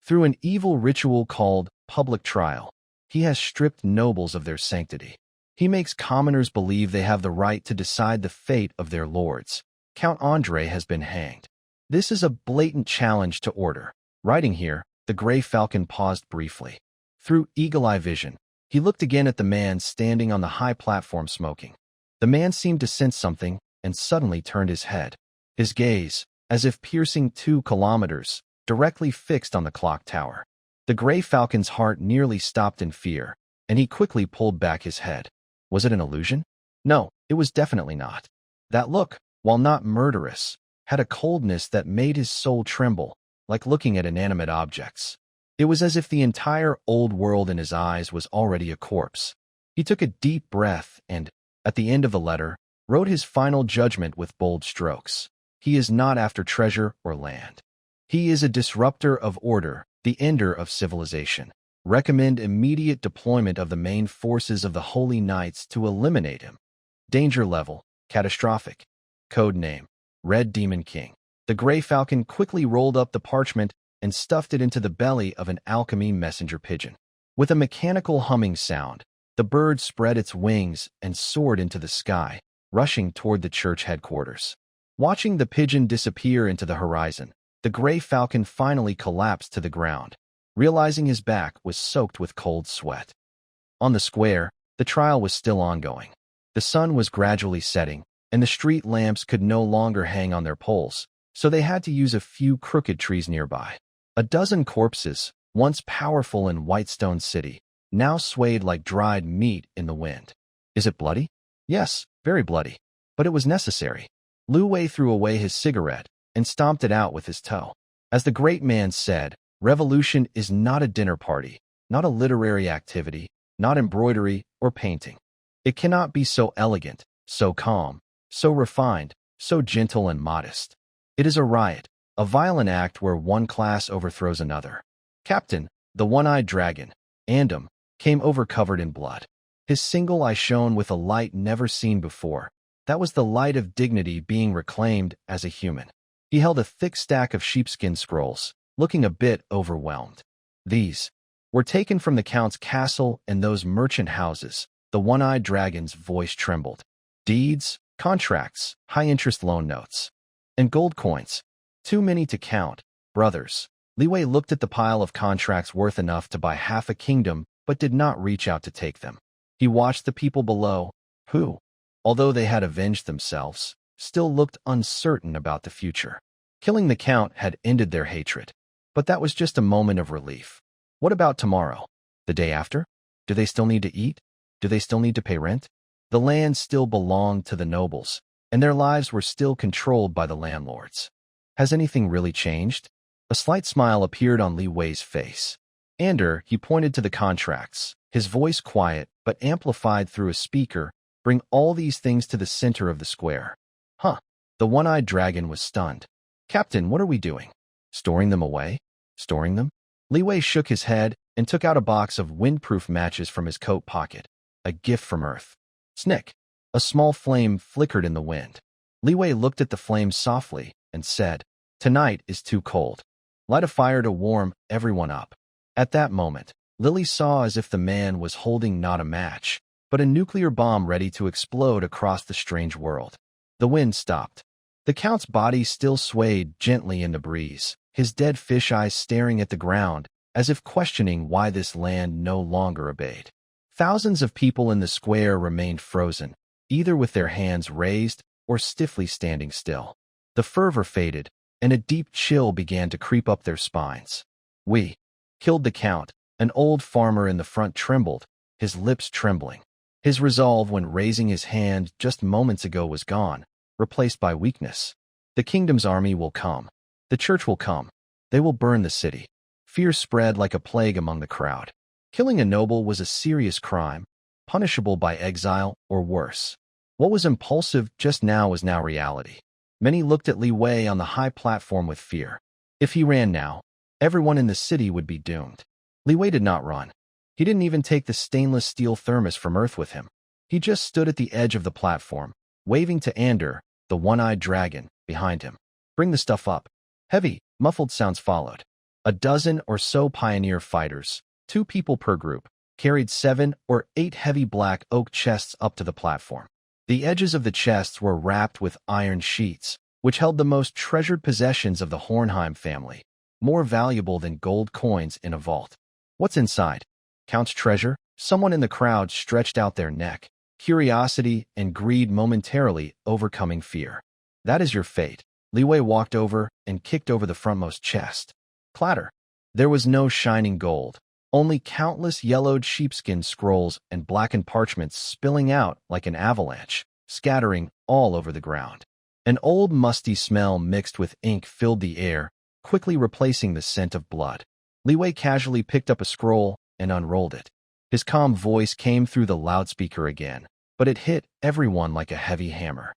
A: Through an evil ritual called public trial, he has stripped nobles of their sanctity. He makes commoners believe they have the right to decide the fate of their lords. Count André has been hanged. This is a blatant challenge to order. Writing here, the Gray Falcon paused briefly. Through eagle-eye vision, he looked again at the man standing on the high platform smoking. The man seemed to sense something and suddenly turned his head. His gaze, as if piercing 2 kilometers, directly fixed on the clock tower. The Gray Falcon's heart nearly stopped in fear, and he quickly pulled back his head. Was it an illusion? No, it was definitely not. That look, while not murderous, had a coldness that made his soul tremble, like looking at inanimate objects. It was as if the entire old world in his eyes was already a corpse. He took a deep breath and, at the end of the letter, wrote his final judgment with bold strokes. He is not after treasure or land. He is a disruptor of order, the ender of civilization. Recommend immediate deployment of the main forces of the Holy Knights to eliminate him. Danger level, catastrophic. Code name, Red Demon King. The Gray Falcon quickly rolled up the parchment and stuffed it into the belly of an alchemy messenger pigeon. With a mechanical humming sound, the bird spread its wings and soared into the sky, rushing toward the church headquarters. Watching the pigeon disappear into the horizon, the Gray Falcon finally collapsed to the ground, realizing his back was soaked with cold sweat. On the square, the trial was still ongoing. The sun was gradually setting, and the street lamps could no longer hang on their poles, so they had to use a few crooked trees nearby. A dozen corpses, once powerful in Whitestone City, now swayed like dried meat in the wind. Is it bloody? Yes, very bloody. But it was necessary. Lu Wei threw away his cigarette and stomped it out with his toe. As the great man said, revolution is not a dinner party, not a literary activity, not embroidery or painting. It cannot be so elegant, so calm, so refined, so gentle and modest. It is a riot, a violent act where one class overthrows another. Captain, the one-eyed dragon, Andam, came over covered in blood. His single eye shone with a light never seen before. That was the light of dignity being reclaimed as a human. He held a thick stack of sheepskin scrolls, looking a bit overwhelmed. These were taken from the Count's castle and those merchant houses. The one-eyed dragon's voice trembled. Deeds, contracts, high-interest loan notes, and gold coins. Too many to count, brothers. Li Wei looked at the pile of contracts worth enough to buy half a kingdom, but did not reach out to take them. He watched the people below, who, although they had avenged themselves, still looked uncertain about the future. Killing the Count had ended their hatred. But that was just a moment of relief. What about tomorrow? The day after? Do they still need to eat? Do they still need to pay rent? The land still belonged to the nobles, and their lives were still controlled by the landlords. Has anything really changed? A slight smile appeared on Li Wei's face. "Ander," he pointed to the contracts, his voice quiet but amplified through a speaker, "bring all these things to the center of the square." Huh. The one-eyed dragon was stunned. "Captain, what are we doing? Storing them away? Storing them?" Li Wei shook his head and took out a box of windproof matches from his coat pocket. A gift from Earth. Snick. A small flame flickered in the wind. Li Wei looked at the flame softly and said, "Tonight is too cold. Light a fire to warm everyone up." At that moment, Lily saw as if the man was holding not a match, but a nuclear bomb ready to explode across the strange world. The wind stopped. The Count's body still swayed gently in the breeze, his dead fish eyes staring at the ground, as if questioning why this land no longer obeyed. Thousands of people in the square remained frozen, either with their hands raised or stiffly standing still. The fervor faded, and a deep chill began to creep up their spines. "We killed the Count," an old farmer in the front trembled, his lips trembling. His resolve when raising his hand just moments ago was gone, replaced by weakness. "The kingdom's army will come. The church will come. They will burn the city." Fear spread like a plague among the crowd. Killing a noble was a serious crime, punishable by exile or worse. What was impulsive just now was now reality. Many looked at Li Wei on the high platform with fear. If he ran now, everyone in the city would be doomed. Li Wei did not run. He didn't even take the stainless steel thermos from Earth with him. He just stood at the edge of the platform, waving to Ander, the one-eyed dragon, behind him. "Bring the stuff up." Heavy, muffled sounds followed. A dozen or so pioneer fighters, 2 people per group, carried 7 or 8 heavy black oak chests up to the platform. The edges of the chests were wrapped with iron sheets, which held the most treasured possessions of the Hornheim family, more valuable than gold coins in a vault. "What's inside?" "Count's treasure?" Someone in the crowd stretched out their neck, curiosity and greed momentarily overcoming fear. "That is your fate." Li Wei walked over and kicked over the frontmost chest. Clatter. There was no shining gold, only countless yellowed sheepskin scrolls and blackened parchments spilling out like an avalanche, scattering all over the ground. An old musty smell mixed with ink filled the air, quickly replacing the scent of blood. Li Wei casually picked up a scroll and unrolled it. His calm voice came through the loudspeaker again, but it hit everyone like a heavy hammer.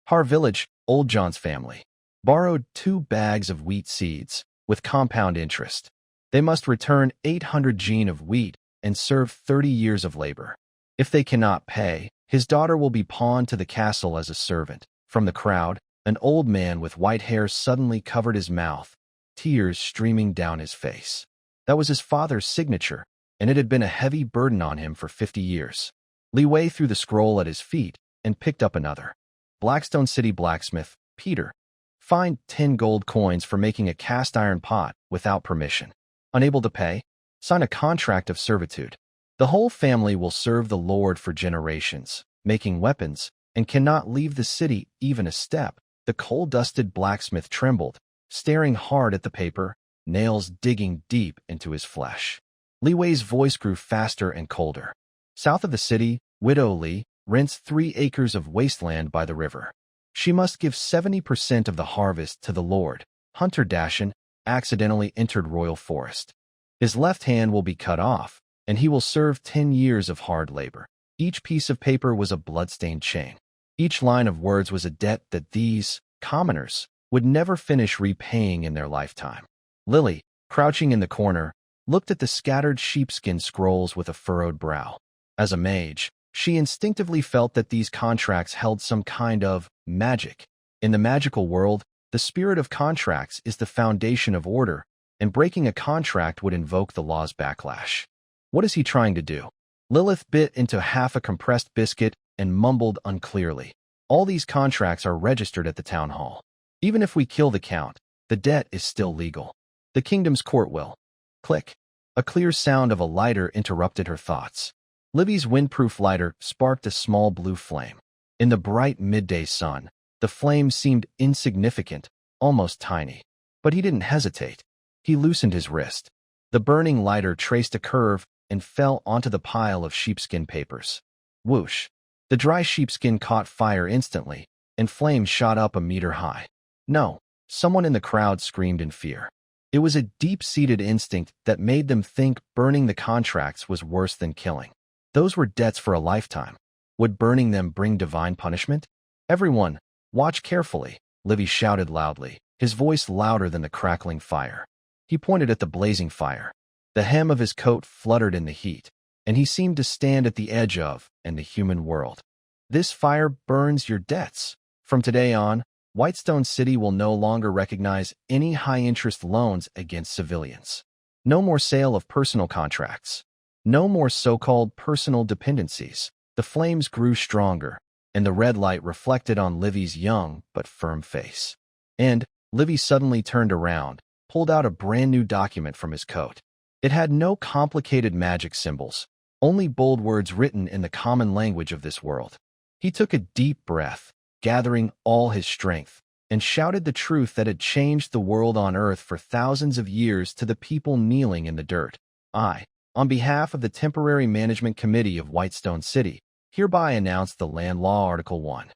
A: "Har Village, Old John's family, borrowed 2 bags of wheat seeds, with compound interest. They must return 800 gene of wheat and serve 30 years of labor. If they cannot pay, his daughter will be pawned to the castle as a servant." From the crowd, an old man with white hair suddenly covered his mouth, tears streaming down his face. That was his father's signature, and it had been a heavy burden on him for 50 years. Li Wei threw the scroll at his feet and picked up another. "Blackstone City Blacksmith, Peter. Fined 10 gold coins for making a cast iron pot without permission. Unable to pay? Sign a contract of servitude. The whole family will serve the Lord for generations, making weapons, and cannot leave the city even a step." The coal-dusted blacksmith trembled, staring hard at the paper, nails digging deep into his flesh. Li Wei's voice grew faster and colder. "South of the city, Widow Li rents 3 acres of wasteland by the river. She must give 70% of the harvest to the Lord. Hunter Dashin accidentally entered royal forest. His left hand will be cut off, and he will serve 10 years of hard labor." Each piece of paper was a blood-stained chain. Each line of words was a debt that these commoners would never finish repaying in their lifetime. Lily, crouching in the corner, looked at the scattered sheepskin scrolls with a furrowed brow. As a mage, she instinctively felt that these contracts held some kind of magic. In the magical world, the spirit of contracts is the foundation of order, and breaking a contract would invoke the law's backlash. What is he trying to do? Lilith bit into half a compressed biscuit and mumbled unclearly. "All these contracts are registered at the town hall. Even if we kill the Count, the debt is still legal. The kingdom's court will." Click. A clear sound of a lighter interrupted her thoughts. Libby's windproof lighter sparked a small blue flame. In the bright midday sun, the flame seemed insignificant, almost tiny. But he didn't hesitate. He loosened his wrist. The burning lighter traced a curve and fell onto the pile of sheepskin papers. Whoosh! The dry sheepskin caught fire instantly, and flames shot up a meter high. "No!" Someone in the crowd screamed in fear. It was a deep-seated instinct that made them think burning the contracts was worse than killing. Those were debts for a lifetime. Would burning them bring divine punishment? Everyone, watch carefully, Livy shouted loudly, his voice louder than the crackling fire. He pointed at the blazing fire. The hem of his coat fluttered in the heat, and he seemed to stand at the edge of the human world. This fire burns your debts. From today on, Whitestone City will no longer recognize any high-interest loans against civilians. No more sale of personal contracts. No more so-called personal dependencies. The flames grew stronger, and the red light reflected on Livy's young but firm face. And Livy suddenly turned around, pulled out a brand-new document from his coat. It had no complicated magic symbols, only bold words written in the common language of this world. He took a deep breath, gathering all his strength, and shouted the truth that had changed the world on Earth for thousands of years to the people kneeling in the dirt. I, on behalf of the Temporary Management Committee of Whitestone City, hereby announce the Land Law Article 1.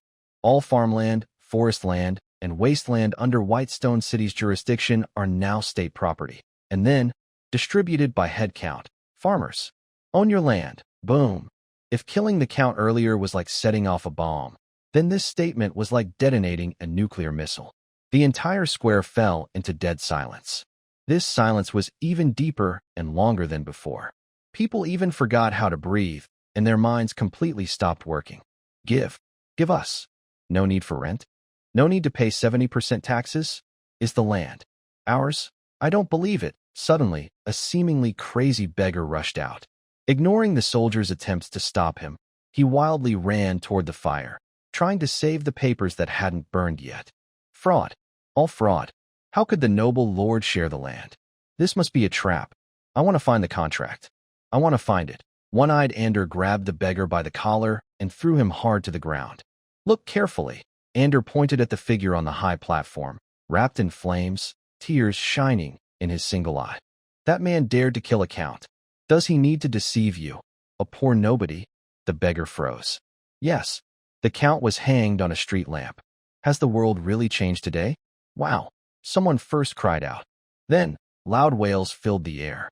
A: All farmland, forest land, and wasteland under Whitestone City's jurisdiction are now state property, and then distributed by head count. Farmers, own your land. Boom. If killing the count earlier was like setting off a bomb, then this statement was like detonating a nuclear missile. The entire square fell into dead silence. This silence was even deeper and longer than before. People even forgot how to breathe, and their minds completely stopped working. Give us. No need for rent? No need to pay 70% taxes? Is the land ours? I don't believe it. Suddenly, a seemingly crazy beggar rushed out. Ignoring the soldiers' attempts to stop him, he wildly ran toward the fire, trying to save the papers that hadn't burned yet. Fraud. All fraud. How could the noble lord share the land? This must be a trap. I want to find the contract. I want to find it. One-eyed Ander grabbed the beggar by the collar and threw him hard to the ground. Look carefully. Ander pointed at the figure on the high platform, wrapped in flames, tears shining in his single eye. That man dared to kill a count. Does he need to deceive you? A poor nobody? The beggar froze. Yes. The count was hanged on a street lamp. Has the world really changed today? Wow. Someone first cried out. Then, loud wails filled the air.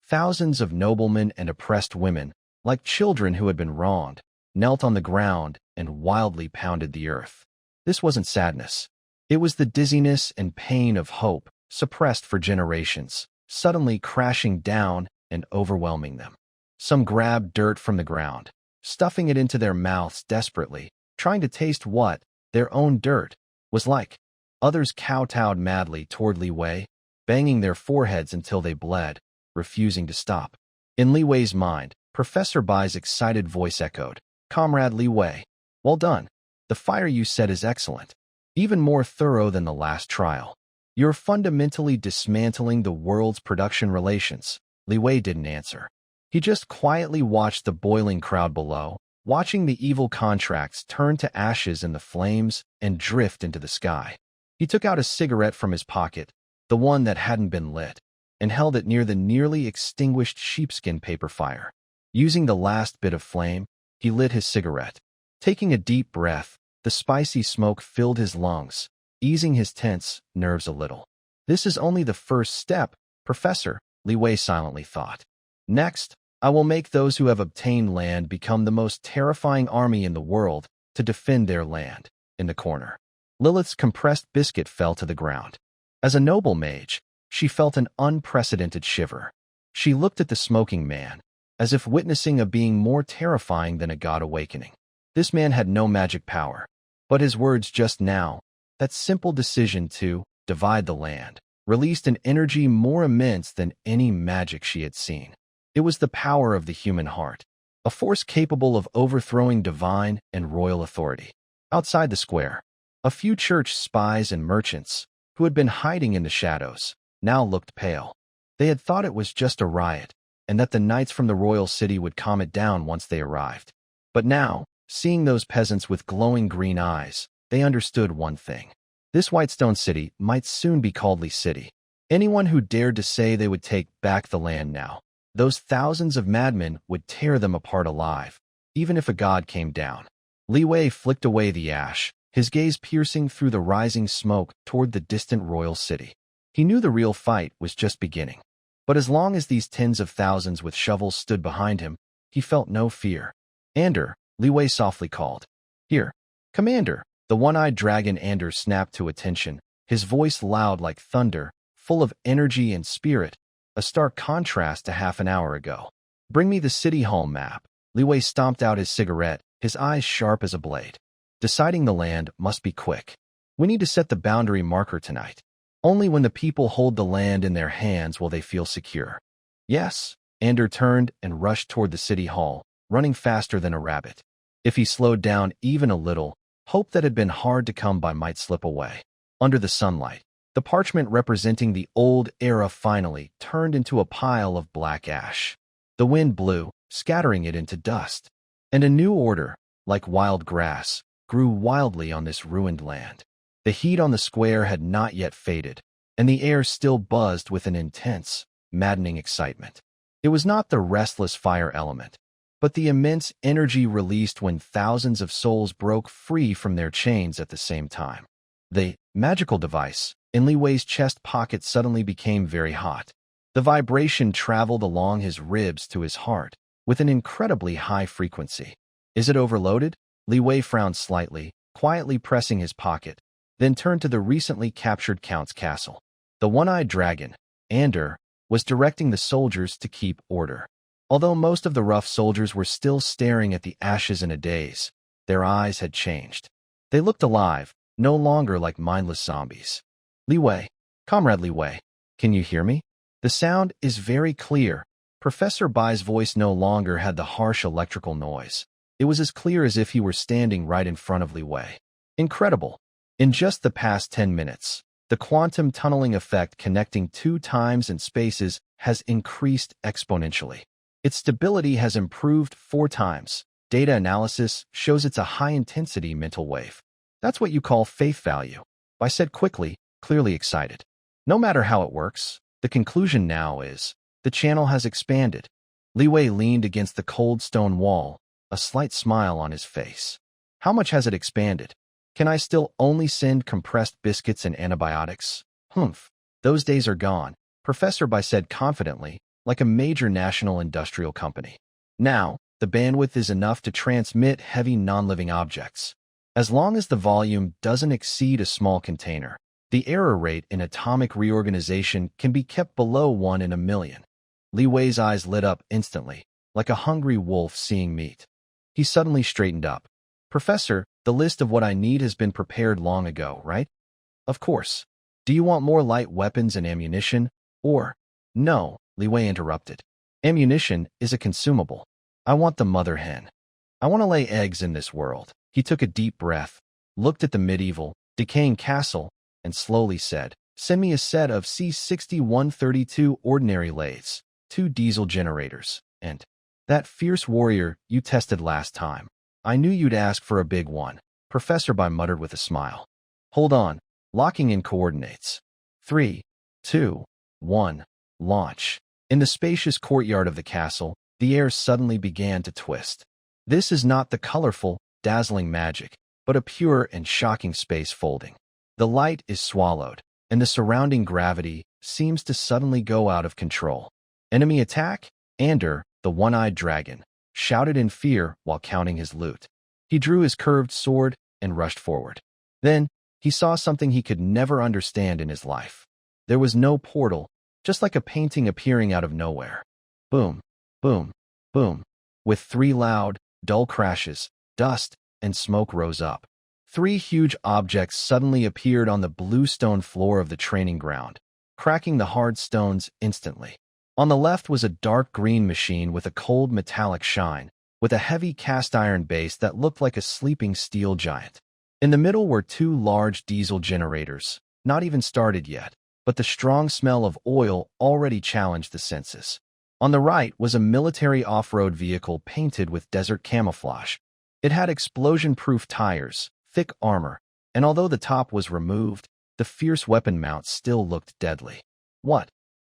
A: Thousands of noblemen and oppressed women, like children who had been wronged, knelt on the ground and wildly pounded the earth. This wasn't sadness. It was the dizziness and pain of hope, suppressed for generations, suddenly crashing down and overwhelming them. Some grabbed dirt from the ground, stuffing it into their mouths desperately, trying to taste what their own dirt was like. Others kowtowed madly toward Li Wei, banging their foreheads until they bled, refusing to stop. In Li Wei's mind, Professor Bai's excited voice echoed, "Comrade Li Wei, well done. The fire you set is excellent, even more thorough than the last trial. You're fundamentally dismantling the world's production relations." Li Wei didn't answer. He just quietly watched the boiling crowd below, watching the evil contracts turn to ashes in the flames and drift into the sky. He took out a cigarette from his pocket, the one that hadn't been lit, and held it near the nearly extinguished sheepskin paper fire. Using the last bit of flame, he lit his cigarette. Taking a deep breath, the spicy smoke filled his lungs, easing his tense nerves a little. This is only the first step, Professor, Li Wei silently thought. Next, I will make those who have obtained land become the most terrifying army in the world to defend their land. In the corner, Lilith's compressed biscuit fell to the ground. As a noble mage, she felt an unprecedented shiver. She looked at the smoking man, as if witnessing a being more terrifying than a god awakening. This man had no magic power, but his words just now, that simple decision to divide the land, released an energy more immense than any magic she had seen. It was the power of the human heart, a force capable of overthrowing divine and royal authority. Outside the square, a few church spies and merchants, who had been hiding in the shadows, now looked pale. They had thought it was just a riot, and that the knights from the royal city would calm it down once they arrived. But now, seeing those peasants with glowing green eyes, they understood one thing. This Whitestone City might soon be called Li City. Anyone who dared to say they would take back the land now, those thousands of madmen would tear them apart alive, even if a god came down. Li Wei flicked away the ash, his gaze piercing through the rising smoke toward the distant royal city. He knew the real fight was just beginning. But as long as these tens of thousands with shovels stood behind him, he felt no fear. "Ander," Li Wei softly called. "Here." "Commander." The one-eyed dragon Ander snapped to attention, his voice loud like thunder, full of energy and spirit, a stark contrast to half an hour ago. "Bring me the city hall map." Li Wei stomped out his cigarette, his eyes sharp as a blade. "Deciding the land must be quick. We need to set the boundary marker tonight. Only when the people hold the land in their hands will they feel secure." "Yes." Ander turned and rushed toward the city hall, running faster than a rabbit. If he slowed down even a little, hope that had been hard to come by might slip away. Under the sunlight, the parchment representing the old era finally turned into a pile of black ash. The wind blew, scattering it into dust. And a new order, like wild grass, grew wildly on this ruined land. The heat on the square had not yet faded, and the air still buzzed with an intense, maddening excitement. It was not the restless fire element, but the immense energy released when thousands of souls broke free from their chains at the same time. The magical device in Li Wei's chest pocket suddenly became very hot. The vibration traveled along his ribs to his heart with an incredibly high frequency. "Is it overloaded?" Li Wei frowned slightly, quietly pressing his pocket, then turned to the recently captured Count's castle. The one-eyed dragon, Ander, was directing the soldiers to keep order. Although most of the rough soldiers were still staring at the ashes in a daze, their eyes had changed. They looked alive, no longer like mindless zombies. "Li Wei, Comrade Li Wei, can you hear me?" "The sound is very clear." Professor Bai's voice no longer had the harsh electrical noise. It was as clear as if he were standing right in front of Li Wei. "Incredible. In just the past 10 minutes, the quantum tunneling effect connecting two times and spaces has increased exponentially. Its stability has improved 4 times. Data analysis shows it's a high-intensity mental wave. That's what you call faith value." Bai said quickly, clearly excited. "No matter how it works, the conclusion now is the channel has expanded." Li Wei leaned against the cold stone wall, a slight smile on his face. "How much has it expanded? Can I still only send compressed biscuits and antibiotics?" "Humph. Those days are gone," Professor Bai said confidently, like a major national industrial company. "Now, the bandwidth is enough to transmit heavy non-living objects. As long as the volume doesn't exceed a small container, the error rate in atomic reorganization can be kept below 1 in a million." Li Wei's eyes lit up instantly, like a hungry wolf seeing meat. He suddenly straightened up. "Professor, the list of what I need has been prepared long ago, right?" "Of course. Do you want more light weapons and ammunition, or—" "No," Li Wei interrupted. "Ammunition is a consumable. I want the mother hen. I want to lay eggs in this world." He took a deep breath, looked at the medieval, decaying castle, and slowly said, "Send me a set of C-6132 ordinary lathes, 2 diesel generators, and that fierce warrior you tested last time. I knew you'd ask for a big one," Professor Bai muttered with a smile. "Hold on, locking in coordinates. 3, 2, 1, launch." In the spacious courtyard of the castle, the air suddenly began to twist. This is not the colorful, dazzling magic, but a pure and shocking space folding. The light is swallowed, and the surrounding gravity seems to suddenly go out of control. "Enemy attack?" Ander, the one-eyed dragon, shouted in fear while counting his loot. He drew his curved sword and rushed forward. Then, he saw something he could never understand in his life. There was no portal, just like a painting appearing out of nowhere. Boom, boom, boom. With 3 loud, dull crashes, dust and smoke rose up. 3 huge objects suddenly appeared on the blue stone floor of the training ground, cracking the hard stones instantly. On the left was a dark green machine with a cold metallic shine, with a heavy cast-iron base that looked like a sleeping steel giant. In the middle were 2 large diesel generators, not even started yet, but the strong smell of oil already challenged the senses. On the right was a military off-road vehicle painted with desert camouflage. It had explosion-proof tires, thick armor, and although the top was removed, the fierce weapon mount still looked deadly.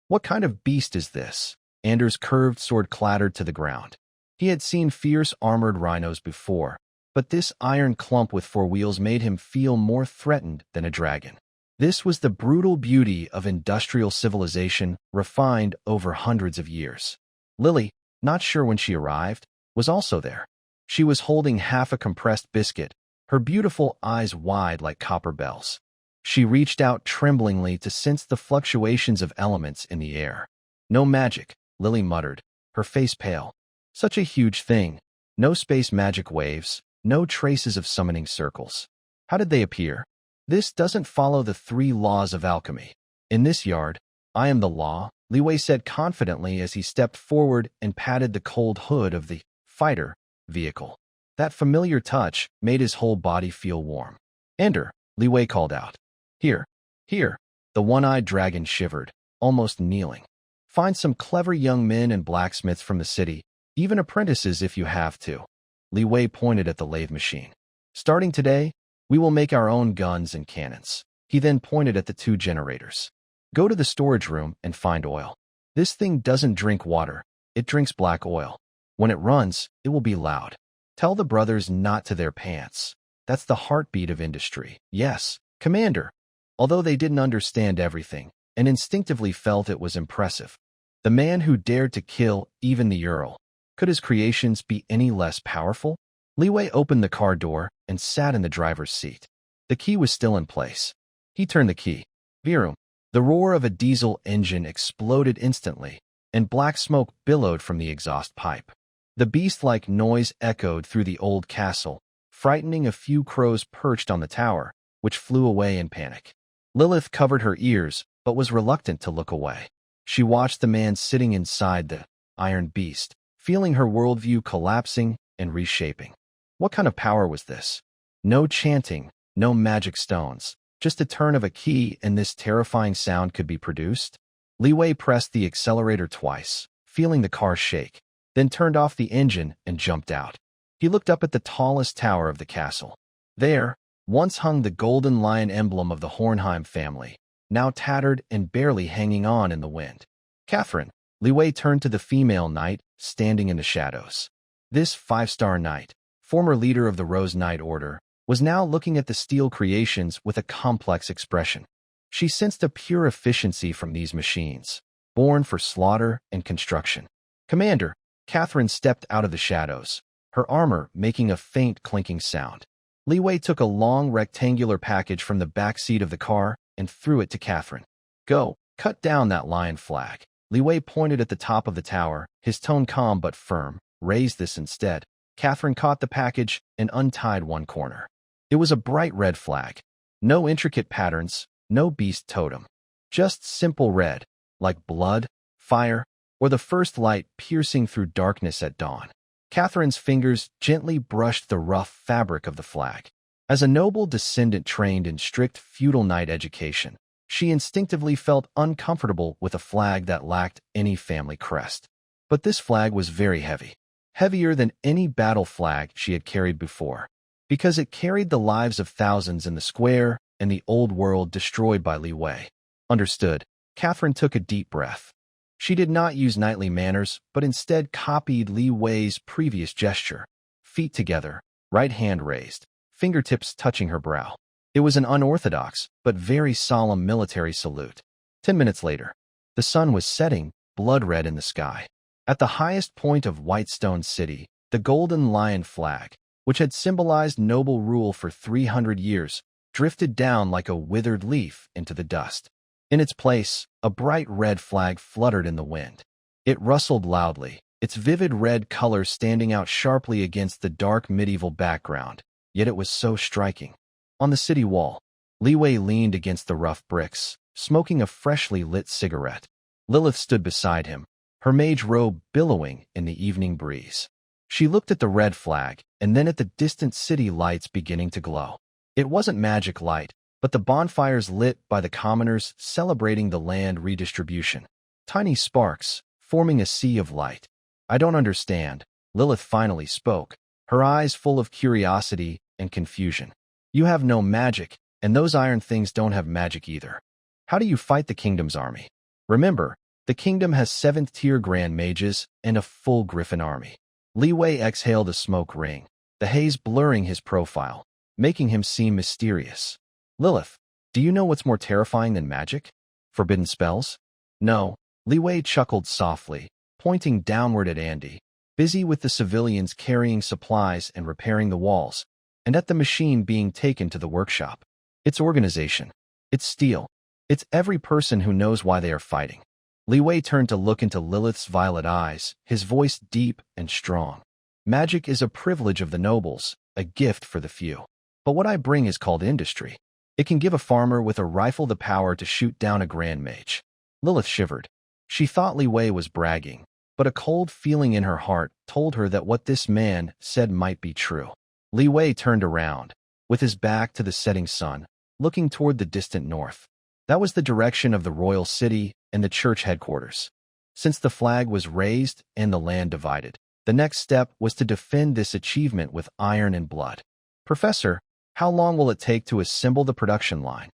A: What kind of beast is this?" Ander's curved sword clattered to the ground. He had seen fierce armored rhinos before, but this iron clump with 4 wheels made him feel more threatened than a dragon. This was the brutal beauty of industrial civilization refined over hundreds of years. Lily, not sure when she arrived, was also there. She was holding half a compressed biscuit, her beautiful eyes wide like copper bells. She reached out tremblingly to sense the fluctuations of elements in the air. No magic, Lily muttered, her face pale. Such a huge thing. No space magic waves, no traces of summoning circles. How did they appear? This doesn't follow the 3 laws of alchemy. In this yard, I am the law, Li Wei said confidently as he stepped forward and patted the cold hood of the fighter vehicle. That familiar touch made his whole body feel warm. Enter, Li Wei called out. Here, here, the one-eyed dragon shivered, almost kneeling. Find some clever young men and blacksmiths from the city, even apprentices if you have to. Li Wei pointed at the lathe machine. Starting today, we will make our own guns and cannons. He then pointed at the 2 generators. Go to the storage room and find oil. This thing doesn't drink water, it drinks black oil. When it runs, it will be loud. Tell the brothers not to their pants. That's the heartbeat of industry. Yes, Commander. Although they didn't understand everything, and instinctively felt it was impressive. The man who dared to kill even the Earl. Could his creations be any less powerful? Li Wei opened the car door and sat in the driver's seat. The key was still in place. He turned the key. Vroom. The roar of a diesel engine exploded instantly, and black smoke billowed from the exhaust pipe. The beast-like noise echoed through the old castle, frightening a few crows perched on the tower, which flew away in panic. Lilith covered her ears, but was reluctant to look away. She watched the man sitting inside the iron beast, feeling her worldview collapsing and reshaping. What kind of power was this? No chanting, no magic stones, just a turn of a key and this terrifying sound could be produced? Li Wei pressed the accelerator twice, feeling the car shake, then turned off the engine and jumped out. He looked up at the tallest tower of the castle. There, once hung the golden lion emblem of the Hornheim family, now tattered and barely hanging on in the wind. Catherine, Li Wei turned to the female knight standing in the shadows. This 5-star knight, former leader of the Rose Knight Order, was now looking at the steel creations with a complex expression. She sensed a pure efficiency from these machines, born for slaughter and construction. Commander, Catherine stepped out of the shadows, her armor making a faint clinking sound. Li Wei took a long rectangular package from the back seat of the car and threw it to Catherine. Go, cut down that lion flag. Li Wei pointed at the top of the tower, his tone calm but firm. Raise this instead. Catherine caught the package and untied one corner. It was a bright red flag. No intricate patterns, no beast totem. Just simple red, like blood, fire, or the first light piercing through darkness at dawn. Catherine's fingers gently brushed the rough fabric of the flag. As a noble descendant trained in strict feudal knight education, she instinctively felt uncomfortable with a flag that lacked any family crest. But this flag was very heavy. Heavier than any battle flag she had carried before, because it carried the lives of thousands in the square and the old world destroyed by Li Wei. Understood. Catherine took a deep breath. She did not use knightly manners, but instead copied Li Wei's previous gesture. Feet together, right hand raised, fingertips touching her brow. It was an unorthodox, but very solemn military salute. 10 minutes later, the sun was setting, blood-red in the sky. At the highest point of Whitestone City, the golden lion flag, which had symbolized noble rule for 300 years, drifted down like a withered leaf into the dust. In its place, a bright red flag fluttered in the wind. It rustled loudly, its vivid red color standing out sharply against the dark medieval background, yet it was so striking. On the city wall, Li Wei leaned against the rough bricks, smoking a freshly lit cigarette. Lilith stood beside him, her mage robe billowing in the evening breeze. She looked at the red flag and then at the distant city lights beginning to glow. It wasn't magic light, but the bonfires lit by the commoners celebrating the land redistribution. Tiny sparks, forming a sea of light. I don't understand, Lilith finally spoke, her eyes full of curiosity and confusion. You have no magic, and those iron things don't have magic either. How do you fight the kingdom's army? Remember, the kingdom has 7th-tier grand mages and a full griffin army. Li Wei exhaled a smoke ring, the haze blurring his profile, making him seem mysterious. Lilith, Do you know what's more terrifying than magic? Forbidden spells? No, Li Wei chuckled softly, pointing downward at Andy, busy with the civilians carrying supplies and repairing the walls, and at the machine being taken to the workshop. It's organization. It's steel. It's every person who knows why they are fighting. Li Wei turned to look into Lilith's violet eyes, his voice deep and strong. Magic is a privilege of the nobles, a gift for the few. But what I bring is called industry. It can give a farmer with a rifle the power to shoot down a grand mage. Lilith shivered. She thought Li Wei was bragging, but a cold feeling in her heart told her that what this man said might be true. Li Wei turned around, with his back to the setting sun, looking toward the distant north. That was the direction of the royal city and the church headquarters. Since the flag was raised and the land divided, the next step was to defend this achievement with iron and blood. Professor, how long will it take to assemble the production line?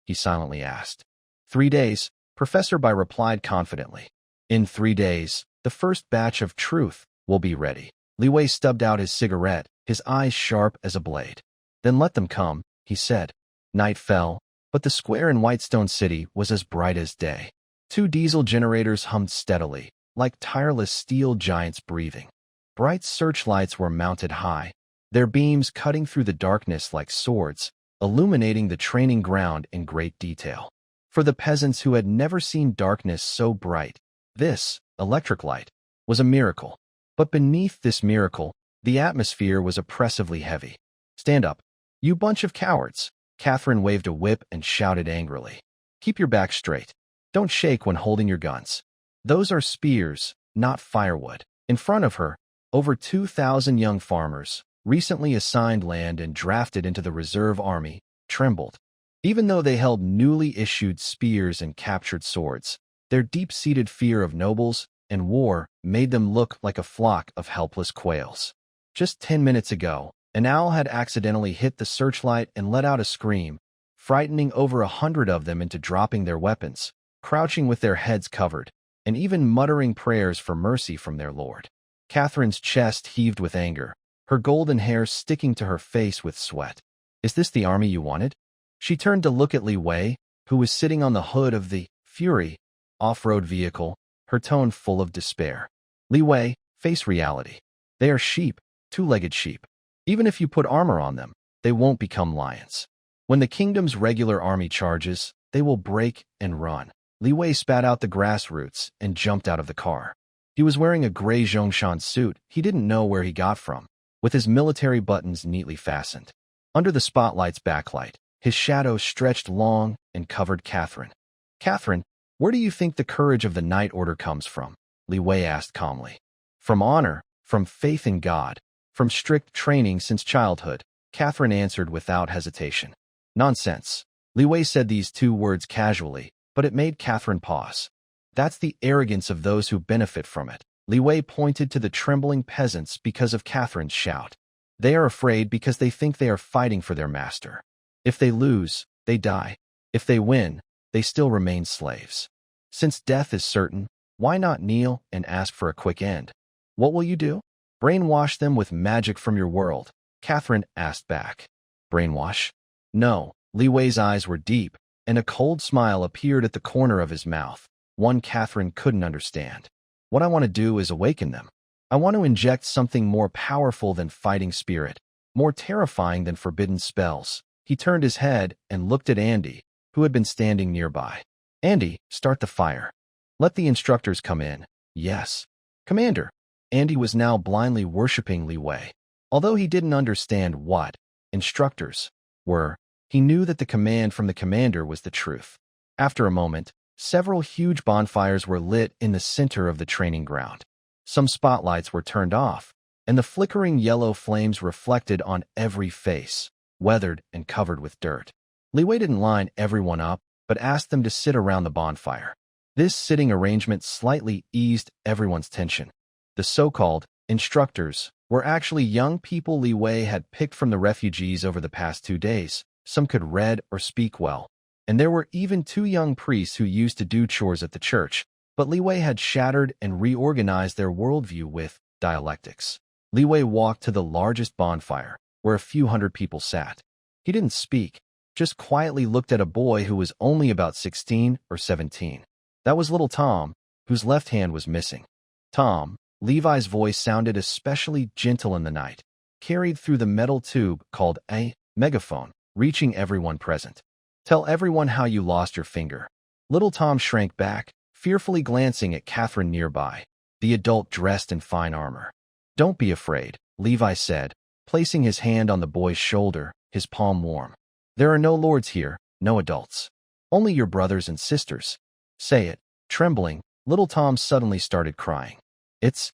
A: He silently asked. 3 days, Professor Bai replied confidently. In 3 days, the first batch of truth will be ready. Li Wei stubbed out his cigarette, his eyes sharp as a blade. Then let them come, he said. Night fell, but the square in Whitestone City was as bright as day. 2 diesel generators hummed steadily, like tireless steel giants breathing. Bright searchlights were mounted high, their beams cutting through the darkness like swords, illuminating the training ground in great detail. For the peasants who had never seen darkness so bright, this, electric light, was a miracle. But beneath this miracle, the atmosphere was oppressively heavy. Stand up, you bunch of cowards. Catherine waved a whip and shouted angrily. Keep your back straight. Don't shake when holding your guns. Those are spears, not firewood. In front of her, over 2,000 young farmers, recently assigned land and drafted into the reserve army, trembled. Even though they held newly issued spears and captured swords, their deep-seated fear of nobles and war made them look like a flock of helpless quails. Just 10 minutes ago, an owl had accidentally hit the searchlight and let out a scream, frightening over 100 of them into dropping their weapons, crouching with their heads covered, and even muttering prayers for mercy from their lord. Catherine's chest heaved with anger, her golden hair sticking to her face with sweat. Is this the army you wanted? She turned to look at Li Wei, who was sitting on the hood of the Fury off-road vehicle, her tone full of despair. Li Wei, face reality. They are sheep, 2-legged sheep. Even if you put armor on them, they won't become lions. When the kingdom's regular army charges, they will break and run. Li Wei spat out the grass roots and jumped out of the car. He was wearing a gray Zhongshan suit he didn't know where he got from, with his military buttons neatly fastened. Under the spotlight's backlight, his shadow stretched long and covered Catherine. Catherine, where do you think the courage of the Night Order comes from? Li Wei asked calmly. From honor, from faith in God, from strict training since childhood, Catherine answered without hesitation. Nonsense. Li Wei said these 2 words casually, but it made Catherine pause. That's the arrogance of those who benefit from it. Li Wei pointed to the trembling peasants because of Catherine's shout. They are afraid because they think they are fighting for their master. If they lose, they die. If they win, they still remain slaves. Since death is certain, why not kneel and ask for a quick end? What will you do? Brainwash them with magic from your world, Catherine asked back. Brainwash? No. Li Wei's eyes were deep, and a cold smile appeared at the corner of his mouth, one Catherine couldn't understand. What I want to do is awaken them. I want to inject something more powerful than fighting spirit, more terrifying than forbidden spells. He turned his head and looked at Andy, who had been standing nearby. Andy, start the fire. Let the instructors come in. Yes. Commander. Andy was now blindly worshipping Li Wei. Although he didn't understand what instructors were, he knew that the command from the commander was the truth. After a moment, several huge bonfires were lit in the center of the training ground. Some spotlights were turned off, and the flickering yellow flames reflected on every face, weathered and covered with dirt. Li Wei didn't line everyone up, but asked them to sit around the bonfire. This sitting arrangement slightly eased everyone's tension. The so-called instructors were actually young people Li Wei had picked from the refugees over the past 2 days. Some could read or speak well, and there were even 2 young priests who used to do chores at the church, but Li Wei had shattered and reorganized their worldview with dialectics. Li Wei walked to the largest bonfire, where a few hundred people sat. He didn't speak, just quietly looked at a boy who was only about 16 or 17. That was little Tom, whose left hand was missing. Tom, Levi's voice sounded especially gentle in the night, carried through the metal tube called a megaphone, reaching everyone present. Tell everyone how you lost your finger. Little Tom shrank back, fearfully glancing at Catherine nearby, the adult dressed in fine armor. Don't be afraid, Levi said, placing his hand on the boy's shoulder, his palm warm. There are no lords here, no adults. Only your brothers and sisters. Say it. Trembling, little Tom suddenly started crying. It's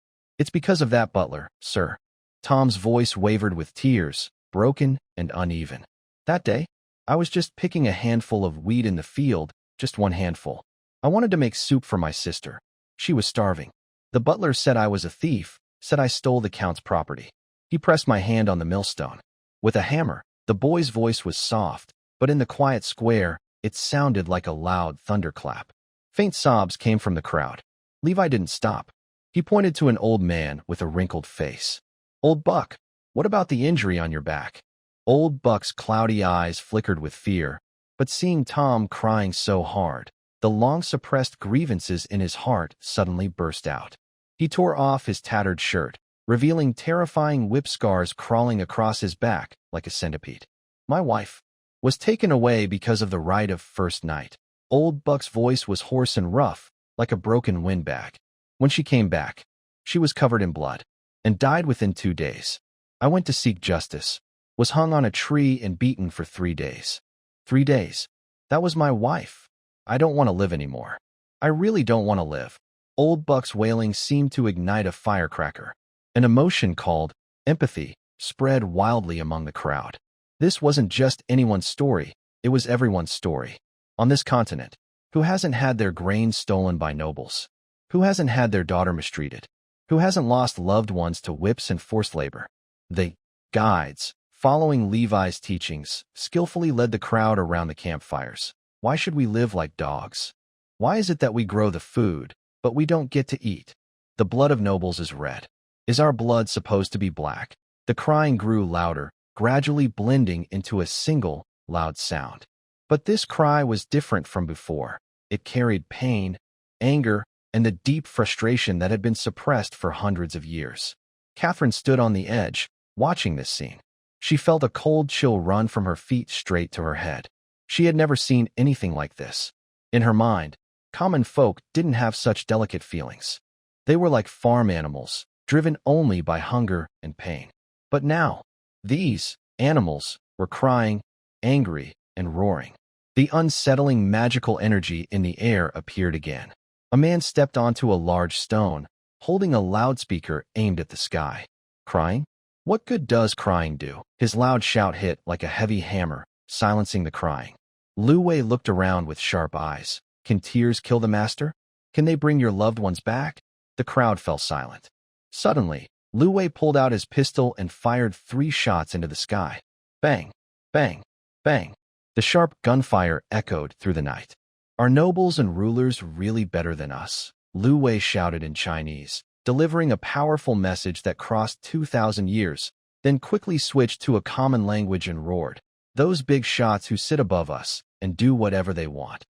A: because of that butler, sir. Tom's voice wavered with tears, broken and uneven. That day, I was just picking a handful of wheat in the field, just one handful. I wanted to make soup for my sister. She was starving. The butler said I was a thief, said I stole the count's property. He pressed my hand on the millstone. With a hammer, the boy's voice was soft, but in the quiet square, it sounded like a loud thunderclap. Faint sobs came from the crowd. Levi didn't stop. He pointed to an old man with a wrinkled face. Old Buck, what about the injury on your back? Old Buck's cloudy eyes flickered with fear, but seeing Tom crying so hard, the long-suppressed grievances in his heart suddenly burst out. He tore off his tattered shirt, revealing terrifying whip scars crawling across his back like a centipede. My wife was taken away because of the rite of first night. Old Buck's voice was hoarse and rough, like a broken windbag. When she came back, she was covered in blood and died within 2 days. I went to seek justice, was hung on a tree and beaten for 3 days. 3 days. That was my wife. I don't want to live anymore. I really don't want to live. Old Buck's wailing seemed to ignite a firecracker. An emotion called empathy spread wildly among the crowd. This wasn't just anyone's story, it was everyone's story. On this continent, who hasn't had their grain stolen by nobles? Who hasn't had their daughter mistreated? Who hasn't lost loved ones to whips and forced labor? The guides, following Levi's teachings, skillfully led the crowd around the campfires. Why should we live like dogs? Why is it that we grow the food, but we don't get to eat? The blood of nobles is red. Is our blood supposed to be black? The crying grew louder, gradually blending into a single, loud sound. But this cry was different from before. It carried pain, anger, and the deep frustration that had been suppressed for hundreds of years. Catherine stood on the edge, watching this scene. She felt a cold chill run from her feet straight to her head. She had never seen anything like this. In her mind, common folk didn't have such delicate feelings. They were like farm animals, driven only by hunger and pain. But now, these animals were crying, angry, and roaring. The unsettling magical energy in the air appeared again. A man stepped onto a large stone, holding a loudspeaker aimed at the sky. Crying? What good does crying do? His loud shout hit like a heavy hammer, silencing the crying. Lu Wei looked around with sharp eyes. Can tears kill the master? Can they bring your loved ones back? The crowd fell silent. Suddenly, Lu Wei pulled out his pistol and fired 3 shots into the sky. Bang, bang, bang. The sharp gunfire echoed through the night. Are nobles and rulers really better than us? Lu Wei shouted in Chinese, delivering a powerful message that crossed 2,000 years, then quickly switched to a common language and roared. Those big shots who sit above us and do whatever they want.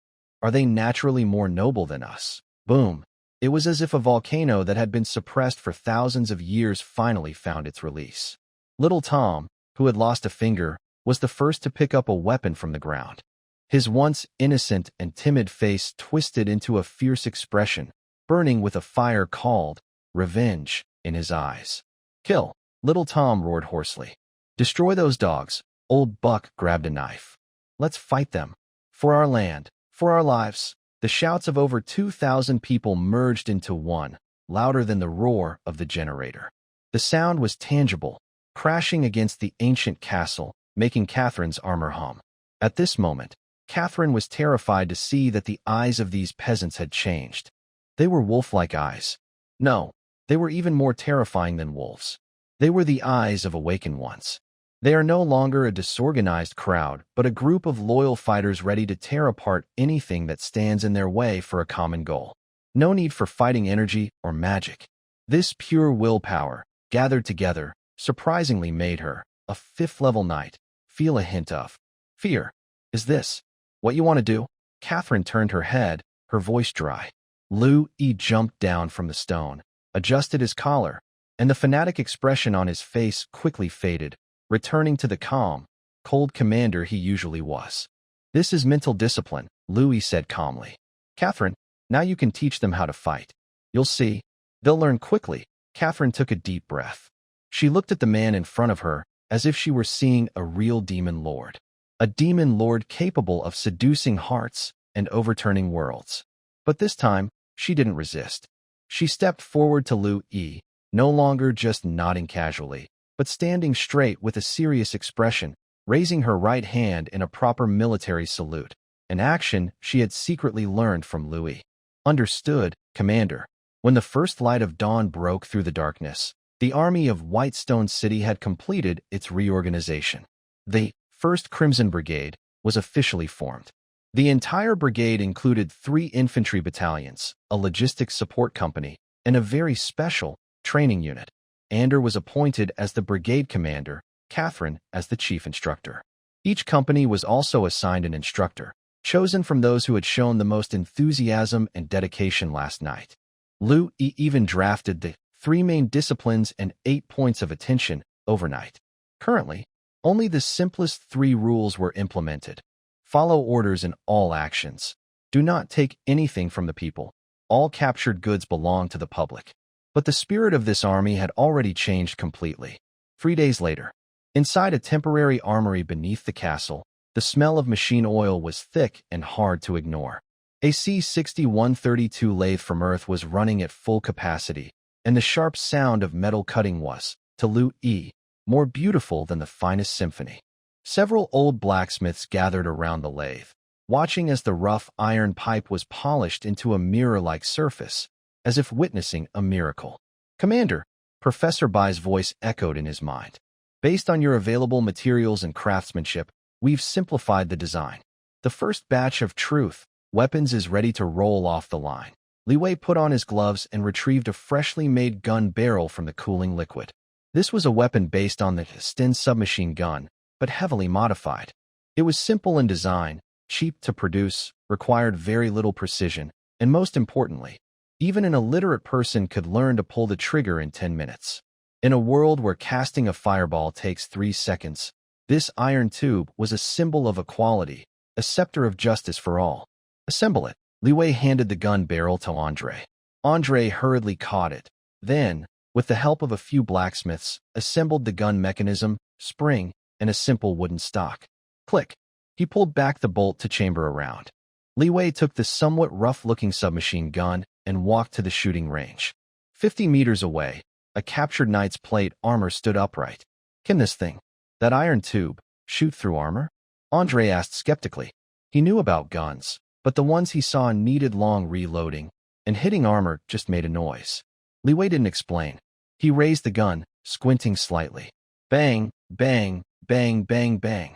A: Are they naturally more noble than us? Boom. It was as if a volcano that had been suppressed for thousands of years finally found its release. Little Tom, who had lost a finger, was the first to pick up a weapon from the ground. His once innocent and timid face twisted into a fierce expression, burning with a fire called revenge in his eyes. Kill, little Tom roared hoarsely. Destroy those dogs. Old Buck grabbed a knife. Let's fight them. For our land, for our lives. The shouts of over 2,000 people merged into one, louder than the roar of the generator. The sound was tangible, crashing against the ancient castle, making Catherine's armor hum. At this moment, Catherine was terrified to see that the eyes of these peasants had changed. They were wolf-like eyes. No, they were even more terrifying than wolves. They were the eyes of awakened ones. They are no longer a disorganized crowd, but a group of loyal fighters ready to tear apart anything that stands in their way for a common goal. No need for fighting energy or magic. This pure willpower, gathered together, surprisingly made her, a 5th-level knight, feel a hint of fear. Is this what you want to do? Catherine turned her head, her voice dry. Lu Yi jumped down from the stone, adjusted his collar, and the fanatic expression on his face quickly faded, returning to the calm, cold commander he usually was. This is mental discipline, Louis said calmly. Catherine, now you can teach them how to fight. You'll see. They'll learn quickly. Catherine took a deep breath. She looked at the man in front of her as if she were seeing a real demon lord. A demon lord capable of seducing hearts and overturning worlds. But this time, she didn't resist. She stepped forward to Lu Yi, no longer just nodding casually, but standing straight with a serious expression, raising her right hand in a proper military salute, an action she had secretly learned from Louis. Understood, Commander. When the first light of dawn broke through the darkness, the army of Whitestone City had completed its reorganization. The 1st Crimson Brigade was officially formed. The entire brigade included 3 infantry battalions, a logistics support company, and a very special training unit. Ander was appointed as the brigade commander, Catherine as the chief instructor. Each company was also assigned an instructor, chosen from those who had shown the most enthusiasm and dedication last night. Lu Yi even drafted the 3 main disciplines and 8 points of attention overnight. Currently, only the simplest 3 rules were implemented. Follow orders in all actions. Do not take anything from the people. All captured goods belong to the public. But the spirit of this army had already changed completely. 3 days later, inside a temporary armory beneath the castle, the smell of machine oil was thick and hard to ignore. A C-6132 lathe from Earth was running at full capacity, and the sharp sound of metal cutting was, to Lu Yi, more beautiful than the finest symphony. Several old blacksmiths gathered around the lathe, watching as the rough iron pipe was polished into a mirror-like surface, as if witnessing a miracle. Commander, Professor Bai's voice echoed in his mind. Based on your available materials and craftsmanship, we've simplified the design. The first batch of truth weapons is ready to roll off the line. Li Wei put on his gloves and retrieved a freshly made gun barrel from the cooling liquid. This was a weapon based on the Sten submachine gun, but heavily modified. It was simple in design, cheap to produce, required very little precision, and most importantly, even an illiterate person could learn to pull the trigger in 10 minutes. In a world where casting a fireball takes 3 seconds, this iron tube was a symbol of equality, a scepter of justice for all. Assemble it. Li Wei handed the gun barrel to Andre. Andre hurriedly caught it, then, with the help of a few blacksmiths, assembled the gun mechanism, spring, and a simple wooden stock. Click. He pulled back the bolt to chamber around. Li Wei took the somewhat rough-looking submachine gun and walked to the shooting range. 50 meters away, a captured knight's plate armor stood upright. Can this thing, that iron tube, shoot through armor? Andre asked skeptically. He knew about guns, but the ones he saw needed long reloading, and hitting armor just made a noise. Li Wei didn't explain. He raised the gun, squinting slightly. Bang, bang, bang, bang, bang.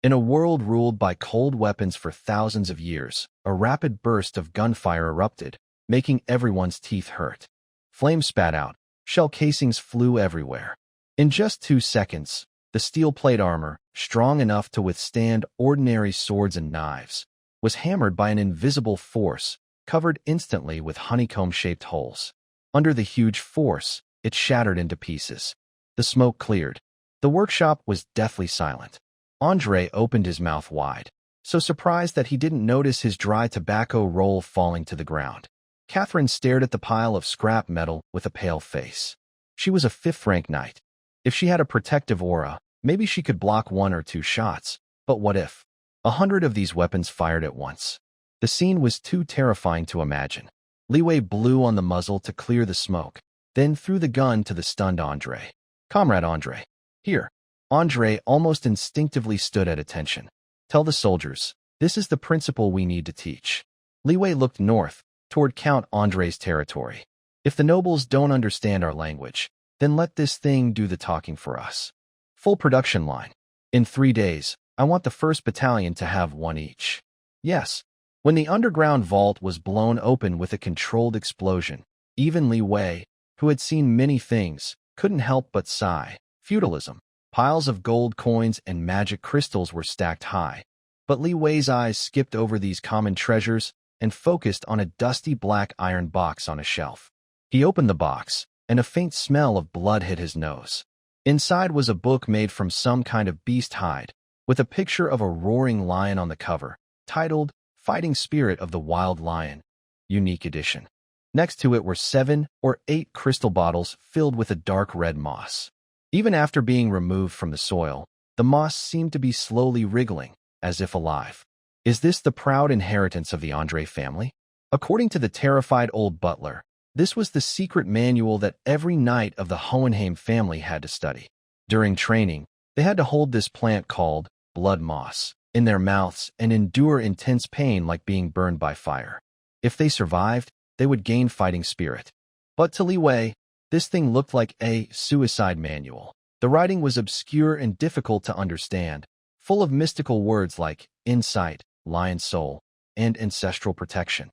A: In a world ruled by cold weapons for thousands of years, a rapid burst of gunfire erupted, making everyone's teeth hurt. Flames spat out, shell casings flew everywhere. In just 2 seconds, the steel plate armor, strong enough to withstand ordinary swords and knives, was hammered by an invisible force, covered instantly with honeycomb-shaped holes. Under the huge force, it shattered into pieces. The smoke cleared. The workshop was deathly silent. Andre opened his mouth wide, so surprised that he didn't notice his dry tobacco roll falling to the ground. Catherine stared at the pile of scrap metal with a pale face. She was a 5th-rank knight. If she had a protective aura, maybe she could block 1 or 2 shots, but what if 100 of these weapons fired at once? The scene was too terrifying to imagine. Li Wei blew on the muzzle to clear the smoke, then threw the gun to the stunned Andre. Comrade Andre. Here. Andre almost instinctively stood at attention. Tell the soldiers, this is the principle we need to teach. Li Wei looked north, toward Count Andre's territory. If the nobles don't understand our language, then let this thing do the talking for us. Full production line. In 3 days, I want the 1st battalion to have 1 each. Yes. When the underground vault was blown open with a controlled explosion, even Li Wei, who had seen many things, couldn't help but sigh. Feudalism. Piles of gold coins and magic crystals were stacked high. But Li Wei's eyes skipped over these common treasures and focused on a dusty black iron box on a shelf. He opened the box, and a faint smell of blood hit his nose. Inside was a book made from some kind of beast hide, with a picture of a roaring lion on the cover, titled Fighting Spirit of the Wild Lion, Unique Edition. Next to it were 7 or 8 crystal bottles filled with a dark red moss. Even after being removed from the soil, the moss seemed to be slowly wriggling, as if alive. Is this the proud inheritance of the Andre family? According to the terrified old butler, this was the secret manual that every knight of the Hohenheim family had to study. During training, they had to hold this plant called blood moss in their mouths and endure intense pain like being burned by fire. If they survived, they would gain fighting spirit. But to Li Wei, this thing looked like a suicide manual. The writing was obscure and difficult to understand, full of mystical words like insight, lion soul, and ancestral protection.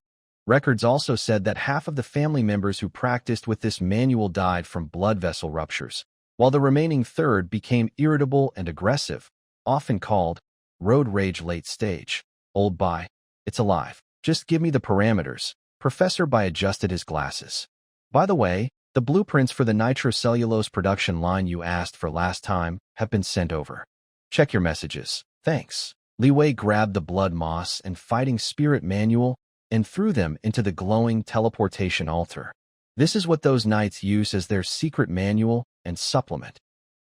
A: Records also said that half of the family members who practiced with this manual died from blood vessel ruptures, while the remaining third became irritable and aggressive, often called road rage late stage. Old Bai, it's alive. Just give me the parameters. Professor Bai adjusted his glasses. By the way, the blueprints for the nitrocellulose production line you asked for last time have been sent over. Check your messages. Thanks. Li Wei grabbed the blood moss and fighting spirit manual and threw them into the glowing teleportation altar. This is what those knights use as their secret manual and supplement.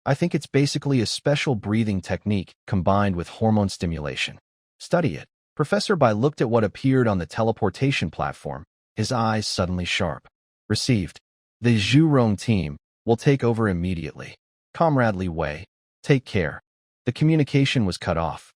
A: I think it's basically a special breathing technique combined with hormone stimulation. Study it. Professor Bai looked at what appeared on the teleportation platform, his eyes suddenly sharp. Received. The Zhurong team will take over immediately. Comrade Li Wei, take care. The communication was cut off.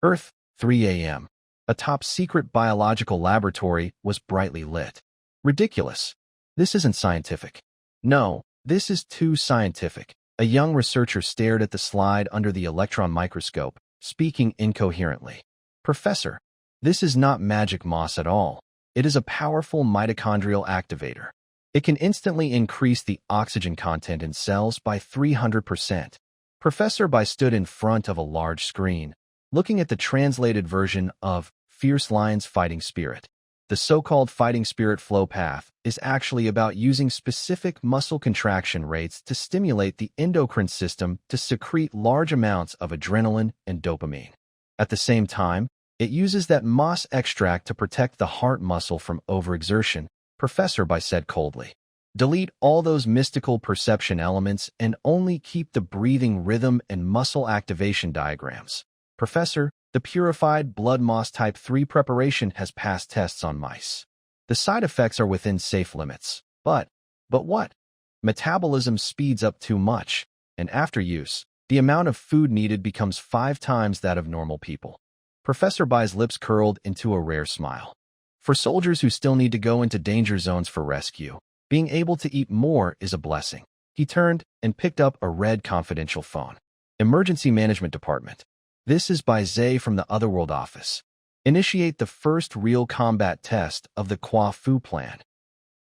A: Earth, 3 a.m. A top-secret biological laboratory was brightly lit. Ridiculous. This isn't scientific. No, this is too scientific. A young researcher stared at the slide under the electron microscope, speaking incoherently. Professor, this is not magic moss at all. It is a powerful mitochondrial activator. It can instantly increase the oxygen content in cells by 300%. Professor Bai stood in front of a large screen, looking at the translated version of Fierce Lion's Fighting Spirit. The so-called fighting spirit flow path is actually about using specific muscle contraction rates to stimulate the endocrine system to secrete large amounts of adrenaline and dopamine. At the same time, it uses that moss extract to protect the heart muscle from overexertion, Professor Bai said coldly. Delete all those mystical perception elements and only keep the breathing rhythm and muscle activation diagrams. Professor, the purified blood moss type 3 preparation has passed tests on mice. The side effects are within safe limits. But what? Metabolism speeds up too much, and after use, the amount of food needed becomes 5 times that of normal people. Professor Bai's lips curled into a rare smile. For soldiers who still need to go into danger zones for rescue, being able to eat more is a blessing. He turned and picked up a red confidential phone. Emergency Management Department. This is Bai Zhe from the Otherworld office. Initiate the first real combat test of the Kwa Fu plan.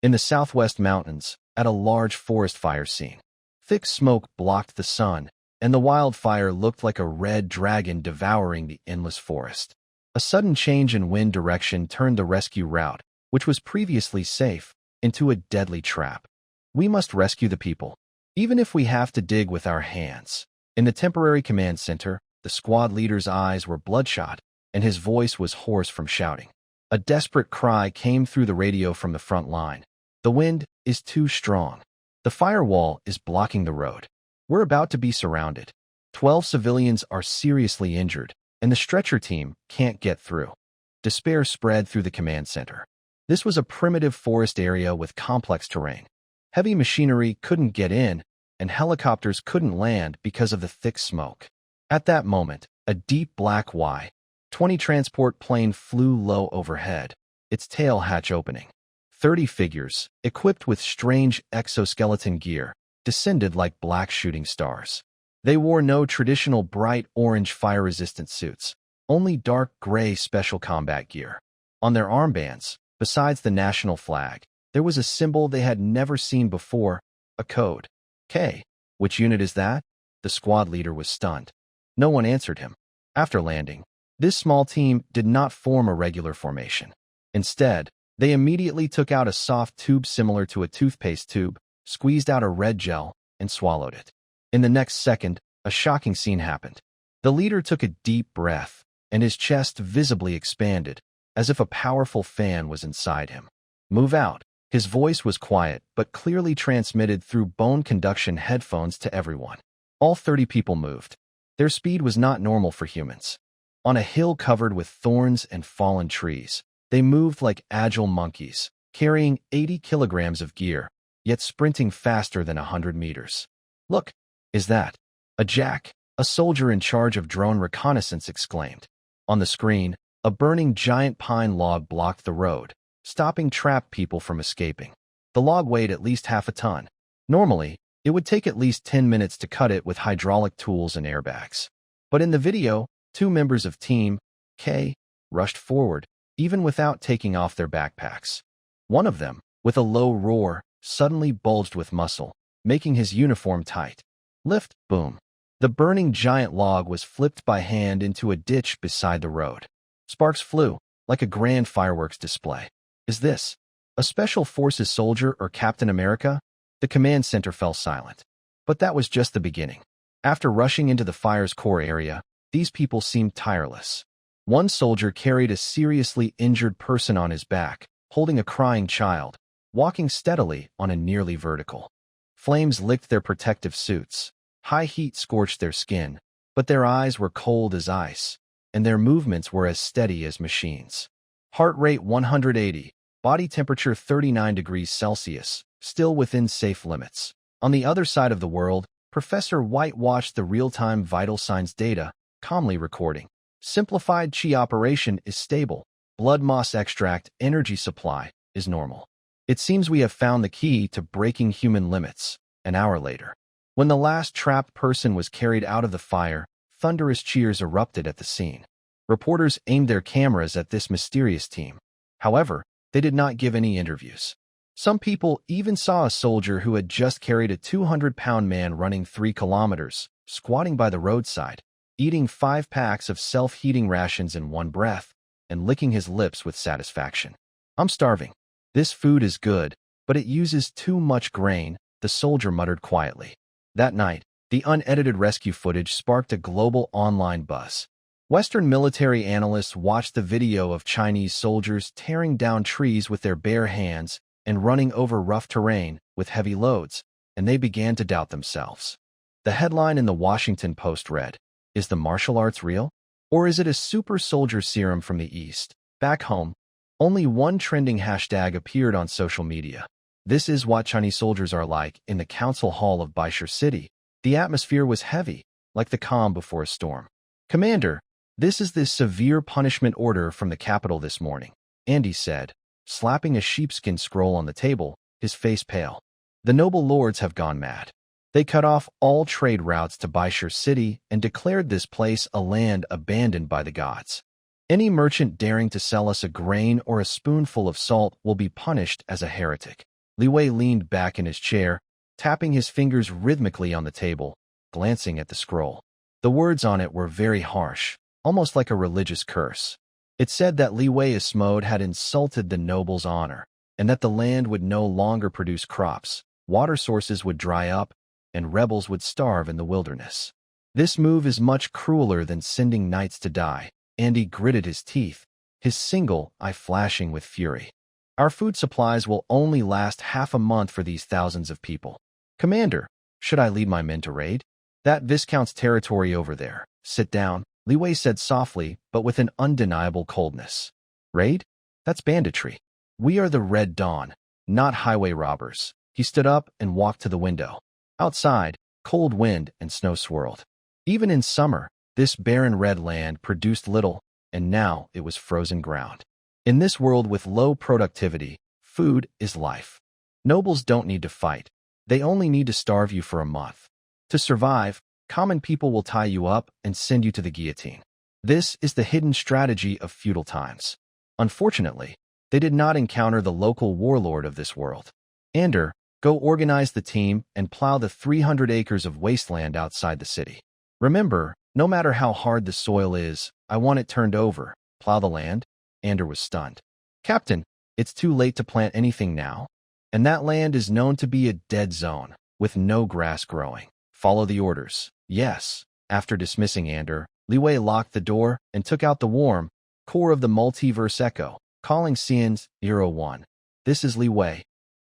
A: In the southwest mountains, at a large forest fire scene. Thick smoke blocked the sun, and the wildfire looked like a red dragon devouring the endless forest. A sudden change in wind direction turned the rescue route, which was previously safe, into a deadly trap. We must rescue the people, even if we have to dig with our hands. In the temporary command center, the squad leader's eyes were bloodshot, and his voice was hoarse from shouting. A desperate cry came through the radio from the front line. The wind is too strong. The firewall is blocking the road. We're about to be surrounded. 12 civilians are seriously injured, and the stretcher team can't get through. Despair spread through the command center. This was a primitive forest area with complex terrain. Heavy machinery couldn't get in, and helicopters couldn't land because of the thick smoke. At that moment, a deep black Y-20 transport plane flew low overhead, its tail hatch opening. 30 figures, equipped with strange exoskeleton gear, descended like black shooting stars. They wore no traditional bright orange fire-resistant suits, only dark gray special combat gear. On their armbands, besides the national flag, there was a symbol they had never seen before, a code. K. Which unit is that? The squad leader was stunned. No one answered him. After landing, This small team did not form a regular formation. Instead, they immediately took out a soft tube similar to a toothpaste tube, squeezed out a red gel, and swallowed it. In the next second, a shocking scene happened. The leader took a deep breath, and his chest visibly expanded, as if a powerful fan was inside him. "Move out." His voice was quiet, but clearly transmitted through bone conduction headphones to everyone. All 30 people moved. Their speed was not normal for humans. On a hill covered with thorns and fallen trees, they moved like agile monkeys, carrying 80 kilograms of gear, yet sprinting faster than 100 meters. "Look, is that a Jack?" a soldier in charge of drone reconnaissance exclaimed. On the screen, a burning giant pine log blocked the road, stopping trapped people from escaping. The log weighed at least half a ton. Normally, it would take at least 10 minutes to cut it with hydraulic tools and airbags. But in the video, 2 members of Team K rushed forward, even without taking off their backpacks. One of them, with a low roar, suddenly bulged with muscle, making his uniform tight. Lift, boom. The burning giant log was flipped by hand into a ditch beside the road. Sparks flew, like a grand fireworks display. "Is this a Special Forces soldier or Captain America?" The command center fell silent. But that was just the beginning. After rushing into the fire's core area, these people seemed tireless. One soldier carried a seriously injured person on his back, holding a crying child, walking steadily on a nearly vertical. Flames licked their protective suits. High heat scorched their skin, but their eyes were cold as ice, and their movements were as steady as machines. Heart rate 180, body temperature 39 degrees Celsius, still within safe limits. On the other side of the world, Professor White watched the real-time vital signs data, calmly recording. Simplified chi operation is stable. Blood moss extract energy supply is normal. It seems we have found the key to breaking human limits. An hour later, when the last trapped person was carried out of the fire, thunderous cheers erupted at the scene. Reporters aimed their cameras at this mysterious team. However, they did not give any interviews. Some people even saw a soldier who had just carried a 200-pound man running 3 kilometers, squatting by the roadside, eating 5 packs of self-heating rations in one breath, and licking his lips with satisfaction. "I'm starving. This food is good, but it uses too much grain," the soldier muttered quietly. That night, the unedited rescue footage sparked a global online buzz. Western military analysts watched the video of Chinese soldiers tearing down trees with their bare hands and running over rough terrain with heavy loads, and they began to doubt themselves. The headline in the Washington Post read, "Is the martial arts real? Or is it a super soldier serum from the East?" Back home, only one trending hashtag appeared on social media. "This is what Chinese soldiers are like in the council hall of Baishar City." The atmosphere was heavy, like the calm before a storm. "Commander, this is the severe punishment order from the capital this morning," Andy said, slapping a sheepskin scroll on the table, his face pale. "The noble lords have gone mad. They cut off all trade routes to Baishar City and declared this place a land abandoned by the gods. Any merchant daring to sell us a grain or a spoonful of salt will be punished as a heretic." Li Wei leaned back in his chair, tapping his fingers rhythmically on the table, glancing at the scroll. The words on it were very harsh, almost like a religious curse. It said that Li Wei Ismode had insulted the noble's honor, and that the land would no longer produce crops, water sources would dry up, and rebels would starve in the wilderness. "This move is much crueler than sending knights to die," Andy gritted his teeth, his single eye flashing with fury. "Our food supplies will only last half a month for these thousands of people. Commander, should I lead my men to raid? That Viscount's territory over there. Sit down," Li Wei said softly, but with an undeniable coldness. "Raid? That's banditry. We are the Red Dawn, not highway robbers." He stood up and walked to the window. Outside, cold wind and snow swirled. Even in summer, this barren red land produced little, and now it was frozen ground. In this world with low productivity, food is life. Nobles don't need to fight. They only need to starve you for a month. To survive, common people will tie you up and send you to the guillotine. This is the hidden strategy of feudal times. Unfortunately, they did not encounter the local warlord of this world. "Ander, go organize the team and plow the 300 acres of wasteland outside the city. Remember, No matter how hard the soil is, I want it turned over. Plow the land? Ander was stunned. Captain, it's too late to plant anything now. And that land is known to be a dead zone, with no grass growing. Follow the orders. Yes. After dismissing Ander, Li Wei locked the door and took out the warm core of the multiverse echo, calling Xian's 01. This is Li Wei.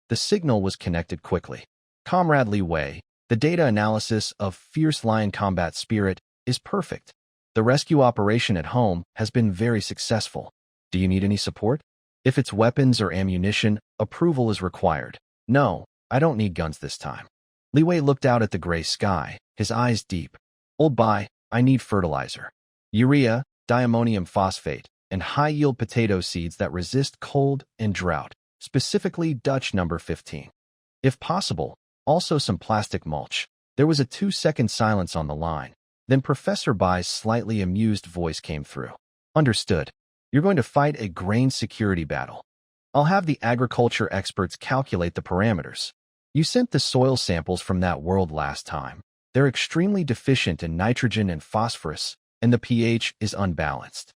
A: The signal was connected quickly. Comrade Li Wei, the data analysis of Fierce Lion Combat Spirit is perfect. The rescue operation at home has been very successful. Do you need any support? If it's weapons or ammunition, approval is required. No, I don't need guns this time. Li Wei looked out at the gray sky, his eyes deep. Old bye, I need fertilizer. Urea, diammonium phosphate, and high-yield potato seeds that resist cold and drought, specifically Dutch number 15. If possible, also some plastic mulch. There was a 2-second silence on the line. Then Professor Bai's slightly amused voice came through. Understood. You're going to fight a grain security battle. I'll have the agriculture experts calculate the parameters. You sent the soil samples from that world last time. They're extremely deficient in nitrogen and phosphorus, and the pH is unbalanced.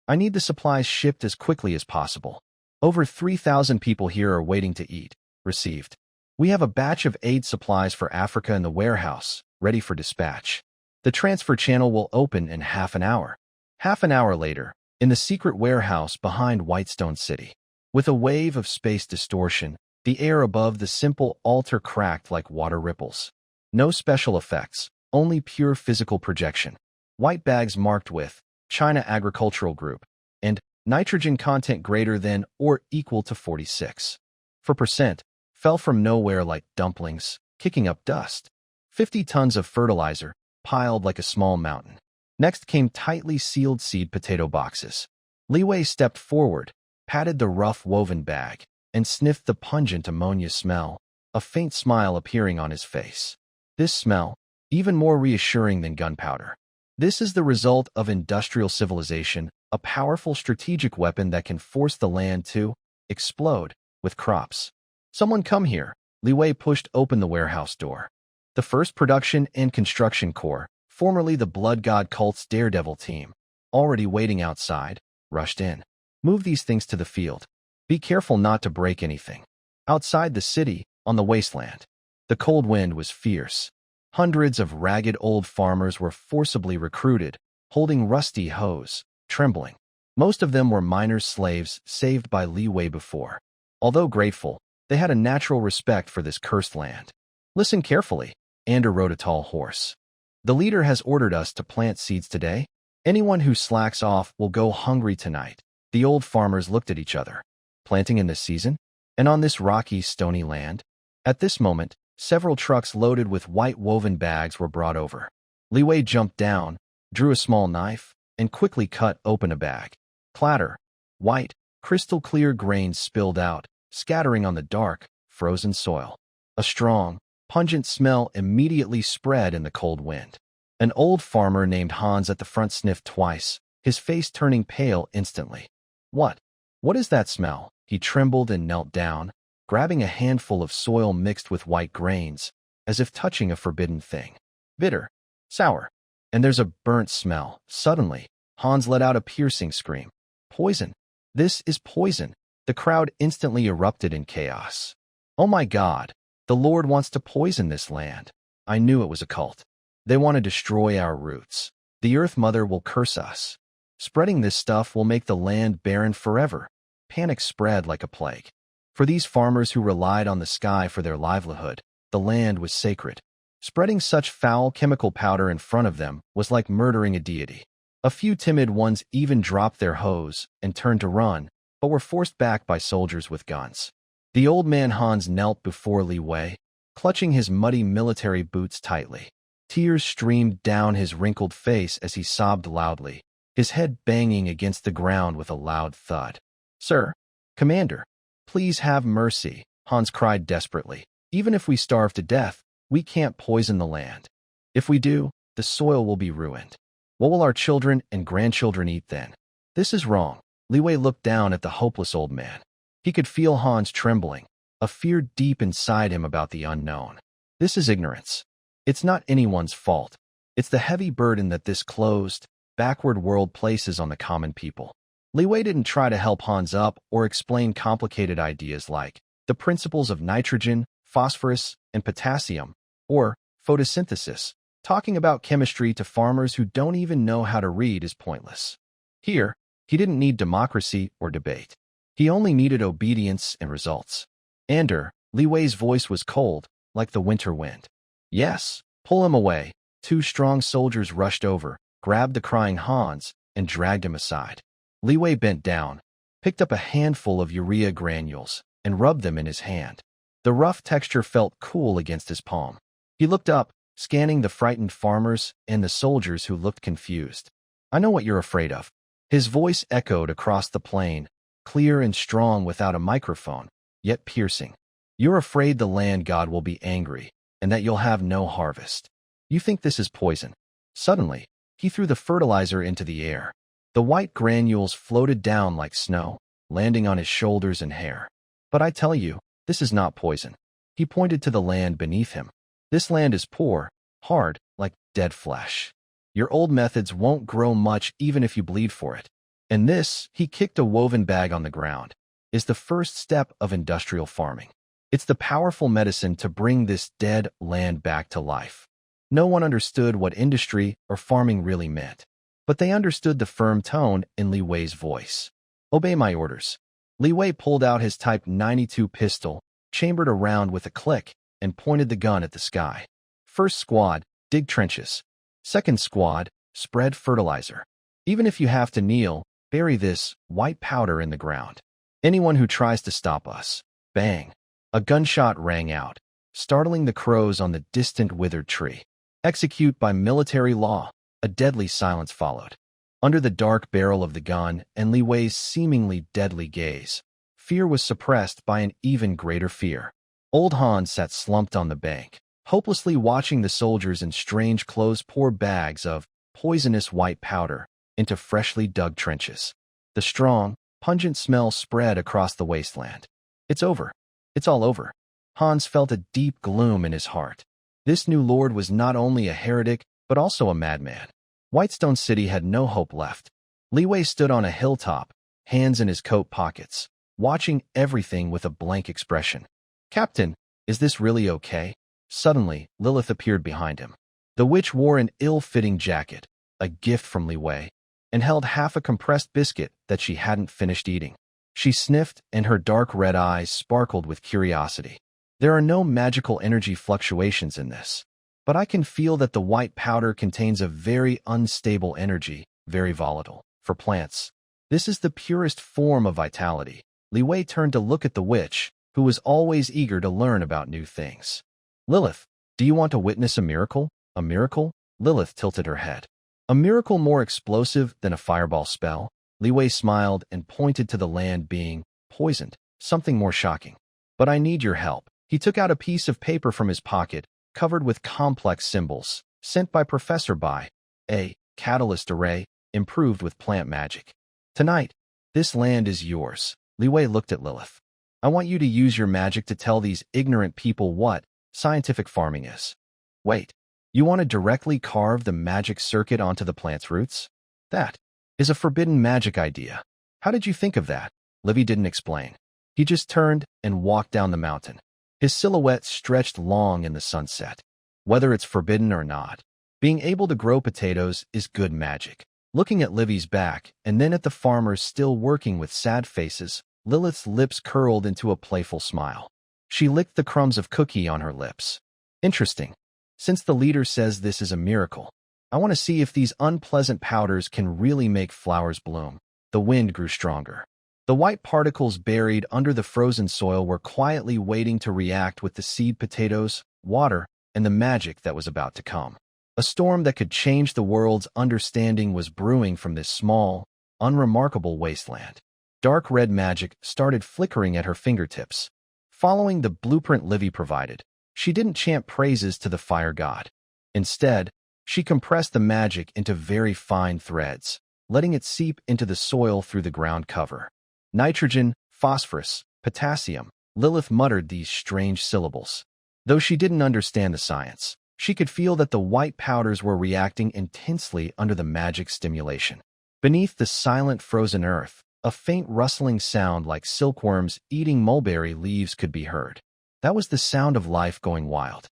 A: I need the supplies shipped as quickly as possible. Over 3,000 people here are waiting to eat. Received. We have a batch of aid supplies for Africa in the warehouse, ready for dispatch. The transfer channel will open in half an hour. Half an hour later, in the secret warehouse behind Whitestone City. With a wave of space distortion, the air above the simple altar cracked like water ripples. No special effects, only pure physical projection. White bags marked with China Agricultural Group and nitrogen content greater than or equal to 46. For percent, fell from nowhere like dumplings, kicking up dust. 50 tons of fertilizer, piled like a small mountain. Next came tightly sealed seed potato boxes. Li Wei stepped forward, patted the rough woven bag, and sniffed the pungent ammonia smell, a faint smile appearing on his face. This smell, even more reassuring than gunpowder. This is the result of industrial civilization, a powerful strategic weapon that can force the land to explode with crops. Someone come here. Li Wei pushed open the warehouse door. The 1st Production and Construction Corps, formerly the Blood God Cult's Daredevil team, already waiting outside, rushed in. Move these things to the field. Be careful not to break anything. Outside the city, on the wasteland, the cold wind was fierce. Hundreds of ragged old farmers were forcibly recruited, holding rusty hoes, trembling. Most of them were miners' slaves saved by Li Wei before. Although grateful, they had a natural respect for this cursed land. Listen carefully. Ander rode a tall horse. The leader has ordered us to plant seeds today. Anyone who slacks off will go hungry tonight. The old farmers looked at each other. Planting in this season? And on this rocky, stony land? At this moment, several trucks loaded with white woven bags were brought over. Li Wei jumped down, drew a small knife, and quickly cut open a bag. Clatter. White, crystal-clear grains spilled out, scattering on the dark, frozen soil. A strong, pungent smell immediately spread in the cold wind. An old farmer named Hans at the front sniffed twice, his face turning pale instantly. What? What is that smell? He trembled and knelt down, grabbing a handful of soil mixed with white grains, as if touching a forbidden thing. Bitter. Sour. And there's a burnt smell. Suddenly, Hans let out a piercing scream. Poison. This is poison. The crowd instantly erupted in chaos. Oh my God. The Lord wants to poison this land. I knew it was a cult. They want to destroy our roots. The Earth Mother will curse us. Spreading this stuff will make the land barren forever. Panic spread like a plague. For these farmers who relied on the sky for their livelihood, the land was sacred. Spreading such foul chemical powder in front of them was like murdering a deity. A few timid ones even dropped their hoes and turned to run, but were forced back by soldiers with guns. The old man Hans knelt before Li Wei, clutching his muddy military boots tightly. Tears streamed down his wrinkled face as he sobbed loudly, his head banging against the ground with a loud thud. Sir, Commander, please have mercy, Hans cried desperately. Even if we starve to death, we can't poison the land. If we do, the soil will be ruined. What will our children and grandchildren eat then? This is wrong. Li Wei looked down at the hopeless old man. He could feel Hans trembling, a fear deep inside him about the unknown. This is ignorance. It's not anyone's fault. It's the heavy burden that this closed, backward world places on the common people. Li Wei didn't try to help Hans up or explain complicated ideas like the principles of nitrogen, phosphorus, and potassium, or photosynthesis. Talking about chemistry to farmers who don't even know how to read is pointless. Here, he didn't need democracy or debate. He only needed obedience and results. Li Wei's voice was cold, like the winter wind. Yes, pull him away. Two strong soldiers rushed over, grabbed the crying Hans, and dragged him aside. Li Wei bent down, picked up a handful of urea granules, and rubbed them in his hand. The rough texture felt cool against his palm. He looked up, scanning the frightened farmers and the soldiers who looked confused. I know what you're afraid of. His voice echoed across the plain, clear and strong without a microphone, yet piercing. You're afraid the land god will be angry, and that you'll have no harvest. You think this is poison. Suddenly, he threw the fertilizer into the air. The white granules floated down like snow, landing on his shoulders and hair. But I tell you, this is not poison. He pointed to the land beneath him. This land is poor, hard, like dead flesh. Your old methods won't grow much even if you bleed for it. And this, he kicked a woven bag on the ground, is the first step of industrial farming. It's the powerful medicine to bring this dead land back to life. No one understood what industry or farming really meant, but they understood the firm tone in Li Wei's voice. Obey my orders. Li Wei pulled out his Type 92 pistol, chambered a round with a click, and pointed the gun at the sky. First squad, dig trenches. Second squad, spread fertilizer. Even if you have to kneel, bury this white powder in the ground. Anyone who tries to stop us. Bang. A gunshot rang out, startling the crows on the distant withered tree. Execute by military law. A deadly silence followed. Under the dark barrel of the gun and Li Wei's seemingly deadly gaze, fear was suppressed by an even greater fear. Old Hans sat slumped on the bank, hopelessly watching the soldiers in strange clothes pour bags of poisonous white powder into freshly dug trenches. The strong, pungent smell spread across the wasteland. It's over. It's all over. Hans felt a deep gloom in his heart. This new lord was not only a heretic, but also a madman. Whitestone City had no hope left. Li Wei stood on a hilltop, hands in his coat pockets, watching everything with a blank expression. Captain, is this really okay? Suddenly, Lilith appeared behind him. The witch wore an ill-fitting jacket, a gift from Li Wei, and held half a compressed biscuit that she hadn't finished eating. She sniffed, and her dark red eyes sparkled with curiosity. There are no magical energy fluctuations in this, but I can feel that the white powder contains a very unstable energy, very volatile. For plants, this is the purest form of vitality. Li Wei turned to look at the witch, who was always eager to learn about new things. Lilith, do you want to witness a miracle? A miracle? Lilith tilted her head. A miracle more explosive than a fireball spell? Li Wei smiled and pointed to the land being poisoned, something more shocking. But I need your help. He took out a piece of paper from his pocket, covered with complex symbols, sent by Professor Bai, a catalyst array, improved with plant magic. Tonight, this land is yours. Li Wei looked at Lilith. I want you to use your magic to tell these ignorant people what scientific farming is. Wait, you want to directly carve the magic circuit onto the plant's roots? That is a forbidden magic idea. How did you think of that? Livy didn't explain. He just turned and walked down the mountain. His silhouette stretched long in the sunset. Whether it's forbidden or not, being able to grow potatoes is good magic. Looking at Livy's back and then at the farmers still working with sad faces, Lilith's lips curled into a playful smile. She licked the crumbs of cookie on her lips. Interesting. Since the leader says this is a miracle, I want to see if these unpleasant powders can really make flowers bloom. The wind grew stronger. The white particles buried under the frozen soil were quietly waiting to react with the seed potatoes, water, and the magic that was about to come. A storm that could change the world's understanding was brewing from this small, unremarkable wasteland. Dark red magic started flickering at her fingertips. Following the blueprint Livy provided, she didn't chant praises to the fire god. Instead, she compressed the magic into very fine threads, letting it seep into the soil through the ground cover. Nitrogen, phosphorus, potassium. Lilith muttered these strange syllables. Though she didn't understand the science, She could feel that the white powders were reacting intensely under the magic stimulation. Beneath the silent frozen earth, a faint rustling sound like silkworms eating mulberry leaves could be heard. That was the sound of life going wild.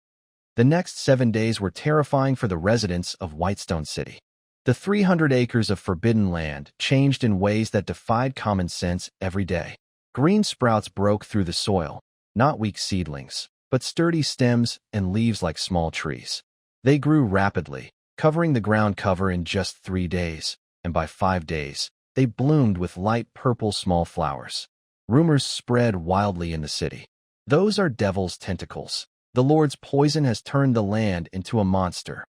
A: The next 7 days were terrifying for the residents of Whitestone City. The 300 acres of forbidden land changed in ways that defied common sense every day. Green sprouts broke through the soil, not weak seedlings, but sturdy stems and leaves like small trees. They grew rapidly, covering the ground cover in just 3 days, and by 5 days, they bloomed with light purple small flowers. Rumors spread wildly in the city. Those are devil's tentacles. The Lord's poison has turned the land into a monster.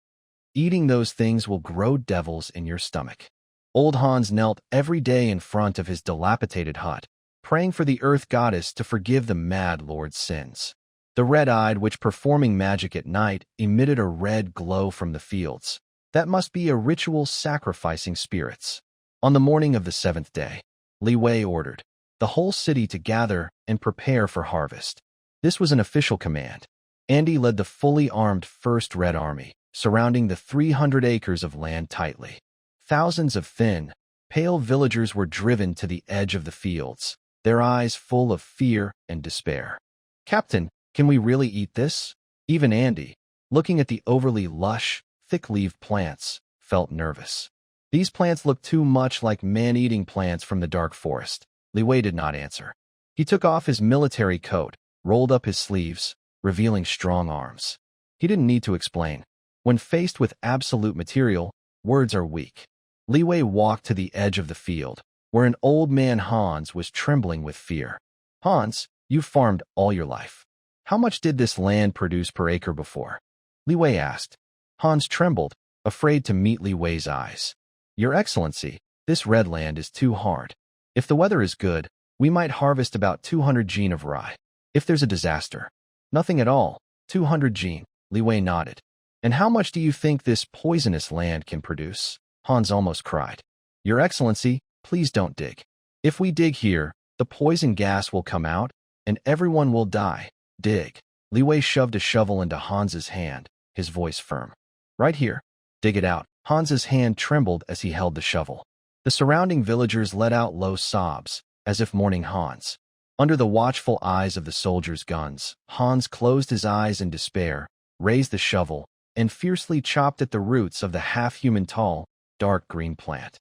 A: Eating those things will grow devils in your stomach. Old Hans knelt every day in front of his dilapidated hut, praying for the earth goddess to forgive the mad Lord's sins. The red-eyed witch performing magic at night emitted a red glow from the fields. That must be a ritual sacrificing spirits. On the morning of the 7th day, Li Wei ordered the whole city to gather and prepare for harvest. This was an official command. Andy led the fully armed First Red Army, surrounding the 300 acres of land tightly. Thousands of thin, pale villagers were driven to the edge of the fields, their eyes full of fear and despair. "Captain, can we really eat this?" Even Andy, looking at the overly lush, thick-leaved plants, felt nervous. These plants looked too much like man-eating plants from the dark forest. Li Wei did not answer. He took off his military coat, rolled up his sleeves, revealing strong arms. He didn't need to explain. When faced with absolute material, words are weak. Li Wei walked to the edge of the field, where an old man Hans was trembling with fear. "Hans, you've farmed all your life. How much did this land produce per acre before?" Li Wei asked. Hans trembled, afraid to meet Li Wei's eyes. "Your Excellency, this red land is too hard. If the weather is good, we might harvest about 200 jin of rye. If there's a disaster, nothing at all. 200 jin, Li Wei nodded. "And how much do you think this poisonous land can produce?" Hans almost cried. "Your Excellency, please don't dig. If we dig here, the poison gas will come out, and everyone will die. Dig." Li Wei shoved a shovel into Hans's hand, his voice firm. "Right here. Dig it out." Hans's hand trembled as he held the shovel. The surrounding villagers let out low sobs, as if mourning Hans. Under the watchful eyes of the soldiers' guns, Hans closed his eyes in despair, raised the shovel, and fiercely chopped at the roots of the half-human tall, dark green plant.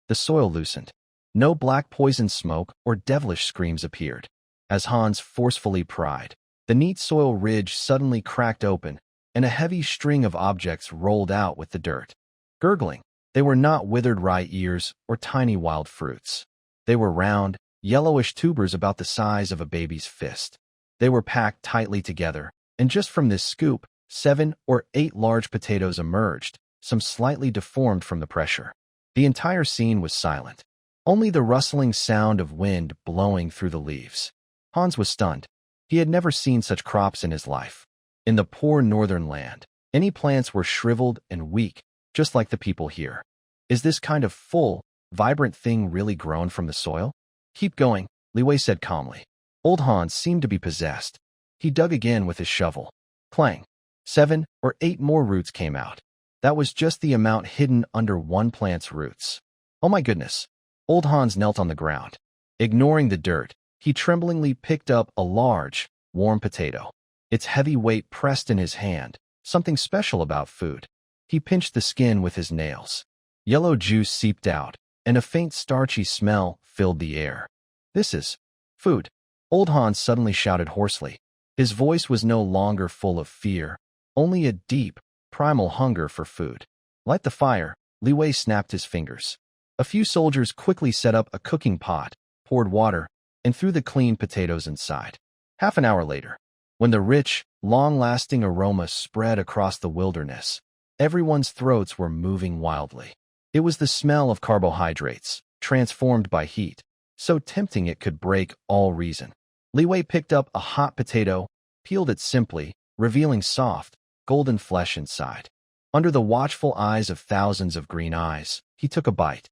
A: The soil loosened. No black poison smoke or devilish screams appeared. As Hans forcefully pried, the neat soil ridge suddenly cracked open, and a heavy string of objects rolled out with the dirt. Gurgling, they were not withered rye ears or tiny wild fruits. They were round, yellowish tubers about the size of a baby's fist. They were packed tightly together, and just from this scoop, 7 or 8 large potatoes emerged, some slightly deformed from the pressure. The entire scene was silent. Only the rustling sound of wind blowing through the leaves. Hans was stunned. He had never seen such crops in his life. In the poor northern land, any plants were shriveled and weak, just like the people here. Is this kind of full, vibrant thing really grown from the soil? "Keep going," Li Wei said calmly. Old Hans seemed to be possessed. He dug again with his shovel. Clang. 7 or 8 more roots came out. That was just the amount hidden under one plant's roots. "Oh my goodness." Old Hans knelt on the ground. Ignoring the dirt, he tremblingly picked up a large, warm potato. Its heavy weight pressed in his hand, something special about food. He pinched the skin with his nails. Yellow juice seeped out, and a faint starchy smell filled the air. "This is food," Old Hans suddenly shouted hoarsely. His voice was no longer full of fear, only a deep, primal hunger for food. "Light the fire," Li Wei snapped his fingers. A few soldiers quickly set up a cooking pot, poured water, and threw the clean potatoes inside. Half an hour later, when the rich, long-lasting aroma spread across the wilderness, everyone's throats were moving wildly. It was the smell of carbohydrates, transformed by heat, so tempting it could break all reason. Li Wei picked up a hot potato, peeled it simply, revealing soft, golden flesh inside. Under the watchful eyes of thousands of green eyes, he took a bite.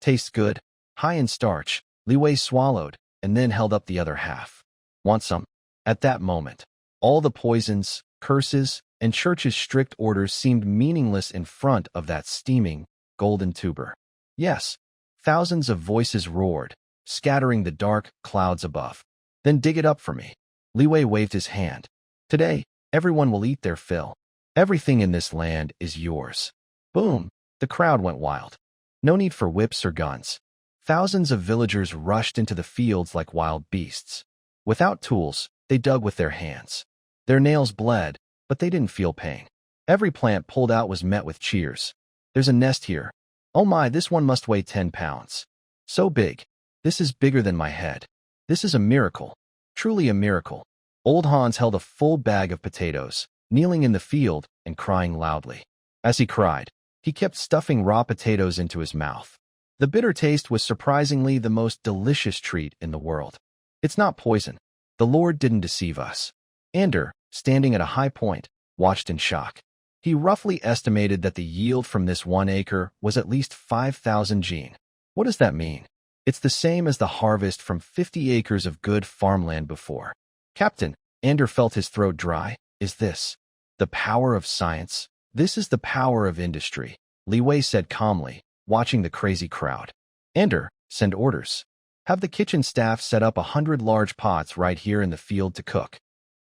A: Tastes good. High in starch, Li Wei swallowed, and then held up the other half. "Want some?" At that moment, all the poisons, curses, and Church's strict orders seemed meaningless in front of that steaming, golden tuber. Yes, thousands of voices roared, scattering the dark clouds above. Then dig it up for me. Li Wei waved his hand. Today, everyone will eat their fill. Everything in this land is yours. Boom! The crowd went wild. No need for whips or guns. Thousands of villagers rushed into the fields like wild beasts. Without tools, they dug with their hands. Their nails bled, but they didn't feel pain. Every plant pulled out was met with cheers. There's a nest here. Oh my, this one must weigh 10 pounds. So big. This is bigger than my head. This is a miracle. Truly a miracle. Old Hans held a full bag of potatoes, kneeling in the field and crying loudly. As he cried, he kept stuffing raw potatoes into his mouth. The bitter taste was surprisingly the most delicious treat in the world. It's not poison. The Lord didn't deceive us. Ander, standing at a high point, watched in shock. He roughly estimated that the yield from this 1 acre was at least 5,000 jin. What does that mean? It's the same as the harvest from 50 acres of good farmland before. Captain, Ander felt his throat dry. Is this the power of science? This is the power of industry, Li Wei said calmly, watching the crazy crowd. Ander, send orders. Have the kitchen staff set up 100 large pots right here in the field to cook.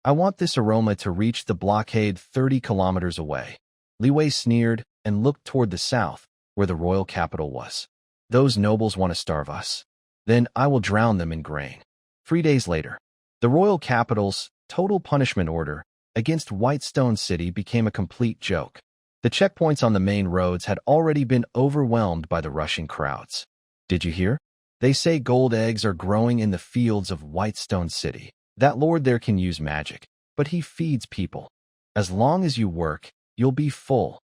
A: I want this aroma to reach the blockade 30 kilometers away. Li Wei sneered and looked toward the south, where the royal capital was. Those nobles want to starve us. Then I will drown them in grain. 3 days later, the royal capital's total punishment order against Whitestone City became a complete joke. The checkpoints on the main roads had already been overwhelmed by the rushing crowds. Did you hear? They say gold eggs are growing in the fields of Whitestone City. That lord there can use magic, but he feeds people. As long as you work, you'll be full.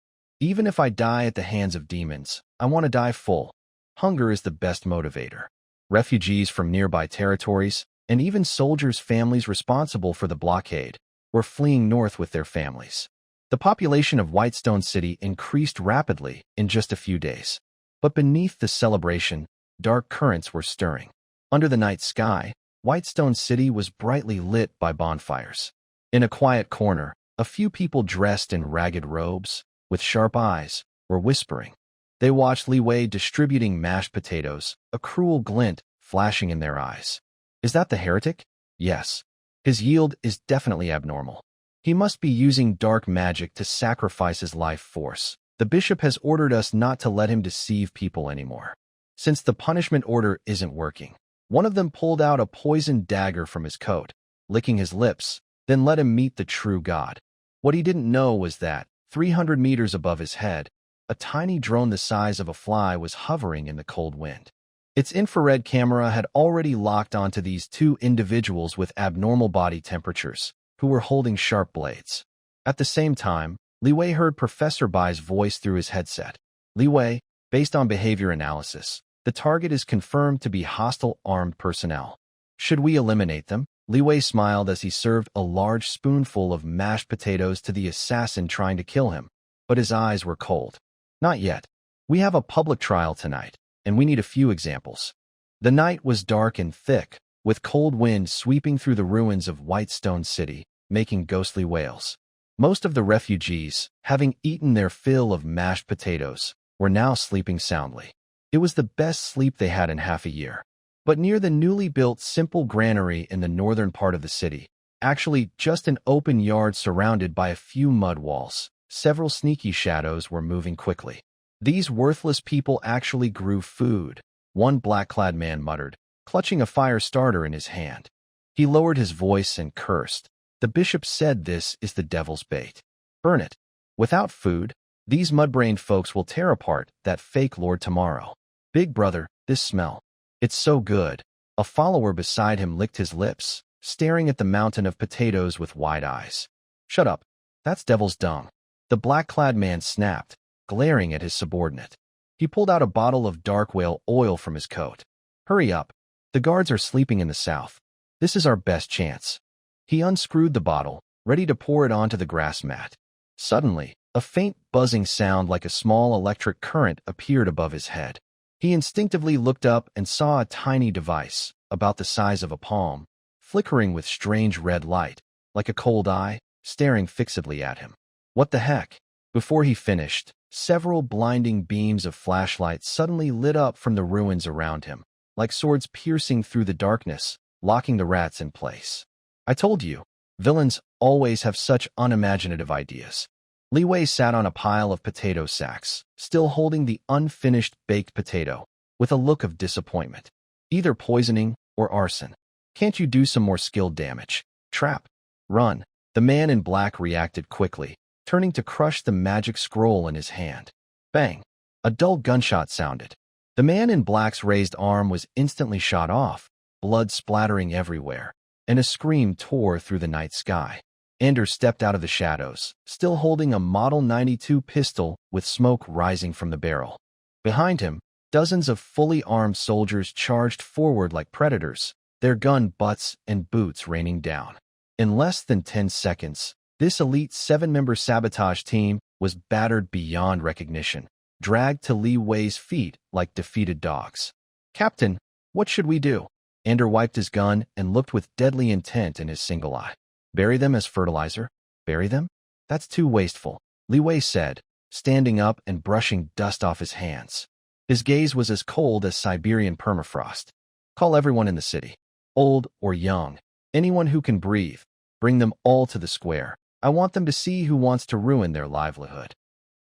A: Even if I die at the hands of demons, I want to die full. Hunger is the best motivator. Refugees from nearby territories, and even soldiers' families responsible for the blockade, were fleeing north with their families. The population of Whitestone City increased rapidly in just a few days. But beneath the celebration, dark currents were stirring. Under the night sky, Whitestone City was brightly lit by bonfires. In a quiet corner, a few people dressed in ragged robes, with sharp eyes, were whispering. They watched Li Wei distributing mashed potatoes, a cruel glint flashing in their eyes. Is that the heretic? Yes. His yield is definitely abnormal. He must be using dark magic to sacrifice his life force. The bishop has ordered us not to let him deceive people anymore. Since the punishment order isn't working, one of them pulled out a poisoned dagger from his coat, licking his lips, then let him meet the true god. What he didn't know was that, 300 meters above his head, a tiny drone the size of a fly was hovering in the cold wind. Its infrared camera had already locked onto these two individuals with abnormal body temperatures, who were holding sharp blades. At the same time, Li Wei heard Professor Bai's voice through his headset. Li Wei, based on behavior analysis, the target is confirmed to be hostile armed personnel. Should we eliminate them? Li Wei smiled as he served a large spoonful of mashed potatoes to the assassin trying to kill him, but his eyes were cold. Not yet. We have a public trial tonight, and we need a few examples. The night was dark and thick, with cold wind sweeping through the ruins of Whitestone City, making ghostly wails. Most of the refugees, having eaten their fill of mashed potatoes, were now sleeping soundly. It was the best sleep they had in half a year. But near the newly built simple granary in the northern part of the city, actually just an open yard surrounded by a few mud walls, several sneaky shadows were moving quickly. These worthless people actually grew food, one black-clad man muttered, clutching a fire starter in his hand. He lowered his voice and cursed. The bishop said this is the devil's bait. Burn it. Without food, these mud-brained folks will tear apart that fake lord tomorrow. Big brother, this smell. It's so good. A follower beside him licked his lips, staring at the mountain of potatoes with wide eyes. Shut up. That's devil's dung. The black-clad man snapped, glaring at his subordinate. He pulled out a bottle of dark whale oil from his coat. Hurry up. The guards are sleeping in the south. This is our best chance. He unscrewed the bottle, ready to pour it onto the grass mat. Suddenly, a faint buzzing sound like a small electric current appeared above his head. He instinctively looked up and saw a tiny device, about the size of a palm, flickering with strange red light, like a cold eye, staring fixedly at him. What the heck? Before he finished, several blinding beams of flashlight suddenly lit up from the ruins around him, like swords piercing through the darkness, locking the rats in place. I told you, villains always have such unimaginative ideas. Li Wei sat on a pile of potato sacks, still holding the unfinished baked potato, with a look of disappointment. Either poisoning or arson. Can't you do some more skilled damage? Trap. Run. The man in black reacted quickly, turning to crush the magic scroll in his hand. Bang. A dull gunshot sounded. The man in black's raised arm was instantly shot off, blood splattering everywhere, and a scream tore through the night sky. Ender stepped out of the shadows, still holding a Model 92 pistol with smoke rising from the barrel. Behind him, dozens of fully armed soldiers charged forward like predators, their gun butts and boots raining down. In less than 10 seconds, this elite 7-member sabotage team was battered beyond recognition, dragged to Li Wei's feet like defeated dogs. Captain, what should we do? Ender wiped his gun and looked with deadly intent in his single eye. Bury them as fertilizer? Bury them? That's too wasteful, Li Wei said, standing up and brushing dust off his hands. His gaze was as cold as Siberian permafrost. Call everyone in the city. Old or young, anyone who can breathe. Bring them all to the square. I want them to see who wants to ruin their livelihood.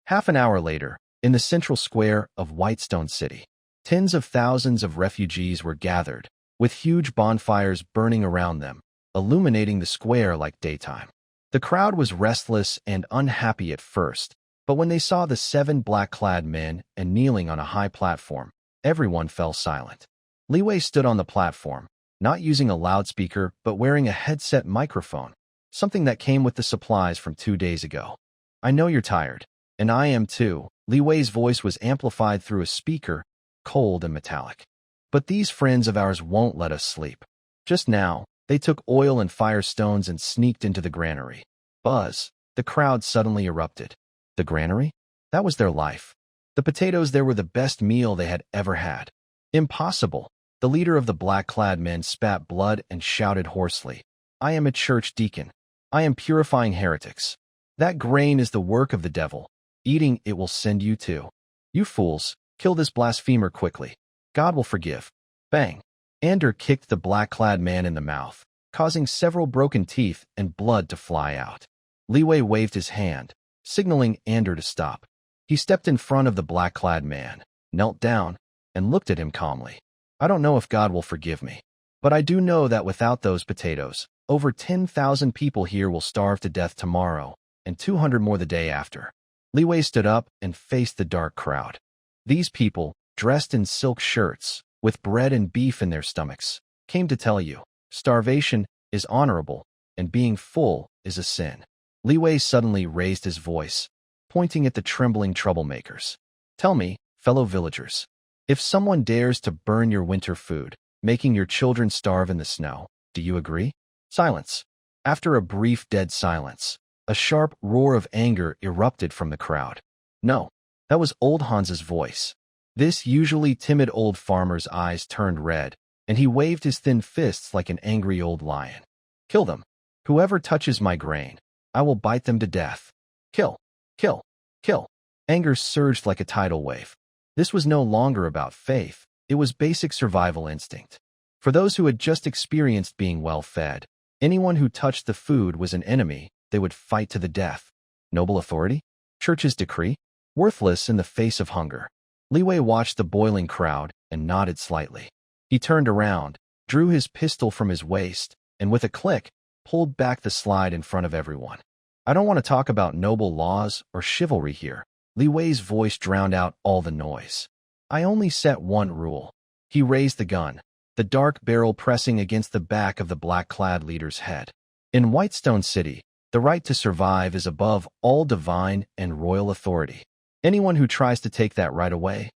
A: Half an hour later, in the central square of Whitestone City, tens of thousands of refugees were gathered, with huge bonfires burning around them, illuminating the square like daytime. The crowd was restless and unhappy at first, but when they saw the 7 black-clad men and kneeling on a high platform, everyone fell silent. Li Wei stood on the platform, not using a loudspeaker but wearing a headset microphone, something that came with the supplies from 2 days ago. I know you're tired, and I am too. Li Wei's voice was amplified through a speaker, cold and metallic. But these friends of ours won't let us sleep. Just now, they took oil and firestones and sneaked into the granary. Buzz. The crowd suddenly erupted. The granary? That was their life. The potatoes there were the best meal they had ever had. Impossible. The leader of the black-clad men spat blood and shouted hoarsely. I am a church deacon. I am purifying heretics. That grain is the work of the devil. Eating it will send you too. You fools, kill this blasphemer quickly. God will forgive. Bang. Ander kicked the black-clad man in the mouth, causing several broken teeth and blood to fly out. Li Wei waved his hand, signaling Ander to stop. He stepped in front of the black-clad man, knelt down, and looked at him calmly. I don't know if God will forgive me, but I do know that without those potatoes, over 10,000 people here will starve to death tomorrow, and 200 more the day after. Li Wei stood up and faced the dark crowd. These people, dressed in silk shirts, with bread and beef in their stomachs, came to tell you, starvation is honorable, and being full is a sin. Li Wei suddenly raised his voice, pointing at the trembling troublemakers. Tell me, fellow villagers, if someone dares to burn your winter food, making your children starve in the snow, do you agree? Silence. After a brief dead silence, a sharp roar of anger erupted from the crowd. No, that was old Hans's voice. This usually timid old farmer's eyes turned red, and he waved his thin fists like an angry old lion. Kill them. Whoever touches my grain, I will bite them to death. Kill, kill, kill. Anger surged like a tidal wave. This was no longer about faith, it was basic survival instinct. For those who had just experienced being well-fed, anyone who touched the food was an enemy, they would fight to the death. Noble authority? Church's decree? Worthless in the face of hunger. Li Wei watched the boiling crowd and nodded slightly. He turned around, drew his pistol from his waist, and with a click, pulled back the slide in front of everyone. I don't want to talk about noble laws or chivalry here. Li Wei's voice drowned out all the noise. I only set one rule. He raised the gun, the dark barrel pressing against the back of the black-clad leader's head. In Whitestone City, the right to survive is above all divine and royal authority. Anyone who tries to take that right away,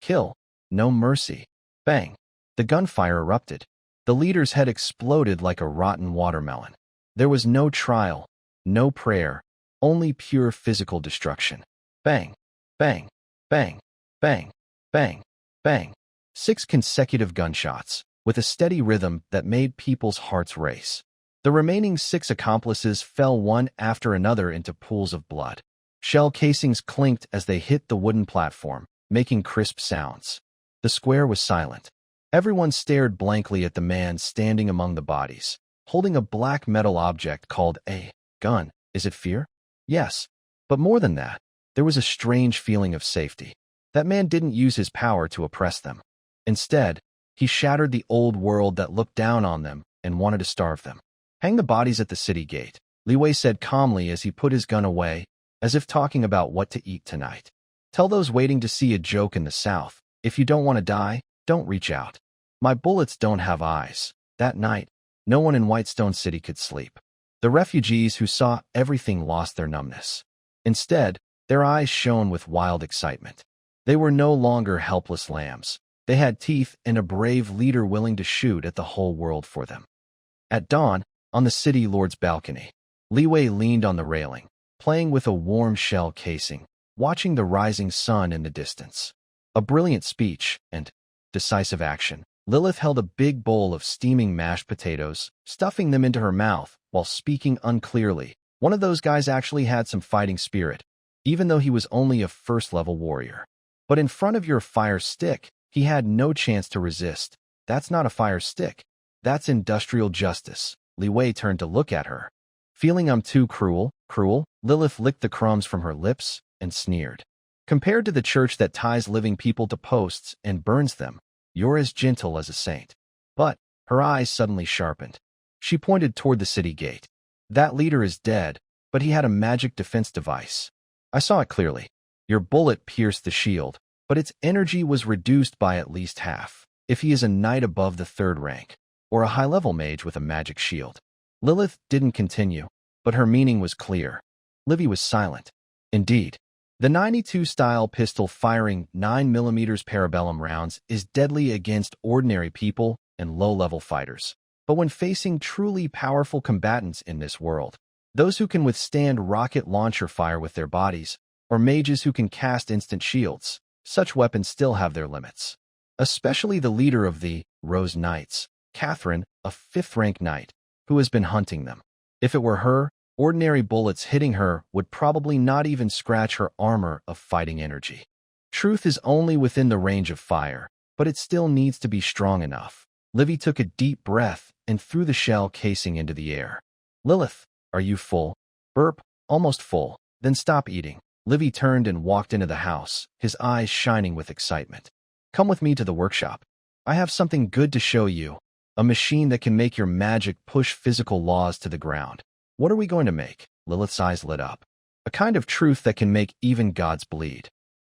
A: kill, no mercy. Bang. The gunfire erupted. The leader's head exploded like a rotten watermelon. There was no trial, no prayer, only pure physical destruction. Bang, bang, bang, bang, bang, bang. 6 consecutive gunshots, with a steady rhythm that made people's hearts race. The remaining 6 accomplices fell one after another into pools of blood. Shell casings clinked as they hit the wooden platform, making crisp sounds. The square was silent. Everyone stared blankly at the man standing among the bodies, holding a black metal object called a gun. Is it fear? Yes. But more than that, there was a strange feeling of safety. That man didn't use his power to oppress them. Instead, he shattered the old world that looked down on them and wanted to starve them. Hang the bodies at the city gate, Li Wei said calmly as he put his gun away, as if talking about what to eat tonight. Tell those waiting to see a joke in the south, if you don't want to die, don't reach out. My bullets don't have eyes. That night, no one in Whitestone City could sleep. The refugees who saw everything lost their numbness. Instead, their eyes shone with wild excitement. They were no longer helpless lambs. They had teeth and a brave leader willing to shoot at the whole world for them. At dawn, on the city lord's balcony, Li Wei leaned on the railing, playing with a warm shell casing, watching the rising sun in the distance. A brilliant speech and decisive action. Lilith held a big bowl of steaming mashed potatoes, stuffing them into her mouth while speaking unclearly. One of those guys actually had some fighting spirit, even though he was only a first-level warrior. But in front of your fire stick, he had no chance to resist. That's not a fire stick. That's industrial justice. Li Wei turned to look at her. Feeling I'm too cruel, Lilith licked the crumbs from her lips and sneered. Compared to the church that ties living people to posts and burns them, you're as gentle as a saint. But her eyes suddenly sharpened. She pointed toward the city gate. That leader is dead, but he had a magic defense device. I saw it clearly. Your bullet pierced the shield, but its energy was reduced by at least half. If he is a knight above the 3rd rank, or a high-level mage with a magic shield. Lilith didn't continue, but her meaning was clear. Livy was silent. Indeed, the 92-style pistol firing 9mm parabellum rounds is deadly against ordinary people and low-level fighters. But when facing truly powerful combatants in this world, those who can withstand rocket launcher fire with their bodies, or mages who can cast instant shields, such weapons still have their limits. Especially the leader of the Rose Knights, Catherine, a 5th-rank knight, who has been hunting them. If it were her, ordinary bullets hitting her would probably not even scratch her armor of fighting energy. Truth is only within the range of fire, but it still needs to be strong enough. Livy took a deep breath and threw the shell casing into the air. Lilith, are you full? Burp, almost full. Then stop eating. Livy turned and walked into the house, his eyes shining with excitement. Come with me to the workshop. I have something good to show you. A machine that can make your magic push physical laws to the ground. What are we going to make? Lilith's eyes lit up. A kind of truth that can make even gods bleed.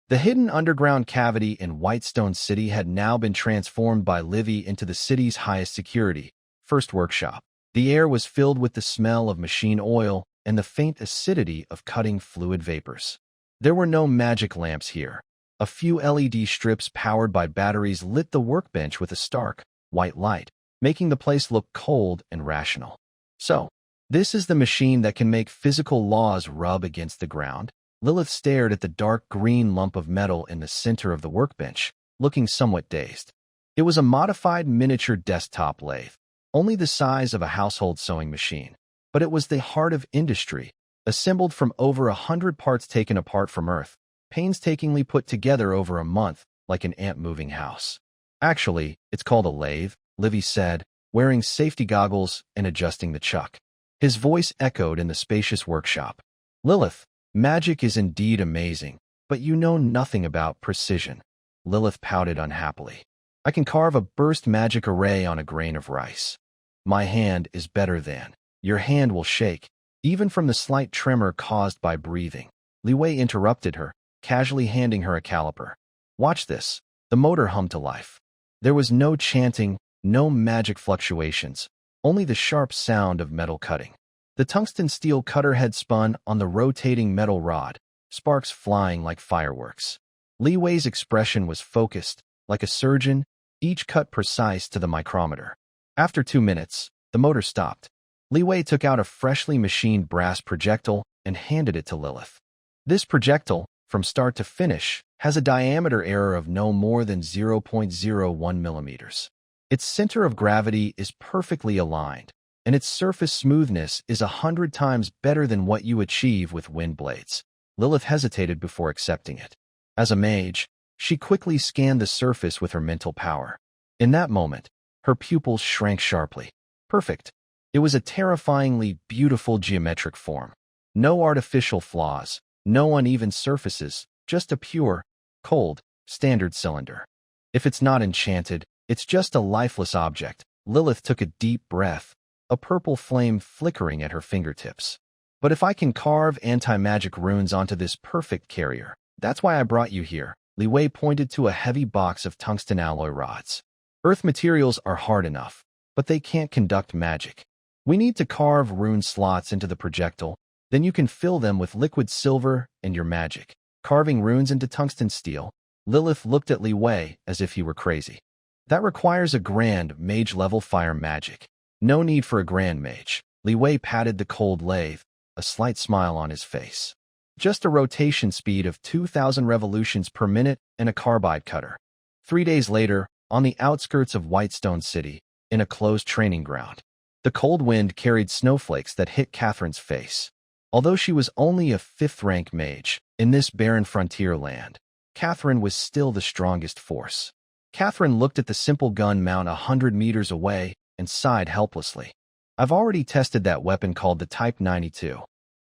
A: The hidden underground cavity in Whitestone City had now been transformed by Livy into the city's highest security, first workshop. The air was filled with the smell of machine oil and the faint acidity of cutting fluid vapors. There were no magic lamps here. A few LED strips powered by batteries lit the workbench with a stark, white light, making the place look cold and rational. So, this is the machine that can make physical laws rub against the ground? Lilith stared at the dark green lump of metal in the center of the workbench, looking somewhat dazed. It was a modified miniature desktop lathe, only the size of a household sewing machine. But it was the heart of industry, assembled from over 100 parts taken apart from Earth, painstakingly put together over a month, like an ant-moving house. Actually, it's called a lathe, Livy said, wearing safety goggles and adjusting the chuck. His voice echoed in the spacious workshop. Lilith, magic is indeed amazing, but you know nothing about precision. Lilith pouted unhappily. I can carve a burst magic array on a grain of rice. My hand is better than. Your hand will shake, even from the slight tremor caused by breathing. Li Wei interrupted her, casually handing her a caliper. Watch this. The motor hummed to life. There was no chanting, no magic fluctuations, only the sharp sound of metal cutting. The tungsten steel cutter had spun on the rotating metal rod, sparks flying like fireworks. Li Wei's expression was focused, like a surgeon, each cut precise to the micrometer. After 2 minutes, the motor stopped. Li Wei took out a freshly machined brass projectile and handed it to Lilith. This projectile, from start to finish, has a diameter error of no more than 0.01 millimeters. Its center of gravity is perfectly aligned, and its surface smoothness is 100 times better than what you achieve with wind blades. Lilith hesitated before accepting it. As a mage, she quickly scanned the surface with her mental power. In that moment, her pupils shrank sharply. Perfect. It was a terrifyingly beautiful geometric form. No artificial flaws, no uneven surfaces, just a pure, cold, standard cylinder. If it's not enchanted, it's just a lifeless object. Lilith took a deep breath, a purple flame flickering at her fingertips. But if I can carve anti-magic runes onto this perfect carrier, that's why I brought you here. Li Wei pointed to a heavy box of tungsten alloy rods. Earth materials are hard enough, but they can't conduct magic. We need to carve rune slots into the projectile, then you can fill them with liquid silver and your magic. Carving runes into tungsten steel. Lilith looked at Li Wei as if he were crazy. That requires a grand mage-level fire magic. No need for a grand mage. Li Wei patted the cold lathe, a slight smile on his face. Just a rotation speed of 2,000 revolutions per minute and a carbide cutter. 3 days later, on the outskirts of Whitestone City, in a closed training ground, the cold wind carried snowflakes that hit Catherine's face. Although she was only a 5th-rank mage, in this barren frontier land, Catherine was still the strongest force. Catherine looked at the simple gun mount 100 meters away and sighed helplessly. I've already tested that weapon called the Type 92.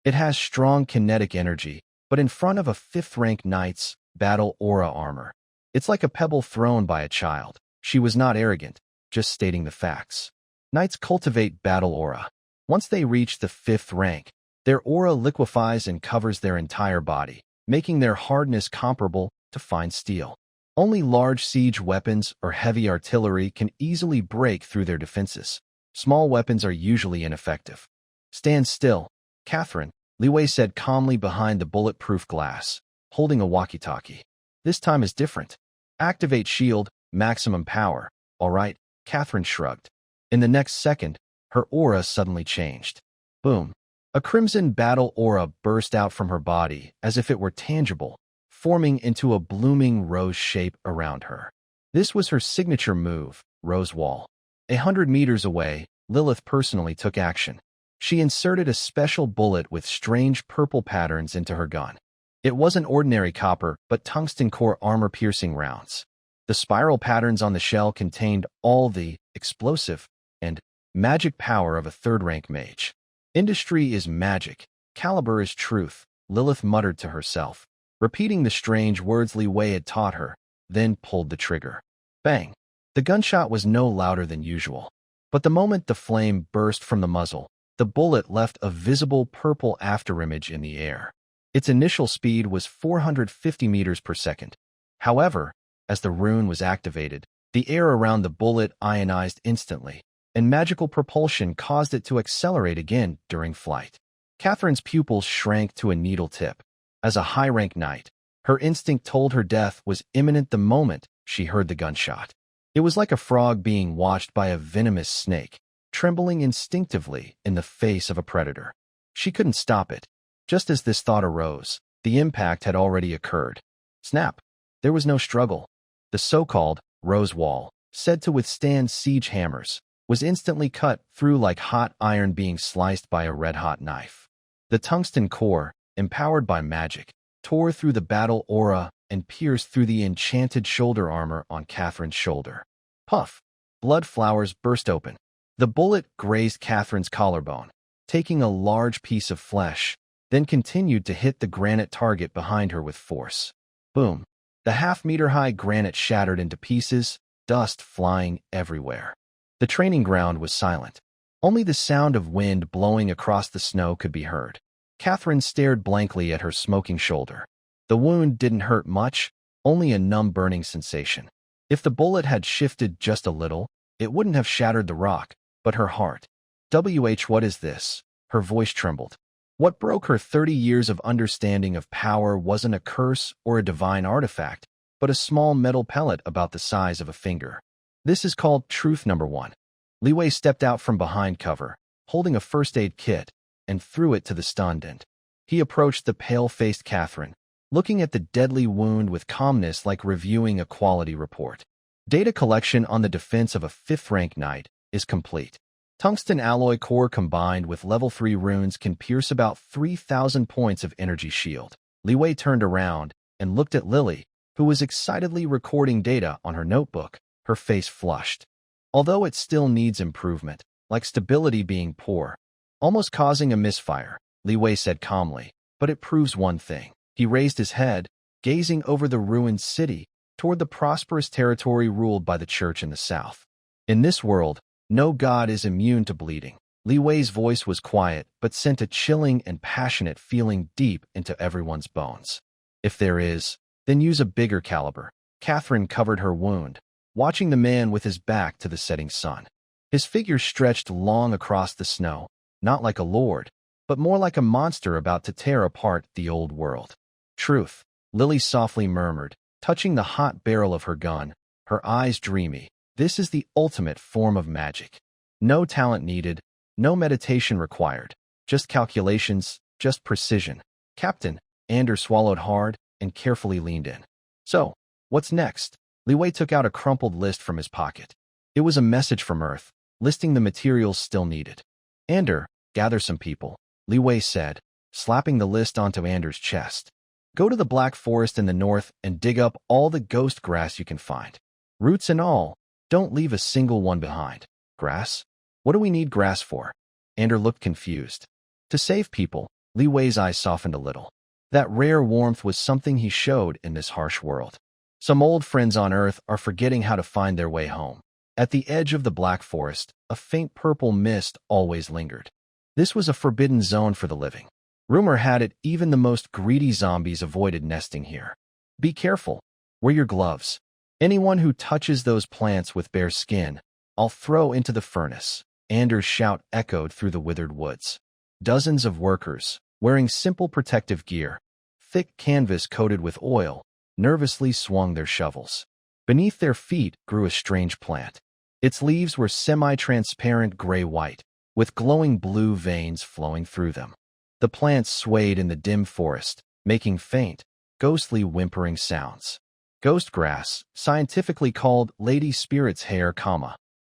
A: It has strong kinetic energy, but in front of a 5th-rank knight's battle aura armor, it's like a pebble thrown by a child. She was not arrogant, just stating the facts. Knights cultivate battle aura. Once they reach the 5th rank, their aura liquefies and covers their entire body, making their hardness comparable to fine steel. Only large siege weapons or heavy artillery can easily break through their defenses. Small weapons are usually ineffective. Stand still, Catherine, Li Wei said calmly behind the bulletproof glass, holding a walkie-talkie. This time is different. Activate shield, maximum power. All right, Catherine shrugged. In the next second, her aura suddenly changed. Boom. A crimson battle aura burst out from her body as if it were tangible, forming into a blooming rose shape around her. This was her signature move, Rose Wall. 100 meters away, Lilith personally took action. She inserted a special bullet with strange purple patterns into her gun. It wasn't ordinary copper, but tungsten core armor-piercing rounds. The spiral patterns on the shell contained all the explosive and magic power of a 3rd-rank mage. Industry is magic, caliber is truth, Lilith muttered to herself, repeating the strange words Li Wei had taught her, then pulled the trigger. Bang! The gunshot was no louder than usual. But the moment the flame burst from the muzzle, the bullet left a visible purple afterimage in the air. Its initial speed was 450 meters per second. However, as the rune was activated, the air around the bullet ionized instantly, and magical propulsion caused it to accelerate again during flight. Catherine's pupils shrank to a needle tip. As a high-rank knight, her instinct told her death was imminent the moment she heard the gunshot. It was like a frog being watched by a venomous snake, trembling instinctively in the face of a predator. She couldn't stop it. Just as this thought arose, the impact had already occurred. Snap! There was no struggle. The so-called Rose Wall, said to withstand siege hammers, was instantly cut through like hot iron being sliced by a red-hot knife. The tungsten core, empowered by magic, tore through the battle aura and pierced through the enchanted shoulder armor on Catherine's shoulder. Puff! Blood flowers burst open. The bullet grazed Catherine's collarbone, taking a large piece of flesh, then continued to hit the granite target behind her with force. Boom! The half-meter-high granite shattered into pieces, dust flying everywhere. The training ground was silent. Only the sound of wind blowing across the snow could be heard. Catherine stared blankly at her smoking shoulder. The wound didn't hurt much, only a numb burning sensation. If the bullet had shifted just a little, it wouldn't have shattered the rock, but her heart. What is this? Her voice trembled. What broke her 30 years of understanding of power wasn't a curse or a divine artifact, but a small metal pellet about the size of a finger. This is called truth number 1. Li Wei stepped out from behind cover, holding a first aid kit, and threw it to the stunned end. He approached the pale-faced Catherine, looking at the deadly wound with calmness like reviewing a quality report. Data collection on the defense of a 5th-rank knight is complete. Tungsten alloy core combined with level 3 runes can pierce about 3,000 points of energy shield. Li Wei turned around and looked at Lily, who was excitedly recording data on her notebook, her face flushed. Although it still needs improvement, like stability being poor, almost causing a misfire, Li Wei said calmly, but it proves one thing. He raised his head, gazing over the ruined city toward the prosperous territory ruled by the church in the south. In this world, no god is immune to bleeding. Li Wei's voice was quiet, but sent a chilling and passionate feeling deep into everyone's bones. If there is, then use a bigger caliber. Catherine covered her wound, watching the man with his back to the setting sun. His figure stretched long across the snow, not like a lord, but more like a monster about to tear apart the old world. Truth, Lily softly murmured, touching the hot barrel of her gun, her eyes dreamy. This is the ultimate form of magic. No talent needed, no meditation required, just calculations, just precision. Captain, Anders swallowed hard and carefully leaned in. So, what's next? Li Wei took out a crumpled list from his pocket. It was a message from Earth, listing the materials still needed. Ander, gather some people, Li Wei said, slapping the list onto Anders' chest. Go to the Black Forest in the north and dig up all the ghost grass you can find. Roots and all, don't leave a single one behind. Grass? What do we need grass for? Ander looked confused. To save people, Li Wei's eyes softened a little. That rare warmth was something he showed in this harsh world. Some old friends on Earth are forgetting how to find their way home. At the edge of the Black Forest, a faint purple mist always lingered. This was a forbidden zone for the living. Rumor had it even the most greedy zombies avoided nesting here. Be careful. Wear your gloves. Anyone who touches those plants with bare skin, I'll throw into the furnace. Anders' shout echoed through the withered woods. Dozens of workers, wearing simple protective gear, thick canvas coated with oil, nervously swung their shovels. Beneath their feet grew a strange plant. Its leaves were semi-transparent gray-white, with glowing blue veins flowing through them. The plants swayed in the dim forest, making faint, ghostly whimpering sounds. Ghost grass, scientifically called lady spirit's hair,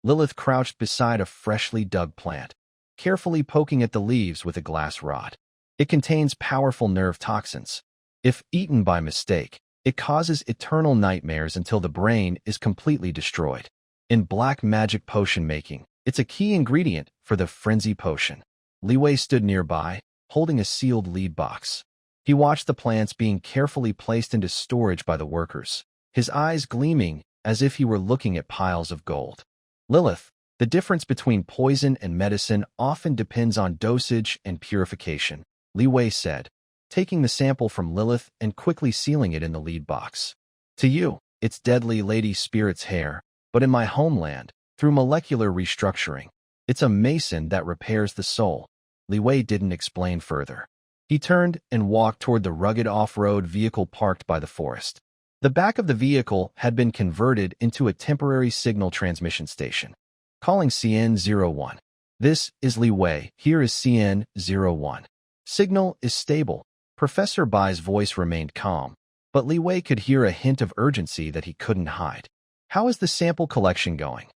A: Lilith crouched beside a freshly dug plant, carefully poking at the leaves with a glass rod. It contains powerful nerve toxins. If eaten by mistake, it causes eternal nightmares until the brain is completely destroyed. In black magic potion making, it's a key ingredient for the frenzy potion. Li Wei stood nearby, holding a sealed lead box. He watched the plants being carefully placed into storage by the workers, his eyes gleaming as if he were looking at piles of gold. Lilith, the difference between poison and medicine often depends on dosage and purification, Li Wei said, taking the sample from Lilith and quickly sealing it in the lead box. To you, it's deadly lady spirit's hair, but in my homeland, through molecular restructuring, it's a mason that repairs the soul. Li Wei didn't explain further. He turned and walked toward the rugged off-road vehicle parked by the forest. The back of the vehicle had been converted into a temporary signal transmission station. Calling CN-01. This is Li Wei. Here is CN-01. Signal is stable. Professor Bai's voice remained calm, but Li Wei could hear a hint of urgency that he couldn't hide. How is the sample collection going?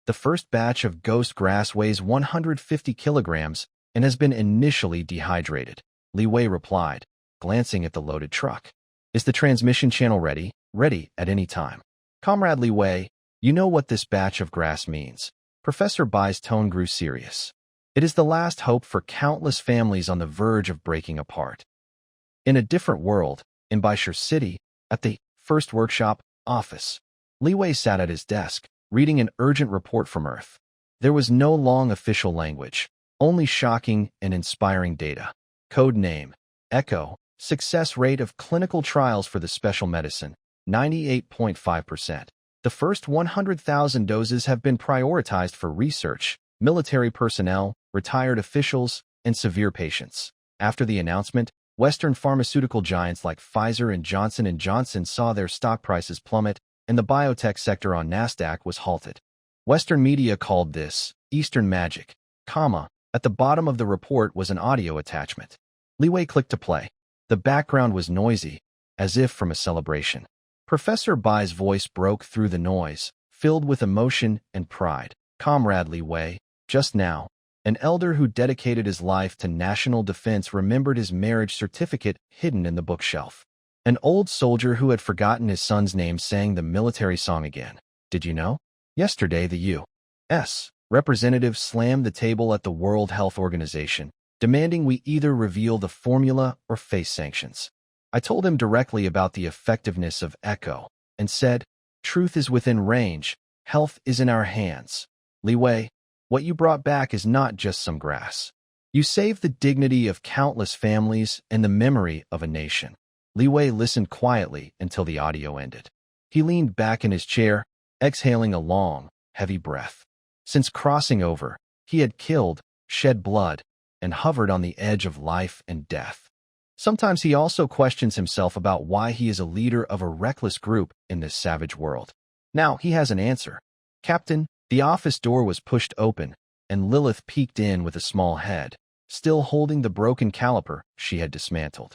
A: The first batch of ghost grass weighs 150 kilograms and has been initially dehydrated, Li Wei replied, glancing at the loaded truck. Is the transmission channel ready? Ready at any time. Comrade Li Wei, you know what this batch of grass means. Professor Bai's tone grew serious. It is the last hope for countless families on the verge of breaking apart. In a different world, in Baishur City, at the first workshop office, Li Wei sat at his desk, reading an urgent report from Earth. There was no long official language, only shocking and inspiring data. Code name, Echo, success rate of clinical trials for the special medicine, 98.5%. The first 100,000 doses have been prioritized for research, military personnel, retired officials, and severe patients. After the announcement, Western pharmaceutical giants like Pfizer and Johnson & Johnson saw their stock prices plummet, and the biotech sector on Nasdaq was halted. Western media called this Eastern Magic, at the bottom of the report was an audio attachment. Li Wei clicked to play. The background was noisy, as if from a celebration. Professor Bai's voice broke through the noise, filled with emotion and pride. Comrade Li Wei, just now, An elder who dedicated his life to national defense remembered his marriage certificate hidden in the bookshelf. An old soldier who had forgotten his son's name sang the military song again. Did you know? Yesterday, the U.S. representative slammed the table at the World Health Organization, demanding we either reveal the formula or face sanctions. I told him directly about the effectiveness of ECHO and said, "Truth is within range. Health is in our hands. Li Wei, what you brought back is not just some grass. You saved the dignity of countless families and the memory of a nation." Li Wei listened quietly until the audio ended. He leaned back in his chair, exhaling a long, heavy breath. Since crossing over, he had killed, shed blood, and hovered on the edge of life and death. Sometimes he also questions himself about why he is a leader of a reckless group in this savage world. Now he has an answer. "Captain," the office door was pushed open, and Lilith peeked in with a small head, still holding the broken caliper she had dismantled.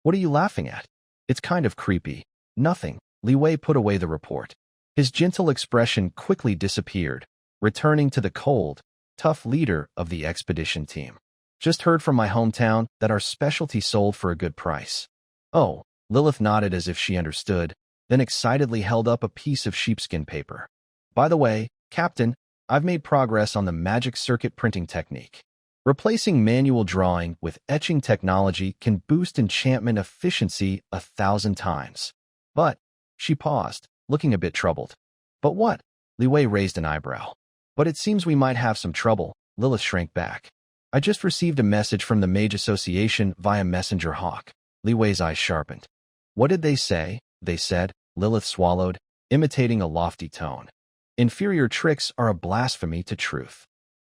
A: What are you laughing at? It's kind of creepy." "Nothing." Li Wei put away the report. His gentle expression quickly disappeared, returning to the cold, tough leader of the expedition team. "Just heard from my hometown that our specialty sold for a good price." "Oh," Lilith nodded as if she understood, then excitedly held up a piece of sheepskin paper. "By the way, Captain, I've made progress on the magic circuit printing technique. Replacing manual drawing with etching technology can boost enchantment efficiency 1,000 times. But," she paused, looking a bit troubled. "But what?" Li Wei raised an eyebrow. "But it seems we might have some trouble." Lilith shrank back. "I just received a message from the Mage Association via Messenger Hawk." Li Wei's eyes sharpened. "What did they say?" "They said," Lilith swallowed, imitating a lofty tone, "inferior tricks are a blasphemy to truth.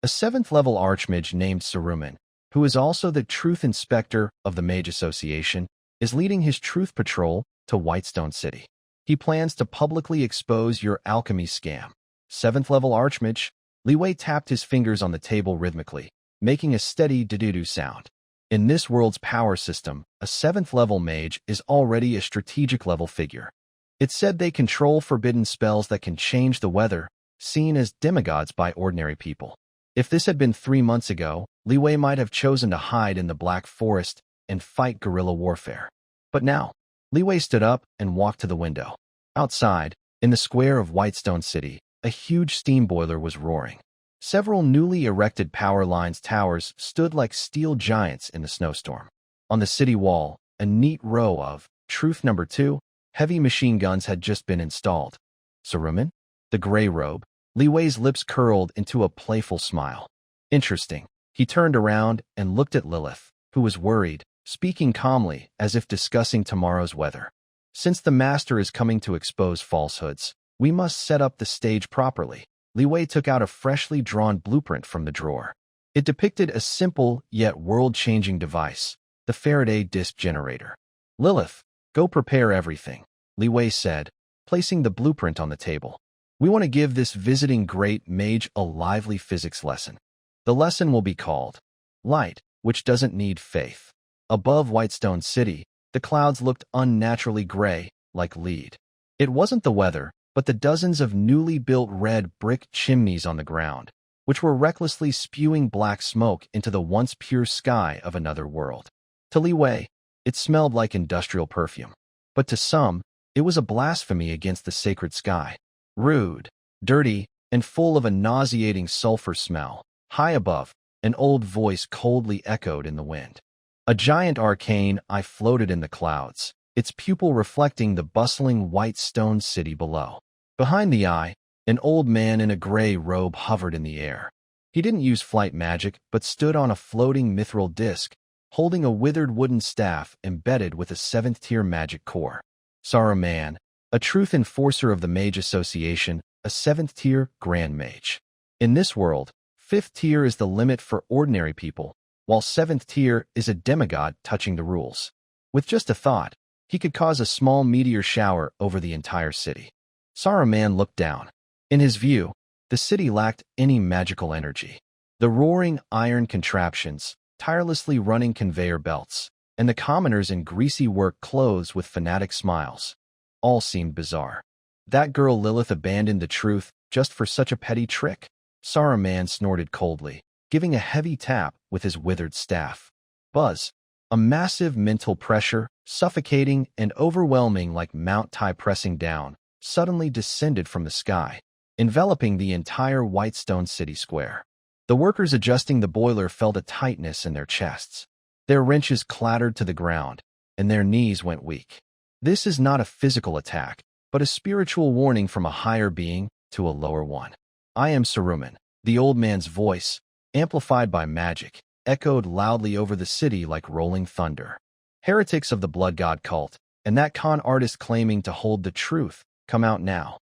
A: A 7th-level archmage named Saruman, who is also the Truth Inspector of the Mage Association, is leading his Truth Patrol to Whitestone City. He plans to publicly expose your alchemy scam." 7th-level archmage? Li Wei tapped his fingers on the table rhythmically, making a steady do-do-do sound. In this world's power system, a 7th-level mage is already a strategic-level figure. It said they control forbidden spells that can change the weather, seen as demigods by ordinary people. If this had been 3 months ago, Li Wei might have chosen to hide in the Black Forest and fight guerrilla warfare. But now, Li Wei stood up and walked to the window. Outside, in the square of Whitestone City, a huge steam boiler was roaring. Several newly erected power lines towers stood like steel giants in the snowstorm. On the city wall, a neat row of Truth Number 2 heavy machine guns had just been installed. "Saruman?" The gray robe. Li Wei's lips curled into a playful smile. "Interesting." He turned around and looked at Lilith, who was worried, speaking calmly as if discussing tomorrow's weather. "Since the Master is coming to expose falsehoods, we must set up the stage properly." Li Wei took out a freshly drawn blueprint from the drawer. It depicted a simple yet world-changing device, the Faraday disc generator. "Lilith, go prepare everything," Li Wei said, placing the blueprint on the table. "We want to give this visiting great mage a lively physics lesson. The lesson will be called Light, which doesn't need faith." Above Whitestone City, the clouds looked unnaturally gray, like lead. It wasn't the weather, but the dozens of newly built red brick chimneys on the ground, which were recklessly spewing black smoke into the once pure sky of another world. To Li Wei, it smelled like industrial perfume. But to some, it was a blasphemy against the sacred sky. Rude, dirty, and full of a nauseating sulfur smell. High above, an old voice coldly echoed in the wind. A giant arcane eye floated in the clouds, its pupil reflecting the bustling white stone city below. Behind the eye, an old man in a gray robe hovered in the air. He didn't use flight magic, but stood on a floating mithril disc, holding a withered wooden staff embedded with a 7th-tier magic core. Saruman, a truth enforcer of the Mage Association, a 7th-tier Grand Mage. In this world, 5th tier is the limit for ordinary people, while 7th tier is a demigod touching the rules. With just a thought, he could cause a small meteor shower over the entire city. Saruman looked down. In his view, the city lacked any magical energy. The roaring iron contraptions, tirelessly running conveyor belts, and the commoners in greasy work clothes with fanatic smiles, all seemed bizarre. That girl Lilith abandoned the truth just for such a petty trick? Saruman snorted coldly. giving a heavy tap with his withered staff. Buzz. A massive mental pressure, suffocating and overwhelming like Mount Tai pressing down, suddenly descended from the sky, enveloping the entire Whitestone city square. The workers adjusting the boiler felt a tightness in their chests. Their wrenches clattered to the ground, and their knees went weak. This is not a physical attack, but a spiritual warning from a higher being to a lower one. I am Saruman. The old man's voice, amplified by magic, echoed loudly over the city like rolling thunder. Heretics of the Blood God cult, and that con artist claiming to hold the truth, come out now.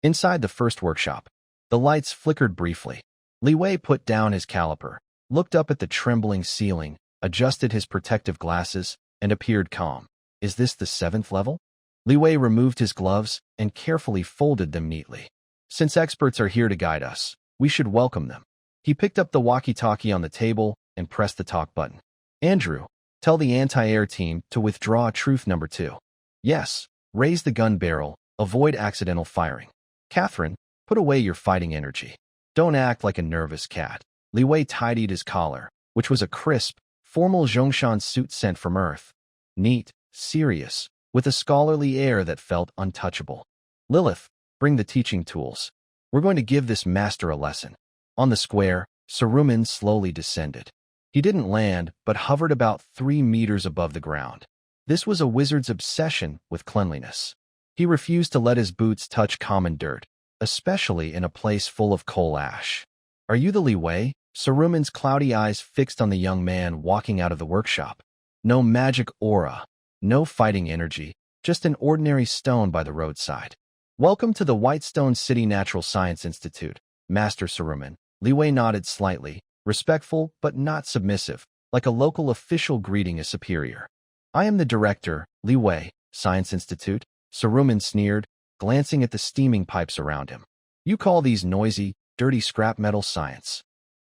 A: Inside the first workshop, the lights flickered briefly. Li Wei put down his caliper, looked up at the trembling ceiling, adjusted his protective glasses, and appeared calm. Is this the 7th level? Li Wei removed his gloves and carefully folded them neatly. Since experts are here to guide us, we should welcome them. He picked up the walkie-talkie on the table and pressed the talk button. Andrew, tell the anti-air team to withdraw truth number 2. Yes, raise the gun barrel, avoid accidental firing. Catherine, put away your fighting energy. Don't act like a nervous cat. Li Wei tidied his collar, which was a crisp, formal Zhongshan suit sent from Earth. Neat, serious, with a scholarly air that felt untouchable. Lilith, bring the teaching tools. We're going to give this master a lesson. On the square, Saruman slowly descended. He didn't land, but hovered about 3 meters above the ground. This was a wizard's obsession with cleanliness. He refused to let his boots touch common dirt, especially in a place full of coal ash. Are you the Li Wei? Saruman's cloudy eyes fixed on the young man walking out of the workshop. No magic aura, no fighting energy, just an ordinary stone by the roadside. Welcome to the Whitestone City Natural Science Institute, Master Saruman. Li Wei nodded slightly, respectful but not submissive, like a local official greeting a superior. I am the director, Li Wei, Science Institute, Saruman sneered, glancing at the steaming pipes around him. You call these noisy, dirty scrap metal science.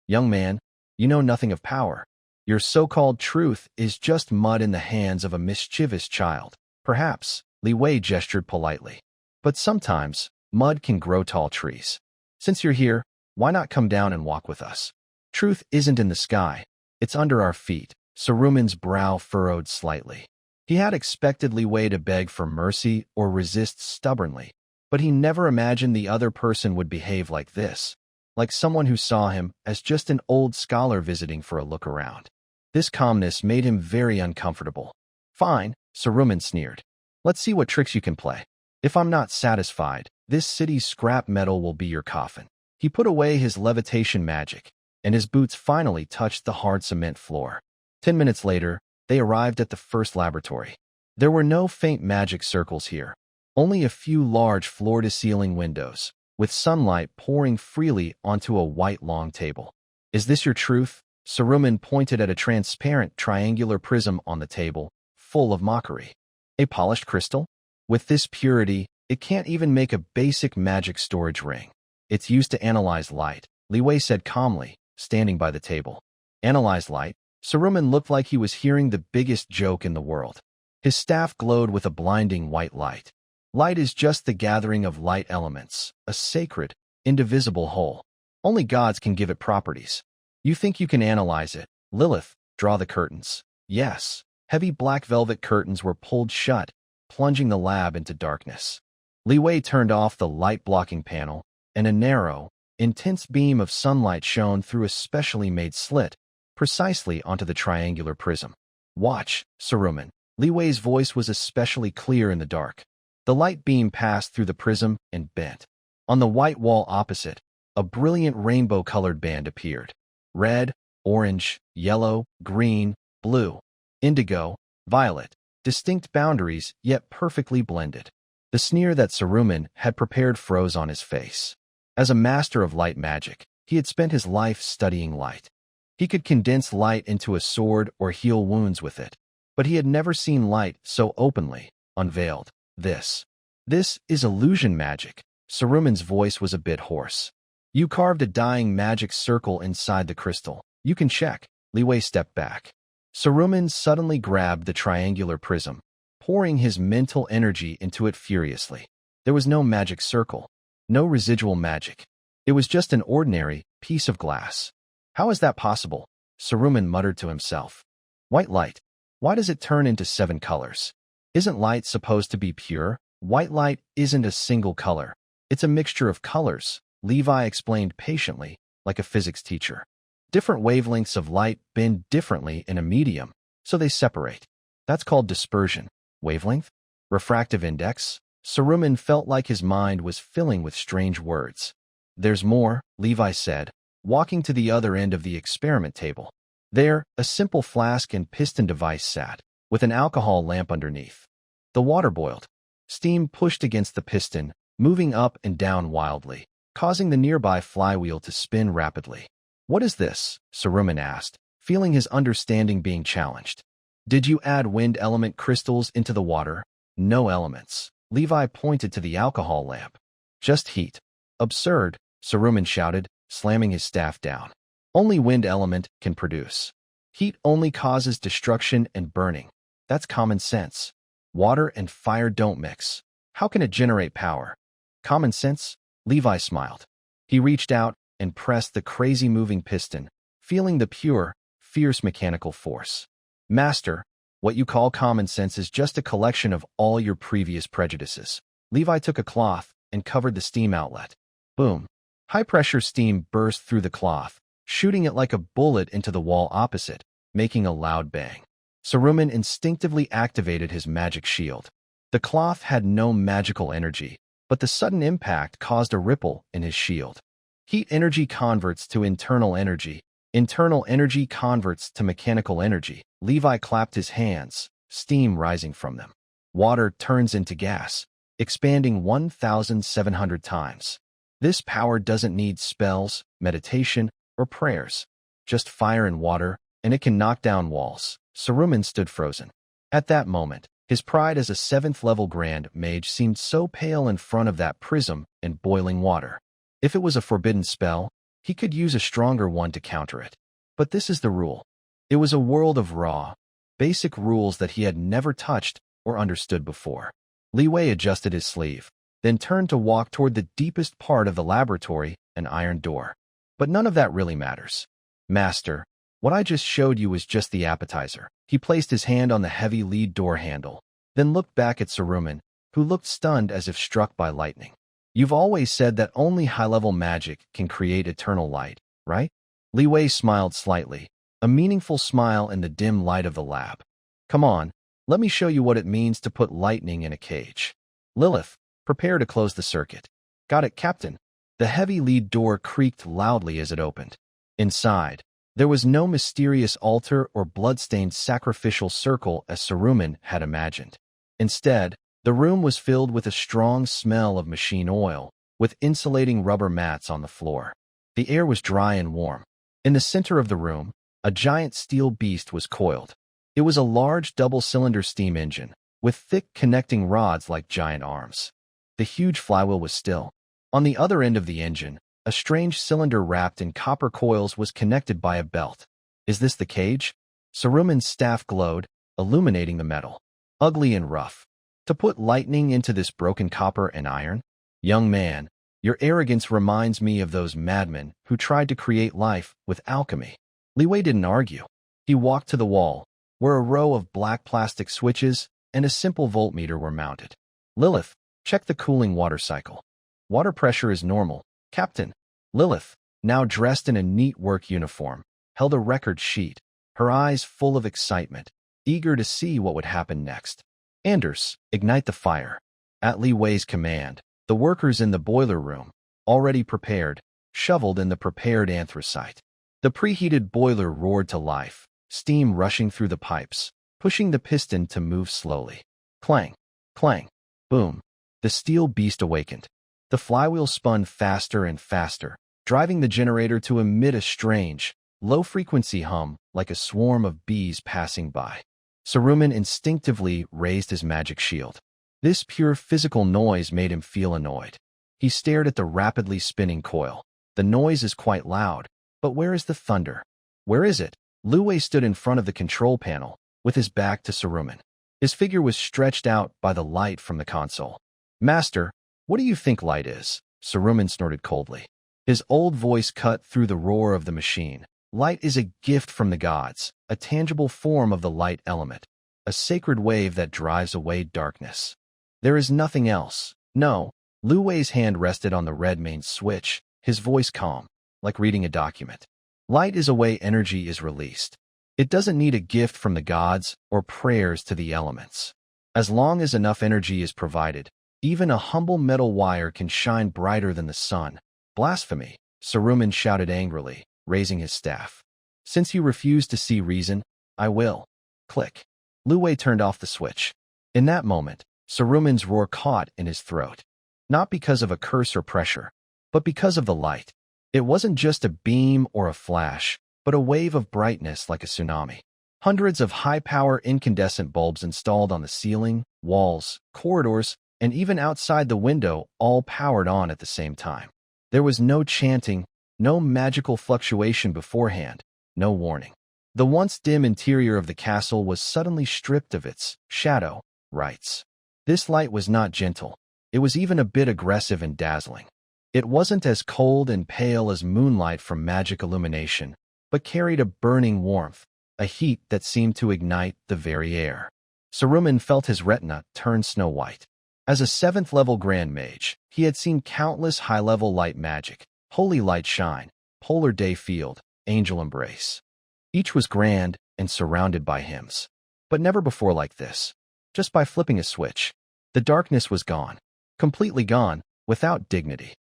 A: Young man, you know nothing of power. Your so-called truth is just mud in the hands of a mischievous child. Perhaps, Li Wei gestured politely. But sometimes, mud can grow tall trees. Since you're here, why not come down and walk with us? Truth isn't in the sky. It's under our feet. Saruman's brow furrowed slightly. He had expected Li Wei to beg for mercy or resist stubbornly, but he never imagined the other person would behave like this, like someone who saw him as just an old scholar visiting for a look around. This calmness made him very uncomfortable. Fine, Saruman sneered. Let's see what tricks you can play. If I'm not satisfied, this city's scrap metal will be your coffin. He put away his levitation magic, and his boots finally touched the hard cement floor. 10 minutes later, they arrived at the first laboratory. There were no faint magic circles here, only a few large floor-to-ceiling windows, with sunlight pouring freely onto a white long table. Is this your truth? Saruman pointed at a transparent triangular prism on the table, full of mockery. A polished crystal? With this purity, it can't even make a basic magic storage ring. It's used to analyze light, Li Wei said calmly, standing by the table. Analyze light? Saruman looked like he was hearing the biggest joke in the world. His staff glowed with a blinding white light. Light is just the gathering of light elements, a sacred, indivisible whole. Only gods can give it properties. You think you can analyze it? Lilith, draw the curtains. Yes. Heavy black velvet curtains were pulled shut, plunging the lab into darkness. Li Wei turned off the light-blocking panel, and a narrow, intense beam of sunlight shone through a specially made slit, precisely onto the triangular prism. Watch, Saruman. Li Wei's voice was especially clear in the dark. The light beam passed through the prism and bent. On the white wall opposite, a brilliant rainbow-colored band appeared. Red, orange, yellow, green, blue, indigo, violet. Distinct boundaries, yet perfectly blended. The sneer that Saruman had prepared froze on his face. As a master of light magic, he had spent his life studying light. He could condense light into a sword or heal wounds with it, but he had never seen light so openly, unveiled. This is illusion magic. Saruman's voice was a bit hoarse. You carved a dying magic circle inside the crystal. You can check. Li Wei stepped back. Saruman suddenly grabbed the triangular prism, pouring his mental energy into it furiously. There was no magic circle, no residual magic. It was just an ordinary piece of glass. How is that possible? Saruman muttered to himself. White light. Why does it turn into 7 colors? Isn't light supposed to be pure? White light isn't a single color. It's a mixture of colors, Levi explained patiently, like a physics teacher. Different wavelengths of light bend differently in a medium, so they separate. That's called dispersion. Wavelength? Refractive index? Saruman felt like his mind was filling with strange words. There's more, Levi said, walking to the other end of the experiment table. There, a simple flask and piston device sat, with an alcohol lamp underneath. The water boiled. Steam pushed against the piston, moving up and down wildly, causing the nearby flywheel to spin rapidly. What is this? Saruman asked, feeling his understanding being challenged. Did you add wind element crystals into the water? No elements. Levi pointed to the alcohol lamp. Just heat. Absurd, Saruman shouted, slamming his staff down. Only wind element can produce. Heat only causes destruction and burning. That's common sense. Water and fire don't mix. How can it generate power? Common sense? Levi smiled. He reached out and pressed the crazy moving piston, feeling the pure, fierce mechanical force. Master, what you call common sense is just a collection of all your previous prejudices. Levi took a cloth and covered the steam outlet. Boom. High-pressure steam burst through the cloth, shooting it like a bullet into the wall opposite, making a loud bang. Saruman instinctively activated his magic shield. The cloth had no magical energy, but the sudden impact caused a ripple in his shield. Heat energy converts to internal energy. Internal energy converts to mechanical energy. Levi clapped his hands, steam rising from them. Water turns into gas, expanding 1,700 times. This power doesn't need spells, meditation, or prayers. Just fire and water, and it can knock down walls. Saruman stood frozen. At that moment, his pride as a 7th-level Grand Mage seemed so pale in front of that prism and boiling water. If it was a forbidden spell, he could use a stronger one to counter it. But this is the rule. It was a world of raw, basic rules that he had never touched or understood before. Li Wei adjusted his sleeve, then turned to walk toward the deepest part of the laboratory, an iron door. But none of that really matters. Master, what I just showed you was just the appetizer. He placed his hand on the heavy lead door handle, then looked back at Saruman, who looked stunned as if struck by lightning. You've always said that only high-level magic can create eternal light, right? Li Wei smiled slightly, a meaningful smile in the dim light of the lab. Come on, let me show you what it means to put lightning in a cage. Lilith, prepare to close the circuit. Got it, Captain. The heavy lead door creaked loudly as it opened. Inside, there was no mysterious altar or blood-stained sacrificial circle as Saruman had imagined. Instead, the room was filled with a strong smell of machine oil, with insulating rubber mats on the floor. The air was dry and warm. In the center of the room, a giant steel beast was coiled. It was a large double-cylinder steam engine, with thick connecting rods like giant arms. The huge flywheel was still. On the other end of the engine, a strange cylinder wrapped in copper coils was connected by a belt. Is this the cage? Saruman's staff glowed, illuminating the metal. Ugly and rough. To put lightning into this broken copper and iron? Young man, your arrogance reminds me of those madmen who tried to create life with alchemy. Li Wei didn't argue. He walked to the wall, where a row of black plastic switches and a simple voltmeter were mounted. Lilith, check the cooling water cycle. Water pressure is normal, Captain. Lilith, now dressed in a neat work uniform, held a record sheet, her eyes full of excitement, eager to see what would happen next. Anders, ignite the fire. At Li Wei's command, the workers in the boiler room, already prepared, shoveled in the prepared anthracite. The preheated boiler roared to life, steam rushing through the pipes, pushing the piston to move slowly. Clang, clang, boom. The steel beast awakened. The flywheel spun faster and faster, driving the generator to emit a strange, low-frequency hum like a swarm of bees passing by. Saruman instinctively raised his magic shield. This pure physical noise made him feel annoyed. He stared at the rapidly spinning coil. The noise is quite loud, but where is the thunder? Where is it? Li Wei stood in front of the control panel, with his back to Saruman. His figure was stretched out by the light from the console. Master, what do you think light is? Saruman snorted coldly. His old voice cut through the roar of the machine. Light is a gift from the gods, a tangible form of the light element, a sacred wave that drives away darkness. There is nothing else. No. Lu Wei's hand rested on the red main switch, his voice calm, like reading a document. Light is a way energy is released. It doesn't need a gift from the gods or prayers to the elements. As long as enough energy is provided, even a humble metal wire can shine brighter than the sun. Blasphemy, Saruman shouted angrily, raising his staff. Since you refuse to see reason, I will. Click. Lu Wei turned off the switch. In that moment, Saruman's roar caught in his throat. Not because of a curse or pressure, but because of the light. It wasn't just a beam or a flash, but a wave of brightness like a tsunami. Hundreds of high-power incandescent bulbs installed on the ceiling, walls, corridors, and even outside the window all powered on at the same time. There was no chanting, no magical fluctuation beforehand, no warning. The once dim interior of the castle was suddenly stripped of its shadow rights. This light was not gentle. It was even a bit aggressive and dazzling. It wasn't as cold and pale as moonlight from magic illumination, but carried a burning warmth, a heat that seemed to ignite the very air. Saruman felt his retina turn snow-white. As a 7th-level Grand Mage, he had seen countless high-level light magic, Holy Light Shine, Polar Day Field, Angel Embrace. Each was grand and surrounded by hymns. But never before like this. Just by flipping a switch, the darkness was gone. Completely gone, without dignity.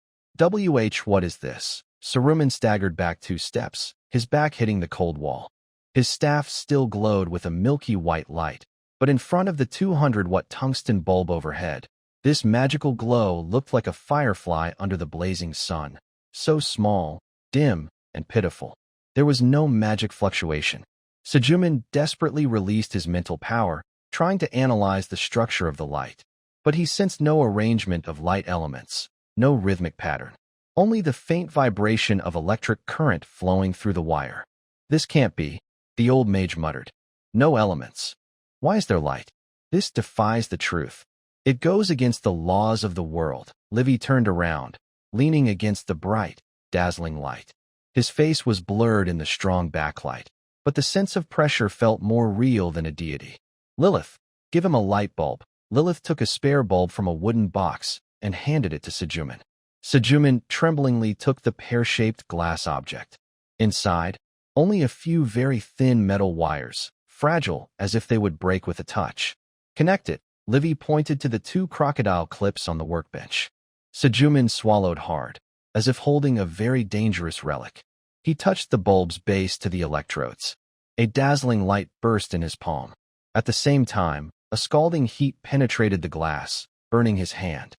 A: What is this? Saruman staggered back 2 steps, his back hitting the cold wall. His staff still glowed with a milky white light, but in front of the 200-watt tungsten bulb overhead, this magical glow looked like a firefly under the blazing sun. So small, dim, and pitiful. There was no magic fluctuation. Saruman desperately released his mental power, trying to analyze the structure of the light. But he sensed no arrangement of light elements, no rhythmic pattern. Only the faint vibration of electric current flowing through the wire. This can't be, the old mage muttered. No elements. Why is there light? This defies the truth. It goes against the laws of the world. Livy turned around, leaning against the bright, dazzling light. His face was blurred in the strong backlight, but the sense of pressure felt more real than a deity. Lilith, give him a light bulb. Lilith took a spare bulb from a wooden box and handed it to Saruman. Saruman tremblingly took the pear-shaped glass object. Inside, only a few very thin metal wires, fragile as if they would break with a touch. Connect it. Livy pointed to the 2 crocodile clips on the workbench. Saruman swallowed hard, as if holding a very dangerous relic. He touched the bulb's base to the electrodes. A dazzling light burst in his palm. At the same time, a scalding heat penetrated the glass, burning his hand.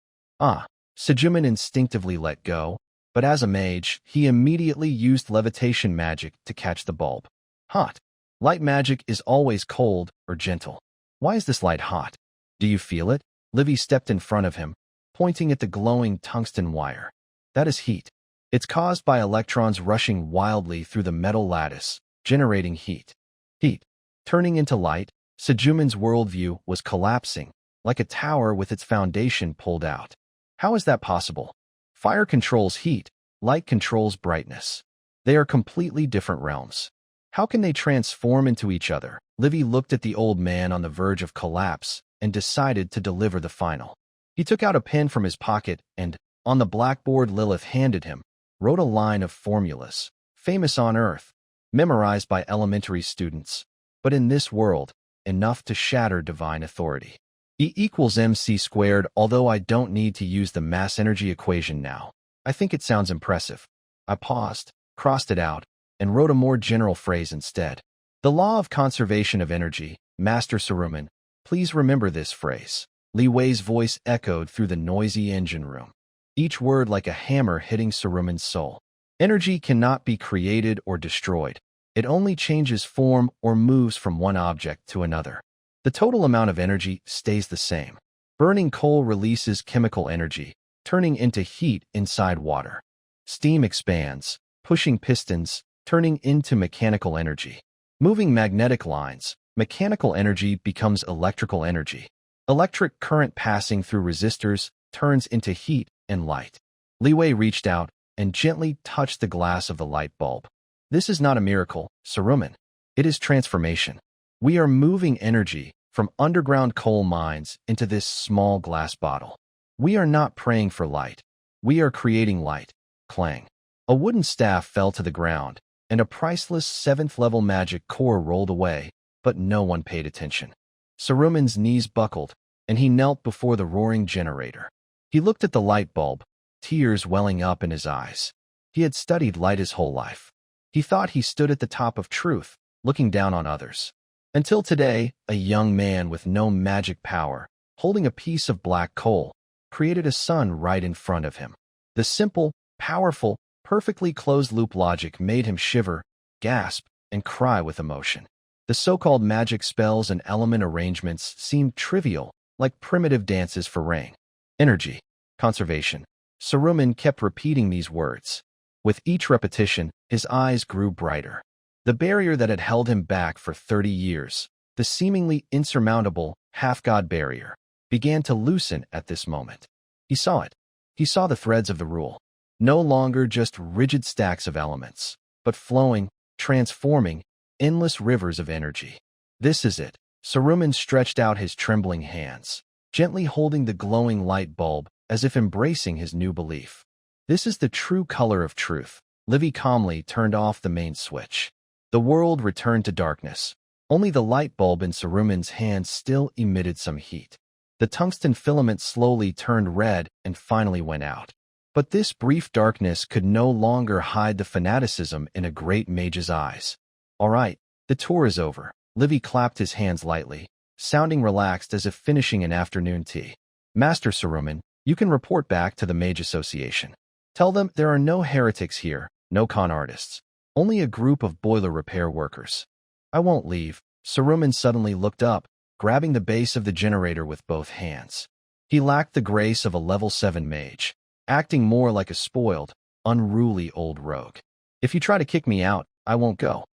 A: Saruman instinctively let go, but as a mage, he immediately used levitation magic to catch the bulb. Hot. Light magic is always cold or gentle. Why is this light hot? Do you feel it? Livy stepped in front of him, pointing at the glowing tungsten wire. That is heat. It's caused by electrons rushing wildly through the metal lattice, generating heat. Heat. Turning into light, Saruman's worldview was collapsing, like a tower with its foundation pulled out. How is that possible? Fire controls heat, light controls brightness. They are completely different realms. How can they transform into each other? Livy looked at the old man on the verge of collapse and decided to deliver the final. He took out a pen from his pocket and, on the blackboard Lilith handed him, wrote a line of formulas, famous on Earth, memorized by elementary students, but in this world, enough to shatter divine authority. E equals mc squared. Although I don't need to use the mass energy equation now, I think it sounds impressive. I paused, crossed it out, and wrote a more general phrase instead. The law of conservation of energy, Master Saruman, please remember this phrase. Li Wei's voice echoed through the noisy engine room, each word like a hammer hitting Saruman's soul. Energy cannot be created or destroyed. It only changes form or moves from one object to another. The total amount of energy stays the same. Burning coal releases chemical energy, turning into heat inside water. Steam expands, pushing pistons, turning into mechanical energy. Moving magnetic lines, mechanical energy becomes electrical energy. Electric current passing through resistors turns into heat and light. Li Wei reached out and gently touched the glass of the light bulb. This is not a miracle, Saruman. It is transformation. We are moving energy from underground coal mines into this small glass bottle. We are not praying for light. We are creating light. Clang. A wooden staff fell to the ground, and a priceless 7th-level magic core rolled away, but no one paid attention. Saruman's knees buckled, and he knelt before the roaring generator. He looked at the light bulb, tears welling up in his eyes. He had studied light his whole life. He thought he stood at the top of truth, looking down on others. Until today, a young man with no magic power, holding a piece of black coal, created a sun right in front of him. The simple, powerful, perfectly closed-loop logic made him shiver, gasp, and cry with emotion. The so-called magic spells and element arrangements seemed trivial, like primitive dances for rain. Energy. Conservation. Saruman kept repeating these words. With each repetition, his eyes grew brighter. The barrier that had held him back for 30 years, the seemingly insurmountable half-god barrier, began to loosen at this moment. He saw it. He saw the threads of the rule. No longer just rigid stacks of elements, but flowing, transforming, endless rivers of energy. This is it. Saruman stretched out his trembling hands, gently holding the glowing light bulb as if embracing his new belief. This is the true color of truth. Livy calmly turned off the main switch. The world returned to darkness. Only the light bulb in Saruman's hand still emitted some heat. The tungsten filament slowly turned red and finally went out. But this brief darkness could no longer hide the fanaticism in a great mage's eyes. All right, the tour is over. Livy clapped his hands lightly, sounding relaxed as if finishing an afternoon tea. Master Saruman, you can report back to the Mage Association. Tell them there are no heretics here, no con artists. Only a group of boiler repair workers. I won't leave. Saruman suddenly looked up, grabbing the base of the generator with both hands. He lacked the grace of a level 7 mage, acting more like a spoiled, unruly old rogue. If you try to kick me out, I won't go.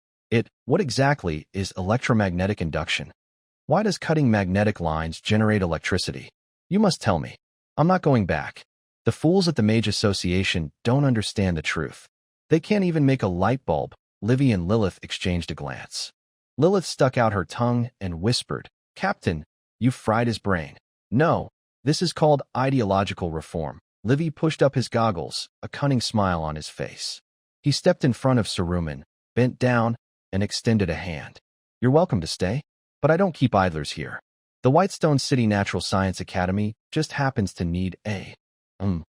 A: What exactly is electromagnetic induction? Why does cutting magnetic lines generate electricity? You must tell me. I'm not going back. The fools at the Mage Association don't understand the truth. They can't even make a light bulb. Livy and Lilith exchanged a glance. Lilith stuck out her tongue and whispered, Captain, you've fried his brain. No, this is called ideological reform. Livy pushed up his goggles, a cunning smile on his face. He stepped in front of Saruman, bent down, and extended a hand. You're welcome to stay, but I don't keep idlers here. The Whitestone City Natural Science Academy just happens to need a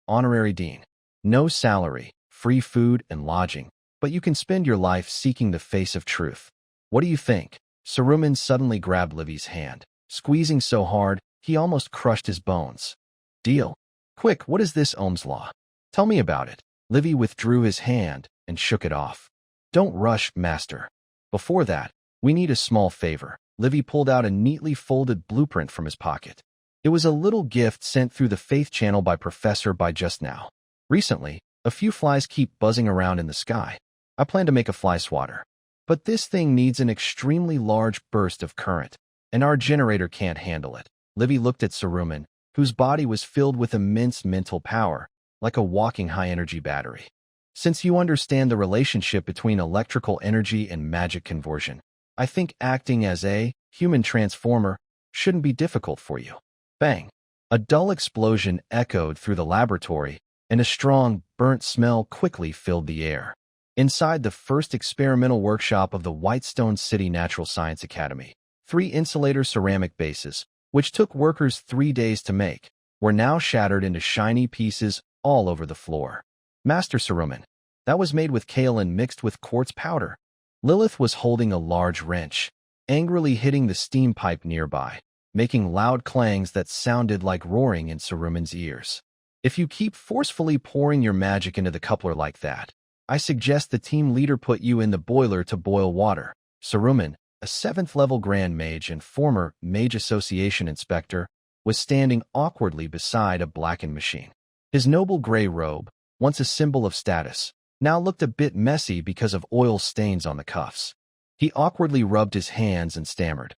A: honorary dean. No salary, free food and lodging, but you can spend your life seeking the face of truth. What do you think? Saruman suddenly grabbed Livy's hand, squeezing so hard he almost crushed his bones. Deal. Quick, what is this Ohm's law? Tell me about it. Livy withdrew his hand and shook it off. Don't rush, master. Before that, we need a small favor. Livy pulled out a neatly folded blueprint from his pocket. It was a little gift sent through the Faith Channel by Professor by just now. Recently, a few flies keep buzzing around in the sky. I plan to make a fly swatter. But this thing needs an extremely large burst of current, and our generator can't handle it. Livy looked at Saruman, whose body was filled with immense mental power, like a walking high-energy battery. Since you understand the relationship between electrical energy and magic conversion, I think acting as a human transformer shouldn't be difficult for you. Bang! A dull explosion echoed through the laboratory, and a strong, burnt smell quickly filled the air. Inside the first experimental workshop of the Whitestone City Natural Science Academy, 3 insulator ceramic bases, which took workers 3 days to make, were now shattered into shiny pieces all over the floor. Master Saruman, that was made with kaolin mixed with quartz powder. Lilith was holding a large wrench, angrily hitting the steam pipe nearby, making loud clangs that sounded like roaring in Saruman's ears. If you keep forcefully pouring your magic into the coupler like that, I suggest the team leader put you in the boiler to boil water. Saruman, a 7th-level Grand Mage and former Mage Association inspector, was standing awkwardly beside a blackened machine. His noble gray robe, once a symbol of status, now looked a bit messy because of oil stains on the cuffs. He awkwardly rubbed his hands and stammered,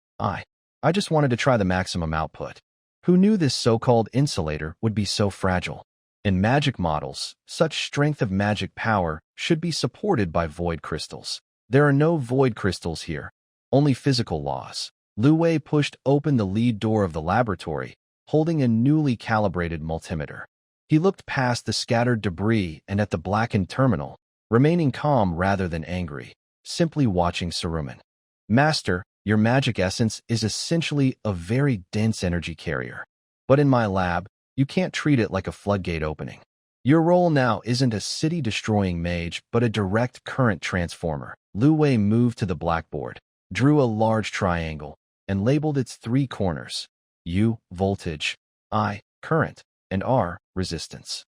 A: I just wanted to try the maximum output. Who knew this so-called insulator would be so fragile? In magic models, such strength of magic power should be supported by void crystals. There are no void crystals here, only physical laws. Lu Wei pushed open the lead door of the laboratory, holding a newly calibrated multimeter. He looked past the scattered debris and at the blackened terminal, remaining calm rather than angry, simply watching Saruman. Master, your magic essence is essentially a very dense energy carrier. But in my lab, you can't treat it like a floodgate opening. Your role now isn't a city-destroying mage, but a direct current transformer. Lu Wei moved to the blackboard, drew a large triangle, and labeled its 3 corners: U, voltage; I, current; and R, resistance.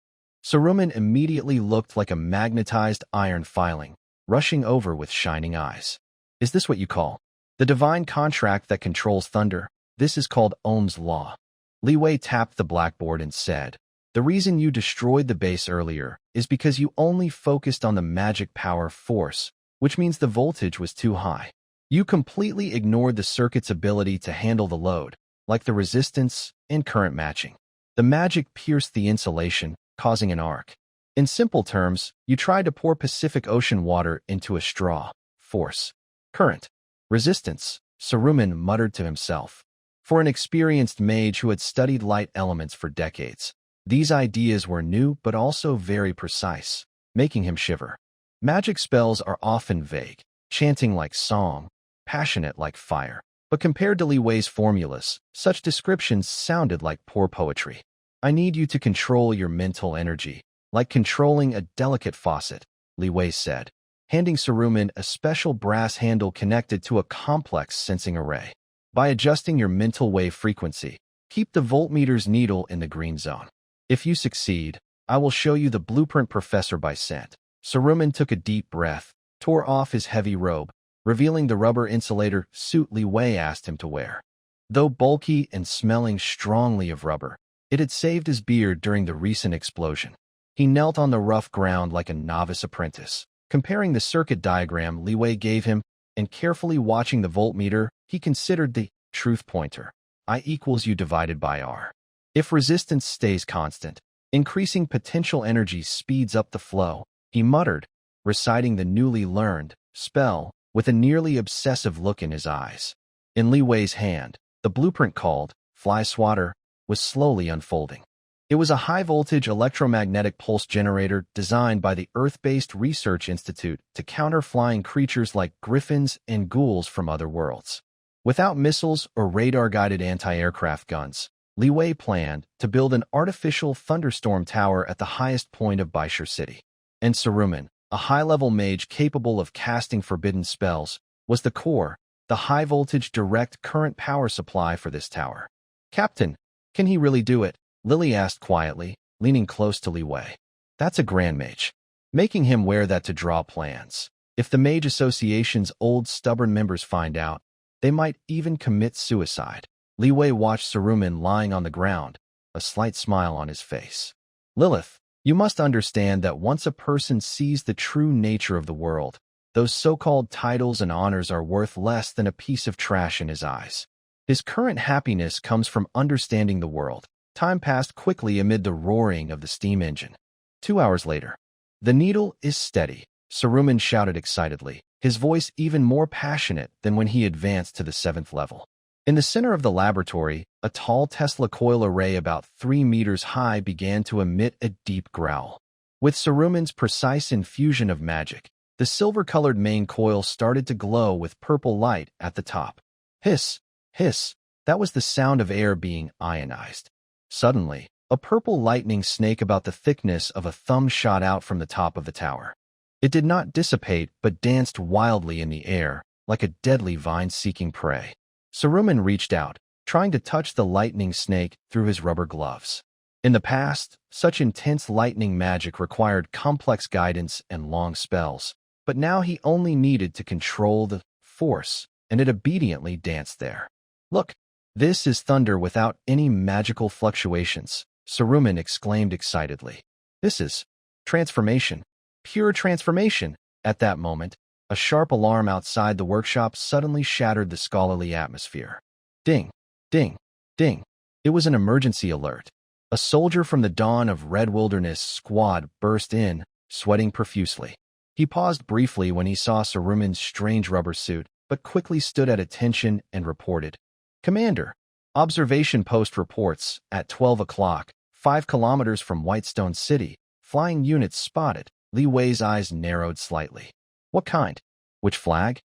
A: Saruman immediately looked like a magnetized iron filing, rushing over with shining eyes. Is this what you call the divine contract that controls thunder? This is called Ohm's law. Li Wei tapped the blackboard and said, the reason you destroyed the base earlier is because you only focused on the magic power force, which means the voltage was too high. You completely ignored the circuit's ability to handle the load, like the resistance and current matching. The magic pierced the insulation, causing an arc. In simple terms, you tried to pour Pacific Ocean water into a straw. Force. Current. Resistance, Saruman muttered to himself. For an experienced mage who had studied light elements for decades, these ideas were new but also very precise, making him shiver. Magic spells are often vague, chanting like song, passionate like fire. But compared to Li Wei's formulas, such descriptions sounded like poor poetry. I need you to control your mental energy, like controlling a delicate faucet, Li Wei said, handing Saruman a special brass handle connected to a complex sensing array. By adjusting your mental wave frequency, keep the voltmeter's needle in the green zone. If you succeed, I will show you the blueprint professor by scent. Saruman took a deep breath, tore off his heavy robe, revealing the rubber insulator suit Li Wei asked him to wear. Though bulky and smelling strongly of rubber, it had saved his beard during the recent explosion. He knelt on the rough ground like a novice apprentice, comparing the circuit diagram Li Wei gave him and carefully watching the voltmeter. He considered the truth pointer. I equals U divided by R. If resistance stays constant, increasing potential energy speeds up the flow, he muttered, reciting the newly learned spell with a nearly obsessive look in his eyes. In Li Wei's hand, the blueprint called Fly Swatter was slowly unfolding. It was a high-voltage electromagnetic pulse generator designed by the Earth-based Research Institute to counter flying creatures like griffins and ghouls from other worlds. Without missiles or radar-guided anti-aircraft guns, Li Wei planned to build an artificial thunderstorm tower at the highest point of Baishur City. And Saruman, a high-level mage capable of casting forbidden spells, was the core, the high-voltage direct current power supply for this tower. Captain, can he really do it? Lily asked quietly, leaning close to Li Wei. That's a grand mage. Making him wear that to draw plans. If the Mage Association's old stubborn members find out, they might even commit suicide. Li Wei watched Saruman lying on the ground, a slight smile on his face. Lilith, you must understand that once a person sees the true nature of the world, those so-called titles and honors are worth less than a piece of trash in his eyes. His current happiness comes from understanding the world. Time passed quickly amid the roaring of the steam engine. 2 hours later. The needle is steady, Saruman shouted excitedly, his voice even more passionate than when he advanced to the 7th level. In the center of the laboratory, a tall Tesla coil array about 3 meters high began to emit a deep growl. With Saruman's precise infusion of magic, the silver-colored main coil started to glow with purple light at the top. Hiss, hiss, that was the sound of air being ionized. Suddenly, a purple lightning snake about the thickness of a thumb shot out from the top of the tower. It did not dissipate but danced wildly in the air, like a deadly vine-seeking prey. Saruman reached out, trying to touch the lightning snake through his rubber gloves. In the past, such intense lightning magic required complex guidance and long spells, but now he only needed to control the force, and it obediently danced there. Look, this is thunder without any magical fluctuations, Saruman exclaimed excitedly. This is transformation, pure transformation. At that moment, a sharp alarm outside the workshop suddenly shattered the scholarly atmosphere. Ding, ding, ding. It was an emergency alert. A soldier from the Dawn of Red Wilderness squad burst in, sweating profusely. He paused briefly when he saw Saruman's strange rubber suit, but quickly stood at attention and reported. Commander, observation post reports, at 12 o'clock, 5 kilometers from Whitestone City, flying units spotted. Li Wei's eyes narrowed slightly. What kind? Which flag?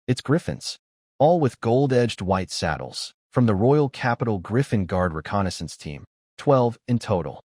A: It's Griffins. All with gold-edged white saddles, from the Royal Capital Griffin Guard Reconnaissance Team. 12 in total.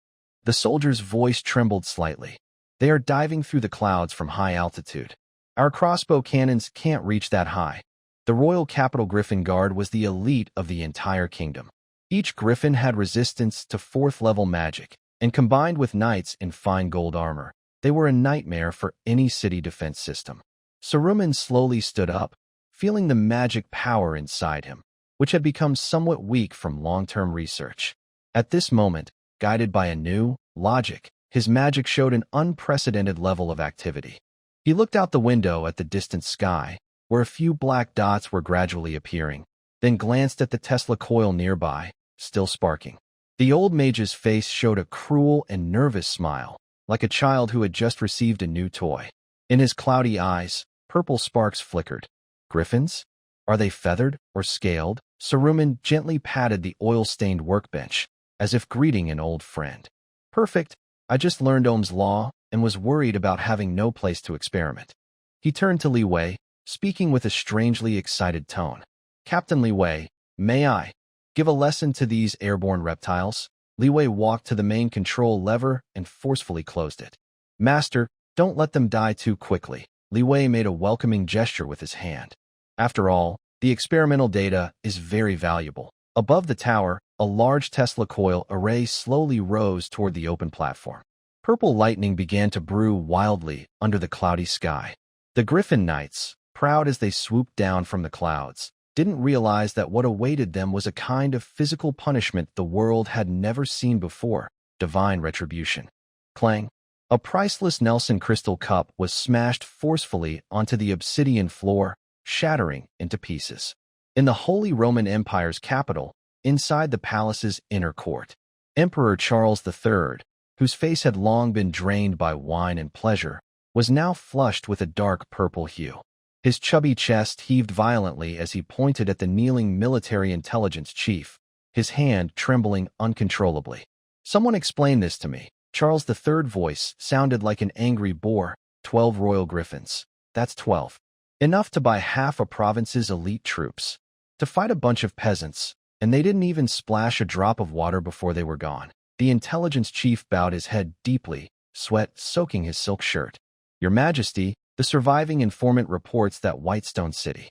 A: The soldier's voice trembled slightly. They are diving through the clouds from high altitude. Our crossbow cannons can't reach that high. The Royal Capital Griffin Guard was the elite of the entire kingdom. Each griffin had resistance to 4th-level magic, and combined with knights in fine gold armor, they were a nightmare for any city defense system. Saruman slowly stood up, feeling the magic power inside him, which had become somewhat weak from long-term research. At this moment, guided by a new logic, his magic showed an unprecedented level of activity. He looked out the window at the distant sky, where a few black dots were gradually appearing, then glanced at the Tesla coil nearby, still sparking. The old mage's face showed a cruel and nervous smile, like a child who had just received a new toy. In his cloudy eyes, purple sparks flickered. Griffins? Are they feathered or scaled? Saruman gently patted the oil-stained workbench, as if greeting an old friend. Perfect. I just learned Ohm's law and was worried about having no place to experiment. He turned to Li Wei, speaking with a strangely excited tone. Captain Li Wei, may I give a lesson to these airborne reptiles? Li Wei walked to the main control lever and forcefully closed it. Master, don't let them die too quickly. Li Wei made a welcoming gesture with his hand. After all, the experimental data is very valuable. Above the tower, a large Tesla coil array slowly rose toward the open platform. Purple lightning began to brew wildly under the cloudy sky. The Griffin Knights, proud as they swooped down from the clouds, didn't realize that what awaited them was a kind of physical punishment the world had never seen before, divine retribution. Clang! A priceless Nelson crystal cup was smashed forcefully onto the obsidian floor, shattering into pieces. In the Holy Roman Empire's capital, inside the palace's inner court, Emperor Charles III, whose face had long been drained by wine and pleasure, was now flushed with a dark purple hue. His chubby chest heaved violently as he pointed at the kneeling military intelligence chief, his hand trembling uncontrollably. Someone explain this to me. Charles III's voice sounded like an angry boar. 12 royal griffins. That's 12. Enough to buy half a province's elite troops. To fight a bunch of peasants, and they didn't even splash a drop of water before they were gone. The intelligence chief bowed his head deeply, sweat soaking his silk shirt. Your Majesty, the surviving informant reports that Whitestone City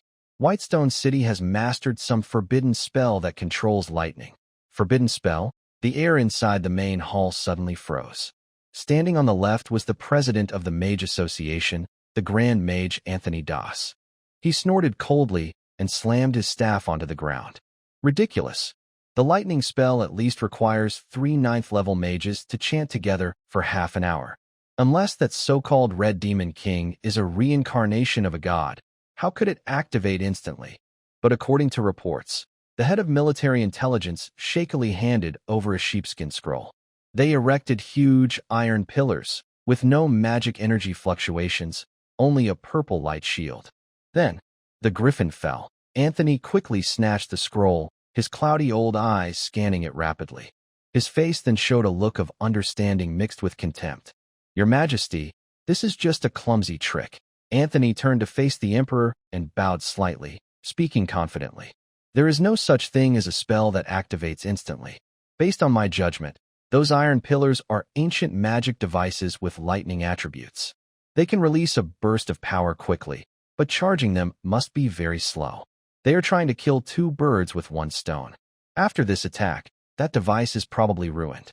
A: has mastered some forbidden spell that controls lightning. Forbidden spell? The air inside the main hall suddenly froze. Standing on the left was the president of the Mage Association, the Grand Mage Anthony Das. He snorted coldly and slammed his staff onto the ground. Ridiculous. The lightning spell at least requires 3 9th-level mages to chant together for half an hour. Unless that so-called Red Demon King is a reincarnation of a god, how could it activate instantly? But according to reports, the head of military intelligence shakily handed over a sheepskin scroll. They erected huge iron pillars, with no magic energy fluctuations, only a purple light shield. Then, the griffin fell. Anthony quickly snatched the scroll, his cloudy old eyes scanning it rapidly. His face then showed a look of understanding mixed with contempt. Your Majesty, this is just a clumsy trick. Anthony turned to face the Emperor and bowed slightly, speaking confidently. There is no such thing as a spell that activates instantly. Based on my judgment, those iron pillars are ancient magic devices with lightning attributes. They can release a burst of power quickly, but charging them must be very slow. They are trying to kill 2 birds with 1 stone. After this attack, that device is probably ruined.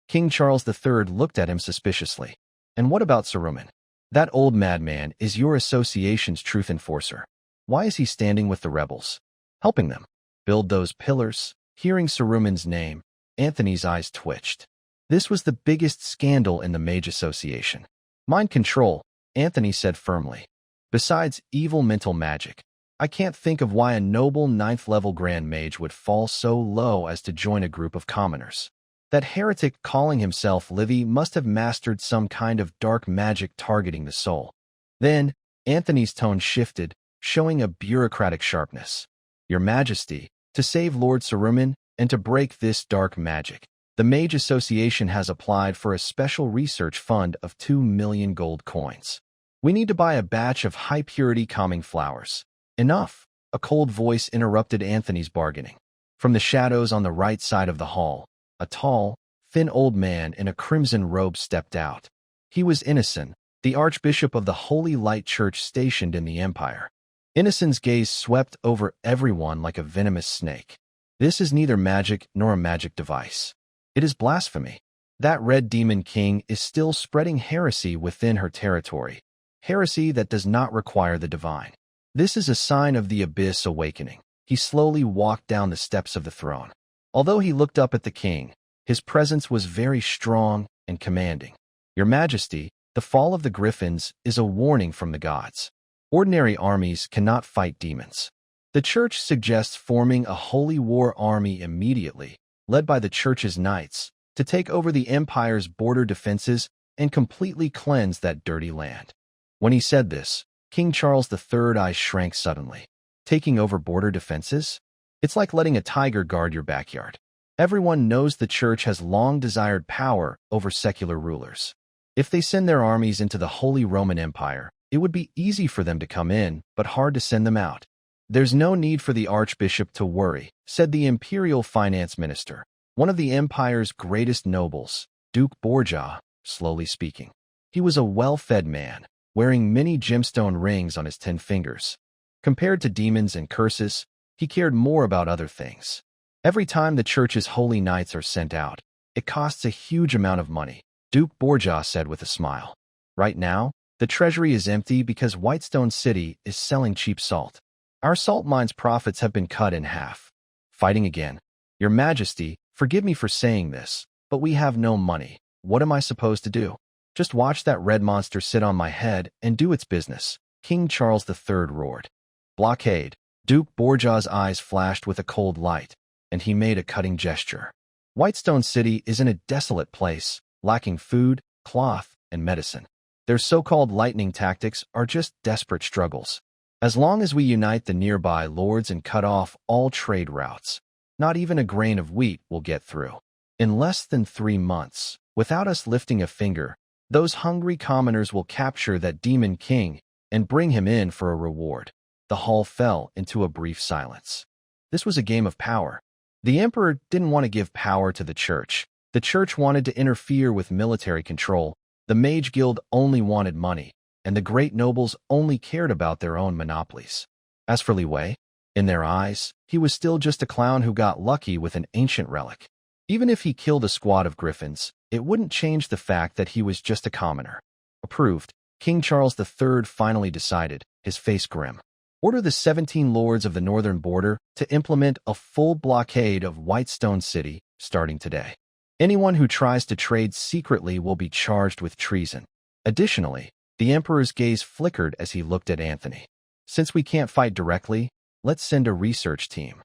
A: King Charles III looked at him suspiciously. And what about Saruman? That old madman is your association's truth enforcer. Why is he standing with the rebels? Helping them build those pillars? Hearing Saruman's name, Anthony's eyes twitched. This was the biggest scandal in the Mage Association. Mind control, Anthony said firmly. Besides evil mental magic, I can't think of why a noble 9th-level Grand Mage would fall so low as to join a group of commoners. That heretic calling himself Livy must have mastered some kind of dark magic targeting the soul. Then, Anthony's tone shifted, showing a bureaucratic sharpness. Your Majesty, to save Lord Saruman and to break this dark magic, the Mage Association has applied for a special research fund of 2 million gold coins. We need to buy a batch of high-purity calming flowers. Enough! A cold voice interrupted Anthony's bargaining. From the shadows on the right side of the hall, a tall, thin old man in a crimson robe stepped out. He was Innocent, the Archbishop of the Holy Light Church stationed in the Empire. Innocent's gaze swept over everyone like a venomous snake. This is neither magic nor a magic device. It is blasphemy. That Red Demon King is still spreading heresy within her territory. Heresy that does not require the divine. This is a sign of the Abyss awakening. He slowly walked down the steps of the throne. Although he looked up at the king, his presence was very strong and commanding. Your Majesty, the fall of the Griffins is a warning from the gods. Ordinary armies cannot fight demons. The Church suggests forming a holy war army immediately, led by the Church's knights, to take over the Empire's border defenses and completely cleanse that dirty land. When he said this, King Charles III's eyes shrank suddenly. Taking over border defenses? It's like letting a tiger guard your backyard. Everyone knows the Church has long desired power over secular rulers. If they send their armies into the Holy Roman Empire, it would be easy for them to come in, but hard to send them out. There's no need for the Archbishop to worry, said the Imperial Finance Minister, one of the Empire's greatest nobles, Duke Borgia, slowly speaking. He was a well-fed man, wearing many gemstone rings on his 10 fingers. Compared to demons and curses, he cared more about other things. Every time the Church's holy knights are sent out, it costs a huge amount of money, Duke Borgia said with a smile. Right now, the treasury is empty because Whitestone City is selling cheap salt. Our salt mine's profits have been cut in half. Fighting again. Your Majesty, forgive me for saying this, but we have no money. What am I supposed to do? Just watch that red monster sit on my head and do its business, King Charles III roared. Blockade. Duke Borgia's eyes flashed with a cold light, and he made a cutting gesture. Whitestone City is in a desolate place, lacking food, cloth, and medicine. Their so-called lightning tactics are just desperate struggles. As long as we unite the nearby lords and cut off all trade routes, not even a grain of wheat will get through. In less than 3 months, without us lifting a finger, those hungry commoners will capture that Demon King and bring him in for a reward. The hall fell into a brief silence. This was a game of power. The Emperor didn't want to give power to the Church. The Church wanted to interfere with military control. The Mage Guild only wanted money, and the great nobles only cared about their own monopolies. As for Li Wei, in their eyes, he was still just a clown who got lucky with an ancient relic. Even if he killed a squad of griffins, it wouldn't change the fact that he was just a commoner. Approved, King Charles III finally decided, his face grim. Order the 17 lords of the northern border to implement a full blockade of Whitestone City starting today. Anyone who tries to trade secretly will be charged with treason. Additionally, the Emperor's gaze flickered as he looked at Anthony. Since we can't fight directly, let's send a research team.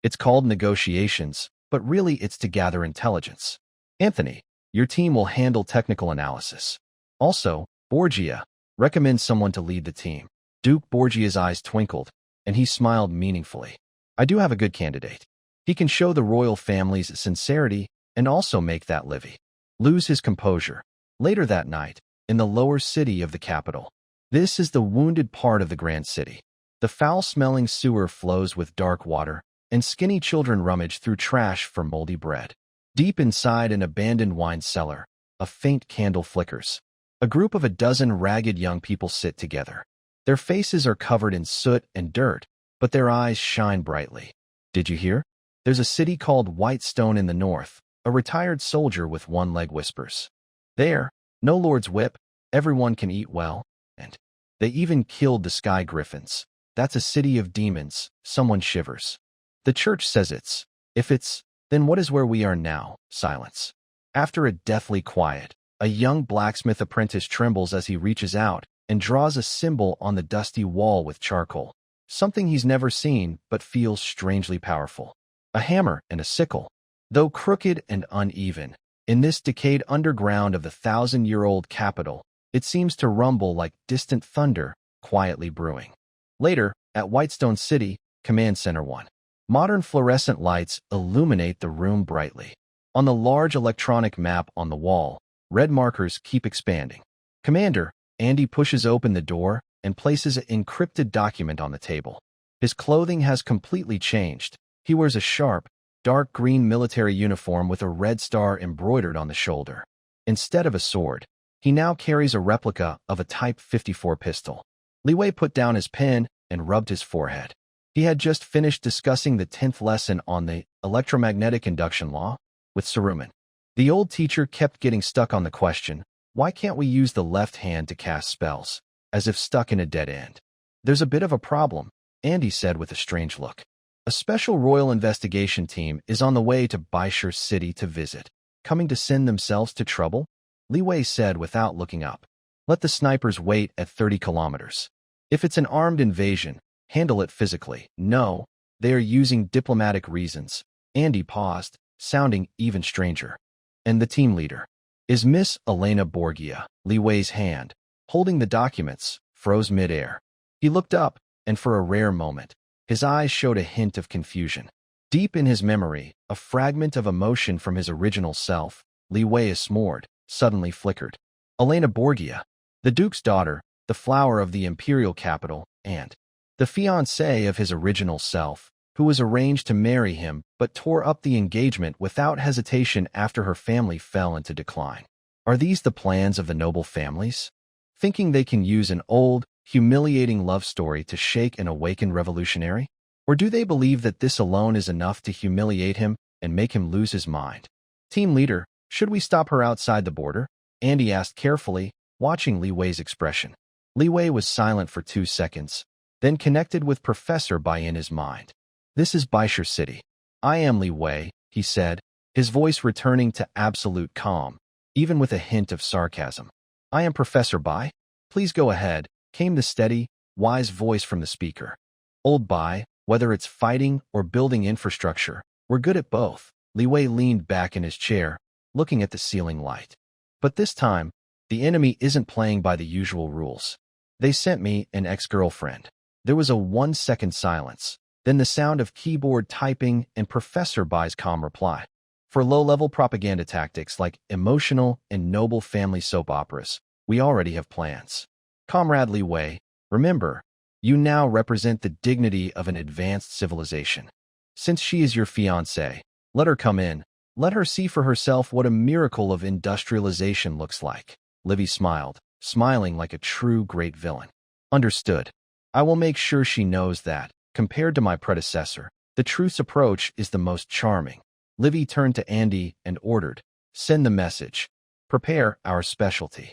A: It's called negotiations, but really it's to gather intelligence. Anthony, your team will handle technical analysis. Also, Borgia, recommend someone to lead the team. Duke Borgia's eyes twinkled, and he smiled meaningfully. I do have a good candidate. He can show the royal family's sincerity and also make that Livy lose his composure. Later that night, in the lower city of the capital. This is the wounded part of the grand city. The foul-smelling sewer flows with dark water, and skinny children rummage through trash for moldy bread. Deep inside an abandoned wine cellar, a faint candle flickers. A group of a dozen ragged young people sit together. Their faces are covered in soot and dirt, but their eyes shine brightly. Did you hear? There's a city called Whitestone in the north. A retired soldier with one leg whispers. There, no lord's whip, everyone can eat well, and they even killed the sky griffins. That's a city of demons, someone shivers. The Church says it's. If it's, then what is where we are now? Silence. After a deathly quiet, a young blacksmith apprentice trembles as he reaches out and draws a symbol on the dusty wall with charcoal. Something he's never seen but feels strangely powerful. A hammer and a sickle. Though crooked and uneven, in this decayed underground of the thousand-year-old capital, it seems to rumble like distant thunder, quietly brewing. Later, at Whitestone City, Command Center 1. Modern fluorescent lights illuminate the room brightly. On the large electronic map on the wall, red markers keep expanding. Commander, Andy pushes open the door and places an encrypted document on the table. His clothing has completely changed. He wears a sharp, dark green military uniform with a red star embroidered on the shoulder. Instead of a sword, he now carries a replica of a Type 54 pistol. Li Wei put down his pen and rubbed his forehead. He had just finished discussing the 10th lesson on the electromagnetic induction law with Saruman. The old teacher kept getting stuck on the question, why can't we use the left hand to cast spells, as if stuck in a dead end? There's a bit of a problem, Andy said with a strange look. A special royal investigation team is on the way to Baishur City to visit. Coming to send themselves to trouble? Li Wei said without looking up. Let the snipers wait at 30 kilometers. If it's an armed invasion, handle it physically. No, they are using diplomatic reasons. Andy paused, sounding even stranger. And the team leader is Miss Elena Borgia. Li Wei's hand, holding the documents, froze midair. He looked up, and for a rare moment, his eyes showed a hint of confusion. Deep in his memory, a fragment of emotion from his original self, Li Wei smored, suddenly flickered. Elena Borgia, the Duke's daughter, the flower of the imperial capital, and the fiancée of his original self, who was arranged to marry him but tore up the engagement without hesitation after her family fell into decline. Are these the plans of the noble families? Thinking they can use an old, humiliating love story to shake an awakened revolutionary? Or do they believe that this alone is enough to humiliate him and make him lose his mind? Team leader, should we stop her outside the border? Andy asked carefully, watching Li Wei's expression. Li Wei was silent for 2 seconds, then connected with Professor Bai in his mind. This is Baishur City. I am Li Wei, he said, his voice returning to absolute calm, even with a hint of sarcasm. I am Professor Bai. Please go ahead, came the steady, wise voice from the speaker. Old Bai, whether it's fighting or building infrastructure, we're good at both. Li Wei leaned back in his chair, looking at the ceiling light. But this time, the enemy isn't playing by the usual rules. They sent me an ex-girlfriend. There was a 1-second silence, then the sound of keyboard typing and Professor Bai's calm reply. For low-level propaganda tactics like emotional and noble family soap operas, we already have plans. Comrade Li Wei, remember, you now represent the dignity of an advanced civilization. Since she is your fiancée, let her come in. Let her see for herself what a miracle of industrialization looks like. Livy smiled, smiling like a true great villain. Understood. I will make sure she knows that, compared to my predecessor, the truth's approach is the most charming. Livy turned to Andy and ordered, send the message. Prepare our specialty.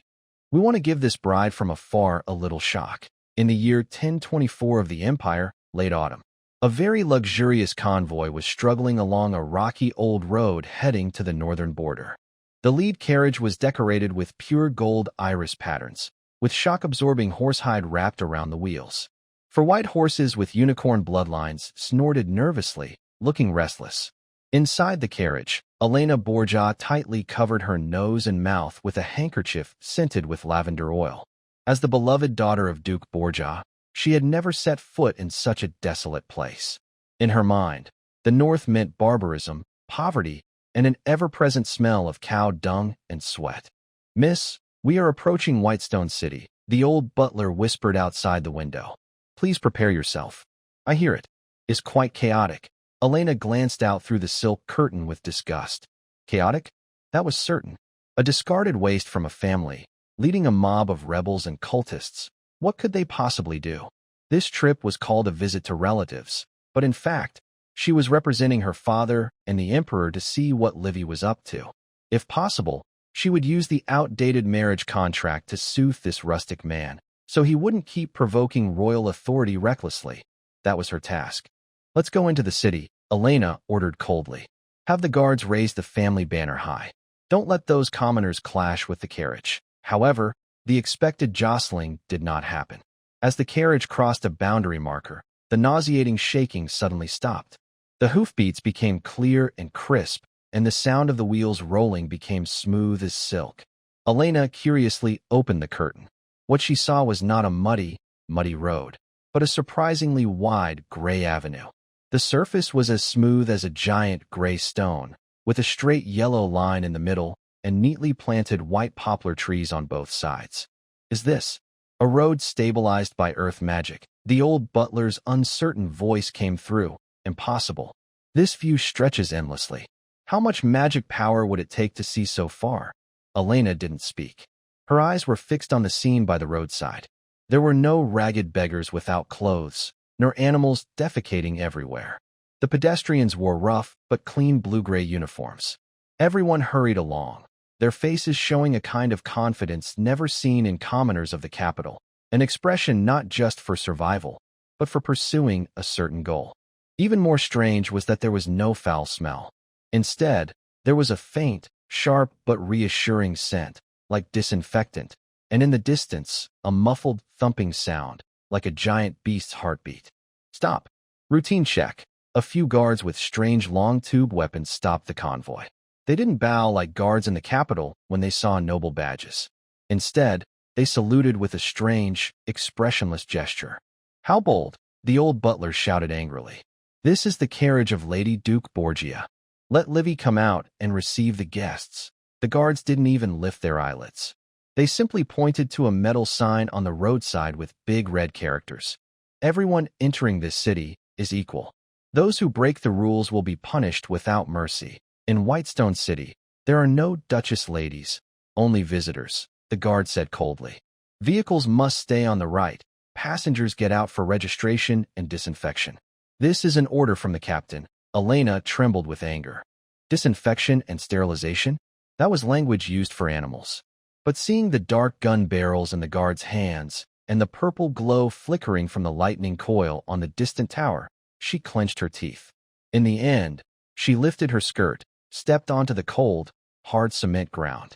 A: We want to give this bride from afar a little shock. In the year 1024 of the Empire, late autumn, a very luxurious convoy was struggling along a rocky old road heading to the northern border. The lead carriage was decorated with pure gold iris patterns, with shock-absorbing horsehide wrapped around the wheels. For white horses with unicorn bloodlines snorted nervously, looking restless. Inside the carriage, Elena Borgia tightly covered her nose and mouth with a handkerchief scented with lavender oil. As the beloved daughter of Duke Borgia, she had never set foot in such a desolate place. In her mind, the North meant barbarism, poverty, and an ever-present smell of cow dung and sweat. Miss, we are approaching Whitestone City, the old butler whispered outside the window. Please prepare yourself. I hear it. It's quite chaotic. Elena glanced out through the silk curtain with disgust. Chaotic? That was certain. A discarded waste from a family, leading a mob of rebels and cultists. What could they possibly do? This trip was called a visit to relatives, but in fact, she was representing her father and the emperor to see what Livy was up to. If possible, she would use the outdated marriage contract to soothe this rustic man, so he wouldn't keep provoking royal authority recklessly. That was her task. Let's go into the city, Elena ordered coldly. Have the guards raise the family banner high. Don't let those commoners clash with the carriage. However, the expected jostling did not happen. As the carriage crossed a boundary marker, the nauseating shaking suddenly stopped. The hoofbeats became clear and crisp, and the sound of the wheels rolling became smooth as silk. Elena curiously opened the curtain. What she saw was not a muddy road, but a surprisingly wide gray avenue. The surface was as smooth as a giant gray stone, with a straight yellow line in the middle and neatly planted white poplar trees on both sides. Is this a road stabilized by earth magic? The old butler's uncertain voice came through. Impossible. This view stretches endlessly. How much magic power would it take to see so far? Elena didn't speak. Her eyes were fixed on the scene by the roadside. There were no ragged beggars without clothes, nor animals defecating everywhere. The pedestrians wore rough but clean blue-gray uniforms. Everyone hurried along, their faces showing a kind of confidence never seen in commoners of the capital, an expression not just for survival, but for pursuing a certain goal. Even more strange was that there was no foul smell. Instead, there was a faint, sharp but reassuring scent, like disinfectant, and in the distance, a muffled thumping sound, like a giant beast's heartbeat. Stop. Routine check. A few guards with strange long-tube weapons stopped the convoy. They didn't bow like guards in the capital when they saw noble badges. Instead, they saluted with a strange, expressionless gesture. How bold! The old butler shouted angrily. This is the carriage of Lady Duke Borgia. Let Livy come out and receive the guests. The guards didn't even lift their eyelids. They simply pointed to a metal sign on the roadside with big red characters. Everyone entering this city is equal. Those who break the rules will be punished without mercy. In Whitestone City, there are no Duchess ladies, only visitors, the guard said coldly. Vehicles must stay on the right. Passengers get out for registration and disinfection. This is an order from the captain. Elena trembled with anger. Disinfection and sterilization? That was language used for animals. But seeing the dark gun barrels in the guard's hands and the purple glow flickering from the lightning coil on the distant tower, she clenched her teeth. In the end, she lifted her skirt, stepped onto the cold, hard cement ground.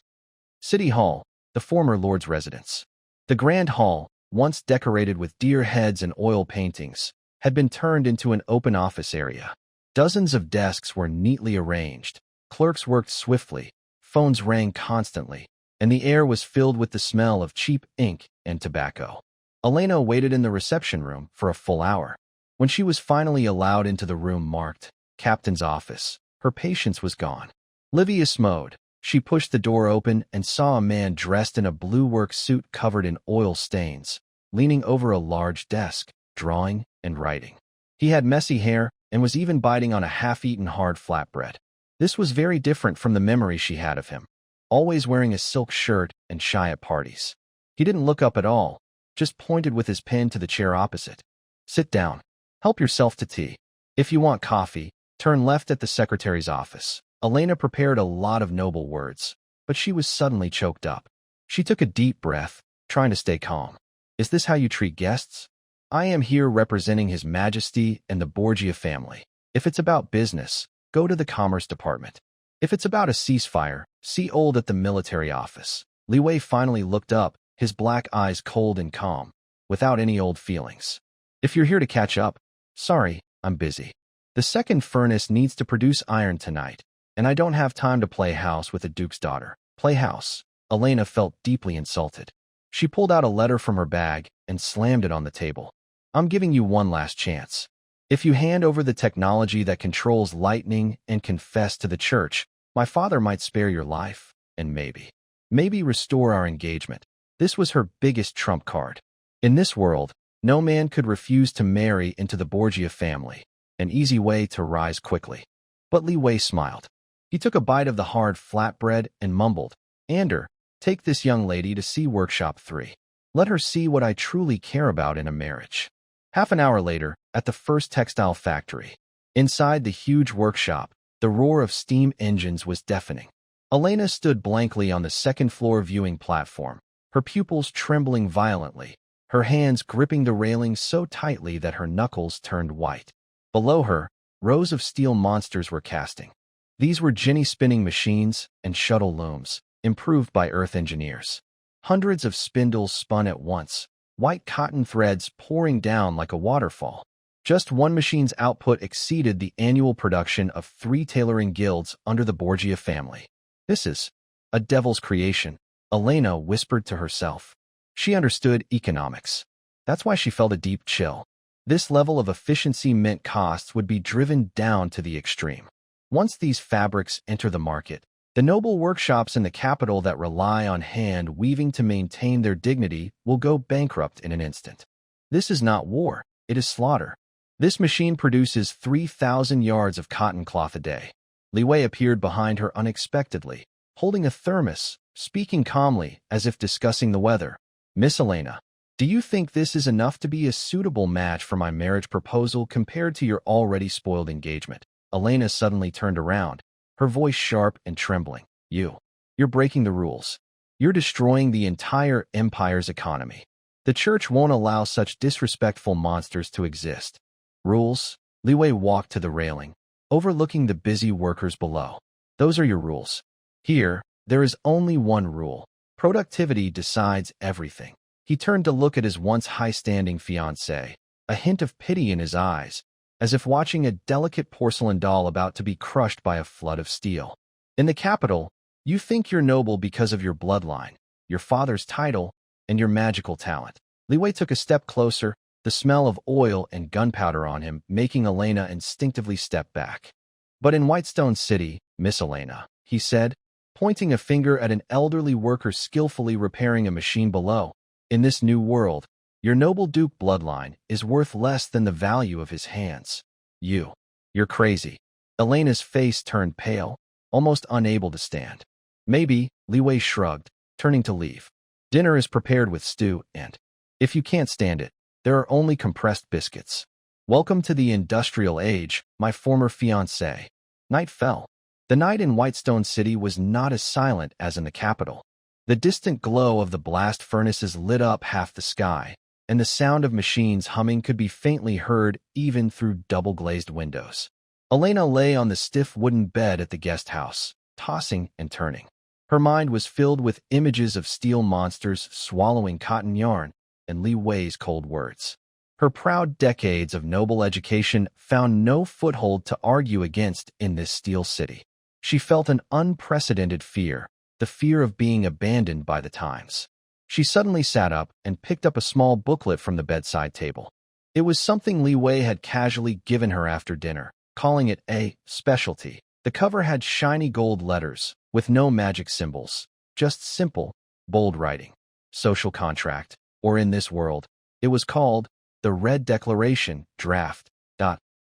A: City Hall, the former lord's residence. The grand hall, once decorated with deer heads and oil paintings, had been turned into an open office area. Dozens of desks were neatly arranged, clerks worked swiftly, phones rang constantly, and the air was filled with the smell of cheap ink and tobacco. Elena waited in the reception room for a full hour. When she was finally allowed into the room marked Captain's Office, her patience was gone. Livy Ismode. She pushed the door open and saw a man dressed in a blue work suit covered in oil stains, leaning over a large desk, drawing and writing. He had messy hair and was even biting on a half-eaten hard flatbread. This was very different from the memory she had of him, always wearing a silk shirt and shy at parties. He didn't look up at all, just pointed with his pen to the chair opposite. Sit down. Help yourself to tea. If you want coffee, turn left at the secretary's office. Elena prepared a lot of noble words, but she was suddenly choked up. She took a deep breath, trying to stay calm. Is this how you treat guests? I am here representing His Majesty and the Borgia family. If it's about business, go to the Commerce Department. If it's about a ceasefire, see Old at the military office. Li Wei finally looked up, his black eyes cold and calm, without any old feelings. If you're here to catch up, sorry, I'm busy. The second furnace needs to produce iron tonight, and I don't have time to play house with a duke's daughter. Play house. Elena felt deeply insulted. She pulled out a letter from her bag and slammed it on the table. I'm giving you one last chance. If you hand over the technology that controls lightning and confess to the church, my father might spare your life, and maybe restore our engagement. This was her biggest trump card. In this world, no man could refuse to marry into the Borgia family, an easy way to rise quickly. But Li Wei smiled. He took a bite of the hard flatbread and mumbled, Ander, take this young lady to see Workshop 3. Let her see what I truly care about in a marriage. Half an hour later, at the first textile factory, inside the huge workshop, the roar of steam engines was deafening. Elena stood blankly on the second-floor viewing platform, her pupils trembling violently, her hands gripping the railing so tightly that her knuckles turned white. Below her, rows of steel monsters were casting. These were Jenny spinning machines and shuttle looms, improved by Earth engineers. Hundreds of spindles spun at once, white cotton threads pouring down like a waterfall. Just one machine's output exceeded the annual production of 3 tailoring guilds under the Borgia family. This is a devil's creation, Elena whispered to herself. She understood economics. That's why she felt a deep chill. This level of efficiency meant costs would be driven down to the extreme. Once these fabrics enter the market, the noble workshops in the capital that rely on hand weaving to maintain their dignity will go bankrupt in an instant. This is not war, it is slaughter. This machine produces 3,000 yards of cotton cloth a day. Li Wei appeared behind her unexpectedly, holding a thermos, speaking calmly as if discussing the weather. Miss Elena, do you think this is enough to be a suitable match for my marriage proposal compared to your already spoiled engagement? Elena suddenly turned around, her voice sharp and trembling. You're breaking the rules. You're destroying the entire empire's economy. The church won't allow such disrespectful monsters to exist. Rules? Li Wei walked to the railing, overlooking the busy workers below. Those are your rules. Here, there is only one rule. Productivity decides everything. He turned to look at his once high-standing fiancée, a hint of pity in his eyes, as if watching a delicate porcelain doll about to be crushed by a flood of steel. In the capital, you think you're noble because of your bloodline, your father's title, and your magical talent. Li Wei took a step closer, the smell of oil and gunpowder on him making Elena instinctively step back. But in Whitestone City, Miss Elena, he said, pointing a finger at an elderly worker skillfully repairing a machine below, in this new world, your noble Duke bloodline is worth less than the value of his hands. You're crazy. Elena's face turned pale, almost unable to stand. Maybe, Li Wei shrugged, turning to leave. Dinner is prepared with stew and, if you can't stand it, there are only compressed biscuits. Welcome to the industrial age, my former fiancé. Night fell. The night in Whitestone City was not as silent as in the capital. The distant glow of the blast furnaces lit up half the sky, and the sound of machines humming could be faintly heard even through double-glazed windows. Elena lay on the stiff wooden bed at the guest house, tossing and turning. Her mind was filled with images of steel monsters swallowing cotton yarn and Li Wei's cold words. Her proud decades of noble education found no foothold to argue against in this steel city. She felt an unprecedented fear, the fear of being abandoned by the times. She suddenly sat up and picked up a small booklet from the bedside table. It was something Li Wei had casually given her after dinner, calling it a specialty. The cover had shiny gold letters, with no magic symbols, just simple, bold writing. Social contract, or in this world, it was called the Red Declaration Draft.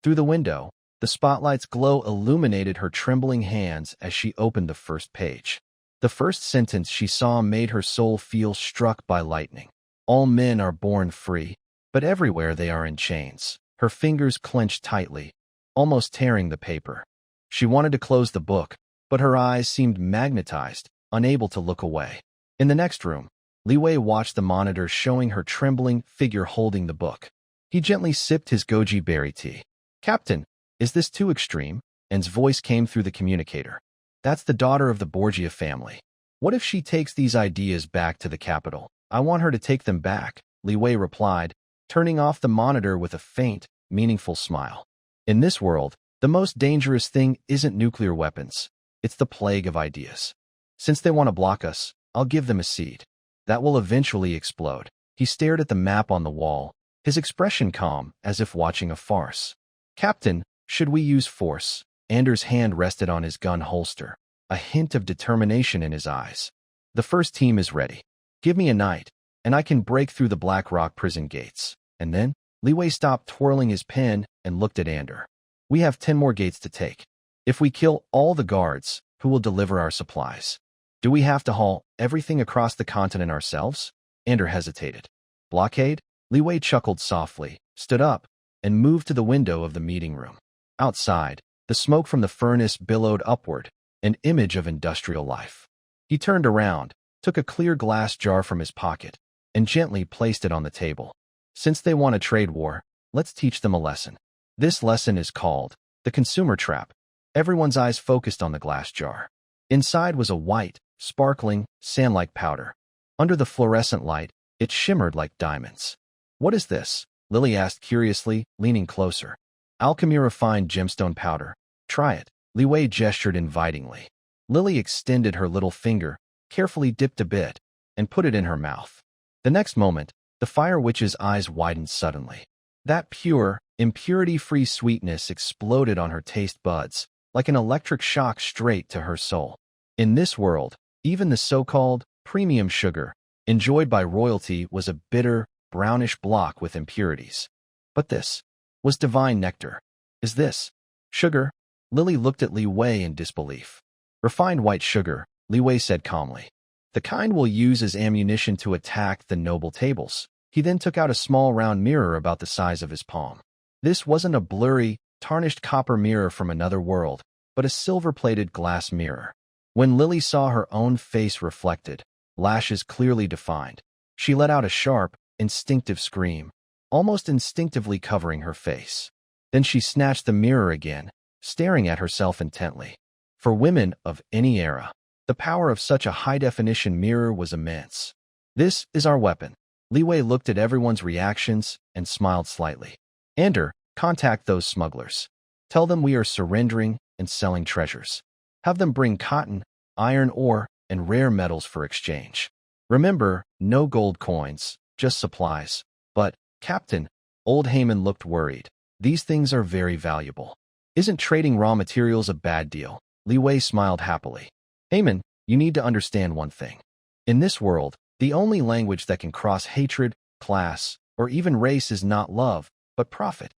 A: Through the window, the spotlight's glow illuminated her trembling hands as she opened the first page. The first sentence she saw made her soul feel struck by lightning. All men are born free, but everywhere they are in chains. Her fingers clenched tightly, almost tearing the paper. She wanted to close the book, but her eyes seemed magnetized, unable to look away. In the next room, Li Wei watched the monitor showing her trembling figure holding the book. He gently sipped his goji berry tea. Captain, is this too extreme? En's voice came through the communicator. That's the daughter of the Borgia family. What if she takes these ideas back to the capital? I want her to take them back, Li Wei replied, turning off the monitor with a faint, meaningful smile. In this world, the most dangerous thing isn't nuclear weapons. It's the plague of ideas. Since they want to block us, I'll give them a seed. That will eventually explode. He stared at the map on the wall, his expression calm, as if watching a farce. Captain, should we use force? Anders' hand rested on his gun holster, a hint of determination in his eyes. The first team is ready. Give me a night, and I can break through the Black Rock prison gates. And then, Li Wei stopped twirling his pen and looked at Anders. We have 10 more gates to take. If we kill all the guards, who will deliver our supplies? Do we have to haul everything across the continent ourselves? Anders hesitated. Blockade? Li Wei chuckled softly, stood up, and moved to the window of the meeting room. Outside, the smoke from the furnace billowed upward, an image of industrial life. He turned around, took a clear glass jar from his pocket, and gently placed it on the table. Since they want a trade war, let's teach them a lesson. This lesson is called the consumer trap. Everyone's eyes focused on the glass jar. Inside was a white, sparkling, sand-like powder. Under the fluorescent light, it shimmered like diamonds. What is this? Lily asked curiously, leaning closer. Alchemy refined gemstone powder. Try it. Li Wei gestured invitingly. Lily extended her little finger, carefully dipped a bit, and put it in her mouth. The next moment, the Fire Witch's eyes widened suddenly. That pure, impurity-free sweetness exploded on her taste buds, like an electric shock straight to her soul. In this world, even the so-called premium sugar, enjoyed by royalty, was a bitter, brownish block with impurities. But this was divine nectar. Is this sugar? Lily looked at Li Wei in disbelief. Refined white sugar, Li Wei said calmly. The kind we'll use as ammunition to attack the noble tables. He then took out a small round mirror about the size of his palm. This wasn't a blurry, tarnished copper mirror from another world, but a silver-plated glass mirror. When Lily saw her own face reflected, lashes clearly defined, she let out a sharp, instinctive scream, almost instinctively covering her face. Then she snatched the mirror again, staring at herself intently. For women of any era, the power of such a high-definition mirror was immense. This is our weapon. Li Wei looked at everyone's reactions and smiled slightly. Ander, contact those smugglers. Tell them we are surrendering and selling treasures. Have them bring cotton, iron ore, and rare metals for exchange. Remember, no gold coins, just supplies. But, Captain, old Heyman looked worried. These things are very valuable. Isn't trading raw materials a bad deal? Li Wei smiled happily. Heyman, you need to understand one thing. In this world, the only language that can cross hatred, class, or even race is not love, but profit.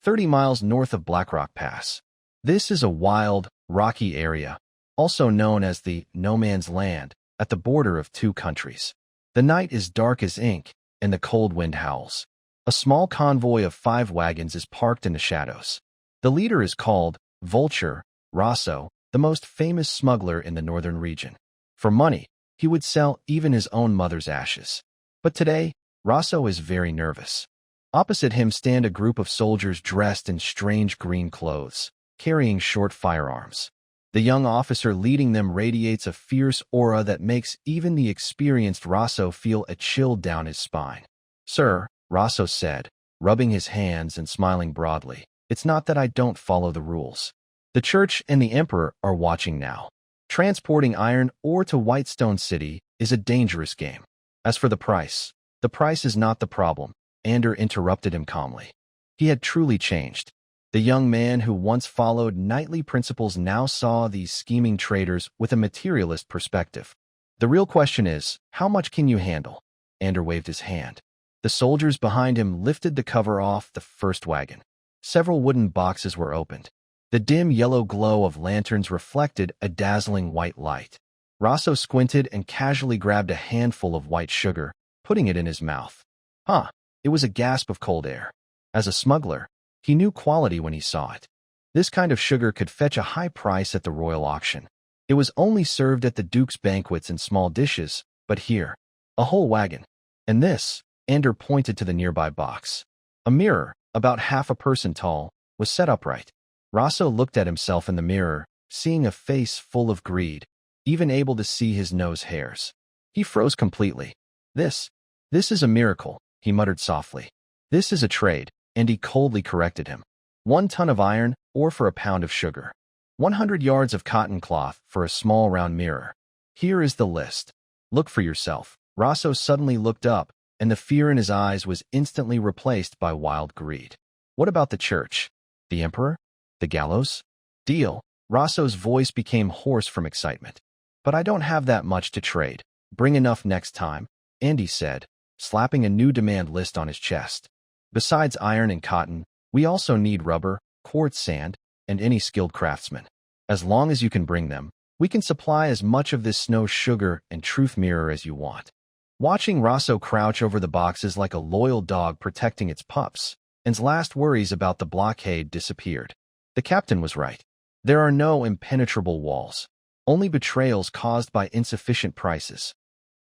A: 30 miles north of Blackrock Pass. This is a wild, rocky area, also known as the No Man's Land, at the border of two countries. The night is dark as ink, and the cold wind howls. A small convoy of 5 wagons is parked in the shadows. The leader is called Vulture Rosso, the most famous smuggler in the northern region. For money, he would sell even his own mother's ashes. But today, Rosso is very nervous. Opposite him stand a group of soldiers dressed in strange green clothes, carrying short firearms. The young officer leading them radiates a fierce aura that makes even the experienced Rosso feel a chill down his spine. Sir, Rosso said, rubbing his hands and smiling broadly, it's not that I don't follow the rules. The church and the emperor are watching now. Transporting iron ore to Whitestone City is a dangerous game. As for the price is not the problem, Ander interrupted him calmly. He had truly changed. The young man who once followed knightly principles now saw these scheming traders with a materialist perspective. The real question is, how much can you handle? Ander waved his hand. The soldiers behind him lifted the cover off the first wagon. Several wooden boxes were opened. The dim yellow glow of lanterns reflected a dazzling white light. Rosso squinted and casually grabbed a handful of white sugar, putting it in his mouth. It was a gasp of cold air. As a smuggler, he knew quality when he saw it. This kind of sugar could fetch a high price at the royal auction. It was only served at the duke's banquets in small dishes, but here, a whole wagon. And this, Ander pointed to the nearby box. A mirror, about half a person tall, was set upright. Rosso looked at himself in the mirror, seeing a face full of greed, even able to see his nose hairs. He froze completely. This is a miracle, he muttered softly. This is a trade, and he coldly corrected him. 1 ton of iron, or for a pound of sugar. 100 yards of cotton cloth for a small round mirror. Here is the list. Look for yourself. Rosso suddenly looked up, and the fear in his eyes was instantly replaced by wild greed. What about the church? The emperor? The gallows? Deal. Rosso's voice became hoarse from excitement. But I don't have that much to trade. Bring enough next time, Andy said, slapping a new demand list on his chest. Besides iron and cotton, we also need rubber, quartz sand, and any skilled craftsman. As long as you can bring them, we can supply as much of this snow sugar and truth mirror as you want. Watching Rosso crouch over the boxes like a loyal dog protecting its pups, An's last worries about the blockade disappeared. The captain was right. There are no impenetrable walls, only betrayals caused by insufficient prices.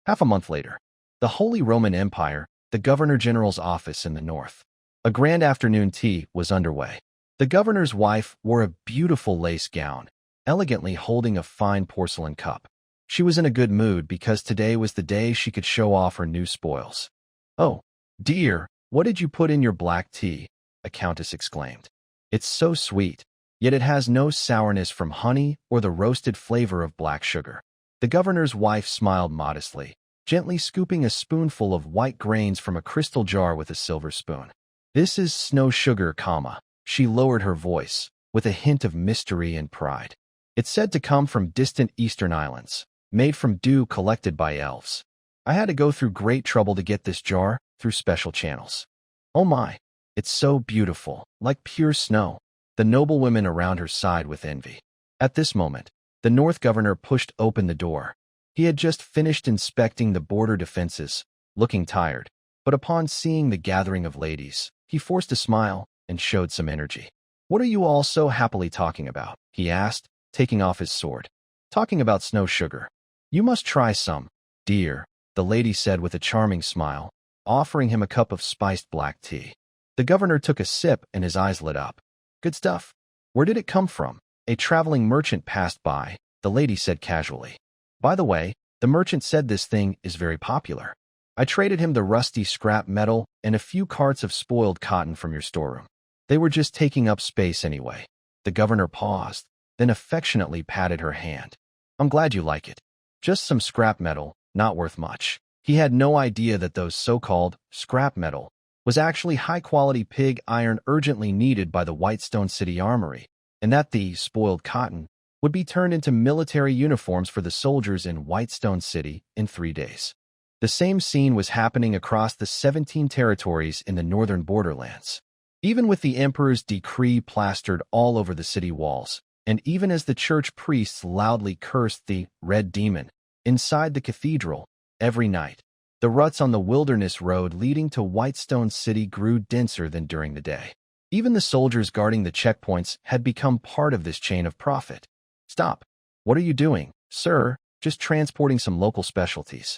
A: Half a month later, the Holy Roman Empire, the Governor-General's office in the north. A grand afternoon tea was underway. The governor's wife wore a beautiful lace gown, elegantly holding a fine porcelain cup. She was in a good mood because today was the day she could show off her new spoils. Oh, dear, What did you put in your black tea? A countess exclaimed. It's so sweet, yet it has no sourness from honey or the roasted flavor of black sugar. The governor's wife smiled modestly, gently scooping a spoonful of white grains from a crystal jar with a silver spoon. This is snow sugar, comma. She lowered her voice, with a hint of mystery and pride. It's said to come from distant eastern islands, made from dew collected by elves. I had to go through great trouble to get this jar, through special channels. Oh my, it's so beautiful, like pure snow. The noblewomen around her sighed with envy. At this moment, the North Governor pushed open the door. He had just finished inspecting the border defenses, looking tired, but upon seeing the gathering of ladies, he forced a smile and showed some energy. What are you all so happily talking about? He asked, taking off his sword. Talking about snow sugar. You must try some, dear, the lady said with a charming smile, offering him a cup of spiced black tea. The governor took a sip and his eyes lit up. Good stuff. Where did it come from? A traveling merchant passed by, the lady said casually. By the way, the merchant said this thing is very popular. I traded him the rusty scrap metal and a few carts of spoiled cotton from your storeroom. They were just taking up space anyway. The governor paused, then affectionately patted her hand. I'm glad you like it. Just some scrap metal, not worth much. He had no idea that those so-called scrap metal was actually high-quality pig iron urgently needed by the Whitestone City Armory, and that the spoiled cotton would be turned into military uniforms for the soldiers in Whitestone City in 3 days. The same scene was happening across the 17 territories in the northern borderlands. Even with the emperor's decree plastered all over the city walls, and even as the church priests loudly cursed the red demon inside the cathedral every night, the ruts on the wilderness road leading to Whitestone City grew denser than during the day. Even the soldiers guarding the checkpoints had become part of this chain of profit. Stop. What are you doing, sir? Just transporting some local specialties.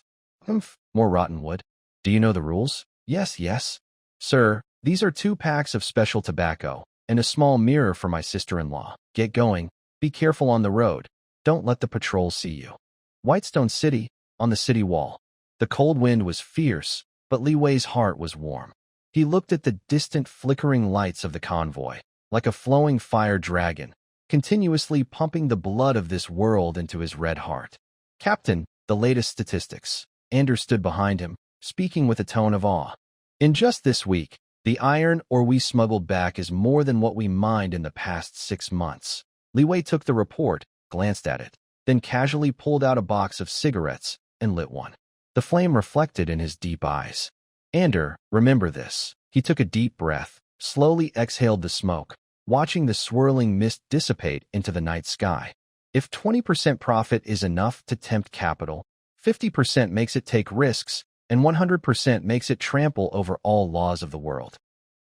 A: More rotten wood. Do you know the rules? Yes. Sir, these are 2 packs of special tobacco and a small mirror for my sister-in-law. Get going. Be careful on the road. Don't let the patrol see you. Whitestone City, on the city wall. The cold wind was fierce, but Li Wei's heart was warm. He looked at the distant flickering lights of the convoy, like a flowing fire dragon, continuously pumping the blood of this world into his red heart. Captain, the latest statistics. Anders stood behind him, speaking with a tone of awe. In just this week, the iron ore we smuggled back is more than what we mined in the past 6 months. Li Wei took the report, glanced at it, then casually pulled out a box of cigarettes and lit one. The flame reflected in his deep eyes. Ander, remember this. He took a deep breath, slowly exhaled the smoke, watching the swirling mist dissipate into the night sky. If 20% profit is enough to tempt capital, 50% makes it take risks, and 100% makes it trample over all laws of the world.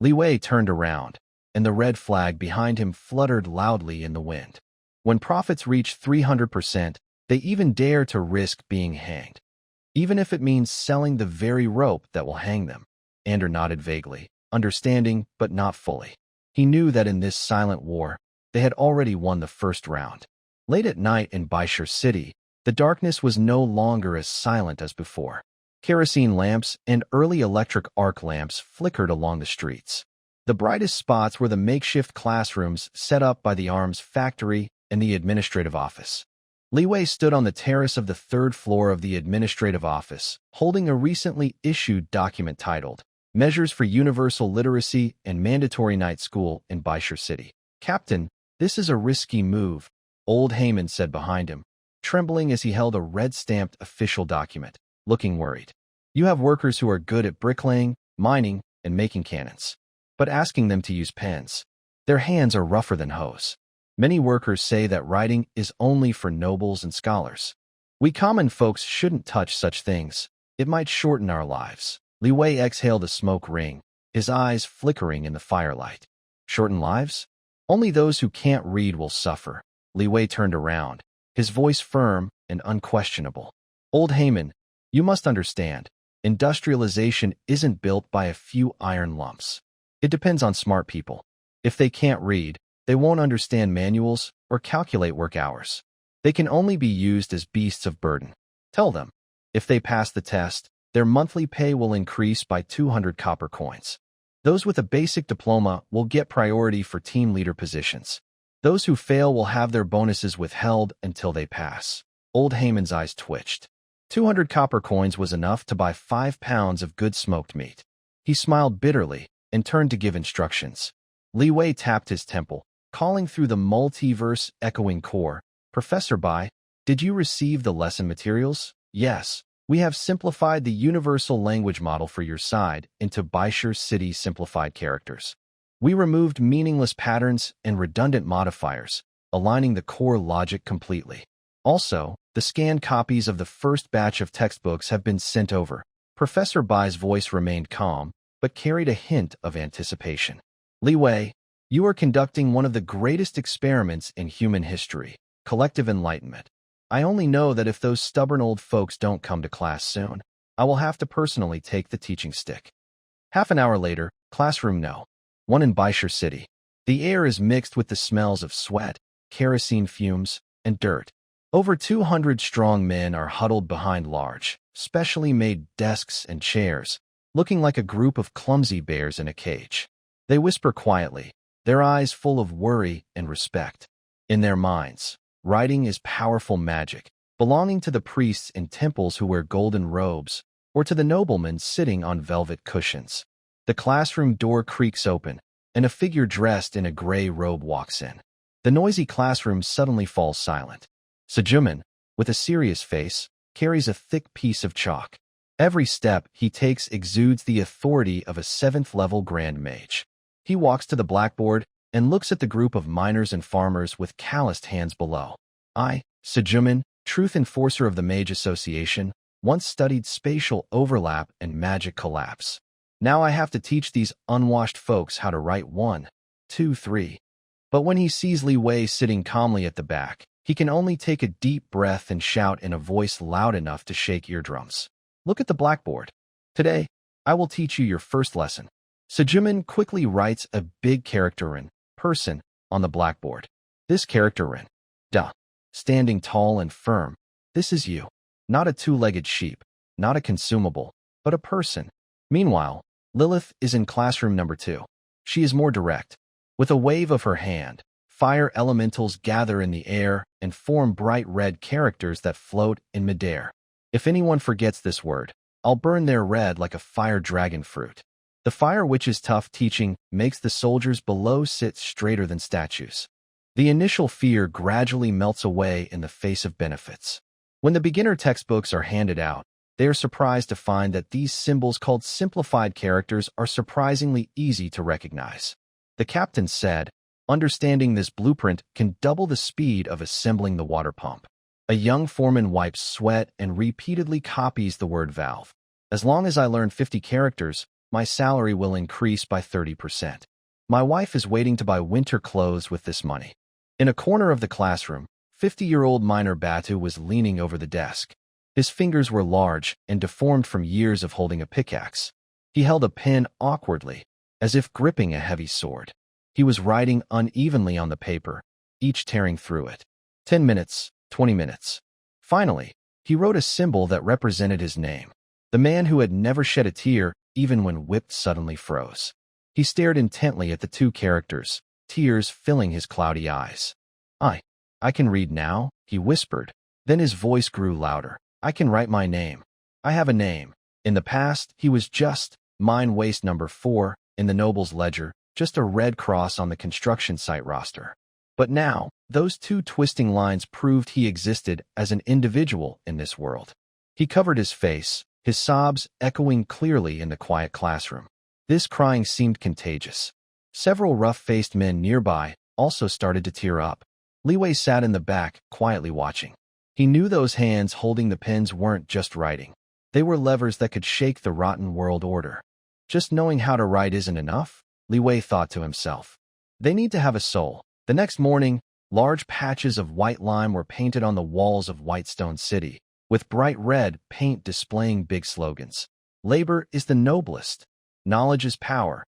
A: Li Wei turned around, and the red flag behind him fluttered loudly in the wind. When profits reach 300%, they even dare to risk being hanged, even if it means selling the very rope that will hang them. Ander nodded vaguely, understanding but not fully. He knew that in this silent war, they had already won the first round. Late at night in Baishur City, the darkness was no longer as silent as before. Kerosene lamps and early electric arc lamps flickered along the streets. The brightest spots were the makeshift classrooms set up by the arms factory and the administrative office. Li Wei stood on the terrace of the 3rd floor of the administrative office, holding a recently issued document titled Measures for Universal Literacy and Mandatory Night School in Baishur City. Captain, this is a risky move, Old Heyman said behind him, trembling as he held a red-stamped official document, looking worried. You have workers who are good at bricklaying, mining, and making cannons, but asking them to use pens. Their hands are rougher than hoes. Many workers say that writing is only for nobles and scholars. We common folks shouldn't touch such things. It might shorten our lives. Li Wei exhaled a smoke ring, his eyes flickering in the firelight. Shorten lives? Only those who can't read will suffer. Li Wei turned around, his voice firm and unquestionable. Old Heyman, you must understand, industrialization isn't built by a few iron lumps. It depends on smart people. If they can't read, they won't understand manuals or calculate work hours. They can only be used as beasts of burden. Tell them, if they pass the test, Their monthly pay will increase by 200 copper coins. Those with a basic diploma will get priority for team leader positions. Those who fail will have their bonuses withheld until they pass. Old Haman's eyes twitched. 200 copper coins was enough to buy 5 pounds of good smoked meat. He smiled bitterly and turned to give instructions. Li Wei tapped his temple, calling through the multiverse echoing core. Professor Bai, did you receive the lesson materials? Yes. We have simplified the universal language model for your side into Baishur City simplified characters. We removed meaningless patterns and redundant modifiers, aligning the core logic completely. Also, the scanned copies of the first batch of textbooks have been sent over. Professor Bai's voice remained calm, but carried a hint of anticipation. Li Wei, you are conducting one of the greatest experiments in human history, collective enlightenment. I only know that if those stubborn old folks don't come to class soon, I will have to personally take the teaching stick. Half an hour later, classroom No. 1 in Baishur City. The air is mixed with the smells of sweat, kerosene fumes, and dirt. Over 200 strong men are huddled behind large, specially made desks and chairs, looking like a group of clumsy bears in a cage. They whisper quietly, their eyes full of worry and respect. In their minds, writing is powerful magic, belonging to the priests in temples who wear golden robes, or to the noblemen sitting on velvet cushions. The classroom door creaks open, and a figure dressed in a gray robe walks in. The noisy classroom suddenly falls silent. Shipment, with a serious face, carries a thick piece of chalk. Every step he takes exudes the authority of a 7th-level Grand Mage. He walks to the blackboard and looks at the group of miners and farmers with calloused hands below. I, Shipment, Truth Enforcer of the Mage Association, once studied spatial overlap and magic collapse. Now I have to teach these unwashed folks how to write 1, 2, 3. But when he sees Li Wei sitting calmly at the back, he can only take a deep breath and shout in a voice loud enough to shake eardrums. Look at the blackboard. Today, I will teach you your first lesson. Shipment quickly writes a big character in person on the blackboard. This character in standing tall and firm. This is you. Not a two-legged sheep, not a consumable, but a person. Meanwhile, Lilith is in classroom number 2. She is more direct. With a wave of her hand, fire elementals gather in the air and form bright red characters that float in midair. If anyone forgets this word, I'll burn their red like a fire dragon fruit. The fire witch's tough teaching makes the soldiers below sit straighter than statues. The initial fear gradually melts away in the face of benefits. When the beginner textbooks are handed out, they are surprised to find that these symbols called simplified characters are surprisingly easy to recognize. The captain said, understanding this blueprint can double the speed of assembling the water pump. A young foreman wipes sweat and repeatedly copies the word valve. As long as I learn 50 characters, my salary will increase by 30%. My wife is waiting to buy winter clothes with this money. In a corner of the classroom, 50-year-old miner Batu was leaning over the desk. His fingers were large and deformed from years of holding a pickaxe. He held a pen awkwardly, as if gripping a heavy sword. He was writing unevenly on the paper, each tearing through it. 10 minutes, 20 minutes. Finally, he wrote a symbol that represented his name. The man who had never shed a tear, even when whipped, suddenly froze. He stared intently at the 2 characters, tears filling his cloudy eyes. I can read now, he whispered. Then his voice grew louder. I can write my name. I have a name. In the past, he was just mine waste number 4 in the noble's ledger, just a red cross on the construction site roster. But now, those 2 twisting lines proved he existed as an individual in this world. He covered his face, his sobs echoing clearly in the quiet classroom. This crying seemed contagious. Several rough-faced men nearby also started to tear up. Li Wei sat in the back, quietly watching. He knew those hands holding the pens weren't just writing. They were levers that could shake the rotten world order. Just knowing how to write isn't enough, Li Wei thought to himself. They need to have a soul. The next morning, large patches of white lime were painted on the walls of Whitestone City, with bright red paint displaying big slogans. Labor is the noblest. Knowledge is power.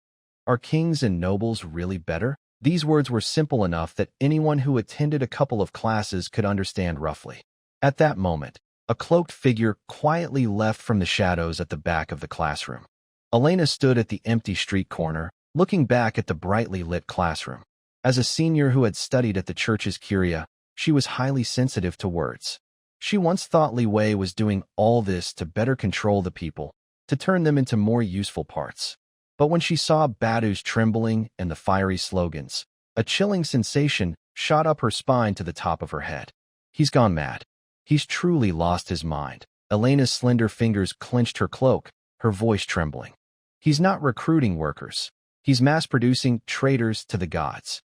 A: Are kings and nobles really better? These words were simple enough that anyone who attended a couple of classes could understand roughly. At that moment, A cloaked figure quietly left from the shadows at the back of the classroom. Elena stood at the empty street corner, looking back at the brightly lit classroom. As a senior who had studied at the church's curia, she was highly sensitive to words. She once thought Li Wei was doing all this to better control the people, to turn them into more useful parts. But when she saw Badu's trembling and the fiery slogans, a chilling sensation shot up her spine to the top of her head. He's gone mad. He's truly lost his mind. Elena's slender fingers clenched her cloak, her voice trembling. He's not recruiting workers. He's mass-producing traitors to the gods.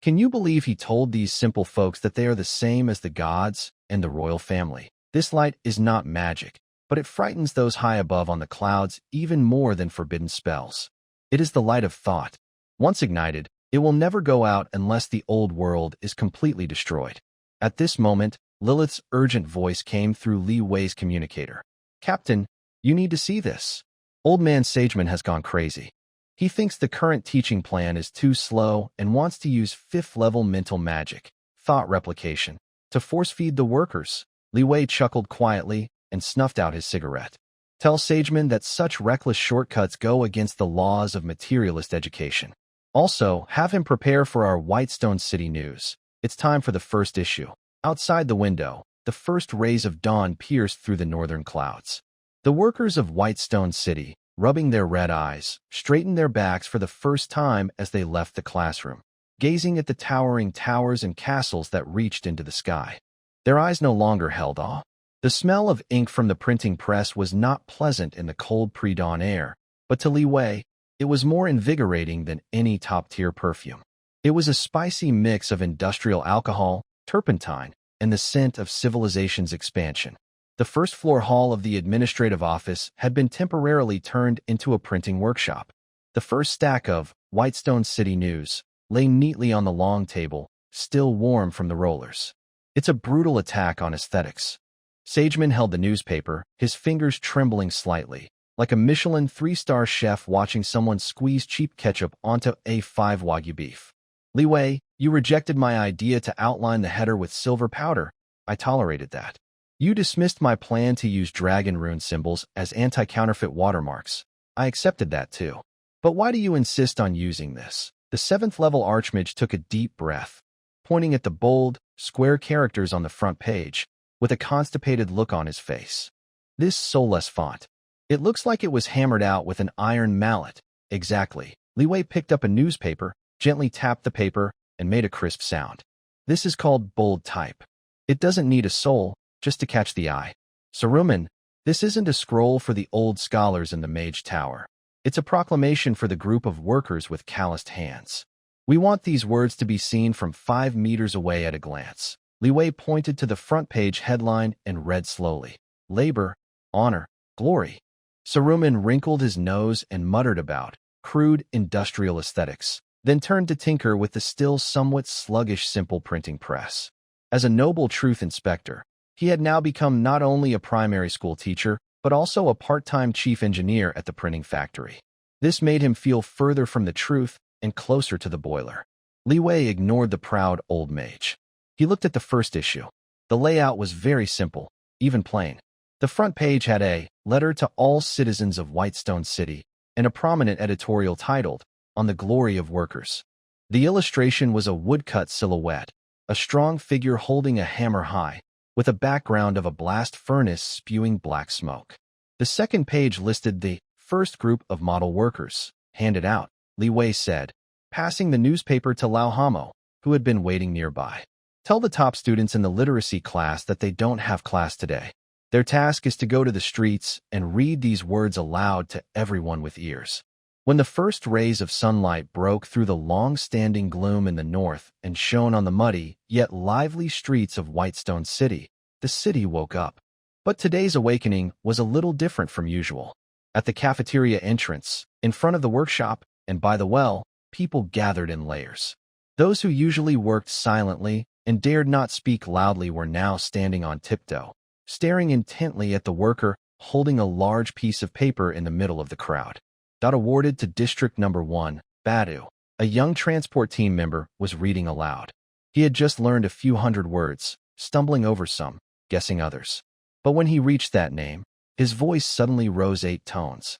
A: Can you believe he told these simple folks that they are the same as the gods and the royal family? This light is not magic, but it frightens those high above on the clouds even more than forbidden spells. It is the light of thought. Once ignited, it will never go out unless the old world is completely destroyed. At this moment, Lilith's urgent voice came through Li Wei's communicator. Captain, you need to see this. Old man Sageman has gone crazy. He thinks the current teaching plan is too slow and wants to use 5th-level mental magic, thought replication, to force-feed the workers. Li Wei chuckled quietly and snuffed out his cigarette. Tell Sageman that such reckless shortcuts go against the laws of materialist education. Also, have him prepare for our Whitestone City news. It's time for the first issue. Outside the window, the first rays of dawn pierced through the northern clouds. The workers of Whitestone City, rubbing their red eyes, straightened their backs for the first time as they left the classroom, gazing at the towering towers and castles that reached into the sky. Their eyes no longer held awe. The smell of ink from the printing press was not pleasant in the cold pre-dawn air, but to Li Wei, it was more invigorating than any top-tier perfume. It was a spicy mix of industrial alcohol, turpentine, and the scent of civilization's expansion. The first-floor hall of the administrative office had been temporarily turned into a printing workshop. The first stack of Whitestone City News lay neatly on the long table, still warm from the rollers. It's a brutal attack on aesthetics. Sageman held the newspaper, his fingers trembling slightly, like a Michelin 3-star chef watching someone squeeze cheap ketchup onto A5 Wagyu beef. Li Wei, you rejected my idea to outline the header with silver powder. I tolerated that. You dismissed my plan to use dragon rune symbols as anti-counterfeit watermarks. I accepted that too. But why do you insist on using this? The 7th-level archmage took a deep breath, pointing at the bold, square characters on the front page, with a constipated look on his face. This soulless font. It looks like it was hammered out with an iron mallet. Exactly. Li Wei picked up a newspaper, gently tapped the paper, and made a crisp sound. This is called bold type. It doesn't need a soul, just to catch the eye. Saruman, this isn't a scroll for the old scholars in the Mage Tower. It's a proclamation for the group of workers with calloused hands. We want these words to be seen from 5 meters away at a glance. Li Wei pointed to the front page headline and read slowly. Labor, honor, glory. Saruman wrinkled his nose and muttered about crude industrial aesthetics, then turned to tinker with the still somewhat sluggish simple printing press. As a noble truth inspector, he had now become not only a primary school teacher, but also a part-time chief engineer at the printing factory. This made him feel further from the truth and closer to the boiler. Li Wei ignored the proud old mage. He looked at the first issue. The layout was very simple, even plain. The front page had a letter to all citizens of Whitestone City and a prominent editorial titled, On the Glory of Workers. The illustration was a woodcut silhouette, a strong figure holding a hammer high, with a background of a blast furnace spewing black smoke. The second page listed the first group of model workers. Handed out, Li Wei said, passing the newspaper to Lao Hamo, who had been waiting nearby. Tell the top students in the literacy class that they don't have class today. Their task is to go to the streets and read these words aloud to everyone with ears. When the first rays of sunlight broke through the long-standing gloom in the north and shone on the muddy, yet lively streets of Whitestone City, the city woke up. But today's awakening was a little different from usual. At the cafeteria entrance, in front of the workshop, and by the well, people gathered in layers. Those who usually worked silently and dared not speak loudly were now standing on tiptoe, staring intently at the worker holding a large piece of paper in the middle of the crowd. Awarded to District Number 1, Badu, a young transport team member was reading aloud. He had just learned a few hundred words, stumbling over some, guessing others. But when he reached that name, his voice suddenly rose 8 tones.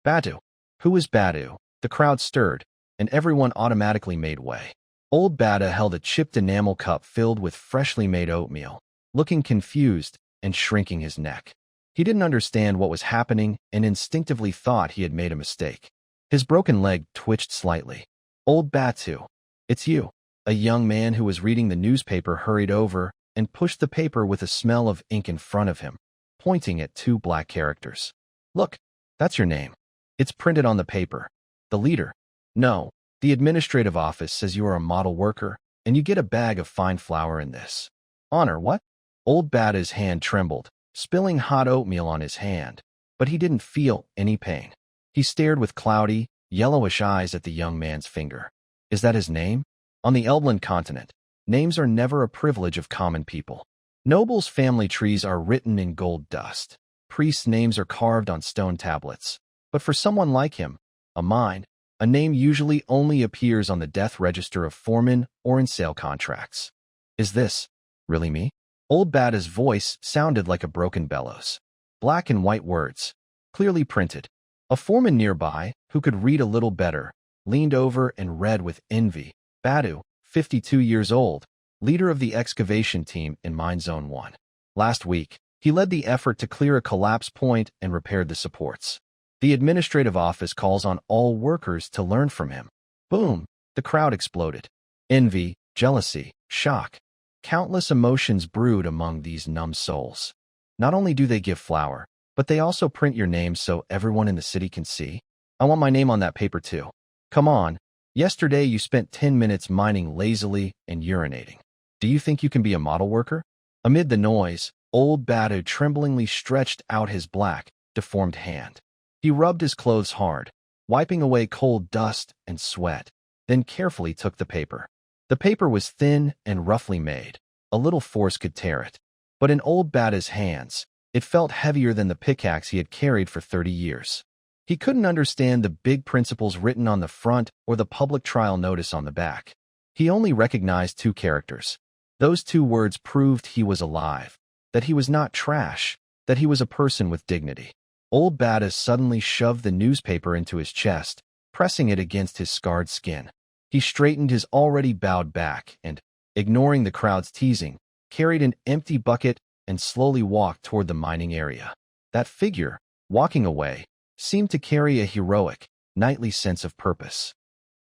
A: Badu. Who is Badu? The crowd stirred, and everyone automatically made way. Old Bada held a chipped enamel cup filled with freshly made oatmeal, looking confused and shrinking his neck. He didn't understand what was happening and instinctively thought he had made a mistake. His broken leg twitched slightly. Old Batu. It's you. A young man who was reading the newspaper hurried over and pushed the paper with a smell of ink in front of him, pointing at 2 black characters. Look, that's your name. It's printed on the paper. The leader. No, the administrative office says you are a model worker, and you get a bag of fine flour in this. Honor, what? Old Bada's hand trembled, spilling hot oatmeal on his hand, but he didn't feel any pain. He stared with cloudy, yellowish eyes at the young man's finger. Is that his name? On the Elbland continent, names are never a privilege of common people. Nobles' family trees are written in gold dust. Priests' names are carved on stone tablets. But for someone like him, a name usually only appears on the death register of foremen or in sale contracts. Is this really me? Old Bada's voice sounded like a broken bellows. Black and white words, clearly printed. A foreman nearby, who could read a little better, leaned over and read with envy. Badu, 52 years old, leader of the excavation team in Mine Zone 1. Last week, he led the effort to clear a collapse point and repaired the supports. The administrative office calls on all workers to learn from him. Boom! The crowd exploded. Envy, jealousy, shock. Countless emotions brewed among these numb souls. Not only do they give flour, but they also print your name so everyone in the city can see. I want my name on that paper too. Come on. Yesterday you spent 10 minutes mining lazily and urinating. Do you think you can be a model worker? Amid the noise, old Badu tremblingly stretched out his black, deformed hand. He rubbed his clothes hard, wiping away cold dust and sweat, then carefully took the paper. The paper was thin and roughly made. A little force could tear it. But in old Bada's hands, it felt heavier than the pickaxe he had carried for 30 years. He couldn't understand the big principles written on the front or the public trial notice on the back. He only recognized 2 characters. Those 2 words proved he was alive, that he was not trash, that he was a person with dignity. Old Bada suddenly shoved the newspaper into his chest, pressing it against his scarred skin. He straightened his already bowed back and, ignoring the crowd's teasing, carried an empty bucket and slowly walked toward the mining area. That figure, walking away, seemed to carry a heroic, knightly sense of purpose.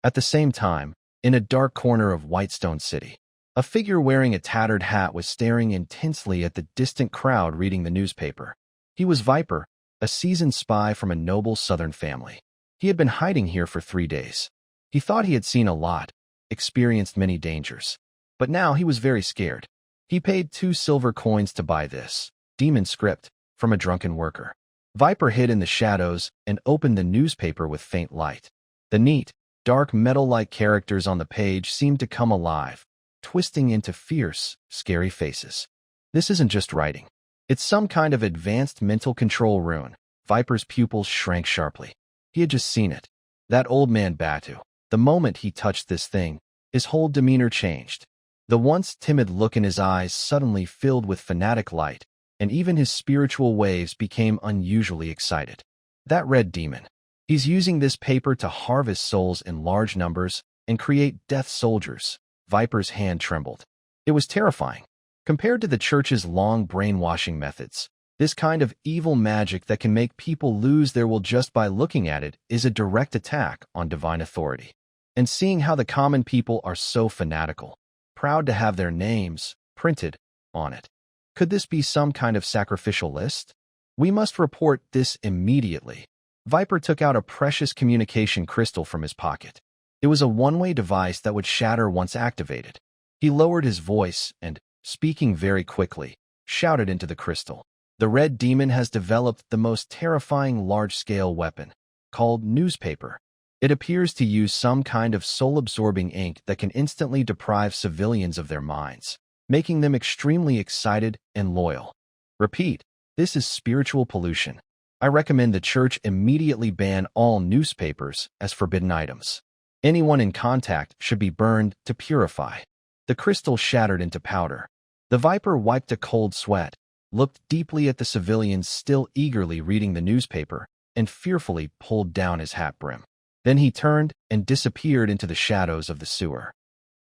A: At the same time, in a dark corner of Whitestone City, a figure wearing a tattered hat was staring intensely at the distant crowd reading the newspaper. He was Viper, a seasoned spy from a noble southern family. He had been hiding here for 3 days. He thought he had seen a lot, experienced many dangers. But now he was very scared. He paid 2 silver coins to buy this demon script from a drunken worker. Viper hid in the shadows and opened the newspaper with faint light. The neat, dark metal-like characters on the page seemed to come alive, twisting into fierce, scary faces. This isn't just writing. It's some kind of advanced mental control rune. Viper's pupils shrank sharply. He had just seen it. That old man Batu. The moment he touched this thing, his whole demeanor changed. The once timid look in his eyes suddenly filled with fanatic light, and even his spiritual waves became unusually excited. That red demon. He's using this paper to harvest souls in large numbers and create death soldiers. Viper's hand trembled. It was terrifying. Compared to the church's long brainwashing methods, this kind of evil magic that can make people lose their will just by looking at it is a direct attack on divine authority. And seeing how the common people are so fanatical, proud to have their names printed on it. Could this be some kind of sacrificial list? We must report this immediately. Viper took out a precious communication crystal from his pocket. It was a one-way device that would shatter once activated. He lowered his voice and, speaking very quickly, shouted into the crystal. The red demon has developed the most terrifying large-scale weapon, called newspaper. It appears to use some kind of soul-absorbing ink that can instantly deprive civilians of their minds, making them extremely excited and loyal. Repeat, this is spiritual pollution. I recommend the church immediately ban all newspapers as forbidden items. Anyone in contact should be burned to purify. The crystal shattered into powder. The Viper wiped a cold sweat, looked deeply at the civilians still eagerly reading the newspaper, and fearfully pulled down his hat brim. Then he turned and disappeared into the shadows of the sewer.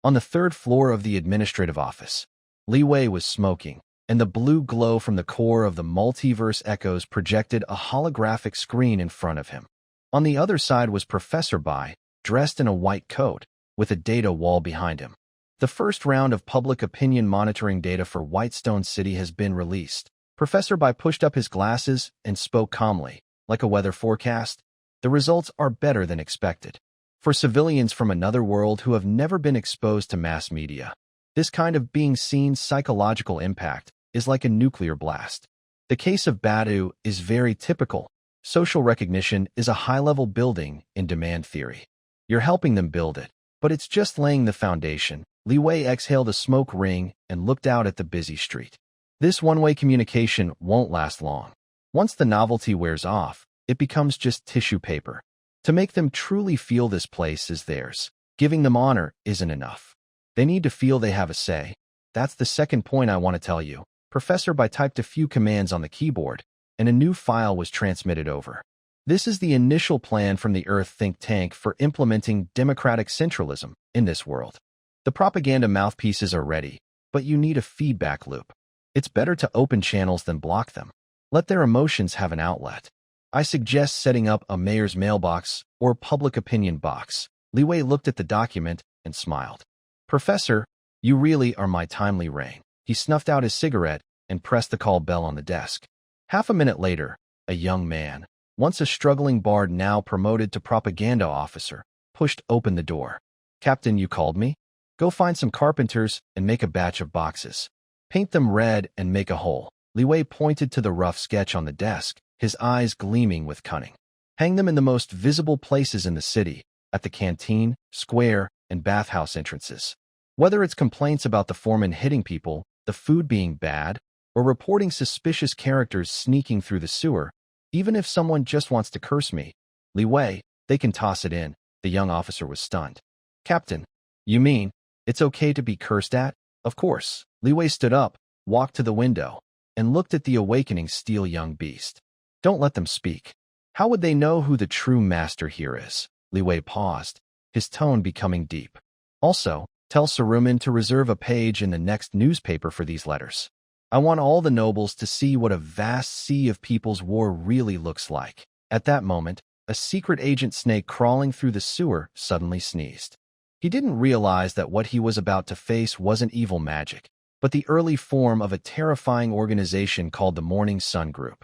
A: On the third floor of the administrative office, Li Wei was smoking, and the blue glow from the core of the multiverse echoes projected a holographic screen in front of him. On the other side was Professor Bai, dressed in a white coat, with a data wall behind him. The first round of public opinion monitoring data for Whitestone City has been released. Professor Bai pushed up his glasses and spoke calmly, like a weather forecast. The results are better than expected. For civilians from another world who have never been exposed to mass media, this kind of being seen psychological impact is like a nuclear blast. The case of Badu is very typical. Social recognition is a high-level building in demand theory. You're helping them build it, but it's just laying the foundation. Li Wei exhaled a smoke ring and looked out at the busy street. This one-way communication won't last long. Once the novelty wears off, it becomes just tissue paper. To make them truly feel this place is theirs, giving them honor isn't enough. They need to feel they have a say. That's the second point I want to tell you. Professor Bai typed a few commands on the keyboard, and a new file was transmitted over. This is the initial plan from the Earth think tank for implementing democratic centralism in this world. The propaganda mouthpieces are ready, but you need a feedback loop. It's better to open channels than block them. Let their emotions have an outlet. I suggest setting up a mayor's mailbox or public opinion box. Li Wei looked at the document and smiled. Professor, you really are my timely rain. He snuffed out his cigarette and pressed the call bell on the desk. Half a minute later, a young man, once a struggling bard now promoted to propaganda officer, pushed open the door. Captain, you called me? Go find some carpenters and make a batch of boxes. Paint them red and make a hole. Li Wei pointed to the rough sketch on the desk, his eyes gleaming with cunning. Hang them in the most visible places in the city, at the canteen, square, and bathhouse entrances. Whether it's complaints about the foreman hitting people, the food being bad, or reporting suspicious characters sneaking through the sewer, even if someone just wants to curse me, Li Wei, they can toss it in. The young officer was stunned. Captain, you mean it's okay to be cursed at? Of course. Li Wei stood up, walked to the window, and looked at the awakening steel young beast. Don't let them speak. How would they know who the true master here is? Li Wei paused, his tone becoming deep. Also, tell Saruman to reserve a page in the next newspaper for these letters. I want all the nobles to see what a vast sea of people's war really looks like. At that moment, a secret agent snake crawling through the sewer suddenly sneezed. He didn't realize that what he was about to face wasn't evil magic, but the early form of a terrifying organization called the Morning Sun Group.